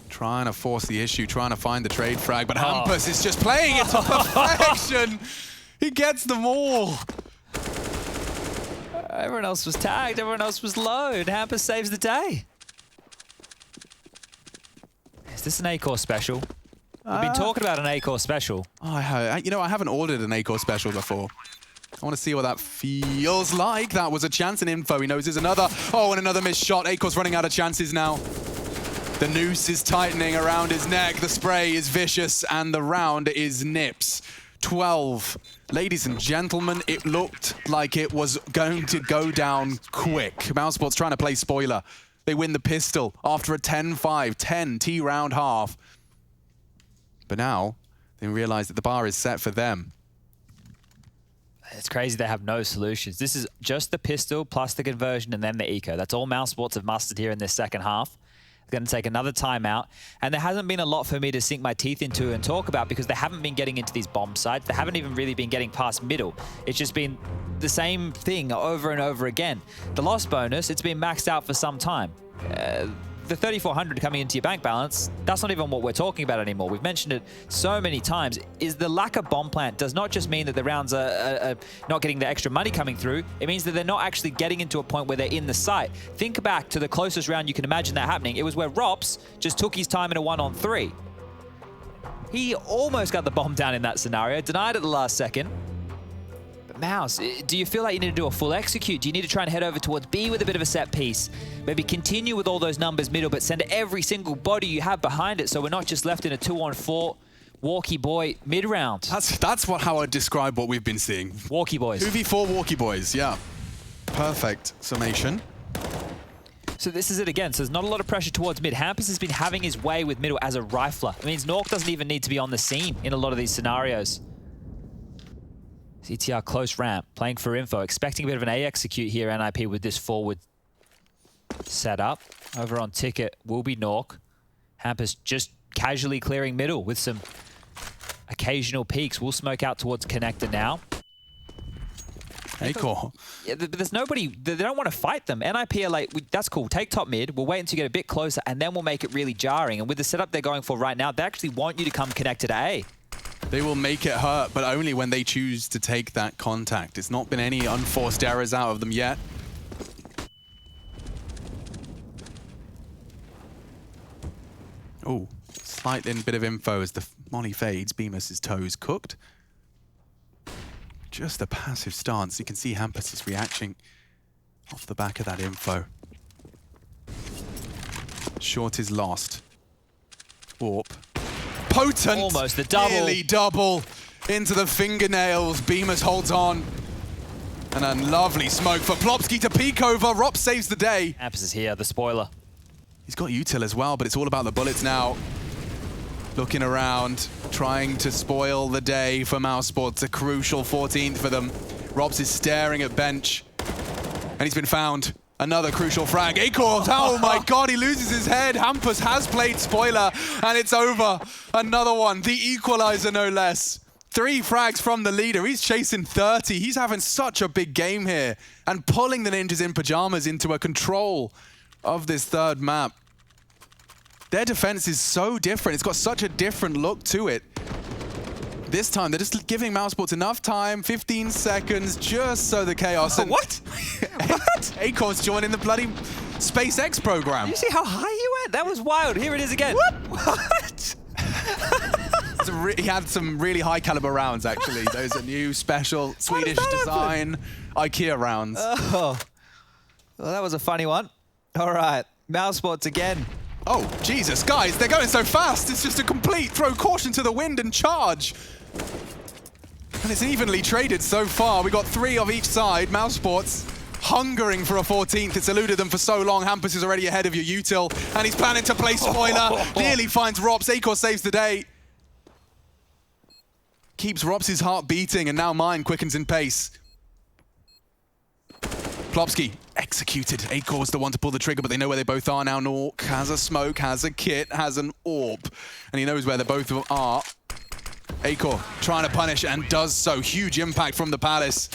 Trying to force the issue, trying to find the trade frag, but Hampus is just playing it to perfection. He gets them all. Everyone else was tagged, everyone else was low, and Hampus saves the day. Is this an A-Core special? We've been talking about an A-Core special. You know, I haven't ordered an A-Core special before. I want to see what that feels like. That was a chance in info. He knows there's another. Oh, and another missed shot. A-Core's running out of chances now. The noose is tightening around his neck. The spray is vicious, and the round is nips. 12. Ladies and gentlemen, it looked like it was going to go down quick. Mousesports trying to play spoiler. They win the pistol after a 10-5, 10 T-round half. But now, they realize that the bar is set for them. It's crazy they have no solutions. This is just the pistol plus the conversion and then the eco. That's all Mousesports have mustered here in this second half. Going to take another timeout, and there hasn't been a lot for me to sink my teeth into and talk about because they haven't been getting into these bomb sites. They haven't even really been getting past middle. It's just been the same thing over and over again. The loss bonus, it's been maxed out for some time. The 3,400 coming into your bank balance, that's not even what we're talking about anymore. We've mentioned it so many times. Is the lack of bomb plant does not just mean that the rounds are not getting the extra money coming through. It means that they're not actually getting into a point where they're in the site. Think back to the closest round you can imagine that happening. It was where Rops just took his time in a 1-on-3. He almost got the bomb down in that scenario, denied at the last second. Mouse, do you feel like you need to do a full execute? Do you need to try and head over towards B with a bit of a set piece? Maybe continue with all those numbers middle, but send every single body you have behind it so we're not just left in a 2-on-4 walkie boy mid-round. That's how I describe what we've been seeing. Walkie boys. 2v4 walkie boys, yeah. Perfect summation. So this is it again. So there's not a lot of pressure towards mid. Hampus has been having his way with middle as a rifler. It means Nork doesn't even need to be on the scene in a lot of these scenarios. CTR close ramp, playing for info, expecting a bit of an A execute here, NIP with this forward setup. Over on ticket will be Nork. Hampus just casually clearing middle with some occasional peeks. We'll smoke out towards connector now. A-Core. Yeah, but there's nobody, they don't want to fight them. NIP are like, that's cool, take top mid, we'll wait until you get a bit closer, and then we'll make it really jarring. And with the setup they're going for right now, they actually want you to come connected to A. They will make it hurt, but only when they choose to take that contact. It's not been any unforced errors out of them yet. Oh, slight bit of info as the molly fades. Bemis' toes cooked. Just a passive stance. You can see Hampus is reacting off the back of that info. Short is lost. Warp. Potent! Almost the double. Nearly double into the fingernails. Bemis holds on. And a lovely smoke for Plopsky to peek over. Rop saves the day. Hampus is here, the spoiler. He's got util as well, but it's all about the bullets now. Looking around, trying to spoil the day for Mousesports. A crucial 14th for them. Robs is staring at bench. And he's been found. Another crucial frag. A-Core, oh my god, he loses his head. Hampus has played spoiler, and it's over. Another one, the equalizer no less. 3 frags from the leader. He's chasing 30. He's having such a big game here and pulling the Ninjas in Pajamas into a control of this third map. Their defense is so different. It's got such a different look to it. This time, they're just giving Mousesports enough time, 15 seconds, just so the chaos. And what? Acor's joining the bloody SpaceX program. You see how high he went? That was wild. Here it is again. What? He had some really high caliber rounds, actually. Those are new special Swedish design IKEA rounds. Oh, well, that was a funny one. All right, Mousesports again. Oh, Jesus, guys, they're going so fast. It's just a complete throw caution to the wind and charge. And it's evenly traded so far. We got 3 of each side. Mousesports hungering for a 14th. It's eluded them for so long. Hampus is already ahead of your util, and he's planning to play spoiler. Nearly finds Rops. Acor saves the day. Keeps Rops' heart beating, and now mine quickens in pace. Plopsky executed. Acor's the one to pull the trigger, but they know where they both are now. Nork has a smoke, has a kit, has an orb, and he knows where they both are. Acor trying to punish and does so. Huge impact from the Palace.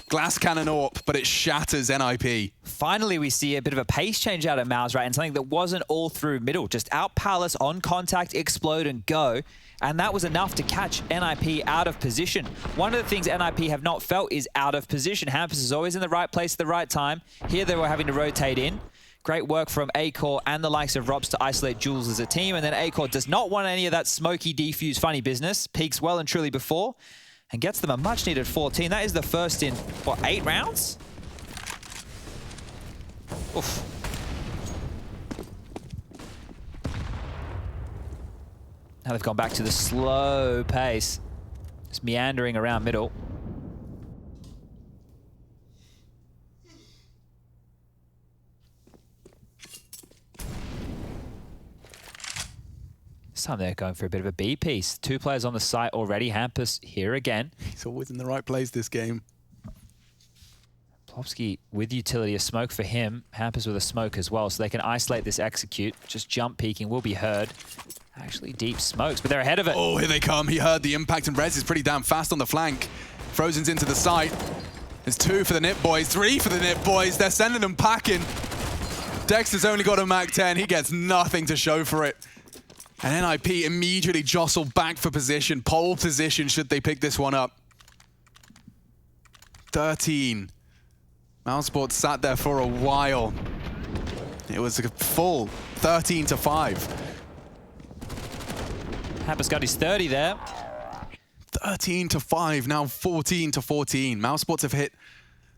Glass cannon AWP, but it shatters NIP. Finally, we see a bit of a pace change out of Mouse, right? And something that wasn't all through middle. Just out Palace, on contact, explode, and go. And that was enough to catch NIP out of position. One of the things NIP have not felt is out of position. Hampus is always in the right place at the right time. Here they were having to rotate in. Great work from Acor and the likes of Rops to isolate Jules as a team. And then Acor does not want any of that smoky, defuse, funny business. Peaks well and truly before. And gets them a much-needed 14. That is the first in, what, 8 rounds? Oof. Now they've gone back to the slow pace. Just meandering around middle. This time they're going for a bit of a B piece. 2 players on the site already. Hampus here again. He's always in the right place this game. Plopsky with utility, a smoke for him. Hampus with a smoke as well, so they can isolate this execute. Just jump peeking will be heard. Actually deep smokes, but they're ahead of it. Oh, here they come. He heard the impact, and Rez is pretty damn fast on the flank. Frozen's into the site. There's 2 for the Nip boys, 3 for the Nip boys. They're sending them packing. Dexter's only got a Mac 10. He gets nothing to show for it. And NIP immediately jostle back for position, pole position should they pick this one up. 13. Mousesports sat there for a while. It was a full 13-5. Hampus got his 30 there. 13-5, now 14-14. Mousesports have hit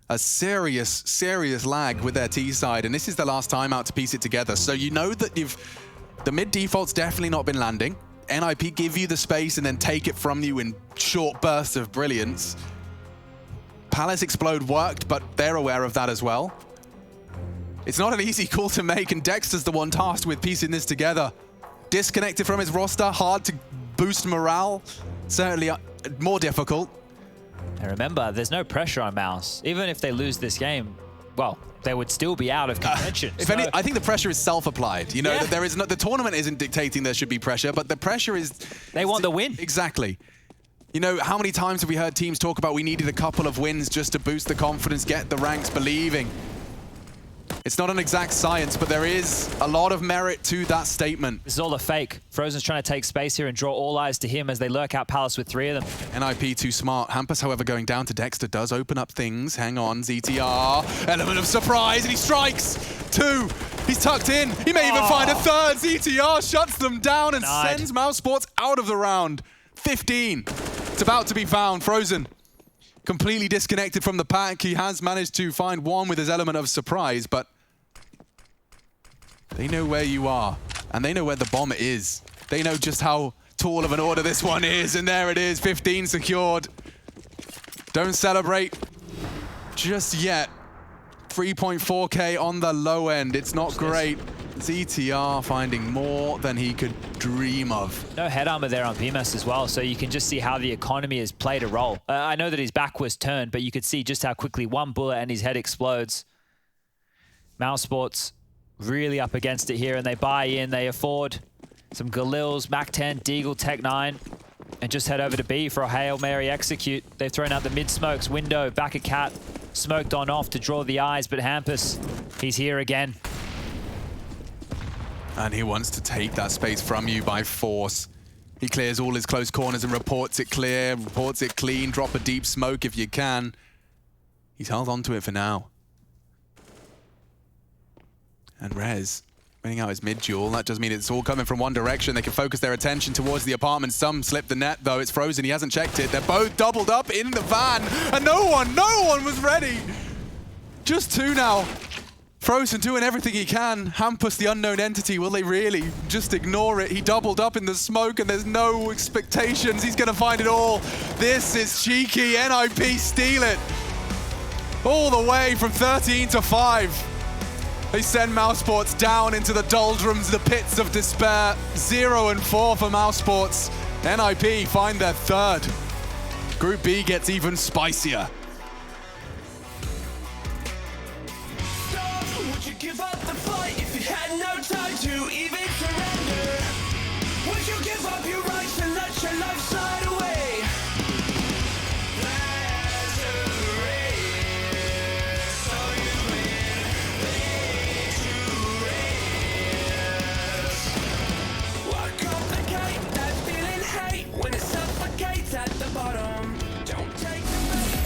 a serious lag with their T side, and this is the last time out to piece it together. So you know that the mid default's definitely not been landing. NIP give you the space and then take it from you in short bursts of brilliance. Palace Explode worked, but they're aware of that as well. It's not an easy call to make, and Dexter's the one tasked with piecing this together. Disconnected from his roster, hard to boost morale. Certainly more difficult. And remember, there's no pressure on Mouse. Even if they lose this game, well, they would still be out of contention. I think the pressure is self-applied. You know, that there is not, the tournament isn't dictating there should be pressure, but the pressure is... They want the win. Exactly. You know, how many times have we heard teams talk about we needed a couple of wins just to boost the confidence, get the ranks believing? It's not an exact science, but there is a lot of merit to that statement. This is all a fake. Frozen's trying to take space here and draw all eyes to him as they lurk out Palace with 3 of them. NIP too smart. Hampus, however, going down to Dexter does open up things. Hang on, ZTR. Element of surprise, and he strikes. 2. He's tucked in. He may even find a 3rd. ZTR shuts them down and sends Mousesports out of the round. 15. It's about to be found. Frozen completely disconnected from the pack. He has managed to find 1 with his element of surprise, but they know where you are, and they know where the bomb is. They know just how tall of an order this one is, and there it is, 15 secured. Don't celebrate just yet. 3.4K on the low end. It's not great. ZTR finding more than he could dream of. No head armor there on PMS as well, so you can just see how the economy has played a role. I know that his back was turned, but you could see just how quickly 1 bullet and his head explodes. Mousesports really up against it here, and they buy in. They afford some Galils, Mac 10, Deagle, Tech 9, and just head over to B for a Hail Mary execute. They've thrown out the mid smokes, window, back at Cat, smoked on off to draw the eyes, but Hampus, he's here again. And he wants to take that space from you by force. He clears all his close corners and reports it clear, reports it clean, drop a deep smoke if you can. He's held on to it for now. And Rez winning out his mid-duel. That does mean it's all coming from one direction. They can focus their attention towards the apartment. Some slip the net, though. It's frozen. He hasn't checked it. They're both doubled up in the van. And no one was ready. Just two now. Frozen doing everything he can. Hampus, the unknown entity, will they really just ignore it? He doubled up in the smoke and there's no expectations. He's going to find it all. This is cheeky. NIP steal it. All the way from 13 to 5. They send Mousesports down into the doldrums, the pits of despair. 0-4 for Mousesports. NIP find their third. Group B gets even spicier. Would you give up the fight if you had no time to even surrender? Would you give up your rights and let your life slide away? When it suffocates at the bottom, don't take the bait.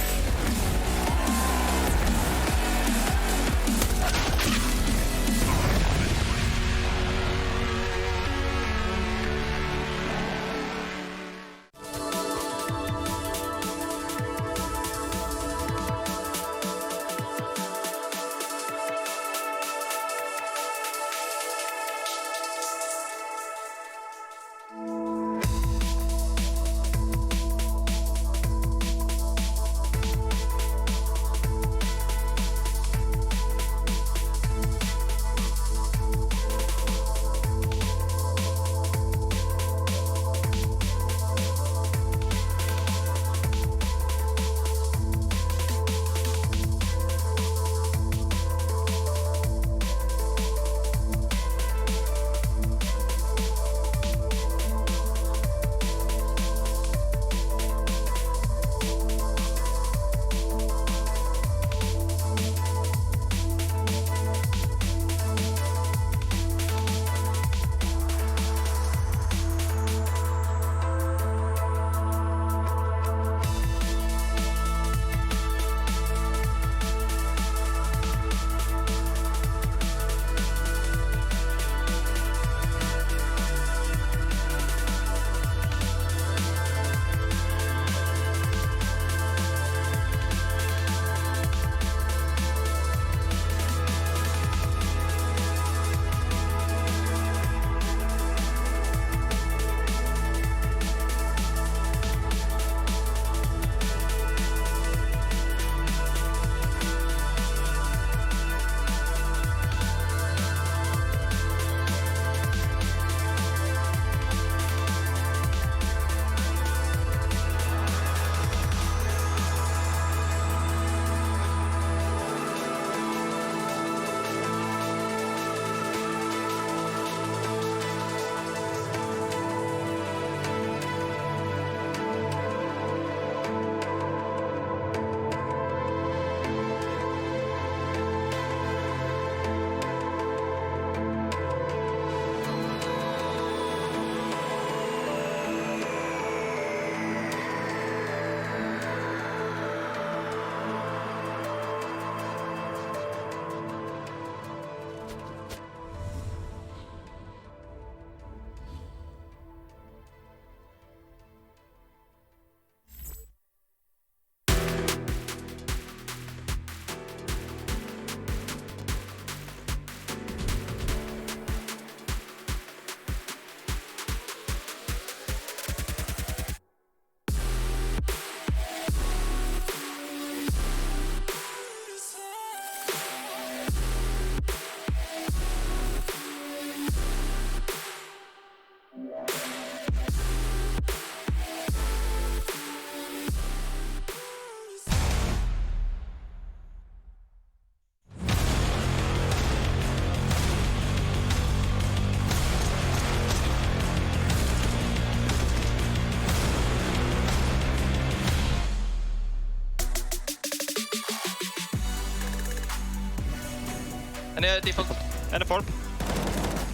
En default. En de form.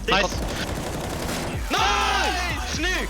Nice! Nice! Snyggt!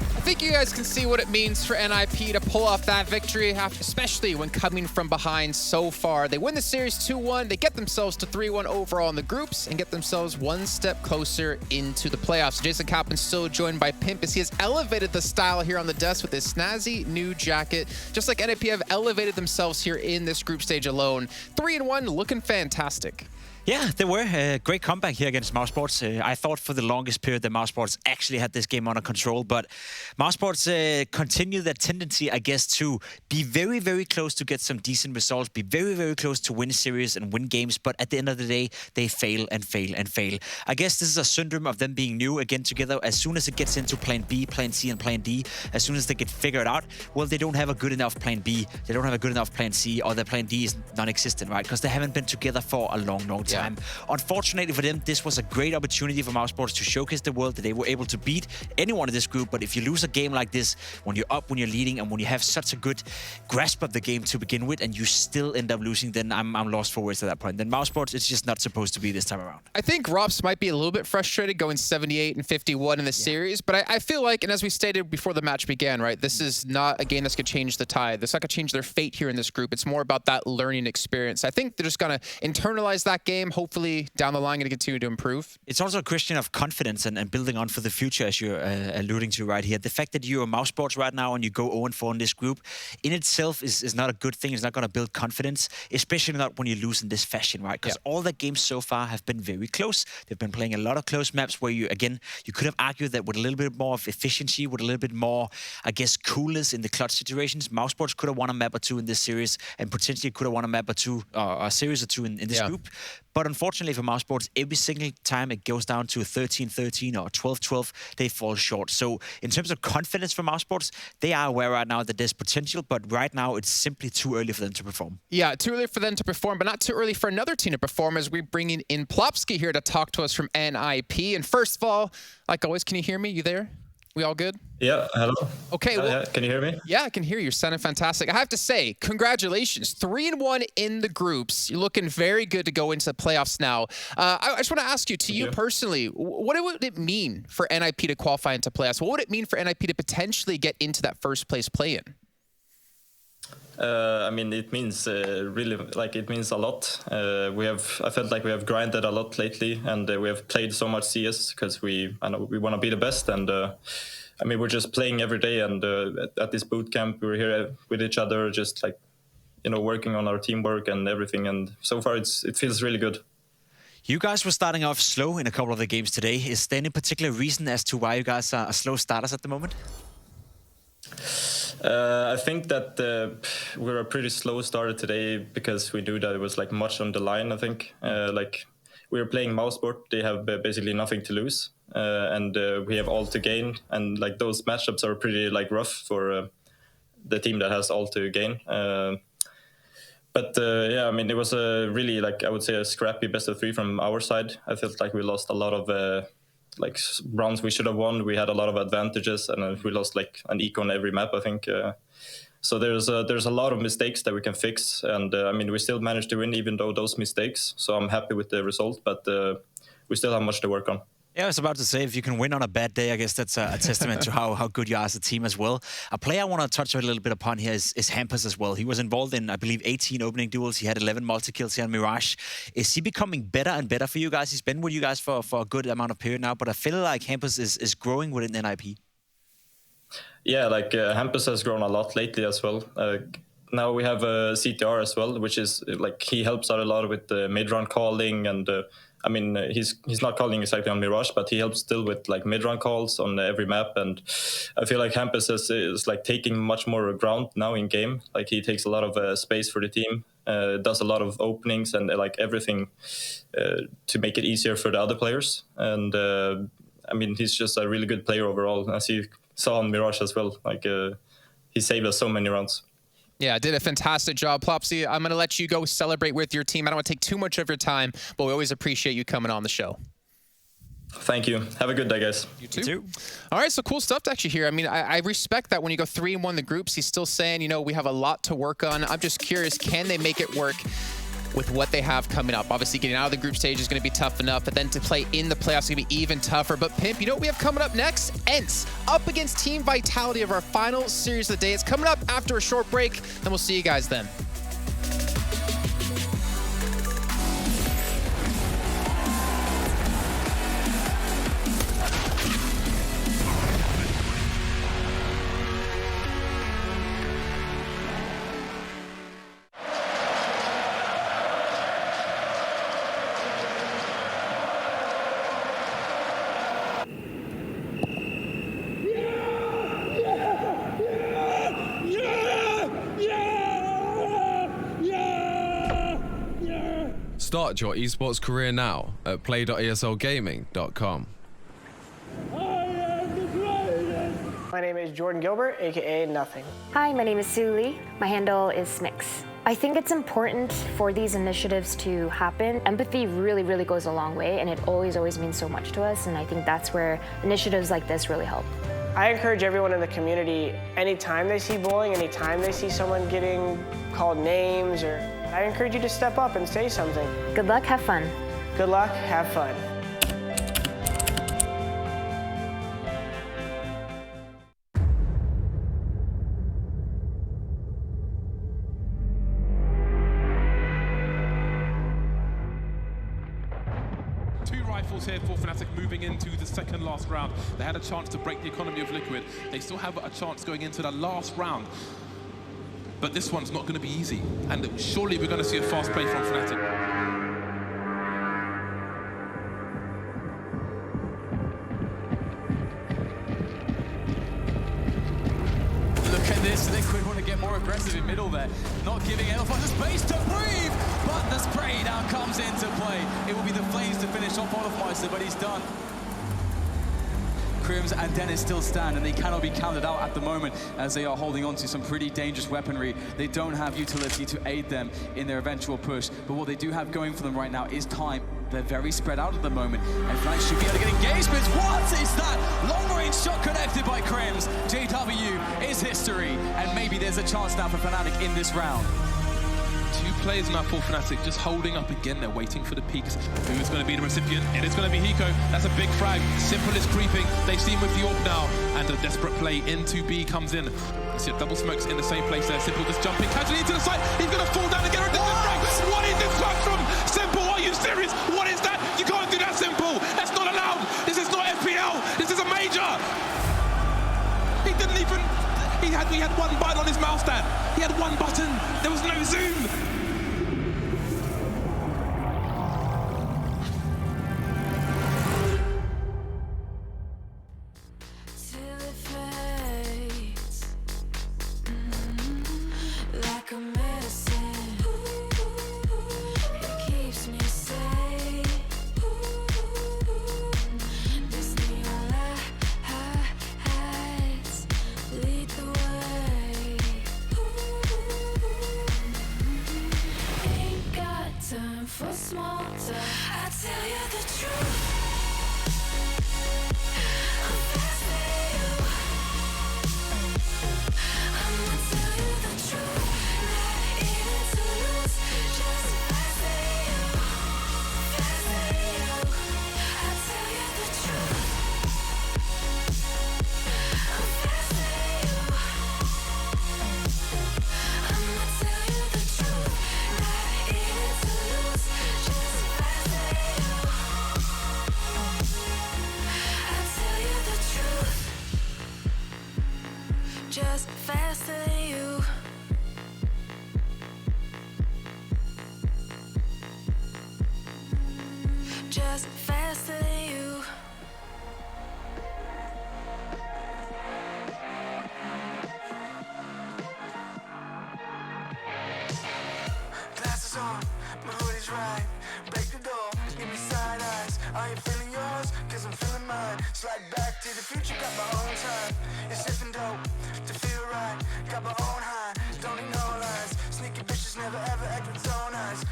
I think you guys can see what it means for NIP to pull off that victory, especially when coming from behind so far. They win the series 2-1. They get themselves to 3-1 overall in the groups and get themselves one step closer into the playoffs. Jason Kaplan still joined by Pimp as he has elevated the style here on the desk with his snazzy new jacket. Just like NIP have elevated themselves here in this group stage alone. 3-1, looking fantastic. Yeah, they were a great comeback here against Mousesports. I thought for the longest period that Mousesports actually had this game under control, but Mousesports continue their tendency, I guess, to be very, very close to get some decent results, be very, very close to win series and win games, but at the end of the day, they fail and fail and fail. I guess this is a syndrome of them being new again together. As soon as it gets into Plan B, Plan C, and Plan D, as soon as they get figured out, well, they don't have a good enough Plan B, they don't have a good enough Plan C, or their Plan D is non-existent, right? Because they haven't been together for a long, long time. Unfortunately for them, this was a great opportunity for Mousesports to showcase the world that they were able to beat anyone in this group. But if you lose a game like this, when you're up, when you're leading, and when you have such a good grasp of the game to begin with, and you still end up losing, then I'm lost for words at that point. Then Mousesports, it's just not supposed to be this time around. I think Rops might be a little bit frustrated going 78 and 51 in the series, but I feel like, and as we stated before the match began, right, this is not a game that's going to change the tide. This is not going to change their fate here in this group. It's more about that learning experience. I think they're just going to internalize that game, hopefully down the line going to continue to improve. It's also a question of confidence and building on for the future, as you're alluding to right here. The fact that you're a Mousesports right now and you go 0-4 in this group, in itself is not a good thing. It's not going to build confidence, especially not when you lose in this fashion, right? Because all the games so far have been very close. They've been playing a lot of close maps where you could have argued that with a little bit more of efficiency, with a little bit more, I guess, coolness in the clutch situations, Mousesports could have won a map or two in this series and potentially could have won a map or two, a series or two in this group. But unfortunately for Mousesports, every single time it goes down to 13-13 or 12-12, they fall short. So in terms of confidence for Mousesports, they are aware right now that there's potential, but right now it's simply too early for them to perform. Yeah, too early for them to perform, but not too early for another team to perform as we bring in Plopsky here to talk to us from NIP. And first of all, like always, can you hear me? You there? We all good? Yeah, hello. Okay, well, can you hear me? Yeah, I can hear you. You're sounding fantastic. I have to say, congratulations. 3-1 in the groups. You're looking very good to go into the playoffs now. I just want to ask you, to you personally, what would it mean for NIP to qualify into playoffs? What would it mean for NIP to potentially get into that first place play-in? I mean, it means really, like, it means a lot. I felt like we have grinded a lot lately, and we have played so much CS because we want to be the best. And I mean, we're just playing every day. And at this boot camp, we were here with each other, just like, working on our teamwork and everything. And so far, it feels really good. You guys were starting off slow in a couple of the games today. Is there any particular reason as to why you guys are slow starters at the moment? I think that we were a pretty slow starter today because we knew that it was like much on the line. I think like we were playing Mouseport, they have basically nothing to lose, and we have all to gain, and like those matchups are pretty like rough for the team that has all to gain. But yeah, I mean, it was a really, like, I would say a scrappy best of three from our side. I felt like we lost a lot of like rounds we should have won. We had a lot of advantages, and we lost like an eco on every map, I think. So there's a lot of mistakes that we can fix, and I mean, we still managed to win even though those mistakes. So I'm happy with the result, but we still have much to work on. Yeah, I was about to say, if you can win on a bad day, I guess that's a testament to how good you are as a team as well. A player I want to touch a little bit upon here is Hampus as well. He was involved in, I believe, 18 opening duels. He had 11 multi-kills here on Mirage. Is he becoming better and better for you guys? He's been with you guys for a good amount of period now, but I feel like Hampus is growing within NIP. Yeah, like Hampus has grown a lot lately as well. Now we have CTR as well, which is like he helps out a lot with the mid-run calling, and I mean he's not calling exactly on Mirage, but he helps still with like mid-run calls on every map. And I feel like Hampus is like taking much more ground now in game. Like he takes a lot of space for the team, does a lot of openings and like everything to make it easier for the other players. And I mean, he's just a really good player overall, as you saw on Mirage as well. Like he saved us so many rounds. Yeah, did a fantastic job. Plopsy, I'm going to let you go celebrate with your team. I don't want to take too much of your time, but we always appreciate you coming on the show. Thank you. Have a good day, guys. You too. All right, so cool stuff to actually hear. I mean, I respect that when you go 3-1 the groups, he's still saying, you know, we have a lot to work on. I'm just curious, can they make it work with what they have coming up. Obviously, getting out of the group stage is going to be tough enough, but then to play in the playoffs is going to be even tougher. But Pimp, you know what we have coming up next? ENCE up against Team Vitality of our final series of the day. It's coming up after a short break, and we'll see you guys then. Start your esports career now at play.eslgaming.com. My name is Jordan Gilbert, aka Nothing. Hi, my name is Sue Lee. My handle is Smix. I think it's important for these initiatives to happen. Empathy really, really goes a long way, and it always means so much to us, and I think that's where initiatives like this really help. I encourage everyone in the community, anytime they see bullying, anytime they see someone getting called names, I encourage you to step up and say something. Good luck, have fun. Good luck, have fun. Here for Fnatic moving into the second last round. They had a chance to break the economy of Liquid. They still have a chance going into the last round. But this one's not going to be easy. And surely we're going to see a fast play from Fnatic. Look at this, Liquid want to get more aggressive in middle there. Not giving Elephant the space to breathe, but the spray down comes into play. It will be the Flames to finish off Olofmeister, but he's done. Crims and Dennis still stand, and they cannot be counted out at the moment as they are holding on to some pretty dangerous weaponry. They don't have utility to aid them in their eventual push, but what they do have going for them right now is time. They're very spread out at the moment, and Fnatic should be able to get engagements. What is that? Long-range shot connected by Crims. JW is history, and maybe there's a chance now for Fnatic in this round. Two players now for Fnatic just holding up again. They're waiting for the peaks. Who is going to be the recipient? It is going to be Hiko. That's a big frag. Simple is creeping. They see him with the AWP now, and a desperate play into B comes in. You see double smokes in the same place there. Simple just jumping casually into the side. He's going to fall down and get a different frag. What is this frag from Simple? Are you serious? What is that? You can't do that, Simple. That's not allowed. This is not FPL. This is a major. He didn't even... He had one button on his mouse stand. He had one button. There was no zoom. For small talk, I tell you the truth. I'm fasting you. I'ma tell you the truth. Not in it to lose, just fasting you. Fasting you. I tell you the truth. I'm fasting you. I'ma tell you the truth. Not in it to lose. Just faster than you. Just faster than you. Glasses on, my hoodie's right. Break the door, give me side eyes. Are you feeling yours? Cause I'm feeling mine. Slide back to the future, got my own time. It's sipping dope to feel right. Got my own high, don't need no lies. Sneaky bitches never ever act with zone eyes.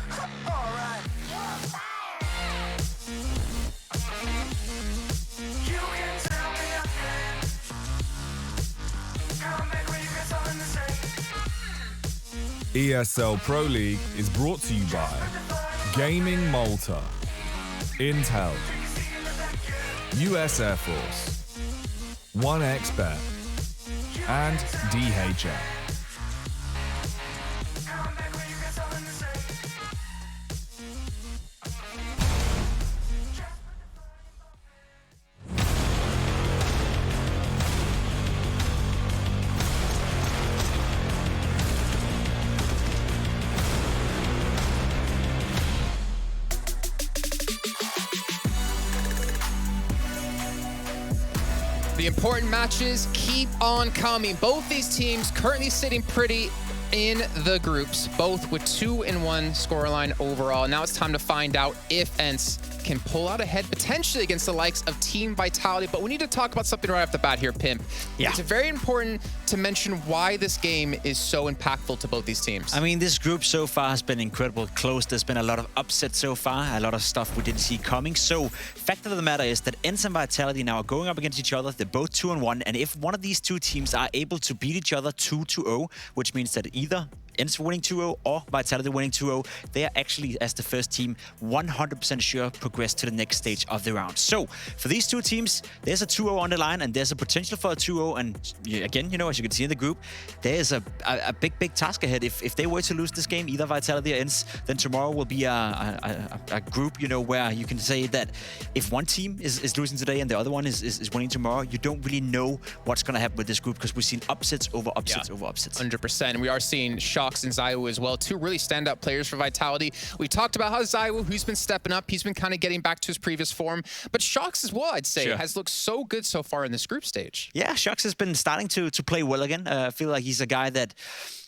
Alright. You can tell me nothing. Come back when you get all in the same. ESL Pro League is brought to you by Gaming Malta, Intel, US Air Force, 1xBet, and DHL. The important matches keep on coming. Both these teams currently sitting pretty in the groups, both with 2-1 scoreline overall. Now it's time to find out if ENCE can pull out ahead potentially against the likes of Team Vitality. But we need to talk about something right off the bat here, Pimp. Yeah. It's very important to mention why this game is so impactful to both these teams. I mean, this group so far has been incredible close. There's been a lot of upsets so far, a lot of stuff we didn't see coming. So, fact of the matter is that ENCE and Vitality now are going up against each other. They're both 2-1, and if one of these two teams are able to beat each other 2-0, which means that either ENCE winning 2-0 or Vitality winning 2-0, they are actually, as the first team, 100% sure progress to the next stage of the round. So, for these two teams, there's a 2-0 on the line, and there's a potential for a 2-0. And again, you know, as you can see in the group, there's a big task ahead. If they were to lose this game, either Vitality or ENCE, then tomorrow will be a group, you know, where you can say that if one team is losing today and the other one is winning tomorrow, you don't really know what's going to happen with this group because we've seen upsets over upsets over upsets. 100%. And we are seeing Shox and ZywOo as well, two really standout players for Vitality. We talked about how ZywOo, who's been stepping up, he's been kind of getting back to his previous form. But Shox as well, I'd say, has looked so good so far in this group stage. Yeah, Shox has been starting to play well again. I feel like he's a guy that,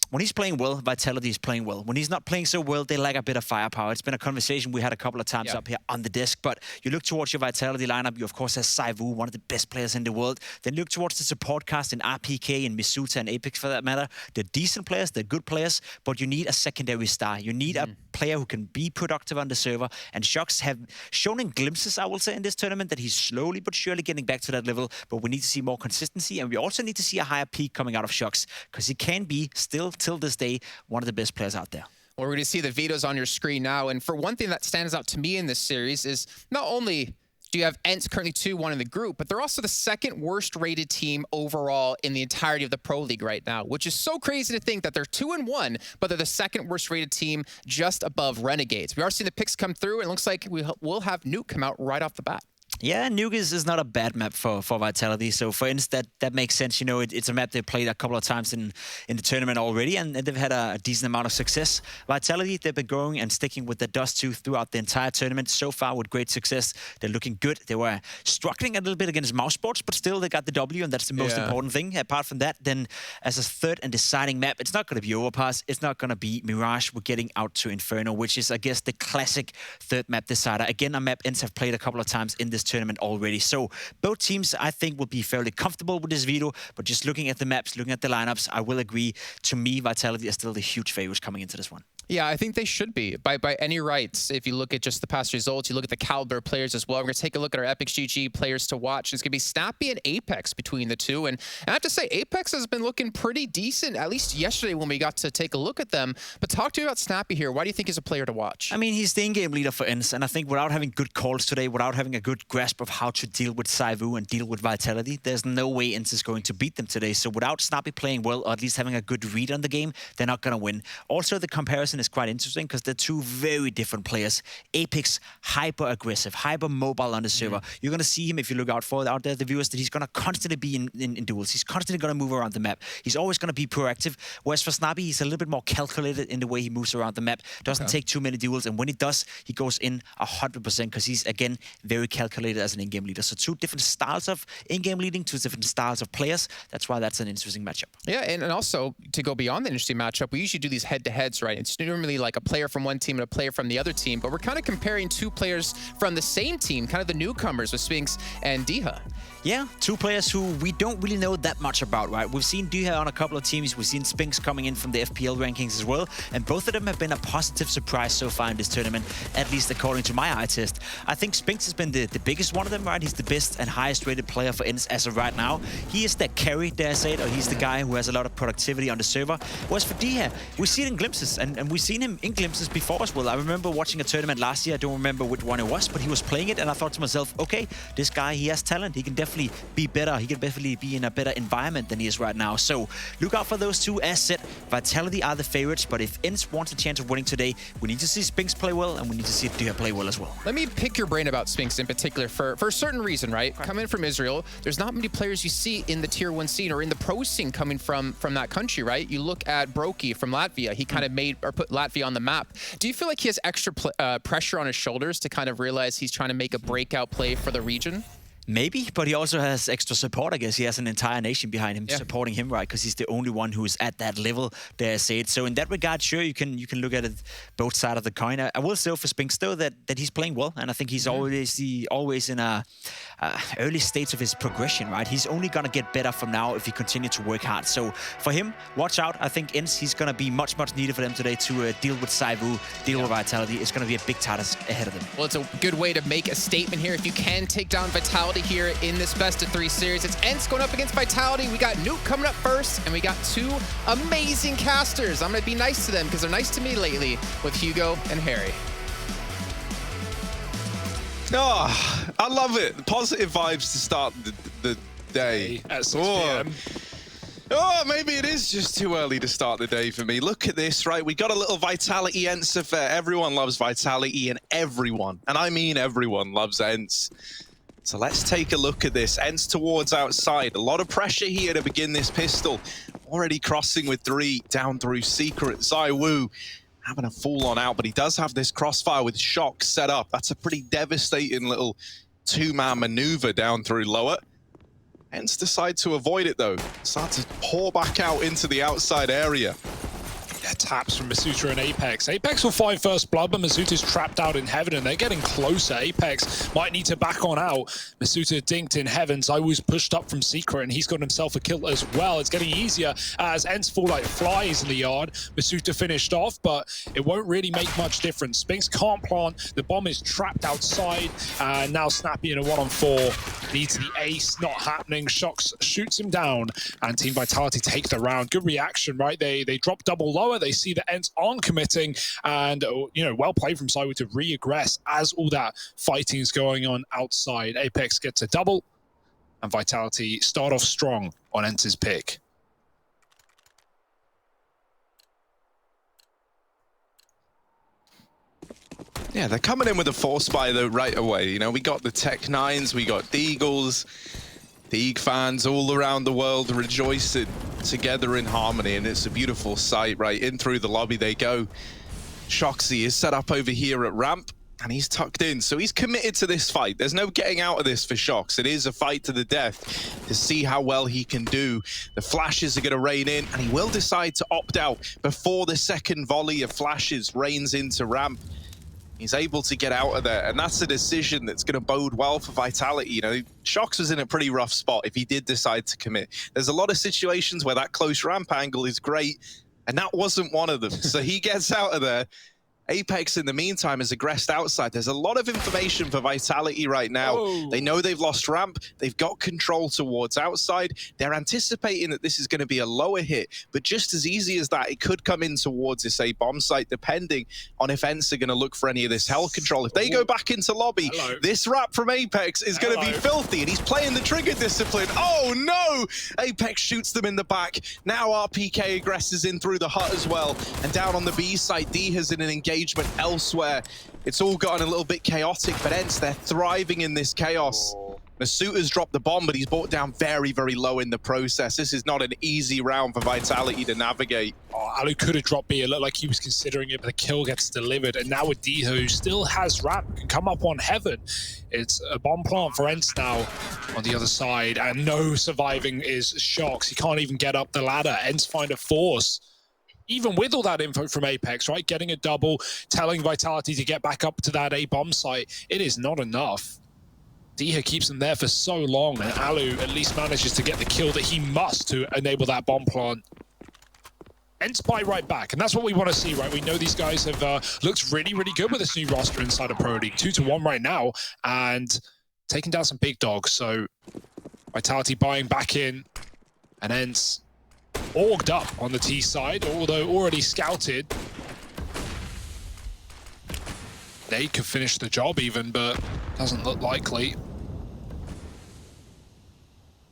when he's playing well, Vitality is playing well. When he's not playing so well, they lack a bit of firepower. It's been a conversation we had a couple of times up here on the desk. But you look towards your Vitality lineup, you of course have ZywOo, one of the best players in the world. Then look towards the support cast in RPK and Misuta and Apex for that matter. They're decent players, they're good players, but you need a secondary star. You need a player who can be productive on the server. And Shox have shown in glimpses, I will say, in this tournament that he's slowly but surely getting back to that level. But we need to see more consistency, and we also need to see a higher peak coming out of Shox, because he can be still, till this day, one of the best players out there. Well, we're going to see the vetoes on your screen now. And for one thing that stands out to me in this series is not only do you have ENCE currently 2-1 in the group, but they're also the second worst rated team overall in the entirety of the Pro League right now, which is so crazy to think that they're 2-1, but they're the second worst rated team just above Renegades. We are seeing the picks come through, and it looks like we'll have Nuke come out right off the bat. Yeah, Nuke is not a bad map for Vitality. So for instance, that makes sense. You know, it's a map they've played a couple of times in the tournament already, and they've had a decent amount of success. Vitality, they've been going and sticking with the Dust 2 throughout the entire tournament. So far with great success. They're looking good. They were struggling a little bit against Mousesports, but still they got the W, and that's the most important thing. Apart from that, then as a third and deciding map, it's not going to be Overpass. It's not going to be Mirage. We're getting out to Inferno, which is, I guess, the classic third map decider. Again, a map ENCE have played a couple of times in this tournament already. So both teams, I think, will be fairly comfortable with this veto, but just looking at the maps, looking at the lineups, I will agree. To me, Vitality are still the huge favorites coming into this one. Yeah, I think they should be, by any rights. If you look at just the past results, you look at the caliber of players as well. We're going to take a look at our Epic GG players to watch. It's going to be Snappy and Apex between the two. And I have to say, Apex has been looking pretty decent, at least yesterday when we got to take a look at them. But talk to me about Snappy here. Why do you think he's a player to watch? I mean, he's the in-game leader for ENCE, and I think without having good calls today, without having a good grasp of how to deal with ZywOo and deal with Vitality, there's no way ENCE is going to beat them today. So without Snappy playing well, or at least having a good read on the game, they're not going to win. Also, the comparison is quite interesting, because they're two very different players. Apex, hyper-aggressive, hyper-mobile on the server. You're going to see him, if you look out there, the viewers, that he's going to constantly be in duels. He's constantly going to move around the map. He's always going to be proactive. Whereas for Snappy, he's a little bit more calculated in the way he moves around the map. Doesn't take too many duels, and when he does, he goes in 100%, because he's, again, very calculated as an in-game leader. So two different styles of in-game leading, two different styles of players. That's why that's an interesting matchup. Yeah, and also, to go beyond the interesting matchup, we usually do these head-to-heads, right? It's normally like a player from one team and a player from the other team, but we're kind of comparing two players from the same team, kind of the newcomers with Spinks and Diha. Yeah, two players who we don't really know that much about, right? We've seen Diha on a couple of teams. We've seen Spinks coming in from the FPL rankings as well. And both of them have been a positive surprise so far in this tournament, at least according to my eye test. I think Spinks has been the biggest one of them, right? He's the best and highest rated player for ENCE as of right now. He is that carry, dare I say it, or he's the guy who has a lot of productivity on the server. Whereas for Diha, we see it in glimpses, and we've seen him in glimpses before as well. I remember watching a tournament last year. I don't remember which one it was, but he was playing it, and I thought to myself, okay, this guy, he has talent. He can definitely be better. He can definitely be in a better environment than he is right now. So look out for those two. As said, Vitality are the favorites, but if ENCE wants a chance of winning today, we need to see Spinks play well, and we need to see Diha play well as well. Let me pick your brain about Spinks in particular for a certain reason, right? Coming from Israel, there's not many players you see in the tier 1 scene or in the pro scene coming from that country, right? You look at Brokey from Latvia. He kind of put Latvia on the map. Do you feel like he has extra pressure on his shoulders to kind of realize he's trying to make a breakout play for the region? Maybe, but he also has extra support, I guess. He has an entire nation behind him, supporting him, right? Because he's the only one who is at that level, dare I say it. So in that regard, sure, you can look at it both sides of the coin. I will say for Spinks, though, that he's playing well, and I think he's always in a early stage of his progression, right? He's only going to get better from now if he continues to work hard. So for him, watch out. I think ENCE, he's going to be much, much needed for them today to deal with Saivu, deal with Vitality. It's going to be a big task ahead of them. Well, it's a good way to make a statement here. If you can take down Vitality here in this best-of-3 series, it's ENCE going up against Vitality. We got Nuke coming up first, and we got two amazing casters. I'm going to be nice to them because they're nice to me lately with Hugo and Harry. Oh, I love it. Positive vibes to start the day. At 6 p.m. Oh, maybe it is just too early to start the day for me. Look at this, right? We got a little Vitality ENCE affair. Everyone loves Vitality, and everyone, and I mean everyone, loves ENCE. So let's take a look at this. ENCE towards outside. A lot of pressure here to begin this pistol. Already crossing with 3 down through Secret. ZywOo having a full-on out, but he does have this crossfire with Shock set up. That's a pretty devastating little 2-man maneuver down through lower. ENCE decide to avoid it, though. Start to pour back out into the outside area. Taps from Masuta and Apex. Apex will find first blood, but Masuta's trapped out in Heaven, and they're getting closer. Apex might need to back on out. Masuta dinked in Heaven. ZywOo's pushed up from Secret, and he's got himself a kill as well. It's getting easier as ENCE fall like flies in the yard. Masuta finished off, but it won't really make much difference. Spinks can't plant. The bomb is trapped outside, and now Snappy in a 1-on-4. Needs the ace, not happening. Shocks shoots him down, and Team Vitality take the round. Good reaction, right? They drop double lower. They see the ENCE aren't committing, and well played from ZywOo to re-aggress as all that fighting is going on outside. Apex gets a double, and Vitality start off strong on ENCE's pick. Yeah, they're coming in with a force buy though right away. You know, we got the Tech9s, we got Deagles, Deag fans all around the world rejoicing together in harmony, and it's a beautiful sight, right? In through the lobby they go. Shoxy is set up over here at ramp, and he's tucked in, so he's committed to this fight. There's no getting out of this for Shox. It is a fight to the death to see how well he can do. The flashes are going to rain in, and he will decide to opt out before the second volley of flashes rains into ramp. He's able to get out of there, and that's a decision that's going to bode well for Vitality. You know, Shox was in a pretty rough spot if he did decide to commit. There's a lot of situations where that close ramp angle is great, and that wasn't one of them. So he gets out of there. Apex, in the meantime, has aggressed outside. There's a lot of information for Vitality right now. Whoa. They know they've lost ramp. They've got control towards outside. They're anticipating that this is going to be a lower hit, but just as easy as that, it could come in towards this A bomb site, depending on if ENCE are going to look for any of this hell control. If they go back into lobby, this wrap from Apex is going to be filthy, and he's playing the trigger discipline. Oh no! Apex shoots them in the back. Now RPK aggresses in through the hut as well, and down on the B side, D has in an engagement elsewhere. It's all gotten a little bit chaotic, but ENCE, they're thriving in this chaos. Masuta's dropped the bomb, but he's brought down very, very low in the process. This is not an easy round for Vitality to navigate. Oh, Alu could have dropped B. It looked like he was considering it, but the kill gets delivered. And now with D, who still has ramp, can come up on Heaven. It's a bomb plant for ENCE now on the other side, and no surviving is Shox. He can't even get up the ladder. ENCE find a force. even with all that info from Apex, right? Getting a double, telling Vitality to get back up to that A bomb site, it is not enough. Diha keeps them there for so long, and Alu at least manages to get the kill that he must to enable that bomb plant. And spy right back, and that's what we want to see, right? We know these guys have looked really, really good with this new roster inside of Pro League. 2-1 right now, and taking down some big dogs. So Vitality buying back in, and Ents orged up on the T side, although already scouted. They could finish the job even, but doesn't look likely.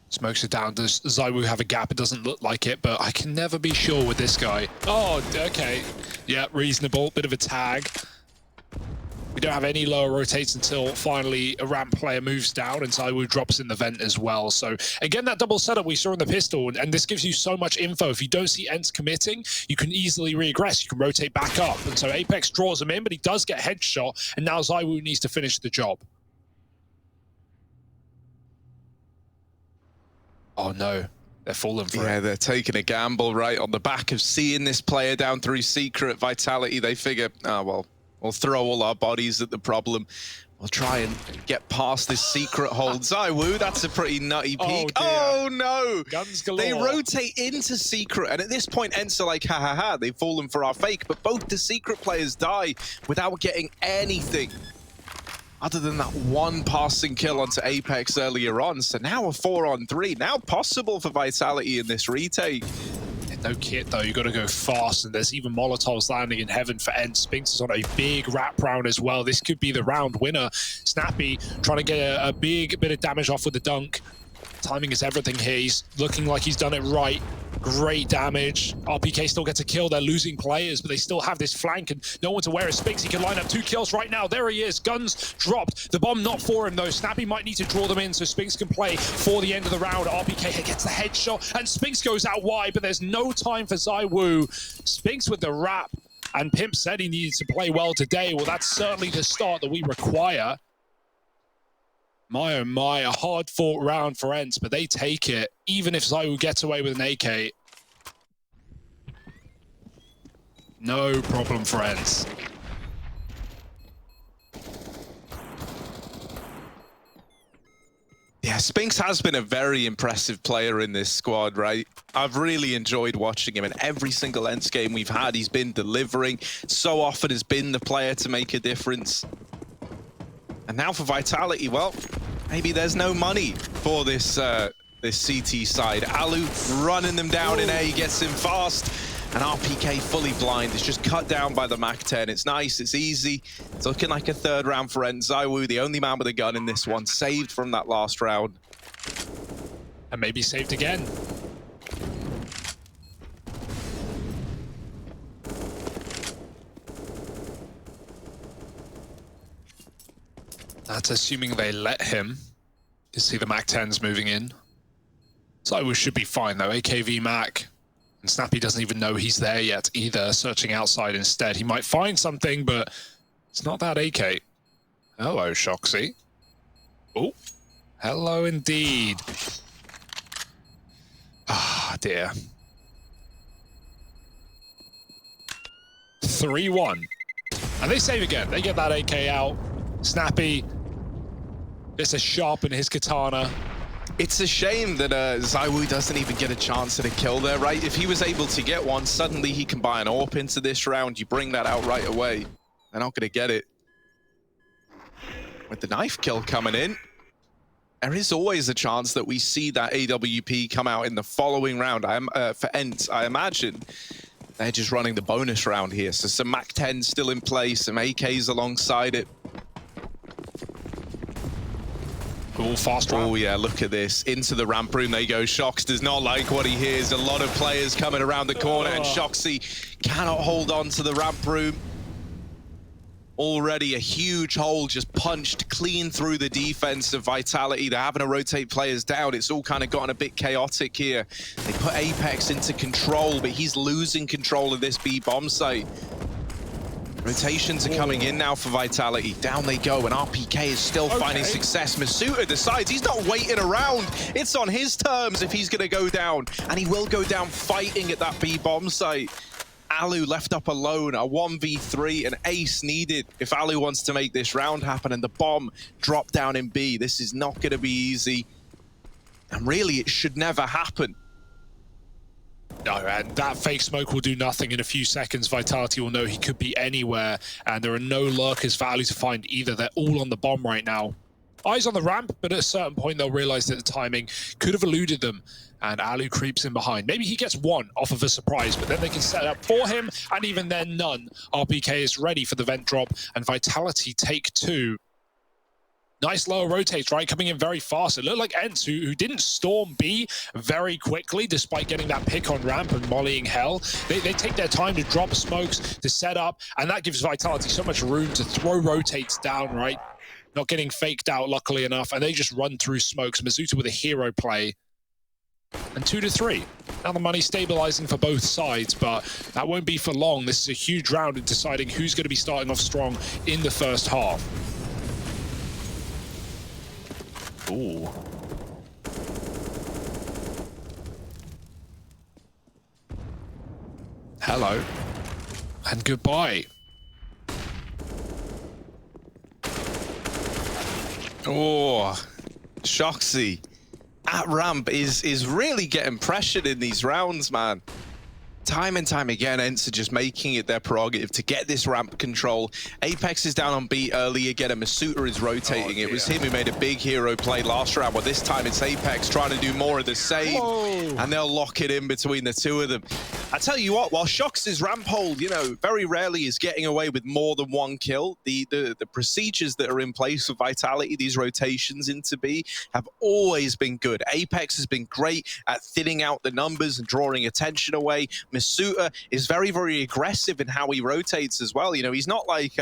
Smokes it down. Does ZywOo have a gap? It doesn't look like it, but I can never be sure with this guy. Oh, okay. Yeah, reasonable. Bit of a tag. We don't have any lower rotates until finally a ramp player moves down and ZywOo drops in the vent as well. So again, that double setup we saw in the pistol, and this gives you so much info. If you don't see Ents committing, you can easily regress. You can rotate back up. And so Apex draws him in, but he does get headshot, and now ZywOo needs to finish the job. Oh no, they're falling for it. Yeah, they're taking a gamble right on the back of seeing this player down through Secret. Vitality, they figure, oh, well, we'll throw all our bodies at the problem. We'll try and get past this Secret hold. ZywOo, that's a pretty nutty peek. Oh no! Guns galore. They rotate into Secret, and at this point, Ents are like, ha ha ha, they've fallen for our fake, but both the Secret players die without getting anything other than that one passing kill onto Apex earlier on. So now a 4-on-3, now possible for Vitality in this retake. No kit though, you got to go fast, and there's even Molotovs landing in heaven for Ents. Spinx is on a big wrap round as well. This could be the round winner. Snappy trying to get a big bit of damage off with the dunk. Timing is everything here. He's looking like he's done it right. Great damage. RPK still gets a kill. They're losing players, but they still have this flank, and no one's aware of Spinx. He can line up 2 kills right now. There he is. Guns dropped. The bomb not for him, though. Snappy might need to draw them in so Spinx can play for the end of the round. RPK gets the headshot, and Spinx goes out wide, but there's no time for ZywOo. Spinx with the wrap, and Pimp said he needed to play well today. Well, that's certainly the start that we require. My oh my, a hard-fought round for Ents, but they take it, even if ZywOo gets away with an AK. No problem for Ents. Yeah, Spinx has been a very impressive player in this squad, right? I've really enjoyed watching him in every single Ents game we've had. He's been delivering. So often has been the player to make a difference. And now for Vitality, well, maybe there's no money for this this CT side. Alu running them down in A, gets him fast, and RPK fully blind. It's just cut down by the MAC-10. It's nice, it's easy. It's looking like a third round for Ents. ZywOo, the only man with a gun in this one, saved from that last round. And maybe saved again. That's assuming they let him. You see the MAC-10s moving in. ZywOo should be fine though, AKV Mac. And Snappy doesn't even know he's there yet either, searching outside instead. He might find something, but it's not that AK. Hello, Shoxy. Oh, hello indeed. Ah, dear. 3-1. And they save again. They get that AK out. Snappy gets to sharpen his katana. It's a shame that ZywOo doesn't even get a chance at a kill there, right? If he was able to get one, suddenly he can buy an AWP into this round. You bring that out right away. They're not going to get it. With the knife kill coming in, there is always a chance that we see that AWP come out in the following round. For Ents, I imagine they're just running the bonus round here. So some MAC-10 still in place, some AKs alongside it. Cool, fast round. Oh yeah, look at this. Into the ramp room they go. Shox does not like what he hears. A lot of players coming around the corner, and Shoxy cannot hold on to the ramp room. Already a huge hole just punched clean through the defense of Vitality. They're having to rotate players down. It's all kind of gotten a bit chaotic here. They put Apex into control, but he's losing control of this B bomb site. Rotations are coming in now for Vitality. Down they go, and RPK is still finding success. Masuta decides he's not waiting around. It's on his terms if he's going to go down, and he will go down fighting at that B bomb site. Alu left up alone, a 1v3, an ace needed if Alu wants to make this round happen, and the bomb dropped down in B. This is not going to be easy, and really it should never happen. No, and that fake smoke will do nothing. In a few seconds, Vitality will know he could be anywhere, and there are no lurkers for Alu to find either. They're all on the bomb right now. Eyes on the ramp, but at a certain point they'll realize that the timing could have eluded them, and Alu creeps in behind. Maybe he gets one off of a surprise, but then they can set it up for him, and even then none. RPK is ready for the vent drop, and Vitality take two. Nice lower rotates, right? Coming in very fast. It looked like Ents, who didn't storm B very quickly, despite getting that pick on ramp and mollying hell. They take their time to drop smokes, to set up, and that gives Vitality so much room to throw rotates down, right? Not getting faked out, luckily enough, and they just run through smokes. Mizuta with a hero play. And 2-3. Now the money stabilizing for both sides, but that won't be for long. This is a huge round in deciding who's going to be starting off strong in the first half. Ooh. Hello. And goodbye. Oh, Shoxy at ramp is really getting pressured in these rounds, man. Time and time again, Ents are just making it their prerogative to get this ramp control. Apex is down on B early again, and Masuta is rotating. It was him who made a big hero play last round, but this time it's Apex trying to do more of the same. Whoa. And they'll lock it in between the two of them. I tell you what, while Shox's ramp hold, you know, very rarely is getting away with more than one kill, the procedures that are in place for Vitality, these rotations into B, have always been good. Apex has been great at thinning out the numbers and drawing attention away. Masuta is very, very aggressive in how he rotates as well. You know, he's not like,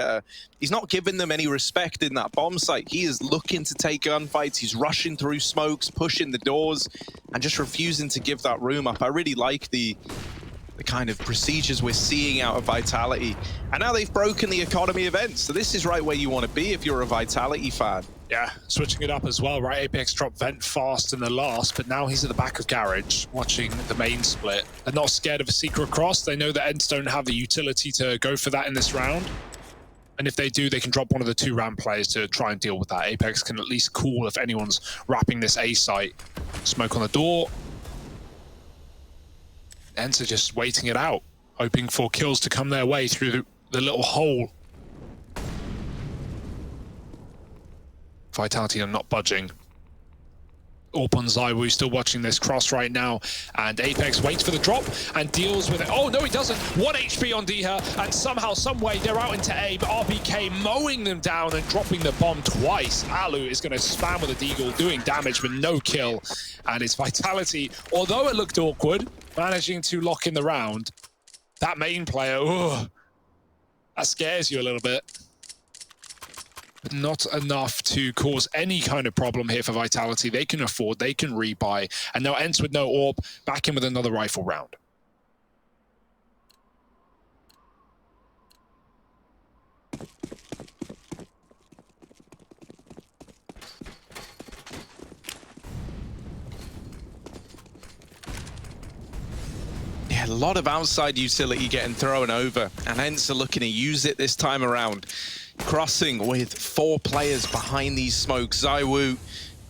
he's not giving them any respect in that bomb site. He is looking to take gunfights. He's rushing through smokes, pushing the doors, and just refusing to give that room up. I really like the kind of procedures we're seeing out of Vitality. And now they've broken the economy events. So this is right where you want to be if you're a Vitality fan. Yeah, switching it up as well, right? Apex dropped Vent fast in the last, but now he's at the back of Garage watching the main split. They're not scared of a secret cross. They know that Ents don't have the utility to go for that in this round. And if they do, they can drop one of the two ramp players to try and deal with that. Apex can at least call if anyone's wrapping this A site. Smoke on the door. Ents are just waiting it out, hoping for kills to come their way through the little hole. Vitality are not budging. Orp on Zywoo still watching this cross right now, and Apex waits for the drop and deals with it. Oh no, he doesn't. 1 HP on Diha, and somehow, someway, they're out into A, but RPK mowing them down and dropping the bomb twice. Alu is going to spam with a deagle, doing damage but no kill, and it's Vitality, although it looked awkward, managing to lock in the round. That main player, ugh, that scares you a little bit. But not enough to cause any kind of problem here for Vitality. They can afford, they can rebuy, and now Ents with no AWP, back in with another rifle round. Yeah, a lot of outside utility getting thrown over, and Ents are looking to use it this time around. Crossing with 4 players behind these smokes. Zywoo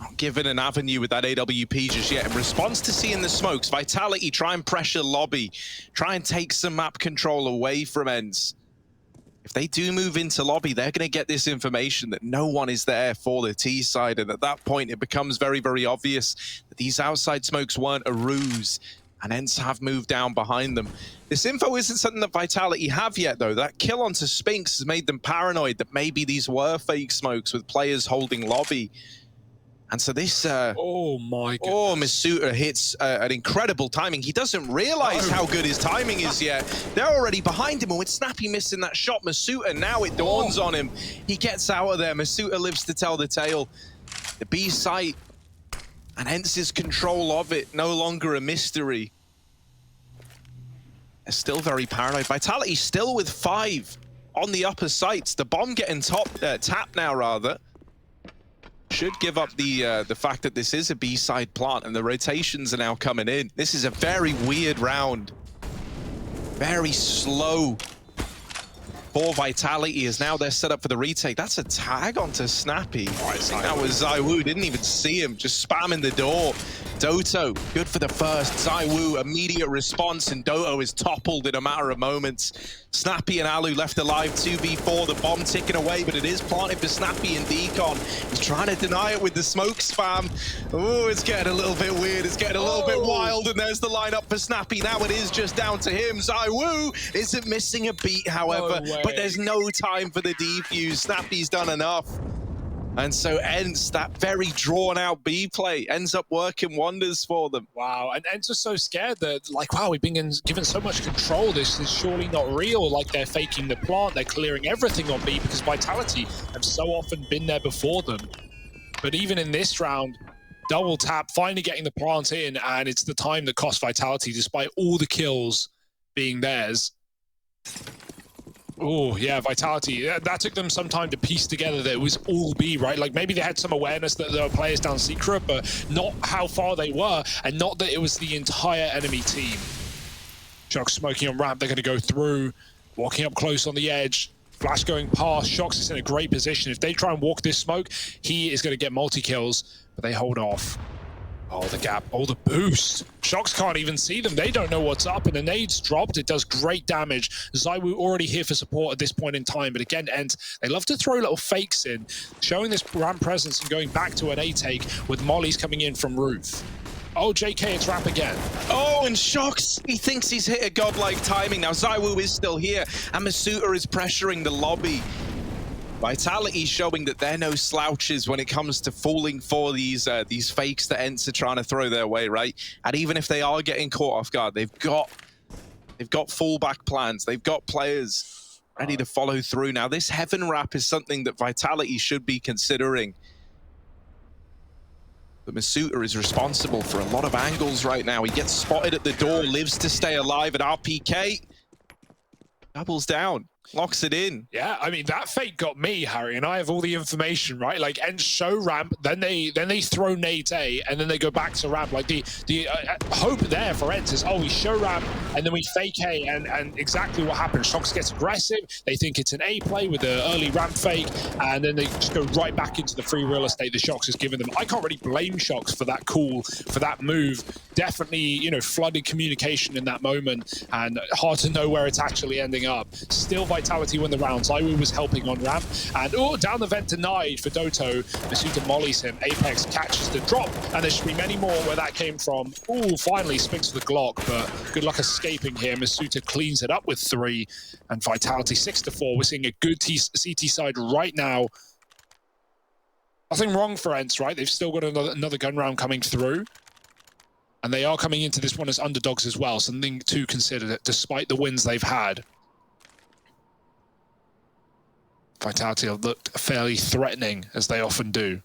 not given an avenue with that AWP just yet. In response to seeing the smokes, Vitality try and pressure lobby, try and take some map control away from Ents. If they do move into lobby, they're going to get this information that no one is there for the T side, and at that point it becomes very, very obvious that these outside smokes weren't a ruse, and Ents have moved down behind them. This info isn't something that Vitality have yet, though. That kill onto Spinks has made them paranoid that maybe these were fake smokes with players holding lobby. And so this... oh my goodness. Oh, Masuta hits an incredible timing. He doesn't realize how good his timing is yet. They're already behind him, and with Snappy missing that shot, Masuta, now it dawns on him. He gets out of there. Masuta lives to tell the tale. The B site, and Ents' control of it, no longer a mystery. They're still very paranoid. Vitality still with 5 on the upper sites. The bomb getting tapped now, rather. Should give up the fact that this is a B-side plant and the rotations are now coming in. This is a very weird round. Very slow for Vitality as now they're set up for the retake. That's a tag onto Snappy. I think that was ZywOo. Didn't even see him, just spamming the door. Doto, good for the first. ZywOo, immediate response, and Doto is toppled in a matter of moments. Snappy and Alu left alive 2v4, the bomb ticking away, but it is planted for Snappy and Deacon. He's trying to deny it with the smoke spam. Oh, it's getting a little bit weird. It's getting a little bit wild, and there's the lineup for Snappy. Now it is just down to him. ZywOo isn't missing a beat, however, but there's no time for the defuse. Snappy's done enough. And so ENCE, that very drawn-out B play, ends up working wonders for them. Wow, and ENCE are so scared that, like, wow, we've been given so much control. This is surely not real. Like, they're faking the plant. They're clearing everything on B because Vitality have so often been there before them. But even in this round, double tap, finally getting the plant in, and it's the time that cost Vitality, despite all the kills being theirs. Oh, yeah, Vitality. That took them some time to piece together that it was all B, right? Like, maybe they had some awareness that there were players down secret, but not how far they were, and not that it was the entire enemy team. Shox smoking on ramp, they're going to go through, walking up close on the edge. Flash going past, Shox is in a great position. If they try and walk this smoke, he is going to get multi-kills, but they hold off. Oh, the gap. Oh, the boost. Shox can't even see them. They don't know what's up, and the nade's dropped. It does great damage. ZywOo already here for support at this point in time, but again, ENCE, they love to throw little fakes in, showing this ramp presence and going back to an A take with mollies coming in from roof. Oh, JK, it's Ramp again. Oh, and Shox, he thinks he's hit a godlike timing. Now, ZywOo is still here, and Masuta is pressuring the lobby. Vitality showing that they're no slouches when it comes to falling for these fakes that ENCE are trying to throw their way, right? And even if they are getting caught off guard, they've got fallback plans. They've got players ready to follow through. Now, this Heaven Wrap is something that Vitality should be considering. But Masuta is responsible for a lot of angles right now. He gets spotted at the door, lives to stay alive at RPK. Doubles down. Locks it in. Yeah, I mean, that fake got me, Harry, and I have all the information, right? Like, ENCE show ramp, then they throw nades A, and then they go back to ramp. Like, the hope there for ENCE is, oh, we show ramp, and then we fake A, and exactly what happens. Shox gets aggressive, they think it's an A play with the early ramp fake, and then they just go right back into the free real estate that Shox has given them. I can't really blame Shox for that call, for that move. Definitely, you know, flooded communication in that moment, and hard to know where it's actually ending up. Still Vitality win the round. ZywOo was helping on ramp, and oh, down the vent denied for Doto. Masuta mollies him. Apex catches the drop, and there should be many more where that came from. Oh, finally Spinks with the Glock, but good luck escaping here. Masuta cleans it up with 3, and Vitality 6-4. We're seeing a good CT side right now. Nothing wrong for ENCE, right? They've still got another gun round coming through. And they are coming into this one as underdogs as well, something to consider, despite the wins they've had. Vitality have looked fairly threatening, as they often do.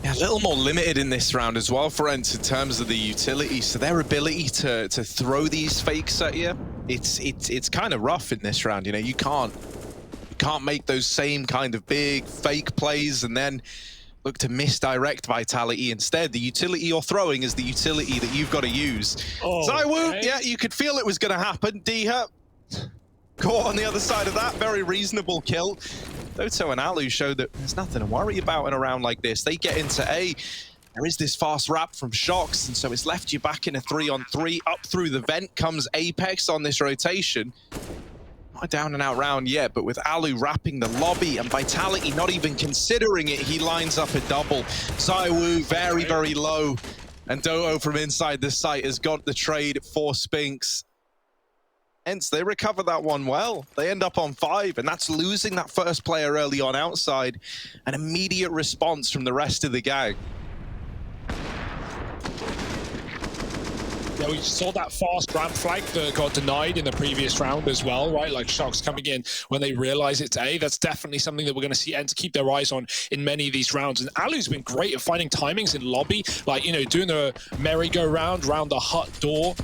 Yeah, a little more limited in this round as well for ENCE in terms of the utility. So their ability to throw these fakes at you, it's kind of rough in this round. You know, you can't make those same kind of big fake plays and then look to misdirect Vitality. Instead, the utility you're throwing is the utility that you've got to use. Oh, ZywOo, yeah, you could feel it was going to happen. Deha caught on the other side of that. Very reasonable kill. Doto and Alu showed that there's nothing to worry about in a round like this. They get into A. There is this fast wrap from Shox, and so it's left you back in a 3-on-3. Up through the vent comes Apex on this rotation. Not a down and out round yet, but with Alu wrapping the lobby and Vitality not even considering it, he lines up a double. ZywOo very, very low. And Doto from inside the site has got the trade for Spinks. ENCE, they recover that one well. They end up on 5, and that's losing that first player early on outside. An immediate response from the rest of the gang. Yeah, we saw that fast ramp flag that got denied in the previous round as well, right? Like Shox coming in when they realize it's A. That's definitely something that we're going to see ENCE keep their eyes on in many of these rounds. And Alu's been great at finding timings in lobby, like, you know, doing the merry-go-round around the hut door.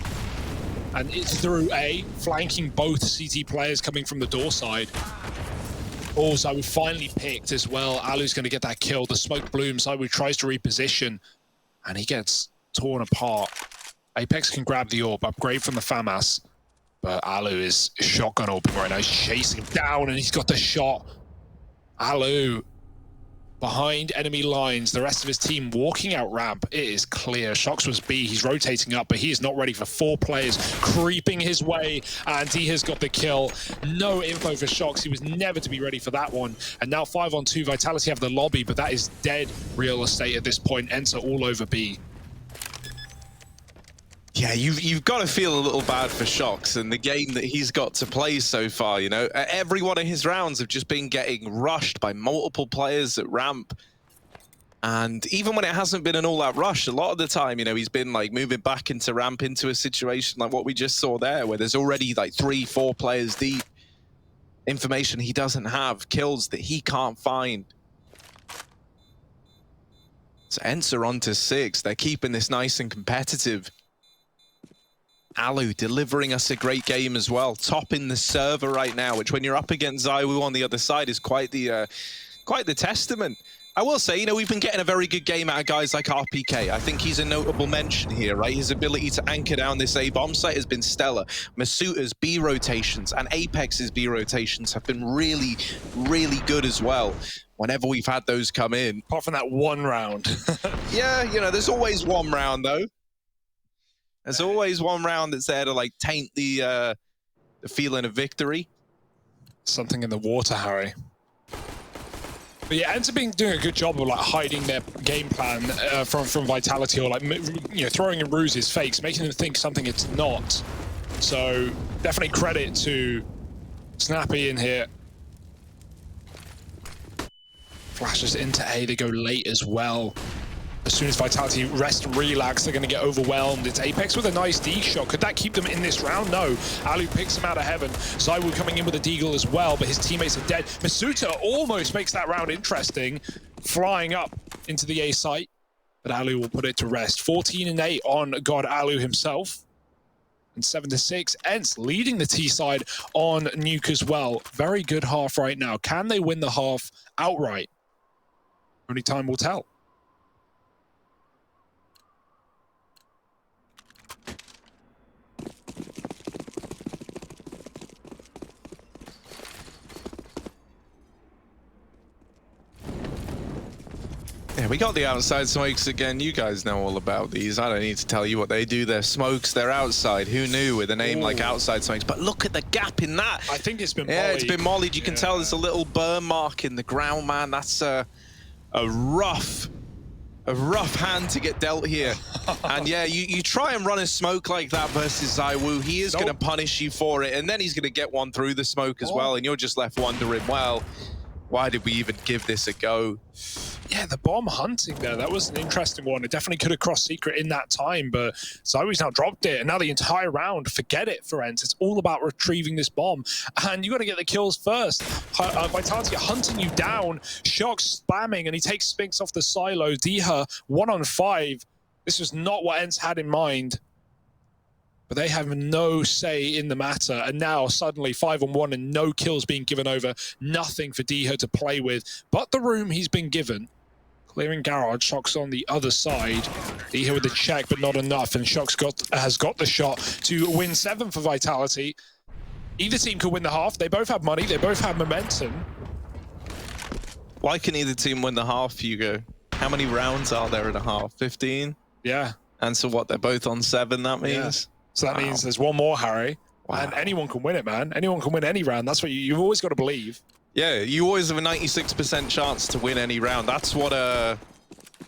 And it's through A, flanking both CT players coming from the door side. Oh, Zywoo finally picked as well. Alu's going to get that kill. The smoke blooms. Zywoo tries to reposition, and he gets torn apart. Apex can grab the orb, upgrade from the FAMAS, but Alu is shotgun orbing right now. He's chasing him down, and he's got the shot. Alu behind enemy lines. The rest of his team walking out ramp. It is clear. Shox was B. He's rotating up, but he is not ready for 4 players creeping his way, and he has got the kill. No info for Shox. He was never to be ready for that one. And now 5-on-2. Vitality have the lobby, but that is dead real estate at this point. Enter all over B. Yeah, you've got to feel a little bad for Shox and the game that he's got to play so far, you know. Every one of his rounds have just been getting rushed by multiple players at ramp. And even when it hasn't been an all-out rush, a lot of the time, you know, he's been like moving back into ramp into a situation like what we just saw there, where there's already like 3-4 players deep. Information he doesn't have, kills that he can't find. So Enter on to 6. They're keeping this nice and competitive. Alu delivering us a great game as well, topping the server right now, which when you're up against Zywoo on the other side is quite the testament. I will say, you know, we've been getting a very good game out of guys like RPK. I think he's a notable mention here, right? His ability to anchor down this A bomb site has been stellar. Masuta's B rotations and Apex's B rotations have been really, really good as well whenever we've had those come in. Apart from that one round. Yeah, you know, there's always one round though. There's always one round that's there to like taint the feeling of victory. Something in the water, Harry. But yeah, Enter being doing a good job of like hiding their game plan from Vitality, or like, you know, throwing in ruses, fakes, making them think something it's not. So definitely credit to Snappy in here. Flashes into A, they go late as well. As soon as Vitality rest and relax, they're going to get overwhelmed. It's Apex with a nice D shot. Could that keep them in this round? No. Alu picks him out of heaven. Zywoo coming in with a deagle as well, but his teammates are dead. Masuta almost makes that round interesting, flying up into the A site, but Alu will put it to rest. 14-8 on God Alu himself. And 7-6. Ents leading the T side on Nuke as well. Very good half right now. Can they win the half outright? Only time will tell. Yeah, we got the outside smokes again. You guys know all about these. I don't need to tell you what they do. They're smokes, they're outside. Who knew with a name like outside smokes? But look at the gap in that. I think it's been mollied. Yeah, it's been mollied. You can tell there's a little burn mark in the ground, man. That's a rough hand to get dealt here. And yeah, you try and run a smoke like that versus Zywoo, he is going to punish you for it, and then he's going to get one through the smoke as well, and you're just left wondering, well, why did we even give this a go? Yeah, the bomb hunting there, that was an interesting one. It definitely could have crossed secret in that time, but Zywoo's now dropped it, and now the entire round, forget it for Ents. It's all about retrieving this bomb, and you got to get the kills first. Vitality hunting you down, Shox spamming, and he takes Spinks off the silo. Diha 1-on-5. This was not what Ents had in mind, but they have no say in the matter, and now suddenly 5-on-1 and no kills being given over. Nothing for Diha to play with, but the room he's been given. Clearing Garage, Shox on the other side. Diha with the check, but not enough, and Shox has got the shot to win 7 for Vitality. Either team could win the half. They both have money. They both have momentum. Why can either team win the half, Hugo? How many rounds are there in a half? 15? Yeah. And so what, they're both on 7, that means? Yeah. So that means there's one more, Harry. Wow. And anyone can win it, man. Anyone can win any round. That's what you've always got to believe. Yeah, you always have a 96% chance to win any round. That's what a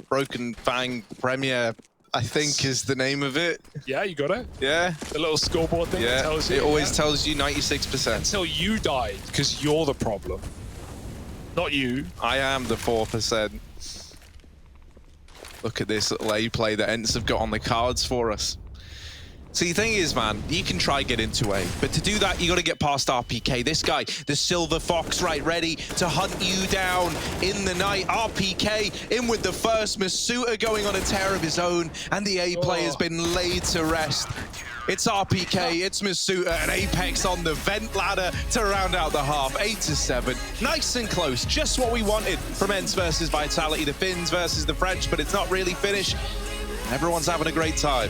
Broken Fang Premier, I think, is the name of it. Yeah, you got it. Yeah. The little scoreboard thing that tells you. It always tells you 96%. Until you died, because you're the problem. Not you. I am the 4%. Look at this little A play that Ents have got on the cards for us. See, the thing is, man, you can try get into A, but to do that, you got to get past RPK. This guy, the Silver Fox, right, ready to hunt you down in the night. RPK in with the first. Masuta going on a tear of his own, and the A player's been laid to rest. It's RPK, it's Masuta, and Apex on the vent ladder to round out the half. 8-7. Nice and close. Just what we wanted from ENCE versus Vitality. The Finns versus the French, but it's not really finished. Everyone's having a great time.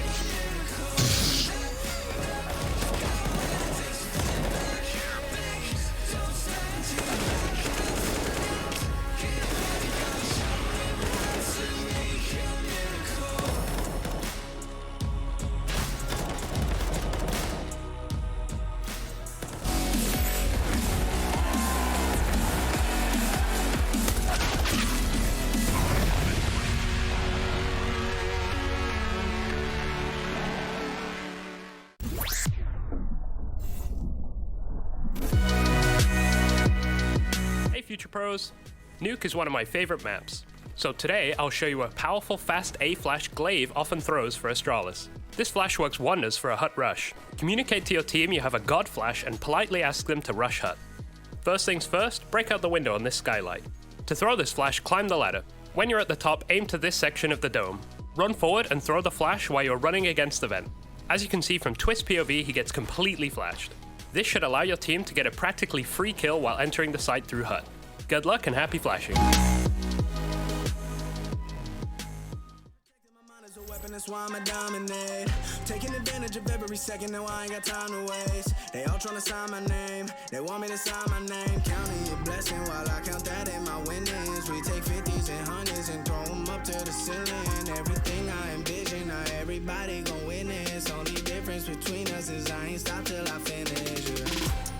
Future Pros, Nuke is one of my favorite maps. So today I'll show you a powerful fast A flash Glaive often throws for Astralis. This flash works wonders for a hut rush. Communicate to your team you have a god flash and politely ask them to rush hut. First things first, break out the window on this skylight. To throw this flash, climb the ladder. When you're at the top, aim to this section of the dome. Run forward and throw the flash while you're running against the vent. As you can see from Twist POV, he gets completely flashed. This should allow your team to get a practically free kill while entering the site through hut. Good luck and happy flashing. That's why I'm a dominate. Taking advantage of every second, now I ain't got time to waste. They all tryna sign my name, they want me to sign my name. Counting your blessing while I count that in my winnings. We take 50s and 100s and throw them up to the ceiling. Everything I envision, now everybody gon' witness. Only difference between us is I ain't stop till I finish.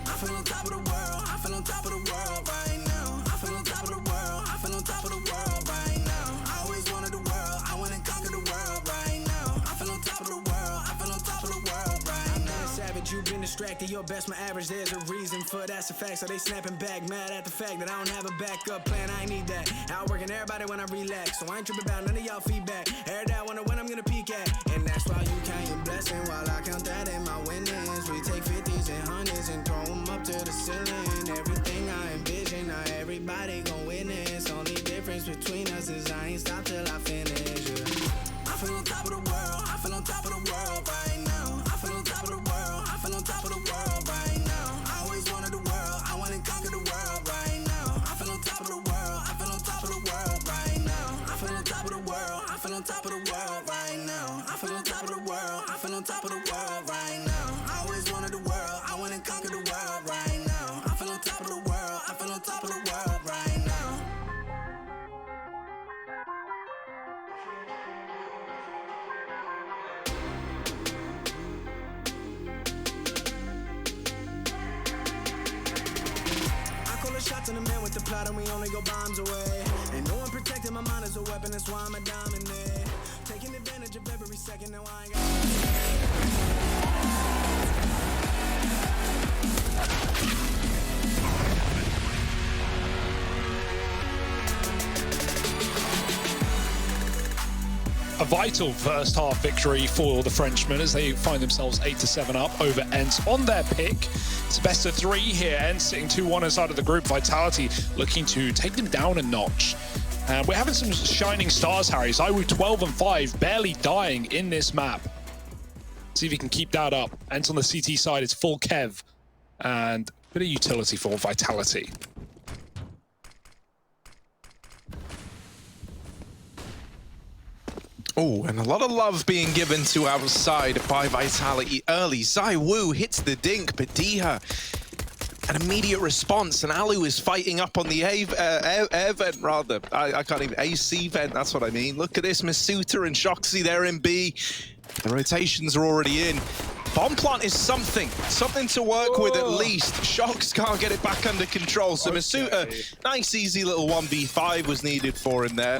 I feel on top of the world, I feel on top of the world right now. I feel on top of the world, I feel on top of the world right now. I always wanted the world, I wanna conquer the world right now. I feel on top of the world, I feel on top of the world right now. Savage, you've been distracted, your best my average, there's a reason for that's a fact. So they snapping back, mad at the fact that I don't have a backup plan, I ain't need that. Outworking everybody when I relax, so I ain't tripping about none of y'all feedback. Heard that, wonder when I'm gonna peak at. And that's why you count your blessing while I count that in my winnings. We take 50s and 100s and throw them up to the ceiling. Everything I envision, now everybody gon' witness. Only difference between us is I ain't stop till I finish. I feel on top of the world, I feel on top of the world right now. I feel on top of the world, I feel on top of the world right now. I always wanted the world, I wanna conquer the world right now. I feel on top of the world, I feel on top of the world right now. I feel on top of the world, I feel on top of the world right now. I feel on top of the world, I feel on top of the world right now. I always wanted the world, I wanna conquer the world right now. I feel on top of the world, I feel on top of the world right now. Shots in the man with the plot and we only go bombs away. Ain't no one protecting my mind as a weapon, that's why I'm a dominate. Taking advantage of every second, now I ain't got. A vital first half victory for the Frenchmen as they find themselves 8-7 up over ENCE on their pick. It's a best of 3 here. ENCE sitting 2-1 inside of the group. Vitality looking to take them down a notch. And we're having some shining stars, Harry. ZywOo 12-5, barely dying in this map. See if he can keep that up. ENCE on the CT side is full Kev and a bit of utility for Vitality. Oh, and a lot of love being given to our side by Vitality early. ZywOo hits the dink, but Diha, an immediate response, and Alu is fighting up on the air vent, rather. I can't even, AC vent, that's what I mean. Look at this, Masuta and Shoxy there in B. The rotations are already in. Bomb plant is something to work with at least. Shox can't get it back under control, so Masuta, nice easy little 1v5 was needed for him there.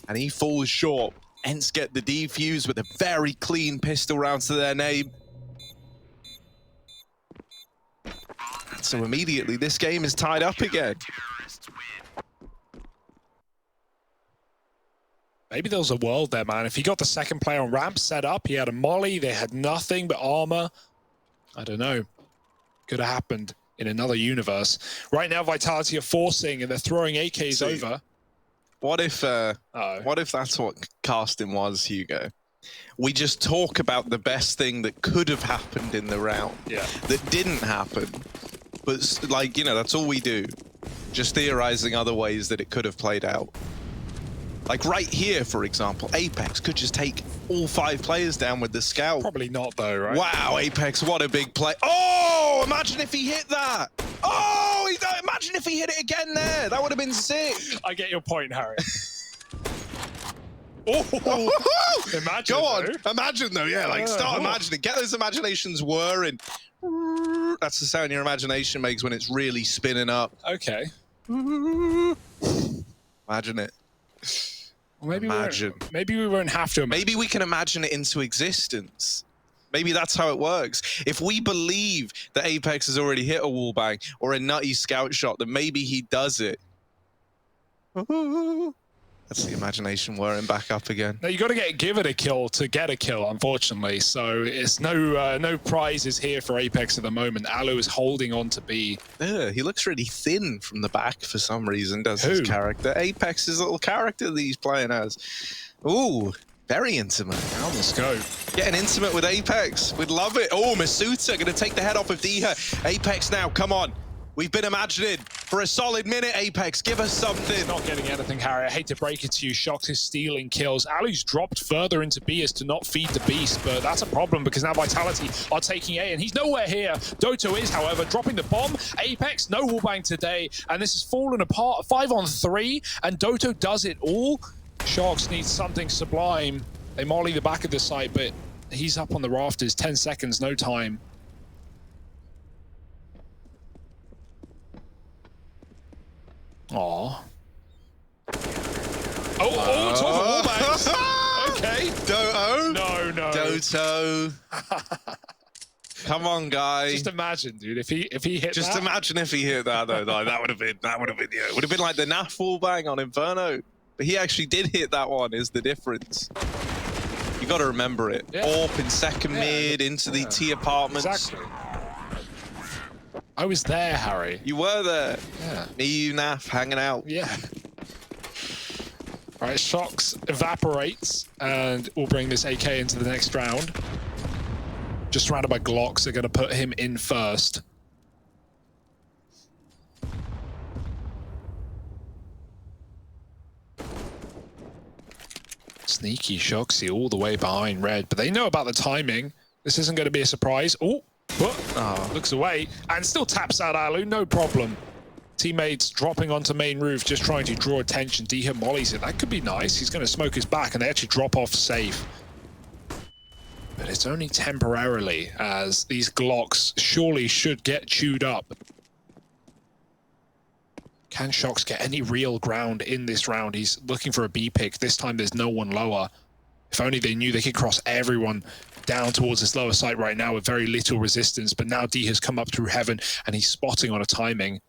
And he falls short. ENCE get the defuse with a very clean pistol round to their name. So immediately this game is tied up again. Maybe there was a world there, man. If he got the second player on ramp set up, he had a molly, they had nothing but armor. I don't know. Could have happened in another universe. Right now, Vitality are forcing and they're throwing AKs over. What if that's what casting was, Hugo? We just talk about the best thing that could have happened in the round that didn't happen. But, like, you know, that's all we do. Just theorizing other ways that it could have played out. Like right here, for example, Apex could just take all 5 players down with the scout. Probably not, though, right? Wow, Apex, what a big play. Oh, imagine if he hit that. Oh, imagine if he hit it again there. That would have been sick. I get your point, Harry. Imagine, Go on. though. Imagine, though. Yeah, like, start imagining. Get those imaginations whirring. That's the sound your imagination makes when it's really spinning up. Okay. Imagine it. Well, maybe imagine. Maybe we won't have to. Maybe we can imagine it into existence. Maybe that's how it works. If we believe that Apex has already hit a wallbang or a nutty scout shot, then maybe he does it. That's the imagination whirring back up again. Now you got to give it a kill to get a kill, unfortunately. So it's no prizes here for Apex at the moment. Alu is holding on to B. Yeah, he looks really thin from the back for some reason, does his character. Apex's little character that he's playing as. Ooh, very intimate. Now let's go. Getting intimate with Apex. We'd love it. Oh, Masuta going to take the head off of Diha. Apex now, come on. We've been imagining for a solid minute, Apex. Give us something. Not getting anything, Harry. I hate to break it to you. Shox is stealing kills. Alu's dropped further into B as to not feed the beast, but that's a problem because now Vitality are taking A, and he's nowhere here. Doto is, however, dropping the bomb. Apex, no wallbang today, and this has fallen apart. 5 on 3, and Doto does it all. Shox needs something sublime. They molly the back of the site, but he's up on the rafters. 10 seconds, no time. Aw. Oh, it's on the wallbangs. Okay. Doto? No. Doto. Come on, guy. Just imagine, dude, if he hit Just that. imagine if he hit that, though. That would have been, yeah. It would have been like the NAF wallbang on Inferno. But he actually did hit that one, is the difference. You got to remember it. Yeah. Orp in second mid, into the T apartments. Exactly. I was there, Harry. You were there. Yeah. Me, you, NAF, hanging out. Yeah. All right, Shox evaporates, and we'll bring this AK into the next round. Just surrounded by Glocks, are going to put him in first. Sneaky Shoxy all the way behind Red, but they know about the timing. This isn't going to be a surprise. Oh, looks away and still taps out Alu, no problem. Teammates dropping onto main roof, just trying to draw attention. Diha mollies it. That could be nice. He's going to smoke his back, and they actually drop off safe. But it's only temporarily, as these Glocks surely should get chewed up. Can Shox get any real ground in this round? He's looking for a B pick. This time there's no one lower. If only they knew they could cross everyone down towards this lower site right now with very little resistance. But now D has come up through heaven, and he's spotting on a timing.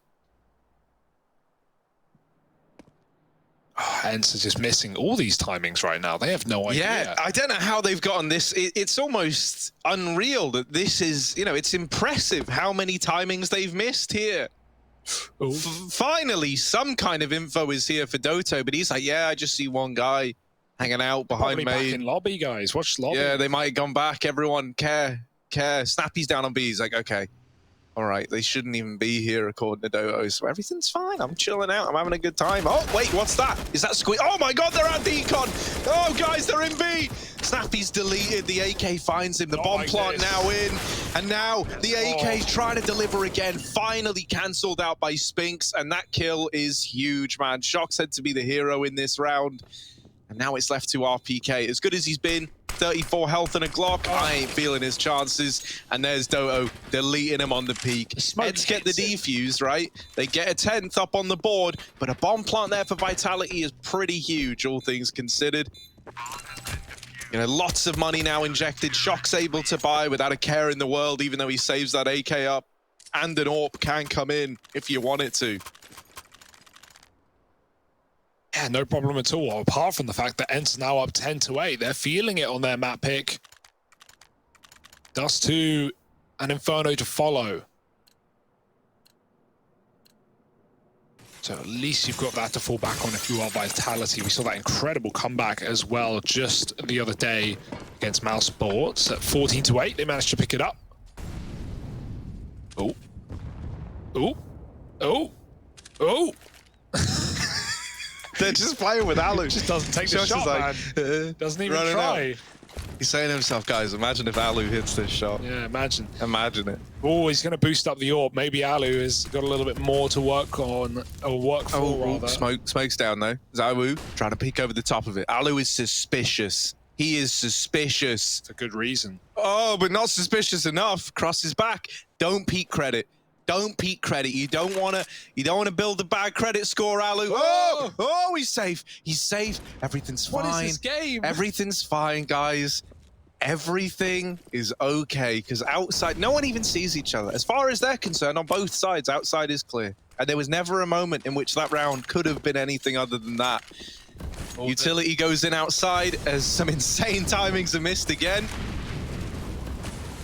Hence is just missing all these timings right now. They have no idea. Yeah, I don't know how they've gotten this. It's almost unreal that this is, you know, it's impressive how many timings they've missed here. Finally, some kind of info is here for Doto, but he's like, yeah, I just see one guy hanging out behind Probably back main. in lobby, guys. Watch lobby. Yeah, they might have gone back. Everyone care. Snappy's down on B. He's like, okay. All right, they shouldn't even be here according to Doto, so everything's fine. I'm chilling out. I'm having a good time. Oh, wait, what's that? Is that Squeak? Oh my God, they're at Decon. Oh, guys, they're in B. Snappy's deleted. The AK finds him. The bomb plant now in. And now the AK's trying to deliver again. Finally cancelled out by Spinks, and that kill is huge, man. Shox said to be the hero in this round. And now it's left to RPK. As good as he's been, 34 health and a Glock, I ain't feeling his chances. And there's Doto deleting him on the peak. Heads get the defuse, right? They get a 10th up on the board, but a bomb plant there for Vitality is pretty huge, all things considered. You know, lots of money now injected. Shock's able to buy without a care in the world, even though he saves that AK up. And an AWP can come in if you want it to. Yeah, no problem at all. Apart from the fact that Ent's now up 10-8. They're feeling it on their map pick. Dust 2 and Inferno to follow. So at least you've got that to fall back on if you are Vitality. We saw that incredible comeback as well just the other day against Mouse Sports. At 14-8, they managed to pick it up. Oh. Oh. Oh. Oh. They're just playing with Alu. Just doesn't take the shot, man. Doesn't even try. He's saying to himself, guys, imagine if Alu hits this shot. Yeah, imagine. Imagine it. Oh, he's going to boost up the AWP. Maybe Alu has got a little bit more to work on, or work for, rather. Smoke's down, though. Zawu trying to peek over the top of it. Alu is suspicious. He is suspicious. It's a good reason. Oh, but not suspicious enough. Crosses back. Don't peek credit. Don't peek credit. You don't want to build a bad credit score, Alu. Oh, he's safe. He's safe. Everything's fine. What is this game? Everything's fine, guys. Everything is okay, because outside, no one even sees each other. As far as they're concerned, on both sides, outside is clear. And there was never a moment in which that round could have been anything other than that. Utility goes in outside as some insane timings are missed again.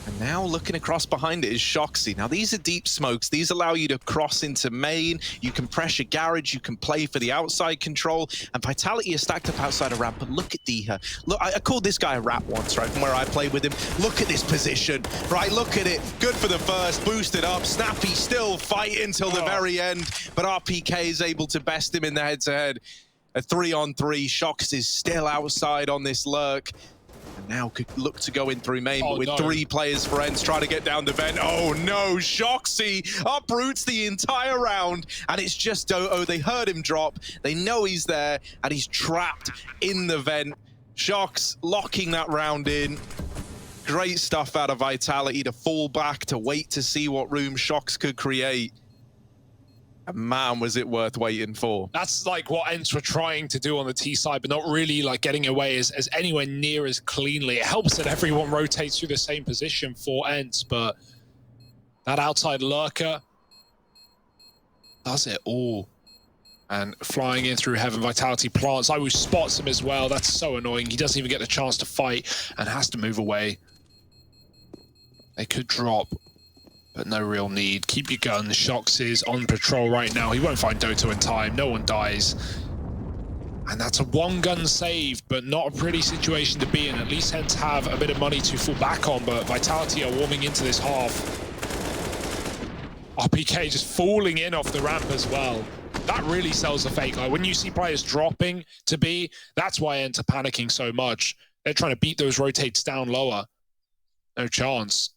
And now looking across behind it is Shoxy. Now these are deep smokes. These allow you to cross into main. You can pressure garage. You can play for the outside control. And Vitality is stacked up outside a ramp. But look at Diha. Look, I called this guy a rat once, right, from where I played with him. Look at this position, right? Look at it. Good for the first. Boosted up. Snappy still fighting till the very end. But RPK is able to best him in the head-to-head. A 3-on-3. Shox is still outside on this lurk. And now could look to go in through main, but with 3 players for Ents trying to get down the vent. Oh no, Shoxy uproots the entire round, and it's just Doto. They heard him drop. They know he's there, and he's trapped in the vent. Shox locking that round in. Great stuff out of Vitality to fall back, to wait to see what room Shox could create. And man, was it worth waiting for. That's like what Ents were trying to do on the T side, but not really like getting away as anywhere near as cleanly. It helps that everyone rotates through the same position for Ents, but that outside lurker does it all. And flying in through heaven, Vitality plants. I wish spots him as well. That's so annoying. He doesn't even get the chance to fight and has to move away. They could drop, but no real need. Keep your gun. Shox is on patrol right now. He won't find Doto in time. No one dies. And that's a 1-gun save, but not a pretty situation to be in. At least Ents have a bit of money to fall back on, but Vitality are warming into this half. RPK just falling in off the ramp as well. That really sells the fake. Like when you see players dropping to B, that's why Ents are panicking so much. They're trying to beat those rotates down lower. No chance.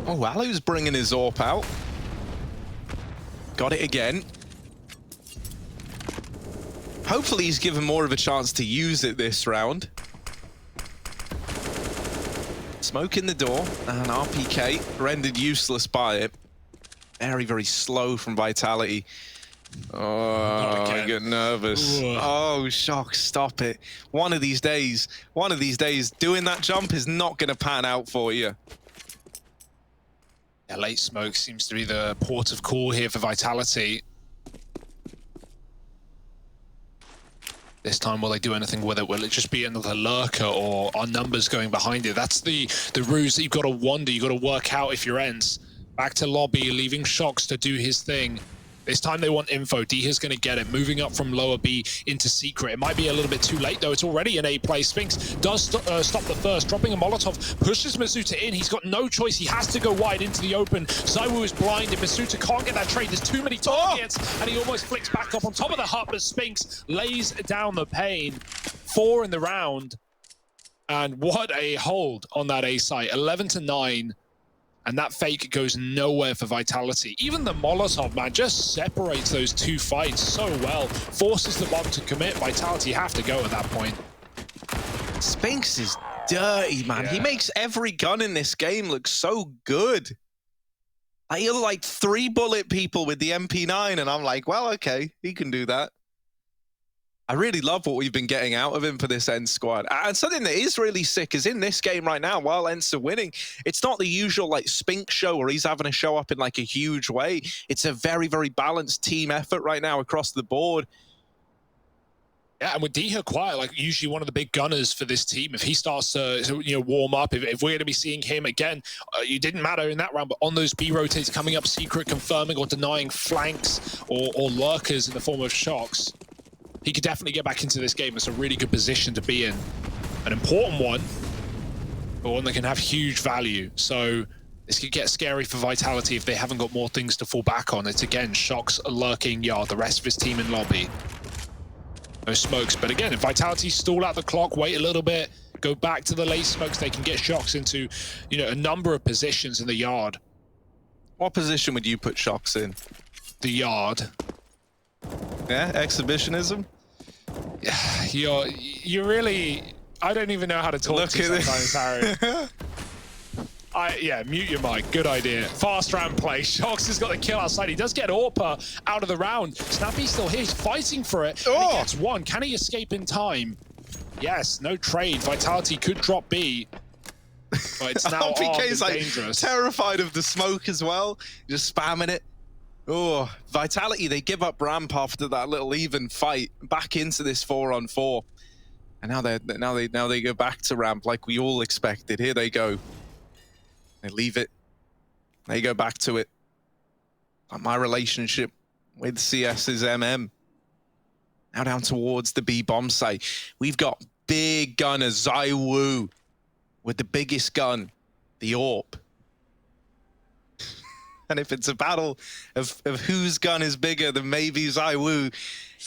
Oh, Alu's bringing his AWP out. Got it again. Hopefully he's given more of a chance to use it this round. Smoke in the door, and RPK rendered useless by it. Very, very slow from Vitality. Oh, I get nervous. Ooh. Oh, Shox, stop it. One of these days, doing that jump is not going to pan out for you. Yeah, late smoke seems to be the port of call here for Vitality. This time, will they do anything with it? Will it just be another lurker, or are numbers going behind it? That's the ruse that you've got to wonder. You've got to work out if you're Ents. Back to lobby, leaving Shox to do his thing. This time they want info. Diha's going to get it. Moving up from lower B into secret. It might be a little bit too late, though. It's already an A play. Spinks does stop the first. Dropping a Molotov. Pushes Masuta in. He's got no choice. He has to go wide into the open. Zywoo is blinded. Masuta can't get that trade. There's too many targets. And he almost flicks back up on top of the hut. But Spinks lays down the pain. 4 in the round. And what a hold on that A site. 11-9. And that fake goes nowhere for Vitality. Even the Molotov, man, just separates those two fights so well. Forces the bomb to commit. Vitality have to go at that point. Spinks is dirty, man. Yeah. He makes every gun in this game look so good. He'll like 3-bullet people with the MP9, and I'm like, well, okay, he can do that. I really love what we've been getting out of him for this ENCE squad. And something that is really sick is in this game right now, while ENCE are winning, it's not the usual like Spink show where he's having to show up in like a huge way. It's a very, very balanced team effort right now across the board. Yeah, and with Diha quiet, like usually one of the big gunners for this team, if he starts to warm up, if we're going to be seeing him again, you didn't matter in that round, but on those B rotates coming up, secret confirming or denying flanks or lurkers in the form of shocks, he could definitely get back into this game. It's a really good position to be in. An important one, but one that can have huge value. So this could get scary for Vitality if they haven't got more things to fall back on. It's again, shocks, lurking, Yard, the rest of his team in lobby. No smokes, but again, if Vitality stall out the clock, wait a little bit, go back to the late smokes, they can get shocks into, a number of positions in the Yard. What position would you put shocks in? The Yard. Yeah, exhibitionism? You're really... I don't even know how to talk to you sometimes, Harry. Yeah, mute your mic. Good idea. Fast round play. Shocks has got the kill outside. He does get Orpa out of the round. Snappy's still here. He's fighting for it. And he gets one. Can he escape in time? Yes, no trade. Vitality could drop B. But it's now PK's like dangerous. Terrified of the smoke as well. Just spamming it. Oh, Vitality, they give up ramp after that little even fight. Back into this 4-on-4. And now they go back to ramp like we all expected. Here they go. They leave it. They go back to it. Like my relationship with CS is MM. Now down towards the B bomb site. We've got big gunners, ZywOo, with the biggest gun, the AWP. And if it's a battle of whose gun is bigger, then maybe ZywOo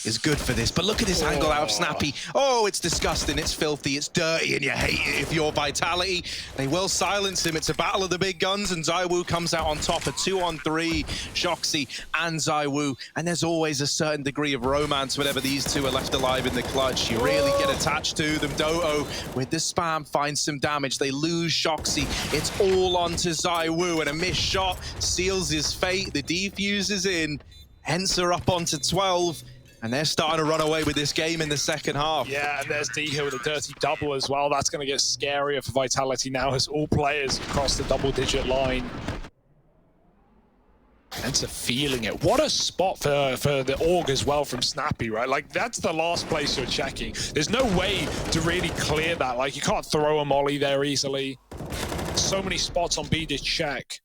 is good for this. But look at this angle out of Snappy. Oh, it's disgusting, it's filthy, it's dirty, and you hate it if you're Vitality. They will silence him. It's a battle of the big guns, and ZywOo comes out on top. A 2-on-3, Shoxy and ZywOo. And there's always a certain degree of romance whenever these two are left alive in the clutch. You really get attached to them. Doto, with the spam, finds some damage. They lose Shoxy. It's all onto ZywOo, and a missed shot seals his fate. The defuse is in. ENCE are up onto 12. And they're starting to run away with this game in the second half. Yeah, and there's Diha with a dirty double as well. That's going to get scarier for Vitality now as all players cross the double-digit line. ENCE are feeling it. What a spot for the AUG as well from Snappy, right? Like, that's the last place you're checking. There's no way to really clear that. Like, you can't throw a molly there easily. So many spots on B to check.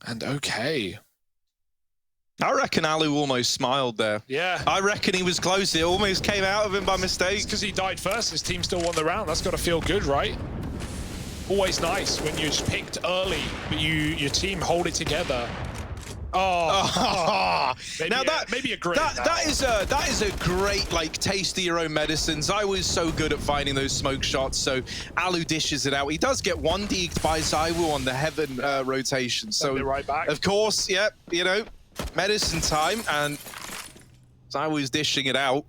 And okay. I reckon Alu almost smiled there. Yeah. I reckon he was close. It almost came out of him by mistake. It's because he died first. His team still won the round. That's got to feel good, right? Always nice when you're picked early, but your team hold it together. Maybe a great. That is a great like taste of your own medicine. ZywOo's so good at finding those smoke shots, so Alu dishes it out. He does get one deeked by ZywOo on the heaven rotation. So right back. Of course, yep, medicine time, and ZywOo's dishing it out.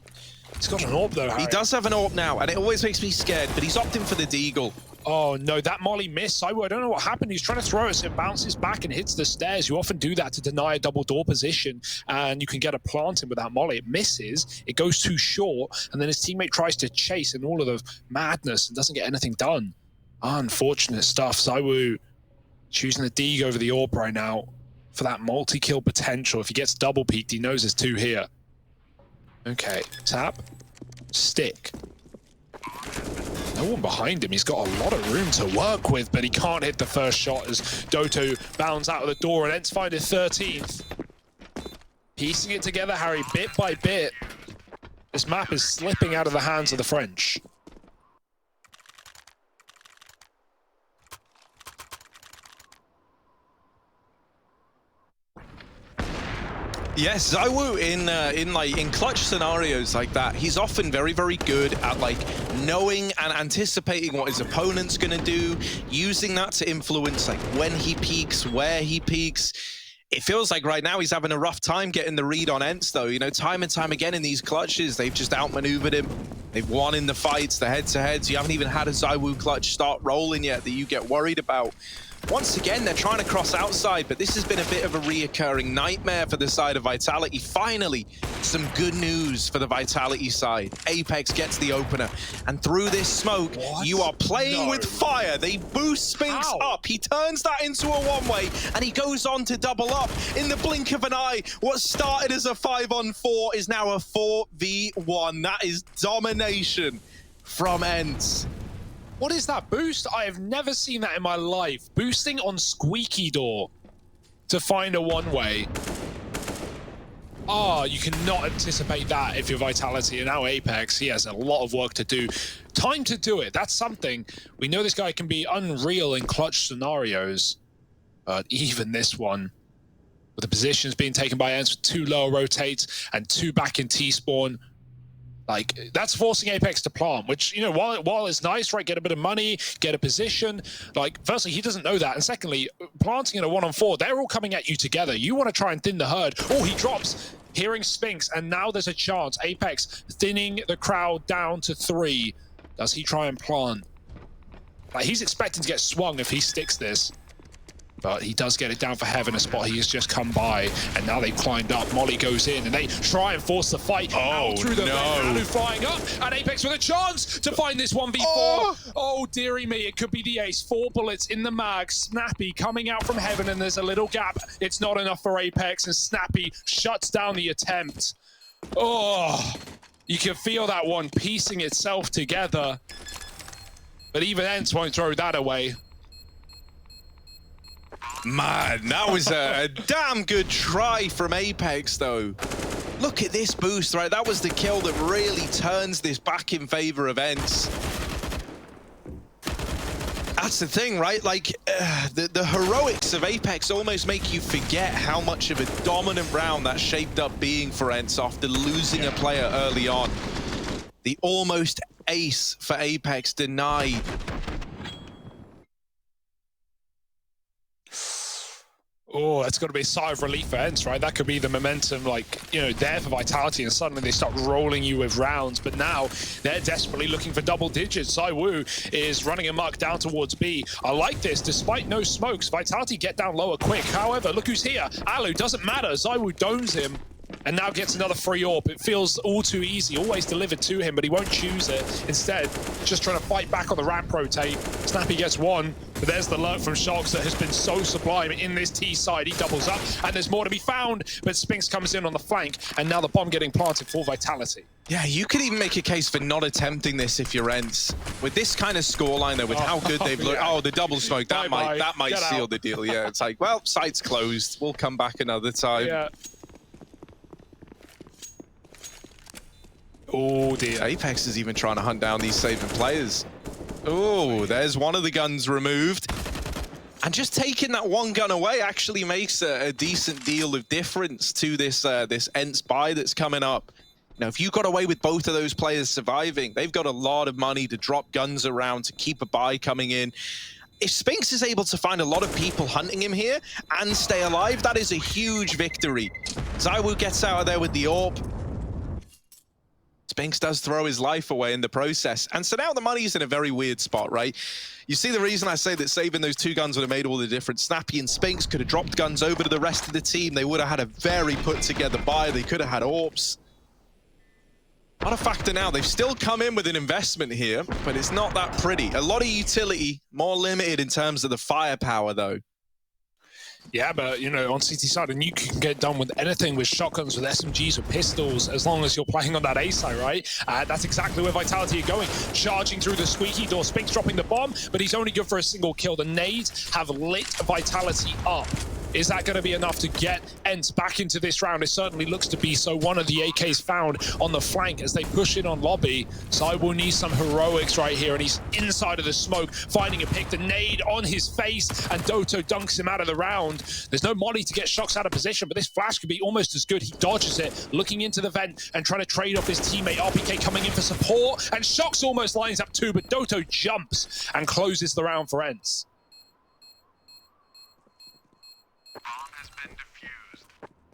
He's got an AWP though, Harry. He does have an AWP now, and it always makes me scared, but he's opting for the deagle. Oh no, that molly missed. ZywOo, I don't know what happened. He's trying to throw it, so it bounces back and hits the stairs. You often do that to deny a double door position, and you can get a plant in with that molly. It misses, it goes too short, and then his teammate tries to chase in all of the madness and doesn't get anything done. Unfortunate stuff. ZywOo choosing the Deeg over the AWP right now for that multi-kill potential. If he gets double peeked, he knows there's two here. Okay, tap, stick. No one behind him. He's got a lot of room to work with, but he can't hit the first shot as Doto bounds out of the door, and ENCE find his 13th. Piecing it together, Harry, bit by bit. This map is slipping out of the hands of the French. Yes, ZywOo in clutch scenarios like that, he's often very, very good at like knowing and anticipating what his opponent's gonna do, using that to influence like when he peaks, where he peaks. It feels like right now he's having a rough time getting the read on ENCE though. Time and time again in these clutches, they've just outmaneuvered him. They've won in the fights, the head-to-heads. You haven't even had a ZywOo clutch start rolling yet that you get worried about. Once again, they're trying to cross outside, but this has been a bit of a reoccurring nightmare for the side of Vitality. Finally, some good news for the Vitality side. Apex gets the opener, and through this smoke, you are playing with fire. They boost Spinks up. He turns that into a one-way, and he goes on to double up in the blink of an eye. What started as a 5-on-4 is now a 4v1. That is domination from ENCE. What is that boost? I have never seen that in my life. Boosting on Squeaky Door to find a one-way. Oh, you cannot anticipate that if you're Vitality. And now Apex, he has a lot of work to do. Time to do it. That's something. We know this guy can be unreal in clutch scenarios. But even this one, with the positions being taken by ENCE with 2 lower rotates and 2 back in T-spawn, like, that's forcing Apex to plant, which, you know, while it's nice, right, get a bit of money, get a position, like, firstly, he doesn't know that, and secondly, planting in a 1-on-4, they're all coming at you together. You want to try and thin the herd. Oh, he drops, hearing Spinks, and now there's a chance. Apex thinning the crowd down to 3. Does he try and plant? Like, he's expecting to get swung if he sticks this. But he does get it down for Heaven, a spot he has just come by. And now they've climbed up. Molly goes in, and they try and force the fight out through the Alu flying up. And Apex with a chance to find this 1v4. Oh, dearie me, it could be the ace. 4 bullets in the mag. Snappy coming out from Heaven, and there's a little gap. It's not enough for Apex, and Snappy shuts down the attempt. Oh, you can feel that one piecing itself together. But even ENCE won't throw that away. Man, that was a damn good try from Apex, though. Look at this boost, right? That was the kill that really turns this back in favor of ENCE. That's the thing, right? Like, the heroics of Apex almost make you forget how much of a dominant round that shaped up being for ENCE after losing a player early on. The almost ace for Apex denied. Oh, that's got to be a sigh of relief for ENCE, right? That could be the momentum, like, you know, there for Vitality, and suddenly they start rolling you with rounds. But now they're desperately looking for double digits. ZywOo is running amok down towards B. I like this, despite no smokes. Vitality get down lower quick. However, look who's here. Alu, doesn't matter. ZywOo domes him. And now gets another free AWP. It feels all too easy, always delivered to him, but he won't choose it. Instead, just trying to fight back on the ramp rotate. Snappy gets one, but there's the lurk from Shox that has been so sublime in this T side. He doubles up, and there's more to be found, but Spinks comes in on the flank, and now the bomb getting planted for Vitality. Yeah, you could even make a case for not attempting this if you're ENCE. With this kind of scoreline, though, with how good they've looked. Oh, the double smoke, that might seal the deal. Yeah, it's like, well, site's closed. We'll come back another time. Yeah. Oh dear. Apex is even trying to hunt down these saving players. Oh, there's one of the guns removed. And just taking that one gun away actually makes a decent deal of difference to this this ENCE buy that's coming up. Now, if you got away with both of those players surviving, they've got a lot of money to drop guns around to keep a buy coming in. If Spinks is able to find a lot of people hunting him here and stay alive, that is a huge victory. ZywOo gets out of there with the AWP. Spinks does throw his life away in the process. And so now the money's in a very weird spot, right? You see the reason I say that saving those 2 guns would have made all the difference. Snappy and Spinks could have dropped guns over to the rest of the team. They would have had a very put-together buy. They could have had AWPs. Not a factor now. They've still come in with an investment here, but it's not that pretty. A lot of utility, more limited in terms of the firepower, though. Yeah, but, you know, on CT side, and you can get done with anything with shotguns, with SMGs, with pistols, as long as you're playing on that A side, right? That's exactly where Vitality are going. Charging through the Squeaky Door, Spinks dropping the bomb, but he's only good for a single kill. The nades have lit Vitality up. Is that going to be enough to get ENCE back into this round? It certainly looks to be so. One of the AKs found on the flank as they push in on lobby. ZywOo needs some heroics right here, and he's inside of the smoke, finding a pick. The nade on his face, and Doto dunks him out of the round. There's no molly to get Shox out of position, but this flash could be almost as good. He dodges it, looking into the vent and trying to trade off his teammate. RPK coming in for support, and Shox almost lines up too, but Doto jumps and closes the round for ENCE.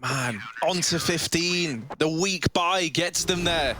Man, on to 15. The weak buy gets them there.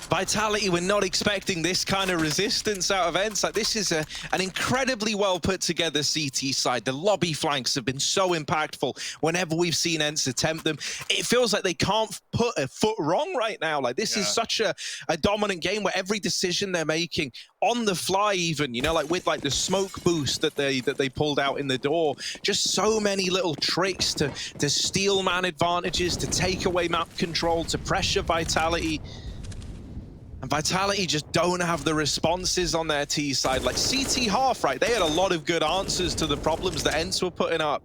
Vitality were not expecting this kind of resistance out of Ents. Like, this is an incredibly well put together CT side. The lobby flanks have been so impactful whenever we've seen Ents attempt them. It feels like they can't put a foot wrong right now. Like, this is such a dominant game where every decision they're making on the fly, even, you know, like with like the smoke boost that they pulled out in the door, just so many little tricks to steal man advantages, to take away map control, to pressure Vitality. And Vitality just don't have the responses on their T side. Like CT half, right? They had a lot of good answers to the problems that Ents were putting up.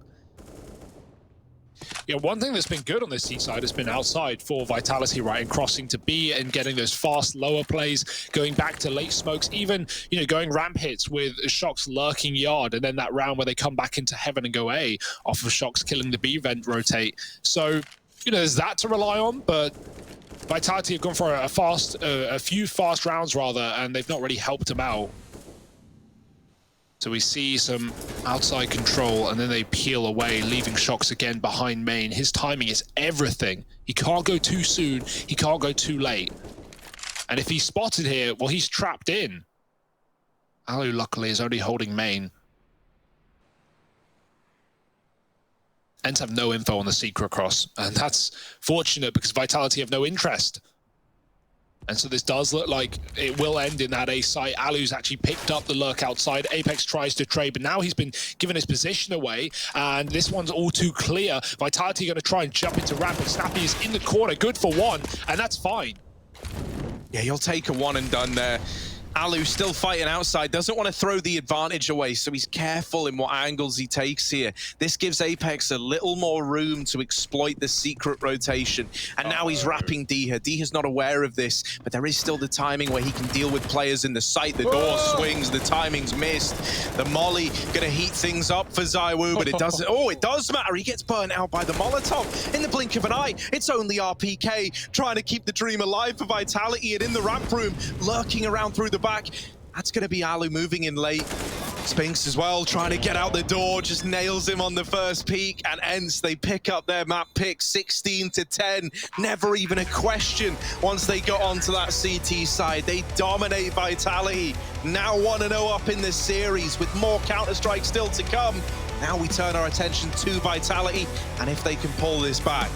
Yeah, one thing that's been good on this C side has been outside for Vitality, right, and crossing to B and getting those fast lower plays, going back to late smokes, even, you know, going ramp hits with Shox lurking yard, and then that round where they come back into heaven and go A off of Shox killing the B vent rotate. So, you know, there's that to rely on, but Vitality have gone for a few fast rounds rather, and they've not really helped them out. So we see some outside control, and then they peel away, leaving Shox again behind main. His timing is everything. He can't go too soon. He can't go too late. And if he's spotted here, well, he's trapped in. Alu, luckily, is only holding main. Ents have no info on the secret cross, and that's fortunate because Vitality have no interest. And so this does look like it will end in that A site. Alu's actually picked up the lurk outside. Apex tries to trade, but now he's been given his position away, and this one's all too clear. Vitality going to try and jump into ramp, and Snappy is in the corner, good for one, and that's fine. Yeah, you'll take a one and done there. Alu still fighting outside, doesn't want to throw the advantage away, so he's careful in what angles he takes here. This gives Apex a little more room to exploit the secret rotation. And now he's wrapping Diha. Diha's not aware of this, but there is still the timing where he can deal with players in the site. The door swings, the timing's missed. The molly gonna heat things up for ZywOo, but it doesn't. Oh, it does matter. He gets burnt out by the Molotov in the blink of an eye. It's only RPK trying to keep the dream alive for Vitality, and in the ramp room, lurking around through the back. That's going to be Alu moving in late. Spinks as well, trying to get out the door, just nails him on the first peek, and Ents, they pick up their map pick 16-10. Never even a question once they got onto that CT side. They dominate Vitality. Now 1-0 up in the series with more Counter-Strike still to come. Now we turn our attention to Vitality, and if they can pull this back.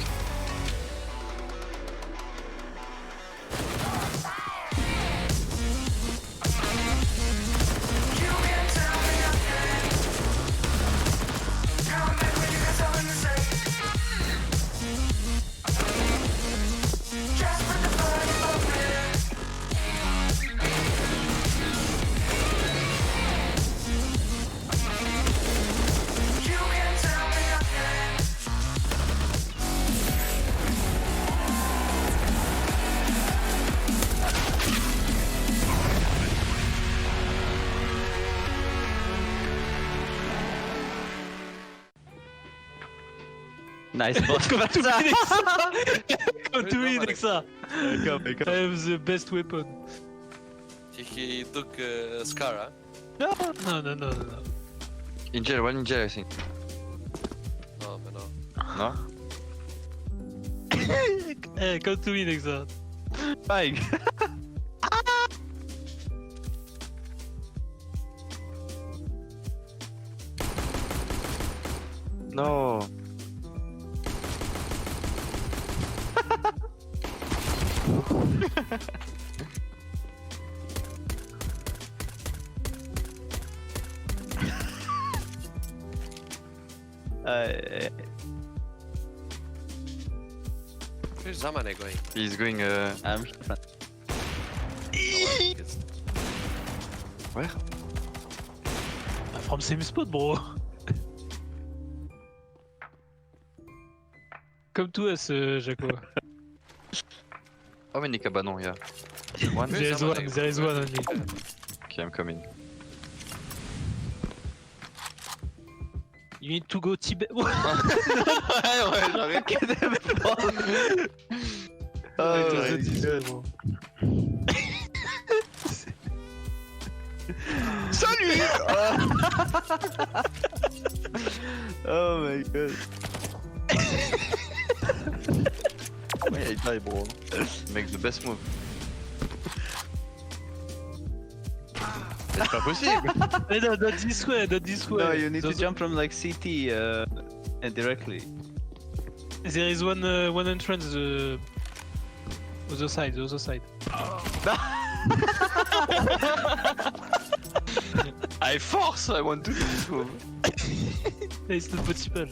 Nice boss. Come to me, Nexa! Come to me, Nexa! I have the best weapon. He took Scar, huh? No. In jail, one in jail, I think. No, but no. Hey, come to me, Nexa. Fine. No. Where's Zamane going? He's going Where? From same spot, bro. Come to us, Jaco. How many cabanon here? One? There is one only. Okay, I'm coming. You need to go Tibet. Ouais, j'avais que des balles. Salut! Oh my god. Why I die, bro? Make the best move. C'est pas possible. No, not this way, not this way. No, you need to jump from like CT and directly. There is one entrance, the other side, the other side. I force, I want to do this move. It's not possible.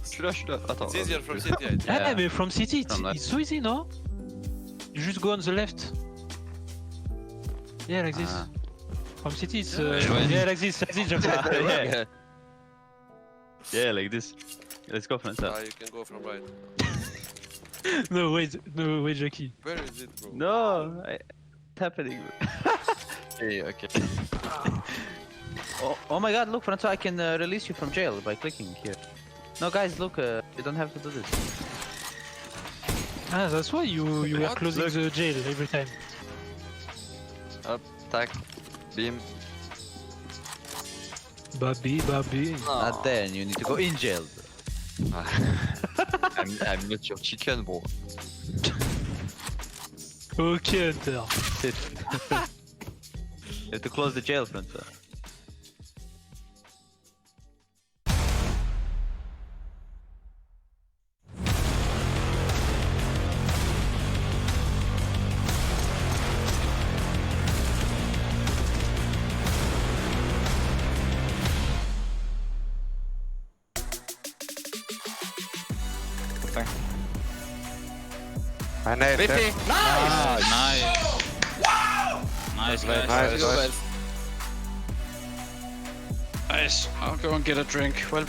Je suis là. Attends. It's easier from city. Yeah, but from city, it's so easy, no? You just go on the left. Yeah, like this. From city, it's yeah, like this, jump. Yeah, like this. Let's go, Franca. You can go from right. No, wait, Jackie. Where is it, bro? No, it's happening. Okay. Oh my god, look, Francois, I can release you from jail by clicking here. No, guys, look, you don't have to do this. Ah, that's why you were closing the jail every time. Up, tack, beam. Babi. Not then, you need to go in jail. I'm not your chicken, bro. Okay, Hunter. Sit. You have to close the jail, Francois. I need 50. it. Nice. Wow! Nice, Nice. Nice. I'll go and get a drink. Well.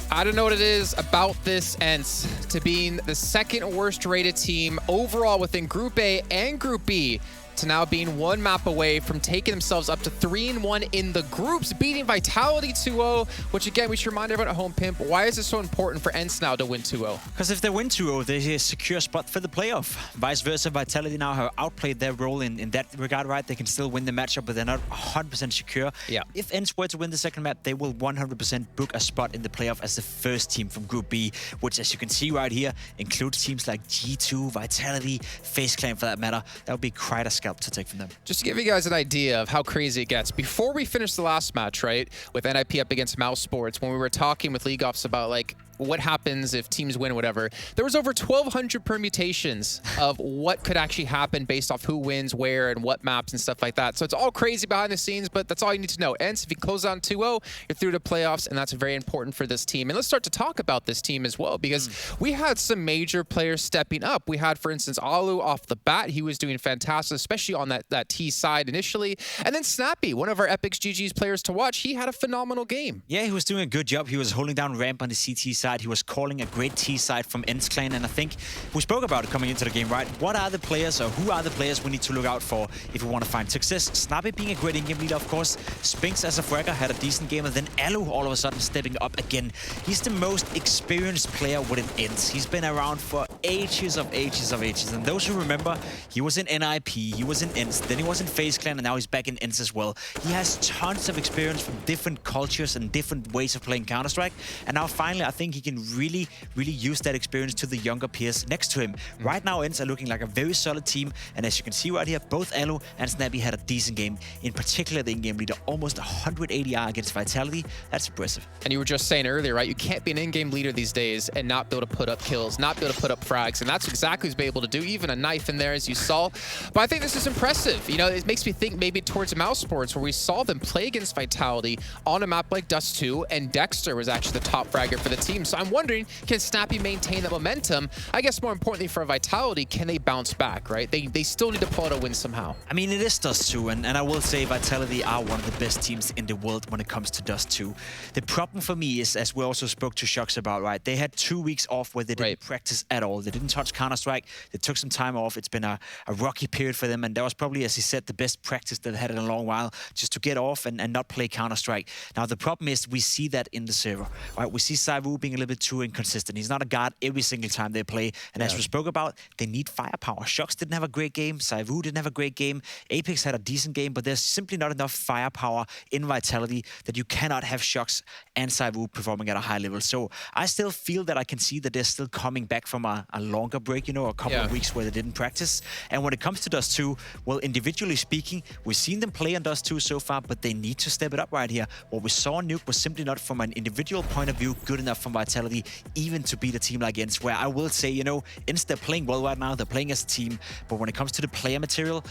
I don't know what it is about this ENCE to being the second worst rated team overall within Group A and Group B to now being one map away from taking themselves up to 3-1 in the groups, beating Vitality 2-0, which again, we should remind everyone at home, Pimp, why is it so important for ENCE now to win 2-0? Because if they win 2-0, they secure a spot for the playoff. Vice versa, Vitality now have outplayed their role in that regard, right? They can still win the matchup, but they're not 100% secure. Yeah. If ENCE were to win the second map, they will 100% book a spot in the playoff as the first team from Group B, which, as you can see right here, includes teams like G2, Vitality, FaZe Clan for that matter. That would be quite a scalp to take from them. Just to give you guys an idea of how crazy it gets, before we finished the last match, right, with NIP up against Mouse Sports, when we were talking with League Offs about, like, what happens if teams win, whatever, there was over 1,200 permutations of what could actually happen based off who wins where and what maps and stuff like that. So it's all crazy behind the scenes, but that's all you need to know. ENCE, if you close on 2-0, you're through to playoffs, and that's very important for this team. And let's start to talk about this team as well, because we had some major players stepping up. We had, for instance, Alu off the bat. He was doing fantastic, especially on that T side initially. And then Snappy, one of our Epic's GG's players to watch, he had a phenomenal game. Yeah, he was doing a good job. He was holding down ramp on the CT side. He was calling a great T side from ENCE Clan, and I think we spoke about it coming into the game, right? What are the players, or who are the players we need to look out for if we want to find success? Snappy being a great in-game leader, of course. Spinks as a fragger had a decent game, and then Alu all of a sudden stepping up again. He's the most experienced player within ENCE. He's been around for ages, and those who remember, he was in NIP, he was in ENCE, then he was in FaZe Clan, and now he's back in ENCE as well. He has tons of experience from different cultures and different ways of playing Counter-Strike, and now finally I think he can really use that experience to the younger peers next to him. Right now, ENCE are looking like a very solid team, and as you can see right here, both Alu and Snappy had a decent game. In particular, the in-game leader, almost 100 ADR against Vitality. That's impressive. And you were just saying earlier, right? You can't be an in-game leader these days and not be able to put up kills, not be able to put up frags, and that's exactly what he's been able to do. Even a knife in there, as you saw. But I think this is impressive. You know, it makes me think maybe towards Mouse Sports, where we saw them play against Vitality on a map like Dust 2, and Dexter was actually the top fragger for the team. So I'm wondering, can Snappy maintain that momentum? I guess more importantly for Vitality, can they bounce back, right? They still need to pull out a win somehow. I mean, it is Dust 2, and I will say Vitality are one of the best teams in the world when it comes to Dust 2. The problem for me is, as we also spoke to Shox about, right? They had 2 weeks off where they didn't practice at all. They didn't touch Counter-Strike. They took some time off. It's been a rocky period for them, and that was probably, as he said, the best practice they've had in a long while, just to get off and not play Counter-Strike. Now, the problem is we see that in the server, right? We see Saivu being a little bit too inconsistent. He's not a guard every single time they play, and as we spoke about, they need firepower. Shox didn't have a great game. Saivu didn't have a great game. Apex had a decent game, but there's simply not enough firepower in Vitality that you cannot have Shox and Saivu performing at a high level. So I still feel that I can see that they're still coming back from a longer break, you know, a couple of weeks where they didn't practice. And when it comes to Dust 2, 2, well, individually speaking, we've seen them play on Dust 2 so far, but they need to step it up right here. What we saw on Nuke was simply not, from an individual point of view, good enough from Vitality, even to beat a team like Inst, where I will say, you know, Inst, they're playing well right now, they're playing as a team, but when it comes to the player material,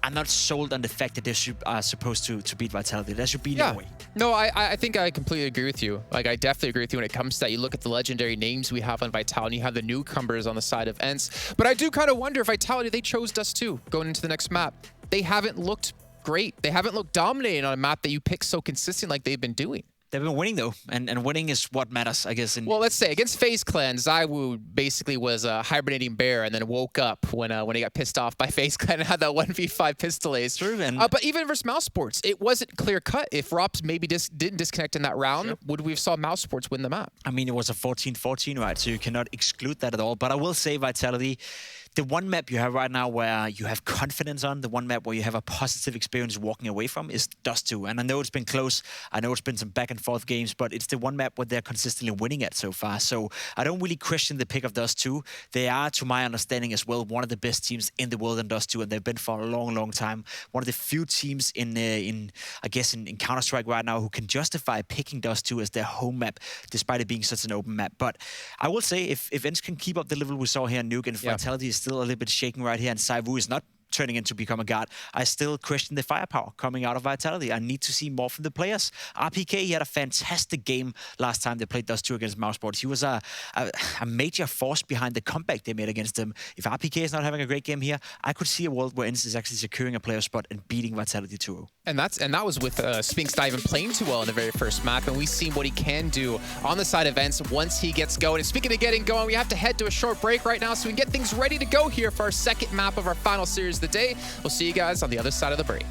I'm not sold on the fact that they are supposed to beat Vitality. There should be no way. No, I think I completely agree with you. Like, I definitely agree with you when it comes to that. You look at the legendary names we have on Vitality, you have the newcomers on the side of Ents. But I do kind of wonder if Vitality, they chose Dust 2 going into the next map. They haven't looked great. They haven't looked dominating on a map that you pick so consistent like they've been doing. They've been winning, though, and winning is what matters, I guess. Well, let's say against FaZe Clan, ZywOo basically was a hibernating bear and then woke up when he got pissed off by FaZe Clan and had that 1v5 pistol ace. True, but even versus Mouse Sports, it wasn't clear cut. If Rops maybe didn't disconnect in that round, would we have saw Mouse Sports win the map? I mean, it was a 14-14, right? So you cannot exclude that at all. But I will say, Vitality, the one map you have right now where you have confidence on, the one map where you have a positive experience walking away from, is Dust 2. And I know it's been close. I know it's been some back and forth games, but it's the one map where they're consistently winning at so far. So I don't really question the pick of Dust 2. They are, to my understanding as well, one of the best teams in the world in Dust 2, and they've been for a long, long time. One of the few teams in Counter-Strike right now who can justify picking Dust 2 as their home map, despite it being such an open map. But I will say, if Ents can keep up the level we saw here in Nuke, and Vitality is still a little bit shaking right here, and ZywOo is not turning into become a god, I still question the firepower coming out of Vitality. I need to see more from the players. RPK, he had a fantastic game last time they played Dust 2 against Mouse Sports. He was a major force behind the comeback they made against them. If RPK is not having a great game here, I could see a world where Inst is actually securing a player spot and beating Vitality 2-0. And that was with Spinks not even playing too well in the very first map, and we've seen what he can do on the side of Ents once he gets going. And speaking of getting going, we have to head to a short break right now so we can get things ready to go here for our second map of our final series of the day. We'll see you guys on the other side of the break.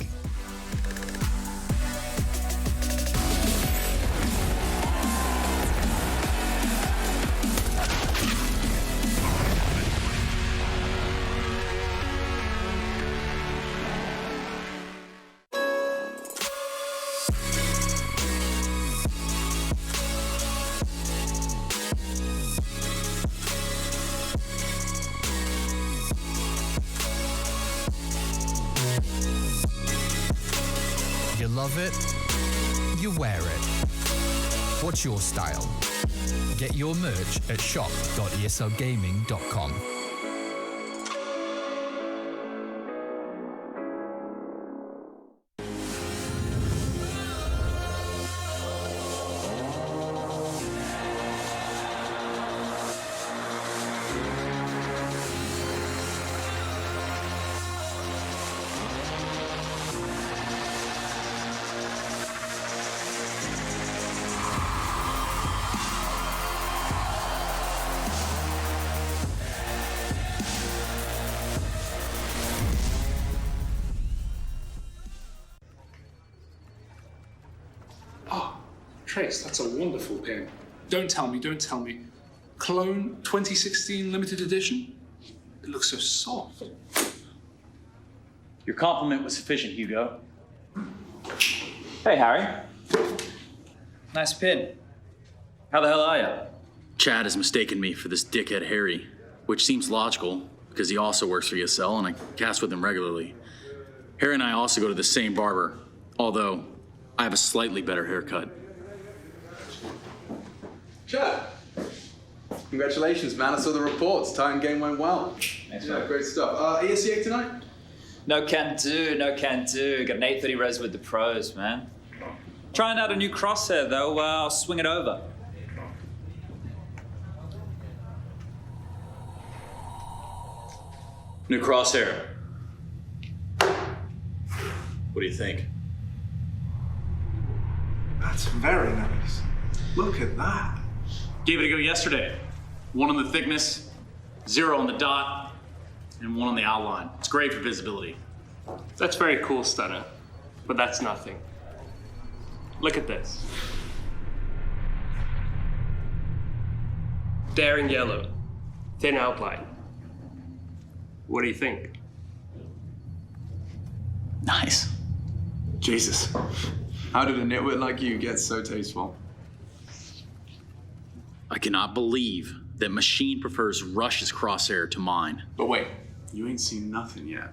You love it, you wear it. What's your style? Get your merch at shop.eslgaming.com. Trace, that's a wonderful pin. Don't tell me. Clone 2016 limited edition? It looks so soft. Your compliment was sufficient, Hugo. Hey, Harry. Nice pin. How the hell are you? Chad has mistaken me for this dickhead Harry, which seems logical because he also works for ESL and I cast with him regularly. Harry and I also go to the same barber, although I have a slightly better haircut. Chad, congratulations, man. I saw the reports. Time game went well. Thanks, yeah, great stuff. ESCA tonight? No can do. Got an 830 res with the pros, man. Trying out a new crosshair, though. I'll swing it over. New crosshair. What do you think? That's very nice. Look at that. Gave it a go yesterday. 1 on the thickness, 0 on the dot, and 1 on the outline. It's great for visibility. That's very cool, Stunner, but that's nothing. Look at this. Daring yellow, thin outline. What do you think? Nice. Jesus. How did a nitwit like you get so tasteful? I cannot believe that Machine prefers Rush's crosshair to mine. But wait, you ain't seen nothing yet.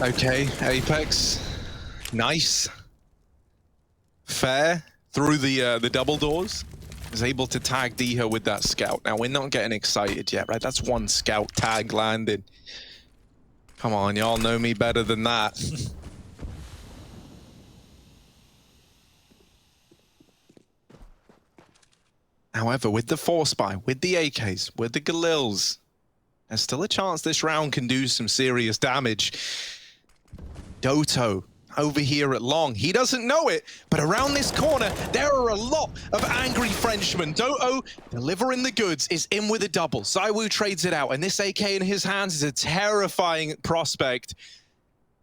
Okay, Apex. Nice. Fair through the double doors. Is able to tag Diha with that scout. Now, we're not getting excited yet, right? That's one scout tag landed. Come on, y'all know me better than that. However, with the Force Buy, with the AKs, with the Galils, there's still a chance this round can do some serious damage. Doto over here at long. He doesn't know it, but around this corner, there are a lot of angry Frenchmen. Doto, delivering the goods, is in with a double. ZywOo trades it out, and this AK in his hands is a terrifying prospect.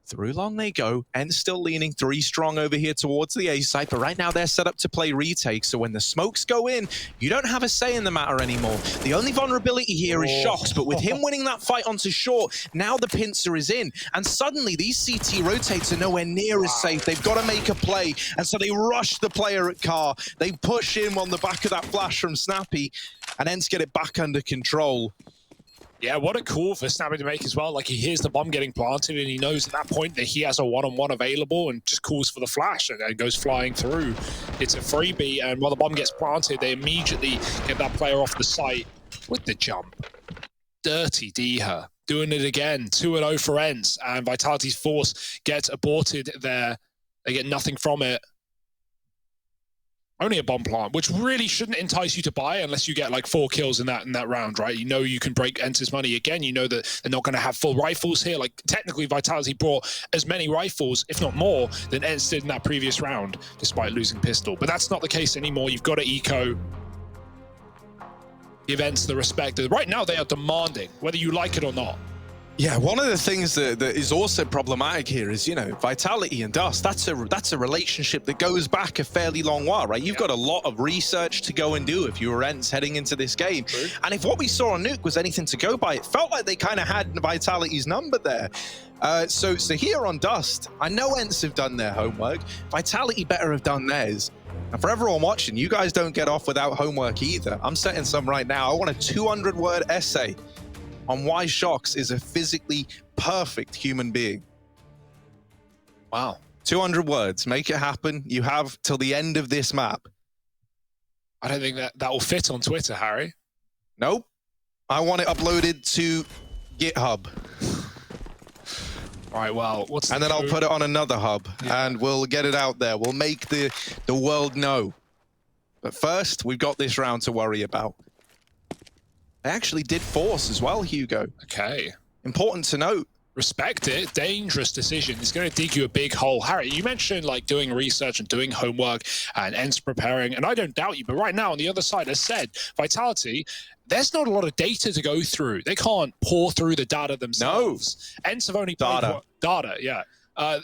Through long they go, and still leaning 3 strong over here towards the A site, but right now they're set up to play retake, so when the smokes go in, you don't have a say in the matter anymore. The only vulnerability here is Shox, but with him winning that fight onto short, now the pincer is in, and suddenly these CT rotates are nowhere near as safe. They've got to make a play, and so they rush the player at car. They push him on the back of that flash from Snappy, and then to get it back under control. Yeah, what a call for Snappy to make as well. Like, he hears the bomb getting planted, and he knows at that point that he has a one-on-one available and just calls for the flash and goes flying through. It's a freebie, and while the bomb gets planted, they immediately get that player off the site with the jump. Dirty Diha doing it again. 2-0 for ENCE, and Vitality's Force gets aborted there. They get nothing from it. Only a bomb plant, which really shouldn't entice you to buy unless you get like 4 kills in that round, right? You know you can break ENCE's money again. You know that they're not going to have full rifles here. Like, technically, Vitality brought as many rifles, if not more, than ENCE did in that previous round, despite losing pistol. But that's not the case anymore. You've got to eco. Give ENCE the respect that right now they are demanding, whether you like it or not. Yeah, one of the things that is also problematic here is, you know, Vitality and Dust, that's a relationship that goes back a fairly long while, right? You've got a lot of research to go and do if you were ENCE heading into this game. True. And if what we saw on Nuke was anything to go by, it felt like they kind of had Vitality's number there. So here on Dust, I know ENCE have done their homework. Vitality better have done theirs. And for everyone watching, you guys don't get off without homework either. I'm setting some right now. I want a 200-word essay on why Shox is a physically perfect human being. Wow. 200 words. Make it happen. You have till the end of this map. I don't think that will fit on Twitter, Harry. Nope. I want it uploaded to GitHub. All right, well, and then I'll put it on another hub, and we'll get it out there. We'll make the world know. But first, we've got this round to worry about. They actually did force as well, Hugo. Okay. Important to note. Respect it. Dangerous decision. It's going to dig you a big hole. Harry, you mentioned like doing research and doing homework and ENCE preparing, and I don't doubt you, but right now on the other side, as said, Vitality, there's not a lot of data to go through. They can't pour through the data themselves. No. ENCE have only played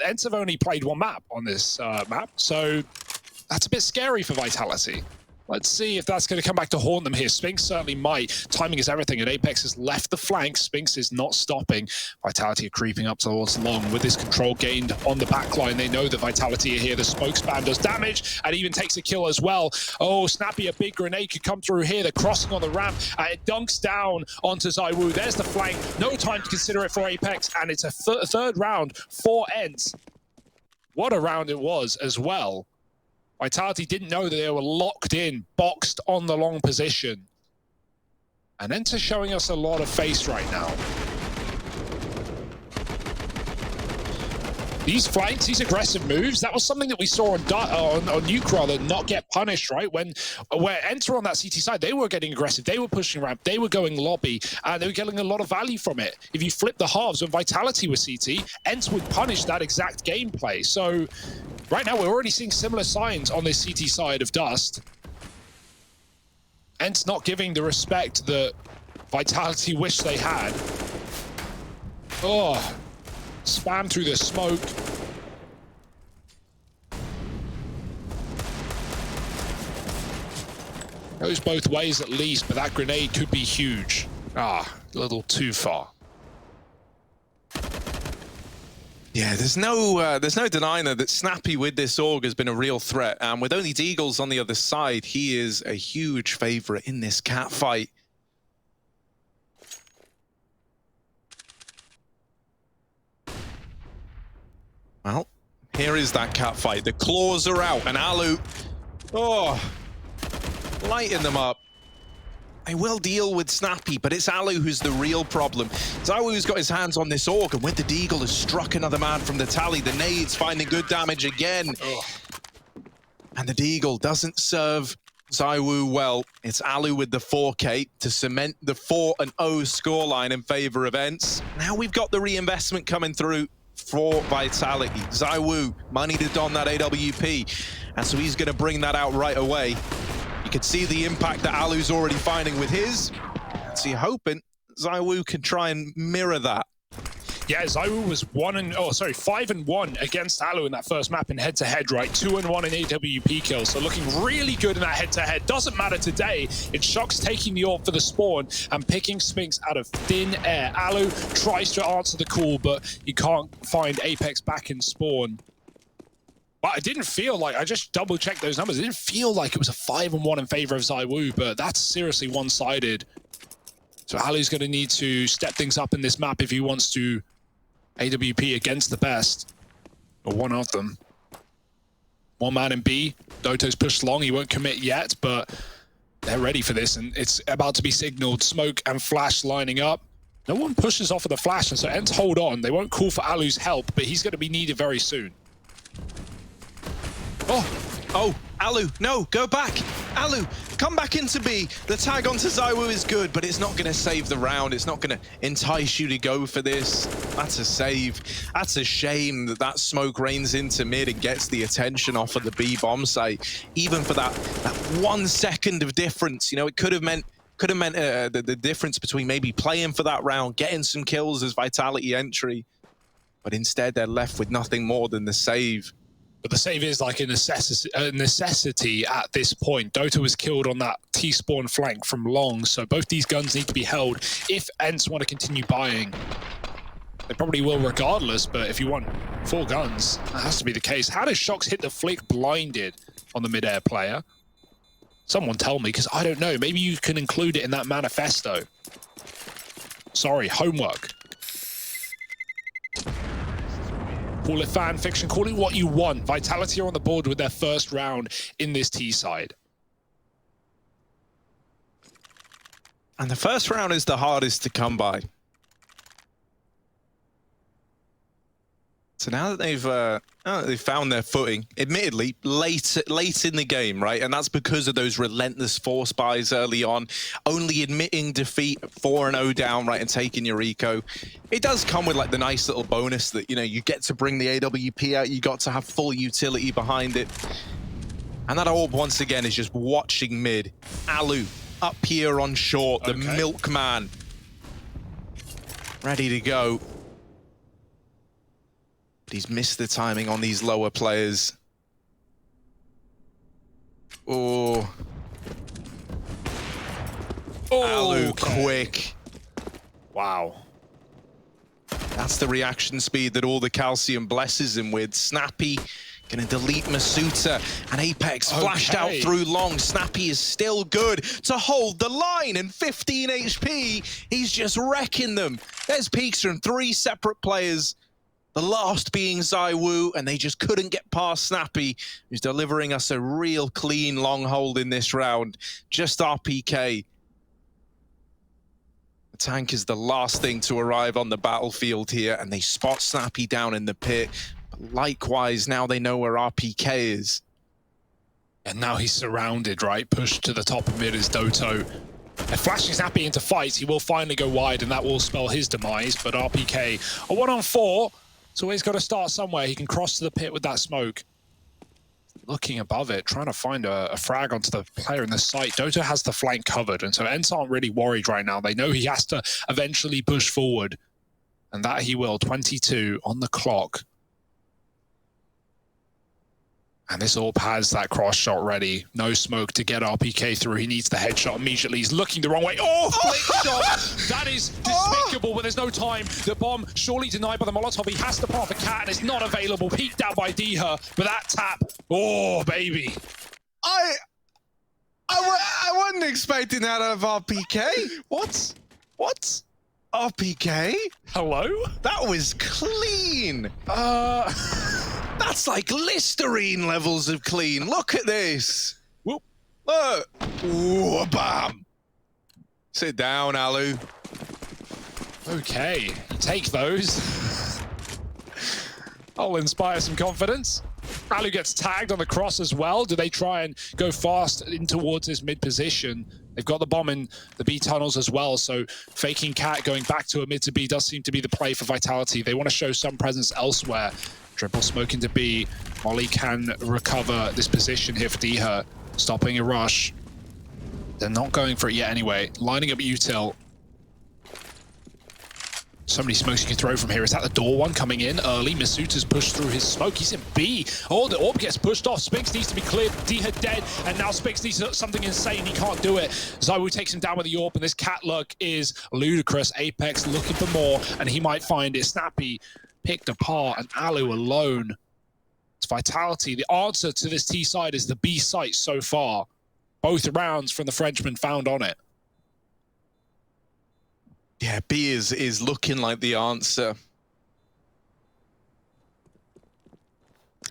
ENCE have only played one map on this map, so that's a bit scary for Vitality. Let's see if that's going to come back to haunt them here. Spinx certainly might. Timing is everything, and Apex has left the flank. Spinx is not stopping. Vitality are creeping up towards long. With this control gained on the backline, they know that Vitality are here. The smoke spam does damage and even takes a kill as well. Oh, Snappy, a big grenade could come through here. They're crossing on the ramp. It dunks down onto ZywOo. There's the flank. No time to consider it for Apex, and it's a third round for ENCE. What a round it was as well. Vitality didn't know that they were locked in, boxed on the long position. And ENCE showing us a lot of face right now. These flanks, these aggressive moves, that was something that we saw on Nuke rather not get punished, right? Where ENCE were on that CT side, they were getting aggressive, they were pushing ramp, they were going lobby, and they were getting a lot of value from it. If you flip the halves, when Vitality was CT, ENCE would punish that exact gameplay. So right now, we're already seeing similar signs on this CT side of Dust. ENCE not giving the respect that Vitality wish they had. Oh, spam through the smoke. Goes both ways at least, but that grenade could be huge. A little too far. Yeah, there's no denying that Snappy with this AUG has been a real threat. And with only Deagles on the other side, he is a huge favorite in this cat fight. Well, here is that cat fight. The claws are out, and Alu, lighting them up. They will deal with Snappy, but it's Alu who's the real problem. ZywOo's got his hands on this orc, and with the Deagle has struck another man from the tally. The nades finding good damage again. And the Deagle doesn't serve ZywOo well. It's Alu with the 4K to cement the 4-0 scoreline in favor of ENCE. Now we've got the reinvestment coming through for Vitality. ZywOo, money to don that AWP, and so he's going to bring that out right away. You can see the impact that Alu's already finding with his, so you're hoping ZywOo can try and mirror that. Yeah, ZywOo was 5-1 against Alu in that first map in head-to-head, right? 2-1 in AWP kills, so looking really good in that head-to-head. Doesn't matter today. It's Shox taking the AWP for the spawn and picking Spinks out of thin air. Alu tries to answer the call, but he can't find Apex back in spawn. But it didn't feel like, I just double-checked those numbers, it didn't feel like it was a 5-1 in favor of ZywOo, but that's seriously one-sided. So Alu's going to need to step things up in this map if he wants to AWP against the best, or one of them. One man in B. Doto's pushed long. He won't commit yet, but they're ready for this, and it's about to be signaled. Smoke and flash lining up. No one pushes off of the flash, and so ENCE hold on. They won't call for Alu's help, but he's going to be needed very soon. Oh, Alu, no, go back. Alu, come back into B. The tag onto ZywOo is good, but it's not going to save the round. It's not going to entice you to go for this. That's a save. That's a shame that that smoke rains into mid and gets the attention off of the B bomb site. Even for that 1 second of difference, you know, it could have meant the difference between maybe playing for that round, getting some kills as Vitality entry, but instead they're left with nothing more than the save. But the save is like a necessity at this point. Dota was killed on that T-spawn flank from long, so both these guns need to be held if ENCE want to continue buying. They probably will regardless, but if you want 4 guns, that has to be the case. How does Shox hit the flick blinded on the mid-air player? Someone tell me, because I don't know. Maybe you can include it in that manifesto. Sorry, homework. Call it fan fiction, call it what you want. Vitality are on the board with their first round in this T side. And the first round is the hardest to come by. So now that they've found their footing, admittedly late in the game, right? And that's because of those relentless force buys early on, only admitting defeat 4-0 down, right, and taking your eco. It does come with like the nice little bonus that, you know, you get to bring the AWP out, you got to have full utility behind it. And that AWP once again is just watching mid. Alu up here on short, the milkman, ready to go. But he's missed the timing on these lower players. Oh. Alu, quick. Wow. That's the reaction speed that all the calcium blesses him with. Snappy gonna delete Masuta, and Apex flashed out through long. Snappy is still good to hold the line, and 15 HP, he's just wrecking them. There's peeks from 3 separate players. The last being ZywOo, and they just couldn't get past Snappy, who's delivering us a real clean long hold in this round. Just RPK. The tank is the last thing to arrive on the battlefield here, and they spot Snappy down in the pit. But likewise, now they know where RPK is. And now he's surrounded, right? Pushed to the top of mid is Doto. And flashing Snappy into fight, he will finally go wide, and that will spell his demise. But RPK, a 1-on-4. So he's got to start somewhere. He can cross to the pit with that smoke. Looking above it, trying to find a frag onto the player in the site. Doto has the flank covered, and so ENCE aren't really worried right now. They know he has to eventually push forward, and that he will. 22 on the clock. And this AWP has that cross shot ready. No smoke to get RPK through. He needs the headshot immediately. He's looking the wrong way. Oh, flick shot! That is despicable, but there's no time. The bomb surely denied by the Molotov. He has to pop the cat, and it's not available. Peeked out by Diha, but that tap. Oh, baby. I wasn't expecting that out of RPK. What? RPK? Hello? That was clean. That's like Listerine levels of clean. Look at this. Whoop. Look. Ooh, bam. Sit down, Alu. Okay, take those. I'll inspire some confidence. Alu gets tagged on the cross as well. Do they try and go fast in towards his mid position? They've got the bomb in the B tunnels as well, so faking Cat going back to a mid to B does seem to be the play for Vitality. They want to show some presence elsewhere. Dribble smoke into B. Molly can recover this position here for Diha, stopping a rush. They're not going for it yet anyway. Lining up util. So many smokes you can throw from here. Is that the door one coming in early? Masuta's pushed through his smoke. He's in B. Oh, the orb gets pushed off. Spinks needs to be cleared. Diha dead. And now Spinks needs something insane. He can't do it. Zywoo takes him down with the orb. And this cat look is ludicrous. Apex looking for more. And he might find it. Snappy picked apart. And Alu alone. It's Vitality. The answer to this T side is the B site so far. Both rounds from the Frenchman found on it. Yeah, B is looking like the answer.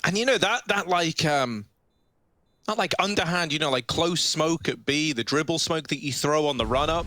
And you know, that like not like underhand, you know, like close smoke at B, the dribble smoke that you throw on the run up,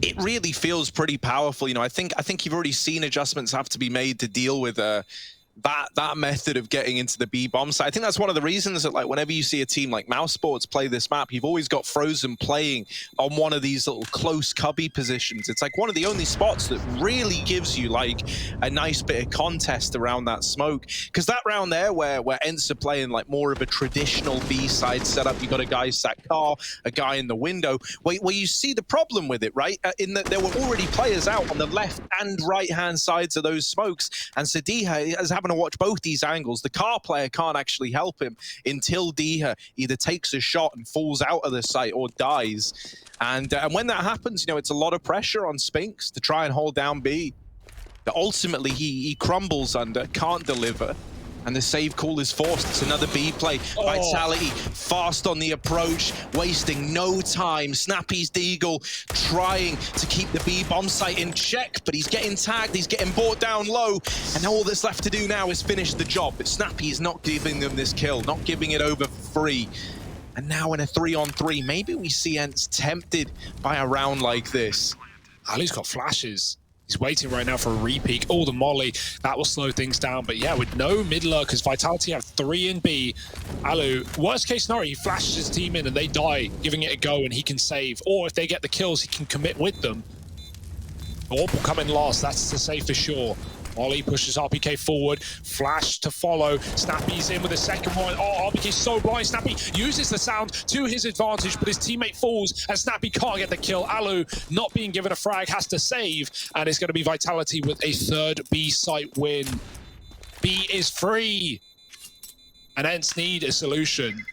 it really feels pretty powerful. You know, I think you've already seen adjustments have to be made to deal with that method of getting into the B bomb site. I think that's one of the reasons that, like, whenever you see a team like Mouse Sports play this map, you've always got Frozen playing on one of these little close cubby positions. It's like one of the only spots that really gives you like a nice bit of contest around that smoke. Because that round there where Ents are playing like more of a traditional B side setup, you got a guy sat car, a guy in the window, where you see the problem with it, right? In that there were already players out on the left and right hand sides of those smokes, and Sadiha is having to watch both these angles. The car player can't actually help him until Diha either takes a shot and falls out of the site or dies. And when that happens, you know, it's a lot of pressure on Spinks to try and hold down B. But ultimately, he crumbles under, can't deliver. And the save call is forced. It's another B play. Vitality fast on the approach, wasting no time. Snappy's Deagle trying to keep the B bomb site in check, but he's getting tagged, he's getting brought down low, and all that's left to do now is finish the job. But Snappy is not giving them this kill, not giving it over for free. And now in a 3-on-3, maybe we see Ents tempted by a round like this. Alu's got flashes. He's waiting right now for a repeak. Oh, the molly. That will slow things down. But yeah, with no mid lurkers, Vitality have 3 in B. Alu, worst case scenario, he flashes his team in and they die, giving it a go, and he can save. Or if they get the kills, he can commit with them. Orb will come in last. That's to say for sure. Molly pushes RPK forward, flash to follow. Snappy's in with a second one. Oh, RPK's so blind. Snappy uses the sound to his advantage, but his teammate falls, and Snappy can't get the kill. Alu, not being given a frag, has to save, and it's going to be Vitality with a third B site win. B is free, and Ents need a solution.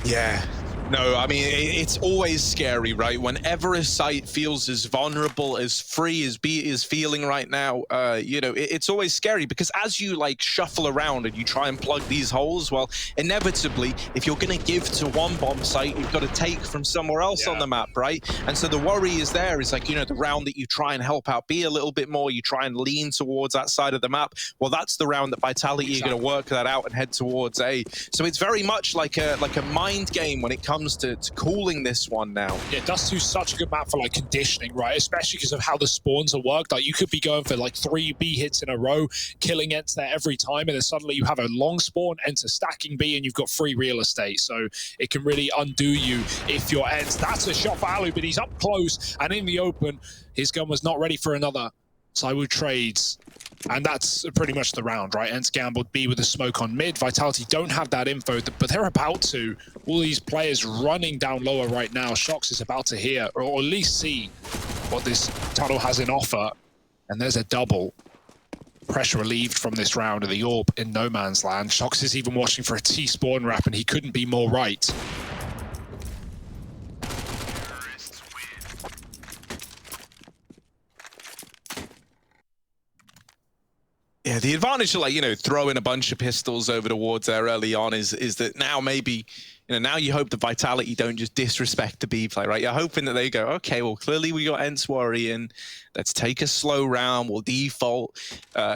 Yeah. No, I mean, it's always scary, right? Whenever a site feels as vulnerable, as free as B is feeling right now, you know, it's always scary because as you like shuffle around and you try and plug these holes, well, inevitably, if you're going to give to one bomb site, you've got to take from somewhere else on the map, right? And so the worry is there is like, you know, the round that you try and help out B a little bit more, you try and lean towards that side of the map. Well, that's the round that Vitality are going to work that out and head towards A. So it's very much like a mind game when it comes to cooling this one now. Yeah, Dust 2 is such a good map for like conditioning, right? Especially because of how the spawns are worked. Like you could be going for like 3 B hits in a row, killing Ents there every time, and then suddenly you have a long spawn, Ents stacking B, and you've got free real estate. So it can really undo you if you're Ents. That's a shot for Alu, but he's up close and in the open. His gun was not ready for another. Zywoo trades. And that's pretty much the round, right? Ents gambled B with a smoke on mid. Vitality don't have that info, but they're about to. All these players running down lower right now. Shox is about to hear, or at least see, what this tunnel has in offer. And there's a double. Pressure relieved from this round of the Orb in no man's land. Shox is even watching for a T-spawn wrap, and he couldn't be more right. Yeah, the advantage of, like, you know, throwing a bunch of pistols over towards there early on is that now maybe you know, now you hope the Vitality don't just disrespect the B play, right? You're hoping that they go, okay, well, clearly we got Ents worrying. Let's take a slow round. We'll default.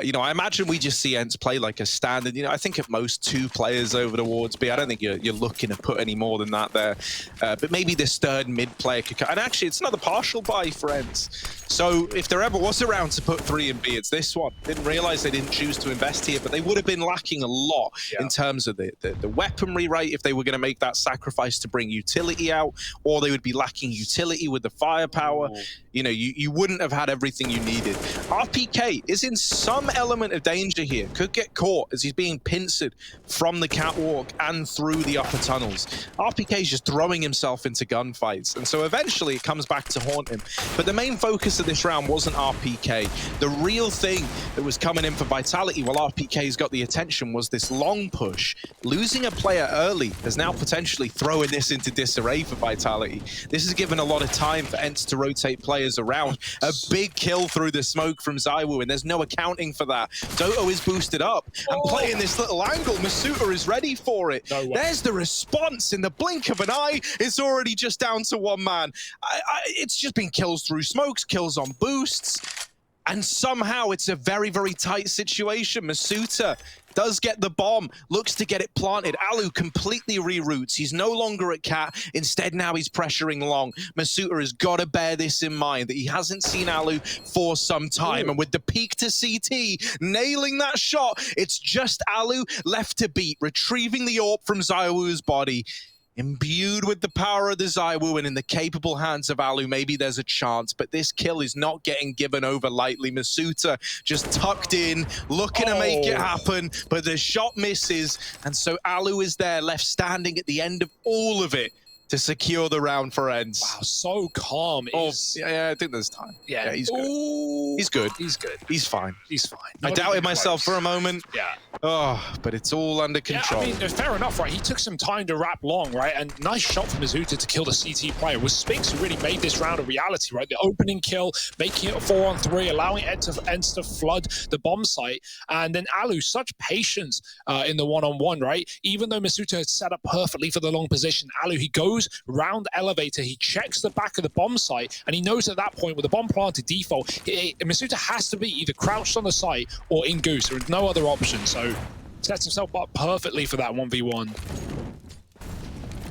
You know, I imagine we just see Ents play like a standard. You know, I think at most 2 players over towards B. I don't think you're looking to put any more than that there. But maybe this third mid player could... And actually, it's another partial buy for Ents. So if there ever was a round to put 3 in B, it's this one. Didn't realize they didn't choose to invest here, but they would have been lacking a lot in terms of the weaponry, right? If they were going to make that sacrifice to bring utility out, or they would be lacking utility with the firepower. You know, you wouldn't have had everything you needed. RPK is in some element of danger here. Could get caught as he's being pincered from the catwalk and through the upper tunnels. RPK is just throwing himself into gunfights, and so eventually it comes back to haunt him. But the main focus of this round wasn't RPK. The real thing that was coming in for Vitality while RPK's got the attention was this long push. Losing a player early is now potentially throwing this into disarray for Vitality. This has given a lot of time for Ents to rotate players around. A big kill through the smoke from ZywOo, and there's no accounting for that. Doto is boosted up and playing this little angle. Masuta is ready for it. There's the response in the blink of an eye. It's already just down to 1 man. It's just been kills through smokes, kills on boosts. And somehow it's a very, very tight situation. Masuta does get the bomb, looks to get it planted. Alu completely reroutes. He's no longer at Cat. Instead, now he's pressuring long. Masuta has got to bear this in mind, that he hasn't seen Alu for some time. And with the peek to CT, nailing that shot, it's just Alu left to beat, retrieving the AWP from ZywOo's body. Imbued with the power of the ZywOo and in the capable hands of Alu, maybe there's a chance, but this kill is not getting given over lightly. Masuta just tucked in, looking to make it happen, but the shot misses, and so Alu is there, left standing at the end of all of it to secure the round for Ents. Wow, so calm. Yeah, I think there's time. Yeah, he's good. He's good. He's good. He's fine. He's fine. I doubted myself for a moment. Yeah. Oh, but it's all under control. Yeah, I mean, fair enough, right? He took some time to wrap long, right? And nice shot from Masuta to kill the CT player. It was Spinks who really made this round a reality, right? The opening kill, making it a 4-on-3, allowing Ents to flood the bomb site. And then Alu, such patience in the one-on-one, right? Even though Masuta had set up perfectly for the long position, Alu, he goes round elevator, he checks the back of the bomb site, and he knows at that point with the bomb planted default, Masuta has to be either crouched on the site or in Goose. There is no other option, so sets himself up perfectly for that 1v1.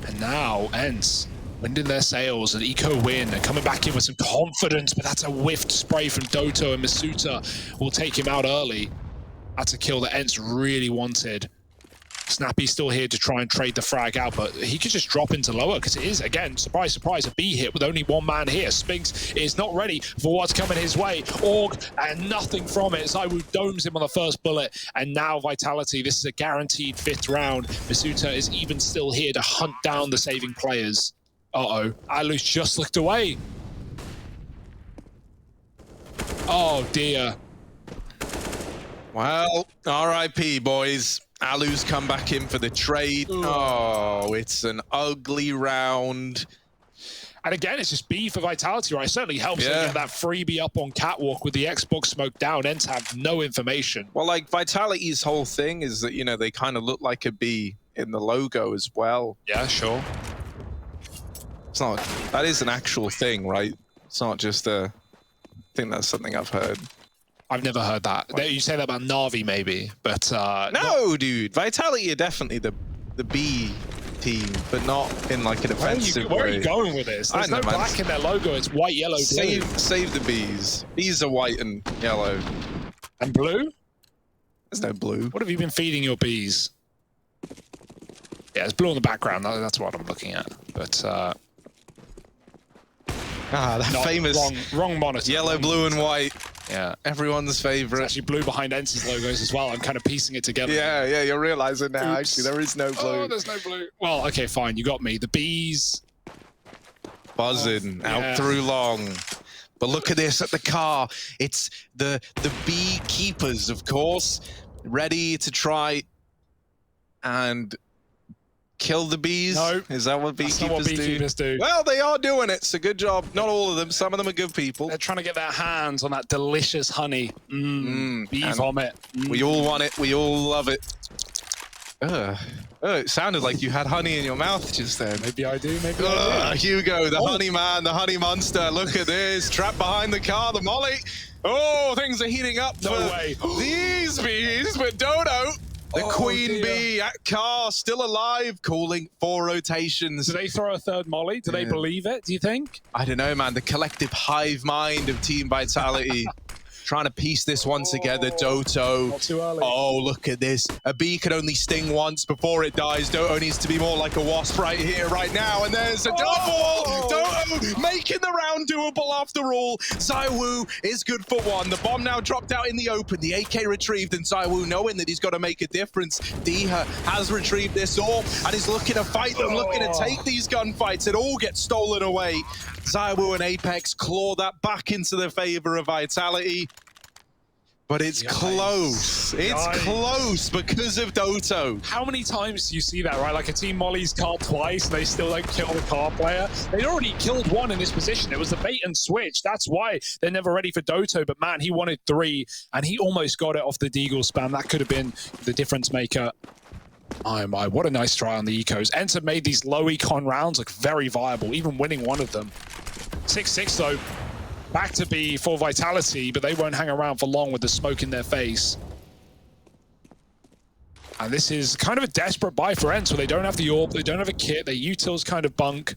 And now Ents winding their sails, an eco win. They're coming back in with some confidence, but that's a whiffed spray from Doto, and Masuta will take him out early. That's a kill that Ents really wanted. Snappy's still here to try and trade the frag out, but he could just drop into lower because it is, again, surprise, surprise, a B hit with only 1 man here. Spinks is not ready for what's coming his way. Org, and nothing from it. ZywOo domes him on the first bullet, and now Vitality. This is a guaranteed 5th round. Masuta is even still here to hunt down the saving players. Uh-oh, Alu's just looked away. Oh, dear. Well, RIP, boys. Alu's come back in for the trade. Ooh. Oh, it's an ugly round. And again, it's just B for Vitality, right? It certainly helps them get that freebie up on Catwalk with the Xbox smoke down. Ents have no information. Well, like, Vitality's whole thing is that, you know, they kind of look like a B in the logo as well. Yeah, sure. It's not, that is an actual thing, right? It's not just a, I think that's something I've heard. I've never heard that. You say that about Na'Vi, maybe, but no, dude. Vitality are definitely the B team, but not in like an offensive way. Where are you going with this? There's no black in their logo. It's white, yellow, blue. Save the Bs. Bs are white and yellow. And blue? There's no blue. What have you been feeding your bees? Yeah, it's blue in the background. That's what I'm looking at. But that famous wrong monitor. Yellow, blue, and white. Yeah, everyone's favorite. It's actually blue behind Ents' logos as well. I'm kind of piecing it together. Yeah, you're realizing now. Oops. Actually, there is no blue. Oh, there's no blue. Well, okay, fine. You got me. The bees buzzing out through long. But look at this at the car. It's the beekeepers, of course, ready to try and kill the bees? No. Is that what beekeepers do? Well, they are doing it. So good job. Not all of them. Some of them are good people. They're trying to get their hands on that delicious honey. Bee vomit. We all want it. We all love it. It sounded like you had honey in your mouth just then. Maybe I do, maybe I do. Hugo, the honey man, the honey monster. Look at this. Trapped behind the car, the molly. Oh, things are heating up for these bees, but Dodo, the queen bee at car, still alive, calling 4 rotations. Do they throw a third molly? Do they believe it, do you think? I don't know, man. The collective hive mind of Team Vitality. Trying to piece this one together, Doto. Not too early. Oh, look at this. A bee can only sting once before it dies. Doto needs to be more like a wasp right here, right now. And there's a double! Doto making the round doable after all. ZywOo is good for 1. The bomb now dropped out in the open. The AK retrieved, and ZywOo knowing that he's got to make a difference. Diha has retrieved this all and is looking to fight them, looking to take these gunfights. It all gets stolen away. ZywOo and Apex claw that back into the favor of Vitality. But it's close. It's close because of Doto. How many times do you see that, right? Like a team mollies car twice and they still don't kill the car player. They'd already killed 1 in this position. It was the bait and switch. That's why they're never ready for Doto. But man, he wanted 3 and he almost got it off the Deagle spam. That could have been the difference maker. Oh my, what a nice try on the ecos. Enter made these low econ rounds look very viable, even winning 1 of them. 6-6 though. Back to B for Vitality, but they won't hang around for long with the smoke in their face. And this is kind of a desperate buy for ENCE, where they don't have the AWP, they don't have a kit, their util's kind of bunk.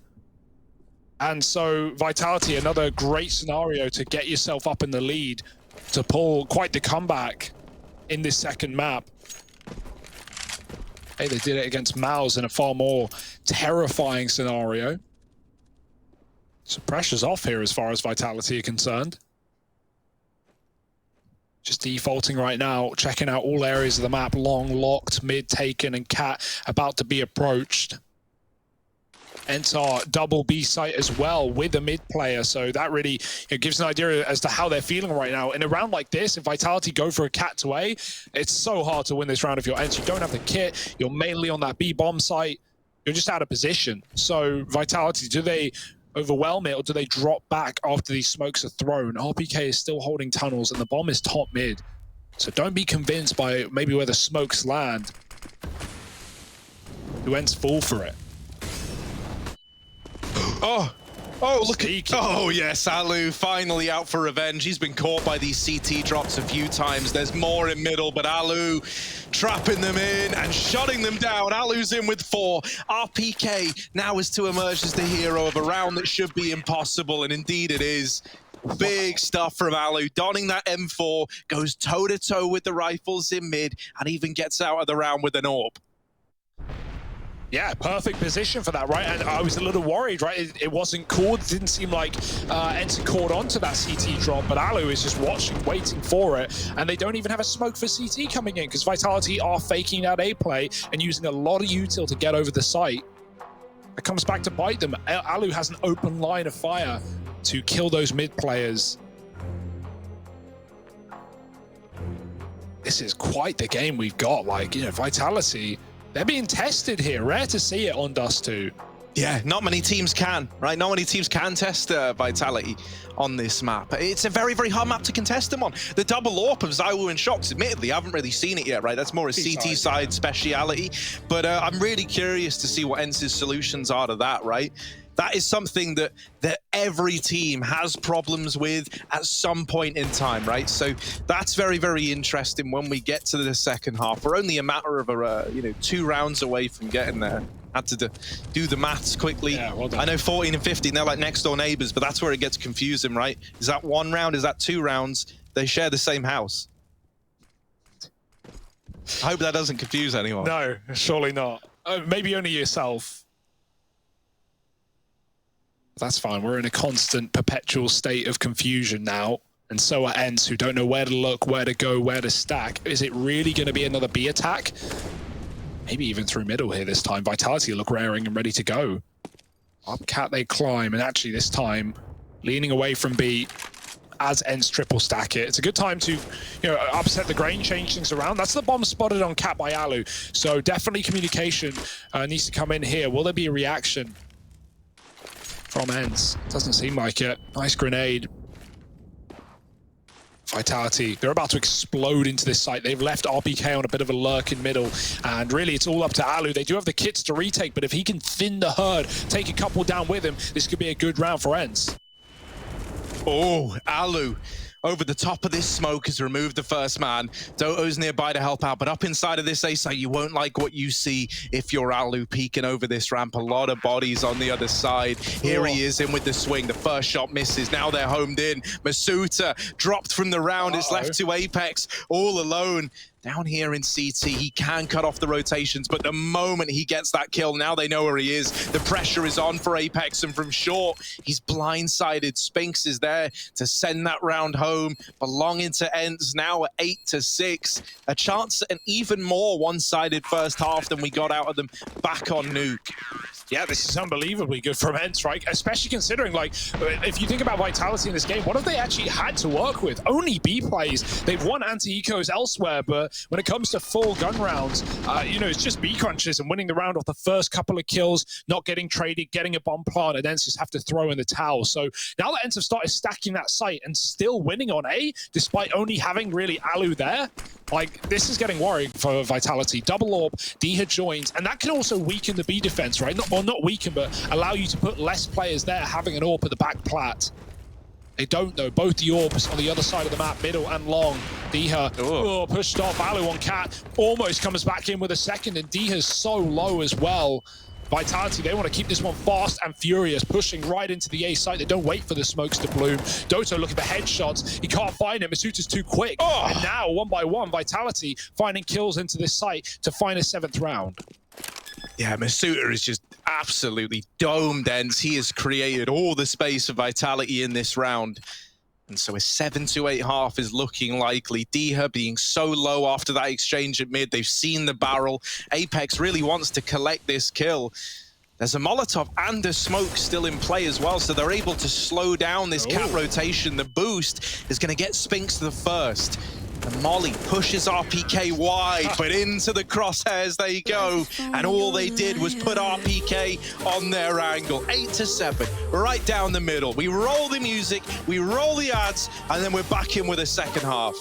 And so Vitality, another great scenario to get yourself up in the lead, to pull quite the comeback in this second map. Hey, they did it against Mouse in a far more terrifying scenario. So pressure's off here as far as Vitality are concerned. Just defaulting right now, checking out all areas of the map. Long, locked, mid taken, and Cat about to be approached. ENCE are double B site as well with a mid player, so that really gives an idea as to how they're feeling right now. In a round like this, if Vitality go for a Cat to A, it's so hard to win this round if you're ENCE. You don't have the kit, you're mainly on that B bomb site, you're just out of position. So Vitality, do they overwhelm it, or do they drop back after these smokes are thrown? RPK is still holding tunnels and the bomb is top mid. So don't be convinced by maybe where the smokes land. Do ENCE fall for it? Look at... Oh, yes, Alu finally out for revenge. He's been caught by these CT drops a few times. There's more in middle, but Alu trapping them in and shutting them down. Alu's in with 4. RPK now is to emerge as the hero of a round that should be impossible, and indeed it is. Big stuff from Alu, donning that M4, goes toe-to-toe with the rifles in mid, and even gets out of the round with an AWP. Yeah, perfect position for that, right? And I was a little worried, right? It wasn't caught. It didn't seem like ENCE caught onto that CT drop, but Alu is just watching, waiting for it. And they don't even have a smoke for CT coming in because Vitality are faking that A play and using a lot of util to get over the site. It comes back to bite them. Alu has an open line of fire to kill those mid players. This is quite the game we've got. Like, Vitality, they're being tested here. Rare to see it on Dust 2. Yeah, not many teams can, right? Not many teams can test Vitality on this map. It's a very, very hard map to contest them on. The double AWP of ZywOo and Shox, admittedly, I haven't really seen it yet, right? That's more a CT side speciality. But I'm really curious to see what ENCE's solutions are to that, right? That is something that every team has problems with at some point in time, right? So that's very, very interesting when we get to the second half. We're only a matter of 2 rounds away from getting there. Had to do the maths quickly. Yeah, well done. I know 14 and 15, they're like next door neighbors, but that's where it gets confusing, right? Is that 1 round? Is that 2 rounds? They share the same house. I hope that doesn't confuse anyone. No, surely not. Maybe only yourself. That's fine. We're in a constant, perpetual state of confusion now. And so are ENCE, who don't know where to look, where to go, where to stack. Is it really going to be another B attack? Maybe even through middle here this time. Vitality look raring and ready to go. Up Cat they climb, and actually this time, leaning away from B as ENCE triple stack it. It's a good time to upset the grain, change things around. That's the bomb spotted on Cat by Alu. So definitely communication needs to come in here. Will there be a reaction from ENCE? Doesn't seem like it. Nice grenade. Vitality, they're about to explode into this site. They've left RPK on a bit of a lurk in middle, and really it's all up to Alu. They do have the kits to retake, but if he can thin the herd, take a couple down with him, this could be a good round for ENCE. Oh, Alu over the top of this smoke has removed the first man. Doto's nearby to help out, but up inside of this A site, you won't like what you see if you're Alu peeking over this ramp. A lot of bodies on the other side. Here he is in with the swing. The first shot misses. Now they're homed in. Masuta dropped from the round. It's left to Apex all alone. Down here in CT, he can cut off the rotations, but the moment he gets that kill, now they know where he is. The pressure is on for Apex, and from short, he's blindsided. Spinks is there to send that round home, belonging to ENCE now at 8-6. A chance at an even more one-sided first half than we got out of them back on Nuke. Yeah, this is unbelievably good from ENCE, right? Especially considering, like, if you think about Vitality in this game, what have they actually had to work with? Only B plays. They've won anti-ecos elsewhere, but when it comes to full gun rounds, you know, it's just B crunches and winning the round off the first couple of kills, not getting traded, getting a bomb plant, and ENCE just have to throw in the towel. So now that ENCE have started stacking that site and still winning on A, despite only having really Alu there, like, this is getting worrying for Vitality. Double AWP, D had joined, and that can also weaken the B defense, right? Not weaken, but allow you to put less players there having an AWP at the back plat. They don't, though. Both the AWPs on the other side of the map, middle and long. Diha, pushed off. Alu on Cat, almost comes back in with a second, and Diha's so low as well. Vitality, they want to keep this one fast and furious, pushing right into the A site. They don't wait for the smokes to bloom. Doto looking for headshots. He can't find it. Masuta's too quick. And now, one by one, Vitality finding kills into this site to find a 7th round. Yeah, Masuta is just absolutely domed ENCE. He has created all the space for Vitality in this round. And so a 7-8 half is looking likely. Diha being so low after that exchange at mid. They've seen the barrel. Apex really wants to collect this kill. There's a Molotov and a smoke still in play as well, so they're able to slow down this cat rotation. The boost is going to get Spinks the first. And Molly pushes RPK wide, but into the crosshairs they go. And all they did was put RPK on their angle. 8-7, right down the middle. We roll the music, we roll the ads, and then we're back in with a second half.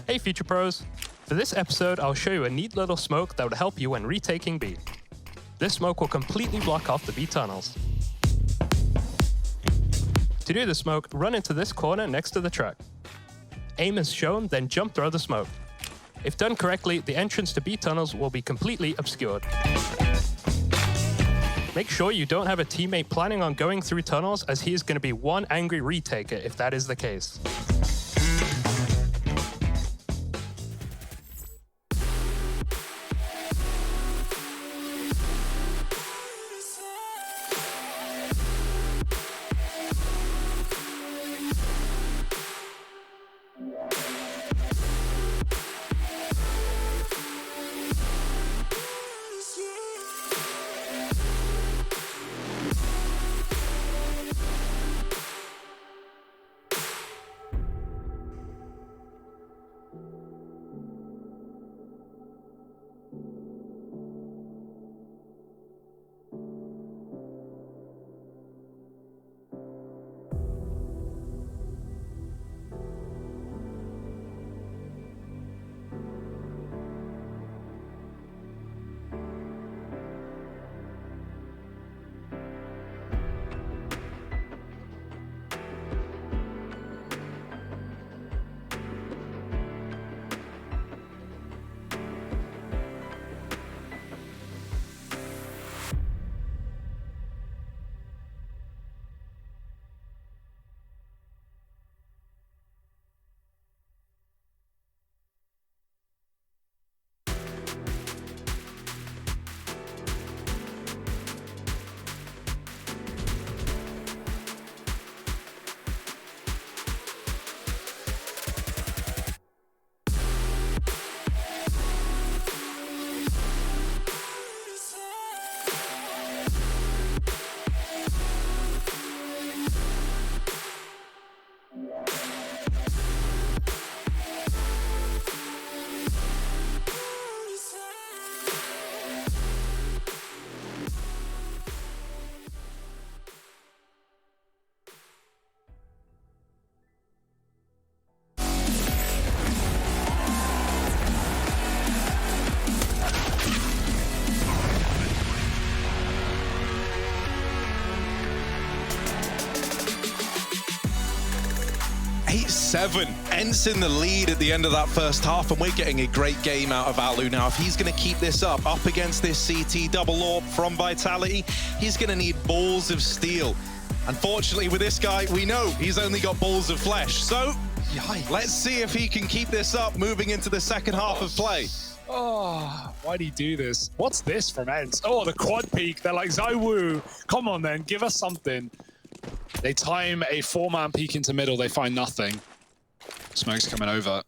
Hey Future Pros! For this episode, I'll show you a neat little smoke that would help you when retaking B. This smoke will completely block off the B tunnels. To do the smoke, run into this corner next to the truck. Aim as shown, then jump through the smoke. If done correctly, the entrance to B tunnels will be completely obscured. Make sure you don't have a teammate planning on going through tunnels, as he is going to be one angry retaker if that is the case. Seven. Ents in the lead at the end of that first half, and we're getting a great game out of Alu now. If he's going to keep this up against this CT double AWP from Vitality, he's going to need balls of steel. Unfortunately, with this guy, we know he's only got balls of flesh. So, let's see if he can keep this up moving into the second half of play. Oh, why'd he do this? What's this from Ents? Oh, the quad peak. They're like, ZywOo, come on then, give us something. They time a 4-man peek into middle. They find nothing. Smoke's coming over.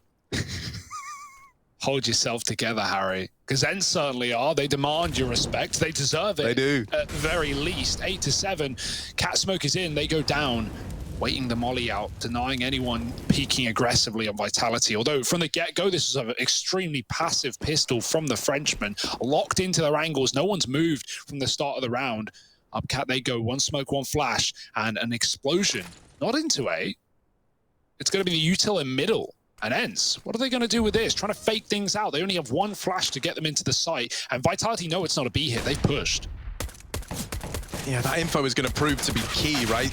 Hold yourself together, Harry. Because Ents certainly are. They demand your respect. They deserve it. They do. At the very least. 8-7. Cat Smoke is in. They go down. Waiting the molly out. Denying anyone peeking aggressively on Vitality. Although from the get-go, this was an extremely passive pistol from the Frenchman. Locked into their angles. No one's moved from the start of the round. Up Cat they go. One smoke, one flash. And an explosion. Not into A. It's going to be the util in middle. And Ents, what are they going to do with this? Trying to fake things out. They only have one flash to get them into the site. And Vitality know it's not a B hit. They've pushed. Yeah, that info is going to prove to be key, right?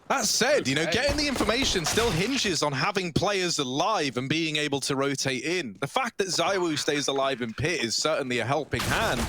That said, you know, getting the information still hinges on having players alive and being able to rotate in. The fact that ZywOo stays alive in pit is certainly a helping hand,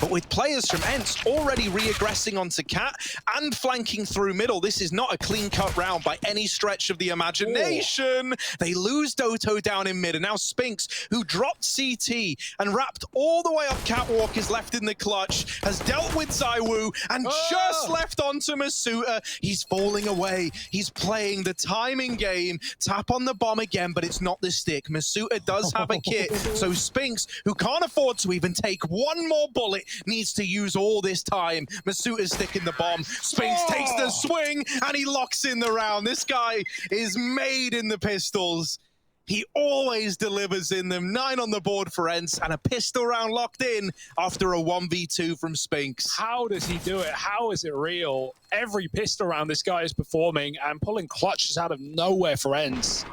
but with players from Ents already re-aggressing onto Cat and flanking through middle, this is not a clean-cut round by any stretch of the imagination. They lose Doto down in mid, and now Spinks, who dropped CT and wrapped all the way up Catwalk, is left in the clutch, has dealt with ZywOo, and just left onto Masuta. He's falling away. He's playing the timing game. Tap on the bomb again, but it's not the stick. Masuta does have a kit, so Spinks, who can't afford to even take one more bullet, needs to use all this time. Masuta's sticking the bomb. Spinks takes the swing, and he locks in the round. This guy is made in the pistols. He always delivers in them. 9 on the board for Ents, and a pistol round locked in after a 1v2 from Spinks. How does he do it? How is it real? Every pistol round this guy is performing and pulling clutches out of nowhere for Ents.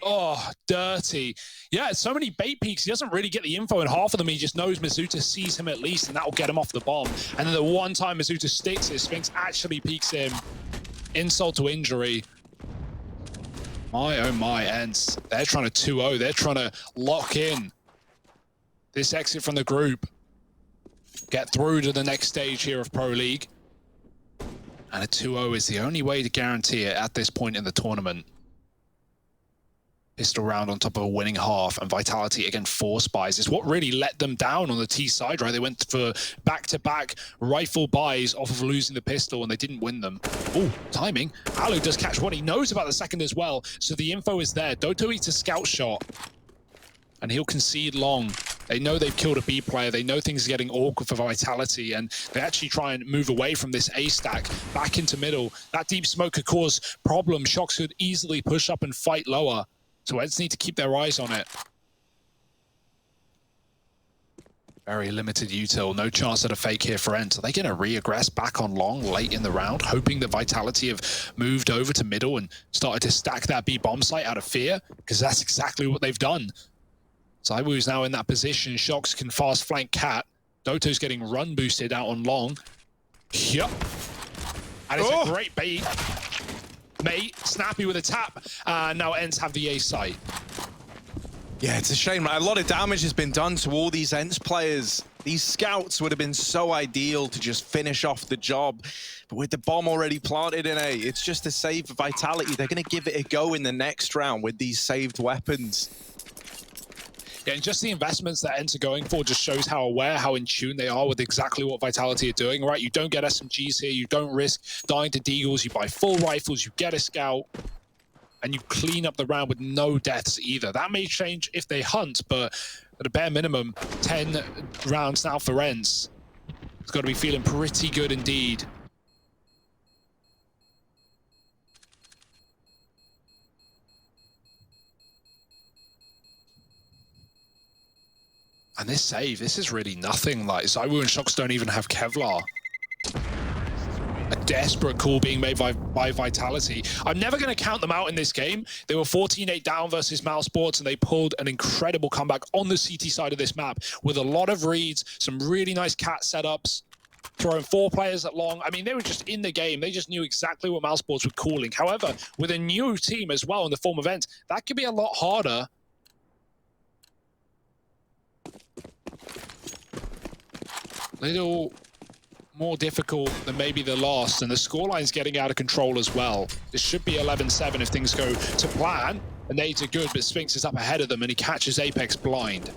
Oh, dirty. Yeah, so many bait peeks. He doesn't really get the info in half of them. He just knows Masuta sees him at least, and that will get him off the bomb. And then the one time Masuta sticks it, Spinks actually peeks him. Insult to injury. My, oh my, Ents. They're trying to 2-0. They're trying to lock in this exit from the group. Get through to the next stage here of Pro League. And a 2-0 is the only way to guarantee it at this point in the tournament. Pistol round on top of a winning half, and Vitality against 4 spies is what really let them down on the T side, right? They went for back-to-back rifle buys off of losing the pistol, and they didn't win them. Oh, timing. Alu does catch one. He knows about the second as well, so the info is there. Doto eats a scout shot, and he'll concede long. They know they've killed a B player. They know things are getting awkward for Vitality, and they actually try and move away from this A stack back into middle. That deep smoke could cause problems. Shox could easily push up and fight lower. So Ents need to keep their eyes on it. Very limited util, no chance at a fake here for Ents. Are they going to re-aggress back on long late in the round, hoping that Vitality have moved over to middle and started to stack that B bomb site out of fear? Because that's exactly what they've done. ZywOo's now in that position. Shox can fast flank Cat. Doto's getting run boosted out on long. Yep. And it's a great bait. Mate, Snappy with a tap, and now Ents have the A site. Yeah, it's a shame. A lot of damage has been done to all these Ents players. These scouts would have been so ideal to just finish off the job. But with the bomb already planted in A, it's just a save for Vitality. They're going to give it a go in the next round with these saved weapons. Yeah, and just the investments that Ents are going for just shows how aware, how in tune they are with exactly what Vitality are doing, right? You don't get SMGs here, you don't risk dying to deagles, you buy full rifles, you get a scout, and you clean up the round with no deaths either. That may change if they hunt, but at a bare minimum, 10 rounds now for Ents. It's got to be feeling pretty good indeed. And this save, this is really nothing. Like, ZywOo and Shox don't even have Kevlar. A desperate call being made by Vitality. I'm never going to count them out in this game. They were 14-8 down versus Mousesports, and they pulled an incredible comeback on the CT side of this map with a lot of reads, some really nice cat setups, throwing 4 players at long. I mean, they were just in the game. They just knew exactly what Mousesports were calling. However, with a new team as well in the form of ENT, that could be a lot harder. Little more difficult than maybe the last, and the scoreline's getting out of control as well. This should be 11-7 if things go to plan, and Nades are good, but Spinx is up ahead of them, and he catches Apex blind.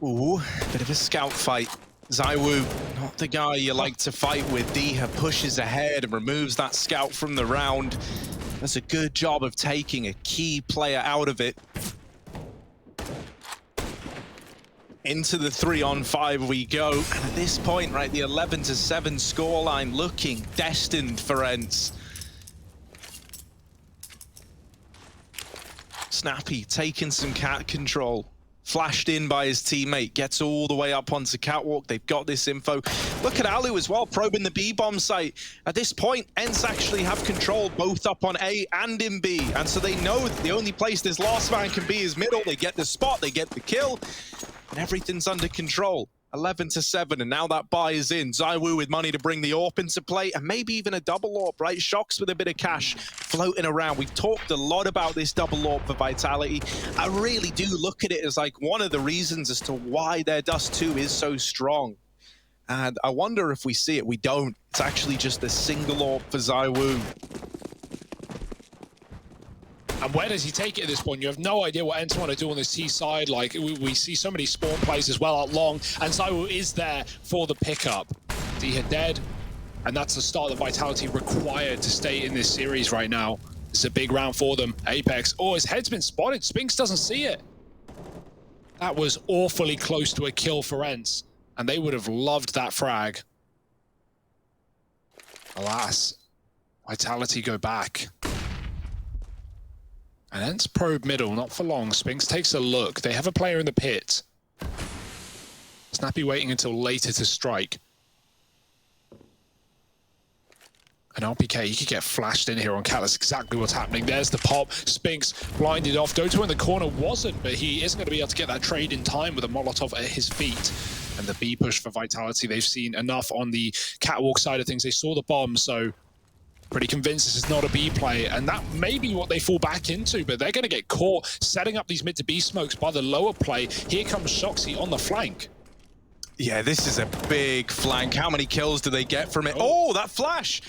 Ooh, bit of a scout fight. ZywOo, not the guy you like to fight with. Diha pushes ahead and removes that scout from the round. Does a good job of taking a key player out of it. Into the 3-on-5 we go. And at this point, right, the 11-7 scoreline looking destined for ENT. Snappy taking some cat control. Flashed in by his teammate, gets all the way up onto Catwalk. They've got this info. Look at Alu as well, probing the B-bomb site. At this point, ENT actually have control both up on A and in B. And so they know that the only place this last man can be is middle. They get the spot, they get the kill, and everything's under control. 11-7, and now that buy is in. ZywOo with money to bring the AWP into play, and maybe even a double AWP, right? Shox with a bit of cash floating around. We've talked a lot about this double AWP for Vitality. I really do look at it as like one of the reasons as to why their Dust 2 is so strong. And I wonder if we see it. We don't. It's actually just a single AWP for ZywOo. And where does he take it at this point? You have no idea what ENT want to do on this T side. Like, we see so many spawn plays as well out long, and ZywOo is there for the pickup. Diha dead, and that's the start of Vitality required to stay in this series right now. It's a big round for them. Apex, oh, his head's been spotted. Spinx doesn't see it. That was awfully close to a kill for ENT, and they would have loved that frag. Alas, Vitality go back. And ENT probe middle, not for long. Spinx takes a look. They have a player in the pit. Snappy waiting until later to strike. And RPK, he could get flashed in here on Cat. That's exactly what's happening. There's the pop. Spinx blinded off. Doto in the corner wasn't, but he isn't going to be able to get that trade in time with a Molotov at his feet. And the B push for Vitality, they've seen enough on the Catwalk side of things. They saw the bomb, so pretty convinced this is not a B play, and that may be what they fall back into, but they're going to get caught setting up these mid to B smokes by the lower play. Here comes Shoxy on the flank. Yeah, this is a big flank. How many kills do they get from it? Oh, that flash!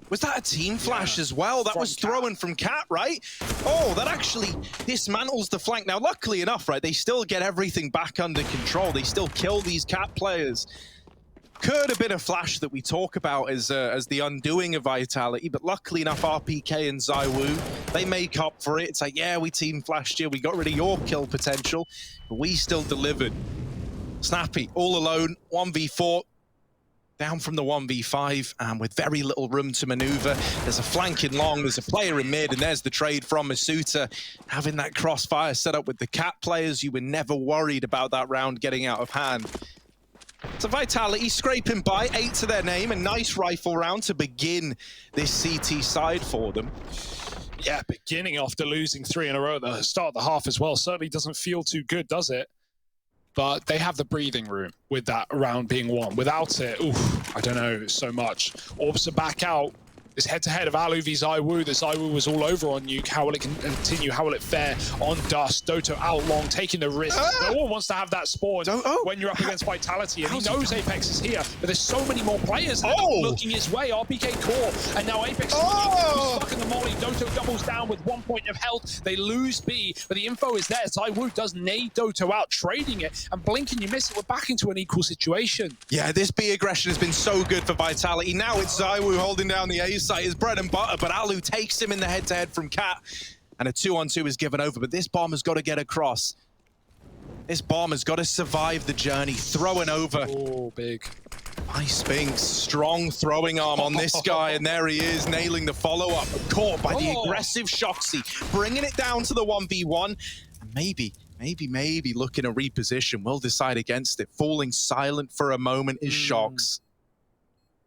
Was that a team flash as well? That was thrown from Cat, right? Oh, that actually dismantles the flank. Now, luckily enough, right, they still get everything back under control. They still kill these Cat players. Could have been a flash that we talk about as the undoing of Vitality, but luckily enough, RPK and ZywOo, they make up for it. It's like, yeah, we team flashed you, we got rid of your kill potential, but we still delivered. Snappy, all alone, 1v4, down from the 1v5, and with very little room to maneuver. There's a flank in long, there's a player in mid, and there's the trade from Masuta. Having that crossfire set up with the Cat players, you were never worried about that round getting out of hand. So Vitality scraping by, 8 to their name, a nice rifle round to begin this CT side for them. Yeah, beginning after losing 3 in a row at the start of the half as well. Certainly doesn't feel too good, does it? But they have the breathing room with that round being won. Without it, oof, I don't know so much. Orbs are back out. This head-to-head of Alu v ZywOo. The ZywOo was all over on Nuke. How will it continue? How will it fare on Dust? Doto out long, taking the risk. No one wants to have that spawn when you're up against Vitality. And he knows Apex is here, but there's so many more players looking his way. RPK core, and now Apex is stuck in the molly. Doto doubles down with 1 point of health. They lose B, but the info is there. ZywOo does nade Doto out, trading it, and blinking, you miss it. We're back into an equal situation. Yeah, this B aggression has been so good for Vitality. Now it's ZywOo holding down the A site, his bread and butter, but Alu takes him in the head-to-head from Cat, and a 2-on-2 is given over, but this bomb has got to get across. This bomb has got to survive the journey. Throwing over. Oh, big. Nice Spinks, strong throwing arm on this guy, and there he is, nailing the follow-up. Caught by the aggressive Shoxy, bringing it down to the 1v1. And maybe looking to reposition. Will decide against it. Falling silent for a moment is Shox.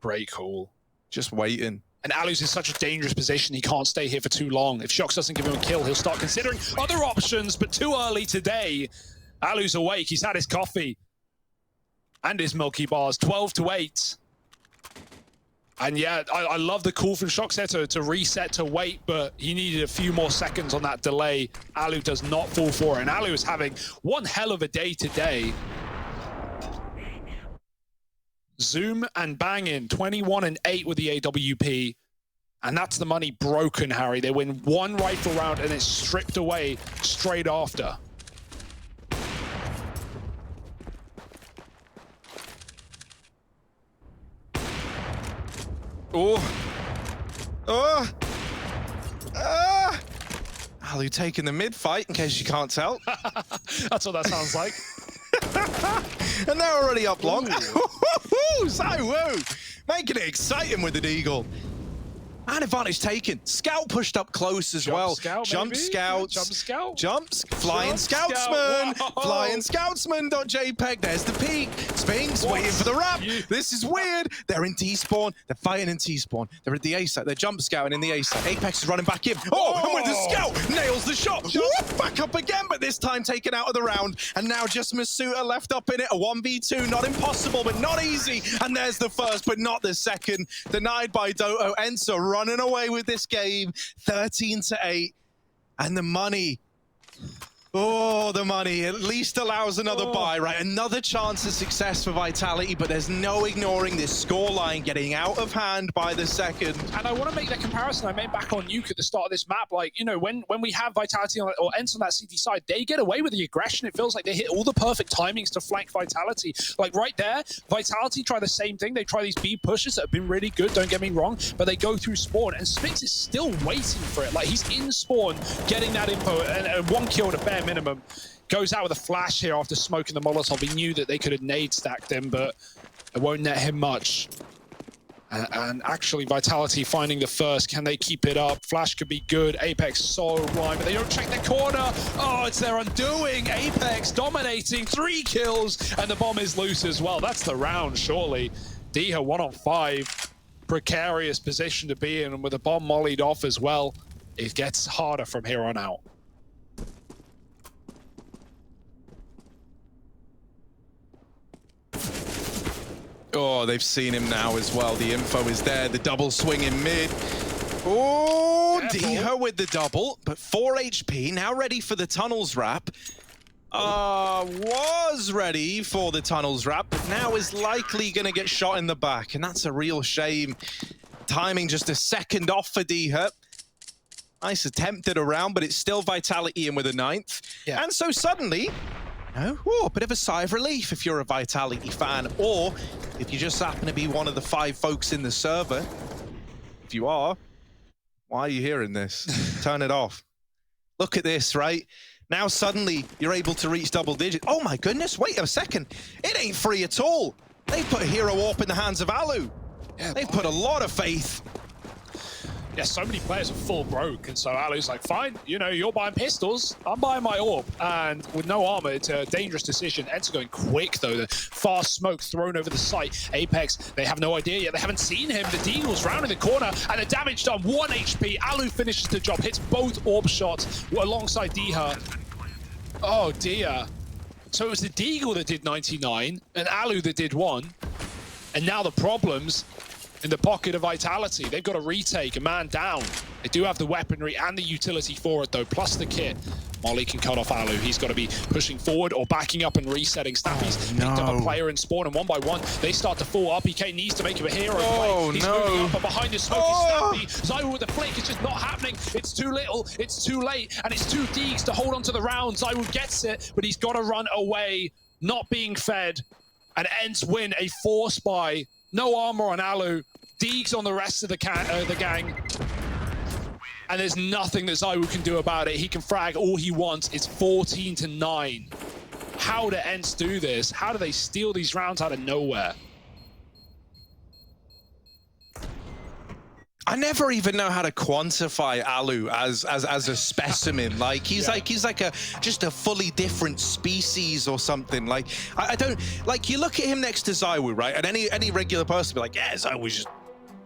Great call. Just waiting. And Alu's in such a dangerous position, he can't stay here for too long. If Shox doesn't give him a kill, he'll start considering other options, but too early today. Alu's awake, he's had his coffee. And his Milky Bars, 12-8. And yeah, I love the call from Shox there to reset, to wait, but he needed a few more seconds on that delay. Alu does not fall for it, and Alu is having one hell of a day today. Zoom and banging, 21-8 with the AWP. And that's the money broken, Harry. They win one rifle round and it's stripped away straight after. Alu taking the mid fight, in case you can't tell. That's what that sounds like. And they're already up long. ZywOo making it exciting with the Deagle. And advantage taken. Scout pushed up close as well. Jump scouts. Flying Scoutsman. Flying Scoutsman.jpg. There's the peak. Spinks waiting for the wrap. This is weird. They're in T-spawn. They're fighting in T-spawn. They're at the A site. They're jump scouting in the A site. Apex is running back in. Oh, and with the scout, nails the shot. Whoop, back up again, but this time taken out of the round. And now just Masuta left up in it. A 1v2. Not impossible, but not easy. And there's the first, but not the second. Denied by Doto. Enzo running away with this game, 13-8, and the money. Oh, the money at least allows another buy, right? Another chance of success for Vitality, but there's no ignoring this scoreline getting out of hand by the second. And I want to make that comparison I made back on Nuke at the start of this map. Like, you know, when we have Vitality on, or Ents on that CT side, they get away with the aggression. It feels like they hit all the perfect timings to flank Vitality. Like right there, Vitality try the same thing. They try these B pushes that have been really good, don't get me wrong, but they go through spawn, and Spinks is still waiting for it. Like, he's in spawn, getting that info, and one kill at a bare minimum. Goes out with a flash here after smoking the Molotov. He knew that they could have nade stacked him, but it won't net him much. And actually, Vitality finding the first. Can they keep it up? Flash could be good. Apex so blind, but they don't check the corner. Oh, it's their undoing. Apex dominating, 3 kills, and the bomb is loose as well. That's the round, surely. Diha 1 on 5. Precarious position to be in, and with the bomb mollied off as well, it gets harder from here on out. Oh, they've seen him now as well. The info is there. The double swing in mid. Oh, Diha with the double, but 4 HP, now ready for the tunnels wrap. Was ready for the tunnels wrap, but now is likely going to get shot in the back, and that's a real shame. Timing just a second off for Diha. Nice attempt at a round, but it's still Vitality in with a 9th. Yeah. And so suddenly, a bit of a sigh of relief if you're a Vitality fan, or if you just happen to be one of the 5 folks in the server. If you are, why are you hearing this? Turn it off. Look at this, right? Now suddenly you're able to reach double digits. Oh my goodness, wait a second. It ain't free at all. They put Hero Warp in the hands of Alu. Yeah, they've put a lot of faith. Yeah, so many players are full broke, and so Alu's like, fine, you know, you're buying pistols, I'm buying my orb. And with no armor, it's a dangerous decision. Ents going quick, though. The fast smoke thrown over the site. Apex, they have no idea yet. They haven't seen him. The Deagle's round in the corner, and the damage done. 1 HP. Alu finishes the job, hits both orb shots alongside Diha. Oh, dear. So it was the Deagle that did 99, and Alu that did 1. And now the problems in the pocket of Vitality. They've got to retake, a man down. They do have the weaponry and the utility for it, though, plus the kit. Molly can cut off Alu. He's got to be pushing forward or backing up and resetting. Snappy's picked up a player in spawn, and 1 by 1, they start to fall. RPK needs to make him a hero play. He's moving up, but behind the smoke is Snappy. ZywOo with the flick, it's just not happening. It's too little, it's too late, and it's too Deegs to hold on to the round. ZywOo gets it, but he's got to run away, not being fed. And Ents win a force buy. No armor on Alu. Deegs on the rest of the gang. And there's nothing that ZywOo can do about it. He can frag all he wants. It's 14-9. How do ENCE do this? How do they steal these rounds out of nowhere? I never even know how to quantify Alu as a specimen. Like he's like just a fully different species or something. Like I don't like, you look at him next to Zywoo, right? And any regular person would be like, yeah, Zywoo's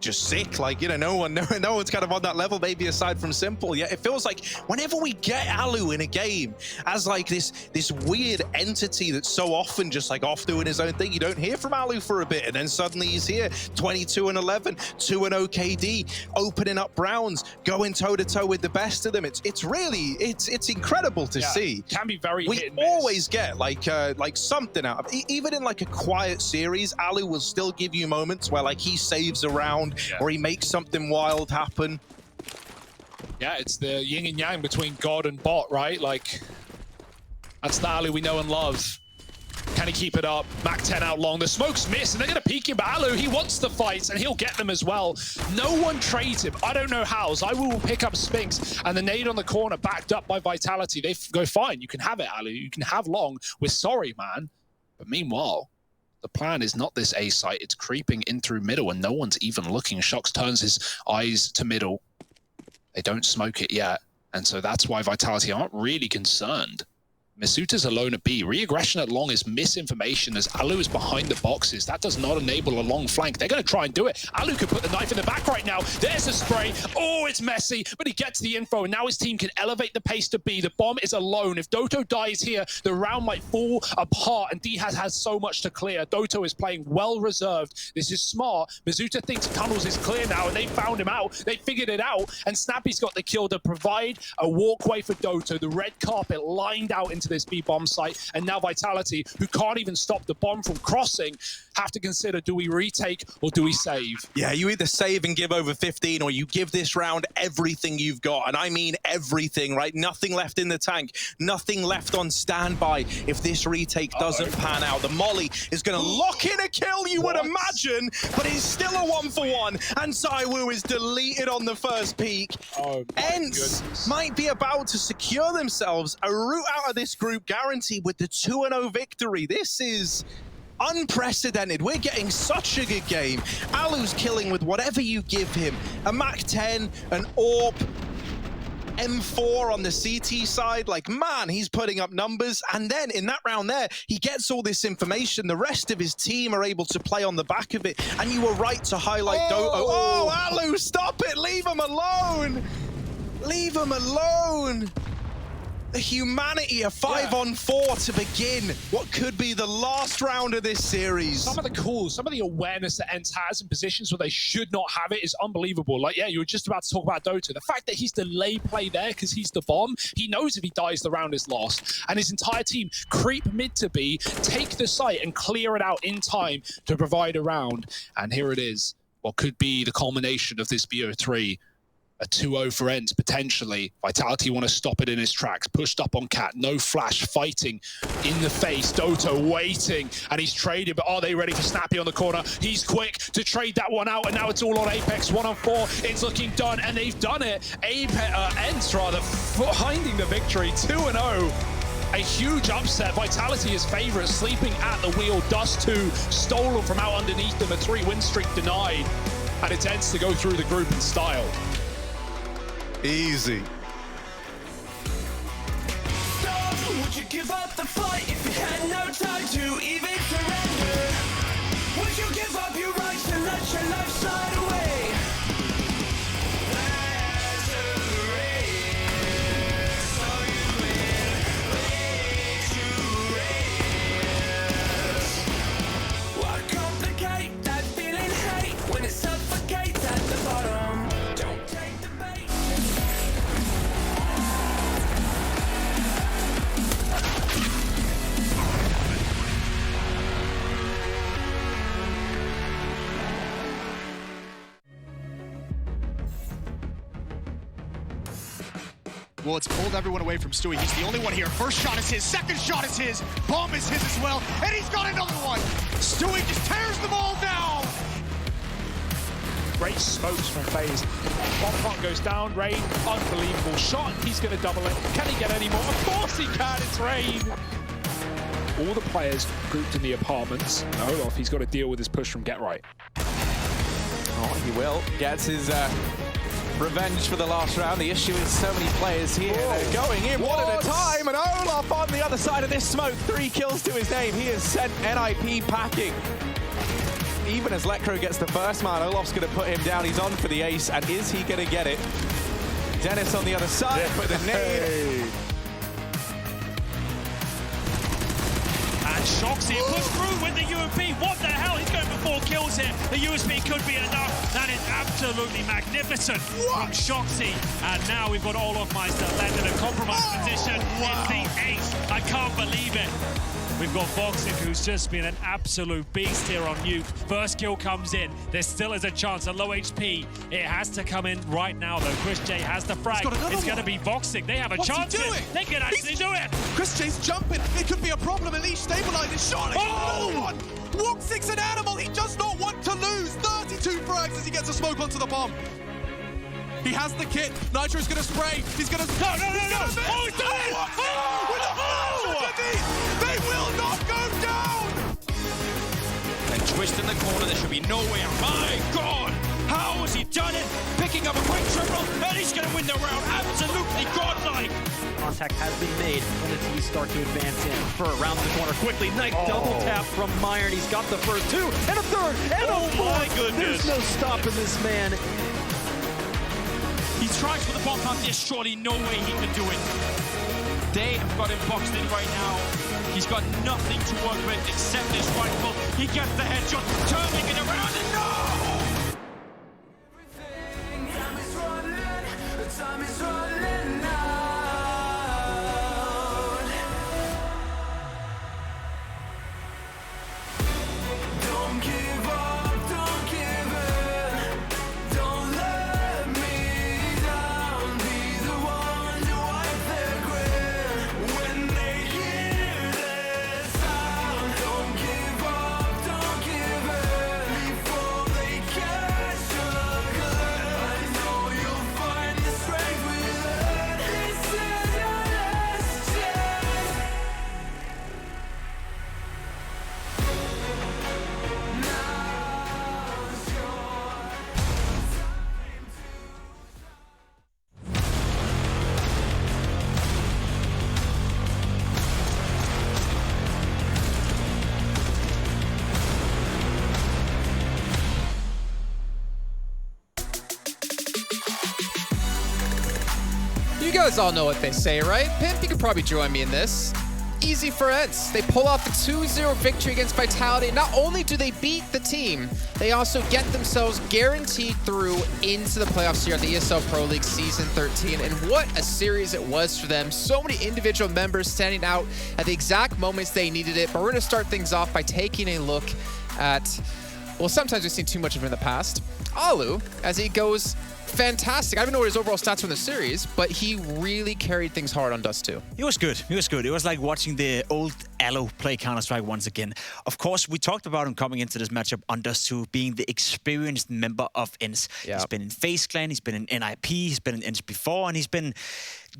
just sick. Like, you know, no one's kind of on that level, maybe aside from Simple. Yeah, it feels like whenever we get Alu in a game as like this weird entity that's so often just like off doing his own thing, you don't hear from Alu for a bit, and then suddenly he's here, 22-11, 2-0 KD, opening up rounds, going toe-to-toe with the best of them. It's really incredible to see. Can be very we hit and miss. always get like something out of even in like a quiet series. Alu will still give you moments where like he saves a round, or he makes something wild happen. Yeah, it's the yin and yang between God and bot, right? Like, that's the Alu we know and love. Can he keep it up? Mac 10 out long. The smokes miss, and they're going to peek him. But Alu, he wants the fights, and he'll get them as well. No one trades him. I don't know how. Zywoo will pick up Spinks, and the nade on the corner backed up by Vitality. They go, fine, you can have it, Alu. You can have long. We're sorry, man. But meanwhile, the plan is not this A site. It's creeping in through middle, and no one's even looking. Shox turns his eyes to middle. They don't smoke it yet, and so that's why Vitality aren't really concerned. Misuta's alone at B. Re-aggression at long is misinformation as Alu is behind the boxes. That does not enable a long flank. They're going to try and do it. Alu could put the knife in the back right now. There's a spray. Oh, it's messy, but he gets the info, and now his team can elevate the pace to B. The bomb is alone. If Doto dies here, the round might fall apart, and D has so much to clear. Doto is playing well reserved. This is smart. Misuta thinks tunnels is clear now, and they found him out. They figured it out, and Snappy's got the kill to provide a walkway for Doto. The red carpet lined out into this B bomb site, and now Vitality, who can't even stop the bomb from crossing, have to consider, do we retake or do we save? Yeah, you either save and give over 15, or you give this round everything you've got, and I mean everything, right? Nothing left in the tank, nothing left on standby if this retake doesn't pan out. The molly is going to lock in a kill, you would imagine, but it's still a 1-for-1, and Zywoo is deleted on the first peak. ENCE might be about to secure themselves a route out of this group, guaranteed with the 2-0 victory. This is unprecedented. We're getting such a good game. Alu's killing with whatever you give him. A Mac 10, an AWP, M4 on the CT side. Like, man, he's putting up numbers. And then in that round there, he gets all this information. The rest of his team are able to play on the back of it. And you were right to highlight Doto. Oh, Alu, stop it. Leave him alone. Leave him alone. The humanity, a 5-on-4 to begin what could be the last round of this series. Some of the calls, some of the awareness that ENCE has in positions where they should not have it is unbelievable. Like, yeah, you were just about to talk about Doto. The fact that he's delayed play there because he's the bomb, he knows if he dies, the round is lost. And his entire team creep mid to B, take the site and clear it out in time to provide a round. And here it is, what could be the culmination of this BO3. A 2-0 for ENCE, potentially. Vitality want to stop it in his tracks. Pushed up on Cat, no flash, fighting in the face. Doto waiting, and he's trading, but are they ready for Snappy on the corner? He's quick to trade that one out, and now it's all on Apex. 1-on-4, it's looking done, and they've done it. ENCE, rather, finding the victory, 2-0. A huge upset. Vitality is favourite, sleeping at the wheel. Dust 2 stolen from out underneath them. A 3-win streak denied, and it's ENCE to go through the group in style. Easy. Would you give up the fight if you had no time to even surrender? Would you give up your rights and let your life slide away? That's a race, so you win, way to race. Why complicate that feeling hate when it suffocates at the bottom? Don't take the bait. Well, it's pulled everyone away from Stewie. He's the only one here. First shot is his, second shot is his, bomb is his as well, and he's got another one. Stewie just tears them all down. Great smokes from FaZe. Bonfont goes down, Rain, unbelievable shot. He's going to double it. Can he get any more? Of course he can, it's Rain. all the players grouped in the apartments. And Olaf, he's got to deal with his push from Get Right. Oh, he will. Gets his revenge for the last round. The issue is so many players here. They're going in one at a time, and Olaf on the other side of this smoke. 3 kills to his name. He has sent NIP packing. Even as Lecro gets the first man, Olaf's going to put him down. He's on for the ace, and is he going to get it? Dennis on the other side, but the nade. And Shoxy pushed through with the UMP. What the hell? He's going for 4 kills here. The USP could be enough. That is absolutely magnificent from Shoxy. And now we've got Olaf Meister led in a compromised position. It's the ace. I can't believe it. We've got Voxic, who's just been an absolute beast here on Nuke. First kill comes in. There still is a chance at low HP. It has to come in right now, though. Chris J has the frag. It's going to be Voxic. They have a chance. They can actually do it. Chris J's jumping. It could be a problem. Unleash stabilizes. Surely another one. Voxic's an animal. He does not want to lose. 32 frags as he gets a smoke onto the bomb. He has the kit. Nitro's going to spray. He's going to... No. Oh, he's done it! They will not go down! And twist in the corner. There should be no way out. My God! How has he done it? Picking up a quick triple, and he's going to win the round. Absolutely godlike. Contact has been made when the teams start to advance in. For around the corner quickly. Nice double tap from Meyer, and he's got the first 2, and a third, and a fourth. My goodness. There's no stopping this man. He tries for the bomb plant. There's surely no way he can do it. They have got him boxed in right now. He's got nothing to work with except this rifle. He gets the headshot, turning it around, and no! Time is running out. Don't give up, don't give in. Don't let me down. Be the one to wipe their grin when they hear this sound. Don't give up, don't give in before they catch a glimpse. I know you'll find the strength within. This is your last chance. Now's your You guys all know what they say, right? Pimp, you could probably join me in this. Easy for Ents. They pull off a 2-0 victory against Vitality. Not only do they beat the team, they also get themselves guaranteed through into the playoffs here at the ESL Pro League Season 13. And what a series it was for them. So many individual members standing out at the exact moments they needed it. But we're going to start things off by taking a look at, well, sometimes we've seen too much of him in the past. Alu, as he goes fantastic. I don't know what his overall stats were in the series, but he really carried things hard on Dust 2. He was good. He was good. It was like watching the old Alo play Counter-Strike once again. Of course, we talked about him coming into this matchup on Dust 2 being the experienced member of ENCE. Yeah. He's been in FaZe Clan, he's been in NIP, he's been in ENCE before, and he's been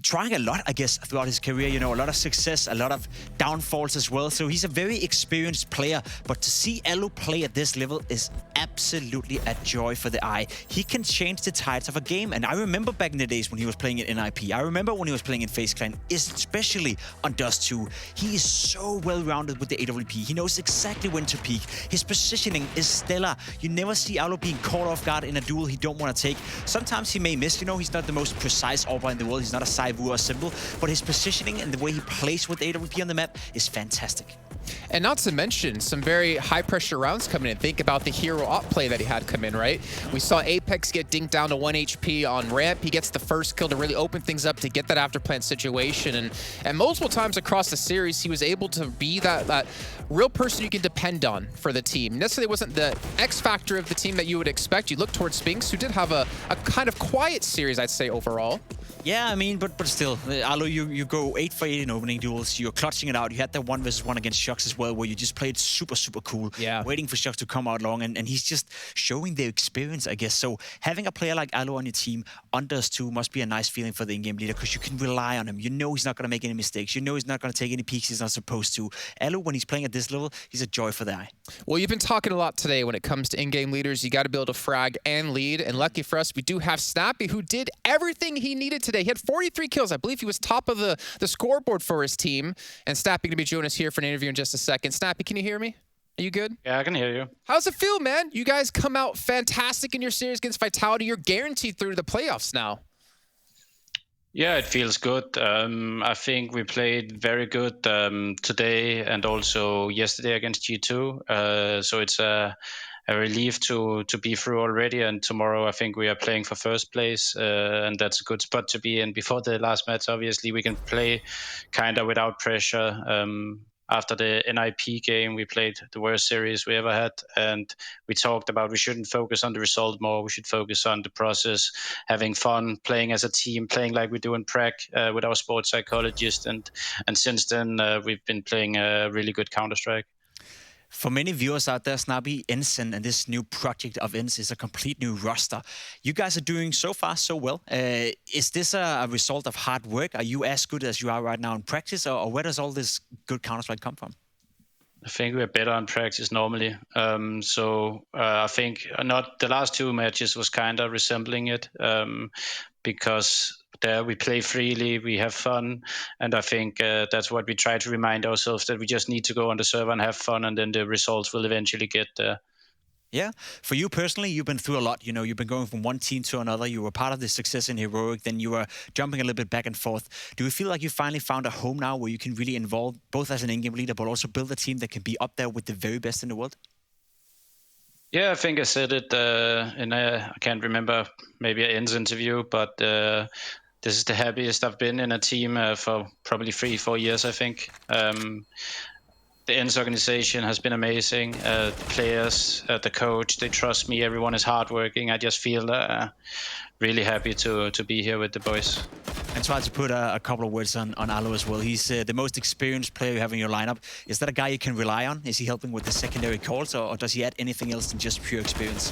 trying a lot, I guess, throughout his career. You know, a lot of success, a lot of downfalls as well. So he's a very experienced player. But to see Elo play at this level is absolutely a joy for the eye. He can change the tides of a game. And I remember back in the days when he was playing in NIP. I remember when he was playing in FaZe Clan, especially on Dust 2. He is so well-rounded with the AWP. He knows exactly when to peak. His positioning is stellar. You never see Alo being caught off guard in a duel he don't want to take. Sometimes he may miss. You know, he's not the most precise AWPer in the world. He's not a Saivu or Symbol. But his positioning and the way he plays with AWP on the map is fantastic. And not to mention some very high-pressure rounds coming in. Think about the hero op play that he had come in, right? We saw Apex get dinked down to 1 HP on ramp. He gets the first kill to really open things up to get that after-plant situation. And multiple times across the series, he was able to be that real person you can depend on for the team. Necessarily wasn't the X factor of the team that you would expect. You look towards Spinks, who did have a kind of quiet series, I'd say, overall. Yeah, I mean, but still, Alo, you go 8 for 8 in opening duels. You're clutching it out. You had that 1v1 against Shux as well, where you just played super, super cool. Yeah. Waiting for Shux to come out long, and he's just showing the experience, I guess. So having a player like Alo on your team under us too must be a nice feeling for the in-game leader, because you can rely on him. You know he's not going to make any mistakes. You know he's not going to take any peeks he's not supposed to. Alo, when he's playing at this level, he's a joy for the eye. Well, you've been talking a lot today when it comes to in-game leaders. You got to be able to frag and lead. And lucky for us, we do have Snappy, who did everything he needed today. He had 43 kills. I believe he was top of the scoreboard for his team. And Snappy going to be joining us here for an interview in just a second. Snappy, can you hear me? Are you good? Yeah, I can hear you. How's it feel, man? You guys come out fantastic in your series against Vitality. You're guaranteed through the playoffs now. Yeah, it feels good. I think we played very good today and also yesterday against G2. So it's a relief to be through already. And tomorrow, I think we are playing for first place, and that's a good spot to be in. Before the last match, obviously, we can play kind of without pressure. After the NIP game, we played the worst series we ever had, and we talked about we shouldn't focus on the result more. We should focus on the process, having fun, playing as a team, playing like we do in Prague with our sports psychologist. And since then, we've been playing a really good Counter-Strike. For many viewers out there, Snappy, Ensign, and this new project of Ens is a complete new roster. You guys are doing so far so well. Is this a result of hard work? Are you as good as you are right now in practice, or where does all this good Counter-Strike come from? I think we're better in practice normally. I think not the last two matches was kind of resembling it because there we play freely, we have fun, and I think that's what we try to remind ourselves, that we just need to go on the server and have fun, and then the results will eventually get there. Yeah. For you personally, you've been through a lot. You know, you've been going from one team to another. You were part of the success in Heroic, then you were jumping a little bit back and forth. Do you feel like you finally found a home now where you can really involve both as an in-game leader, but also build a team that can be up there with the very best in the world? Yeah, I think I said it in I can't remember, maybe an Ends interview, but this is the happiest I've been in a team for probably 3-4 years, I think. The Ends organization has been amazing. The players, the coach, they trust me. Everyone is hardworking. I just feel really happy to be here with the boys. And try to put a couple of words on Alo as well. He's the most experienced player you have in your lineup. Is that a guy you can rely on? Is he helping with the secondary calls, or does he add anything else than just pure experience?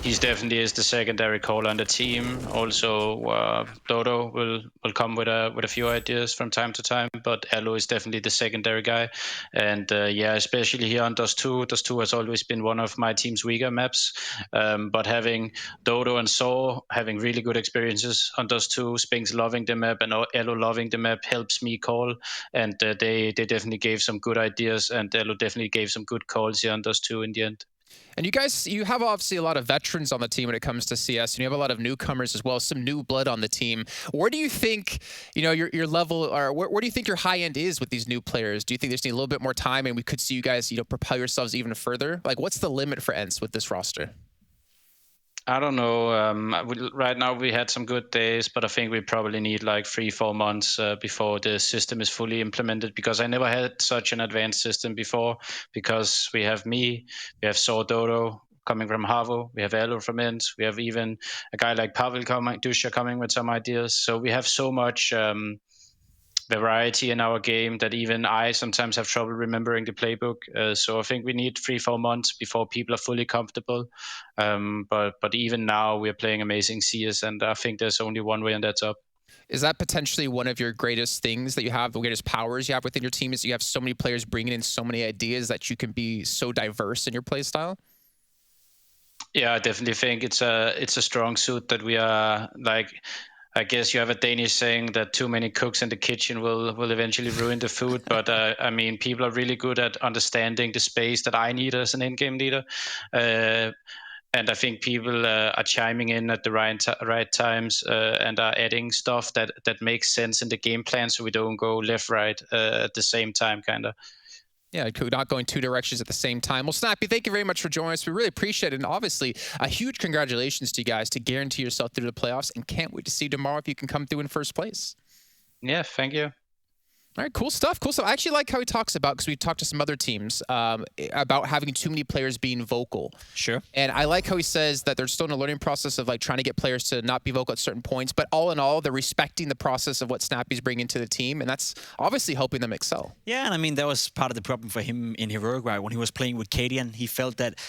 He definitely is the secondary caller on the team. Also, Dodo will come with a few ideas from time to time, but Alo is definitely the secondary guy. And yeah, especially here on Dust 2. Dust 2 has always been one of my team's weaker maps. But having Dodo and Saw having really good experiences on Dust 2, Spinks loving the map and Alo loving the map helps me call. And they definitely gave some good ideas, and Alo definitely gave some good calls here on Dust 2 in the end. And you guys, you have obviously a lot of veterans on the team when it comes to CS, and you have a lot of newcomers as well, some new blood on the team. Where do you think, your level, or where do you think your high end is with these new players? Do you think they just need a little bit more time, and we could see you guys, propel yourselves even further? Like, what's the limit for Ents with this roster? I don't know. Right now we had some good days, but I think we probably need like 3-4 months before the system is fully implemented, because I never had such an advanced system before, because we have me, we have Saw Dodo coming from Havo, we have Alo from Ents, we have even a guy like Pavel Dusha coming with some ideas. So we have so much variety in our game that even I sometimes have trouble remembering the playbook. So I think we need 3-4 months before people are fully comfortable. But even now we're playing amazing CS, and I think there's only one way, and that's up. Is that potentially one of your greatest things that you have, the greatest powers you have within your team, is you have so many players bringing in so many ideas that you can be so diverse in your play style? Yeah, I definitely think it's a strong suit that we are like. I guess you have a Danish saying that too many cooks in the kitchen will eventually ruin the food. But I mean, people are really good at understanding the space that I need as an in-game leader. And I think people are chiming in at the right times and are adding stuff that makes sense in the game plan, so we don't go left, right at the same time, kind of. Yeah, not going two directions at the same time. Well, Snappy, thank you very much for joining us. We really appreciate it. And obviously, a huge congratulations to you guys to guarantee yourself through the playoffs. And can't wait to see you tomorrow if you can come through in first place. Yeah, thank you. All right, cool stuff, cool stuff. I actually like how he talks about, because we've talked to some other teams, about having too many players being vocal. Sure. And I like how he says that they're still in a learning process of like trying to get players to not be vocal at certain points, but all in all, they're respecting the process of what Snappy's bringing to the team, and that's obviously helping them excel. Yeah, and I mean, that was part of the problem for him in Heroic, right? When he was playing with Cadian, he felt that,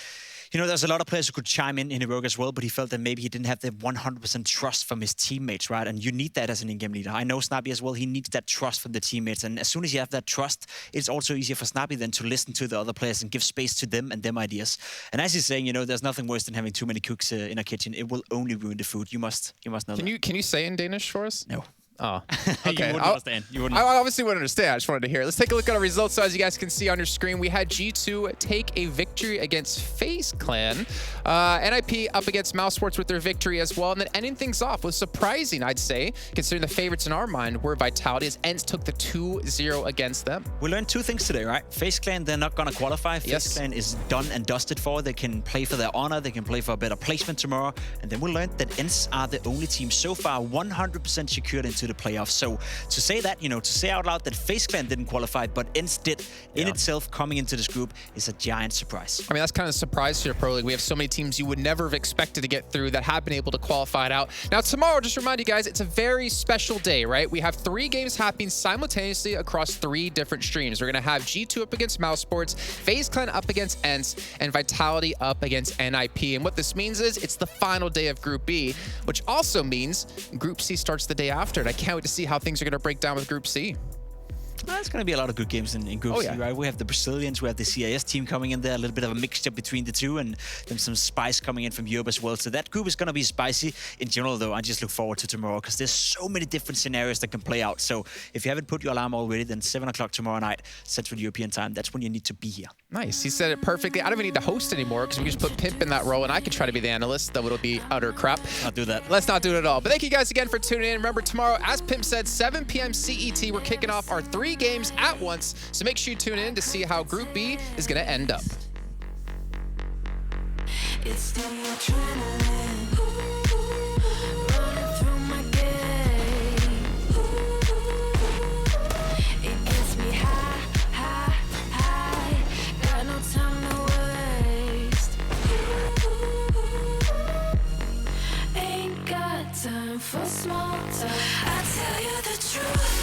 you know, there's a lot of players who could chime in Heroic as well, but he felt that maybe he didn't have the 100% trust from his teammates, right? And you need that as an in-game leader. I know Snappy as well, he needs that trust from the teammates. And as soon as you have that trust, it's also easier for Snappy then to listen to the other players and give space to them and them ideas. And as he's saying, you know, there's nothing worse than having too many cooks in a kitchen. It will only ruin the food. You must know that. Can you say in Danish for us? No. Oh, okay. You wouldn't understand. You wouldn't. I obviously wouldn't understand. I just wanted to hear. Let's take a look at our results. So as you guys can see on your screen, we had G2 take a victory against FaZe Clan. NIP up against Mouse Sports with their victory as well. And then ending things off was surprising, I'd say, considering the favorites in our mind were Vitality, as ENCE took the 2-0 against them. We learned two things today, right? FaZe Clan, they're not going to qualify. FaZe Clan is done and dusted for. They can play for their honor. They can play for a better placement tomorrow. And then we learned that ENCE are the only team so far 100% secured into the playoffs. So to say that, you know, to say out loud that FaZe Clan didn't qualify, but ENCE did in itself coming into this group is a giant surprise. I mean, that's kind of a surprise to the Pro League. We have so many teams you would never have expected to get through that have been able to qualify it out. Now, tomorrow, just to remind you guys, it's a very special day, right? We have 3 games happening simultaneously across 3 different streams. We're going to have G2 up against Mouse Sports, FaZe Clan up against ENCE, and Vitality up against NIP. And what this means is it's the final day of Group B, which also means Group C starts the day after. And I can't wait to see how things are going to break down with Group C. There's going to be a lot of good games in Group C, right? We have the Brazilians, we have the CIS team coming in there, a little bit of a mixture between the two, and then some spice coming in from Europe as well. So that group is going to be spicy. In general, though, I just look forward to tomorrow because there's so many different scenarios that can play out. So if you haven't put your alarm already, then 7 o'clock tomorrow night, Central European time, that's when you need to be here. Nice. He said it perfectly. I don't even need to host anymore because we can just put Pimp in that role and I can try to be the analyst, though it'll be utter crap. Not do that. Let's not do it at all. But thank you guys again for tuning in. Remember, tomorrow, as Pimp said, 7 p.m. CET, we're kicking off our 3 games at once. So make sure you tune in to see how Group B is going to end up. It's the adrenaline running through my game. It gets me high, high, high. Got no time to waste. Ain't got time for small talk. I tell you the truth.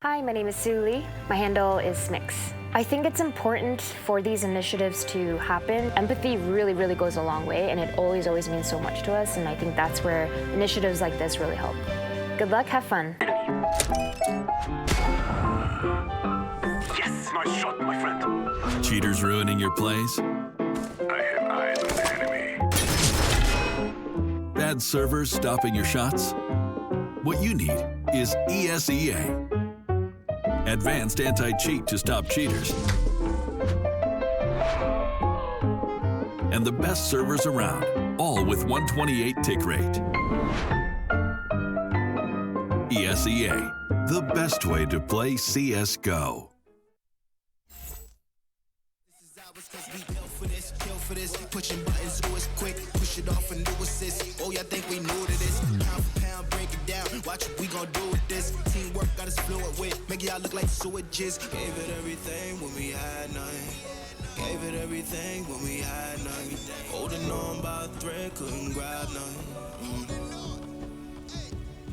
Hi, my name is Sue Lee. My handle is Snix. I think it's important for these initiatives to happen. Empathy really, really goes a long way, and it always means so much to us, and I think that's where initiatives like this really help. Good luck, have fun. Yes, nice shot, my friend. Cheaters ruining your plays? I have eyes on the enemy. Bad servers stopping your shots? What you need is ESEA. Advanced anti-cheat to stop cheaters. and the best servers around, all with 128 tick rate. ESEA, the best way to play CSGO. For this, pushing buttons always quick, push it off a new assist. Oh, yeah, I think we new to this. Pound for pound, break it down. Watch what we gon' do with this. Teamwork got us fluid with. Make y'all look like switches. Gave it everything when we had nothing. Gave it everything when we had nothing. Holding on by a thread, couldn't grab nothing.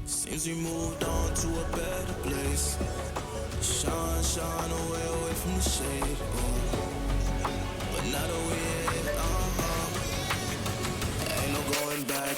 Seems we moved on to a better place. Shine away from the shade. But now that we're here, ain't no going back.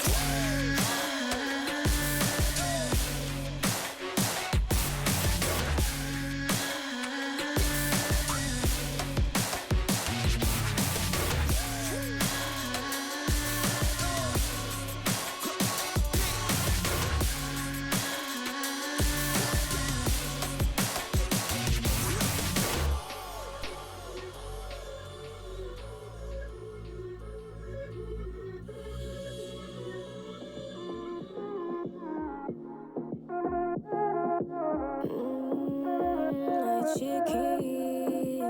Chiqui,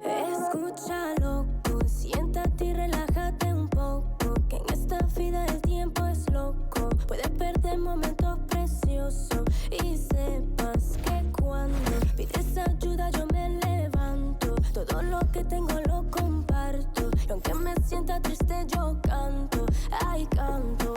escucha loco, siéntate y relájate un poco, que en esta vida el tiempo es loco, puedes perder momentos preciosos y sepas que cuando pides ayuda yo me levanto, todo lo que tengo lo comparto, y aunque me sienta triste yo canto, ay canto,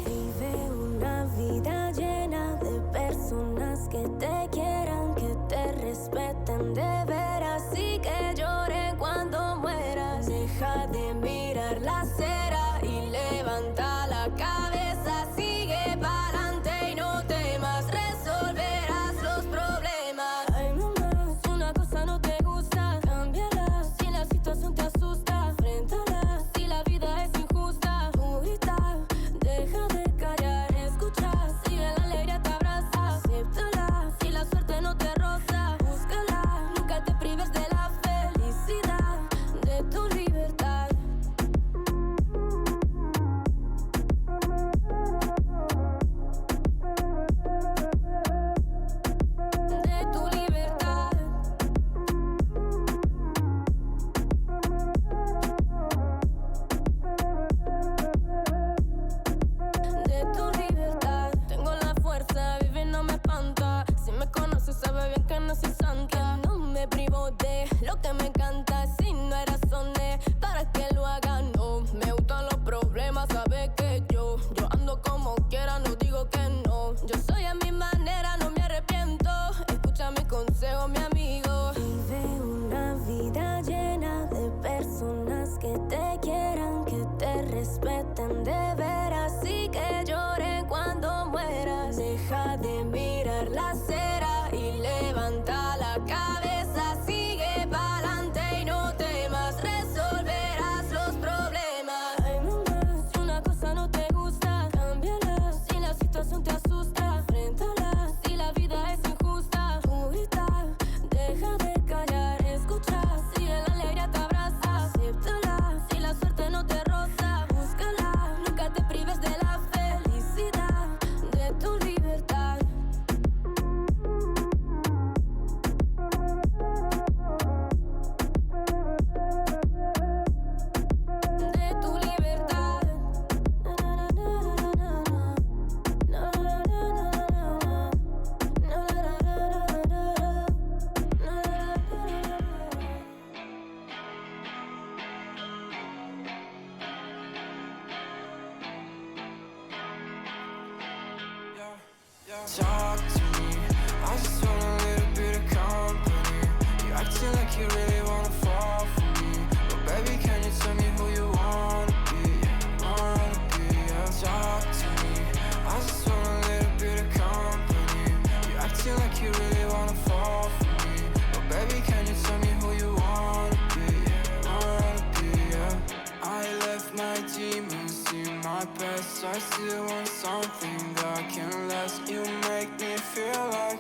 vive una vida llena de personas que te quieran, que te respeten de veras y que lloren cuando mueras. Deja de mirar la acera y levanta la cabeza, sigue pa'lante y no temas, resolverás los problemas. Ay mamá, si una cosa no te gusta, cámbiala, si la situación te asusta, enfréntala, si la vida es injusta, tú grita, deja de callar, escucha, si la alegría te abraza, acéptala, si la suerte no te roza, búscala, nunca te prives de la felicidad, de tu libertad. De tu libertad. De tu libertad. Tengo la fuerza, vivir no me espanta. Si me conoces sabe bien que no soy santa. No me privo de lo que me encanta. Si no hay razones para que lo haga, no. Me gustan los problemas, sabe que yo ando como quiera, no digo que no. Yo soy a mi manera, no me arrepiento. Escucha mi consejo, mi amigo. Vive una vida llena de personas que te quieran, que te respeten de veras y que lloren cuando mueras. Deja de mirar la acera y levanta la cabeza, sigue pa'lante y no temas, resolverás los problemas. Ay mamá, si una cosa no te gusta, cámbiala, si la situación te asusta, enfréntala, si la vida es injusta, tú grita, deja de callar, escucha, si la alegría te abraza, acéptala, si la suerte no te roza, búscala, nunca te prives de la felicidad, de tu libertad. De tu libertad. Talk to me, I just want a little bit of company. You acting like you really wanna fall for me, but baby, can you tell me who you wanna be? Yeah. Talk to me, I just want a little bit of company. You acting like you really wanna fall for me, but baby, can you tell me who you wanna be? Yeah. I left my demons in my past. I still want something that can last. You make me feel like